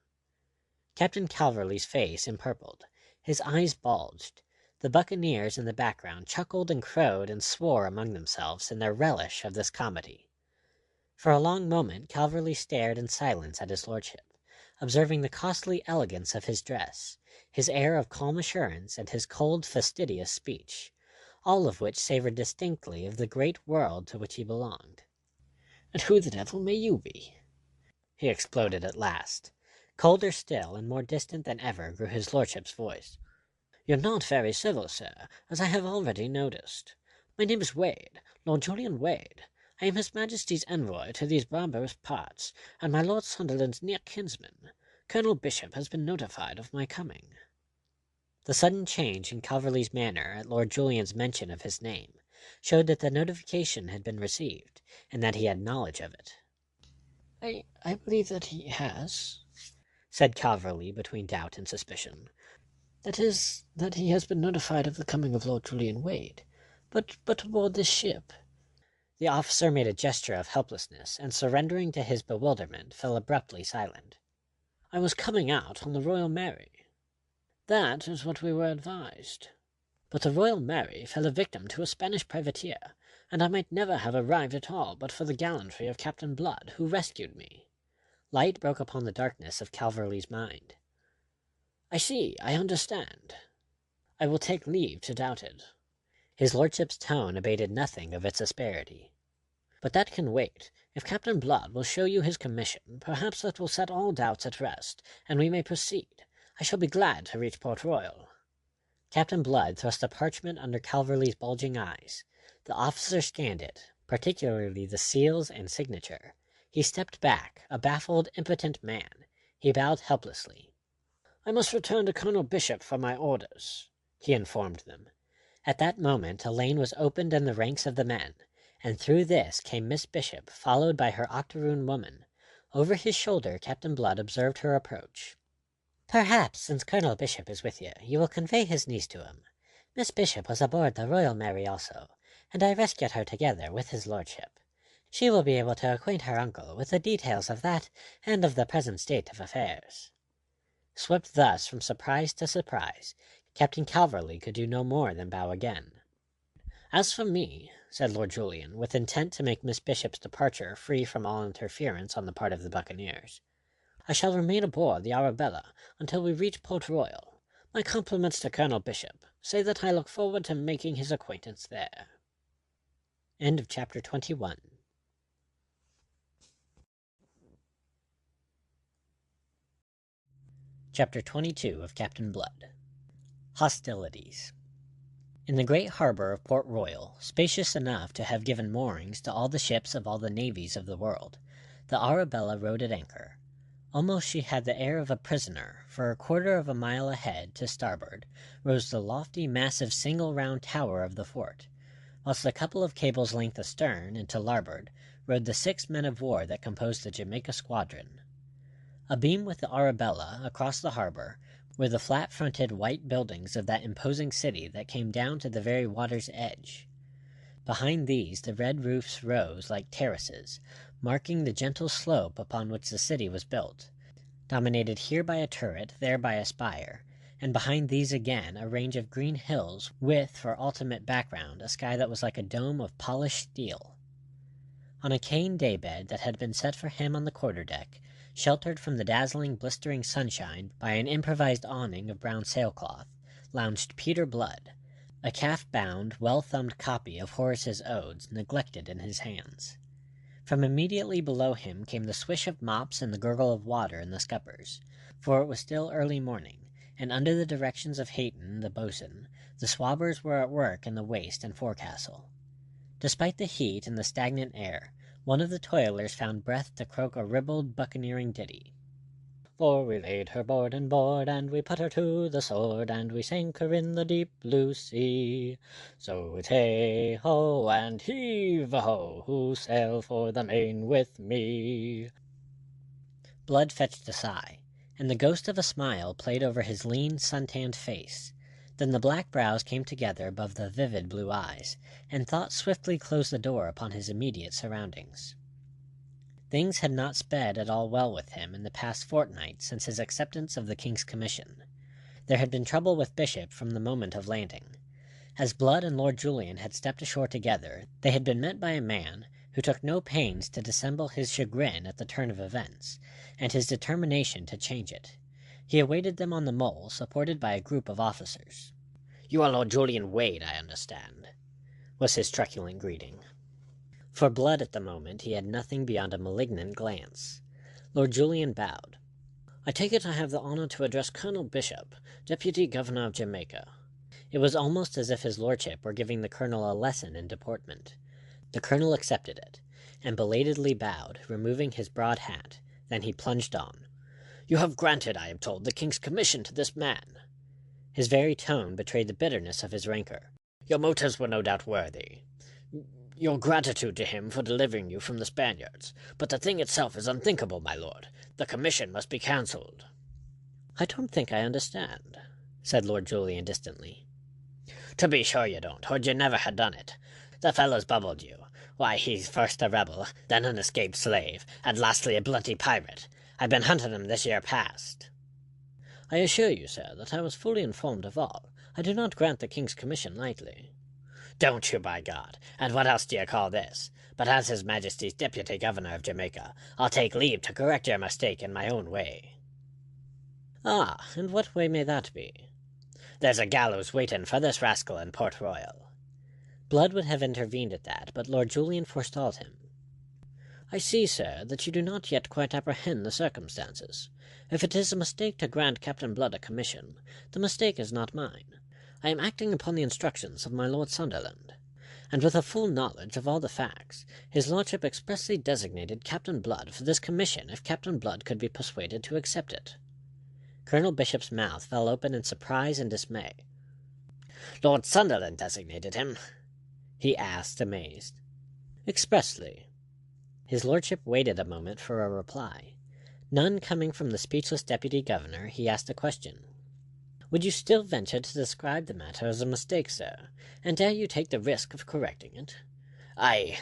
Captain Calverley's face empurpled. His eyes bulged. The buccaneers in the background chuckled and crowed and swore among themselves in their relish of this comedy. For a long moment Calverley stared in silence at his lordship, observing the costly elegance of his dress, his air of calm assurance, and his cold, fastidious speech. all of which savored distinctly of the great world to which he belonged. "And who the devil may you be?" he exploded at last. Colder still and more distant than ever grew his lordship's voice. "You're not very civil, sir, as I have already noticed. My name is Wade, Lord Julian Wade. I am His Majesty's envoy to these barbarous parts, and my Lord Sunderland's near kinsman. Colonel Bishop has been notified of my coming." The sudden change in Calverley's manner at Lord Julian's mention of his name showed that the notification had been received, and that he had knowledge of it. I believe that he has, said Calverley between doubt and suspicion. "That is, that he has been notified of the coming of Lord Julian Wade. But aboard this ship—" The officer made a gesture of helplessness, and surrendering to his bewilderment, fell abruptly silent. "I was coming out on the Royal Mary. That is what we were advised. But the Royal Mary fell a victim to a Spanish privateer, and I might never have arrived at all but for the gallantry of Captain Blood, who rescued me." Light broke upon the darkness of Calverley's mind. "I see, I understand. I will take leave to doubt it." His lordship's tone abated nothing of its asperity. "But that can wait. If Captain Blood will show you his commission, perhaps that will set all doubts at rest, and we may proceed. I shall be glad to reach Port Royal." Captain Blood thrust a parchment under Calverley's bulging eyes. The officer scanned it, particularly the seals and signature. He stepped back, a baffled, impotent man. He bowed helplessly. "I must return to Colonel Bishop for my orders," he informed them. At that moment a lane was opened in the ranks of the men, and through this came Miss Bishop, followed by her octoroon woman. Over his shoulder Captain Blood observed her approach. "Perhaps, since Colonel Bishop is with you, you will convey his niece to him. Miss Bishop was aboard the Royal Mary also, and I rescued her together with his lordship. She will be able to acquaint her uncle with the details of that and of the present state of affairs." Swept thus from surprise to surprise, Captain Calverley could do no more than bow again. "As for me," said Lord Julian, with intent to make Miss Bishop's departure free from all interference on the part of the buccaneers, "I shall remain aboard the Arabella until we reach Port Royal. My compliments to Colonel Bishop. Say that I look forward to making his acquaintance there." End of chapter 21. Chapter 22 of Captain Blood. Hostilities. In the great harbor of Port Royal, spacious enough to have given moorings to all the ships of all the navies of the world, the Arabella rode at anchor. Almost she had the air of a prisoner, for a quarter of a mile ahead, to starboard, rose the lofty, massive, single-round tower of the fort, whilst a couple of cables' length astern, and to larboard, rode the 6 men of war that composed the Jamaica squadron. Abeam with the Arabella, across the harbor, were the flat-fronted white buildings of that imposing city that came down to the very water's edge. Behind these the red roofs rose like terraces, marking the gentle slope upon which the city was built, dominated here by a turret, there by a spire, and behind these again a range of green hills with, for ultimate background, a sky that was like a dome of polished steel. On a cane daybed that had been set for him on the quarterdeck, sheltered from the dazzling, blistering sunshine by an improvised awning of brown sailcloth, lounged Peter Blood, a calf-bound, well-thumbed copy of Horace's Odes neglected in his hands. From immediately below him came the swish of mops and the gurgle of water in the scuppers, for it was still early morning, and under the directions of Hayton, the boatswain, the swabbers were at work in the waist and forecastle. Despite the heat and the stagnant air, one of the toilers found breath to croak a ribald buccaneering ditty. "For we laid her board and board, and we put her to the sword, and we sank her in the deep blue sea. So it's hey-ho and heave-ho, who sail for the main with me." Blood fetched a sigh, and the ghost of a smile played over his lean, sun-tanned face. Then the black brows came together above the vivid blue eyes, and thought swiftly closed the door upon his immediate surroundings. Things had not sped at all well with him in the past fortnight since his acceptance of the King's commission. There had been trouble with Bishop from the moment of landing. As Blood and Lord Julian had stepped ashore together, they had been met by a man who took no pains to dissemble his chagrin at the turn of events, and his determination to change it. He awaited them on the mole, supported by a group of officers. You are Lord Julian Wade, I understand," was his truculent greeting. For Blood at the moment he had nothing beyond a malignant glance. Lord Julian bowed. "I take it I have the honor to address Colonel Bishop, Deputy Governor of Jamaica." It was almost as if his lordship were giving the colonel a lesson in deportment. The colonel accepted it, and belatedly bowed, removing his broad hat. Then he plunged on. "You have granted, I am told, the king's commission to this man." His very tone betrayed the bitterness of his rancor. "Your motives were no doubt worthy. Your gratitude to him for delivering you from the Spaniards. But the thing itself is unthinkable, my lord. The commission must be cancelled." "I don't think I understand," said Lord Julian distantly. "To be sure you don't, or you never had done it. The fellow's bubbled you. Why, he's first a rebel, then an escaped slave, and lastly a bloody pirate. I've been hunting him this year past." "I assure you, sir, that I was fully informed of all. I do not grant the king's commission lightly." "Don't you, by God? And what else do you call this? But as His Majesty's Deputy Governor of Jamaica, I'll take leave to correct your mistake in my own way." "Ah, and what way may that be?" "There's a gallows waiting for this rascal in Port Royal." Blood would have intervened at that, but Lord Julian forestalled him. "I see, sir, that you do not yet quite apprehend the circumstances. If it is a mistake to grant Captain Blood a commission, the mistake is not mine. I am acting upon the instructions of my Lord Sunderland. And with a full knowledge of all the facts, his lordship expressly designated Captain Blood for this commission if Captain Blood could be persuaded to accept it." Colonel Bishop's mouth fell open in surprise and dismay. "Lord Sunderland designated him?" he asked, amazed. "Expressly." His lordship waited a moment for a reply. None coming from the speechless deputy governor, he asked a question. "Would you still venture to describe the matter as a mistake, sir? And dare you take the risk of correcting it?" I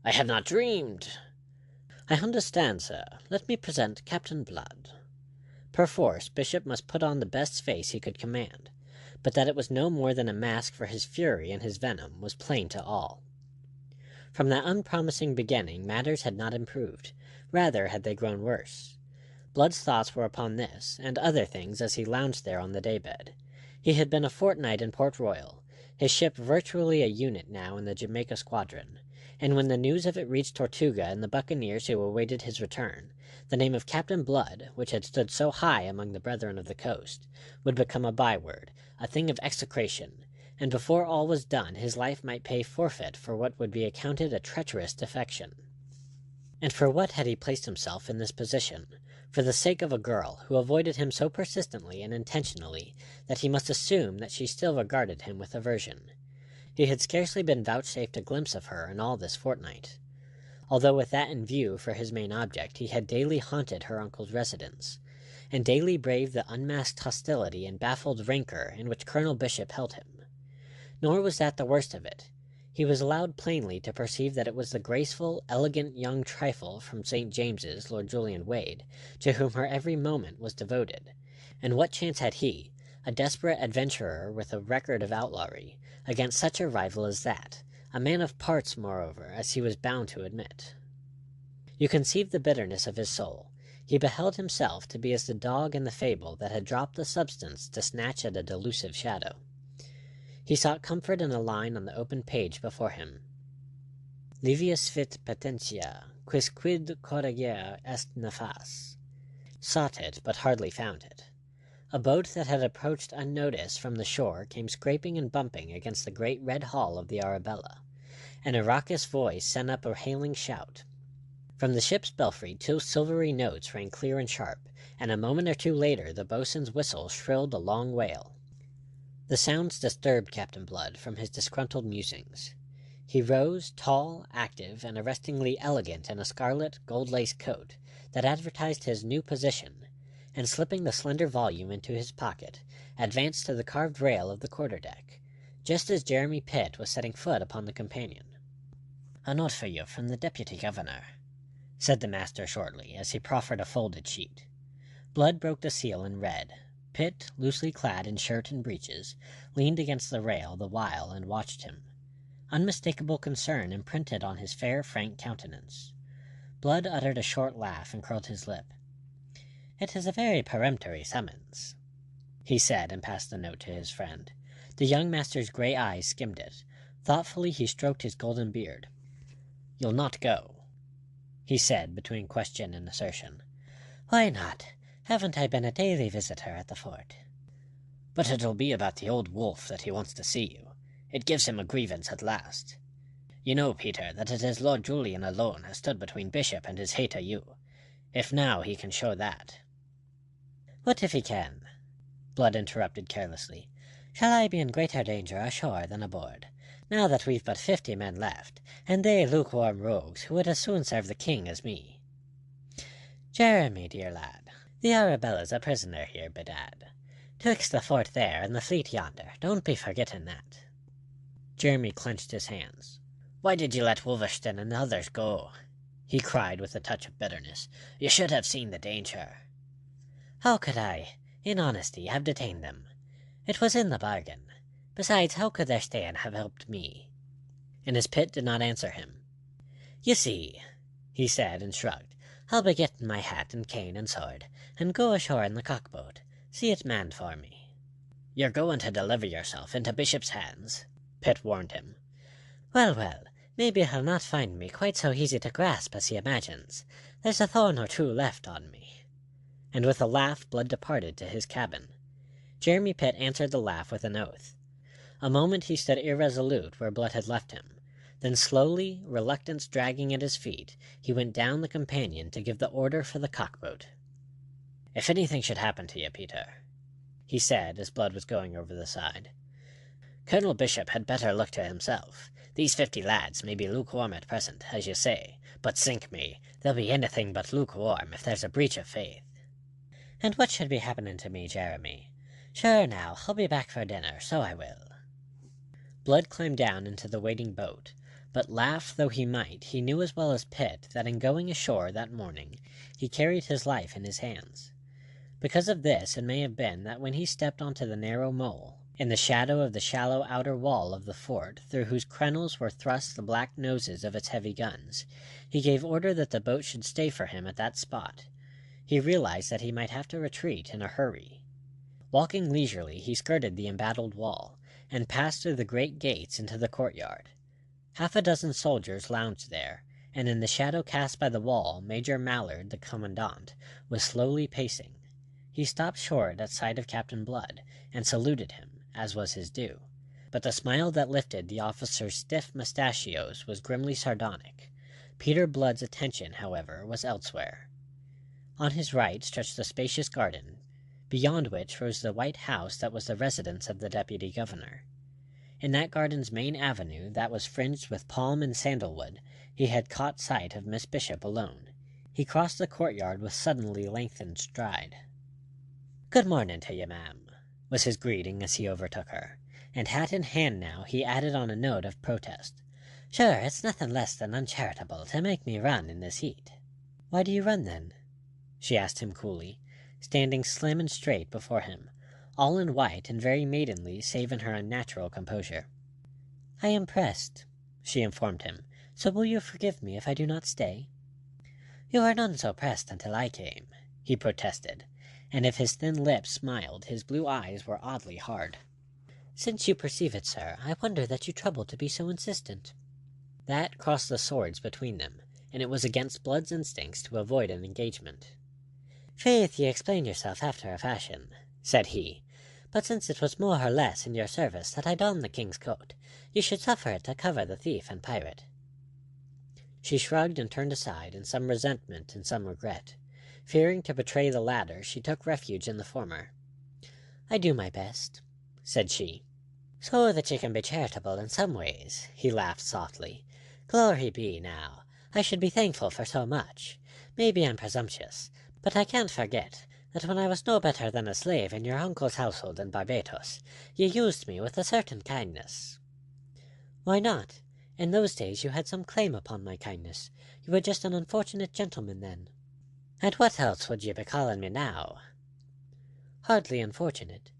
have not dreamed." "I understand, sir. Let me present Captain Blood." Perforce, Bishop must put on the best face he could command, but that it was no more than a mask for his fury and his venom was plain to all. From that unpromising beginning matters had not improved, rather had they grown worse. Blood's thoughts were upon this, and other things as he lounged there on the daybed. He had been a fortnight in Port Royal, his ship virtually a unit now in the Jamaica squadron, and when the news of it reached Tortuga and the buccaneers who awaited his return, the name of Captain Blood, which had stood so high among the brethren of the coast, would become a byword, a thing of execration, and before all was done his life might pay forfeit for what would be accounted a treacherous defection. And for what had he placed himself in this position? For the sake of a girl who avoided him so persistently and intentionally that he must assume that she still regarded him with aversion. He had scarcely been vouchsafed a glimpse of her in all this fortnight. Although with that in view for his main object, he had daily haunted her uncle's residence, and daily braved the unmasked hostility and baffled rancor in which Colonel Bishop held him. Nor was that the worst of it. He was allowed plainly to perceive that it was the graceful, elegant young trifle from St. James's, Lord Julian Wade, to whom her every moment was devoted. And what chance had he, a desperate adventurer with a record of outlawry, against such a rival as that, a man of parts, moreover, as he was bound to admit? You conceive the bitterness of his soul. He beheld himself to be as the dog in the fable that had dropped the substance to snatch at a delusive shadow. He sought comfort in a line on the open page before him. Livius fit patentia, quisquid corrigere est nefas. Sought it, but hardly found it. A boat that had approached unnoticed from the shore came scraping and bumping against the great red hull of the Arabella, and a raucous voice sent up a hailing shout. From the ship's belfry 2 silvery notes rang clear and sharp, and a moment or two later the boatswain's whistle shrilled a long wail. The sounds disturbed Captain Blood from his disgruntled musings. He rose, tall, active, and arrestingly elegant in a scarlet, gold-laced coat that advertised his new position, and slipping the slender volume into his pocket, advanced to the carved rail of the quarter-deck, just as Jeremy Pitt was setting foot upon the companion. "A note for you from the deputy governor," said the master shortly, as he proffered a folded sheet. Blood broke the seal and read. Pitt, loosely clad in shirt and breeches, leaned against the rail the while and watched him. Unmistakable concern imprinted on his fair, frank countenance. Blood uttered a short laugh and curled his lip. "It is a very peremptory summons," he said, and passed the note to his friend. The young master's grey eyes skimmed it. Thoughtfully he stroked his golden beard. "You'll not go," he said, between question and assertion. "Why not? Haven't I been a daily visitor at the fort?" "But it'll be about the old wolf that he wants to see you. It gives him a grievance at last. You know, Peter, that it is Lord Julian alone has stood between Bishop and his hate of you. If now he can show that—" "What if he can?" Blood interrupted carelessly. "Shall I be in greater danger ashore than aboard, now that we've but 50 men left, and they lukewarm rogues who would as soon serve the king as me? Jeremy, dear lad, the Arabella's a prisoner here, bedad. 'Twixt the fort there and the fleet yonder, don't be forgetting that." Jeremy clenched his hands. "Why did you let Wolverstone and the others go?" he cried with a touch of bitterness. "You should have seen the danger." "How could I, in honesty, have detained them? It was in the bargain. Besides, how could their staying have helped me?" And his pit did not answer him. "You see," he said, and shrugged, "I'll be getting my hat and cane and sword, and go ashore in the cockboat. See it manned for me." "You're going to deliver yourself into Bishop's hands," Pitt warned him. Well, well, maybe he'll not find me quite so easy to grasp as he imagines. There's a thorn or two left on me." And with a laugh Blood departed to his cabin. Jeremy Pitt answered the laugh with an oath. A moment he stood irresolute where Blood had left him. Then slowly, reluctance dragging at his feet, he went down the companion to give the order for the cockboat. "If anything should happen to you, Peter," he said as Blood was going over the side, "Colonel Bishop had better look to himself. These 50 lads may be lukewarm at present, as you say, but sink me, they'll be anything but lukewarm if there's a breach of faith." "And what should be happening to me, Jeremy? Sure now, I'll be back for dinner, so I will." Blood climbed down into the waiting boat, but laugh though he might, he knew as well as Pitt that in going ashore that morning he carried his life in his hands. Because of this, it may have been that when he stepped onto the narrow mole, in the shadow of the shallow outer wall of the fort through whose crenels were thrust the black noses of its heavy guns, he gave order that the boat should stay for him at that spot. He realized that he might have to retreat in a hurry. Walking leisurely, he skirted the embattled wall, and passed through the great gates into the courtyard. Half a dozen soldiers lounged there, and in the shadow cast by the wall, Major Mallard, the commandant, was slowly pacing. He stopped short at sight of Captain Blood, and saluted him, as was his due. But the smile that lifted the officer's stiff mustachios was grimly sardonic. Peter Blood's attention, however, was elsewhere. On his right stretched a spacious garden, beyond which rose the white house that was the residence of the deputy governor. In that garden's main avenue, that was fringed with palm and sandalwood, he had caught sight of Miss Bishop alone. He crossed the courtyard with suddenly lengthened stride. "Good morning to you, ma'am," was his greeting as he overtook her, and hat in hand now he added on a note of protest. "Sure, it's nothing less than uncharitable to make me run in this heat." "Why do you run, then?" she asked him coolly, standing slim and straight before him, all in white and very maidenly save in her unnatural composure. "I am pressed," she informed him, "so will you forgive me if I do not stay?" "You were none so pressed until I came," he protested, and if his thin lips smiled, his blue eyes were oddly hard. "Since you perceive it, sir, I wonder that you trouble to be so insistent." That crossed the swords between them, and it was against Blood's instincts to avoid an engagement. "Faith, ye explain yourself after a fashion," said he, "but since it was more or less in your service that I donned the king's coat, you should suffer it to cover the thief and pirate." She shrugged and turned aside in some resentment and some regret. Fearing to betray the latter, she took refuge in the former. "I do my best," said she. "So that you can be charitable in some ways," he laughed softly. "Glory be, now. I should be thankful for so much. Maybe I'm presumptuous, but I can't forget that when I was no better than a slave in your uncle's household in Barbados, you used me with a certain kindness." "Why not? In those days you had some claim upon my kindness. You were just an unfortunate gentleman then." "And what else would you be calling me now?" "Hardly unfortunate.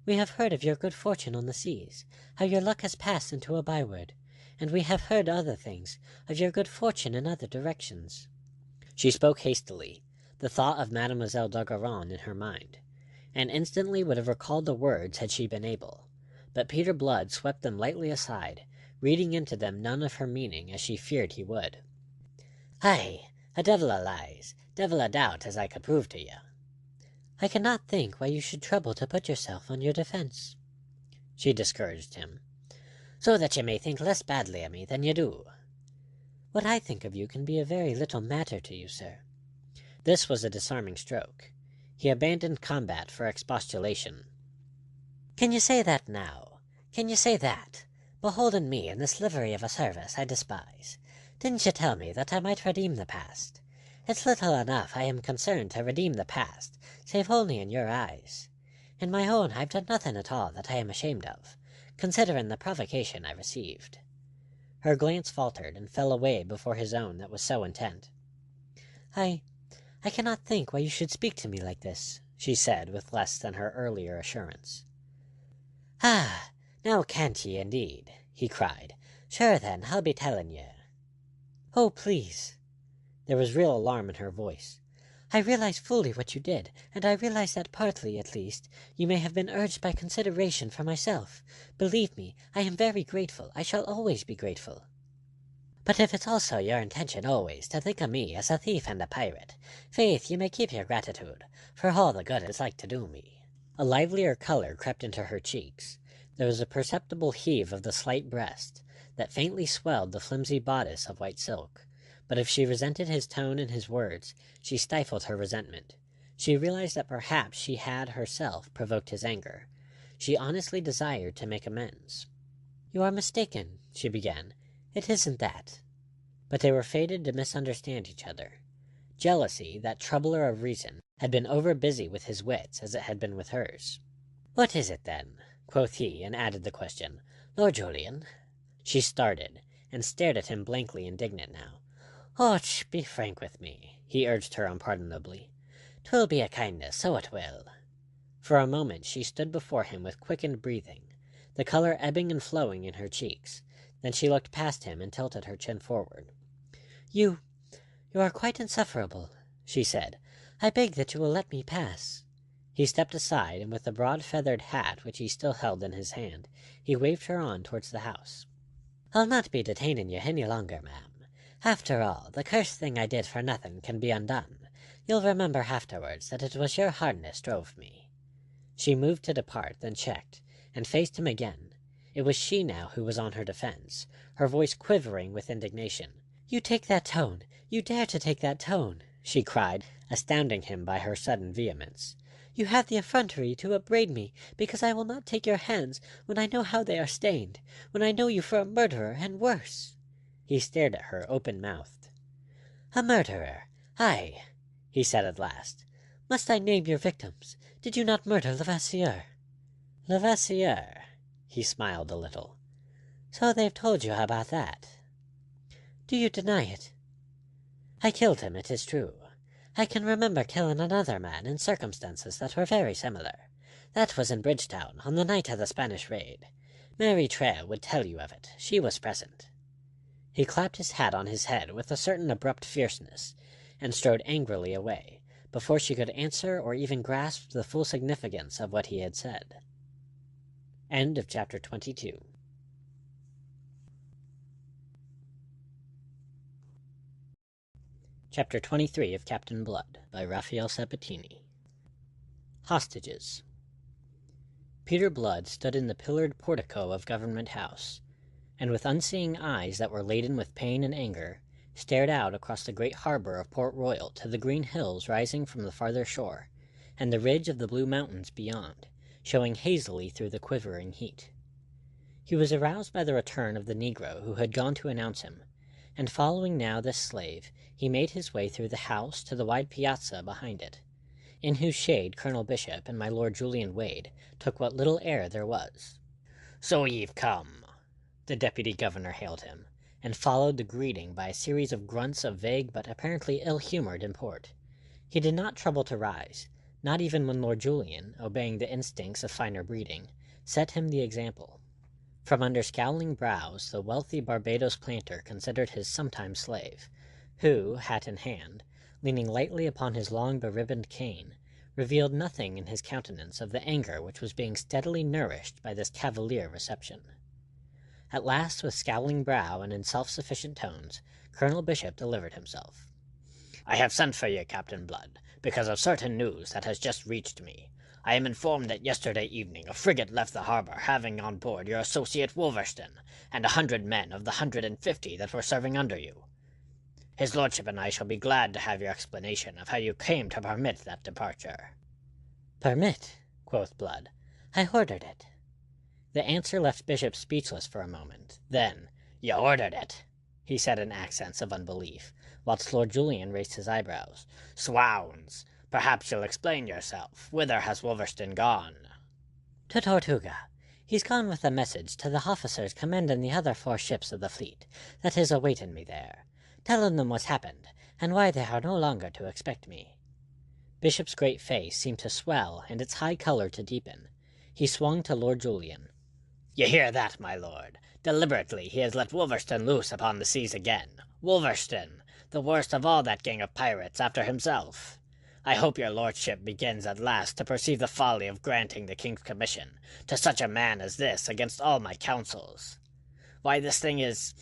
We have heard of your good fortune on the seas, how your luck has passed into a byword, and we have heard other things, of your good fortune in other directions." She spoke hastily, the thought of Mademoiselle d'Ogeron in her mind, and instantly would have recalled the words had she been able. but Peter Blood swept them lightly aside, reading into them none of her meaning as she feared he would. "Ay, a devil a lies, devil a doubt, as I could prove to you." "I cannot think why you should trouble to put yourself on your defense," she discouraged him. "So that you may think less badly of me than you do." "What I think of you can be a very little matter to you, sir." This was a disarming stroke. He abandoned combat for expostulation. "Can you say that now? Can you say that? Beholding me in this livery of a service I despise. Didn't you tell me that I might redeem the past? It's little enough I am concerned to redeem the past, save only in your eyes. In my own I've done nothing at all that I am ashamed of, considering the provocation I received." Her glance faltered and fell away before his own that was so intent. I cannot think why you should speak to me like this," she said with less than her earlier assurance. "Ah, now can't ye, indeed?" he cried. "Sure then, I'll be telling ye." "Oh, please." There was real alarm in her voice. "I realize fully what you did, and I realize that partly, at least, you may have been urged by consideration for myself. Believe me, I am very grateful. I shall always be grateful. But if it's also your intention always to think of me as a thief and a pirate, faith, you may keep your gratitude, for all the good it's like to do me." A livelier color crept into her cheeks. There was a perceptible heave of the slight breast that faintly swelled the flimsy bodice of white silk. But if she resented his tone and his words, she stifled her resentment. She realized that perhaps she had herself provoked his anger. She honestly desired to make amends. "You are mistaken," she began. "It isn't that." But they were fated to misunderstand each other. Jealousy, that troubler of reason, had been over busy with his wits as it had been with hers. "What is it, then?" quoth he, and added the question. "Lord Julian?" She started, and stared at him blankly indignant now. "Och, be frank with me," he urged her unpardonably. "'Twill be a kindness, so it will." For a moment she stood before him with quickened breathing, the color ebbing and flowing in her cheeks. Then she looked past him and tilted her chin forward. You are quite insufferable," she said. "I beg that you will let me pass." He stepped aside, and with the broad feathered hat which he still held in his hand, he waved her on towards the house. "I'll not be detaining you any longer, ma'am. After all, the cursed thing I did for nothing can be undone. You'll remember afterwards that it was your hardness drove me." She moved to depart, then checked, and faced him again. It was she now who was on her defense, her voice quivering with indignation. "You take that tone! You dare to take that tone!" she cried, astounding him by her sudden vehemence. "You have the effrontery to upbraid me because I will not take your hands when I know how they are stained, when I know you for a murderer, and worse." He stared at her, open-mouthed. "A murderer! Aye," he said at last. "Must I name your victims? Did you not murder Levasseur?" "Levasseur?" He smiled a little. "So they've told you about that. Do you deny it?" "I killed him, it is true. I can remember killing another man in circumstances that were very similar. That was in Bridgetown, on the night of the Spanish raid. Mary Trail would tell you of it. She was present." He clapped his hat on his head with a certain abrupt fierceness, and strode angrily away, before she could answer or even grasp the full significance of what he had said. End of chapter 22. Chapter 23 of Captainblood by Rafael Sabatini. Hostages. Peter Blood stood in the pillared portico of Government House, and with unseeing eyes that were laden with pain and anger, stared out across the great harbor of Port Royal to the green hills rising from the farther shore, and the ridge of the blue mountains beyond, showing hazily through the quivering heat. He was aroused by the return of the negro who had gone to announce him, and following now this slave, he made his way through the house to the wide piazza behind it, in whose shade Colonel Bishop and my Lord Julian Wade took what little air there was. "So ye've come," the deputy governor hailed him, and followed the greeting by a series of grunts of vague but apparently ill-humored import. He did not trouble to rise, not even when Lord Julian, obeying the instincts of finer breeding, set him the example. From under scowling brows the wealthy Barbados planter considered his sometime slave, who, hat in hand, leaning lightly upon his long beribboned cane, revealed nothing in his countenance of the anger which was being steadily nourished by this cavalier reception. At last, with scowling brow and in self-sufficient tones, Colonel Bishop delivered himself. "I have sent for you, Captain Blood, because of certain news that has just reached me. I am informed that yesterday evening a frigate left the harbor, having on board your associate Wolverston, and 100 men of the 150 that were serving under you. His lordship and I shall be glad to have your explanation of how you came to permit that departure." "Permit?" quoth Blood. "I ordered it." The answer left Bishop speechless for a moment. Then, "You ordered it," he said in accents of unbelief, whilst Lord Julian raised his eyebrows. "Swounds! Perhaps you'll explain yourself. Whither has Wolverston gone?" "To Tortuga. He's gone with a message to the officers commanding the other 4 ships of the fleet that is awaiting me there, telling them what's happened, and why they are no longer to expect me." Bishop's great face seemed to swell and its high color to deepen. He swung to Lord Julian. "You hear that, my lord? Deliberately he has let Wolverston loose upon the seas again. Wolverston, the worst of all that gang of pirates after himself. I hope your lordship begins at last to perceive the folly of granting the king's commission to such a man as this against all my counsels. Why, this thing it's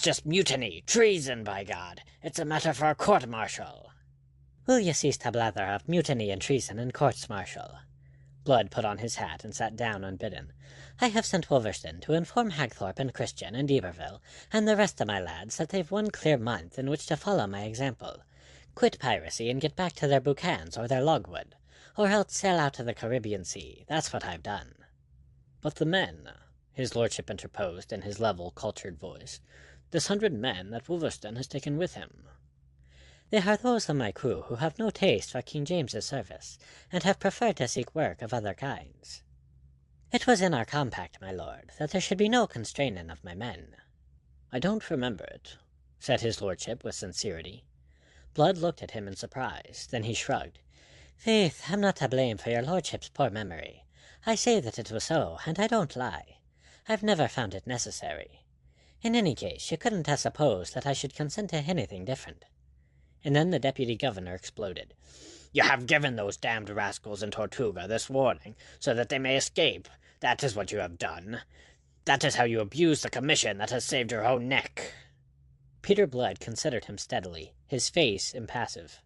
just mutiny, treason, by God! It's a matter for a court-martial." "Will you cease to blather of mutiny and treason and courts-martial?" Blood put on his hat and sat down unbidden. "I have sent Wolverston to inform Hagthorpe and Christian and D'Iberville and the rest of my lads that they've 1 clear month in which to follow my example. Quit piracy and get back to their boucans or their logwood, or else sail out to the Caribbean Sea. That's what I've done." "But the men," his lordship interposed in his level, cultured voice. "This 100 men that Wolverston has taken with him." "They are those of my crew who have no taste for King James's service, and have preferred to seek work of other kinds. It was in our compact, my lord, that there should be no constraining of my men." "I don't remember it," said his lordship with sincerity. Blood looked at him in surprise. Then he shrugged. "Faith, I'm not to blame for your lordship's poor memory. I say that it was so, and I don't lie. I've never found it necessary. In any case, you couldn't have supposed that I should consent to anything different." And then the deputy governor exploded. "You have given those damned rascals in Tortuga this warning, so that they may escape. That is what you have done. That is how you abuse the commission that has saved your own neck." Peter Blood considered him steadily, his face impassive.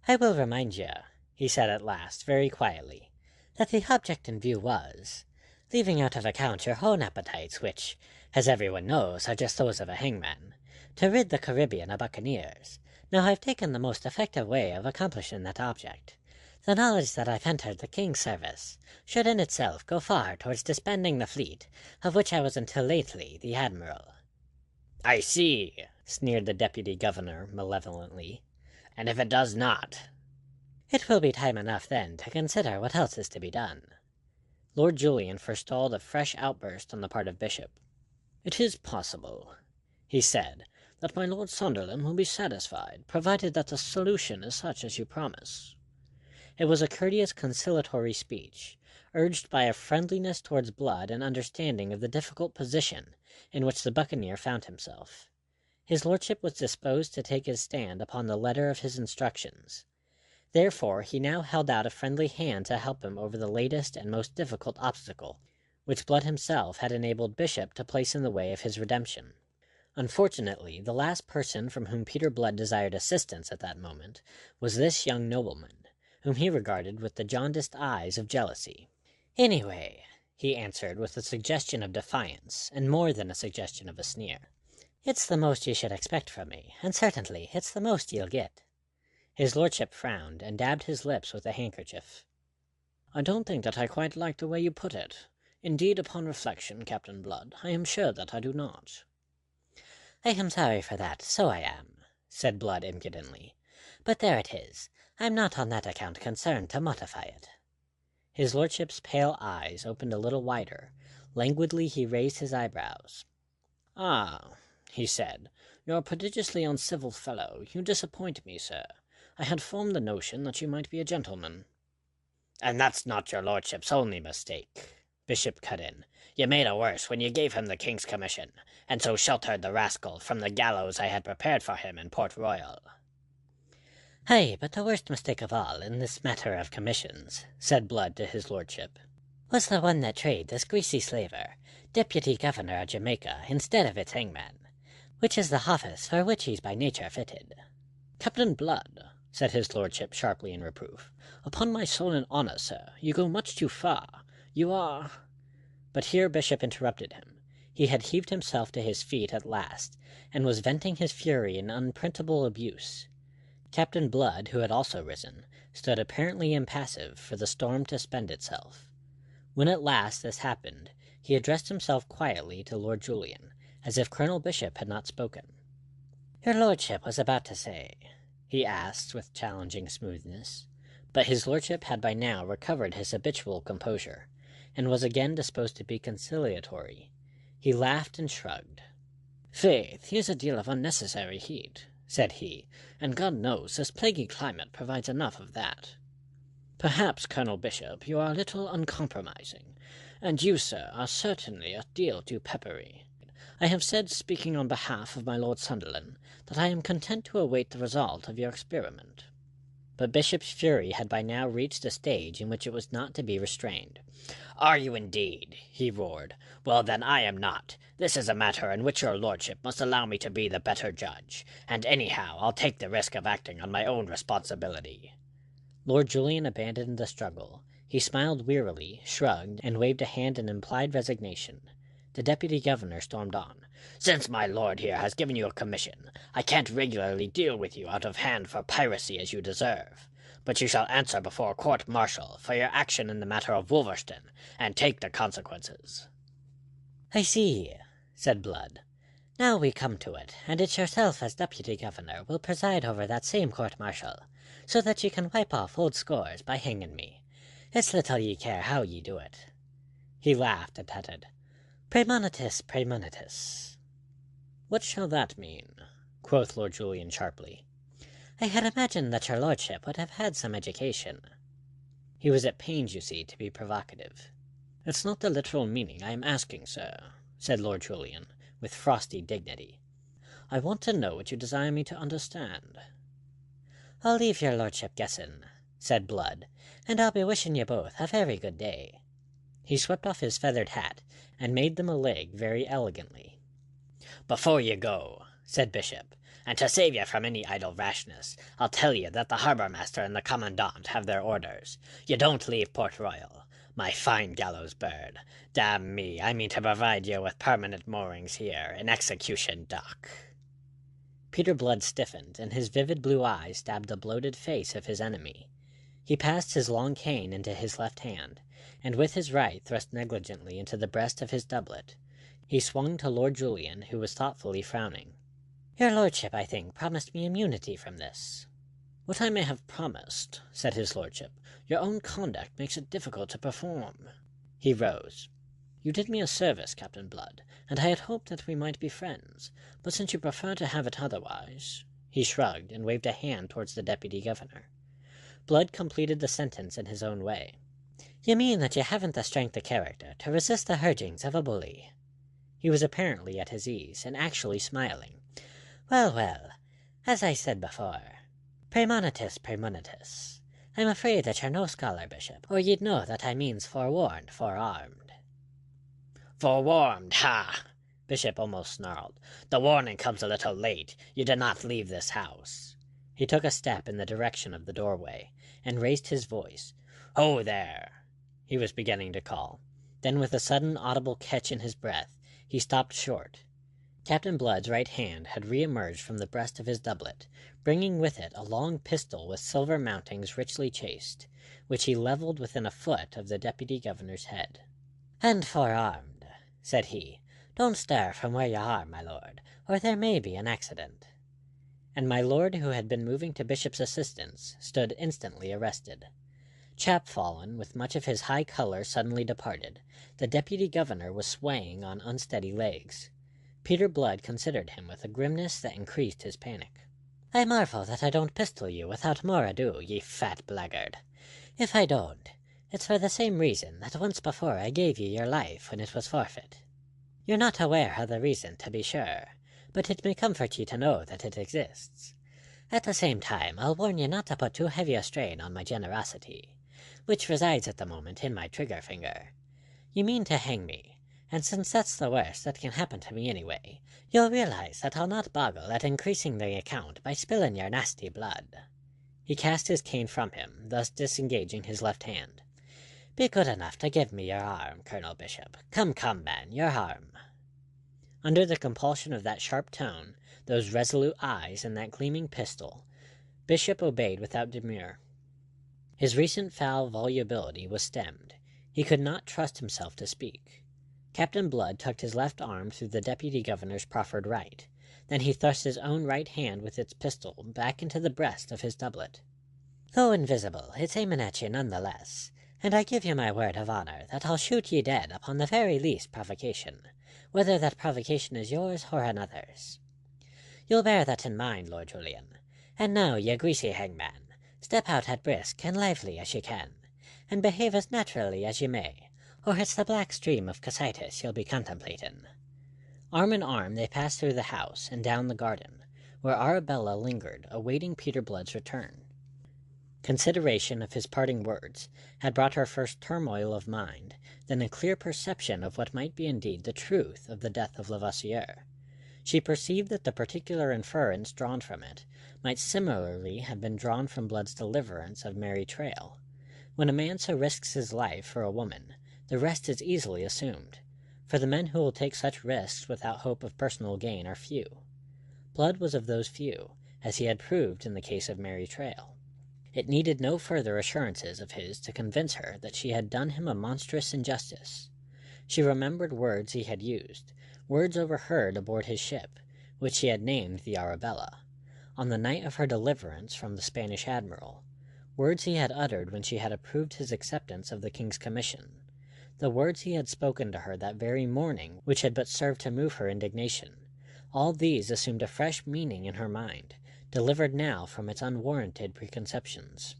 "I will remind you," he said at last, very quietly, "that the object in view was, leaving out of account your own appetites, which, as everyone knows, are just those of a hangman, to rid the Caribbean of buccaneers. Now I've taken the most effective way of accomplishing that object. The knowledge that I've entered the king's service should in itself go far towards disbanding the fleet, of which I was until lately the admiral." "I see," sneered the deputy governor malevolently. "And if it does not?" "It will be time enough then to consider what else is to be done." Lord Julian forestalled a fresh outburst on the part of Bishop. "It is possible," he said, "that my Lord Sunderland will be satisfied, provided that the solution is such as you promise." It was a courteous conciliatory speech, urged by a friendliness towards Blood and understanding of the difficult position in which the buccaneer found himself. His lordship was disposed to take his stand upon the letter of his instructions. Therefore he now held out a friendly hand to help him over the latest and most difficult obstacle, which Blood himself had enabled Bishop to place in the way of his redemption. Unfortunately, the last person from whom Peter Blood desired assistance at that moment was this young nobleman, whom he regarded with the jaundiced eyes of jealousy. "Anyway," he answered with a suggestion of defiance, and more than a suggestion of a sneer, "it's the most you should expect from me, and certainly it's the most you'll get." His lordship frowned, and dabbed his lips with a handkerchief. "I don't think that I quite like the way you put it. Indeed, upon reflection, Captain Blood, I am sure that I do not." "I am sorry for that, so I am," said Blood impudently. "But there it is. I'm not on that account concerned to modify it." His lordship's pale eyes opened a little wider. Languidly he raised his eyebrows. "Ah," he said, "you're a prodigiously uncivil fellow. You disappoint me, sir. I had formed the notion that you might be a gentleman." "And that's not your lordship's only mistake," Bishop cut in. "You made it worse when you gave him the king's commission, and so sheltered the rascal from the gallows I had prepared for him in Port Royal." "Ay, but the worst mistake of all in this matter of commissions," said Blood to his lordship, "was the one that trade this greasy slaver, deputy governor of Jamaica, instead of its hangman, which is the office for which he's by nature fitted." "Captain Blood," said his lordship sharply in reproof, "upon my soul and honour, sir, you go much too far. You are—" But here Bishop interrupted him. He had heaved himself to his feet at last, and was venting his fury in unprintable abuse. Captain Blood, who had also risen, stood apparently impassive for the storm to spend itself. When at last this happened, he addressed himself quietly to Lord Julian, as if Colonel Bishop had not spoken. "Your lordship was about to say," he asked with challenging smoothness. But his lordship had by now recovered his habitual composure, and was again disposed to be conciliatory. He laughed and shrugged. "Faith, here's a deal of unnecessary heat," said he, "and God knows this plaguy climate provides enough of that. Perhaps, Colonel Bishop, you are a little uncompromising, and you, sir, are certainly a deal too peppery. I have said, speaking on behalf of my Lord Sunderland, that I am content to await the result of your experiment." But Bishop's fury had by now reached a stage in which it was not to be restrained. "Are you indeed?" he roared. "Well, then, I am not. This is a matter in which your lordship must allow me to be the better judge, and anyhow I'll take the risk of acting on my own responsibility." Lord Julian abandoned the struggle. He smiled wearily, shrugged, and waved a hand in implied resignation. The deputy governor stormed on. "Since my lord here has given you a commission, I can't regularly deal with you out of hand for piracy as you deserve. But you shall answer before court-martial for your action in the matter of Wolverston, and take the consequences." "I see," said Blood. "Now we come to it, and it's yourself as deputy governor will preside over that same court-martial, so that ye can wipe off old scores by hanging me. It's little ye care how ye do it." He laughed and added, "Praemonitus, praemonitus." "What shall that mean?" quoth Lord Julian sharply. "I had imagined that your lordship would have had some education." He was at pains, you see, to be provocative. "It's not the literal meaning I am asking, sir," said Lord Julian, with frosty dignity. "I want to know what you desire me to understand." "I'll leave your lordship guessing," said Blood, "and I'll be wishing you both a very good day." He swept off his feathered hat, and made them a leg very elegantly. "Before you go," said Bishop, "and to save you from any idle rashness, I'll tell you that the harbour-master and the commandant have their orders. You don't leave Port Royal. My fine gallows bird. Damn me, I mean to provide you with permanent moorings here in Execution Dock." Peter Blood stiffened, and his vivid blue eyes stabbed the bloated face of his enemy. He passed his long cane into his left hand, and with his right thrust negligently into the breast of his doublet. He swung to Lord Julian, who was thoughtfully frowning. "Your lordship, I think, promised me immunity from this." "What I may have promised," said his lordship, "your own conduct makes it difficult to perform." He rose. "You did me a service, Captain Blood, and I had hoped that we might be friends, but since you prefer to have it otherwise—" He shrugged, and waved a hand towards the deputy governor. Blood completed the sentence in his own way. "You mean that you haven't the strength of character to resist the urgings of a bully?" He was apparently at his ease, and actually smiling. Well, well, as I said before, praemonitus, praemonitus. I'm afraid that you're no scholar, Bishop, or ye'd know that I means forewarned, forearmed." "Forewarned, ha!" Bishop almost snarled. "The warning comes a little late. You did not leave this house." He took a step in the direction of the doorway, and raised his voice. "Ho there!" he was beginning to call. Then, with a sudden audible catch in his breath, he stopped short. Captain Blood's right hand had re-emerged from the breast of his doublet, bringing with it a long pistol with silver mountings richly chased, which he levelled within a foot of the deputy governor's head. "And forearmed," said he. "Don't stir from where you are, my lord, or there may be an accident." And my lord, who had been moving to Bishop's assistance, stood instantly arrested. Chapfallen, with much of his high colour suddenly departed, the deputy governor was swaying on unsteady legs. Peter Blood considered him with a grimness that increased his panic. "I marvel that I don't pistol you without more ado, ye fat blackguard. If I don't, it's for the same reason that once before I gave you your life when it was forfeit. You're not aware of the reason, to be sure, but it may comfort ye to know that it exists. At the same time, I'll warn you not to put too heavy a strain on my generosity, which resides at the moment in my trigger finger. You mean to hang me, and since that's the worst that can happen to me anyway, you'll realize that I'll not boggle at increasing the account by spilling your nasty blood." He cast his cane from him, thus disengaging his left hand. "Be good enough to give me your arm, Colonel Bishop. Come, man, your arm." Under the compulsion of that sharp tone, those resolute eyes, and that gleaming pistol, Bishop obeyed without demur. His recent foul volubility was stemmed. He could not trust himself to speak. Captainblood tucked his left arm through the deputy governor's proffered right. Then he thrust his own right hand with its pistol back into the breast of his doublet. "Though invisible, it's aiming at you none the less, and I give you my word of honor that I'll shoot ye dead upon the very least provocation, whether that provocation is yours or another's. You'll bear that in mind, Lord Julian. And now, ye greasy hangman, step out at brisk and lively as ye can, and behave as naturally as ye may, or it's the black stream of Casitas you'll be contemplating." Arm in arm they passed through the house and down the garden, where Arabella lingered, awaiting Peter Blood's return. Consideration of his parting words had brought her first turmoil of mind, then a clear perception of what might be indeed the truth of the death of Lavoisier. She perceived that the particular inference drawn from it might similarly have been drawn from Blood's deliverance of Mary Trail. When a man so risks his life for a woman, the rest is easily assumed, for the men who will take such risks without hope of personal gain are few. Blood was of those few, as he had proved in the case of Mary Trail. It needed no further assurances of his to convince her that she had done him a monstrous injustice. She remembered words he had used, words overheard aboard his ship, which he had named the Arabella, on the night of her deliverance from the Spanish admiral, words he had uttered when she had approved his acceptance of the king's commission, the words he had spoken to her that very morning which had but served to move her indignation. All these assumed a fresh meaning in her mind, delivered now from its unwarranted preconceptions.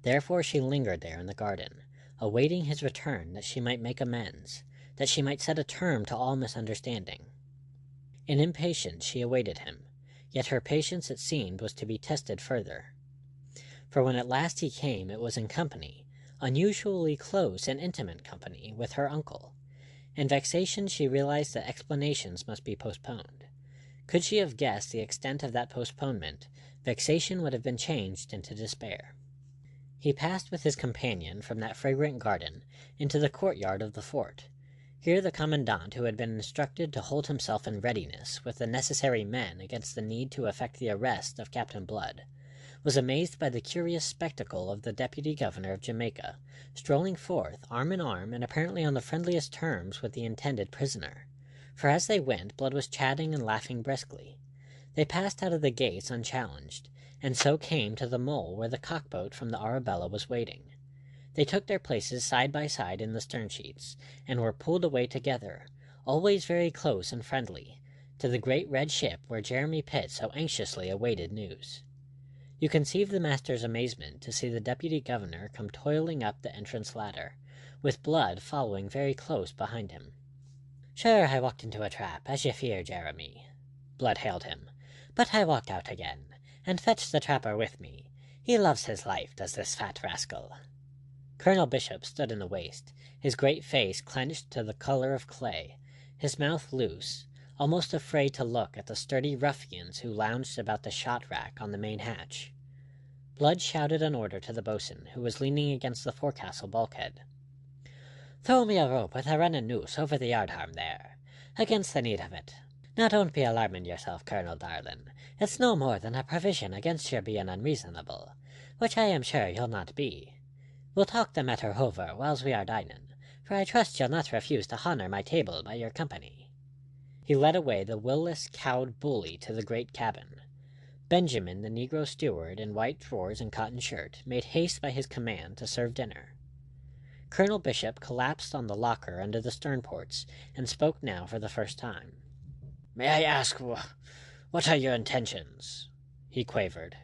Therefore she lingered there in the garden, awaiting his return that she might make amends, that she might set a term to all misunderstanding. In impatience she awaited him, yet her patience, it seemed, was to be tested further. For when at last he came, it was in company, unusually close and intimate company, with her uncle. In vexation she realized that explanations must be postponed. Could she have guessed the extent of that postponement, vexation would have been changed into despair. He passed with his companion from that fragrant garden into the courtyard of the fort. Here the commandant, who had been instructed to hold himself in readiness with the necessary men against the need to effect the arrest of Captain Blood, was amazed by the curious spectacle of the deputy governor of Jamaica, strolling forth arm in arm and apparently on the friendliest terms with the intended prisoner. For as they went, Blood was chatting and laughing briskly. They passed out of the gates unchallenged, and so came to the mole where the cockboat from the Arabella was waiting. They took their places side by side in the stern sheets, and were pulled away together, always very close and friendly, to the great red ship where Jeremy Pitt so anxiously awaited news. You conceive the master's amazement to see the deputy governor come toiling up the entrance ladder, with Blood following very close behind him. "Sure, I walked into a trap, as ye fear, Jeremy," Blood hailed him, "but I walked out again, and fetched the trapper with me. He loves his life, does this fat rascal." Colonel Bishop stood in the waist, his great face clenched to the color of clay, his mouth loose, almost afraid to look at the sturdy ruffians who lounged about the shot-rack on the main hatch. Blood shouted an order to the boatswain, who was leaning against the forecastle bulkhead. "Throw me a rope with a running noose over the yard-arm there, against the need of it. Now don't be alarming yourself, Colonel Darlin. It's no more than a provision against your being unreasonable, which I am sure you'll not be. We'll talk the matter over whiles we are dining, for I trust you'll not refuse to honour my table by your company." He led away the will-less, cowed bully to the great cabin. Benjamin, the negro steward, in white drawers and cotton shirt, made haste by his command to serve dinner. Colonel Bishop collapsed on the locker under the stern-ports, and spoke now for the first time. "May I ask, what are your intentions?" he quavered.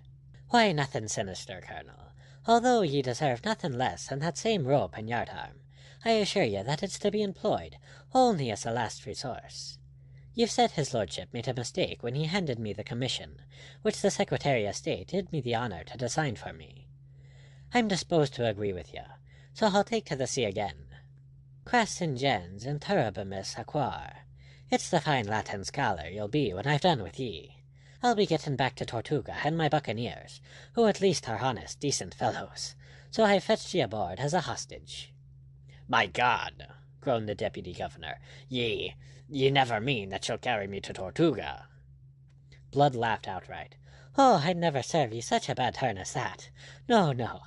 "Why, nothing sinister, Colonel. Although ye deserve nothing less than that same rope and yard-arm, I assure you that it's to be employed only as a last resource. You've said his lordship made a mistake when he handed me the commission, which the Secretary of State did me the honour to design for me. I'm disposed to agree with you, so I'll take to the sea again. Cras ingens in turbimus aquar. It's the fine Latin scholar you'll be when I've done with ye. I'll be getting back to Tortuga and my buccaneers, who at least are honest, decent fellows, so I've fetched ye aboard as a hostage." "My God!" groaned the deputy governor. Ye never mean that you'll carry me to Tortuga?" Blood laughed outright. "Oh, I'd never serve ye such a bad turn as that. No, no.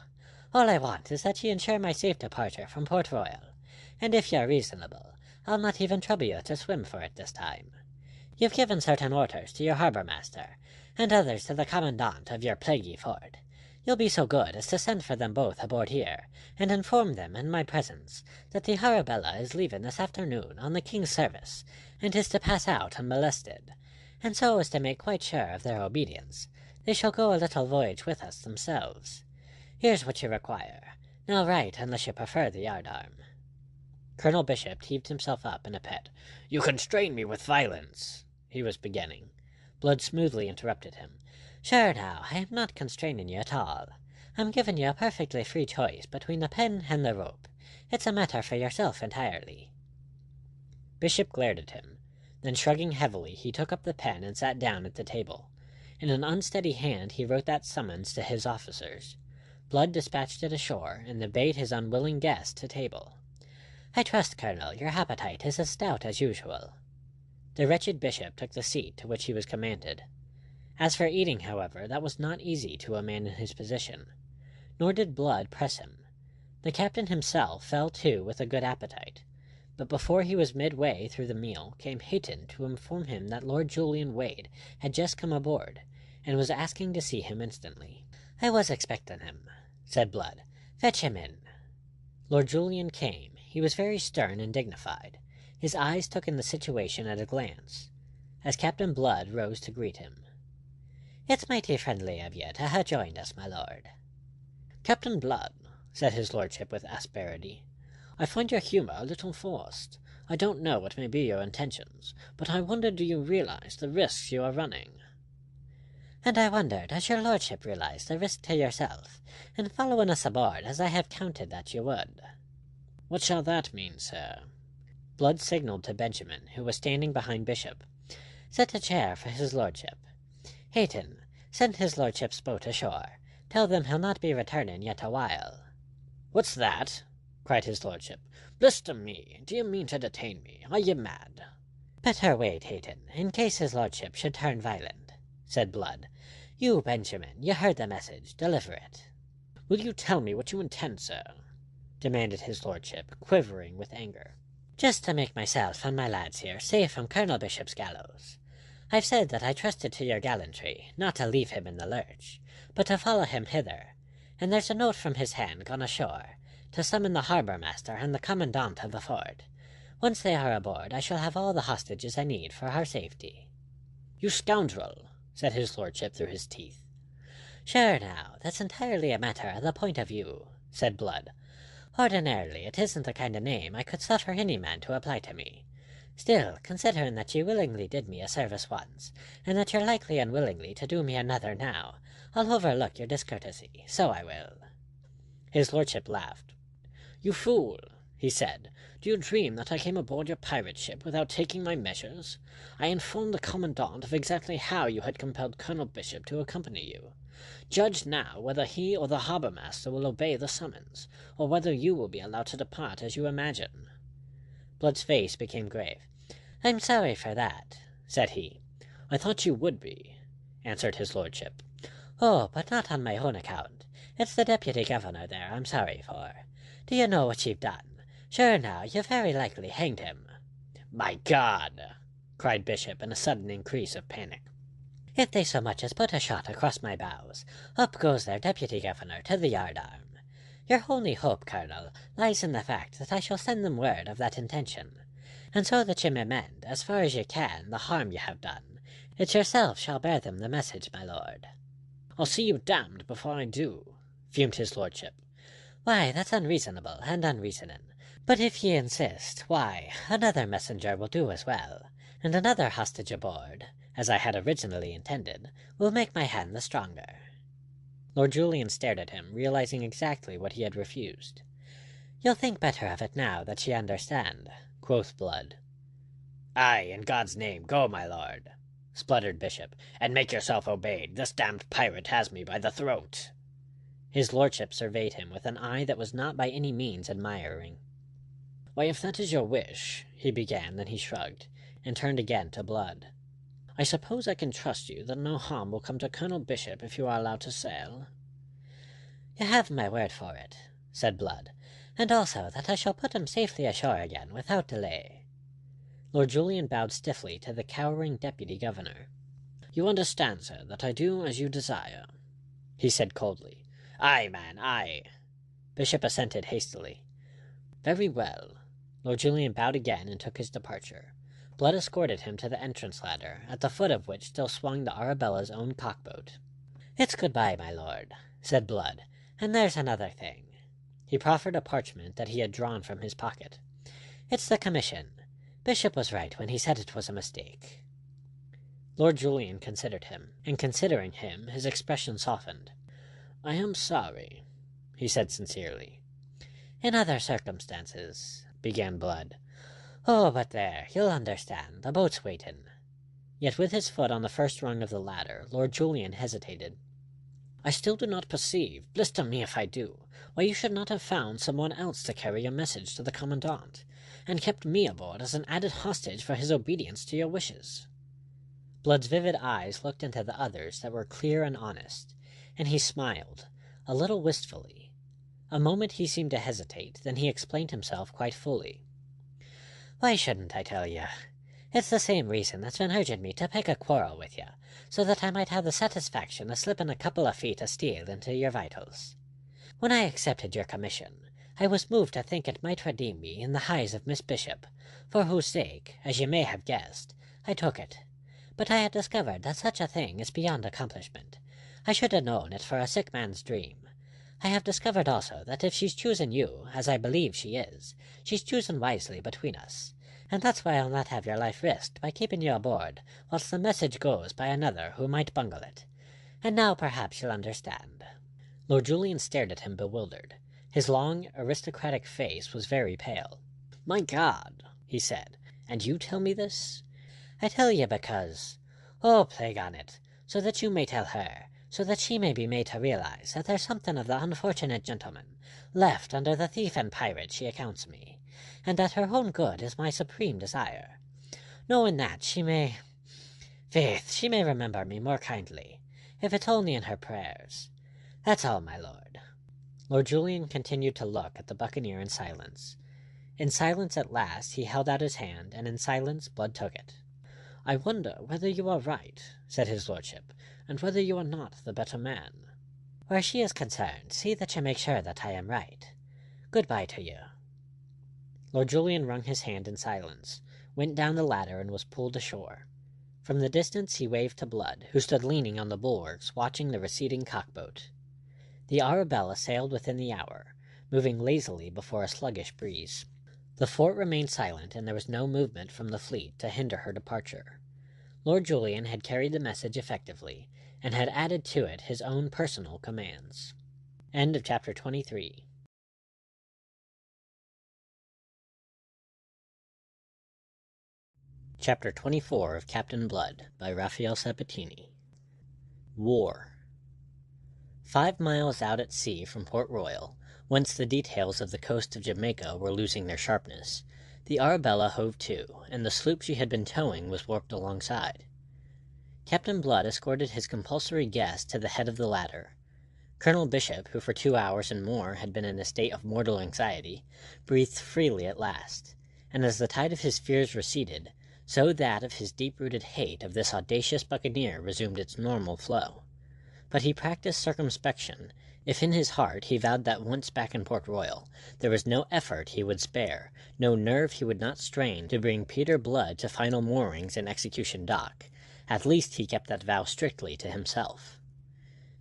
All I want is that ye ensure my safe departure from Port Royal, and if you're reasonable, I'll not even trouble you to swim for it this time. You've given certain orders to your harbour-master, and others to the commandant of your plaguey fort. You'll be so good as to send for them both aboard here, and inform them in my presence that the Arabella is leaving this afternoon on the king's service, and is to pass out unmolested, and so as to make quite sure of their obedience, they shall go a little voyage with us themselves. Here's what you require. Now write, unless you prefer the yardarm." Colonel Bishop heaved himself up in a pet. "You constrain me with violence," he was beginning. Blood smoothly interrupted him. "Sure now, I am not constraining you at all. I'm giving you a perfectly free choice between the pen and the rope. It's a matter for yourself entirely." Bishop glared at him. Then, shrugging heavily, he took up the pen and sat down at the table. In an unsteady hand he wrote that summons to his officers. Blood dispatched it ashore, and then bade his unwilling guest to table. "I trust, Colonel, your appetite is as stout as usual." The wretched bishop took the seat to which he was commanded. As for eating, however, that was not easy to a man in his position. Nor did Blood press him. The captain himself fell to with a good appetite, but before he was midway through the meal came Hayton to inform him that Lord Julian Wade had just come aboard, and was asking to see him instantly. "I was expecting him," said Blood. "Fetch him in." Lord Julian came. He was very stern and dignified. His eyes took in the situation at a glance, as Captain Blood rose to greet him. "It's mighty friendly of you to ha' joined us, my lord." "Captain Blood," said his lordship with asperity, "I find your humour a little forced. I don't know what may be your intentions, but I wonder do you realize the risks you are running?" "And I wonder does your lordship realize the risk to yourself in following us aboard as I have counted that you would?" "What shall that mean, sir?" Blood signalled to Benjamin, who was standing behind Bishop. "Set a chair for his lordship. Hayton, send his lordship's boat ashore. Tell them he'll not be returning yet a while." "What's that?" cried his lordship. "Blister me! Do you mean to detain me? Are ye mad?" "Better wait, Hayton, in case his lordship should turn violent," said Blood. "You, Benjamin, you heard the message. Deliver it." "Will you tell me what you intend, sir?" demanded his lordship, quivering with anger. "Just to make myself and my lads here safe from Colonel Bishop's gallows. I've said that I trusted to your gallantry, not to leave him in the lurch, but to follow him hither, and there's a note from his hand gone ashore, to summon the harbour-master and the commandant of the fort. Once they are aboard, I shall have all the hostages I need for our safety." "You scoundrel!" said his lordship through his teeth. "Sure now, that's entirely a matter of the point of view," said Blood. "Ordinarily, it isn't the kind of name I could suffer any man to apply to me. Still, considering that you willingly did me a service once, and that you're likely unwillingly to do me another now, I'll overlook your discourtesy, so I will." His lordship laughed. "You fool," he said. "Do you dream that I came aboard your pirate ship without taking my measures? I informed the commandant of exactly how you had compelled Colonel Bishop to accompany you. Judge now whether he or the harbour-master will obey the summons, or whether you will be allowed to depart as you imagine." Blood's face became grave. "I'm sorry for that," said he. "I thought you would be," answered his lordship. "Oh, but not on my own account. It's the deputy governor there I'm sorry for. Do you know what you've done? Sure now, you've very likely hanged him." "My God!" cried Bishop in a sudden increase of panic. "If they so much as put a shot across my bows, up goes their deputy governor to the yardarm. Your only hope, Colonel, lies in the fact that I shall send them word of that intention, and so that you may mend, as far as you can, the harm you have done, it yourself shall bear them the message, my lord." "I'll see you damned before I do," fumed his lordship. "Why, that's unreasonable and unreasoning. But if ye insist, why, another messenger will do as well. and another hostage aboard, as I had originally intended, will make my hand the stronger." Lord Julian stared at him, realizing exactly what he had refused. "You'll think better of it now that ye understand," quoth Blood. "Aye, in God's name, go, my lord," spluttered Bishop, "and make yourself obeyed. This damned pirate has me by the throat." His lordship surveyed him with an eye that was not by any means admiring. "Why, if that is your wish," he began, then he shrugged, and turned again to Blood. "I suppose I can trust you that no harm will come to Colonel Bishop if you are allowed to sail?" "You have my word for it," said Blood, "and also that I shall put him safely ashore again without delay." Lord Julian bowed stiffly to the cowering deputy governor. "You understand, sir, that I do as you desire," he said coldly. "Aye, man, aye." Bishop assented hastily. "Very well." Lord Julian bowed again and took his departure. Blood escorted him to the entrance ladder, at the foot of which still swung the Arabella's own cockboat. "It's good-bye, my lord," said Blood, "and there's another thing." He proffered a parchment that he had drawn from his pocket. "It's the commission. Bishop was right when he said it was a mistake." Lord Julian considered him, and considering him, his expression softened. "I am sorry," he said sincerely. "In other circumstances," began Blood. "Oh, but there, you'll understand. The boat's waitin'." Yet with his foot on the first rung of the ladder, Lord Julian hesitated. "I still do not perceive, blister me if I do, why you should not have found someone else to carry your message to the Commandant, and kept me aboard as an added hostage for his obedience to your wishes." Blood's vivid eyes looked into the others that were clear and honest, and he smiled, a little wistfully. A moment he seemed to hesitate, then he explained himself quite fully. "Why shouldn't I tell you? It's the same reason that's been urging me to pick a quarrel with you, so that I might have the satisfaction of slipping a couple of feet of steel into your vitals. When I accepted your commission, I was moved to think it might redeem me in the eyes of Miss Bishop, for whose sake, as you may have guessed, I took it. But I had discovered that such a thing is beyond accomplishment. I should have known it for a sick man's dream. I have discovered also that if she's chosen you, as I believe she is, she's chosen wisely between us, and that's why I'll not have your life risked by keeping you aboard whilst the message goes by another who might bungle it. And now perhaps you'll understand." Lord Julian stared at him bewildered. His long, aristocratic face was very pale. "My God," he said, "and you tell me this?" "I tell you because... Oh, plague on it! So that you may tell her, so that she may be made to realize that there's something of the unfortunate gentleman left under the thief and pirate she accounts me, and that her own good is my supreme desire. Knowing that, she may... Faith, she may remember me more kindly, if it's only in her prayers. That's all, my lord." Lord Julian continued to look at the buccaneer in silence. In silence at last he held out his hand, and in silence Blood took it. "I wonder whether you are right," said his lordship, "and whether you are not the better man." "Where she is concerned, see that you make sure that I am right. Good-bye to you." Lord Julian wrung his hand in silence, went down the ladder, and was pulled ashore. From the distance he waved to Blood, who stood leaning on the bulwarks, watching the receding cockboat. The Arabella sailed within the hour, moving lazily before a sluggish breeze. The fort remained silent, and there was no movement from the fleet to hinder her departure. Lord Julian had carried the message effectively, and had added to it his own personal commands. End of chapter 23. Chapter 24 of Captainblood by Rafael Sabatini. War. 5 miles out at sea from Port Royal, whence the details of the coast of Jamaica were losing their sharpness, the Arabella hove to, and the sloop she had been towing was warped alongside. Captain Blood escorted his compulsory guest to the head of the ladder. Colonel Bishop, who for 2 hours and more had been in a state of mortal anxiety, breathed freely at last, and as the tide of his fears receded, so that of his deep-rooted hate of this audacious buccaneer resumed its normal flow. But he practiced circumspection, if in his heart he vowed that once back in Port Royal, there was no effort he would spare, no nerve he would not strain to bring Peter Blood to final moorings in Execution Dock. At least he kept that vow strictly to himself.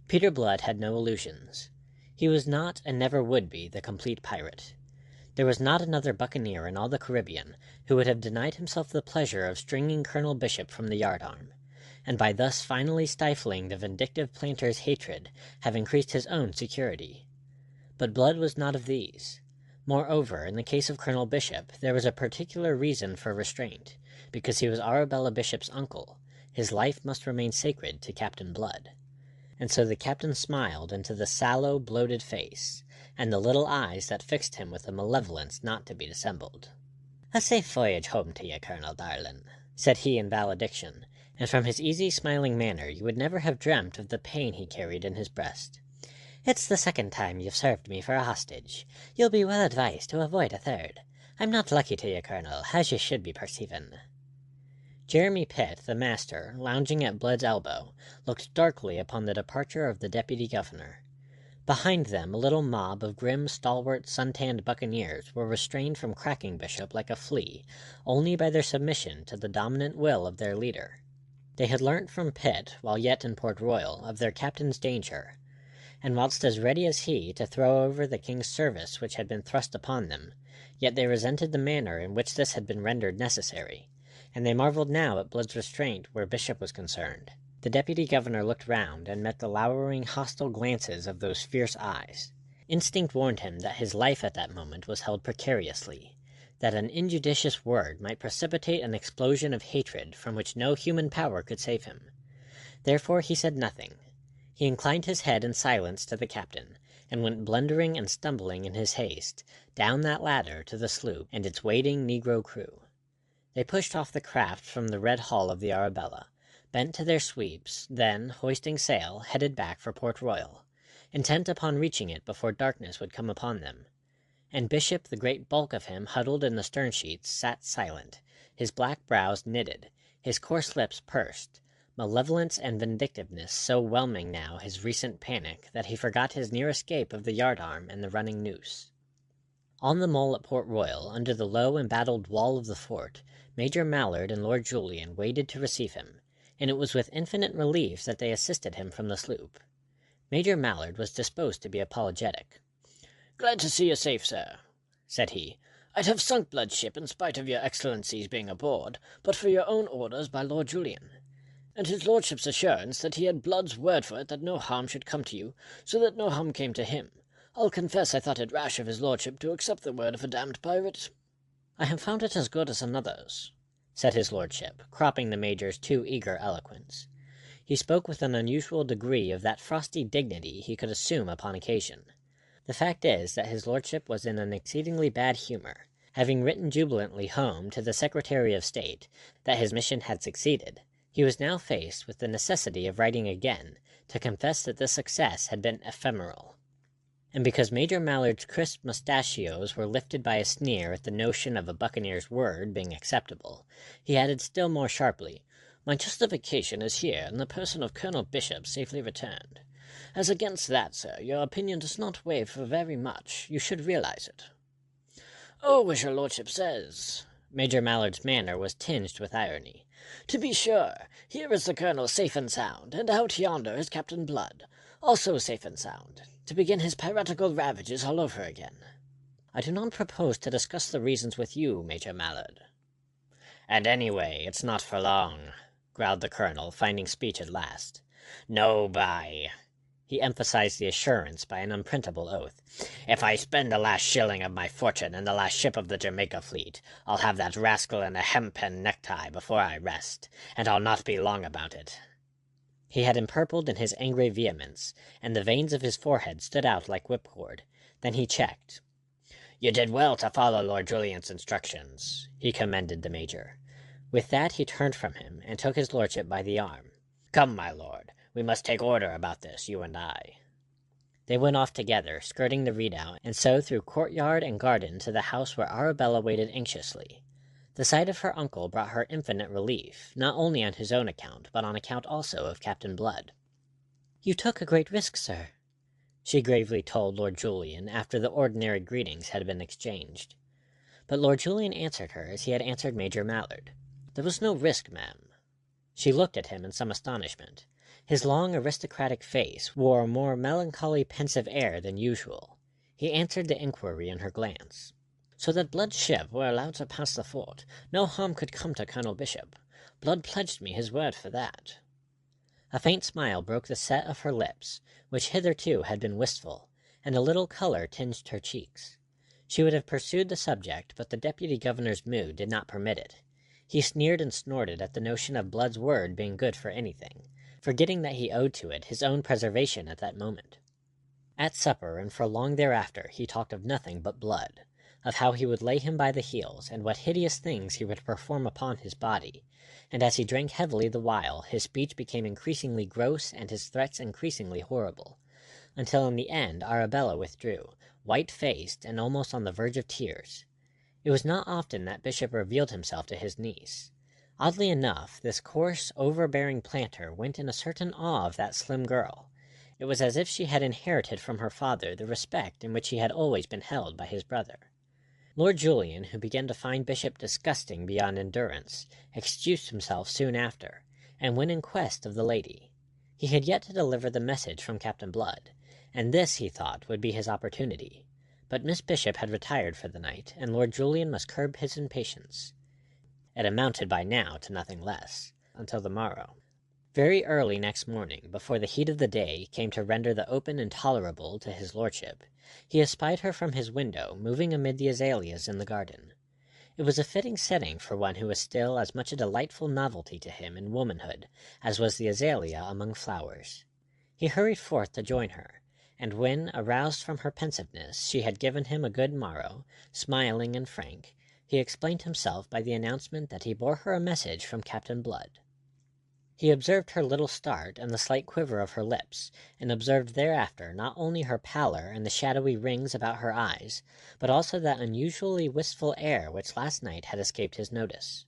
Peter Blood had no illusions. He was not and never would be the complete pirate. There was not another buccaneer in all the Caribbean who would have denied himself the pleasure of stringing Colonel Bishop from the yardarm, and by thus finally stifling the vindictive planter's hatred, have increased his own security. But Blood was not of these. Moreover, in the case of Colonel Bishop, there was a particular reason for restraint. Because he was Arabella Bishop's uncle, his life must remain sacred to Captain Blood. And so the captain smiled into the sallow, bloated face, and the little eyes that fixed him with a malevolence not to be dissembled. "A safe voyage home to ye, Colonel Darlin," said he in valediction, and from his easy, smiling manner you would never have dreamt of the pain he carried in his breast. "It's the second time you've served me for a hostage. You'll be well advised to avoid a third. I'm not lucky to ye, Colonel, as ye should be perceivin'." Jeremy Pitt, the master, lounging at Blood's elbow, looked darkly upon the departure of the deputy governor. Behind them a little mob of grim, stalwart, sun-tanned buccaneers were restrained from cracking Bishop like a flea, only by their submission to the dominant will of their leader. They had learnt from Pitt, while yet in Port Royal, of their captain's danger, and whilst as ready as he to throw over the king's service which had been thrust upon them, yet they resented the manner in which this had been rendered necessary, and they marvelled now at Blood's restraint where Bishop was concerned. The deputy governor looked round and met the lowering, hostile glances of those fierce eyes. Instinct warned him that his life at that moment was held precariously, that an injudicious word might precipitate an explosion of hatred from which no human power could save him. Therefore he said nothing. He inclined his head in silence to the captain, and went blundering and stumbling in his haste down that ladder to the sloop and its waiting negro crew. They pushed off the craft from the red hull of the Arabella, bent to their sweeps, then, hoisting sail, headed back for Port Royal, intent upon reaching it before darkness would come upon them. And Bishop, the great bulk of him huddled in the stern-sheets, sat silent, his black brows knitted, his coarse lips pursed, malevolence and vindictiveness so whelming now his recent panic that he forgot his near escape of the yardarm and the running noose. On the mole at Port Royal, under the low embattled wall of the fort, Major Mallard and Lord Julian waited to receive him, and it was with infinite relief that they assisted him from the sloop. Major Mallard was disposed to be apologetic. "Glad to see you safe, sir," said he. "I'd have sunk Blood's ship in spite of your excellencies being aboard, but for your own orders by Lord Julian, and his lordship's assurance that he had Blood's word for it that no harm should come to you, so that no harm came to him. I'll confess I thought it rash of his lordship to accept the word of a damned pirate." "I have found it as good as another's," said his lordship, cropping the major's too eager eloquence. He spoke with an unusual degree of that frosty dignity he could assume upon occasion. The fact is that his lordship was in an exceedingly bad humour, having written jubilantly home to the Secretary of State that his mission had succeeded. He was now faced with the necessity of writing again to confess that this success had been ephemeral. And because Major Mallard's crisp mustachios were lifted by a sneer at the notion of a buccaneer's word being acceptable, he added still more sharply, "My justification is here in the person of Colonel Bishop safely returned. As against that, sir, your opinion does not weigh for very much. You should realize it." "Oh, as your lordship says." Major Mallard's manner was tinged with irony. "To be sure, here is the colonel safe and sound, and out yonder is Captain Blood, also safe and sound, to begin his piratical ravages all over again." "I do not propose to discuss the reasons with you, Major Mallard." "And anyway, it's not for long," growled the colonel, finding speech at last. "No, by—" he emphasized the assurance by an unprintable oath. "If I spend the last shilling of my fortune in the last ship of the Jamaica fleet, I'll have that rascal in a hempen necktie before I rest, and I'll not be long about it." He had empurpled in his angry vehemence, and the veins of his forehead stood out like whipcord. Then he checked. "You did well to follow Lord Julian's instructions," he commended the major. With that he turned from him, and took his lordship by the arm. "Come, my lord, we must take order about this, you and I." They went off together, skirting the redoubt, and so through courtyard and garden to the house where Arabella waited anxiously. The sight of her uncle brought her infinite relief, not only on his own account, but on account also of Captain Blood. "You took a great risk, sir," she gravely told Lord Julian after the ordinary greetings had been exchanged. But Lord Julian answered her as he had answered Major Mallard. "There was no risk, ma'am." She looked at him in some astonishment. His long aristocratic face wore a more melancholy pensive air than usual. He answered the inquiry in her glance. So that Blood's ship were allowed to pass the fort, no harm could come to Colonel Bishop. Blood pledged me his word for that. A faint smile broke the set of her lips, which hitherto had been wistful, and a little color tinged her cheeks. She would have pursued the subject, but the deputy governor's mood did not permit it. He sneered and snorted at the notion of Blood's word being good for anything, forgetting that he owed to it his own preservation at that moment. At supper and for long thereafter he talked of nothing but Blood, of how he would lay him by the heels, and what hideous things he would perform upon his body, and as he drank heavily the while, his speech became increasingly gross and his threats increasingly horrible, until in the end Arabella withdrew, white-faced and almost on the verge of tears. It was not often that Bishop revealed himself to his niece. Oddly enough, this coarse, overbearing planter went in a certain awe of that slim girl. It was as if she had inherited from her father the respect in which he had always been held by his brother. Lord Julian, who began to find Bishop disgusting beyond endurance, excused himself soon after, and went in quest of the lady. He had yet to deliver the message from Captainblood, and this, he thought, would be his opportunity. But Miss Bishop had retired for the night, and Lord Julian must curb his impatience. It amounted by now to nothing less, until the morrow. Very early next morning, before the heat of the day came to render the open intolerable to his lordship, he espied her from his window, moving amid the azaleas in the garden. It was a fitting setting for one who was still as much a delightful novelty to him in womanhood as was the azalea among flowers. He hurried forth to join her, and when, aroused from her pensiveness, she had given him a good morrow, smiling and frank, he explained himself by the announcement that he bore her a message from Captainblood. He observed her little start and the slight quiver of her lips, and observed thereafter not only her pallor and the shadowy rings about her eyes, but also that unusually wistful air which last night had escaped his notice.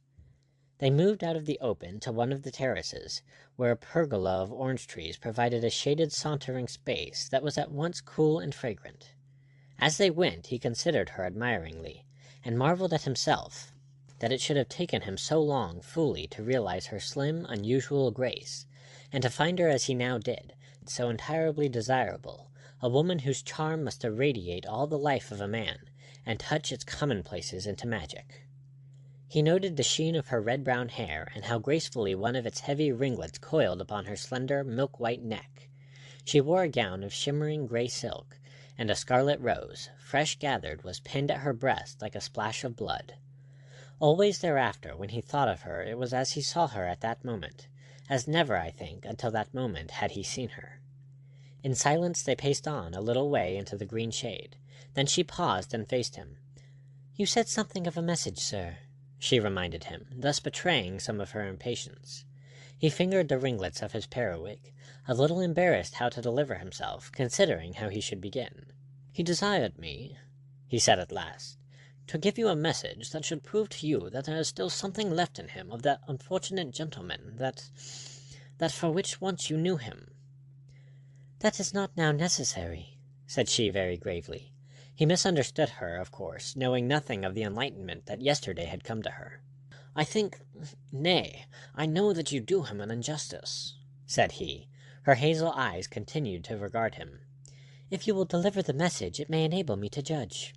They moved out of the open to one of the terraces, where a pergola of orange trees provided a shaded sauntering space that was at once cool and fragrant. As they went he considered her admiringly, and marveled at himself that it should have taken him so long fully to realize her slim, unusual grace, and to find her as he now did, so entirely desirable, a woman whose charm must irradiate all the life of a man, and touch its commonplaces into magic. He noted the sheen of her red-brown hair, and how gracefully one of its heavy ringlets coiled upon her slender, milk-white neck. She wore a gown of shimmering grey silk, and a scarlet rose, fresh gathered, was pinned at her breast like a splash of blood. Always thereafter, when he thought of her, it was as he saw her at that moment, as never, I think, until that moment had he seen her. In silence they paced on a little way into the green shade. Then she paused and faced him. "You said something of a message, sir," she reminded him, thus betraying some of her impatience. He fingered the ringlets of his periwig, a little embarrassed how to deliver himself, considering how he should begin. "He desired me," he said at last, "to give you a message that should prove to you that there is still something left in him of that unfortunate gentleman, that for which once you knew him." "That is not now necessary," said she very gravely. He misunderstood her, of course, knowing nothing of the enlightenment that yesterday had come to her. "I think, nay, I know that you do him an injustice," said he. Her hazel eyes continued to regard him. "If you will deliver the message, it may enable me to judge."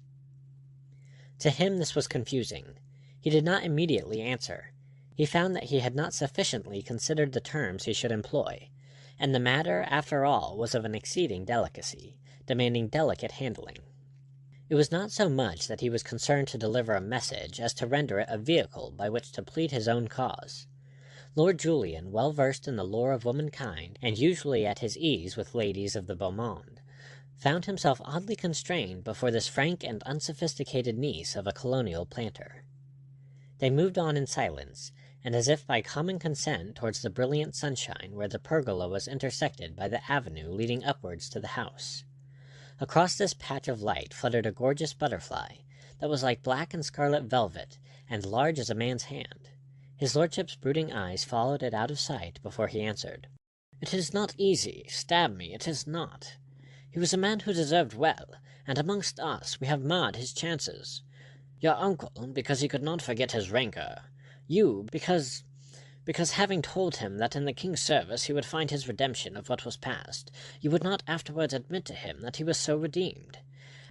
To him this was confusing. He did not immediately answer. He found that he had not sufficiently considered the terms he should employ, and the matter, after all, was of an exceeding delicacy, demanding delicate handling. It was not so much that he was concerned to deliver a message as to render it a vehicle by which to plead his own cause. Lord Julian, well versed in the lore of womankind, and usually at his ease with ladies of the beau monde, found himself oddly constrained before this frank and unsophisticated niece of a colonial planter. They moved on in silence, and as if by common consent towards the brilliant sunshine where the pergola was intersected by the avenue leading upwards to the house. Across this patch of light fluttered a gorgeous butterfly that was like black and scarlet velvet, and large as a man's hand. His lordship's brooding eyes followed it out of sight before he answered. "It is not easy, stab me, it is not. He was a man who deserved well, and amongst us we have marred his chances. Your uncle, because he could not forget his rancour. You, because having told him that in the king's service he would find his redemption of what was past, you would not afterwards admit to him that he was so redeemed.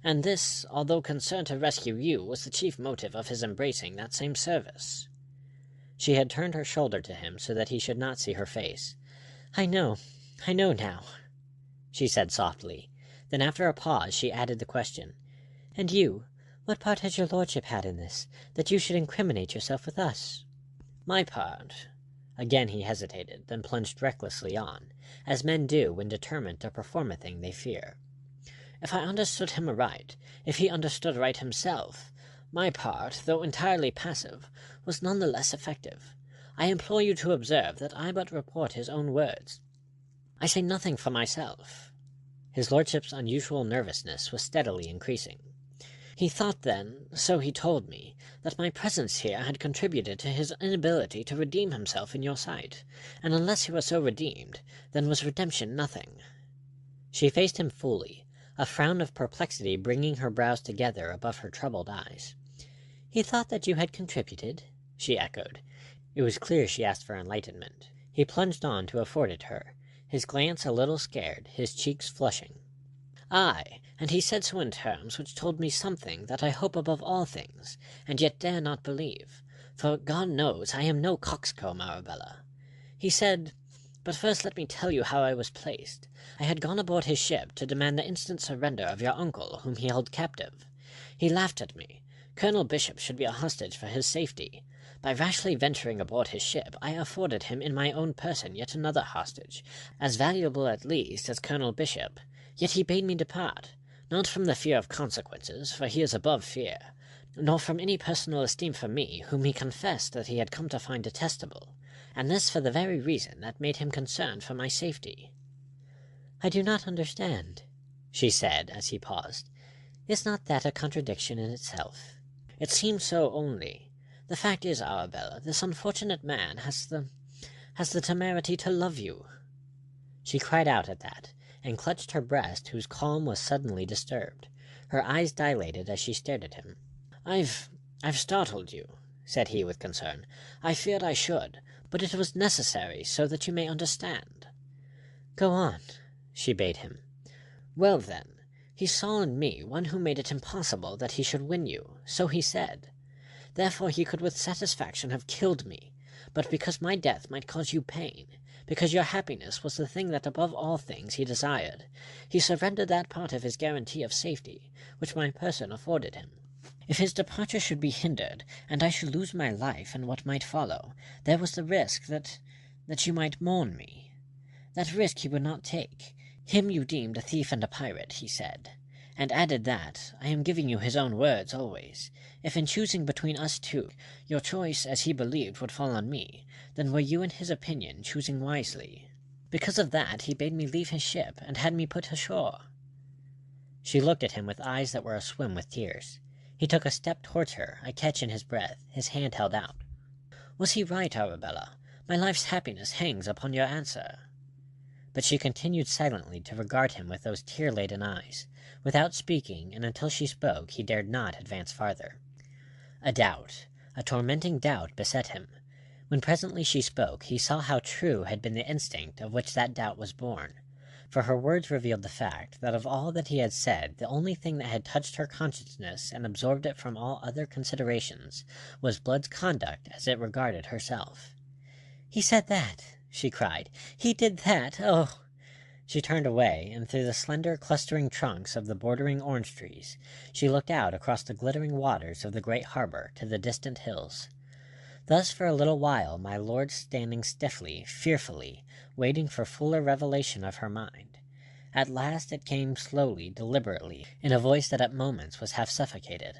and this, although concern to rescue you, was the chief motive of his embracing that same service." She had turned her shoulder to him so that he should not see her face. I know now," she said softly. Then after a pause she added the question, "And you? What part has your lordship had in this, that you should incriminate yourself with us?" "My part—" Again he hesitated, then plunged recklessly on, as men do when determined to perform a thing they fear. "If I understood him aright, if he understood right himself, my part, though entirely passive, was none the less effective. I implore you to observe that I but report his own words. I say nothing for myself." His lordship's unusual nervousness was steadily increasing. "He thought then, so he told me, that my presence here had contributed to his inability to redeem himself in your sight, and unless he were so redeemed, then was redemption nothing." She faced him fully, a frown of perplexity bringing her brows together above her troubled eyes. "He thought that you had contributed?" she echoed. It was clear she asked for enlightenment. He plunged on to afford it her, his glance a little scared, his cheeks flushing. "Aye, and he said so in terms which told me something that I hope above all things, and yet dare not believe, for God knows I am no coxcomb, Arabella. He said— But first let me tell you how I was placed. I had gone aboard his ship to demand the instant surrender of your uncle, whom he held captive. He laughed at me. Colonel Bishop should be a hostage for his safety. By rashly venturing aboard his ship, I afforded him in my own person yet another hostage, as valuable at least as Colonel Bishop. Yet he bade me depart, not from the fear of consequences, for he is above fear, nor from any personal esteem for me, whom he confessed that he had come to find detestable, and this for the very reason that made him concerned for my safety." "I do not understand," she said, as he paused. "Is not that a contradiction in itself?" "It seems so only. The fact is, Arabella, this unfortunate man has the temerity to love you." She cried out at that, and clutched her breast, whose calm was suddenly disturbed. Her eyes dilated as she stared at him. I've startled you," said he with concern. "I feared I should, but it was necessary so that you may understand." "Go on," she bade him. "Well, then, he saw in me one who made it impossible that he should win you, so he said. Therefore he could with satisfaction have killed me, but because my death might cause you pain, because your happiness was the thing that above all things he desired, he surrendered that part of his guarantee of safety, which my person afforded him. If his departure should be hindered, and I should lose my life and what might follow, there was the risk that you might mourn me. That risk he would not take. Him you deemed a thief and a pirate, he said, and added that, I am giving you his own words always, if in choosing between us two, your choice, as he believed, would fall on me, then were you in his opinion choosing wisely. Because of that he bade me leave his ship, and had me put ashore." She looked at him with eyes that were aswim with tears. He took a step towards her, a catch in his breath, his hand held out. "Was he right, Arabella? My life's happiness hangs upon your answer." But she continued silently to regard him with those tear-laden eyes, without speaking, and until she spoke he dared not advance farther. A doubt, a tormenting doubt, beset him. When presently she spoke, he saw how true had been the instinct of which that doubt was born, for her words revealed the fact that of all that he had said the only thing that had touched her consciousness and absorbed it from all other considerations was Blood's conduct as it regarded herself. "He said that!" she cried. "He did that! Oh!" She turned away, and through the slender clustering trunks of the bordering orange trees she looked out across the glittering waters of the great harbor to the distant hills. Thus for a little while my lord standing stiffly, fearfully, waiting for fuller revelation of her mind. At last it came slowly, deliberately, in a voice that at moments was half suffocated.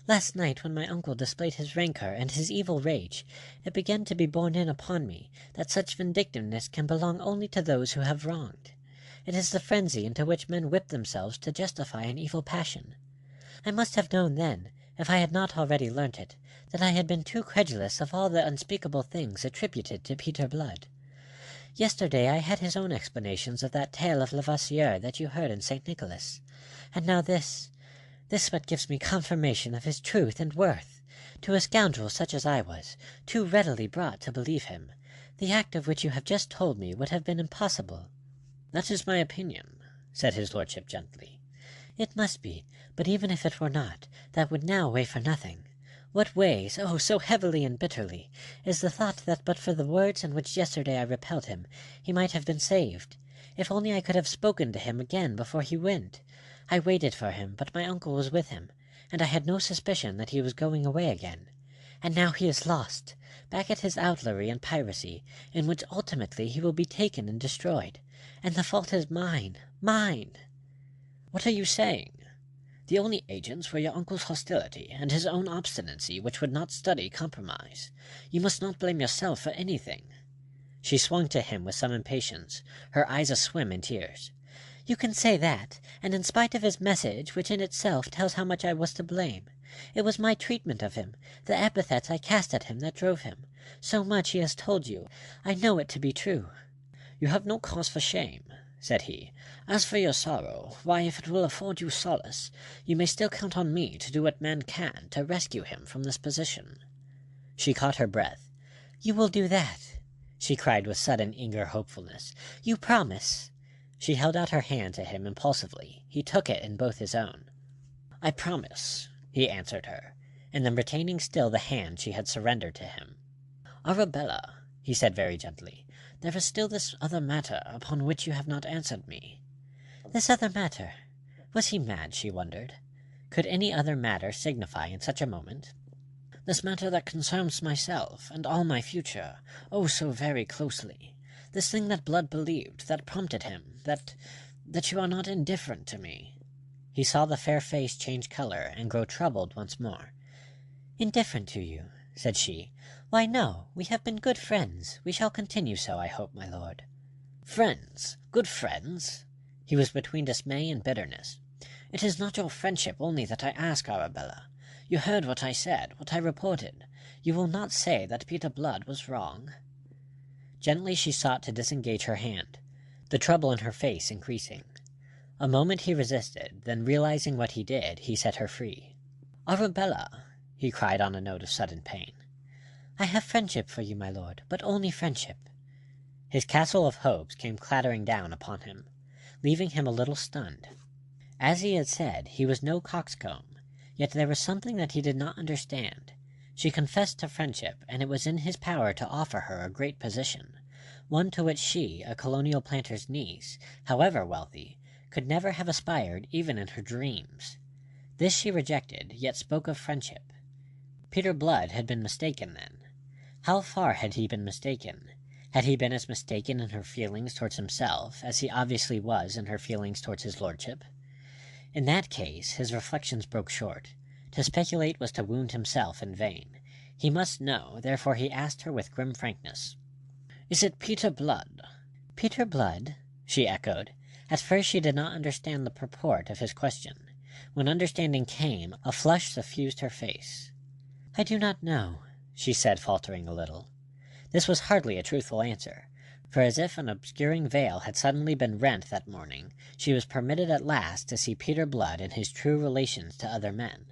"Last night, when my uncle displayed his rancor and his evil rage, it began to be borne in upon me that such vindictiveness can belong only to those who have wronged. It is the frenzy into which men whip themselves to justify an evil passion. I must have known then, if I had not already learnt it, that I had been too credulous of all the unspeakable things attributed to Peter Blood. Yesterday I had his own explanations of that tale of Lavoisier that you heard in St. Nicholas, and now this but gives me confirmation of his truth and worth. To a scoundrel such as I was, too readily brought to believe him, the act of which you have just told me would have been impossible." "That is my opinion," said his lordship gently. It must be, but even if it were not, that would now weigh for nothing. What weighs, oh, so heavily and bitterly, is the thought that but for the words in which yesterday I repelled him, he might have been saved. If only I could have spoken to him again before he went. I waited for him, but my uncle was with him, and I had no suspicion that he was going away again. And now he is lost, back at his outlawy and piracy, in which ultimately he will be taken and destroyed. And the fault is mine, mine. What are you saying? The only agents were your uncle's hostility and his own obstinacy, which would not study compromise. You must not blame yourself for anything. She swung to him with some impatience, her eyes aswim in tears. You can say that, and in spite of his message, which in itself tells how much I was to blame. It was my treatment of him, the epithets I cast at him, that drove him. So much he has told you. I know it to be true. You have no cause for shame, said he. As for your sorrow, why, if it will afford you solace, you may still count on me to do what man can to rescue him from this position. She caught her breath. You will do that, she cried with sudden eager hopefulness. You promise? She held out her hand to him impulsively. He took it in both his own. I promise, he answered her, and then retaining still the hand she had surrendered to him. Arabella, he said very gently, there is still this other matter upon which you have not answered me. This other matter? Was he mad, she wondered? Could any other matter signify in such a moment? This matter that concerns myself and all my future, oh, so very closely. This thing that Blood believed, that prompted him, that you are not indifferent to me. He saw the fair face change color and grow troubled once more. Indifferent to you, said she. Why, no, we have been good friends. We shall continue so, I hope, my lord. Friends? Good friends? He was between dismay and bitterness. It is not your friendship only that I ask, Arabella. You heard what I said, what I reported. You will not say that Peter Blood was wrong? Gently she sought to disengage her hand, the trouble in her face increasing. A moment he resisted, then realizing what he did, he set her free. Arabella, he cried on a note of sudden pain. I have friendship for you, my lord, but only friendship. His castle of hopes came clattering down upon him, leaving him a little stunned. As he had said, he was no coxcomb, yet there was something that he did not understand. She confessed to friendship, and it was in his power to offer her a great position, one to which she, a colonial planter's niece, however wealthy, could never have aspired even in her dreams. This she rejected, yet spoke of friendship. Peter Blood had been mistaken, then. How far had he been mistaken? Had he been as mistaken in her feelings towards himself as he obviously was in her feelings towards his lordship? In that case, his reflections broke short. To speculate was to wound himself in vain. He must know, therefore he asked her with grim frankness. "Is it Peter Blood?" "Peter Blood?" she echoed. At first she did not understand the purport of his question. When understanding came, a flush suffused her face. "I do not know," she said, faltering a little. This was hardly a truthful answer, for as if an obscuring veil had suddenly been rent that morning, she was permitted at last to see Peter Blood in his true relations to other men,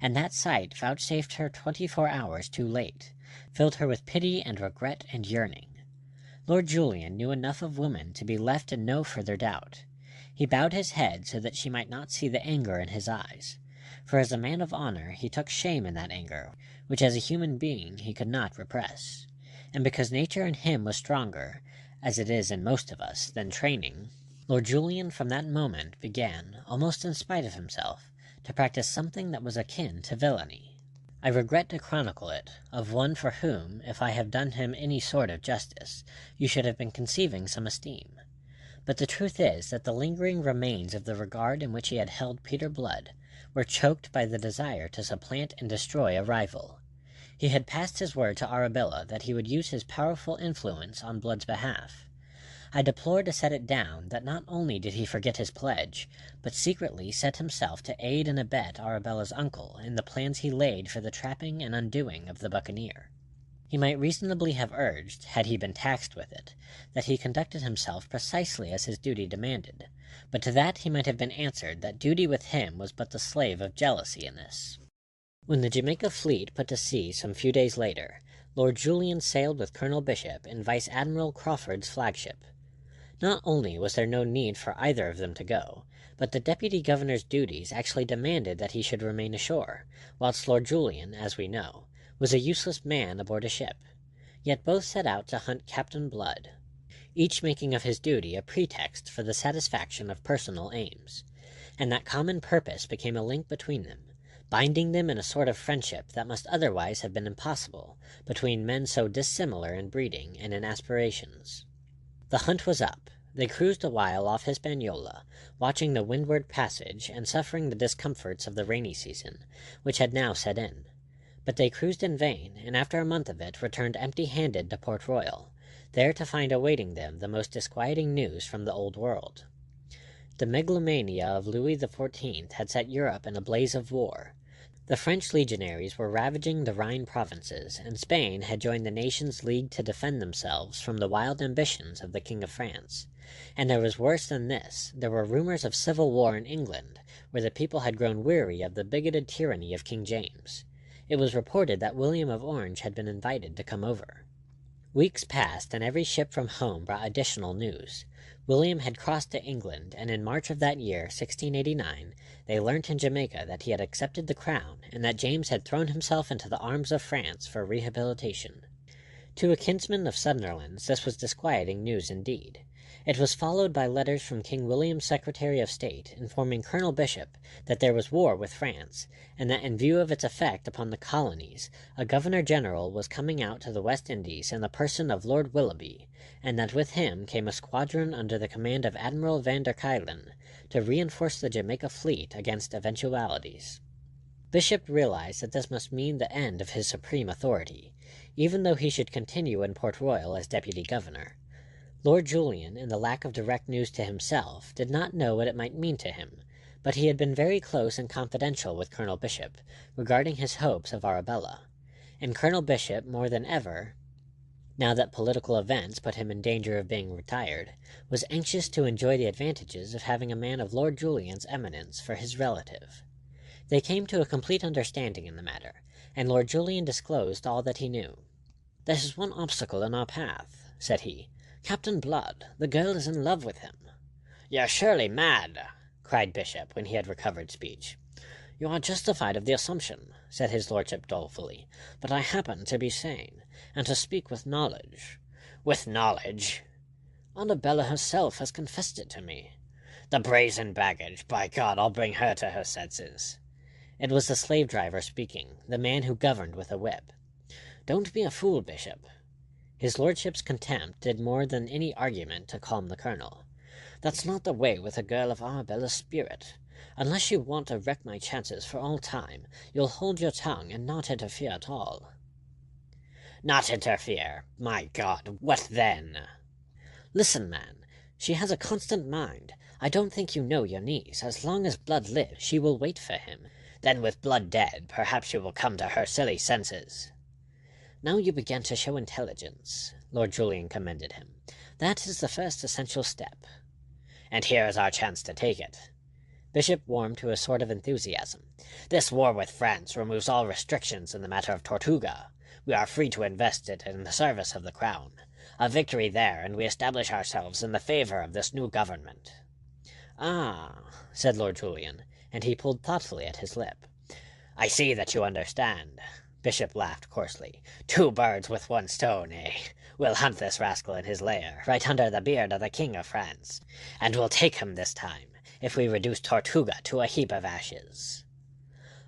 and that sight, vouchsafed her 24 hours too late, filled her with pity and regret and yearning. Lord Julian knew enough of woman to be left in no further doubt. He bowed his head so that she might not see the anger in his eyes, for as a man of honor he took shame in that anger, which as a human being he could not repress. And because nature in him was stronger, as it is in most of us, than training, Lord Julian from that moment began, almost in spite of himself, to practice something that was akin to villainy. I regret to chronicle it, of one for whom, if I have done him any sort of justice, you should have been conceiving some esteem. But the truth is that the lingering remains of the regard in which he had held Peter Blood were choked by the desire to supplant and destroy a rival. He had passed his word to Arabella that he would use his powerful influence on Blood's behalf. I deplore to set it down that not only did he forget his pledge, but secretly set himself to aid and abet Arabella's uncle in the plans he laid for the trapping and undoing of the buccaneer. He might reasonably have urged, had he been taxed with it, that he conducted himself precisely as his duty demanded, but to that he might have been answered that duty with him was but the slave of jealousy in this. When the Jamaica fleet put to sea some few days later, Lord Julian sailed with Colonel Bishop in Vice-Admiral Crawford's flagship. Not only was there no need for either of them to go, but the deputy governor's duties actually demanded that he should remain ashore, whilst Lord Julian, as we know, was a useless man aboard a ship. Yet both set out to hunt Captainblood, each making of his duty a pretext for the satisfaction of personal aims, and that common purpose became a link between them, binding them in a sort of friendship that must otherwise have been impossible between men so dissimilar in breeding and in aspirations. The hunt was up. They cruised a while off Hispaniola, watching the windward passage and suffering the discomforts of the rainy season, which had now set in. But they cruised in vain, and after a month of it returned empty-handed to Port Royal, there to find awaiting them the most disquieting news from the Old World. The megalomania of Louis XIV had set Europe in a blaze of war. The French legionaries were ravaging the Rhine provinces, and Spain had joined the nations leagued to defend themselves from the wild ambitions of the King of France. And there was worse than this. There were rumors of civil war in England, where the people had grown weary of the bigoted tyranny of King James. It was reported that William of Orange had been invited to come over. Weeks passed, and every ship from home brought additional news. William had crossed to England, and in March of that year, 1689, they learnt in Jamaica that he had accepted the crown, and that James had thrown himself into the arms of France for rehabilitation. To a kinsman of Sunderland's, this was disquieting news indeed. It was followed by letters from King William's Secretary of State informing Colonel Bishop that there was war with France, and that in view of its effect upon the colonies, a Governor-General was coming out to the West Indies in the person of Lord Willoughby, and that with him came a squadron under the command of Admiral van der Kuylen to reinforce the Jamaica fleet against eventualities. Bishop realized that this must mean the end of his supreme authority, even though he should continue in Port Royal as deputy governor. Lord Julian, in the lack of direct news to himself, did not know what it might mean to him, but he had been very close and confidential with Colonel Bishop regarding his hopes of Arabella, and Colonel Bishop, more than ever, now that political events put him in danger of being retired, was anxious to enjoy the advantages of having a man of Lord Julian's eminence for his relative. They came to a complete understanding in the matter, and Lord Julian disclosed all that he knew. "There is one obstacle in our path," said he. "Captainblood. The girl is in love with him." "You're surely mad," cried Bishop, when he had recovered speech. "You are justified of the assumption," said his lordship dolefully, "but I happen to be sane, and to speak with knowledge." "With knowledge?" "Arabella herself has confessed it to me." "The brazen baggage! By God, I'll bring her to her senses." It was the slave-driver speaking, the man who governed with a whip. "Don't be a fool, Bishop." His lordship's contempt did more than any argument to calm the colonel. "That's not the way with a girl of Arabella's spirit. Unless you want to wreck my chances for all time, you'll hold your tongue and not interfere at all." "Not interfere? My God, what then?" "Listen, man. She has a constant mind. I don't think you know your niece. As long as Blood lives, she will wait for him. Then with Blood dead, perhaps she will come to her silly senses." "Now you begin to show intelligence," Lord Julian commended him. "That is the first essential step." "And here is our chance to take it." Bishop warmed to a sort of enthusiasm. "This war with France removes all restrictions in the matter of Tortuga. We are free to invest it in the service of the crown. A victory there, and we establish ourselves in the favor of this new government." "Ah," said Lord Julian, and he pulled thoughtfully at his lip. "I see that you understand." Bishop laughed coarsely. "Two birds with one stone, eh? We'll hunt this rascal in his lair, right under the beard of the King of France. And we'll take him this time, if we reduce Tortuga to a heap of ashes."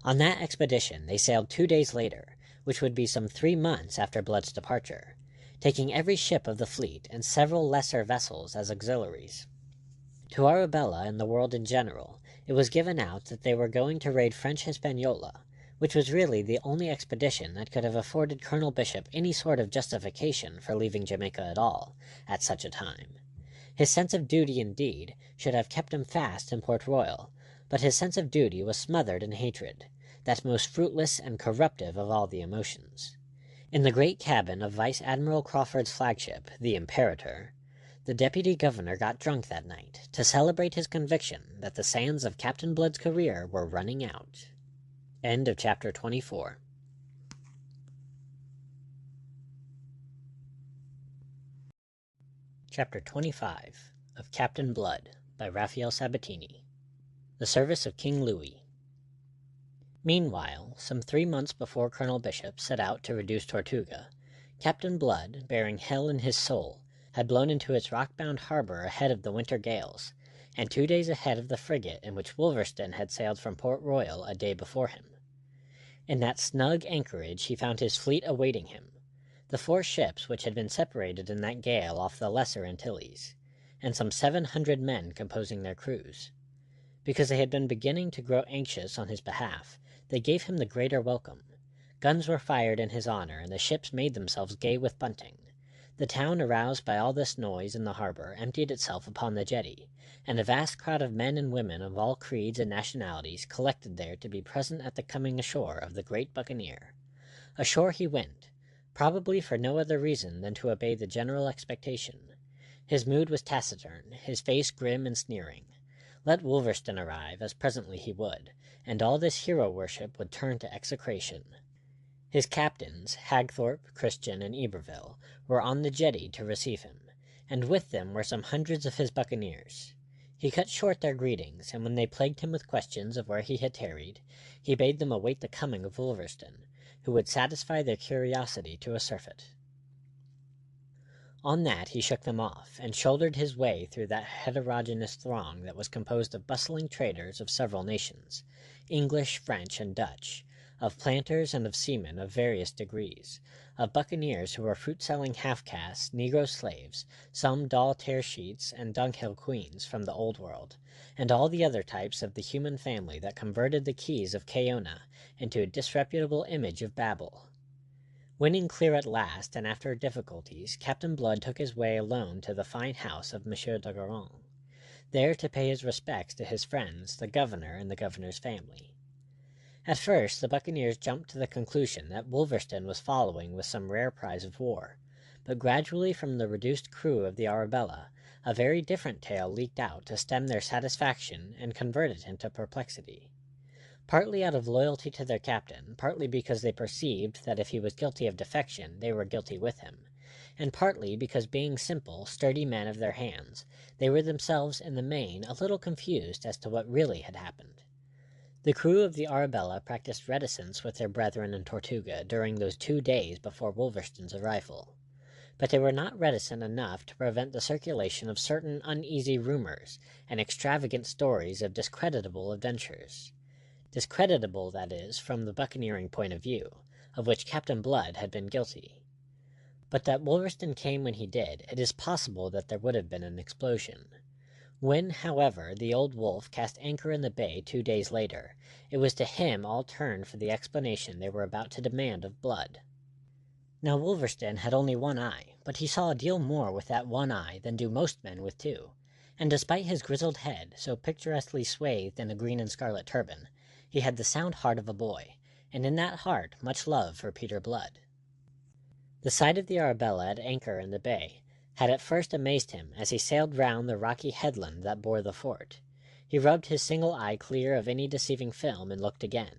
On that expedition they sailed 2 days later, which would be some 3 months after Blood's departure, taking every ship of the fleet and several lesser vessels as auxiliaries. To Arabella and the world in general, it was given out that they were going to raid French Hispaniola, which was really the only expedition that could have afforded Colonel Bishop any sort of justification for leaving Jamaica at all, at such a time. His sense of duty, indeed, should have kept him fast in Port Royal, but his sense of duty was smothered in hatred, that most fruitless and corruptive of all the emotions. In the great cabin of Vice Admiral Crawford's flagship, the Imperator, the deputy governor got drunk that night to celebrate his conviction that the sands of Captain Blood's career were running out. End of chapter 24. Chapter 25. of Captainblood by Rafael Sabatini. The Service of King Louis. Meanwhile, some 3 months before Colonel Bishop set out to reduce Tortuga, Captain Blood, bearing hell in his soul, had blown into its rock-bound harbor ahead of the winter gales, and 2 days ahead of the frigate in which Wolverstone had sailed from Port Royal a day before him. In that snug anchorage he found his fleet awaiting him, the 4 ships which had been separated in that gale off the Lesser Antilles, and some 700 men composing their crews. Because they had been beginning to grow anxious on his behalf, they gave him the greater welcome. Guns were fired in his honor, and the ships made themselves gay with bunting. The town, aroused by all this noise in the harbor, emptied itself upon the jetty, and a vast crowd of men and women of all creeds and nationalities collected there to be present at the coming ashore of the great buccaneer. Ashore he went, probably for no other reason than to obey the general expectation. His mood was taciturn, his face grim and sneering. Let Wolverstone arrive, as presently he would, and all this hero-worship would turn to execration. His captains, Hagthorpe, Christian, and Iberville, were on the jetty to receive him, and with them were some hundreds of his buccaneers. He cut short their greetings, and when they plagued him with questions of where he had tarried, he bade them await the coming of Wolverstone, who would satisfy their curiosity to a surfeit. On that he shook them off, and shouldered his way through that heterogeneous throng that was composed of bustling traders of several nations, English, French, and Dutch, of planters and of seamen of various degrees, of buccaneers who were fruit-selling half-castes, negro slaves, some doll tear-sheets and dunghill queens from the Old World, and all the other types of the human family that converted the quays of Cayona into a disreputable image of Babel. Winning clear at last, and after difficulties, Captain Blood took his way alone to the fine house of Monsieur de Guerin, there to pay his respects to his friends, the governor and the governor's family. At first the buccaneers jumped to the conclusion that Wolverstone was following with some rare prize of war, but gradually from the reduced crew of the Arabella a very different tale leaked out to stem their satisfaction and convert it into perplexity. Partly out of loyalty to their captain, partly because they perceived that if he was guilty of defection, they were guilty with him, and partly because, being simple, sturdy men of their hands, they were themselves in the main a little confused as to what really had happened. The crew of the Arabella practiced reticence with their brethren in Tortuga during those 2 days before Wolverstone's arrival, but they were not reticent enough to prevent the circulation of certain uneasy rumors and extravagant stories of discreditable adventures. Discreditable, that is, from the buccaneering point of view, of which Captain Blood had been guilty. But that Wolverstone came when he did, it is possible that there would have been an explosion. When, however, the old wolf cast anchor in the bay 2 days later, it was to him all turned for the explanation they were about to demand of Blood. Now Wolverstone had only one eye, but he saw a deal more with that one eye than do most men with 2, and despite his grizzled head, so picturesquely swathed in a green and scarlet turban, he had the sound heart of a boy, and in that heart much love for Peter Blood. The sight of the Arabella at anchor in the bay had at first amazed him as he sailed round the rocky headland that bore the fort. He rubbed his single eye clear of any deceiving film and looked again.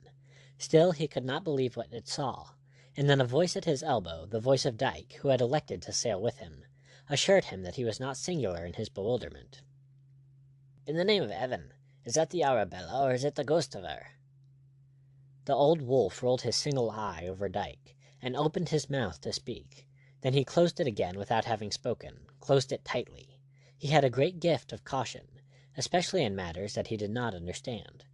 Still he could not believe what it saw, and then a voice at his elbow, the voice of Dyke, who had elected to sail with him, assured him that he was not singular in his bewilderment. "In the name of heaven, is that the Arabella, or is it the ghost of her?" The old wolf rolled his single eye over Dyke, and opened his mouth to speak. Then he closed it again without having spoken, closed it tightly. He had a great gift of caution, especially in matters that he did not understand.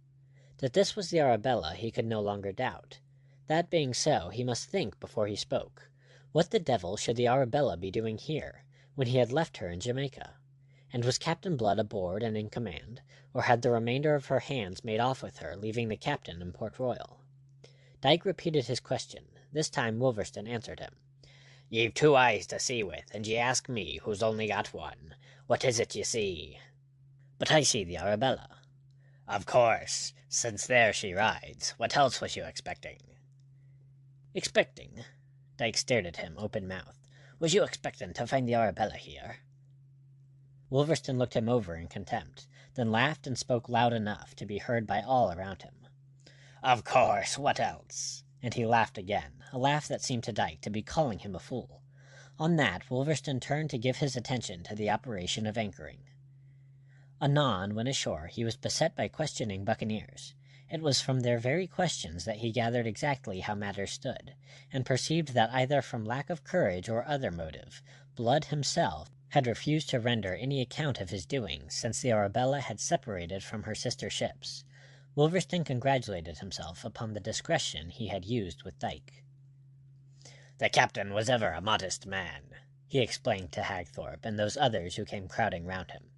That this was the Arabella he could no longer doubt. That being so, he must think before he spoke. What the devil should the Arabella be doing here, when he had left her in Jamaica? And was Captain Blood aboard and in command, or had the remainder of her hands made off with her, leaving the captain in Port Royal? Dyke repeated his question. This time Wolverstone answered him. "Ye've 2 eyes to see with, and ye ask me, who's only got 1. What is it ye see?" "But I see the Arabella." "Of course, since there she rides. What else was you expecting?" "Expecting?" Dyke stared at him, open-mouthed. "Was you expecting to find the Arabella here?" Wolverstone looked him over in contempt, then laughed and spoke loud enough to be heard by all around him. "Of course, what else?" And he laughed again, a laugh that seemed to Dyke to be calling him a fool. On that, Wolverstone turned to give his attention to the operation of anchoring. Anon, when ashore, he was beset by questioning buccaneers. It was from their very questions that he gathered exactly how matters stood, and perceived that either from lack of courage or other motive, Blood himself had refused to render any account of his doings since the Arabella had separated from her sister ships. Wolverstone congratulated himself upon the discretion he had used with Dyke. "The captain was ever a modest man," he explained to Hagthorpe and those others who came crowding round him.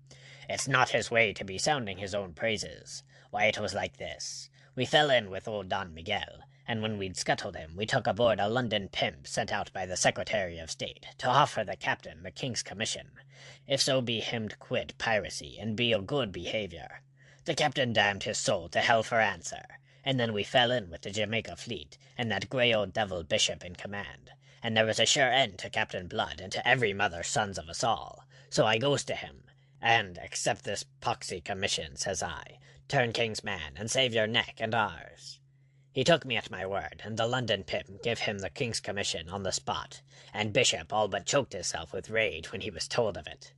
"It's not his way to be sounding his own praises. Why, it was like this. We fell in with old Don Miguel, and when we'd scuttled him, we took aboard a London pimp sent out by the Secretary of State to offer the captain the king's commission, if so be him'd quit piracy and be o' good behaviour. The captain damned his soul to hell for answer, and then we fell in with the Jamaica fleet, and that grey old devil Bishop in command, and there was a sure end to Captain Blood and to every mother's sons of us all. So I goes to him, and accept this poxy commission, says I, turn king's man, and save your neck and ours. He took me at my word, and the London pimp gave him the king's commission on the spot, and Bishop all but choked himself with rage when he was told of it.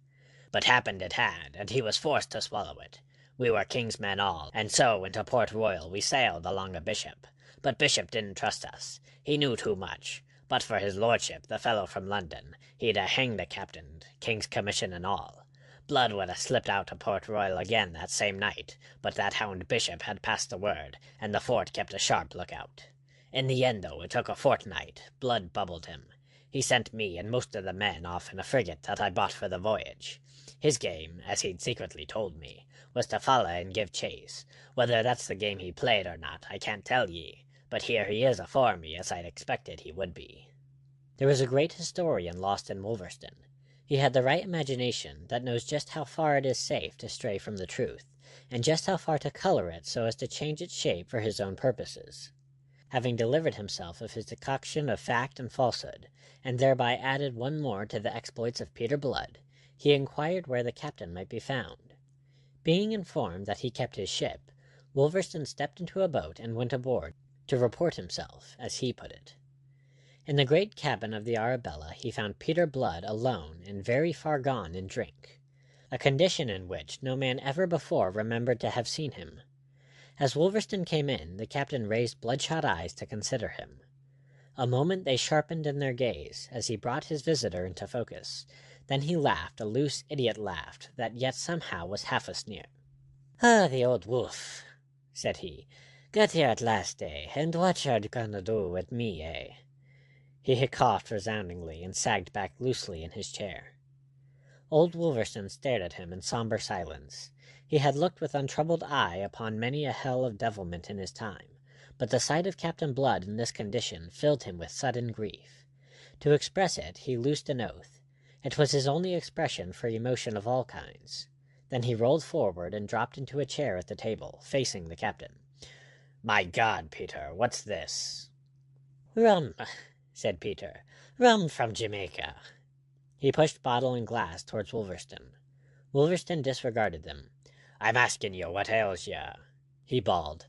But happened it had, and he was forced to swallow it. We were king's men all, and so into Port Royal we sailed along a Bishop. But Bishop didn't trust us. He knew too much. But for his lordship, the fellow from London, he'd ha' hanged the captain, king's commission and all. Blood would ha' slipped out to Port Royal again that same night, but that hound Bishop had passed the word, and the fort kept a sharp lookout. In the end, though it took a fortnight, Blood bubbled him. He sent me and most of the men off in a frigate that I bought for the voyage. His game, as he'd secretly told me, was to follow and give chase. Whether that's the game he played or not, I can't tell ye, but here he is afore me as I'd expected he would be." There was a great historian lost in Wolverstone. He had the right imagination that knows just how far it is safe to stray from the truth, and just how far to color it so as to change its shape for his own purposes. Having delivered himself of his decoction of fact and falsehood, and thereby added one more to the exploits of Peter Blood, he inquired where the captain might be found. Being informed that he kept his ship, Wolverstone stepped into a boat and went aboard to report himself, as he put it. In the great cabin of the Arabella he found Peter Blood alone and very far gone in drink, a condition in which no man ever before remembered to have seen him. As Wolverstone came in, the captain raised bloodshot eyes to consider him. A moment they sharpened in their gaze as he brought his visitor into focus. Then he laughed a loose idiot laugh that yet somehow was half a sneer. "Ah, the old wolf," said he. "Got here at last, eh? And what you're gonna do with me, eh?" He hiccoughed resoundingly and sagged back loosely in his chair. Old Wolverstone stared at him in somber silence. He had looked with untroubled eye upon many a hell of devilment in his time, but the sight of Captain Blood in this condition filled him with sudden grief. To express it, he loosed an oath. It was his only expression for emotion of all kinds. Then he rolled forward and dropped into a chair at the table, facing the captain. "My God, Peter, what's this?" "Rum," said Peter. "Rum from Jamaica." He pushed bottle and glass towards Wolverstone. Wolverstone disregarded them. "I'm asking you what ails you," he bawled.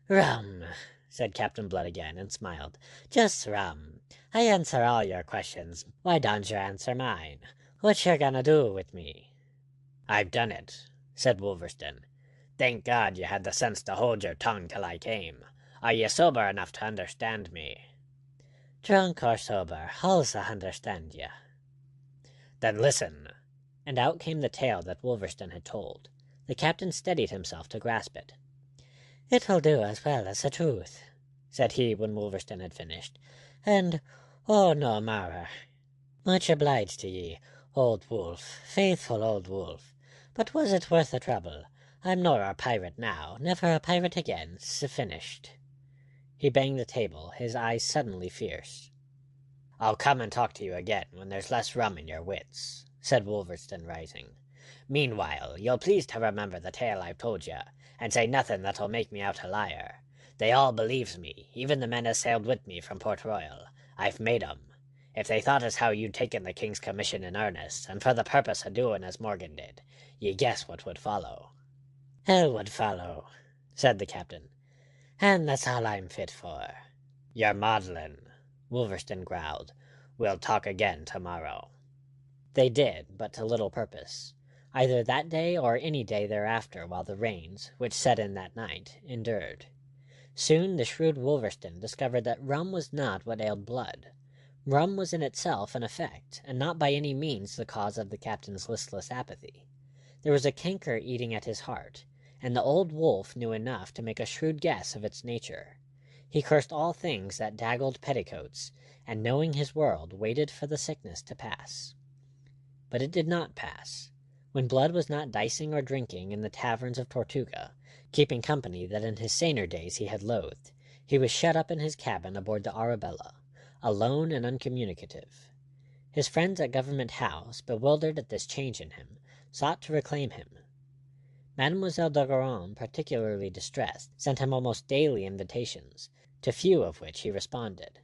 "Rum," said Captain Blood again, and smiled. "Just rum. I answer all your questions. Why don't you answer mine? What you gonna do with me?" "I've done it," said Wolverstone. "Thank God you had the sense to hold your tongue till I came. Are you sober enough to understand me?" "Drunk or sober, all's I understand you." "Then listen." And out came the tale that Wolverstone had told. The captain steadied himself to grasp it. "It'll do as well as the truth," said he when Wolverstone had finished. "And, oh no matter. Much obliged to ye, old wolf, faithful old wolf. But was it worth the trouble? I'm nor a pirate now, never a pirate again, finished." He banged the table, his eyes suddenly fierce. "I'll come and talk to you again when there's less rum in your wits," said Wolverstone, rising. "Meanwhile, you'll please to remember the tale I've told you, and say nothing that'll make me out a liar. They all believes me, even the men as sailed with me from Port Royal. I've made 'em. If they thought as how you'd taken the king's commission in earnest, and for the purpose of doing as Morgan did, ye guess what would follow." "Hell would follow," said the captain. "And that's all I'm fit for." "You're maudlin," Wolverstone growled. "We'll talk again tomorrow." They did, but to little purpose. either that day or any day thereafter while the rains, which set in that night, endured. Soon the shrewd Wolverstone discovered that rum was not what ailed Blood. Rum was in itself an effect, and not by any means the cause of the captain's listless apathy. There was a canker eating at his heart, and the old wolf knew enough to make a shrewd guess of its nature. He cursed all things that daggled petticoats, and knowing his world, waited for the sickness to pass. But it did not pass. When Blood was not dicing or drinking in the taverns of Tortuga, keeping company that in his saner days he had loathed, he was shut up in his cabin aboard the Arabella, alone and uncommunicative. His friends at Government House, bewildered at this change in him, sought to reclaim him. Mademoiselle d'Ogeron, particularly distressed, sent him almost daily invitations, to few of which he responded.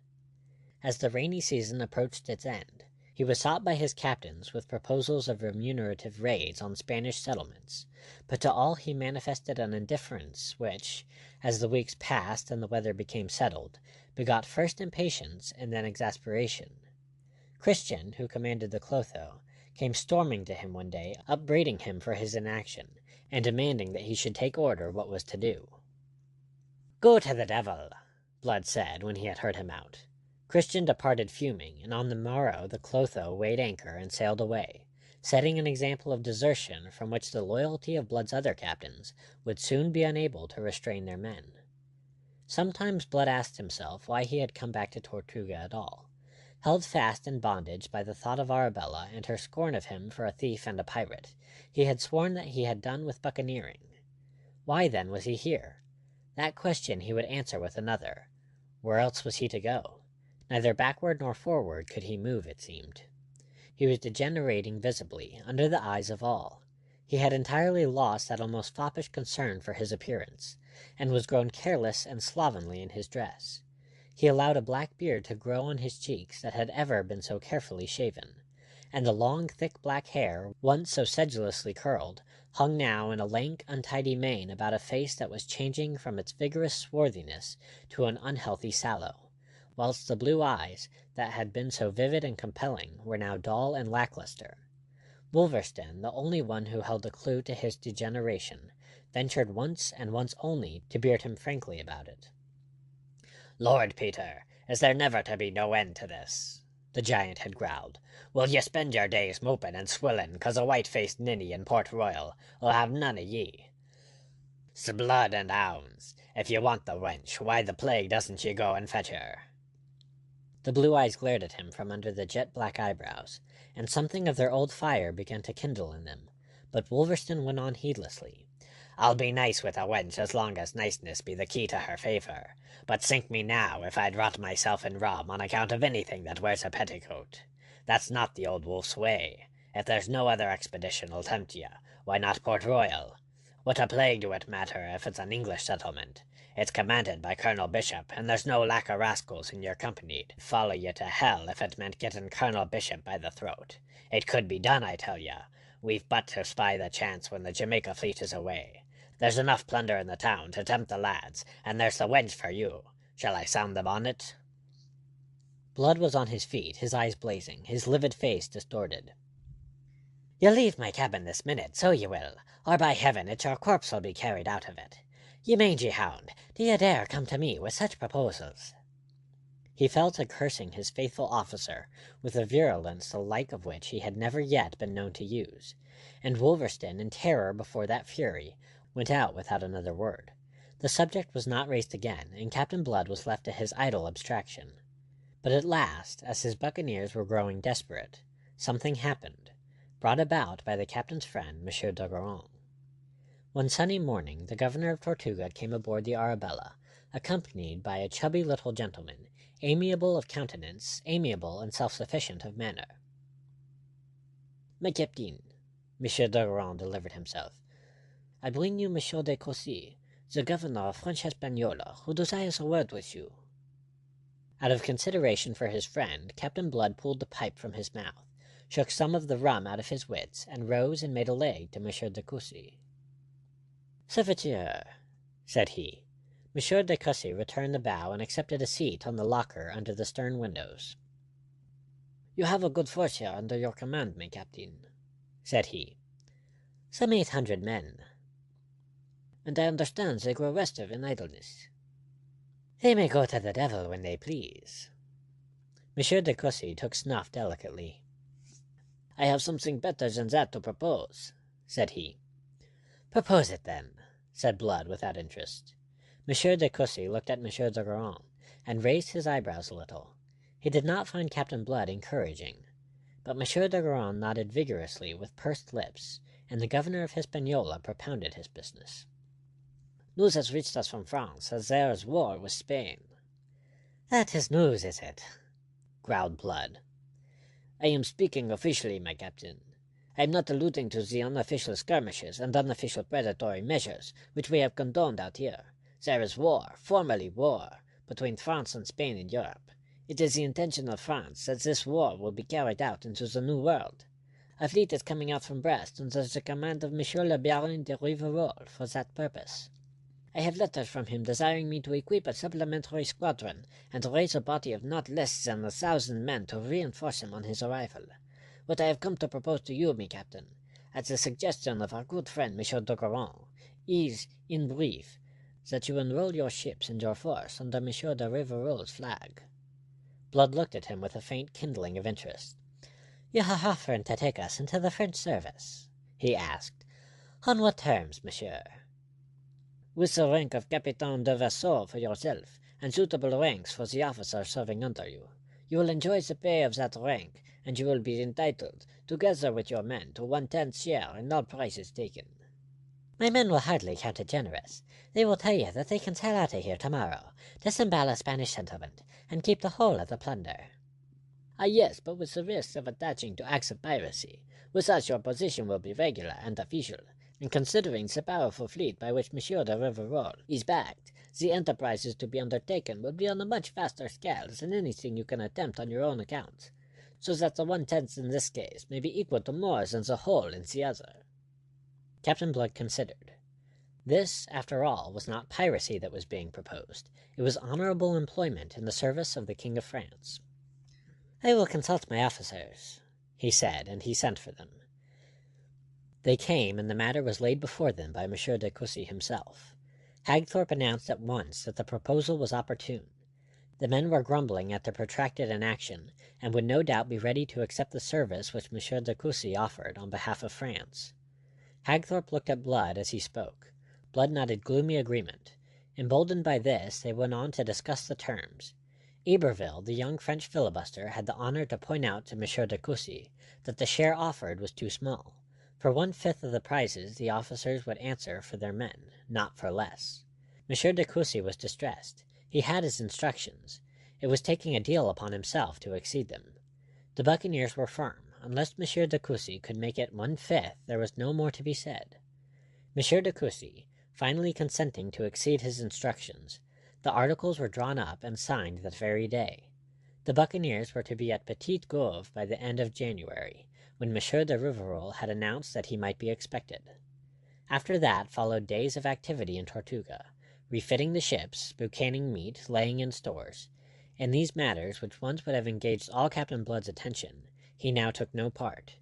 As the rainy season approached its end, he was sought by his captains with proposals of remunerative raids on Spanish settlements, but to all he manifested an indifference which, as the weeks passed and the weather became settled, begot first impatience and then exasperation. Christian, who commanded the Clotho, came storming to him one day, upbraiding him for his inaction, and demanding that he should take order what was to do. "Go to the devil," Blood said when he had heard him out. Christian departed fuming, and on the morrow the Clotho weighed anchor and sailed away, setting an example of desertion from which the loyalty of Blood's other captains would soon be unable to restrain their men. Sometimes Blood asked himself why he had come back to Tortuga at all. Held fast in bondage by the thought of Arabella and her scorn of him for a thief and a pirate, he had sworn that he had done with buccaneering. Why, then, was he here? That question he would answer with another. Where else was he to go? Neither backward nor forward could he move, it seemed. He was degenerating visibly, under the eyes of all. He had entirely lost that almost foppish concern for his appearance, and was grown careless and slovenly in his dress. He allowed a black beard to grow on his cheeks that had ever been so carefully shaven, and the long, thick black hair, once so sedulously curled, hung now in a lank, untidy mane about a face that was changing from its vigorous swarthiness to an unhealthy sallow, whilst the blue eyes, that had been so vivid and compelling, were now dull and lackluster. Wolverstone, the only one who held a clue to his degeneration, ventured once and once only to beard him frankly about it. "Lord Peter, is there never to be no end to this?" the giant had growled. "Will ye spend your days moping and swilling 'cause a white-faced ninny in Port Royal 'll have none o' ye? 's blood and hounds! If ye want the wench, why the plague doesn't ye go and fetch her?" The blue eyes glared at him from under the jet-black eyebrows, and something of their old fire began to kindle in them, but Wolverstone went on heedlessly. "I'll be nice with a wench as long as niceness be the key to her favour, but sink me now if I'd rot myself in rum on account of anything that wears a petticoat. That's not the old wolf's way. If there's no other expedition'll tempt ye, why not Port Royal? What a plague do it matter if it's an English settlement? It's commanded by Colonel Bishop, and there's no lack o' rascals in your company'd follow ye to hell if it meant getting Colonel Bishop by the throat. It could be done, I tell ye. We've but to spy the chance when the Jamaica fleet is away. There's enough plunder in the town to tempt the lads, and there's the wench for you. Shall I sound them on it?" Blood was on his feet, his eyes blazing, his livid face distorted. "You'll leave my cabin this minute, so ye will, or by heaven it's your corpse'll be carried out of it. Ye mangy hound, do ye dare come to me with such proposals?" He fell to cursing his faithful officer with a virulence the like of which he had never yet been known to use, and Wolverstone, in terror before that fury, went out without another word. The subject was not raised again, and Captain Blood was left to his idle abstraction. But at last, as his buccaneers were growing desperate, something happened, brought about by the captain's friend, Monsieur d'Ogeron. One sunny morning the governor of Tortuga came aboard the Arabella, accompanied by a chubby little gentleman, amiable of countenance, amiable and self-sufficient of manner. "My captain," Monsieur d'Ogeron delivered himself, "I bring you Monsieur de Cossy, the governor of French Hispaniola, who desires a word with you." Out of consideration for his friend, Captain Blood pulled the pipe from his mouth, shook some of the rum out of his wits, and rose and made a leg to Monsieur de Cossy. "Serviteur," said he. Monsieur de Cossy returned the bow and accepted a seat on the locker under the stern windows. "You have a good force here under your command, my captain," said he. Some 800 men. And I understand they grow restive in idleness. They may go to the devil when they please. Monsieur de Cossey took snuff delicately. I have something better than that to propose, said he. Propose it, then, said Blood without interest. Monsieur de Cossey looked at Monsieur de Guerin, and raised his eyebrows a little. He did not find Captain Blood encouraging, but Monsieur de Guerin nodded vigorously with pursed lips, and the governor of Hispaniola propounded his business. News has reached us from France that there is war with Spain. That is news, is it? Growled Blood. I am speaking officially, my captain. I am not alluding to the unofficial skirmishes and unofficial predatory measures which we have condoned out here. There is war, formally war, between France and Spain in Europe. It is the intention of France that this war will be carried out into the New World. A fleet is coming out from Brest under the command of Monsieur le Baron de Rivarol for that purpose. I have letters from him desiring me to equip a supplementary squadron and raise a body of not less than 1,000 men to reinforce him on his arrival. What I have come to propose to you, my captain, at the suggestion of our good friend Monsieur de Guerin, is, in brief, that you enroll your ships and your force under Monsieur de Rivarol's flag. Blood looked at him with a faint kindling of interest. You are offering to take us into the French service? He asked. On what terms, monsieur? With the rank of Capitaine de Vaisseau for yourself, and suitable ranks for the officers serving under you. You will enjoy the pay of that rank, and you will be entitled, together with your men, to 1/10 share in all prizes taken. My men will hardly count it generous. They will tell you that they can sail out of here tomorrow, disembowel a Spanish settlement, and keep the whole of the plunder. Ah, yes, but with the risk of attaching to acts of piracy. With us your position will be regular and official, and considering the powerful fleet by which Monsieur de Rivarol is backed, the enterprises to be undertaken will be on a much vaster scale than anything you can attempt on your own account, so that the 1/10 in this case may be equal to more than the whole in the other. Captain Blood considered. This, after all, was not piracy that was being proposed. It was honorable employment in the service of the King of France. I will consult my officers, he said, and he sent for them. They came, and the matter was laid before them by Monsieur de Cossey himself. Hagthorpe announced at once that the proposal was opportune. The men were grumbling at the protracted inaction, and would no doubt be ready to accept the service which Monsieur de Cossey offered on behalf of France. Hagthorpe looked at Blood as he spoke. Blood nodded gloomy agreement. Emboldened by this, they went on to discuss the terms. Iberville, the young French filibuster, had the honor to point out to Monsieur de Cossey that the share offered was too small. For 1/5 of the prizes the officers would answer for their men, not for less. Monsieur de Cossey was distressed. He had his instructions. It was taking a deal upon himself to exceed them. The buccaneers were firm. Unless Monsieur de Cossey could make it 1/5, there was no more to be said. Monsieur de Cossey, finally consenting to exceed his instructions, the articles were drawn up and signed that very day. The buccaneers were to be at Petite Gauve by the end of January, when Monsieur de Rivarol had announced that he might be expected. After that followed days of activity in Tortuga, refitting the ships, boucanning meat, laying in stores. In these matters, which once would have engaged all Captain Blood's attention, he now took no part.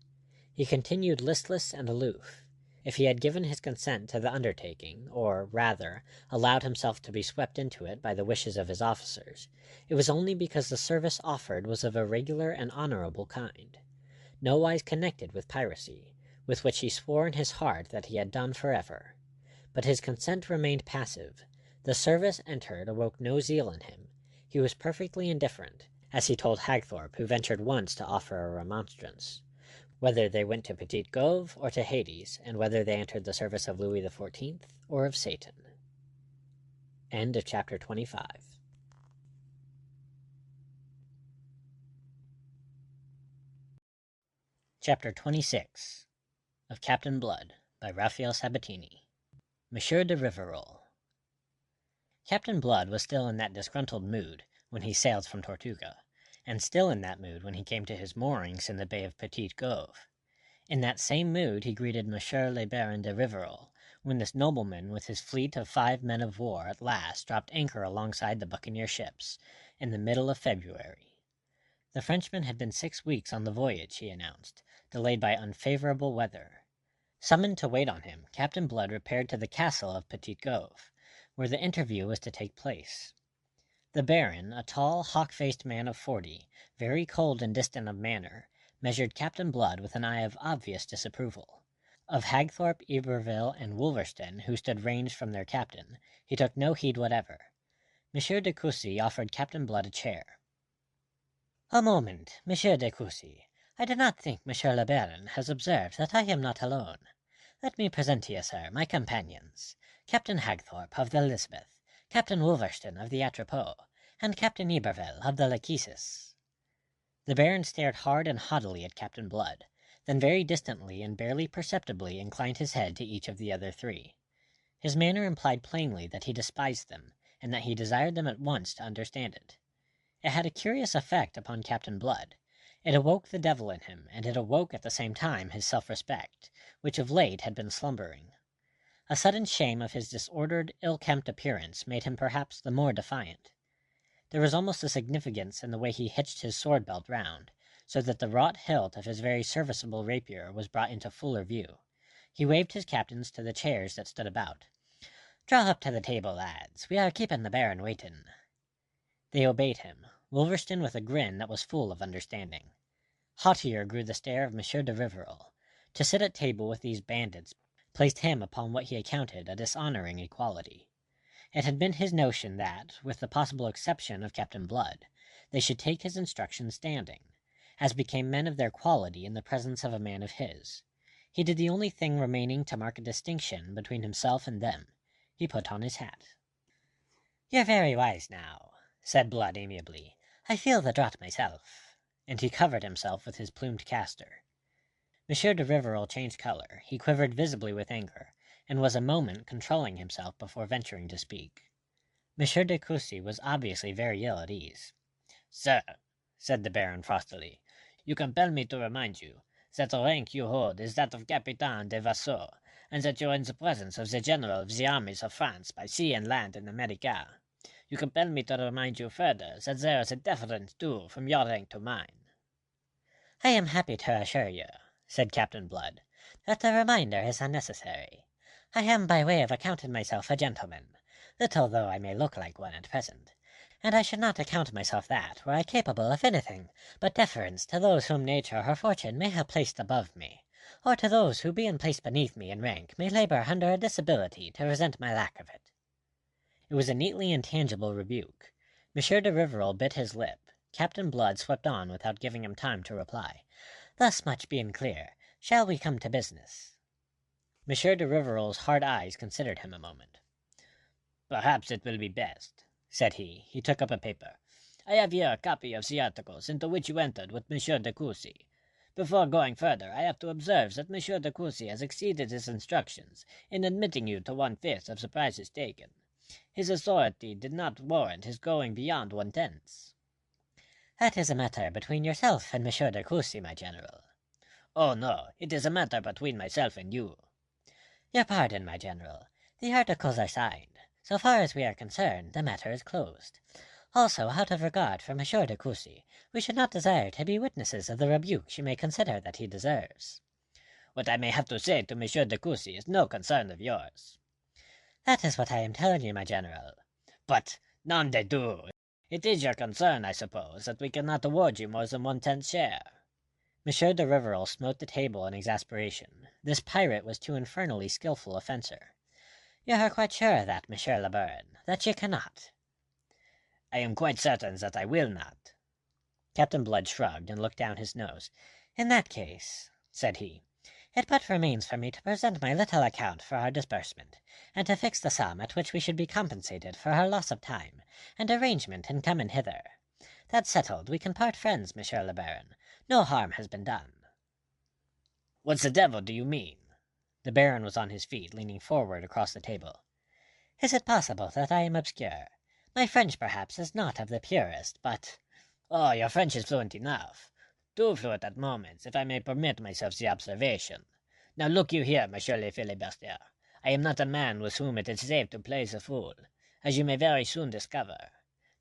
He continued listless and aloof. If he had given his consent to the undertaking, or, rather, allowed himself to be swept into it by the wishes of his officers, it was only because the service offered was of a regular and honorable kind, nowise connected with piracy, with which he swore in his heart that he had done forever. But his consent remained passive. The service entered awoke no zeal in him. He was perfectly indifferent, as he told Hagthorpe, who ventured once to offer a remonstrance, whether they went to Petite Gauve or to Hades, and whether they entered the service of Louis XIV or of Satan. End of chapter 25. Chapter 26 of Captain Blood by Rafael Sabatini. Monsieur de Rivarol. Captain Blood was still in that disgruntled mood when he sailed from Tortuga, and still in that mood when he came to his moorings in the bay of Petite Gauve. In that same mood he greeted Monsieur le Baron de Rivarol, when this nobleman with his fleet of 5 men of war at last dropped anchor alongside the buccaneer ships, in the middle of February. The Frenchman had been 6 weeks on the voyage, he announced, delayed by unfavorable weather. Summoned to wait on him, Captain Blood repaired to the castle of Petit Gove, where the interview was to take place. The Baron, a tall, hawk-faced man of 40, very cold and distant of manner, measured Captain Blood with an eye of obvious disapproval. Of Hagthorpe, Iberville, and Wolverston, who stood ranged from their captain, he took no heed whatever. Monsieur de Coucy offered Captain Blood a chair. "A moment, Monsieur de Coucy. I do not think Monsieur le Baron has observed that I am not alone. Let me present to you, sir, my companions. Captain Hagthorpe of the Elizabeth, Captain Wolverston of the Atropos, and Captain Iberville of the Lachesis." The Baron stared hard and haughtily at Captain Blood, then very distantly and barely perceptibly inclined his head to each of the other three. His manner implied plainly that he despised them, and that he desired them at once to understand it. It had a curious effect upon Captain Blood. It awoke the devil in him, and it awoke at the same time his self-respect, which of late had been slumbering. A sudden shame of his disordered, ill-kempt appearance made him perhaps the more defiant. There was almost a significance in the way he hitched his sword-belt round, so that the wrought hilt of his very serviceable rapier was brought into fuller view. He waved his captains to the chairs that stood about. "Draw up to the table, lads. We are keeping the Baron waitin'." They obeyed him, Wolverston with a grin that was full of understanding. Haughtier grew the stare of Monsieur de Rivarol. To sit at table with these bandits placed him upon what he accounted a dishonouring equality. It had been his notion that, with the possible exception of Captain Blood, they should take his instructions standing, as became men of their quality in the presence of a man of his. He did the only thing remaining to mark a distinction between himself and them. He put on his hat. "You're very wise now," said Blood amiably. "I feel the draught myself." And he covered himself with his plumed castor. Monsieur de Rivarol changed colour. He quivered visibly with anger, and was a moment controlling himself before venturing to speak. Monsieur de Coucy was obviously very ill at ease. "Sir," said the Baron frostily, "you compel me to remind you that the rank you hold is that of Capitaine de Vaisseau, and that you are in the presence of the General of the armies of France by sea and land in America. You compel me to remind you further that there is a difference due from your rank to mine." "I am happy to assure you," said Captain Blood, "that the reminder is unnecessary. I am by way of accounting myself a gentleman, little though I may look like one at present, and I should not account myself that were I capable of anything but deference to those whom nature or fortune may have placed above me, or to those who being placed beneath me in rank may labour under a disability to resent my lack of it." It was a neatly intangible rebuke. Monsieur de Rivarol bit his lip. Captain Blood swept on without giving him time to reply. "Thus much being clear, shall we come to business?" Monsieur de Rivarol's hard eyes considered him a moment. "Perhaps it will be best," said he. He took up a paper. "I have here a copy of the articles into which you entered with Monsieur de Coucy. Before going further, I have to observe that Monsieur de Coucy has exceeded his instructions in admitting you to 1/5 of the prizes taken. His authority did not warrant his going beyond 1/10." "That is a matter between yourself and Monsieur de Coucy, my general." "Oh, no, it is a matter between myself and you." "Your pardon, my general. The articles are signed. So far as we are concerned, the matter is closed. Also, out of regard for Monsieur de Coucy, we should not desire to be witnesses of the rebukes you may consider that he deserves." "What I may have to say to Monsieur de Coucy is no concern of yours." "That is what I am telling you, my general." "But, nom de Dieu, it is your concern, I suppose, that we cannot award you more than 1/10 share." Monsieur de Rivarol smote the table in exasperation. This pirate was too infernally skilful a fencer. "You are quite sure of that, Monsieur le Baron, that you cannot?" "I am quite certain that I will not." Captain Blood shrugged and looked down his nose. "In that case," said he, "it but remains for me to present my little account for our disbursement, and to fix the sum at which we should be compensated for our loss of time, and arrangement in coming hither. That settled, we can part friends, Monsieur le Baron. No harm has been done." "What the devil do you mean?" The Baron was on his feet, leaning forward across the table. "Is it possible that I am obscure? My French, perhaps, is not of the purest, but—" "Oh, your French is fluent enough. Too fluent at moments, if I may permit myself the observation. Now look you here, Monsieur le Filibuster. I am not a man with whom it is safe to play the fool, as you may very soon discover.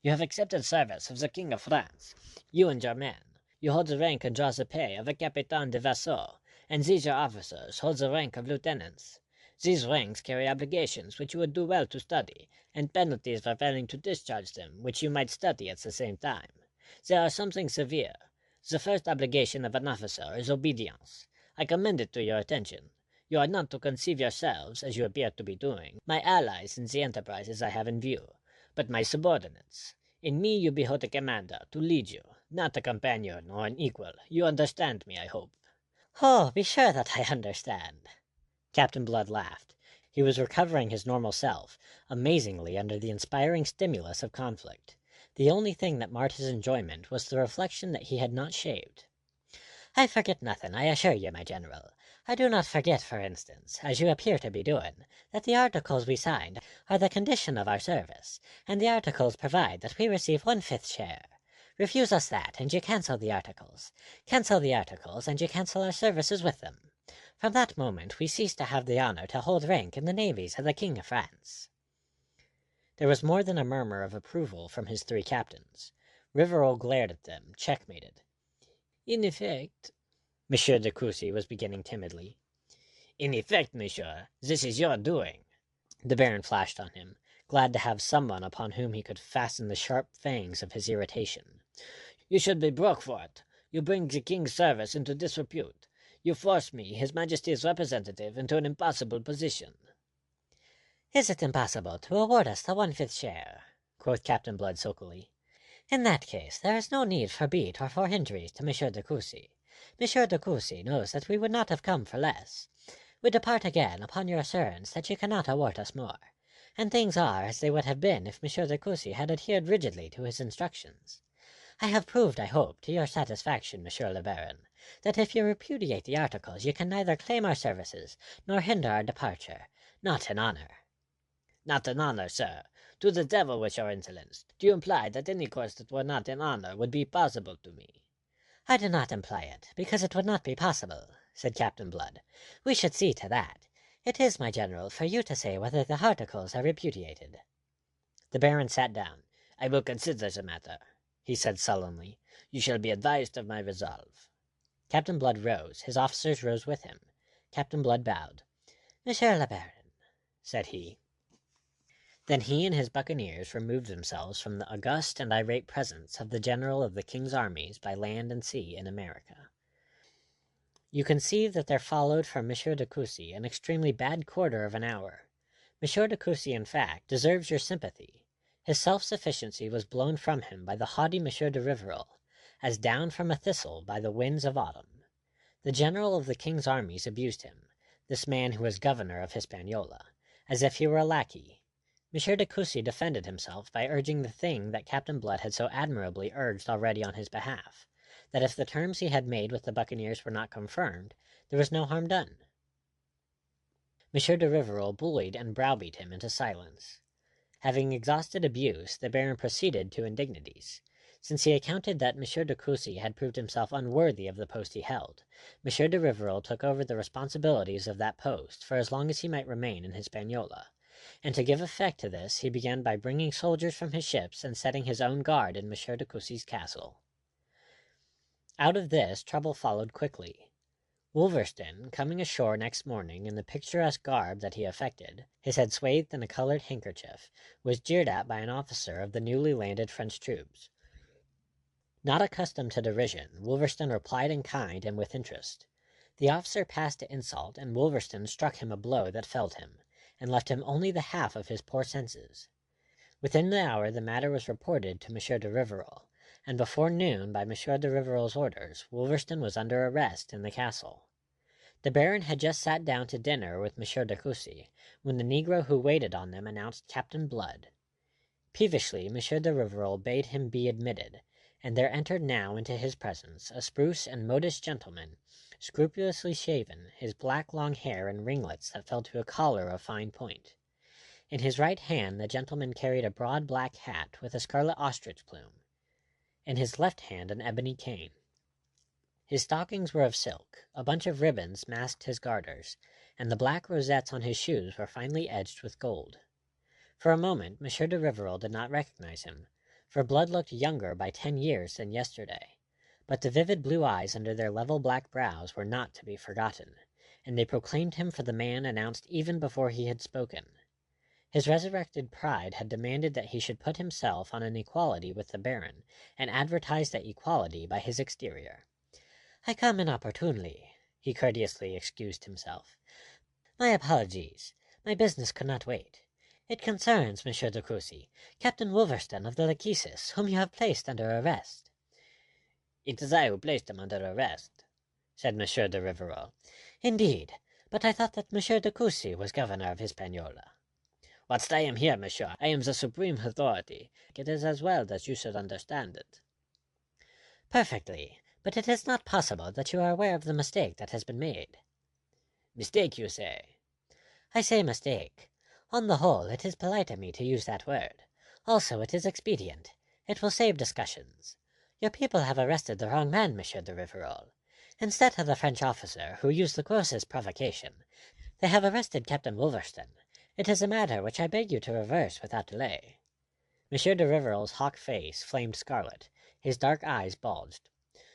You have accepted service of the King of France, you and your men. You hold the rank and draw the pay of a Capitaine de Vaisseau, and these your officers hold the rank of lieutenants. These ranks carry obligations which you would do well to study, and penalties for failing to discharge them, which you might study at the same time. They are something severe. The first obligation of an officer is obedience. I commend it to your attention. You are not to conceive yourselves, as you appear to be doing, my allies in the enterprises I have in view, but my subordinates. In me you behold a commander, to lead you, not a companion or an equal. You understand me, I hope." "Oh, be sure that I understand." Captain Blood laughed. He was recovering his normal self, amazingly under the inspiring stimulus of conflict. The only thing that marred his enjoyment was the reflection that he had not shaved. "I forget nothing, I assure you, my general. I do not forget, for instance, as you appear to be doing, that the articles we signed are the condition of our service, and the articles provide that we receive 1/5 share. Refuse us that, and you cancel the articles. Cancel the articles, and you cancel our services with them. From that moment we cease to have the honor to hold rank in the navies of the King of France." There was more than a murmur of approval from his three captains. Rivarol glared at them, checkmated. "In effect," Monsieur de Courcy was beginning timidly. "In effect, monsieur, this is your doing." The Baron flashed on him, glad to have someone upon whom he could fasten the sharp fangs of his irritation. "You should be broke for it. You bring the king's service into disrepute. You force me, his Majesty's representative, into an impossible position." "Is it impossible to award us the 1/5 share?" quoth Captain Blood sulkily. "In that case there is no need for beat or for injuries to Monsieur de Courcy. Monsieur de Courcy knows that we would not have come for less. We depart again upon your assurance that you cannot award us more, and things are as they would have been if Monsieur de Courcy had adhered rigidly to his instructions. I have proved, I hope, to your satisfaction, Monsieur le Baron, that if you repudiate the articles you can neither claim our services nor hinder our departure, not in honor." "Not in honor, sir. To the devil with your insolence. Do you imply that any course that were not in honor would be possible to me?" "I do not imply it, because it would not be possible," said Captain Blood. "We should see to that. It is, my general, for you to say whether the articles are repudiated." The Baron sat down. "I will consider the matter," he said sullenly. "You shall be advised of my resolve." Captain Blood rose. His officers rose with him. Captain Blood bowed. "Monsieur le Baron," said he. Then he and his buccaneers removed themselves from the august and irate presence of the general of the king's armies by land and sea in America. You conceive that there followed from Monsieur de Courcy an extremely bad quarter of an hour. Monsieur de Courcy, in fact, deserves your sympathy. His self-sufficiency was blown from him by the haughty Monsieur de Rivarol, as down from a thistle by the winds of autumn. The general of the king's armies abused him, this man who was governor of Hispaniola, as if he were a lackey. Monsieur de Courcy defended himself by urging the thing that Captain Blood had so admirably urged already on his behalf, that if the terms he had made with the buccaneers were not confirmed, there was no harm done. Monsieur de Rivarol bullied and browbeat him into silence. Having exhausted abuse, the Baron proceeded to indignities. Since he accounted that Monsieur de Courcy had proved himself unworthy of the post he held, Monsieur de Rivarol took over the responsibilities of that post for as long as he might remain in Hispaniola, and to give effect to this he began by bringing soldiers from his ships and setting his own guard in Monsieur de Courcy's castle. Out of this trouble followed quickly. Wolverstone, coming ashore next morning in the picturesque garb that he affected, his head swathed in a colored handkerchief, was jeered at by an officer of the newly landed French troops. Not accustomed to derision, Wolverstone replied in kind and with interest. The officer passed to insult, and Wolverstone struck him a blow that felled him, and left him only the half of his poor senses. Within the hour the matter was reported to Monsieur de Rivarol, and before noon, by Monsieur de Rivarol's orders, Wolverstone was under arrest in the castle. The Baron had just sat down to dinner with Monsieur de Courcy, when the negro who waited on them announced Captain Blood. Peevishly, Monsieur de Rivarol bade him be admitted, and there entered now into his presence a spruce and modish gentleman, scrupulously shaven, his black long hair in ringlets that fell to a collar of fine point. In his right hand the gentleman carried a broad black hat with a scarlet ostrich plume. In his left hand an ebony cane. His stockings were of silk, a bunch of ribbons masked his garters, and the black rosettes on his shoes were finely edged with gold. For a moment Monsieur de Rivarol did not recognize him, for Blood looked younger by 10 years than yesterday, But the vivid blue eyes under their level black brows were not to be forgotten, and they proclaimed him for the man announced even before he had spoken. His resurrected pride had demanded that he should put himself on an equality with the Baron, and advertise that equality by his exterior. "I come inopportunely," he courteously excused himself. "My apologies. My business could not wait. It concerns Monsieur de Courcy, Captain Wolverstone of the Lachesis, whom you have placed under arrest." "It is I who placed him under arrest," said Monsieur de Rivarol. "Indeed, but I thought that Monsieur de Courcy was governor of Hispaniola." "Whilst I am here, monsieur, I am the supreme authority. It is as well that you should understand it." "Perfectly, but it is not possible that you are aware of the mistake that has been made." "Mistake, you say?" "I say mistake. On the whole, it is polite of me to use that word. Also, it is expedient. It will save discussions. Your people have arrested the wrong man, Monsieur de Rivarol. Instead of the French officer, who used the grossest provocation, they have arrested Captain Wolverstone. It is a matter which I beg you to reverse without delay." Monsieur de Rivarol's hawk face flamed scarlet. His dark eyes bulged.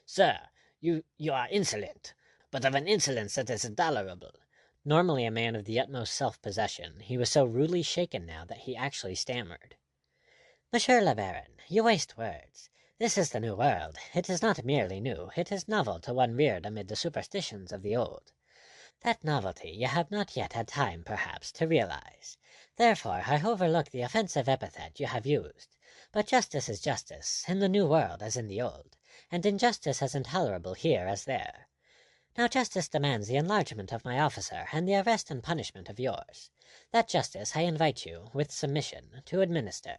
"Sir, you are insolent, but of an insolence that is intolerable." Normally a man of the utmost self-possession, he was so rudely shaken now that he actually stammered. "Monsieur le Baron, you waste words. This is the new world. It is not merely new, it is novel to one reared amid the superstitions of the old. That novelty you have not yet had time, perhaps, to realize. Therefore I overlook the offensive epithet you have used. But justice is justice, in the new world as in the old, and injustice as intolerable here as there. Now justice demands the enlargement of my officer and the arrest and punishment of yours. That justice I invite you, with submission, to administer."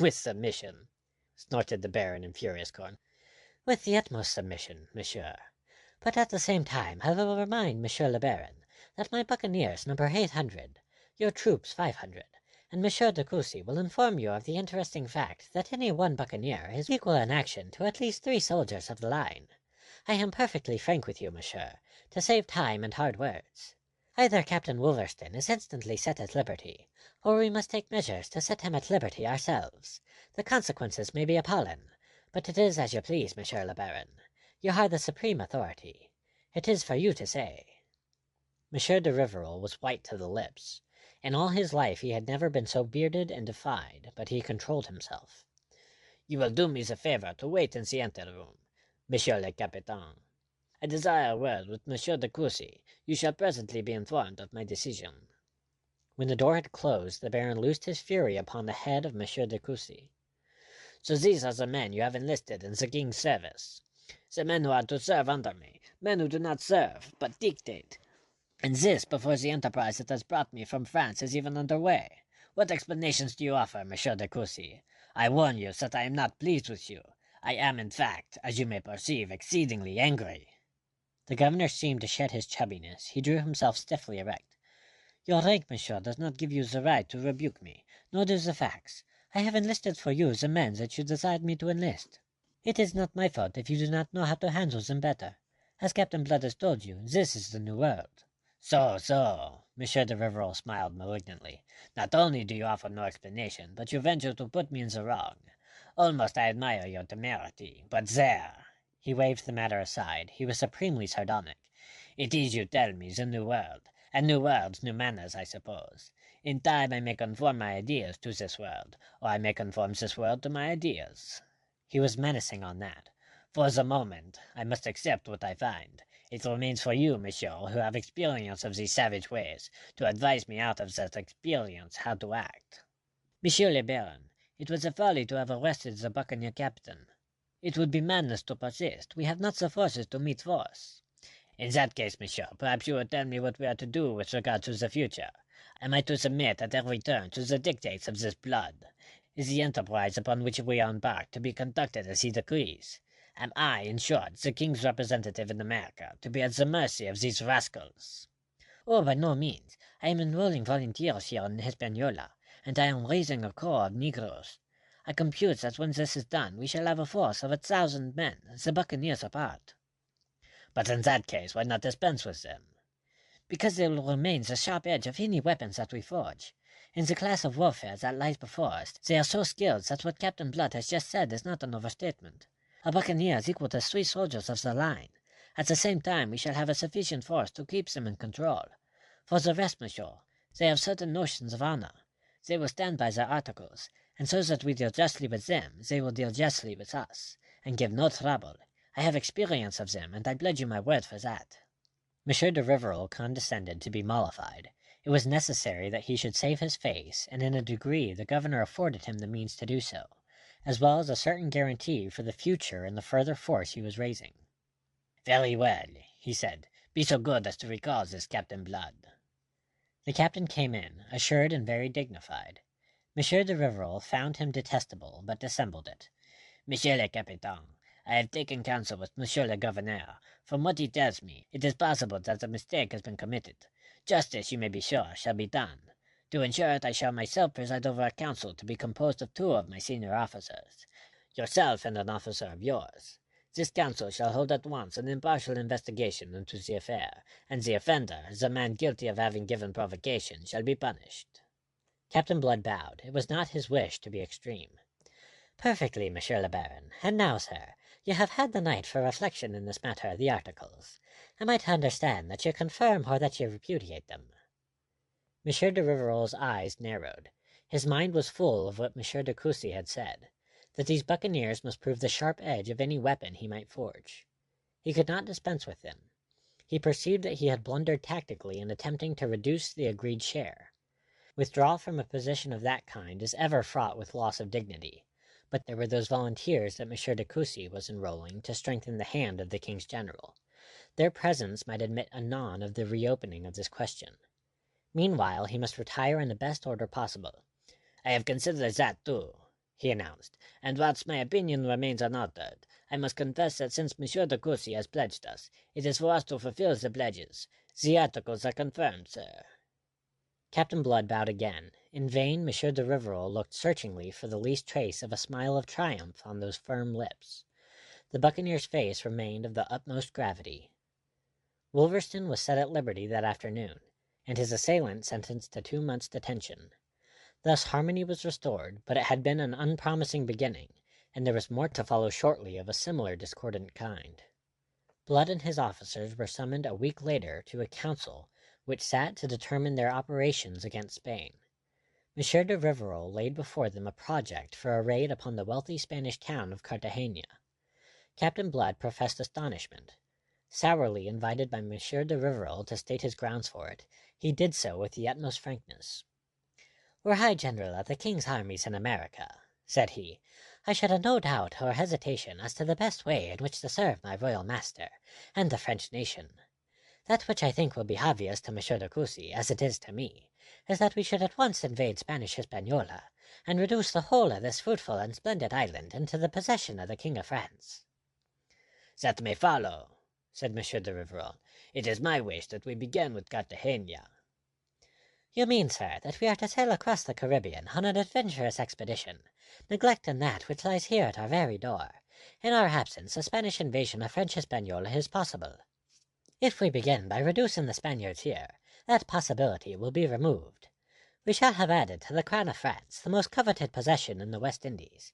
"With submission," snorted the Baron in furious scorn. "With the utmost submission, monsieur. But at the same time I will remind Monsieur le Baron that my buccaneers number 800, your troops 500, and Monsieur de Courcy will inform you of the interesting fact that any one buccaneer is equal in action to at least 3 soldiers of the line. I am perfectly frank with you, monsieur, to save time and hard words. Either Captain Wolverstone is instantly set at liberty, or we must take measures to set him at liberty ourselves. The consequences may be appalling, but it is as you please, Monsieur le Baron. You are the supreme authority. It is for you to say." Monsieur de Rivarol was white to the lips. In all his life he had never been so bearded and defied, but he controlled himself. "You will do me the favor to wait in the anteroom, Monsieur le Capitaine. I desire a word with Monsieur de Courcy. You shall presently be informed of my decision." When the door had closed, the Baron loosed his fury upon the head of Monsieur de Courcy. "So these are the men you have enlisted in the king's service. The men who are to serve under me, men who do not serve, but dictate. And this before the enterprise that has brought me from France is even under way. What explanations do you offer, Monsieur de Courcy? I warn you that I am not pleased with you. I am, in fact, as you may perceive, exceedingly angry." The governor seemed to shed his chubbiness. He drew himself stiffly erect. "Your rank, monsieur, does not give you the right to rebuke me, nor do the facts. I have enlisted for you the men that you desired me to enlist. It is not my fault if you do not know how to handle them better. As Captainblood has told you, this is the new world." So, Monsieur de Rivarol smiled malignantly. "Not only do you offer no explanation, but you venture to put me in the wrong. Almost I admire your temerity, but there!" He waved the matter aside. He was supremely sardonic. "It is, you tell me, the new world. And new worlds, new manners, I suppose. In time I may conform my ideas to this world, or I may conform this world to my ideas." He was menacing on that. "For the moment, I must accept what I find. It remains for you, monsieur, who have experience of these savage ways, to advise me out of that experience how to act." "Monsieur le Baron, it was a folly to have arrested the buccaneer captain. It would be madness to persist. We have not the forces to meet force." "In that case, monsieur, perhaps you will tell me what we are to do with regard to the future. Am I to submit at every turn to the dictates of this blood? Is the enterprise upon which we are embarked to be conducted as he decrees? Am I, in short, the king's representative in America, to be at the mercy of these rascals?" "Oh, by no means. I am enrolling volunteers here in Hispaniola, and I am raising a corps of negroes. I compute that when this is done we shall have a force of 1,000 men, the buccaneers apart." "But in that case, why not dispense with them?" "Because they will remain the sharp edge of any weapons that we forge. In the class of warfare that lies before us, they are so skilled that what Captain Blood has just said is not an overstatement. A buccaneer is equal to 3 soldiers of the line. At the same time, we shall have a sufficient force to keep them in control. For the rest, monsieur, they have certain notions of honor. They will stand by their articles, and so that we deal justly with them, they will deal justly with us, and give no trouble. I have experience of them, and I pledge you my word for that." Monsieur de Rivarol condescended to be mollified. It was necessary that he should save his face, and in a degree the governor afforded him the means to do so, as well as a certain guarantee for the future in the further force he was raising. "Very well," he said. "Be so good as to recall this Captain Blood." The captain came in, assured and very dignified. Monsieur de Rivarol found him detestable, but dissembled it. "Monsieur le Capitaine, I have taken counsel with Monsieur le Gouverneur. From what he tells me, it is possible that a mistake has been committed. Justice, you may be sure, shall be done. To ensure it, I shall myself preside over a council to be composed of 2 of my senior officers, yourself and an officer of yours. This council shall hold at once an impartial investigation into the affair, and the offender, the man guilty of having given provocation, shall be punished." Captain Blood bowed. It was not his wish to be extreme. "Perfectly, Monsieur le Baron. And now, sir, you have had the night for reflection in this matter of the articles. Am I to understand that you confirm or that you repudiate them?" Monsieur de Rivarol's eyes narrowed. His mind was full of what Monsieur de Coucy had said, that these buccaneers must prove the sharp edge of any weapon he might forge. He could not dispense with them. He perceived that he had blundered tactically in attempting to reduce the agreed share. Withdrawal from a position of that kind is ever fraught with loss of dignity, but there were those volunteers that Monsieur de Coucy was enrolling to strengthen the hand of the king's general. Their presence might admit anon of the reopening of this question. Meanwhile, he must retire in the best order possible. "I have considered that too," he announced, "and whilst my opinion remains unaltered, I must confess that since Monsieur de Coucy has pledged us, it is for us to fulfill the pledges. The articles are confirmed, sir." Captain Blood bowed again. In vain Monsieur de Rivarol looked searchingly for the least trace of a smile of triumph on those firm lips. The buccaneer's face remained of the utmost gravity. Wolverstone was set at liberty that afternoon, and his assailant sentenced to 2 months' detention. Thus harmony was restored, but it had been an unpromising beginning, and there was more to follow shortly of a similar discordant kind. Blood and his officers were summoned a week later to a council which sat to determine their operations against Spain. Monsieur de Rivarol laid before them a project for a raid upon the wealthy Spanish town of Cartagena. Captain Blood professed astonishment. Sourly invited by Monsieur de Rivarol to state his grounds for it, he did so with the utmost frankness. "Were I general of the king's armies in America," said he, "I should have no doubt or hesitation as to the best way in which to serve my royal master and the French nation. That which I think will be obvious to Monsieur de Coucy, as it is to me, is that we should at once invade Spanish Hispaniola, and reduce the whole of this fruitful and splendid island into the possession of the King of France." "That may follow," said Monsieur de Rivarol. "It is my wish that we begin with Cartagena." You mean, sir, that we are to sail across the Caribbean on an adventurous expedition, neglecting that which lies here at our very door. In our absence, a Spanish invasion of French Hispaniola is possible. If we begin by reducing the Spaniards here, that possibility will be removed. We shall have added to the crown of France the most coveted possession in the West Indies.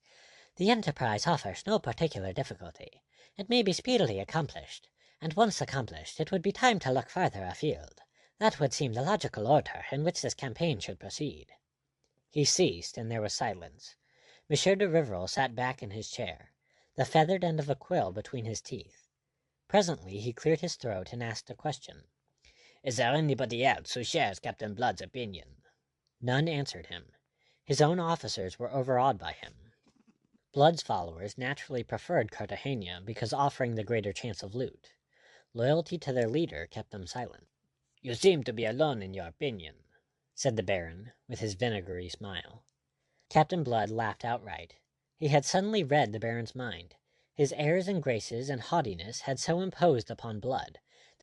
The enterprise offers no particular difficulty. It may be speedily accomplished, and once accomplished it would be time to look farther afield. That would seem the logical order in which this campaign should proceed. He ceased, and there was silence. Monsieur de Rivarol sat back in his chair, the feathered end of a quill between his teeth. Presently he cleared his throat and asked a question. "Is there anybody else who shares Captain Blood's opinion?" None answered him. His own officers were overawed by him. Blood's followers naturally preferred Cartagena because offering the greater chance of loot. Loyalty to their leader kept them silent. "You seem to be alone in your opinion," said the Baron, with his vinegary smile. Captain Blood laughed outright. He had suddenly read the Baron's mind. His airs and graces and haughtiness had so imposed upon Blood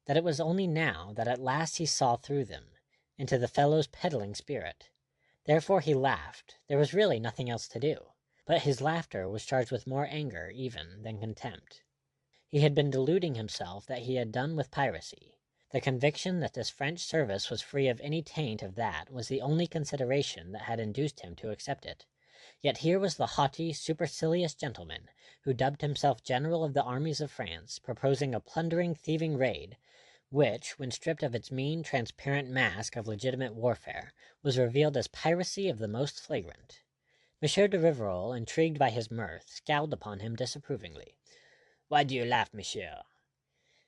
that it was only now that at last he saw through them, into the fellow's peddling spirit. Therefore he laughed. There was really nothing else to do. But his laughter was charged with more anger, even, than contempt. He had been deluding himself that he had done with piracy. The conviction that this French service was free of any taint of that was the only consideration that had induced him to accept it. Yet here was the haughty, supercilious gentleman, who dubbed himself General of the armies of France, proposing a plundering, thieving raid, which, when stripped of its mean, transparent mask of legitimate warfare, was revealed as piracy of the most flagrant. Monsieur de Rivarol, intrigued by his mirth, scowled upon him disapprovingly. "Why do you laugh, monsieur?"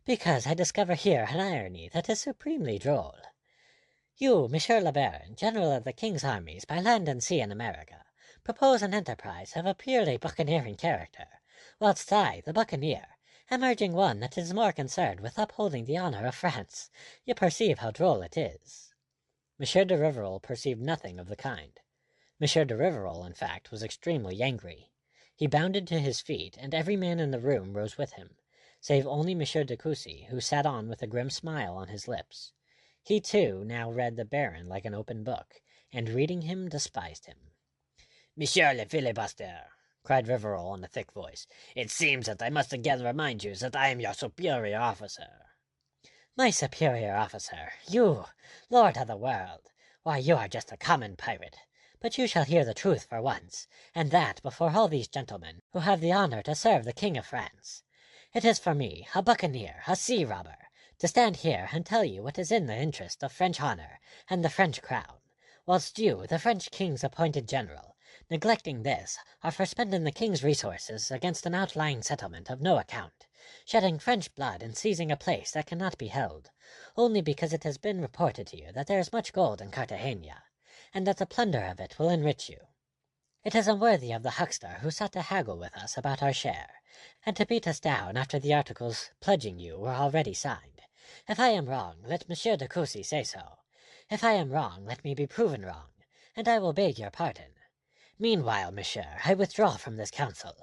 "Because I discover here an irony that is supremely droll. You, Monsieur le Baron, General of the King's armies by land and sea in America, propose an enterprise of a purely buccaneering character, whilst I, the buccaneer, am urging one that is more concerned with upholding the honor of France. You perceive how droll it is." Monsieur de Rivarol perceived nothing of the kind. Monsieur de Rivarol, in fact, was extremely angry. He bounded to his feet, and every man in the room rose with him, save only Monsieur de Coucy, who sat on with a grim smile on his lips. He, too, now read the Baron like an open book, and reading him, despised him. "Monsieur le filibuster," cried Rivarol in a thick voice, "it seems that I must again remind you that I am your superior officer." "My superior officer! You, lord of the world! Why, you are just a common pirate. But you shall hear the truth for once, and that before all these gentlemen who have the honor to serve the King of France. It is for me, a buccaneer, a sea robber, to stand here and tell you what is in the interest of French honor and the French crown, whilst you, the French King's appointed general, neglecting this, are for spending the King's resources against an outlying settlement of no account, shedding French blood and seizing a place that cannot be held, only because it has been reported to you that there is much gold in Cartagena, and that the plunder of it will enrich you. It is unworthy of the huckster who sought to haggle with us about our share, and to beat us down after the articles pledging you were already signed. If I am wrong, let Monsieur de Coucy say so. If I am wrong, let me be proven wrong, and I will beg your pardon. Meanwhile, monsieur, I withdraw from this council.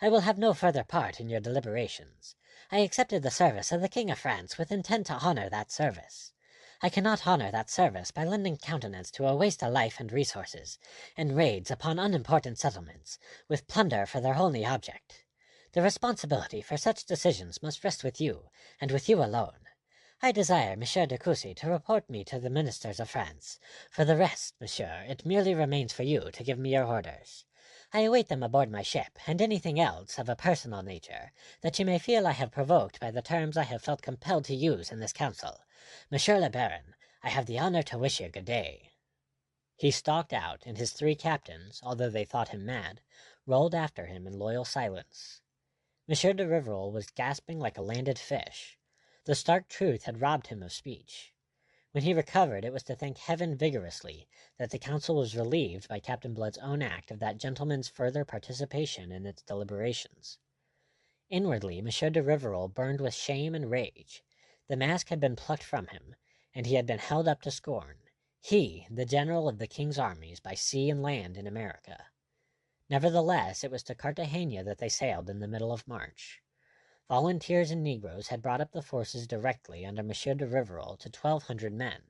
I will have no further part in your deliberations. I accepted the service of the King of France with intent to honor that service. I cannot honor that service by lending countenance to a waste of life and resources, and raids upon unimportant settlements, with plunder for their only object. The responsibility for such decisions must rest with you, and with you alone. I desire Monsieur de Coucy to report me to the ministers of France. For the rest, monsieur, it merely remains for you to give me your orders. I await them aboard my ship, and anything else of a personal nature that you may feel I have provoked by the terms I have felt compelled to use in this council. Monsieur le Baron, I have the honor to wish you good day." He stalked out, and his 3 captains, although they thought him mad, rolled after him in loyal silence. Monsieur de Rivarol was gasping like a landed fish. The stark truth had robbed him of speech. When he recovered, it was to thank Heaven vigorously that the council was relieved by Captainblood's own act of that gentleman's further participation in its deliberations. Inwardly, Monsieur de Rivarol burned with shame and rage. The mask had been plucked from him, and he had been held up to scorn. He, the general of the King's armies by sea and land in America. Nevertheless, it was to Cartagena that they sailed in the middle of March. Volunteers and Negroes had brought up the forces directly under Monsieur de Rivarol to 1,200 men.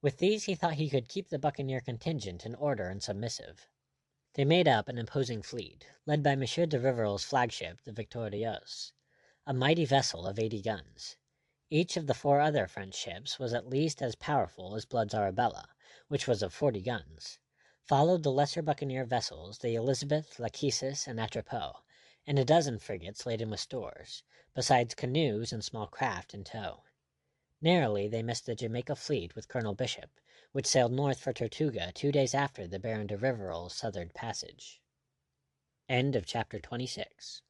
With these he thought he could keep the buccaneer contingent in order and submissive. They made up an imposing fleet, led by Monsieur de Rivarol's flagship, the Victorieuse, a mighty vessel of 80 guns. Each of the 4 other French ships was at least as powerful as Blood's Arabella, which was of 40 guns. Followed the lesser buccaneer vessels, the Elizabeth, Lachesis, and Atropos, and a dozen frigates laden with stores, besides canoes and small craft in tow. Narrowly they missed the Jamaica fleet with Colonel Bishop, which sailed north for Tortuga 2 days after the Baron de Rivarol's southern passage. End of chapter 26.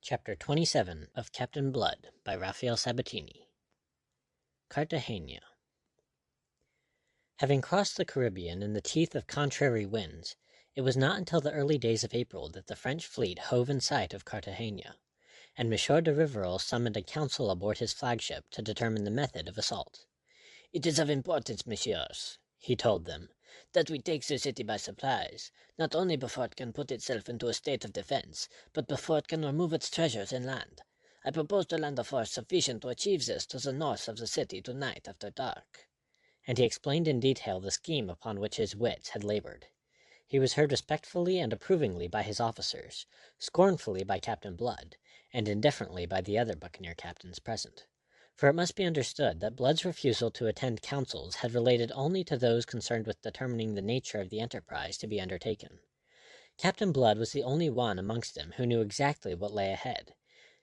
Chapter 27 of Captain Blood by Rafael Sabatini. Cartagena. Having crossed the Caribbean in the teeth of contrary winds, it was not until the early days of April that the French fleet hove in sight of Cartagena, and Monsieur de Rivarol summoned a council aboard his flagship to determine the method of assault. "It is of importance, messieurs," he told them, "that we take the city by surprise, not only before it can put itself into a state of defense, but before it can remove its treasures inland. I propose to land a force sufficient to achieve this to the north of the city tonight after dark." And he explained in detail the scheme upon which his wits had labored. He was heard respectfully and approvingly by his officers, scornfully by Captain Blood, and indifferently by the other buccaneer captains present. For it must be understood that Blood's refusal to attend councils had related only to those concerned with determining the nature of the enterprise to be undertaken. Captain Blood was the only one amongst them who knew exactly what lay ahead.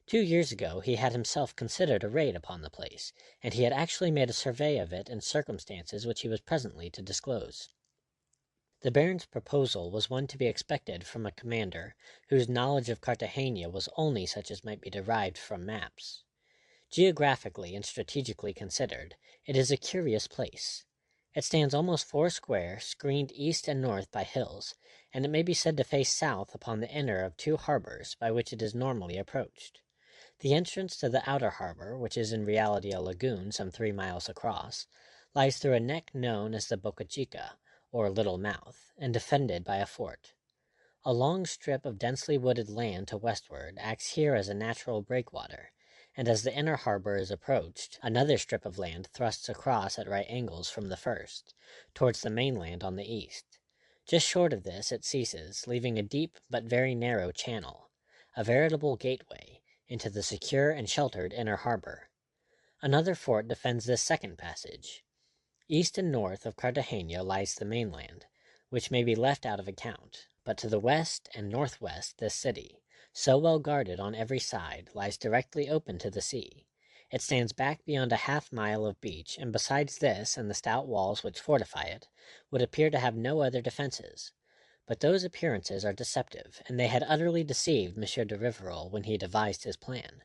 2 years ago he had himself considered a raid upon the place, and he had actually made a survey of it in circumstances which he was presently to disclose. The Baron's proposal was one to be expected from a commander whose knowledge of Cartagena was only such as might be derived from maps. Geographically and strategically considered, it is a curious place. It stands almost foursquare, screened east and north by hills, and it may be said to face south upon the inner of 2 harbors by which it is normally approached. The entrance to the outer harbor, which is in reality a lagoon some 3 miles across, lies through a neck known as the Boca Chica, or Little Mouth, and defended by a fort. A long strip of densely wooded land to westward acts here as a natural breakwater, and as the inner harbor is approached, another strip of land thrusts across at right angles from the first, towards the mainland on the east. Just short of this it ceases, leaving a deep but very narrow channel, a veritable gateway, into the secure and sheltered inner harbor. Another fort defends this second passage. East and north of Cartagena lies the mainland, which may be left out of account, but to the west and northwest this city, so well guarded on every side, lies directly open to the sea. It stands back beyond a half-mile of beach, and besides this and the stout walls which fortify it, would appear to have no other defenses. But those appearances are deceptive, and they had utterly deceived M. de Rivarol when he devised his plan.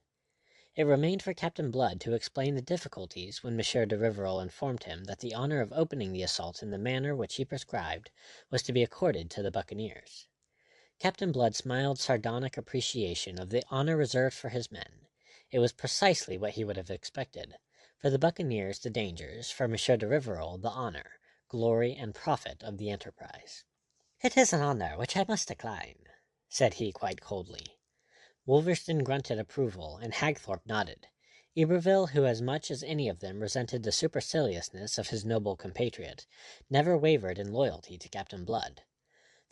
It remained for Captain Blood to explain the difficulties when M. de Rivarol informed him that the honor of opening the assault in the manner which he prescribed was to be accorded to the buccaneers. Captain Blood smiled sardonic appreciation of the honor reserved for his men. It was precisely what he would have expected. For the buccaneers the dangers, for M. de Rivarol the honor, glory, and profit of the enterprise. "It is an honor which I must decline," said he quite coldly. Wolverstone grunted approval, and Hagthorpe nodded. Iberville, who as much as any of them resented the superciliousness of his noble compatriot, never wavered in loyalty to Captain Blood.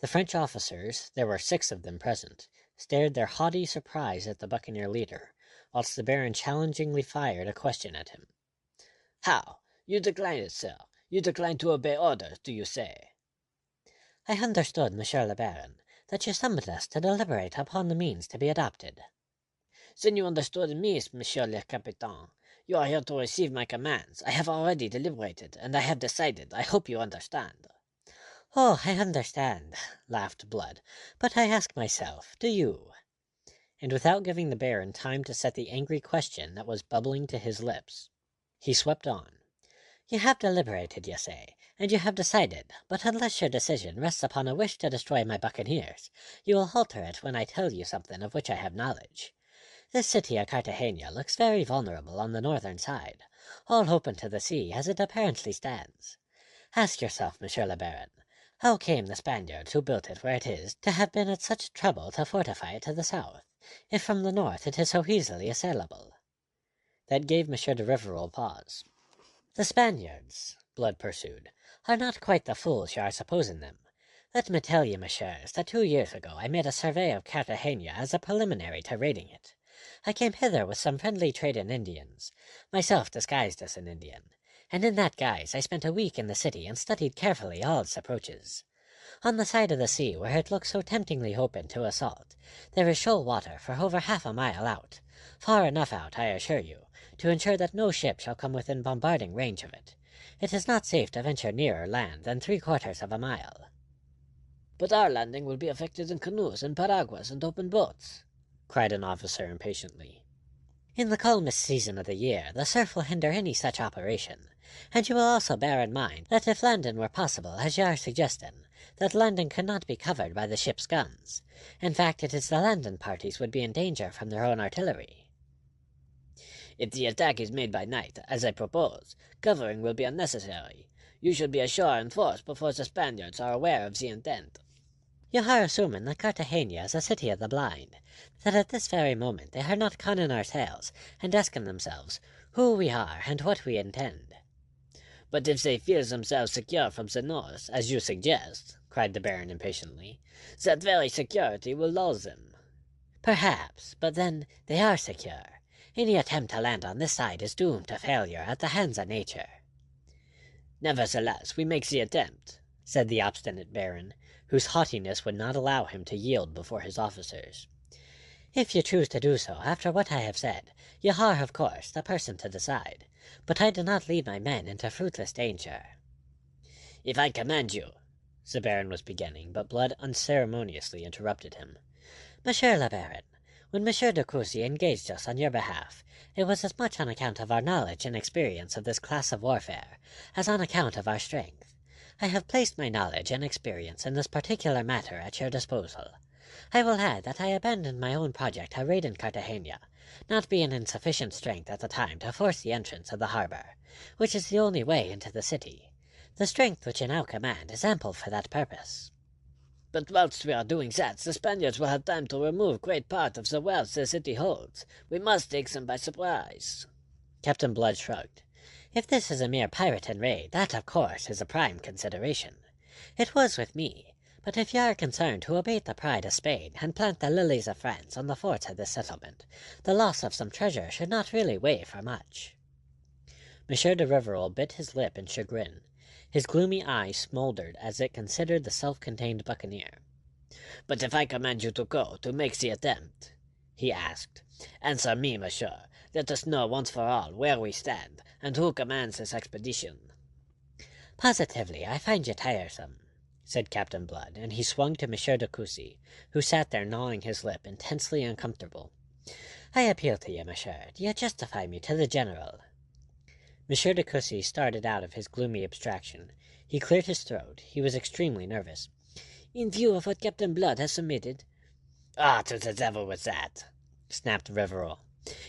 The French officers, there were 6 of them present, stared their haughty surprise at the buccaneer leader, whilst the Baron challengingly fired a question at him. "How? You decline it, sir? You decline to obey orders, do you say?" "I understood, Monsieur le Baron, that you summoned us to deliberate upon the means to be adopted." "Then you understood me, Monsieur le Capitaine. You are here to receive my commands. I have already deliberated, and I have decided. I hope you understand." "Oh, I understand," laughed Blood, "but I ask myself, do you?" And without giving the Baron time to set the angry question that was bubbling to his lips, he swept on. "You have deliberated, you say, and you have decided, but unless your decision rests upon a wish to destroy my buccaneers, you will alter it when I tell you something of which I have knowledge. This city of Cartagena looks very vulnerable on the northern side, all open to the sea as it apparently stands. Ask yourself, Monsieur le Baron, how came the Spaniards who built it where it is to have been at such trouble to fortify it to the south, if from the north it is so easily assailable?" That gave M. de Rivarol pause. "The Spaniards," Blood pursued, "are not quite the fools you are supposing them. Let me tell you, messieurs, that 2 years ago I made a survey of Cartagena as a preliminary to raiding it. I came hither with some friendly trading Indians, myself disguised as an Indian, and in that guise I spent a week in the city and studied carefully all its approaches. On the side of the sea where it looks so temptingly open to assault, there is shoal water for over half a mile out, far enough out, I assure you, to ensure that no ship shall come within bombarding range of it. It is not safe to venture nearer land than 3/4 of a mile." "But our landing will be effected in canoes and piraguas and open boats," cried an officer impatiently. "In the calmest season of the year the surf will hinder any such operation, and you will also bear in mind that if landing were possible, as you are suggesting, that landing could not be covered by the ship's guns. In fact, it is the landing parties would be in danger from their own artillery." "If the attack is made by night, as I propose, covering will be unnecessary. You should be ashore in force before the Spaniards are aware of the intent." "You are assuming that Cartagena is a city of the blind, that at this very moment they are not conning our sails and asking themselves who we are and what we intend." "But if they feel themselves secure from the north, as you suggest," cried the Baron impatiently, "that very security will lull them." "Perhaps, but then they are secure. Any attempt to land on this side is doomed to failure at the hands of nature." "Nevertheless, we make the attempt," said the obstinate baron, whose haughtiness would not allow him to yield before his officers. "If you choose to do so, after what I have said, you are, of course, the person to decide. But I do not lead my men into fruitless danger." "If I command you—" the baron was beginning, but Blood unceremoniously interrupted him. "Monsieur le Baron, when Monsieur de Courcy engaged us on your behalf, it was as much on account of our knowledge and experience of this class of warfare as on account of our strength. I have placed my knowledge and experience in this particular matter at your disposal. I will add that I abandoned my own project to raid in Cartagena, not being in sufficient strength at the time to force the entrance of the harbor, which is the only way into the city. The strength which you now command is ample for that purpose." "But whilst we are doing that, the Spaniards will have time to remove great part of the wealth the city holds. We must take them by surprise." Captain Blood shrugged. "If this is a mere piraten raid, that, of course, is a prime consideration. It was with me. But if you are concerned to abate the pride of Spain and plant the lilies of France on the forts of this settlement, the loss of some treasure should not really weigh for much." Monsieur de Rivarol bit his lip in chagrin. His gloomy eye smoldered as it considered the self-contained buccaneer. "But if I command you to go, to make the attempt," he asked, "answer me, monsieur. Let us know once for all where we stand, and who commands this expedition." "Positively, I find you tiresome," said Captain Blood, and he swung to Monsieur de Courcy, who sat there gnawing his lip, intensely uncomfortable. "I appeal to you, monsieur. Do you justify me to the general?" Monsieur de Courcy started out of his gloomy abstraction. He cleared his throat. He was extremely nervous. "In view of what Captain Blood has submitted—" "Ah, to the devil with that!" snapped Rivarol.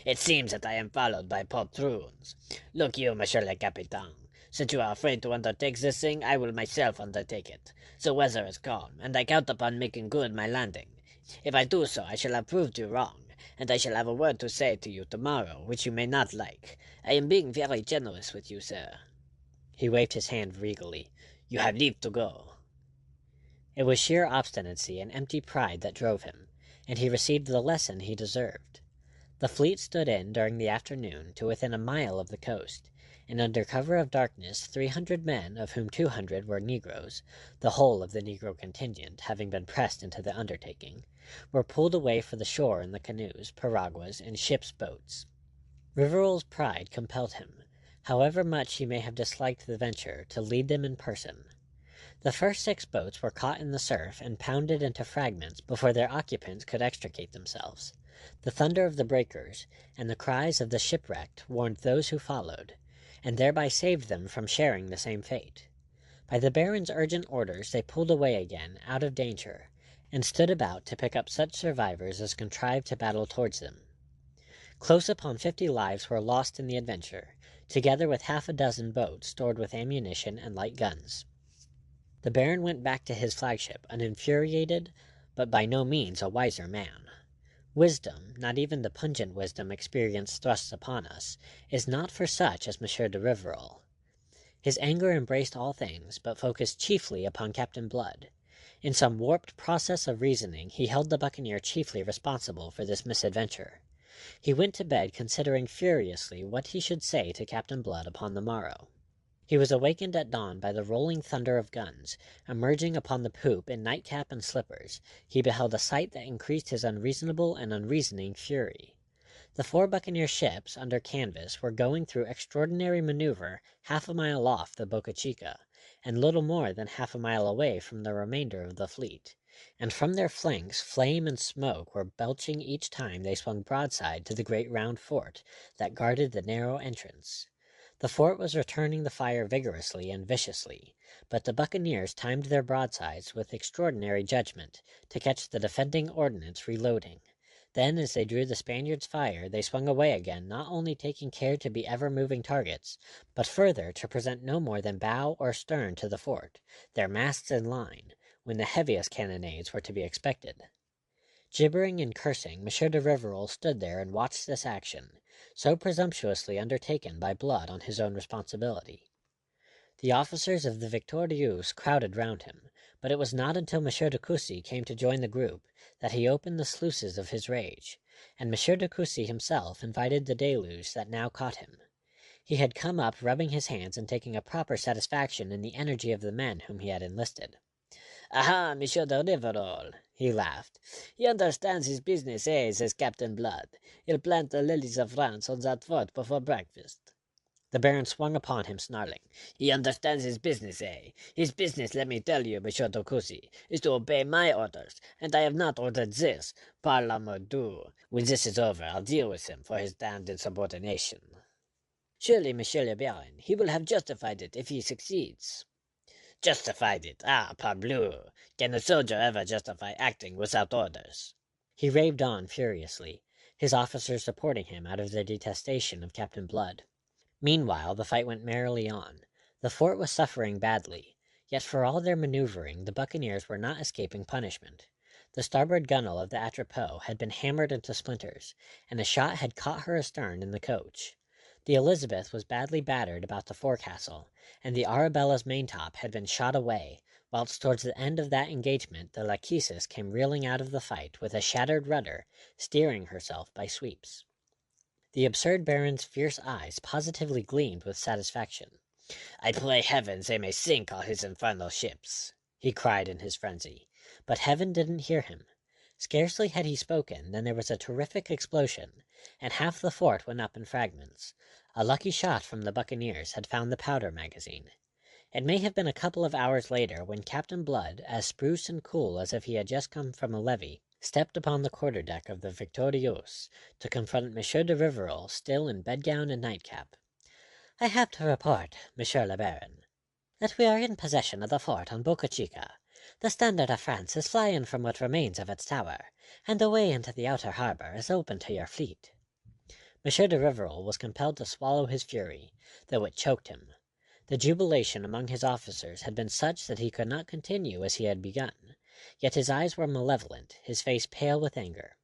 "It seems that I am followed by poltroons. Look you, monsieur le capitaine, since you are afraid to undertake this thing, I will myself undertake it. The weather is calm, and I count upon making good my landing. If I do so, I shall have proved you wrong, and I shall have a word to say to you tomorrow, which you may not like. I am being very generous with you, sir." He waved his hand regally. "You have leave to go." It was sheer obstinacy and empty pride that drove him, and he received the lesson he deserved. The fleet stood in during the afternoon to within a mile of the coast, and under cover of darkness 300 men, of whom 200 were Negroes, the whole of the Negro contingent having been pressed into the undertaking, were pulled away for the shore in the canoes, piraguas, and ship's boats. Rivarol's pride compelled him, however much he may have disliked the venture, to lead them in person. The first 6 boats were caught in the surf and pounded into fragments before their occupants could extricate themselves. The thunder of the breakers and the cries of the shipwrecked warned those who followed, and thereby saved them from sharing the same fate. By the Baron's urgent orders they pulled away again, out of danger, and stood about to pick up such survivors as contrived to battle towards them. Close upon 50 lives were lost in the adventure, together with half a dozen boats stored with ammunition and light guns. The Baron went back to his flagship, an infuriated, but by no means a wiser man. Wisdom, not even the pungent wisdom experience thrusts upon us, is not for such as Monsieur de Rivarol. His anger embraced all things, but focused chiefly upon Captain Blood. In some warped process of reasoning, he held the buccaneer chiefly responsible for this misadventure. He went to bed considering furiously what he should say to Captain Blood upon the morrow. He was awakened at dawn by the rolling thunder of guns. Emerging upon the poop in nightcap and slippers, he beheld a sight that increased his unreasonable and unreasoning fury. The 4 buccaneer ships, under canvas, were going through extraordinary maneuver half a mile off the Boca Chica, and little more than half a mile away from the remainder of the fleet, and from their flanks flame and smoke were belching each time they swung broadside to the great round fort that guarded the narrow entrance. The fort was returning the fire vigorously and viciously, but the buccaneers timed their broadsides with extraordinary judgment to catch the defending ordnance reloading. Then, as they drew the Spaniards' fire, they swung away again, not only taking care to be ever-moving targets, but further to present no more than bow or stern to the fort, their masts in line, when the heaviest cannonades were to be expected. Gibbering and cursing, Monsieur de Rivarol stood there and watched this action, so presumptuously undertaken by Blood on his own responsibility. The officers of the Victorieuse crowded round him, but it was not until Monsieur de Courcy came to join the group that he opened the sluices of his rage. and Monsieur de Coucy himself invited the deluge that now caught him. He had come up rubbing his hands and taking a proper satisfaction in the energy of the men whom he had enlisted. "Aha, Monsieur de Rivarol," he laughed. "He understands his business, eh?" says Captainblood. "He'll plant the lilies of France on that fort before breakfast." The Baron swung upon him, snarling. "He understands his business, eh? His business, let me tell you, Monsieur de Coucy, is to obey my orders, and I have not ordered this, par la mordieu. When this is over, I'll deal with him for his damned insubordination." "Surely, Monsieur le Baron, he will have justified it if he succeeds." "Justified it? Ah, parbleu! Can a soldier ever justify acting without orders?" He raved on furiously, his officers supporting him out of their detestation of Captain Blood. Meanwhile the fight went merrily on. The fort was suffering badly, yet for all their maneuvering the buccaneers were not escaping punishment. The starboard gunwale of the Atropos had been hammered into splinters, and a shot had caught her astern in the coach. The Elizabeth was badly battered about the forecastle, and the Arabella's maintop had been shot away, whilst towards the end of that engagement the Lachesis came reeling out of the fight with a shattered rudder, steering herself by sweeps. The absurd Baron's fierce eyes positively gleamed with satisfaction. "I pray heaven they may sink all his infernal ships," he cried in his frenzy. But heaven didn't hear him. Scarcely had he spoken than there was a terrific explosion, and half the fort went up in fragments. A lucky shot from the buccaneers had found the powder magazine. It may have been a couple of hours later when Captain Blood, as spruce and cool as if he had just come from a levee, stepped upon the quarter-deck of the Victorieuse to confront Monsieur de Rivarol, still in bedgown and nightcap. "I have to report, Monsieur le Baron, that we are in possession of the fort on Boca Chica. The standard of France is flying from what remains of its tower, and the way into the outer harbor is open to your fleet." Monsieur de Rivarol was compelled to swallow his fury, though it choked him. The jubilation among his officers had been such that he could not continue as he had begun, yet his eyes were malevolent, his face pale with anger.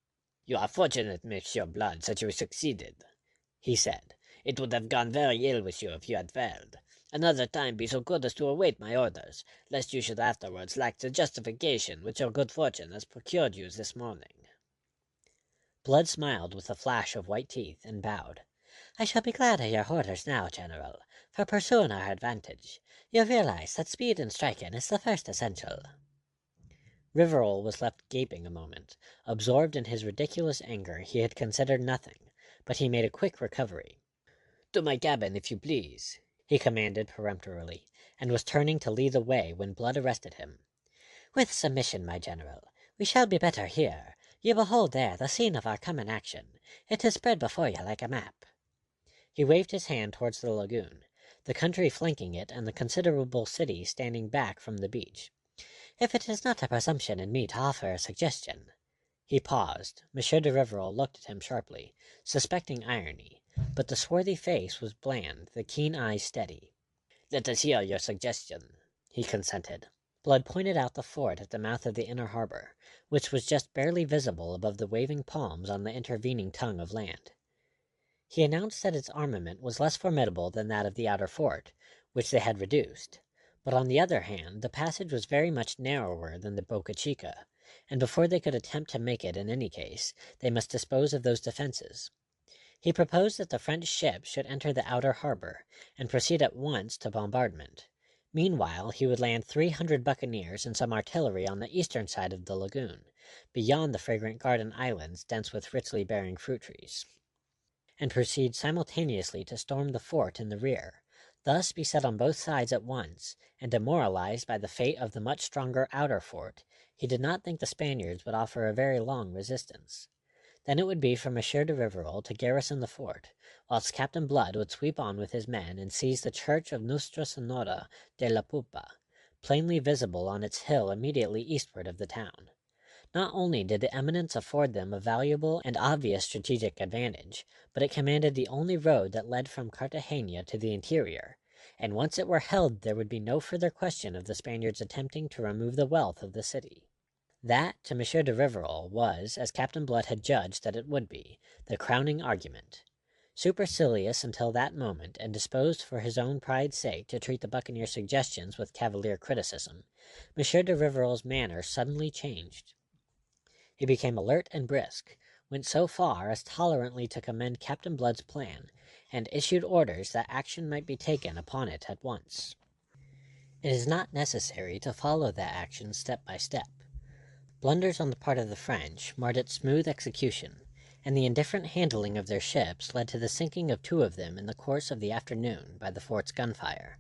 "You are fortunate, Monsieur Blood, that you succeeded," he said. "It would have gone very ill with you if you had failed. Another time be so good as to await my orders, lest you should afterwards lack the justification which your good fortune has procured you this morning." Blood smiled with a flash of white teeth, and bowed. "I shall be glad of your orders now, General, for pursuing our advantage. You realize that speed in striking is the first essential." Rivarol was left gaping a moment. Absorbed in his ridiculous anger, he had considered nothing, but he made a quick recovery. "To my cabin, if you please," he commanded peremptorily, and was turning to lead the way when Blood arrested him. "With submission, my General. We shall be better here. You behold there the scene of our common action. It is spread before you like a map." He waved his hand towards the lagoon, the country flanking it and the considerable city standing back from the beach. "If it is not a presumption in me to offer a suggestion." He paused. Monsieur de Rivarol looked at him sharply, suspecting irony, but the swarthy face was bland, the keen eyes steady. "Let us hear your suggestion," he consented. Blood pointed out the fort at the mouth of the inner harbor, which was just barely visible above the waving palms on the intervening tongue of land. He announced that its armament was less formidable than that of the outer fort, which they had reduced, but on the other hand the passage was very much narrower than the Boca Chica, and before they could attempt to make it in any case, they must dispose of those defenses. He proposed that the French ships should enter the outer harbor, and proceed at once to bombardment. Meanwhile he would land 300 buccaneers and some artillery on the eastern side of the lagoon, beyond the fragrant garden islands dense with richly bearing fruit trees, and proceed simultaneously to storm the fort in the rear, thus beset on both sides at once, and demoralized by the fate of the much stronger outer fort. He did not think the Spaniards would offer a very long resistance. Then it would be for Monsieur de Rivarol to garrison the fort, whilst Captain Blood would sweep on with his men and seize the church of Nostra Senora de la Pupa, plainly visible on its hill immediately eastward of the town. Not only did the eminence afford them a valuable and obvious strategic advantage, but it commanded the only road that led from Cartagena to the interior, and once it were held there would be no further question of the Spaniards attempting to remove the wealth of the city. That, to Monsieur de Rivarol, was, as Captain Blood had judged that it would be, the crowning argument. Supercilious until that moment, and disposed for his own pride's sake to treat the buccaneer's suggestions with cavalier criticism, Monsieur de Rivarol's manner suddenly changed. He became alert and brisk, went so far as tolerantly to commend Captain Blood's plan, and issued orders that action might be taken upon it at once. It is not necessary to follow that action step by step. Blunders on the part of the French marred its smooth execution, and the indifferent handling of their ships led to the sinking of 2 of them in the course of the afternoon by the fort's gunfire.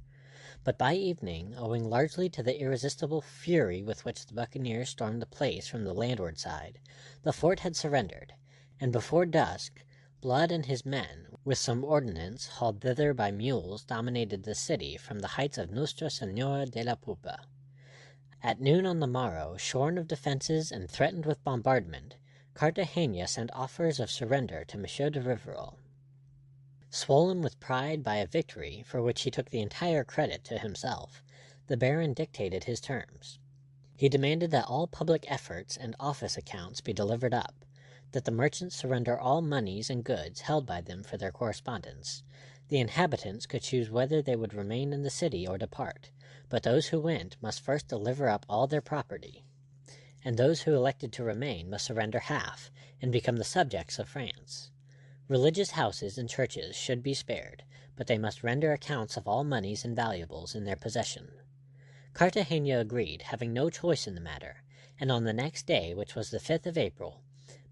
But by evening, owing largely to the irresistible fury with which the buccaneers stormed the place from the landward side, the fort had surrendered, and before dusk, Blood and his men, with some ordnance hauled thither by mules, dominated the city from the heights of Nuestra Senora de la Pupa. At noon on the morrow, shorn of defences and threatened with bombardment, Cartagena sent offers of surrender to M. de Rivarol. Swollen with pride by a victory for which he took the entire credit to himself, the Baron dictated his terms. He demanded that all public efforts and office accounts be delivered up, that the merchants surrender all moneys and goods held by them for their correspondence. The inhabitants could choose whether they would remain in the city or depart, but those who went must first deliver up all their property, and those who elected to remain must surrender half and become the subjects of France. Religious houses and churches should be spared, but they must render accounts of all moneys and valuables in their possession. Cartagena agreed, having no choice in the matter, and on the next day, which was the 5th of April,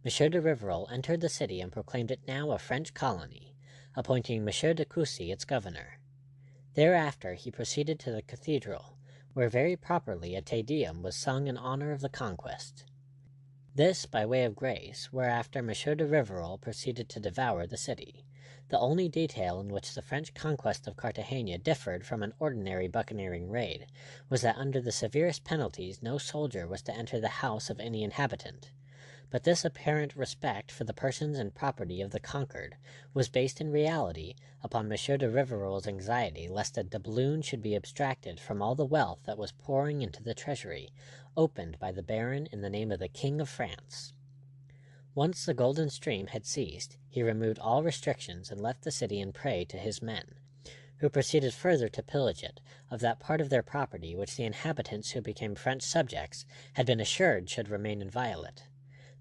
M. de Rivarol entered the city and proclaimed it now a French colony, appointing M. de Coucy its governor. Thereafter he proceeded to the cathedral, where very properly a Te Deum was sung in honor of the conquest. This by way of grace, whereafter M. de Rivarol proceeded to devour the city. The only detail in which the French conquest of Cartagena differed from an ordinary buccaneering raid was that under the severest penalties no soldier was to enter the house of any inhabitant. But this apparent respect for the persons and property of the conquered was based in reality upon M. de Rivarol's anxiety lest a doubloon should be abstracted from all the wealth that was pouring into the treasury, opened by the Baron in the name of the King of France. Once the golden stream had ceased, he removed all restrictions and left the city in prey to his men, who proceeded further to pillage it of that part of their property which the inhabitants who became French subjects had been assured should remain inviolate.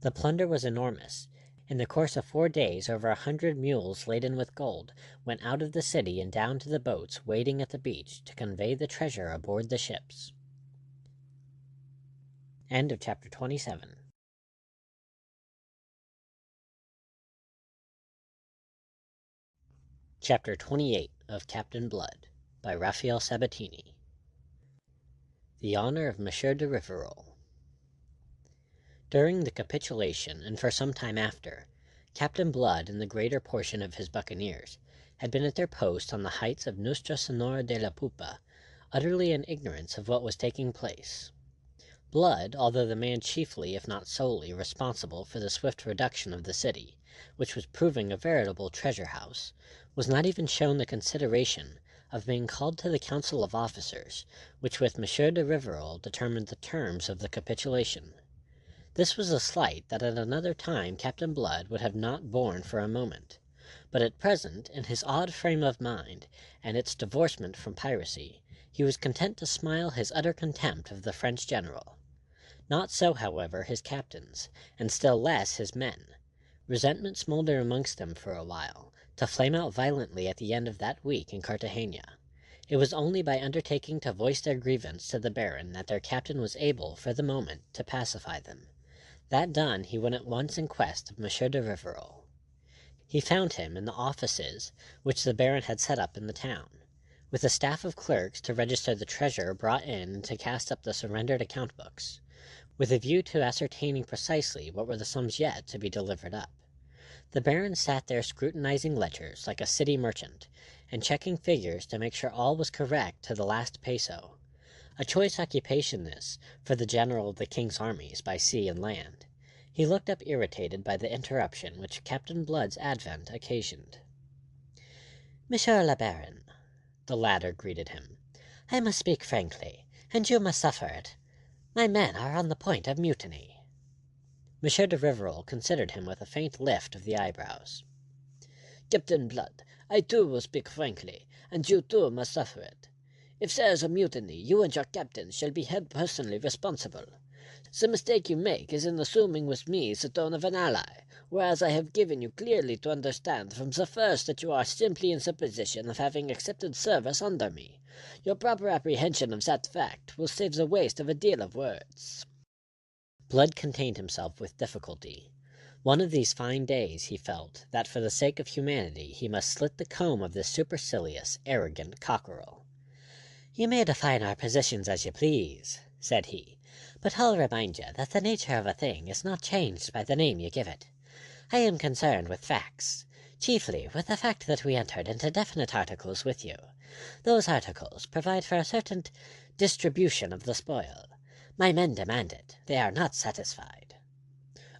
The plunder was enormous. In the course of 4 days, over 100 mules laden with gold went out of the city and down to the boats waiting at the beach to convey the treasure aboard the ships. End of chapter 27. Chapter 28 of Captain Blood by Rafael Sabatini. The honor of M. de Rivarol. During the capitulation, and for some time after, Captain Blood and the greater portion of his buccaneers had been at their post on the heights of Nuestra Senora de la Pupa, utterly in ignorance of what was taking place. Blood, although the man chiefly, if not solely, responsible for the swift reduction of the city, which was proving a veritable treasure-house, was not even shown the consideration of being called to the council of officers, which with M. de Rivarol determined the terms of the capitulation. This was a slight that at another time Captain Blood would have not borne for a moment, but at present, in his odd frame of mind, and its divorcement from piracy, he was content to smile his utter contempt of the French general. Not so, however, his captains, and still less his men. Resentment smouldered amongst them for a while, to flame out violently at the end of that week in Cartagena. It was only by undertaking to voice their grievance to the Baron that their captain was able, for the moment, to pacify them. That done, he went at once in quest of M. de Rivarol. He found him in the offices which the Baron had set up in the town, with a staff of clerks to register the treasure brought in and to cast up the surrendered account books, with a view to ascertaining precisely what were the sums yet to be delivered up. The Baron sat there scrutinizing ledgers like a city merchant, and checking figures to make sure all was correct to the last peso. A choice occupation this, for the general of the king's armies by sea and land. He looked up irritated by the interruption which Captain Blood's advent occasioned. "Monsieur le Baron," the latter greeted him, "I must speak frankly, and you must suffer it. My men are on the point of mutiny." M. de Rivarol considered him with a faint lift of the eyebrows. "Captain Blood, I too will speak frankly, and you too must suffer it. If there is a mutiny, you and your captain shall be held personally responsible. The mistake you make is in assuming with me the tone of an ally, whereas I have given you clearly to understand from the first that you are simply in the position of having accepted service under me. Your proper apprehension of that fact will save the waste of a deal of words." Blood contained himself with difficulty. One of these fine days he felt that for the sake of humanity he must slit the comb of this supercilious, arrogant cockerel. "You may define our positions as you please," said he, "but I'll remind you that the nature of a thing is not changed by the name you give it. I am concerned with facts, chiefly with the fact that we entered into definite articles with you. Those articles provide for a certain distribution of the spoil. My men demand it. They are not satisfied."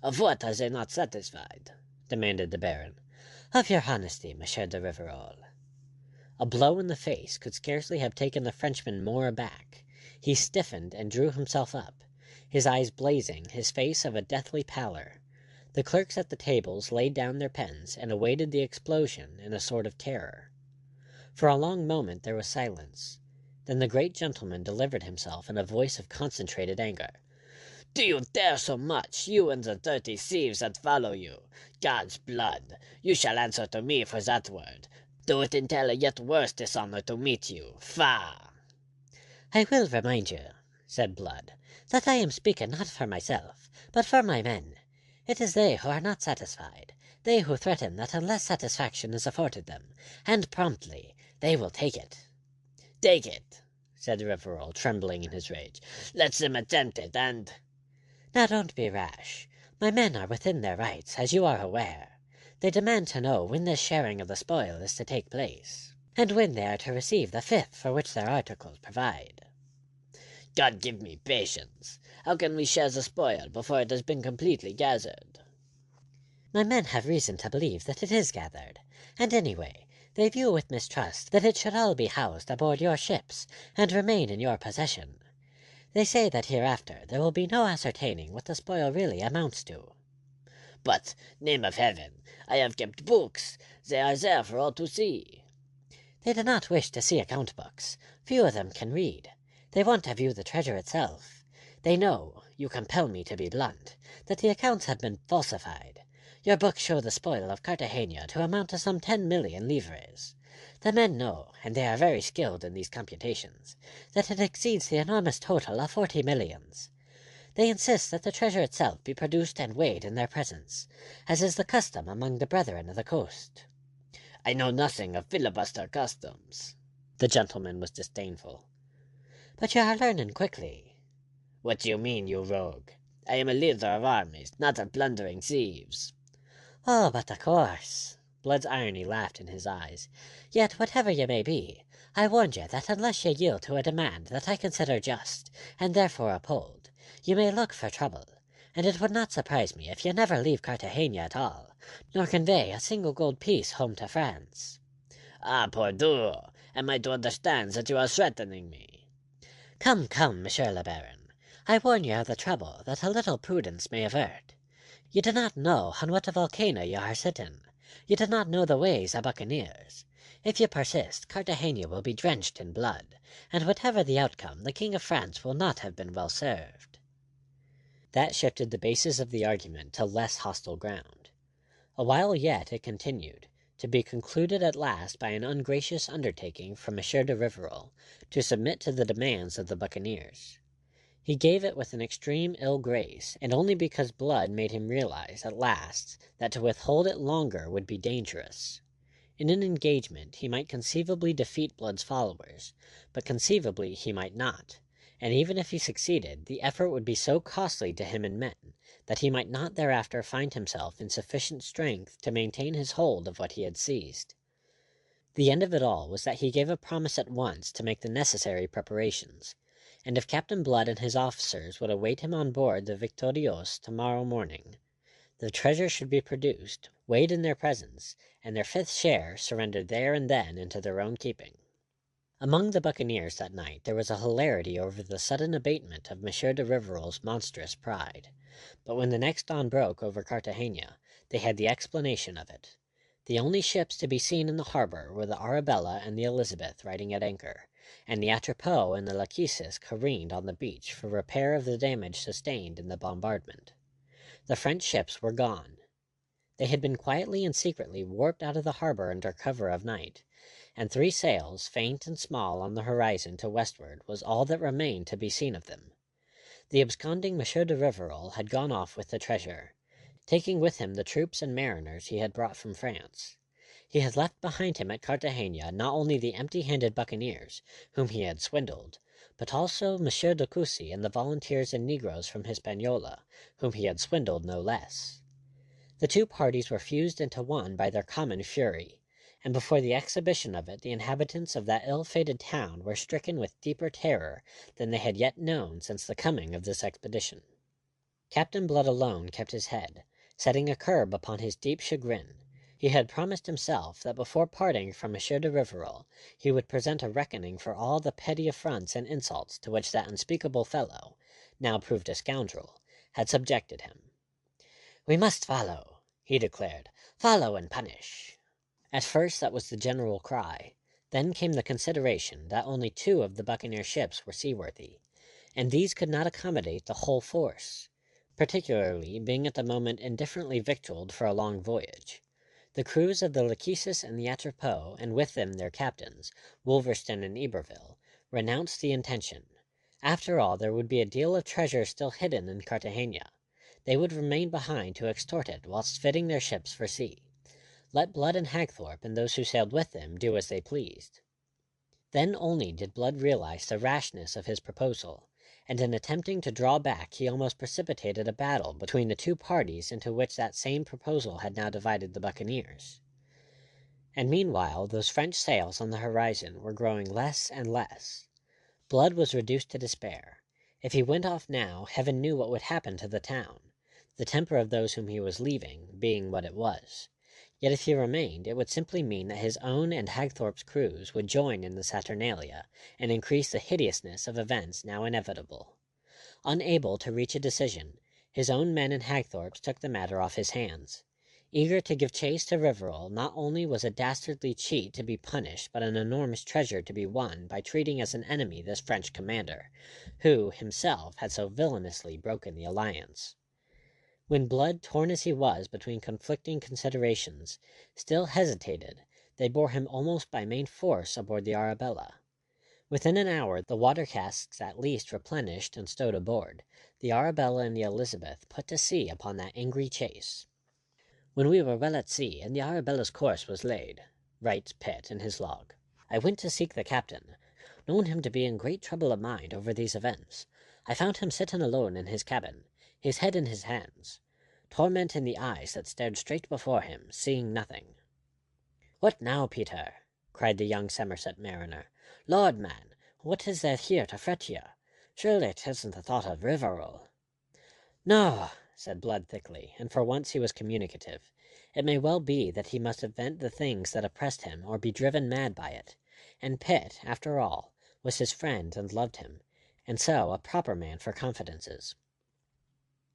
"Of what are they not satisfied?" demanded the Baron. "Of your honesty, Monsieur de Rivarol." A blow in the face could scarcely have taken the Frenchman more aback. He stiffened and drew himself up, his eyes blazing, his face of a deathly pallor. The clerks at the tables laid down their pens and awaited the explosion in a sort of terror. For a long moment there was silence. Then the great gentleman delivered himself in a voice of concentrated anger. "Do you dare so much, you and the dirty thieves that follow you? God's blood! You shall answer to me for that word. Do it entail a yet worse dishonor to meet you. Fa!" "I will remind you," said Blood, "that I am speaking not for myself, but for my men. It is they who are not satisfied, they who threaten that unless satisfaction is afforded them, and promptly, they will take it." "Take it," said Rivarol, trembling in his rage. "Let them attempt it, and—" "Now don't be rash. My men are within their rights, as you are aware. They demand to know when this sharing of the spoil is to take place, and when they are to receive the fifth for which their articles provide." "God give me patience. How can we share the spoil before it has been completely gathered?" "My men have reason to believe that it is gathered, and anyway, they view with mistrust that it should all be housed aboard your ships and remain in your possession. They say that hereafter there will be no ascertaining what the spoil really amounts to." "But, name of heaven, I have kept books. They are there for all to see." "They do not wish to see account books. Few of them can read. They want to view the treasure itself. They know, you compel me to be blunt, that the accounts have been falsified. Your books show the spoil of Cartagena to amount to some 10,000,000 livres. The men know, and they are very skilled in these computations, that it exceeds the enormous total of 40 millions. They insist that the treasure itself be produced and weighed in their presence, as is the custom among the brethren of the coast." "I know nothing of filibuster customs." The gentleman was disdainful. "But you are learning quickly." "What do you mean, you rogue? I am a leader of armies, not of plundering thieves." "Oh, but of course." Blood's irony laughed in his eyes. "Yet whatever you may be, I warned you that unless you yield to a demand that I consider just, and therefore uphold, you may look for trouble, and it would not surprise me if you never leave Cartagena at all, nor convey a single gold piece home to France." "Ah, pardieu! Am I to understand that you are threatening me?" Come, Monsieur le Baron. I warn you of the trouble that a little prudence may avert. You do not know on what a volcano you are sitting. You do not know the ways of buccaneers. If you persist, Cartagena will be drenched in blood, and whatever the outcome, the King of France will not have been well served." That shifted the basis of the argument to less hostile ground. A while yet it continued, to be concluded at last by an ungracious undertaking from Monsieur de Rivarol to submit to the demands of the buccaneers. He gave it with an extreme ill grace, and only because Blood made him realize at last that to withhold it longer would be dangerous. In an engagement he might conceivably defeat Blood's followers, but conceivably he might not, and even if he succeeded, the effort would be so costly to him in men that he might not thereafter find himself in sufficient strength to maintain his hold of what he had seized. The end of it all was that he gave a promise at once to make the necessary preparations, and if Captain Blood and his officers would await him on board the Victorieuse tomorrow morning, the treasure should be produced, weighed in their presence, and their fifth share surrendered there and then into their own keeping. Among the buccaneers that night there was a hilarity over the sudden abatement of Monsieur de Rivarol's monstrous pride. But when the next dawn broke over Cartagena, they had the explanation of it. The only ships to be seen in the harbor were the Arabella and the Elizabeth riding at anchor, and the Atropos and the Lachesis careened on the beach for repair of the damage sustained in the bombardment. The French ships were gone. They had been quietly and secretly warped out of the harbor under cover of night, and 3 sails, faint and small on the horizon to westward, was all that remained to be seen of them. The absconding Monsieur de Rivarol had gone off with the treasure, taking with him the troops and mariners he had brought from France. He had left behind him at Cartagena not only the empty-handed buccaneers, whom he had swindled, but also Monsieur de Cussy and the volunteers and negroes from Hispaniola, whom he had swindled no less. The 2 parties were fused into one by their common fury, and before the exhibition of it the inhabitants of that ill-fated town were stricken with deeper terror than they had yet known since the coming of this expedition. Captain Blood alone kept his head, setting a curb upon his deep chagrin. He had promised himself that before parting from Monsieur de Rivarol he would present a reckoning for all the petty affronts and insults to which that unspeakable fellow, now proved a scoundrel, had subjected him. "We must follow," he declared. "Follow and punish." At first that was the general cry. Then came the consideration that only 2 of the buccaneer ships were seaworthy, and these could not accommodate the whole force, particularly being at the moment indifferently victualled for a long voyage. The crews of the Lachesis and the Atropos, and with them their captains, Wolverstone and Iberville, renounced the intention. After all, there would be a deal of treasure still hidden in Cartagena. They would remain behind to extort it whilst fitting their ships for sea. Let Blood and Hagthorpe and those who sailed with them do as they pleased. Then only did Blood realize the rashness of his proposal, and in attempting to draw back he almost precipitated a battle between the 2 parties into which that same proposal had now divided the buccaneers. And meanwhile those French sails on the horizon were growing less and less. Blood was reduced to despair. If he went off now, heaven knew what would happen to the town, the temper of those whom he was leaving being what it was. Yet if he remained, it would simply mean that his own and Hagthorpe's crews would join in the Saturnalia, and increase the hideousness of events now inevitable. Unable to reach a decision, his own men and Hagthorpe's took the matter off his hands. Eager to give chase to Rivarol, not only was a dastardly cheat to be punished, but an enormous treasure to be won by treating as an enemy this French commander, who, himself, had so villainously broken the alliance. When Blood, torn as he was between conflicting considerations, still hesitated, they bore him almost by main force aboard the Arabella. Within an hour, the water casks at least replenished and stowed aboard, the Arabella and the Elizabeth put to sea upon that angry chase. "When we were well at sea, and the Arabella's course was laid," writes Pitt in his log, "I went to seek the captain, knowing him to be in great trouble of mind over these events. I found him sitting alone in his cabin, his head in his hands, torment in the eyes that stared straight before him, seeing nothing." "What now, Peter?" cried the young Somerset mariner. "Lord, man, what is there here to fret you? Surely it isn't the thought of Rivarol." "No," said Blood thickly, and for once he was communicative. It may well be that he must invent the things that oppressed him, or be driven mad by it. And Pitt, after all, was his friend and loved him, and so a proper man for confidences.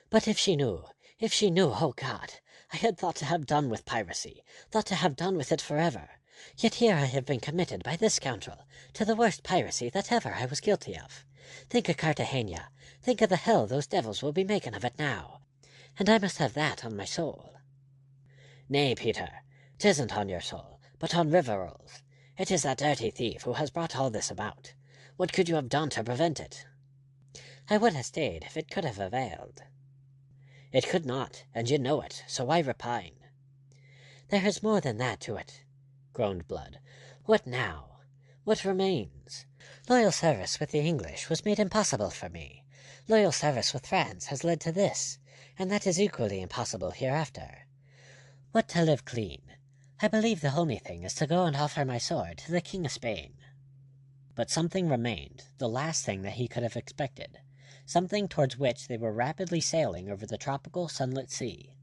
"But if she knew, oh God! I had thought to have done with piracy, thought to have done with it forever. Yet here I have been committed by this scoundrel to the worst piracy that ever I was guilty of. Think of Cartagena, think of the hell those devils will be making of it now, and I must have that on my soul." "Nay, Peter, 'tisn't on your soul, but on Rivarol's. It is that dirty thief who has brought all this about. What could you have done to prevent it?" "I would have stayed if it could have availed." "It could not, and you know it, so why repine?" "There is more than that to it," groaned Blood. "What now? What remains? Loyal service with the English was made impossible for me. Loyal service with France has led to this, and that is equally impossible hereafter. What to live clean? I believe the only thing is to go and offer my sword to the King of Spain." But something remained, the last thing that he could have expected, something towards which they were rapidly sailing over the tropical sunlit sea.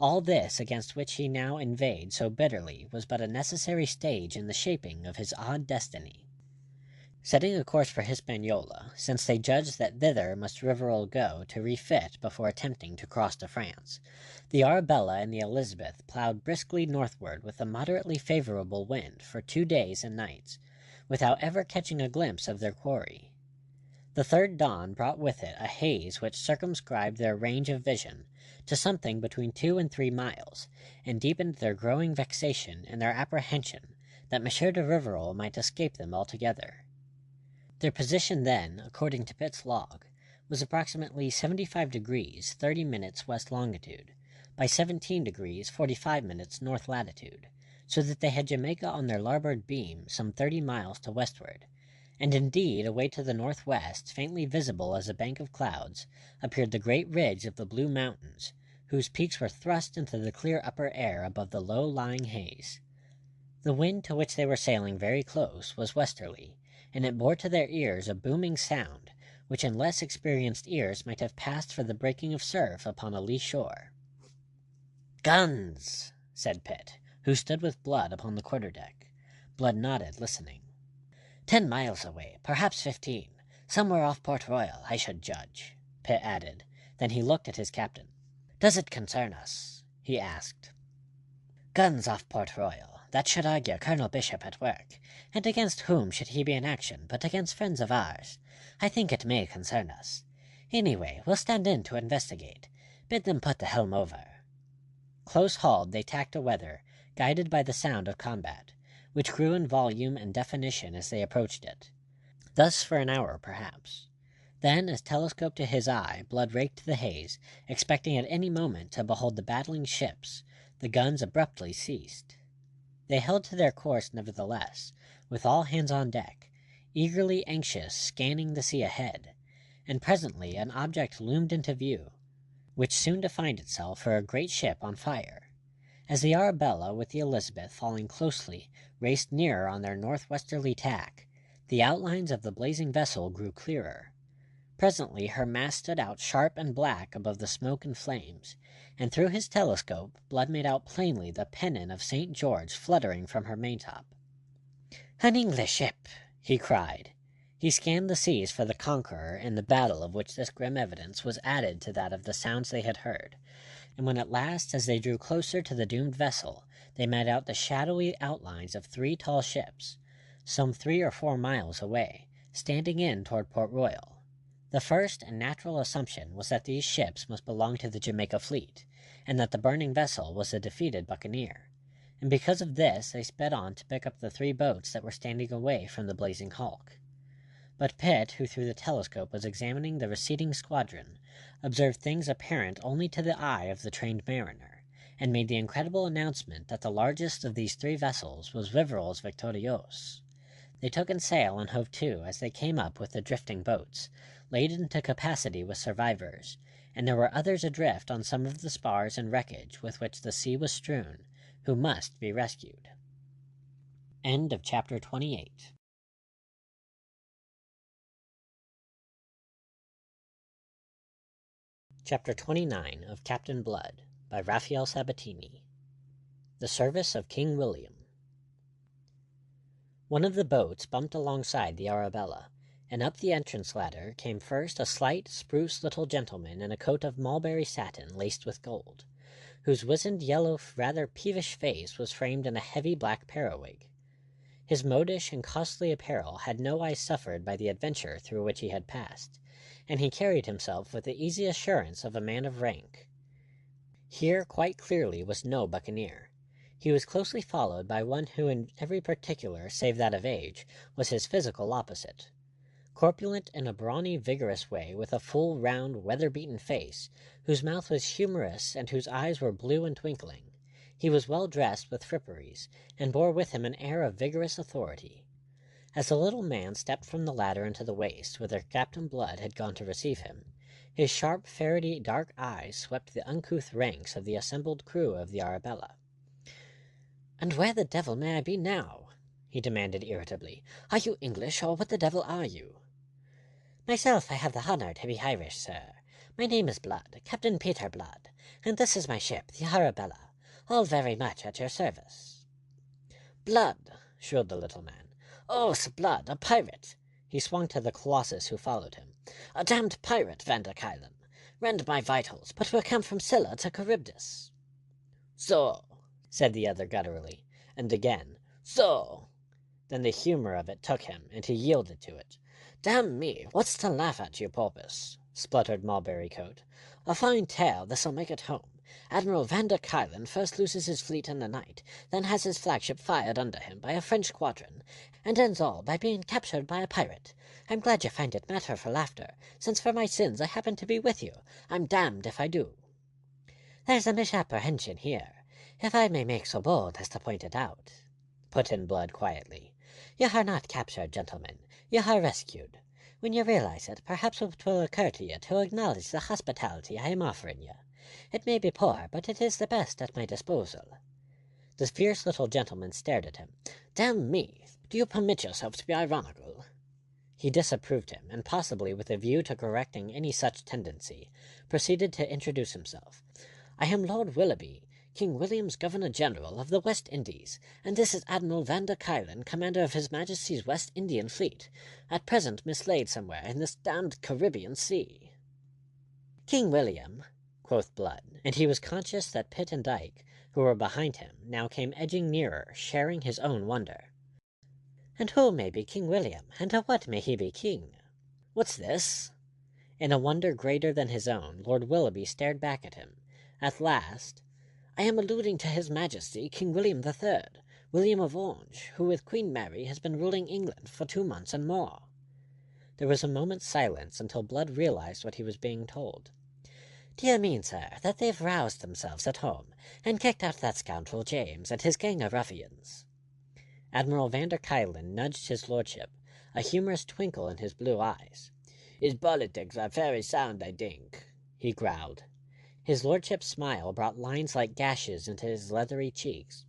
All this against which he now inveighed so bitterly was but a necessary stage in the shaping of his odd destiny. Setting a course for Hispaniola, since they judged that thither must Rivarol go to refit before attempting to cross to France, the Arabella and the Elizabeth ploughed briskly northward with a moderately favorable wind for 2 days and nights, without ever catching a glimpse of their quarry. The third dawn brought with it a haze which circumscribed their range of vision to something between 2 and 3 miles, and deepened their growing vexation and their apprehension that Monsieur de Rivarol might escape them altogether. Their position then, according to Pitt's log, was approximately 75 degrees 30 minutes west longitude, by 17 degrees 45 minutes north latitude, so that they had Jamaica on their larboard beam some 30 miles to westward, and indeed away to the northwest, faintly visible as a bank of clouds, appeared the great ridge of the Blue Mountains, whose peaks were thrust into the clear upper air above the low-lying haze. The wind to which they were sailing very close was westerly, and it bore to their ears a booming sound, which in less experienced ears might have passed for the breaking of surf upon a lee shore. "Guns!" said Pitt, who stood with Blood upon the quarter-deck. Blood nodded, listening. 10 miles away, perhaps 15. Somewhere off Port Royal, I should judge," Pitt added. Then he looked at his captain. "Does it concern us?" he asked. "Guns off Port Royal. That should argue Colonel Bishop at work. And against whom should he be in action but against friends of ours? I think it may concern us. Anyway, we'll stand in to investigate. Bid them put the helm over." Close-hauled, they tacked aweather, guided by the sound of combat, which grew in volume and definition as they approached it. Thus for an hour, perhaps. Then, as telescope to his eye, Blood raked the haze, expecting at any moment to behold the battling ships, the guns abruptly ceased. They held to their course nevertheless, with all hands on deck, eagerly anxious, scanning the sea ahead, and presently an object loomed into view, which soon defined itself for a great ship on fire. As the Arabella with the Elizabeth falling closely raced nearer on their northwesterly tack, the outlines of the blazing vessel grew clearer. Presently her mast stood out sharp and black above the smoke and flames, and through his telescope Blood made out plainly the pennon of St. George fluttering from her maintop. "An English ship!" he cried. He scanned the seas for the Conqueror in the battle of which this grim evidence was added to that of the sounds they had heard, and when at last, as they drew closer to the doomed vessel, they made out the shadowy outlines of 3 tall ships, some 3 or 4 miles away, standing in toward Port Royal. The first and natural assumption was that these ships must belong to the Jamaica fleet, and that the burning vessel was a defeated buccaneer, and because of this they sped on to pick up the 3 boats that were standing away from the blazing hulk. But Pitt, who through the telescope was examining the receding squadron, observed things apparent only to the eye of the trained mariner, and made the incredible announcement that the largest of these 3 vessels was Rivarol's Victorieuse. They took in sail and hove to as they came up with the drifting boats, laden to capacity with survivors, and there were others adrift on some of the spars and wreckage with which the sea was strewn, who must be rescued. End of chapter 28. Chapter 29 of Captainblood by Rafael Sabatini. The Service of King William. One of the boats bumped alongside the Arabella, and up the entrance ladder came first a slight, spruce little gentleman in a coat of mulberry satin laced with gold, whose wizened yellow, rather peevish face was framed in a heavy black periwig. His modish and costly apparel had nowise suffered by the adventure through which he had passed, and he carried himself with the easy assurance of a man of rank. Here, quite clearly, was no buccaneer. He was closely followed by one who, in every particular, save that of age, was his physical opposite. Corpulent in a brawny, vigorous way, with a full, round, weather-beaten face, whose mouth was humorous and whose eyes were blue and twinkling, he was well dressed with fripperies, and bore with him an air of vigorous authority. As the little man stepped from the ladder into the waist, whither Captain Blood had gone to receive him, his sharp, ferrety, dark eyes swept the uncouth ranks of the assembled crew of the Arabella. "And where the devil may I be now?" he demanded irritably. "Are you English, or what the devil are you?" "Myself, I have the honour to be Irish, sir. My name is Blood, Captain Peter Blood, and this is my ship, the Arabella, all very much at your service." "Blood!" shrilled the little man. "Oh, Sir Blood, a pirate!" He swung to the colossus who followed him. "A damned pirate, Vanderkeilen. Rend my vitals, but we're come from Scylla to Charybdis." "So," said the other gutturally, and again, "So." Then the humour of it took him, and he yielded to it. "Damn me, what's to laugh at, you porpoise?" spluttered Mulberry Coat. "A fine tale this'll make at home. Admiral van der Kuylen first loses his fleet in the night, then has his flagship fired under him by a French squadron, and ends all by being captured by a pirate. I'm glad you find it matter for laughter, since for my sins I happen to be with you. I'm damned if I do." "There's a misapprehension here, if I may make so bold as to point it out," put in Blood quietly. "You are not captured, gentlemen. You are rescued. When you realize it, perhaps it will occur to you to acknowledge the hospitality I am offering you. It may be poor, but it is the best at my disposal." The fierce little gentleman stared at him. "Damn me, do you permit yourself to be ironical?" He disapproved him, and possibly with a view to correcting any such tendency, proceeded to introduce himself. "I am Lord Willoughby, King William's Governor-General of the West Indies, and this is Admiral van der Kuylen, commander of His Majesty's West Indian fleet, at present mislaid somewhere in this damned Caribbean Sea." "King William," quoth Blood, and he was conscious that Pitt and Dyke, who were behind him, now came edging nearer, sharing his own wonder. "And who may be King William, and to what may he be king?" "What's this?" In a wonder greater than his own, Lord Willoughby stared back at him. At last, "I am alluding to His Majesty King William the Third, William of Orange, who with Queen Mary has been ruling England for 2 months and more." There was a moment's silence until Blood realized what he was being told. "Do you mean, sir, that they've roused themselves at home, and kicked out that scoundrel James and his gang of ruffians?" Admiral van der Kuylen nudged his lordship, a humorous twinkle in his blue eyes. "His politics are very sound, I think," he growled. His lordship's smile brought lines like gashes into his leathery cheeks.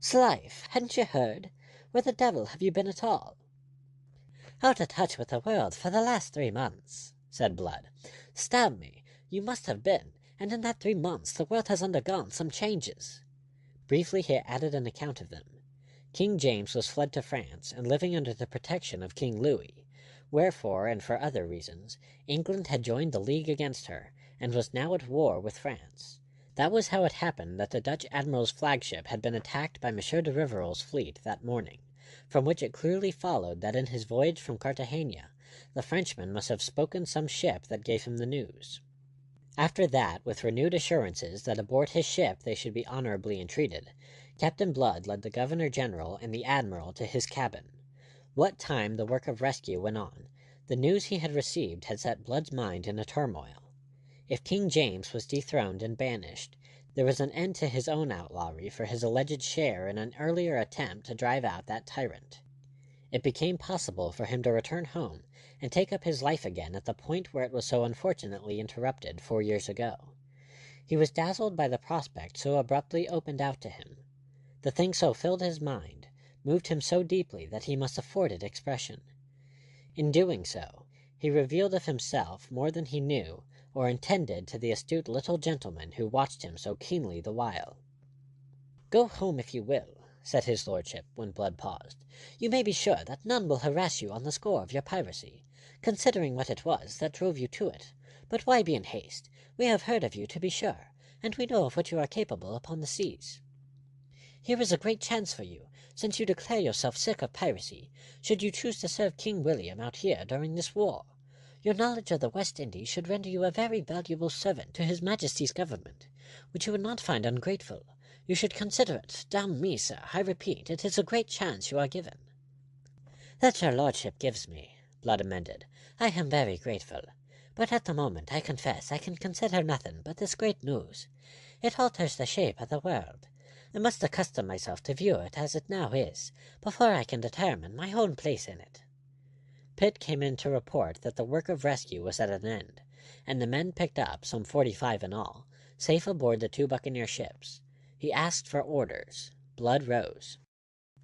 "'Slife, hadn't you heard? Where the devil have you been at all?" "Out of touch with the world for the last 3 months," said Blood. "Stab me, you must have been, and in that 3 months the world has undergone some changes." Briefly he added an account of them. King James was fled to France, and living under the protection of King Louis, wherefore, and for other reasons, England had joined the league against her, and was now at war with France. That was how it happened that the Dutch admiral's flagship had been attacked by Monsieur de Rivarol's fleet that morning, from which it clearly followed that in his voyage from Cartagena, the Frenchman must have spoken some ship that gave him the news. After that, with renewed assurances that aboard his ship they should be honourably entreated, Captain Blood led the Governor-General and the Admiral to his cabin. What time the work of rescue went on, the news he had received had set Blood's mind in a turmoil. If King James was dethroned and banished, there was an end to his own outlawry for his alleged share in an earlier attempt to drive out that tyrant. It became possible for him to return home and take up his life again at the point where it was so unfortunately interrupted 4 years ago. He was dazzled by the prospect so abruptly opened out to him. The thing so filled his mind, moved him so deeply that he must afford it expression. In doing so, he revealed of himself more than he knew or intended to the astute little gentleman who watched him so keenly the while. "Go home if you will," said his lordship, when Blood paused. "You may be sure that none will harass you on the score of your piracy, considering what it was that drove you to it. But why be in haste? We have heard of you, to be sure, and we know of what you are capable upon the seas. Here is a great chance for you, since you declare yourself sick of piracy, should you choose to serve King William out here during this war. Your knowledge of the West Indies should render you a very valuable servant to His Majesty's government, which you would not find ungrateful. You should consider it. Damn me, sir, I repeat, it is a great chance you are given." "That your lordship gives me," Blood amended. "I am very grateful. But at the moment, I confess, I can consider nothing but this great news. It alters the shape of the world. I must accustom myself to view it as it now is, before I can determine my own place in it." Pitt came in to report that the work of rescue was at an end, and the men picked up, some 45 in all, safe aboard the 2 buccaneer ships. He asked for orders. Blood rose.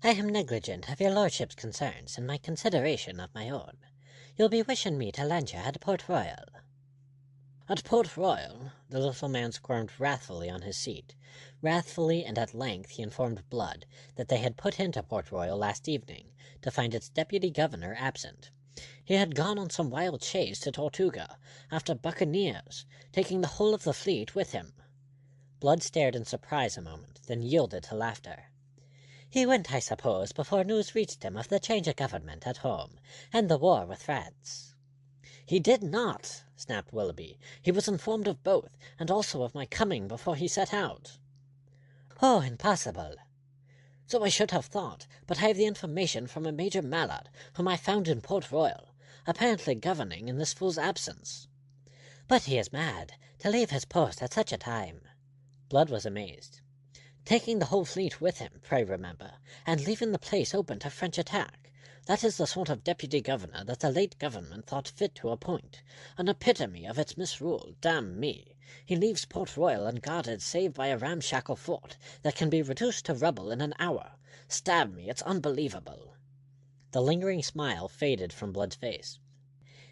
"I am negligent of your lordship's concerns in my consideration of my own. You'll be wishing me to land you at Port Royal." "At Port Royal?" The little man squirmed wrathfully on his seat. Wrathfully and at length he informed Blood that they had put into Port Royal last evening, to find its deputy governor absent. He had gone on some wild chase to Tortuga, after buccaneers, taking the whole of the fleet with him. Blood stared in surprise a moment, then yielded to laughter. He went, I suppose, before news reached him of the change of government at home, and the war with France." "He did not," snapped Willoughby. "He was informed of both, and also of my coming before he set out." "Oh, impossible!" "So I should have thought, but I have the information from a Major Mallard, whom I found in Port Royal, apparently governing in this fool's absence." "But he is mad, to leave his post at such a time." Blood was amazed. "Taking the whole fleet with him, pray remember, and leaving the place open to French attack. That is the sort of deputy governor that the late government thought fit to appoint. An epitome of its misrule, damn me. He leaves Port Royal unguarded save by a ramshackle fort that can be reduced to rubble in an hour. Stab me, it's unbelievable." The lingering smile faded from Blood's face.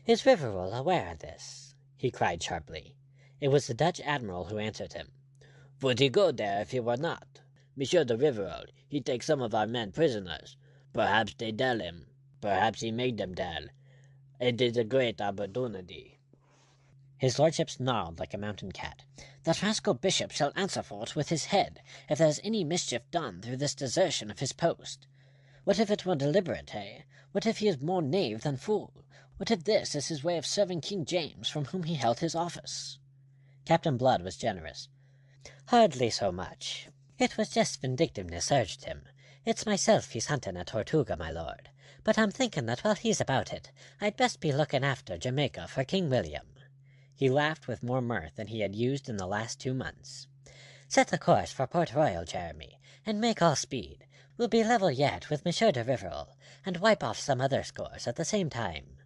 "Is Rivarol aware of this?" he cried sharply. It was the Dutch admiral who answered him. "Would he go there if he were not? Monsieur de Rivarol, he take some of our men prisoners. Perhaps they tell him. Perhaps he make them tell. It is a great opportunity." His lordship snarled like a mountain cat. "That rascal bishop shall answer for it with his head, if there is any mischief done through this desertion of his post. What if it were deliberate, eh? What if he is more knave than fool? What if this is his way of serving King James, from whom he held his office?" Captain Blood was generous. "Hardly so much. It was just vindictiveness urged him. It's myself he's hunting at Tortuga, my lord. But I'm thinking that while he's about it, I'd best be looking after Jamaica for King William." He laughed with more mirth than he had used in the last 2 months. "Set the course for Port Royal, Jeremy, and make all speed. We'll be level yet with Monsieur de Rivarol, and wipe off some other scores at the same time."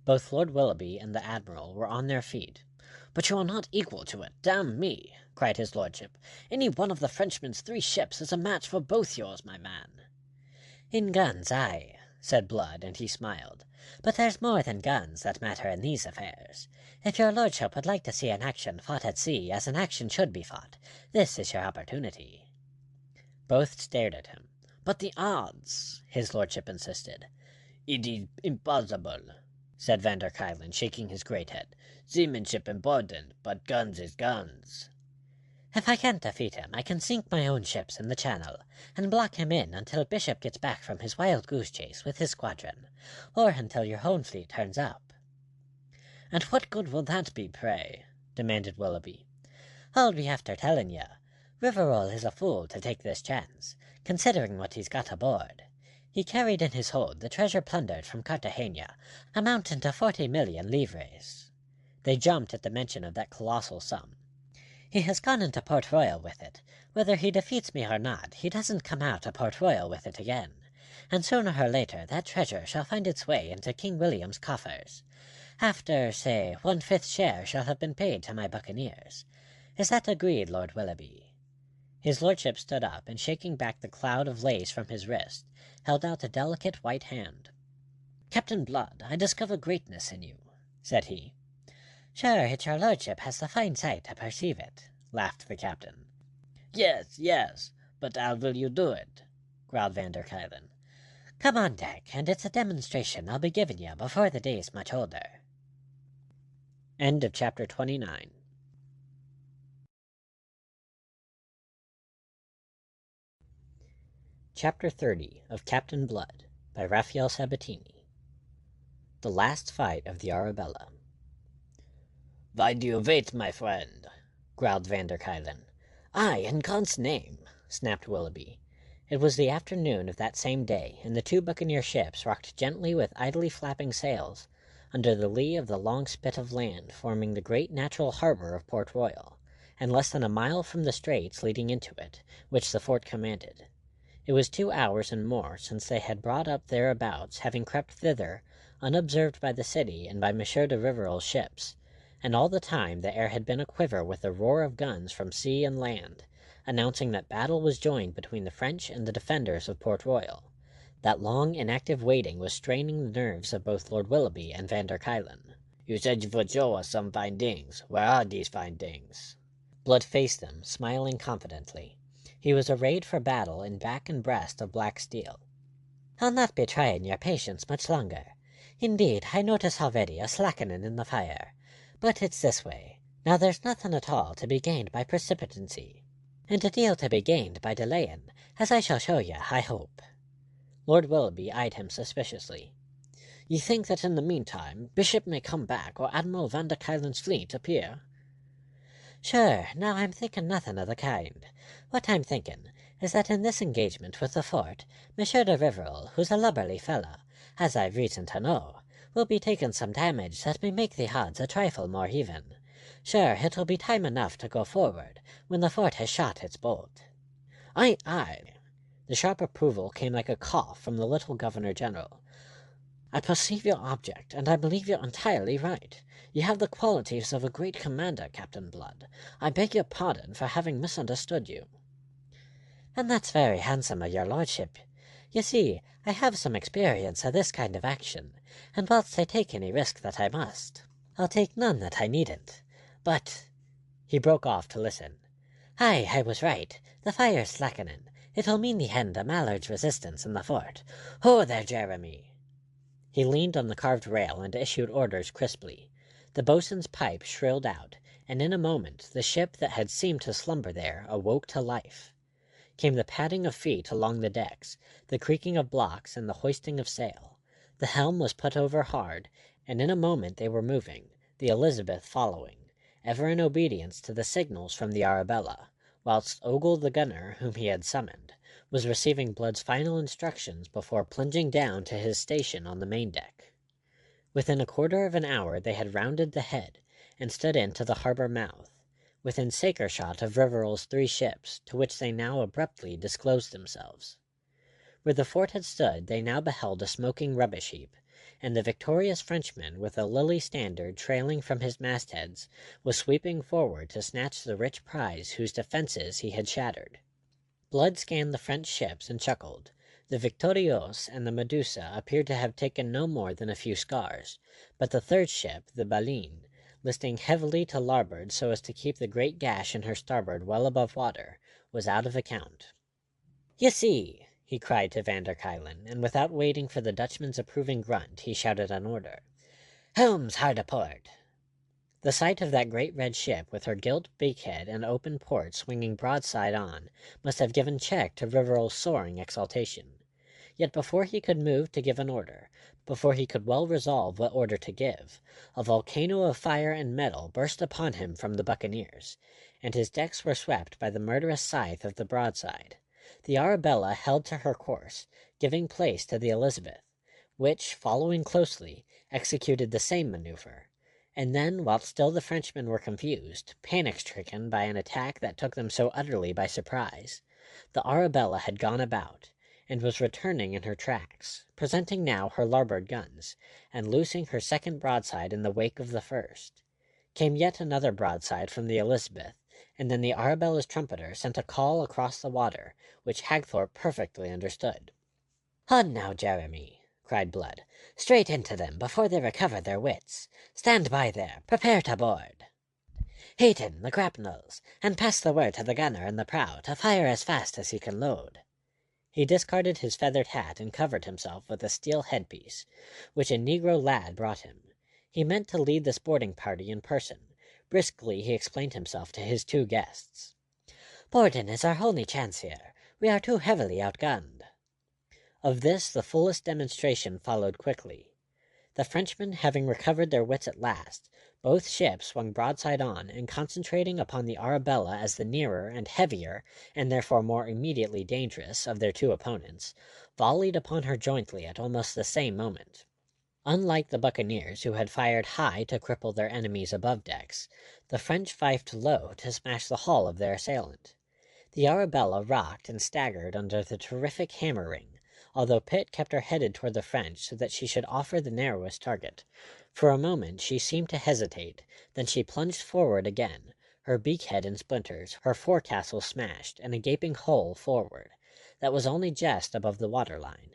Both Lord Willoughby and the Admiral were on their feet. "But you are not equal to it, damn me!" cried his lordship. "Any one of the Frenchman's 3 ships is a match for both yours, my man." "In guns, aye," said Blood, and he smiled. "But there's more than guns that matter in these affairs. If your lordship would like to see an action fought at sea as an action should be fought, this is your opportunity." Both stared at him. "But the odds," his lordship insisted. "It is impossible," said Van der Kuylen, shaking his great head. "Seamanship important, but guns is guns." "If I can't defeat him, I can sink my own ships in the Channel, and block him in until Bishop gets back from his wild goose chase with his squadron, or until your own fleet turns up." "And what good will that be, pray?" demanded Willoughby. "I'll be after telling you. Rivarol is a fool to take this chance, considering what he's got aboard. He carried in his hold the treasure plundered from Cartagena, amounting to 40 million livres." They jumped at the mention of that colossal sum. "He has gone into Port Royal with it. Whether he defeats me or not, he doesn't come out of Port Royal with it again. And sooner or later that treasure shall find its way into King William's coffers. After, say, 1/5 share shall have been paid to my buccaneers. Is that agreed, Lord Willoughby?" His lordship stood up, and shaking back the cloud of lace from his wrist, held out a delicate white hand. "Captain Blood, I discover greatness in you," said he. "Sure, it's your lordship has the fine sight to perceive it," laughed the captain. Yes, yes, but how will you do it?" growled Van der Kuylen. "Come on deck, and it's a demonstration I'll be giving you before the day's much older." End of chapter 29. Chapter 30 of Captain Blood by Rafael Sabatini. The Last Fight of the Arabella. "Why do you wait, my friend?" growled Van der Kuylen. "Aye, in God's name!" snapped Willoughby. It was the afternoon of that same day, and the 2 buccaneer ships rocked gently with idly flapping sails under the lee of the long spit of land forming the great natural harbor of Port Royal, and less than a mile from the straits leading into it, which the fort commanded. It was 2 hours and more since they had brought up thereabouts, having crept thither, unobserved by the city and by Monsieur de Rivarol's ships, and all the time the air had been aquiver with the roar of guns from sea and land, announcing that battle was joined between the French and the defenders of Port Royal. That long inactive waiting was straining the nerves of both Lord Willoughby and Van der Kuylen. "You said you would show us some fine things. Where are these fine things?" Blood faced them, smiling confidently. He was arrayed for battle in back and breast of black steel. "I'll not be trying your patience much longer. Indeed, I notice already a slackening in the fire. But it's this way. Now there's nothing at all to be gained by precipitancy, and a deal to be gained by delaying, as I shall show you, I hope." Lord Willoughby eyed him suspiciously. "Ye think that in the meantime Bishop may come back, or Admiral van der Kuylen's fleet appear?" "Sure, now I'm thinking nothing of the kind. What I'm thinking is that in this engagement with the fort, Monsieur de Rivarol, who's a lubberly fellow, as I've reason to know, will be taking some damage that may make the odds a trifle more even. Sure, it'll be time enough to go forward when the fort has shot its bolt." "Aye, aye." The sharp approval came like a cough from the little Governor-General. "I perceive your object, and I believe you're entirely right. You have the qualities of a great commander, Captain Blood. I beg your pardon for having misunderstood you." "And that's very handsome of your lordship. You see, I have some experience of this kind of action, and whilst I take any risk that I must, I'll take none that I needn't. But—" He broke off to listen. "Aye, I was right. The fire's slackening. It'll mean the end of Mallard's resistance in the fort. Ho there, Jeremy!" He leaned on the carved rail and issued orders crisply. The boatswain's pipe shrilled out, and in a moment the ship that had seemed to slumber there awoke to life. Came the padding of feet along the decks, the creaking of blocks, and the hoisting of sail. The helm was put over hard, and in a moment they were moving, the Elizabeth following, ever in obedience to the signals from the Arabella, whilst Ogle the gunner, whom he had summoned, was receiving Blood's final instructions before plunging down to his station on the main deck. Within a quarter of an hour they had rounded the head, and stood into the harbour mouth, within saker shot of Rivarol's 3 ships, to which they now abruptly disclosed themselves. Where the fort had stood they now beheld a smoking rubbish heap, and the victorious Frenchman, with a lily standard trailing from his mastheads, was sweeping forward to snatch the rich prize whose defences he had shattered. Blood scanned the French ships and chuckled. The Victorieuse and the Medusa appeared to have taken no more than a few scars, but the third ship, the Baleine, listing heavily to larboard so as to keep the great gash in her starboard well above water, was out of account. "You see!" he cried to van der Kuylen, and without waiting for the Dutchman's approving grunt, he shouted an order. "Helm's hard a port!" The sight of that great red ship with her gilt beakhead and open port swinging broadside on must have given check to Rivarol's soaring exultation. Yet before he could move to give an order, before he could well resolve what order to give, a volcano of fire and metal burst upon him from the buccaneers, and his decks were swept by the murderous scythe of the broadside. The Arabella held to her course, giving place to the Elizabeth, which, following closely, executed the same manoeuvre. And then, while still the Frenchmen were confused, panic-stricken by an attack that took them so utterly by surprise, the Arabella had gone about, and was returning in her tracks, presenting now her larboard guns, and loosing her second broadside in the wake of the first. Came yet another broadside from the Elizabeth, and then the Arabella's trumpeter sent a call across the water, which Hagthorpe perfectly understood. "On now, Jeremy!" cried Blood. "Straight into them before they recover their wits. Stand by there, prepare to board. Hayton, the grapnels, and pass the word to the gunner in the prow to fire as fast as he can load." He discarded his feathered hat and covered himself with a steel headpiece, which a negro lad brought him. He meant to lead the sporting party in person. Briskly he explained himself to his 2 guests. "Boarding is our only chance here. We are too heavily outgunned." Of this the fullest demonstration followed quickly. The Frenchmen having recovered their wits at last, both ships swung broadside on, and concentrating upon the Arabella as the nearer and heavier, and therefore more immediately dangerous, of their 2 opponents, volleyed upon her jointly at almost the same moment. Unlike the buccaneers, who had fired high to cripple their enemies above decks, the French fifed low to smash the hull of their assailant. The Arabella rocked and staggered under the terrific hammering, although Pitt kept her headed toward the French so that she should offer the narrowest target. For a moment she seemed to hesitate, then she plunged forward again, her beakhead in splinters, her forecastle smashed, and a gaping hole forward, that was only just above the waterline.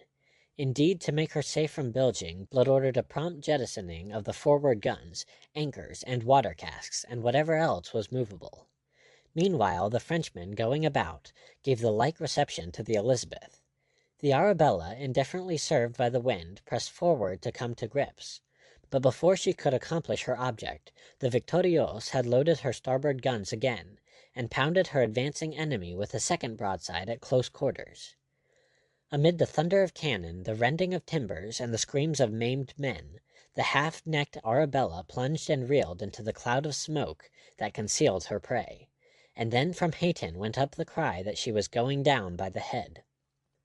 Indeed, to make her safe from bilging, Blood ordered a prompt jettisoning of the forward guns, anchors, and water casks, and whatever else was movable. Meanwhile the Frenchmen, going about, gave the like reception to the Elizabeth. The Arabella, indifferently served by the wind, pressed forward to come to grips. But before she could accomplish her object, the Victorieuse had loaded her starboard guns again, and pounded her advancing enemy with a second broadside at close quarters. Amid the thunder of cannon, the rending of timbers, and the screams of maimed men, the half-necked Arabella plunged and reeled into the cloud of smoke that concealed her prey, and then from Hayton went up the cry that she was going down by the head.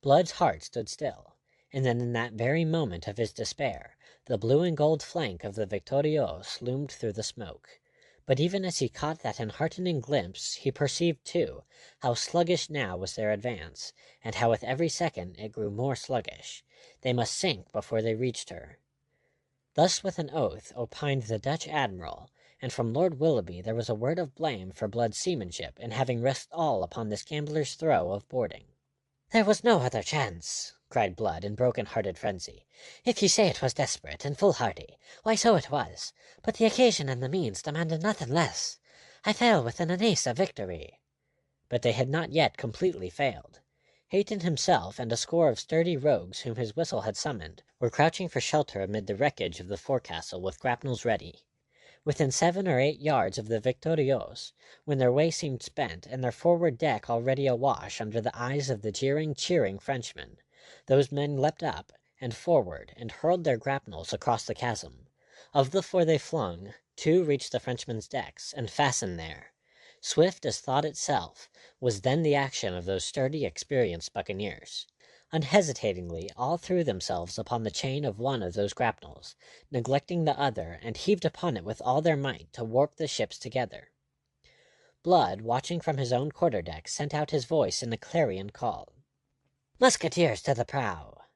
Blood's heart stood still, and then in that very moment of his despair, the blue and gold flank of the Victorieuse loomed through the smoke. But even as he caught that enheartening glimpse, he perceived, too, how sluggish now was their advance, and how with every second it grew more sluggish. They must sink before they reached her. Thus with an oath opined the Dutch admiral, and from Lord Willoughby there was a word of blame for Blood's seamanship in having risked all upon this gambler's throw of boarding. "There was no other chance," cried Blood in broken-hearted frenzy. "If ye say it was desperate and foolhardy, why so it was, but the occasion and the means demanded nothing less. I fail within an ace of victory." But they had not yet completely failed. Hayton himself and a score of sturdy rogues whom his whistle had summoned were crouching for shelter amid the wreckage of the forecastle with grapnels ready. Within 7 or 8 yards of the Victorieuse, when their way seemed spent, and their forward deck already awash under the eyes of the jeering, cheering Frenchmen, those men leapt up and forward and hurled their grapnels across the chasm. Of the 4 they flung, 2 reached the Frenchmen's decks and fastened there. Swift as thought itself was then the action of those sturdy, experienced buccaneers. Unhesitatingly all threw themselves upon the chain of one of those grapnels, neglecting the other, and heaved upon it with all their might to warp the ships together. Blood, watching from his own quarter-deck, sent out his voice in a clarion call. "Musketeers to the prow!"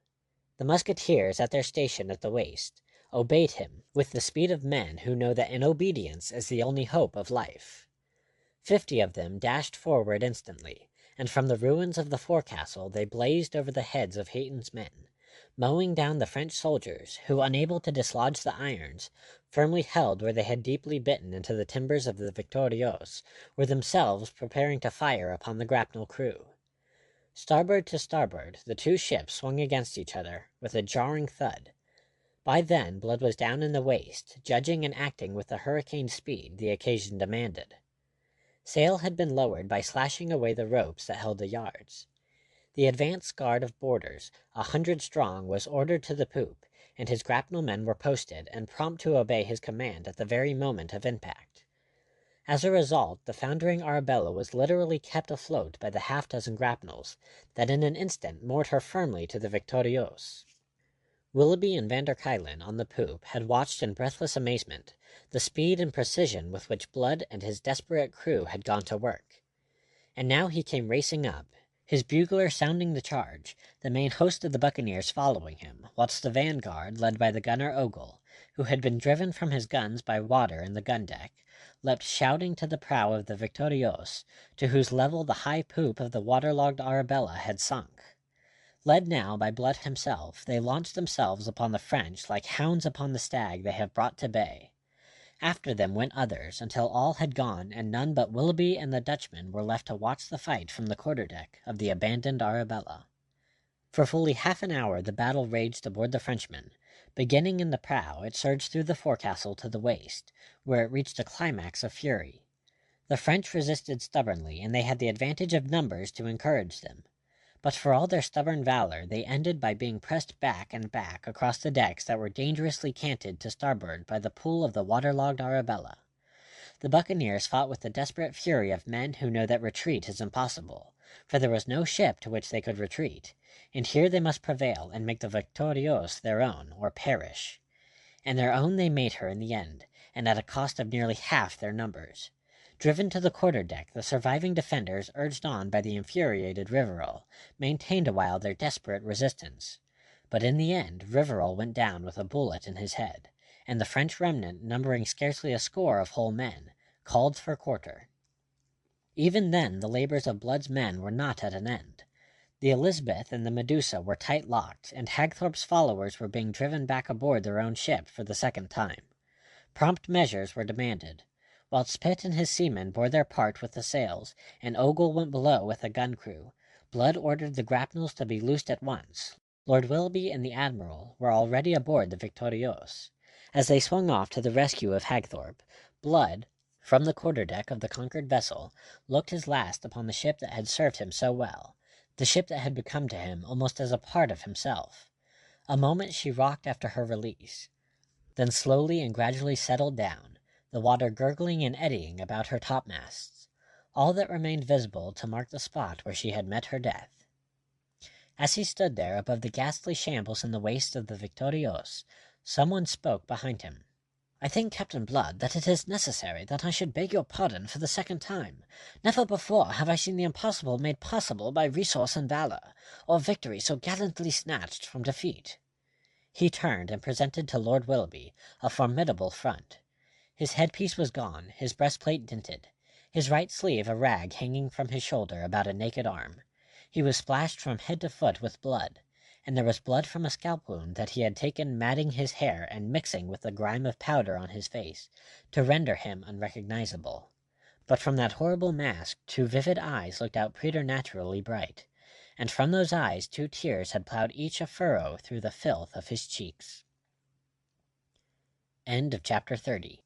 The musketeers, at their station at the waist, obeyed him with the speed of men who know that in obedience is the only hope of life. 50 of them dashed forward instantly, and from the ruins of the forecastle they blazed over the heads of Hayton's men, mowing down the French soldiers, who, unable to dislodge the irons, firmly held where they had deeply bitten into the timbers of the Victorieuse, were themselves preparing to fire upon the grapnel crew. Starboard to starboard, the 2 ships swung against each other with a jarring thud. By then Blood was down in the waist, judging and acting with the hurricane speed the occasion demanded. Sail had been lowered by slashing away the ropes that held the yards. The advance guard of boarders, 100 strong, was ordered to the poop, and his grapnel men were posted and prompt to obey his command at the very moment of impact. As a result, the foundering Arabella was literally kept afloat by the half-dozen grapnels that in an instant moored her firmly to the Victorieuse. Willoughby and Van der Kuylen on the poop had watched in breathless amazement the speed and precision with which Blood and his desperate crew had gone to work. And now he came racing up, his bugler sounding the charge, the main host of the buccaneers following him, whilst the vanguard, led by the gunner Ogle, who had been driven from his guns by water in the gun-deck, leapt shouting to the prow of the Victorieuse, to whose level the high poop of the waterlogged Arabella had sunk. Led now by Blood himself, they launched themselves upon the French like hounds upon the stag they have brought to bay. After them went others, until all had gone, and none but Willoughby and the Dutchman were left to watch the fight from the quarter-deck of the abandoned Arabella. For fully half an hour the battle raged aboard the Frenchman. Beginning in the prow, it surged through the forecastle to the waist, where it reached a climax of fury. The French resisted stubbornly, and they had the advantage of numbers to encourage them. But for all their stubborn valor, they ended by being pressed back and back across the decks that were dangerously canted to starboard by the pull of the waterlogged Arabella. The buccaneers fought with the desperate fury of men who know that retreat is impossible, for there was no ship to which they could retreat, and here they must prevail and make the Victorieuse their own, or perish. And their own they made her in the end, and at a cost of nearly half their numbers. Driven to the quarter-deck, the surviving defenders, urged on by the infuriated Rivarol, maintained awhile their desperate resistance. But in the end Rivarol went down with a bullet in his head, and the French remnant, numbering scarcely a score of whole men, called for quarter. Even then the labours of Blood's men were not at an end. The Elizabeth and the Medusa were tight-locked, and Hagthorpe's followers were being driven back aboard their own ship for the second time. Prompt measures were demanded. Whilst Pitt and his seamen bore their part with the sails, and Ogle went below with a gun crew, Blood ordered the grapnels to be loosed at once. Lord Willoughby and the Admiral were already aboard the Victorieuse. As they swung off to the rescue of Hagthorpe, Blood, from the quarter-deck of the conquered vessel, looked his last upon the ship that had served him so well, the ship that had become to him almost as a part of himself. A moment she rocked after her release, then slowly and gradually settled down, the water gurgling and eddying about her topmasts, all that remained visible to mark the spot where she had met her death. As he stood there above the ghastly shambles in the waist of the Victorious, someone spoke behind him. "I think, Captain Blood, that it is necessary that I should beg your pardon for the second time. Never before have I seen the impossible made possible by resource and valor, or victory so gallantly snatched from defeat." He turned and presented to Lord Willoughby a formidable front. His headpiece was gone, his breastplate dinted, his right sleeve a rag hanging from his shoulder about a naked arm. He was splashed from head to foot with blood, and there was blood from a scalp wound that he had taken matting his hair and mixing with the grime of powder on his face, to render him unrecognizable. But from that horrible mask 2 vivid eyes looked out preternaturally bright, and from those eyes 2 tears had ploughed each a furrow through the filth of his cheeks. End of chapter 30.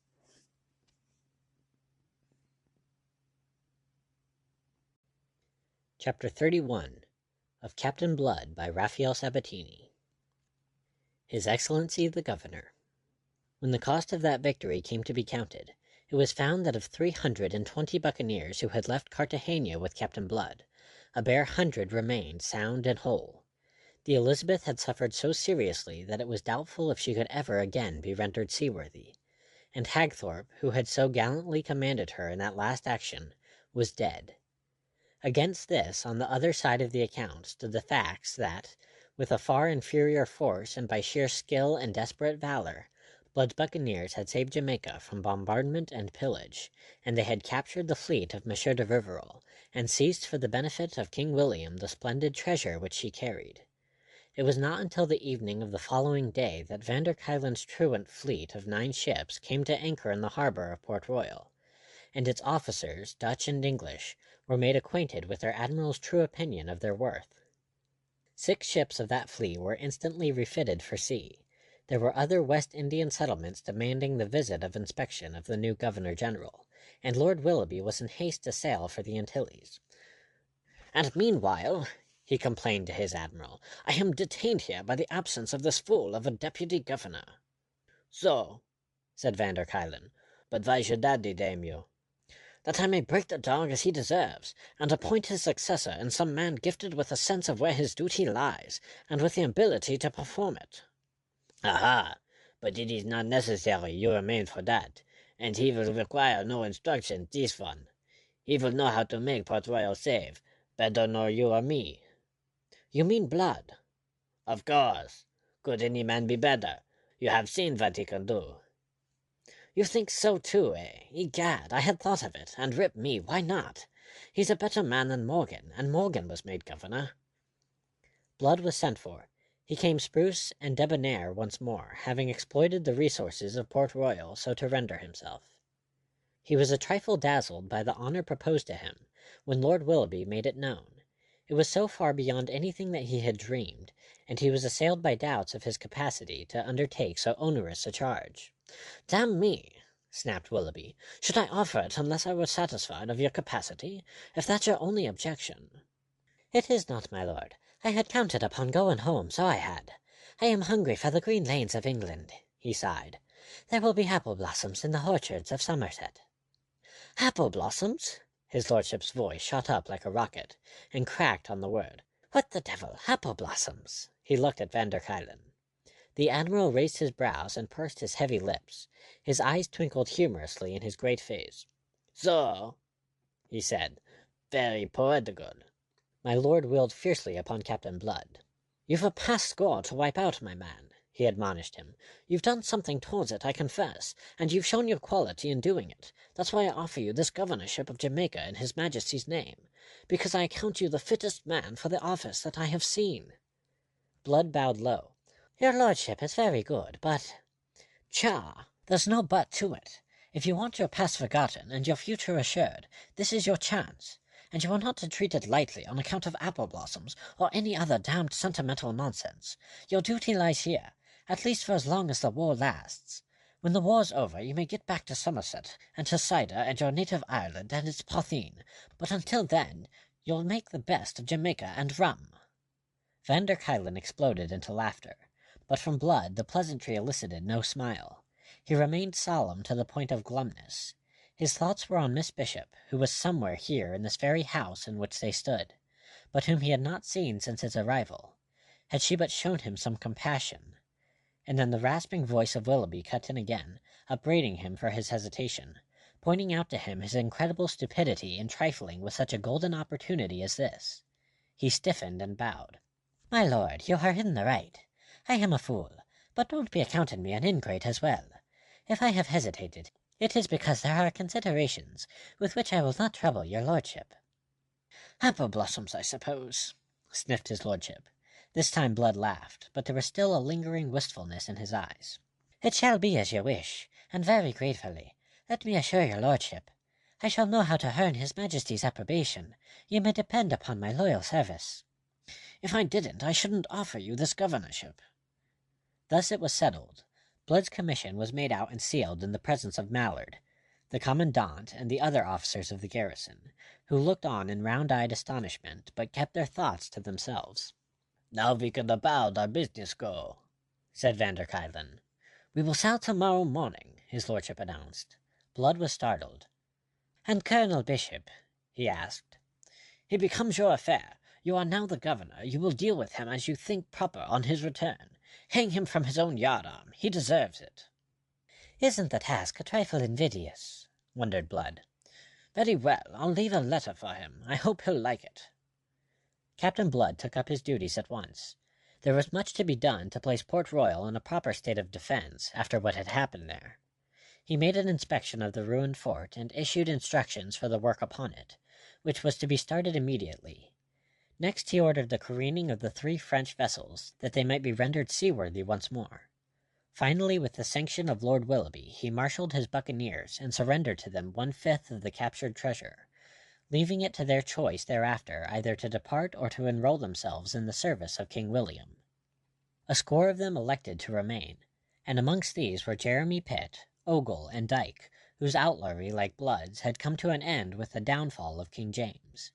Chapter 31 of Captain Blood by Rafael Sabatini. His Excellency the Governor. When the cost of that victory came to be counted, it was found that of 320 buccaneers who had left Cartagena with Captain Blood, a bare 100 remained sound and whole. The Elizabeth had suffered so seriously that it was doubtful if she could ever again be rendered seaworthy, and Hagthorpe, who had so gallantly commanded her in that last action, was dead. Against this, on the other side of the account, stood the facts that, with a far inferior force and by sheer skill and desperate valor, Blood's buccaneers had saved Jamaica from bombardment and pillage, and they had captured the fleet of Monsieur de Rivarol, and seized for the benefit of King William the splendid treasure which she carried. It was not until the evening of the following day that Van der Kuylen's truant fleet of 9 ships came to anchor in the harbour of Port Royal, and its officers, Dutch and English, were made acquainted with their admiral's true opinion of their worth. 6 ships of that fleet were instantly refitted for sea. There were other West Indian settlements demanding the visit of inspection of the new Governor-General, and Lord Willoughby was in haste to sail for the Antilles. "And meanwhile," he complained to his admiral, "I am detained here by the absence of this fool of a deputy governor." "So," said Van der Kuylen, "but why should that detain you?" "That I may break the dog as he deserves, and appoint his successor in some man gifted with a sense of where his duty lies, and with the ability to perform it." "Aha! But it is not necessary you remain for that, and he will require no instruction this one. He will know how to make Port Royal safe, better nor you or me." "You mean Blood?" "Of course. Could any man be better? You have seen what he can do." "You think so too, eh? Egad, I had thought of it, and rip me, why not? He's a better man than Morgan, and Morgan was made governor." Blood was sent for. He came spruce and debonair once more, having exploited the resources of Port Royal so to render himself. He was a trifle dazzled by the honour proposed to him, when Lord Willoughby made it known. It was so far beyond anything that he had dreamed, and he was assailed by doubts of his capacity to undertake so onerous a charge. "Damn me!" snapped Willoughby. "Should I offer it unless I were satisfied of your capacity, if that's your only objection?" "It is not, my lord. I had counted upon going home, so I had. I am hungry for the green lanes of England," he sighed. "There will be apple blossoms in the orchards of Somerset." "Apple blossoms?" His lordship's voice shot up like a rocket, and cracked on the word. "What the devil, apple blossoms?" He looked at Van der Kuylen. The admiral raised his brows and pursed his heavy lips. His eyes twinkled humorously in his great face. "So," he said, "very poetical." My lord wheeled fiercely upon Captain Blood. "You've a past score to wipe out, my man," he admonished him. "You've done something towards it, I confess, and you've shown your quality in doing it. That's why I offer you this governorship of Jamaica in His Majesty's name, because I account you the fittest man for the office that I have seen." Blood bowed low. "Your lordship is very good, but—" "Pshaw! There's no but to it. If you want your past forgotten and your future assured, this is your chance, and you are not to treat it lightly on account of apple blossoms or any other damned sentimental nonsense. Your duty lies here, at least for as long as the war lasts. When the war's over, you may get back to Somerset, and to cider and your native Ireland and its potheen, but until then, you'll make the best of Jamaica and rum." Van der Kuylen exploded into laughter, but from Blood the pleasantry elicited no smile. He remained solemn to the point of glumness. His thoughts were on Miss Bishop, who was somewhere here in this very house in which they stood, but whom he had not seen since his arrival. Had she but shown him some compassion? And then the rasping voice of Willoughby cut in again, upbraiding him for his hesitation, pointing out to him his incredible stupidity in trifling with such a golden opportunity as this. He stiffened and bowed. "My lord, you are in the right. I am a fool, but don't be accounting me an ingrate as well. If I have hesitated, it is because there are considerations with which I will not trouble your lordship." "Apple blossoms, I suppose," sniffed his lordship. This time Blood laughed, but there was still a lingering wistfulness in his eyes. "It shall be as you wish, and very gratefully. Let me assure your lordship, I shall know how to earn his majesty's approbation. You may depend upon my loyal service." "If I didn't, I shouldn't offer you this governorship." Thus it was settled. Blood's commission was made out and sealed in the presence of Mallard, the commandant, and the other officers of the garrison, who looked on in round-eyed astonishment, but kept their thoughts to themselves. "Now we can about our business go," said Van der Kuylen. "We will sail tomorrow morning," his lordship announced. Blood was startled. "And Colonel Bishop?" he asked. "He becomes your affair. You are now the governor. You will deal with him as you think proper on his return. Hang him from his own yardarm. He deserves it." "Isn't the task a trifle invidious?" wondered Blood. "Very well. I'll leave a letter for him. I hope he'll like it." Captain Blood took up his duties at once. There was much to be done to place Port Royal in a proper state of defense after what had happened there. He made an inspection of the ruined fort and issued instructions for the work upon it, which was to be started immediately. Next he ordered the careening of the 3 French vessels, that they might be rendered seaworthy once more. Finally, with the sanction of Lord Willoughby, he marshalled his buccaneers and surrendered to them 1/5 of the captured treasure, leaving it to their choice thereafter either to depart or to enroll themselves in the service of King William. A score of them elected to remain, and amongst these were Jeremy Pitt, Ogle, and Dyke, whose outlawry, like Blood's, had come to an end with the downfall of King James.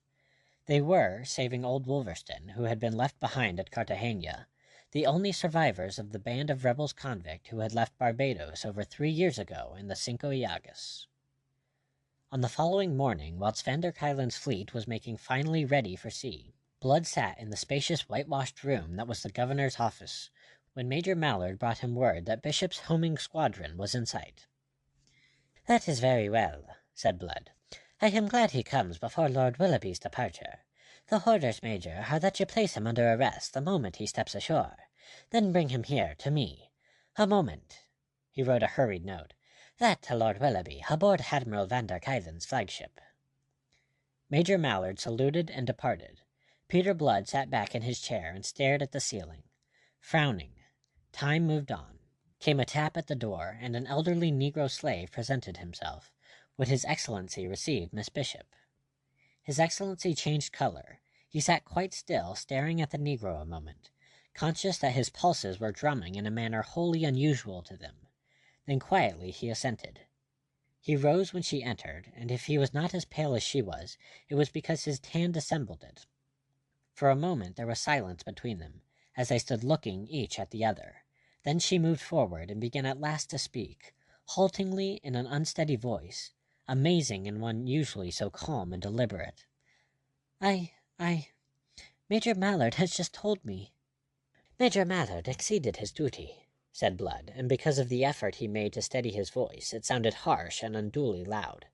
They were, saving old Wolverstone, who had been left behind at Cartagena, the only survivors of the band of rebels convict who had left Barbados over 3 years ago in the Cinco Llagas. On the following morning, whilst Van der Kuylen's fleet was making finally ready for sea, Blood sat in the spacious whitewashed room that was the governor's office, when Major Mallard brought him word that Bishop's homing squadron was in sight. "That is very well," said Blood. "I am glad he comes before Lord Willoughby's departure. The orders, Major, are that you place him under arrest the moment he steps ashore. Then bring him here, to me. A moment." He wrote a hurried note. "That to Lord Willoughby, aboard Admiral Van der Kuylen's flagship." Major Mallard saluted and departed. Peter Blood sat back in his chair and stared at the ceiling. Frowning. Time moved on. Came a tap at the door, and an elderly Negro slave presented himself. Would His Excellency receive Miss Bishop? His Excellency changed color. He sat quite still, staring at the Negro a moment, conscious that his pulses were drumming in a manner wholly unusual to them. Then quietly he assented. He rose when she entered, and if he was not as pale as she was, it was because his tan dissembled it. For a moment there was silence between them, as they stood looking each at the other. Then she moved forward and began at last to speak, haltingly in an unsteady voice, amazing in one usually so calm and deliberate. Major Mallard has just told me." "Major Mallard exceeded his duty," said Blood, and because of the effort he made to steady his voice, it sounded harsh and unduly loud.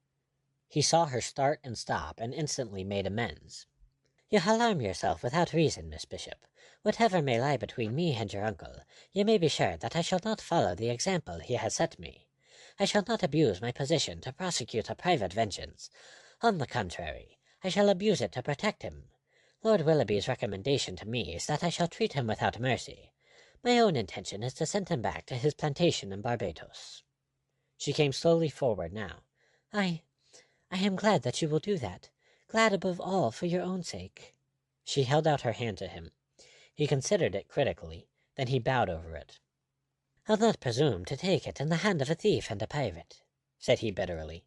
He saw her start and stop, and instantly made amends. "You alarm yourself without reason, Miss Bishop. Whatever may lie between me and your uncle, you may be sure that I shall not follow the example he has set me. I shall not abuse my position to prosecute a private vengeance. On the contrary, I shall abuse it to protect him. Lord Willoughby's recommendation to me is that I shall treat him without mercy. My own intention is to send him back to his plantation in Barbados." She came slowly forward now. I am glad that you will do that. Glad above all for your own sake." She held out her hand to him. He considered it critically, then he bowed over it. I'll not presume to take it in the hand of a thief and a pirate," said he bitterly.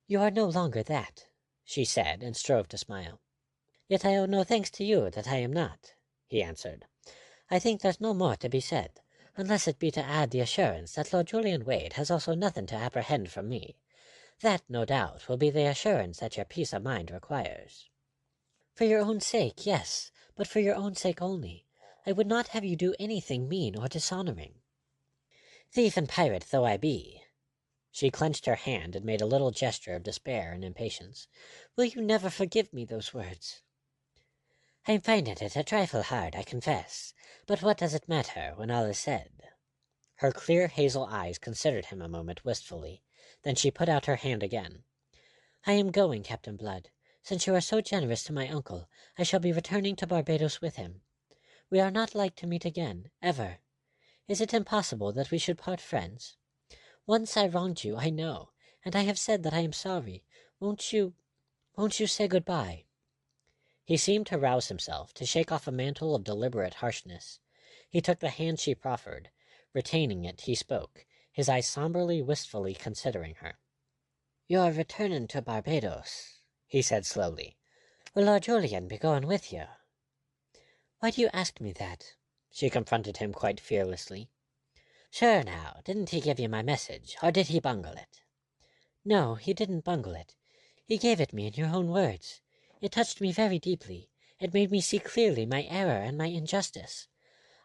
"You are no longer that," she said, and strove to smile. "Yet I owe no thanks to you that I am not," he answered. "I think there's no more to be said, unless it be to add the assurance that Lord Julian Wade has also nothing to apprehend from me. That, no doubt, will be the assurance that your peace of mind requires." "For your own sake, yes, but for your own sake only. I would not have you do anything mean or dishonoring." "Thief and pirate though I be," she clenched her hand and made a little gesture of despair and impatience, "will you never forgive me those words?" "I'm finding it a trifle hard, I confess, but what does it matter when all is said?" Her clear hazel eyes considered him a moment wistfully, then she put out her hand again. "I am going, Captain Blood. Since you are so generous to my uncle, I shall be returning to Barbados with him. We are not like to meet again, ever. Is it impossible that we should part friends? Once I wronged you, I know, and I have said that I am sorry. Won't you say good-bye?" He seemed to rouse himself, to shake off a mantle of deliberate harshness. He took the hand she proffered. Retaining it, he spoke, his eyes somberly, wistfully considering her. "You're returning to Barbados," he said slowly. "Will Lord Julian be going with you?" "Why do you ask me that?" She confronted him quite fearlessly. "Sure now, didn't he give you my message, or did he bungle it?" "No, he didn't bungle it. He gave it me in your own words. It touched me very deeply. It made me see clearly my error and my injustice.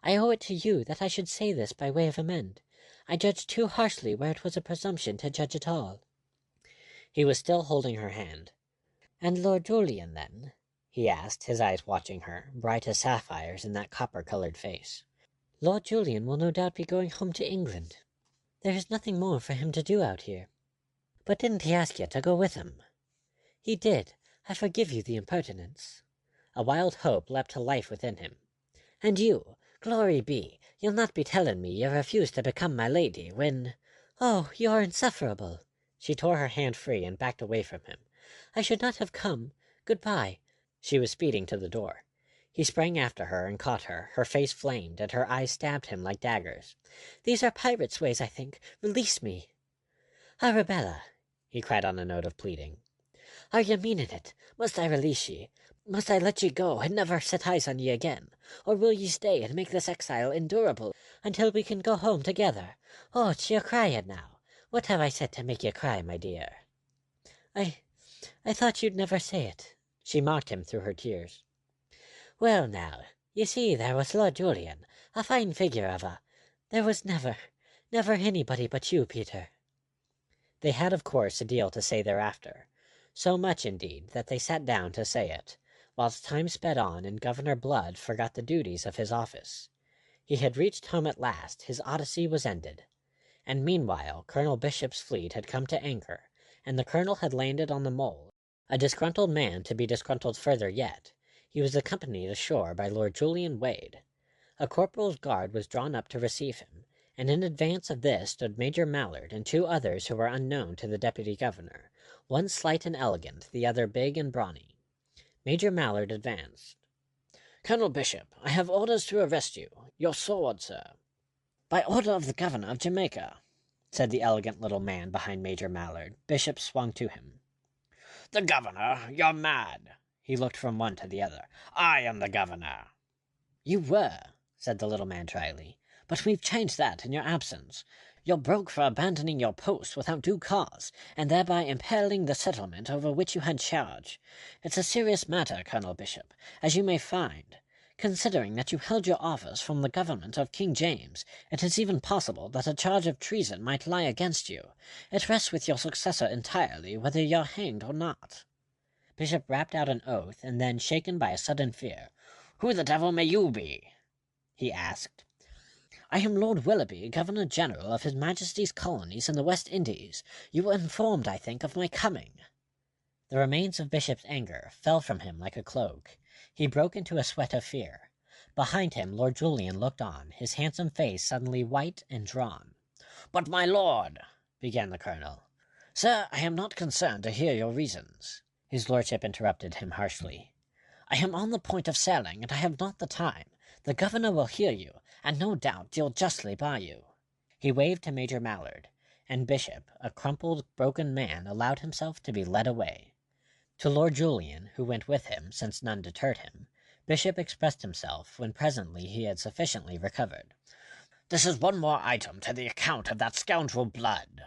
I owe it to you that I should say this by way of amend. I judged too harshly where it was a presumption to judge at all." He was still holding her hand. "And Lord Julian, then?" he asked, his eyes watching her, bright as sapphires in that copper-colored face. "Lord Julian will no doubt be going home to England. There is nothing more for him to do out here." "But didn't he ask you to go with him?" "He did. I forgive you the impertinence." A wild hope leapt to life within him. "And you, glory be, you'll not be telling me you refused to become my lady when—" "Oh, you are insufferable!" She tore her hand free and backed away from him. "I should not have come. Good-bye." She was speeding to the door. He sprang after her and caught her. Her face flamed, and her eyes stabbed him like daggers. "These are pirates' ways, I think. Release me." "Arabella," he cried on a note of pleading. "Are ye meaning it? Must I release ye? Must I let ye go and never set eyes on ye again? Or will ye stay and make this exile endurable until we can go home together? Oh, you're crying now. What have I said to make ye cry, my dear?" I thought you'd never say it." She mocked him through her tears. "Well now, ye see there was Lord Julian, a fine figure of a— There was never anybody but you, Peter." They had of course a deal to say thereafter. So much, indeed, that they sat down to say it, whilst time sped on and Governor Blood forgot the duties of his office. He had reached home at last, his odyssey was ended. And meanwhile Colonel Bishop's fleet had come to anchor, and the colonel had landed on the Mole, a disgruntled man to be disgruntled further yet. He was accompanied ashore by Lord Julian Wade. A corporal's guard was drawn up to receive him, and in advance of this stood Major Mallard and two others who were unknown to the deputy governor, one slight and elegant, the other big and brawny. Major Mallard advanced. "Colonel Bishop, I have orders to arrest you. Your sword, sir." "By order of the governor of Jamaica," said the elegant little man behind Major Mallard. Bishop swung to him. "The governor? You're mad." He looked from one to the other. "I am the governor." "You were," said the little man dryly, "but we've changed that in your absence. You're broke for abandoning your post without due cause, and thereby imperiling the settlement over which you had charge. It's a serious matter, Colonel Bishop, as you may find. Considering that you held your office from the government of King James, it is even possible that a charge of treason might lie against you. It rests with your successor entirely whether you're hanged or not." Bishop rapped out an oath, and then, shaken by a sudden fear, "Who the devil may you be?" he asked. "I am Lord Willoughby, Governor-General of His Majesty's colonies in the West Indies. You were informed, I think, of my coming." The remains of Bishop's anger fell from him like a cloak. He broke into a sweat of fear. Behind him Lord Julian looked on, his handsome face suddenly white and drawn. "But, my lord," began the colonel. "Sir, I am not concerned to hear your reasons," his lordship interrupted him harshly. "I am on the point of sailing, and I have not the time. The governor will hear you, and no doubt deal justly by you." He waved to Major Mallard, and Bishop, a crumpled, broken man, allowed himself to be led away. To Lord Julian, who went with him, since none deterred him, Bishop expressed himself when presently he had sufficiently recovered. "This is one more item to the account of that scoundrel Blood,"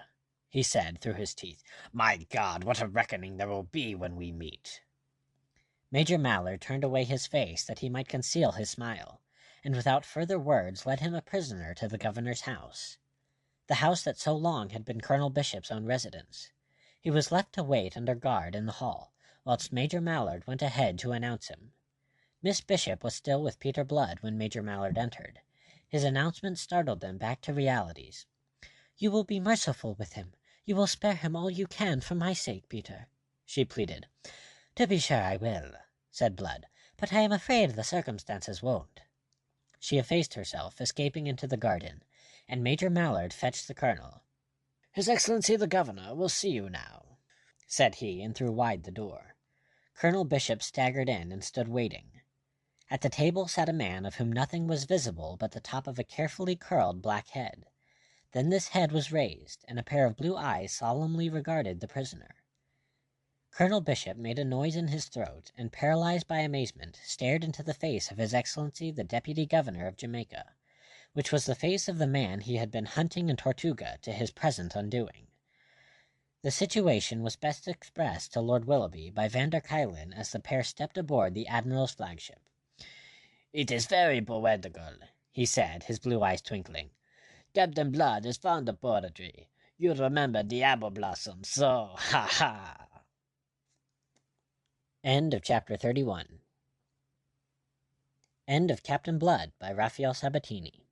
he said through his teeth. "My God, what a reckoning there will be when we meet!" Major Mallard turned away his face that he might conceal his smile, and without further words led him a prisoner to the governor's house. The house that so long had been Colonel Bishop's own residence. He was left to wait under guard in the hall, whilst Major Mallard went ahead to announce him. Miss Bishop was still with Peter Blood when Major Mallard entered. His announcement startled them back to realities. "You will be merciful with him. You will spare him all you can for my sake, Peter," she pleaded. "To be sure I will," said Blood, "but I am afraid the circumstances won't." She effaced herself, escaping into the garden, and Major Mallard fetched the colonel. "His Excellency the Governor will see you now," said he, and threw wide the door. Colonel Bishop staggered in and stood waiting. At the table sat a man of whom nothing was visible but the top of a carefully curled black head. Then this head was raised, and a pair of blue eyes solemnly regarded the prisoner. Colonel Bishop made a noise in his throat, and, paralyzed by amazement, stared into the face of His Excellency the Deputy Governor of Jamaica, which was the face of the man he had been hunting in Tortuga to his present undoing. The situation was best expressed to Lord Willoughby by Van der Kuylen as the pair stepped aboard the Admiral's flagship. "It is very poetical," he said, his blue eyes twinkling. "Captain Blood is fond of poetry. You remember the apple blossom, so ha ha!" End of chapter 31. End of Captain Blood by Rafael Sabatini.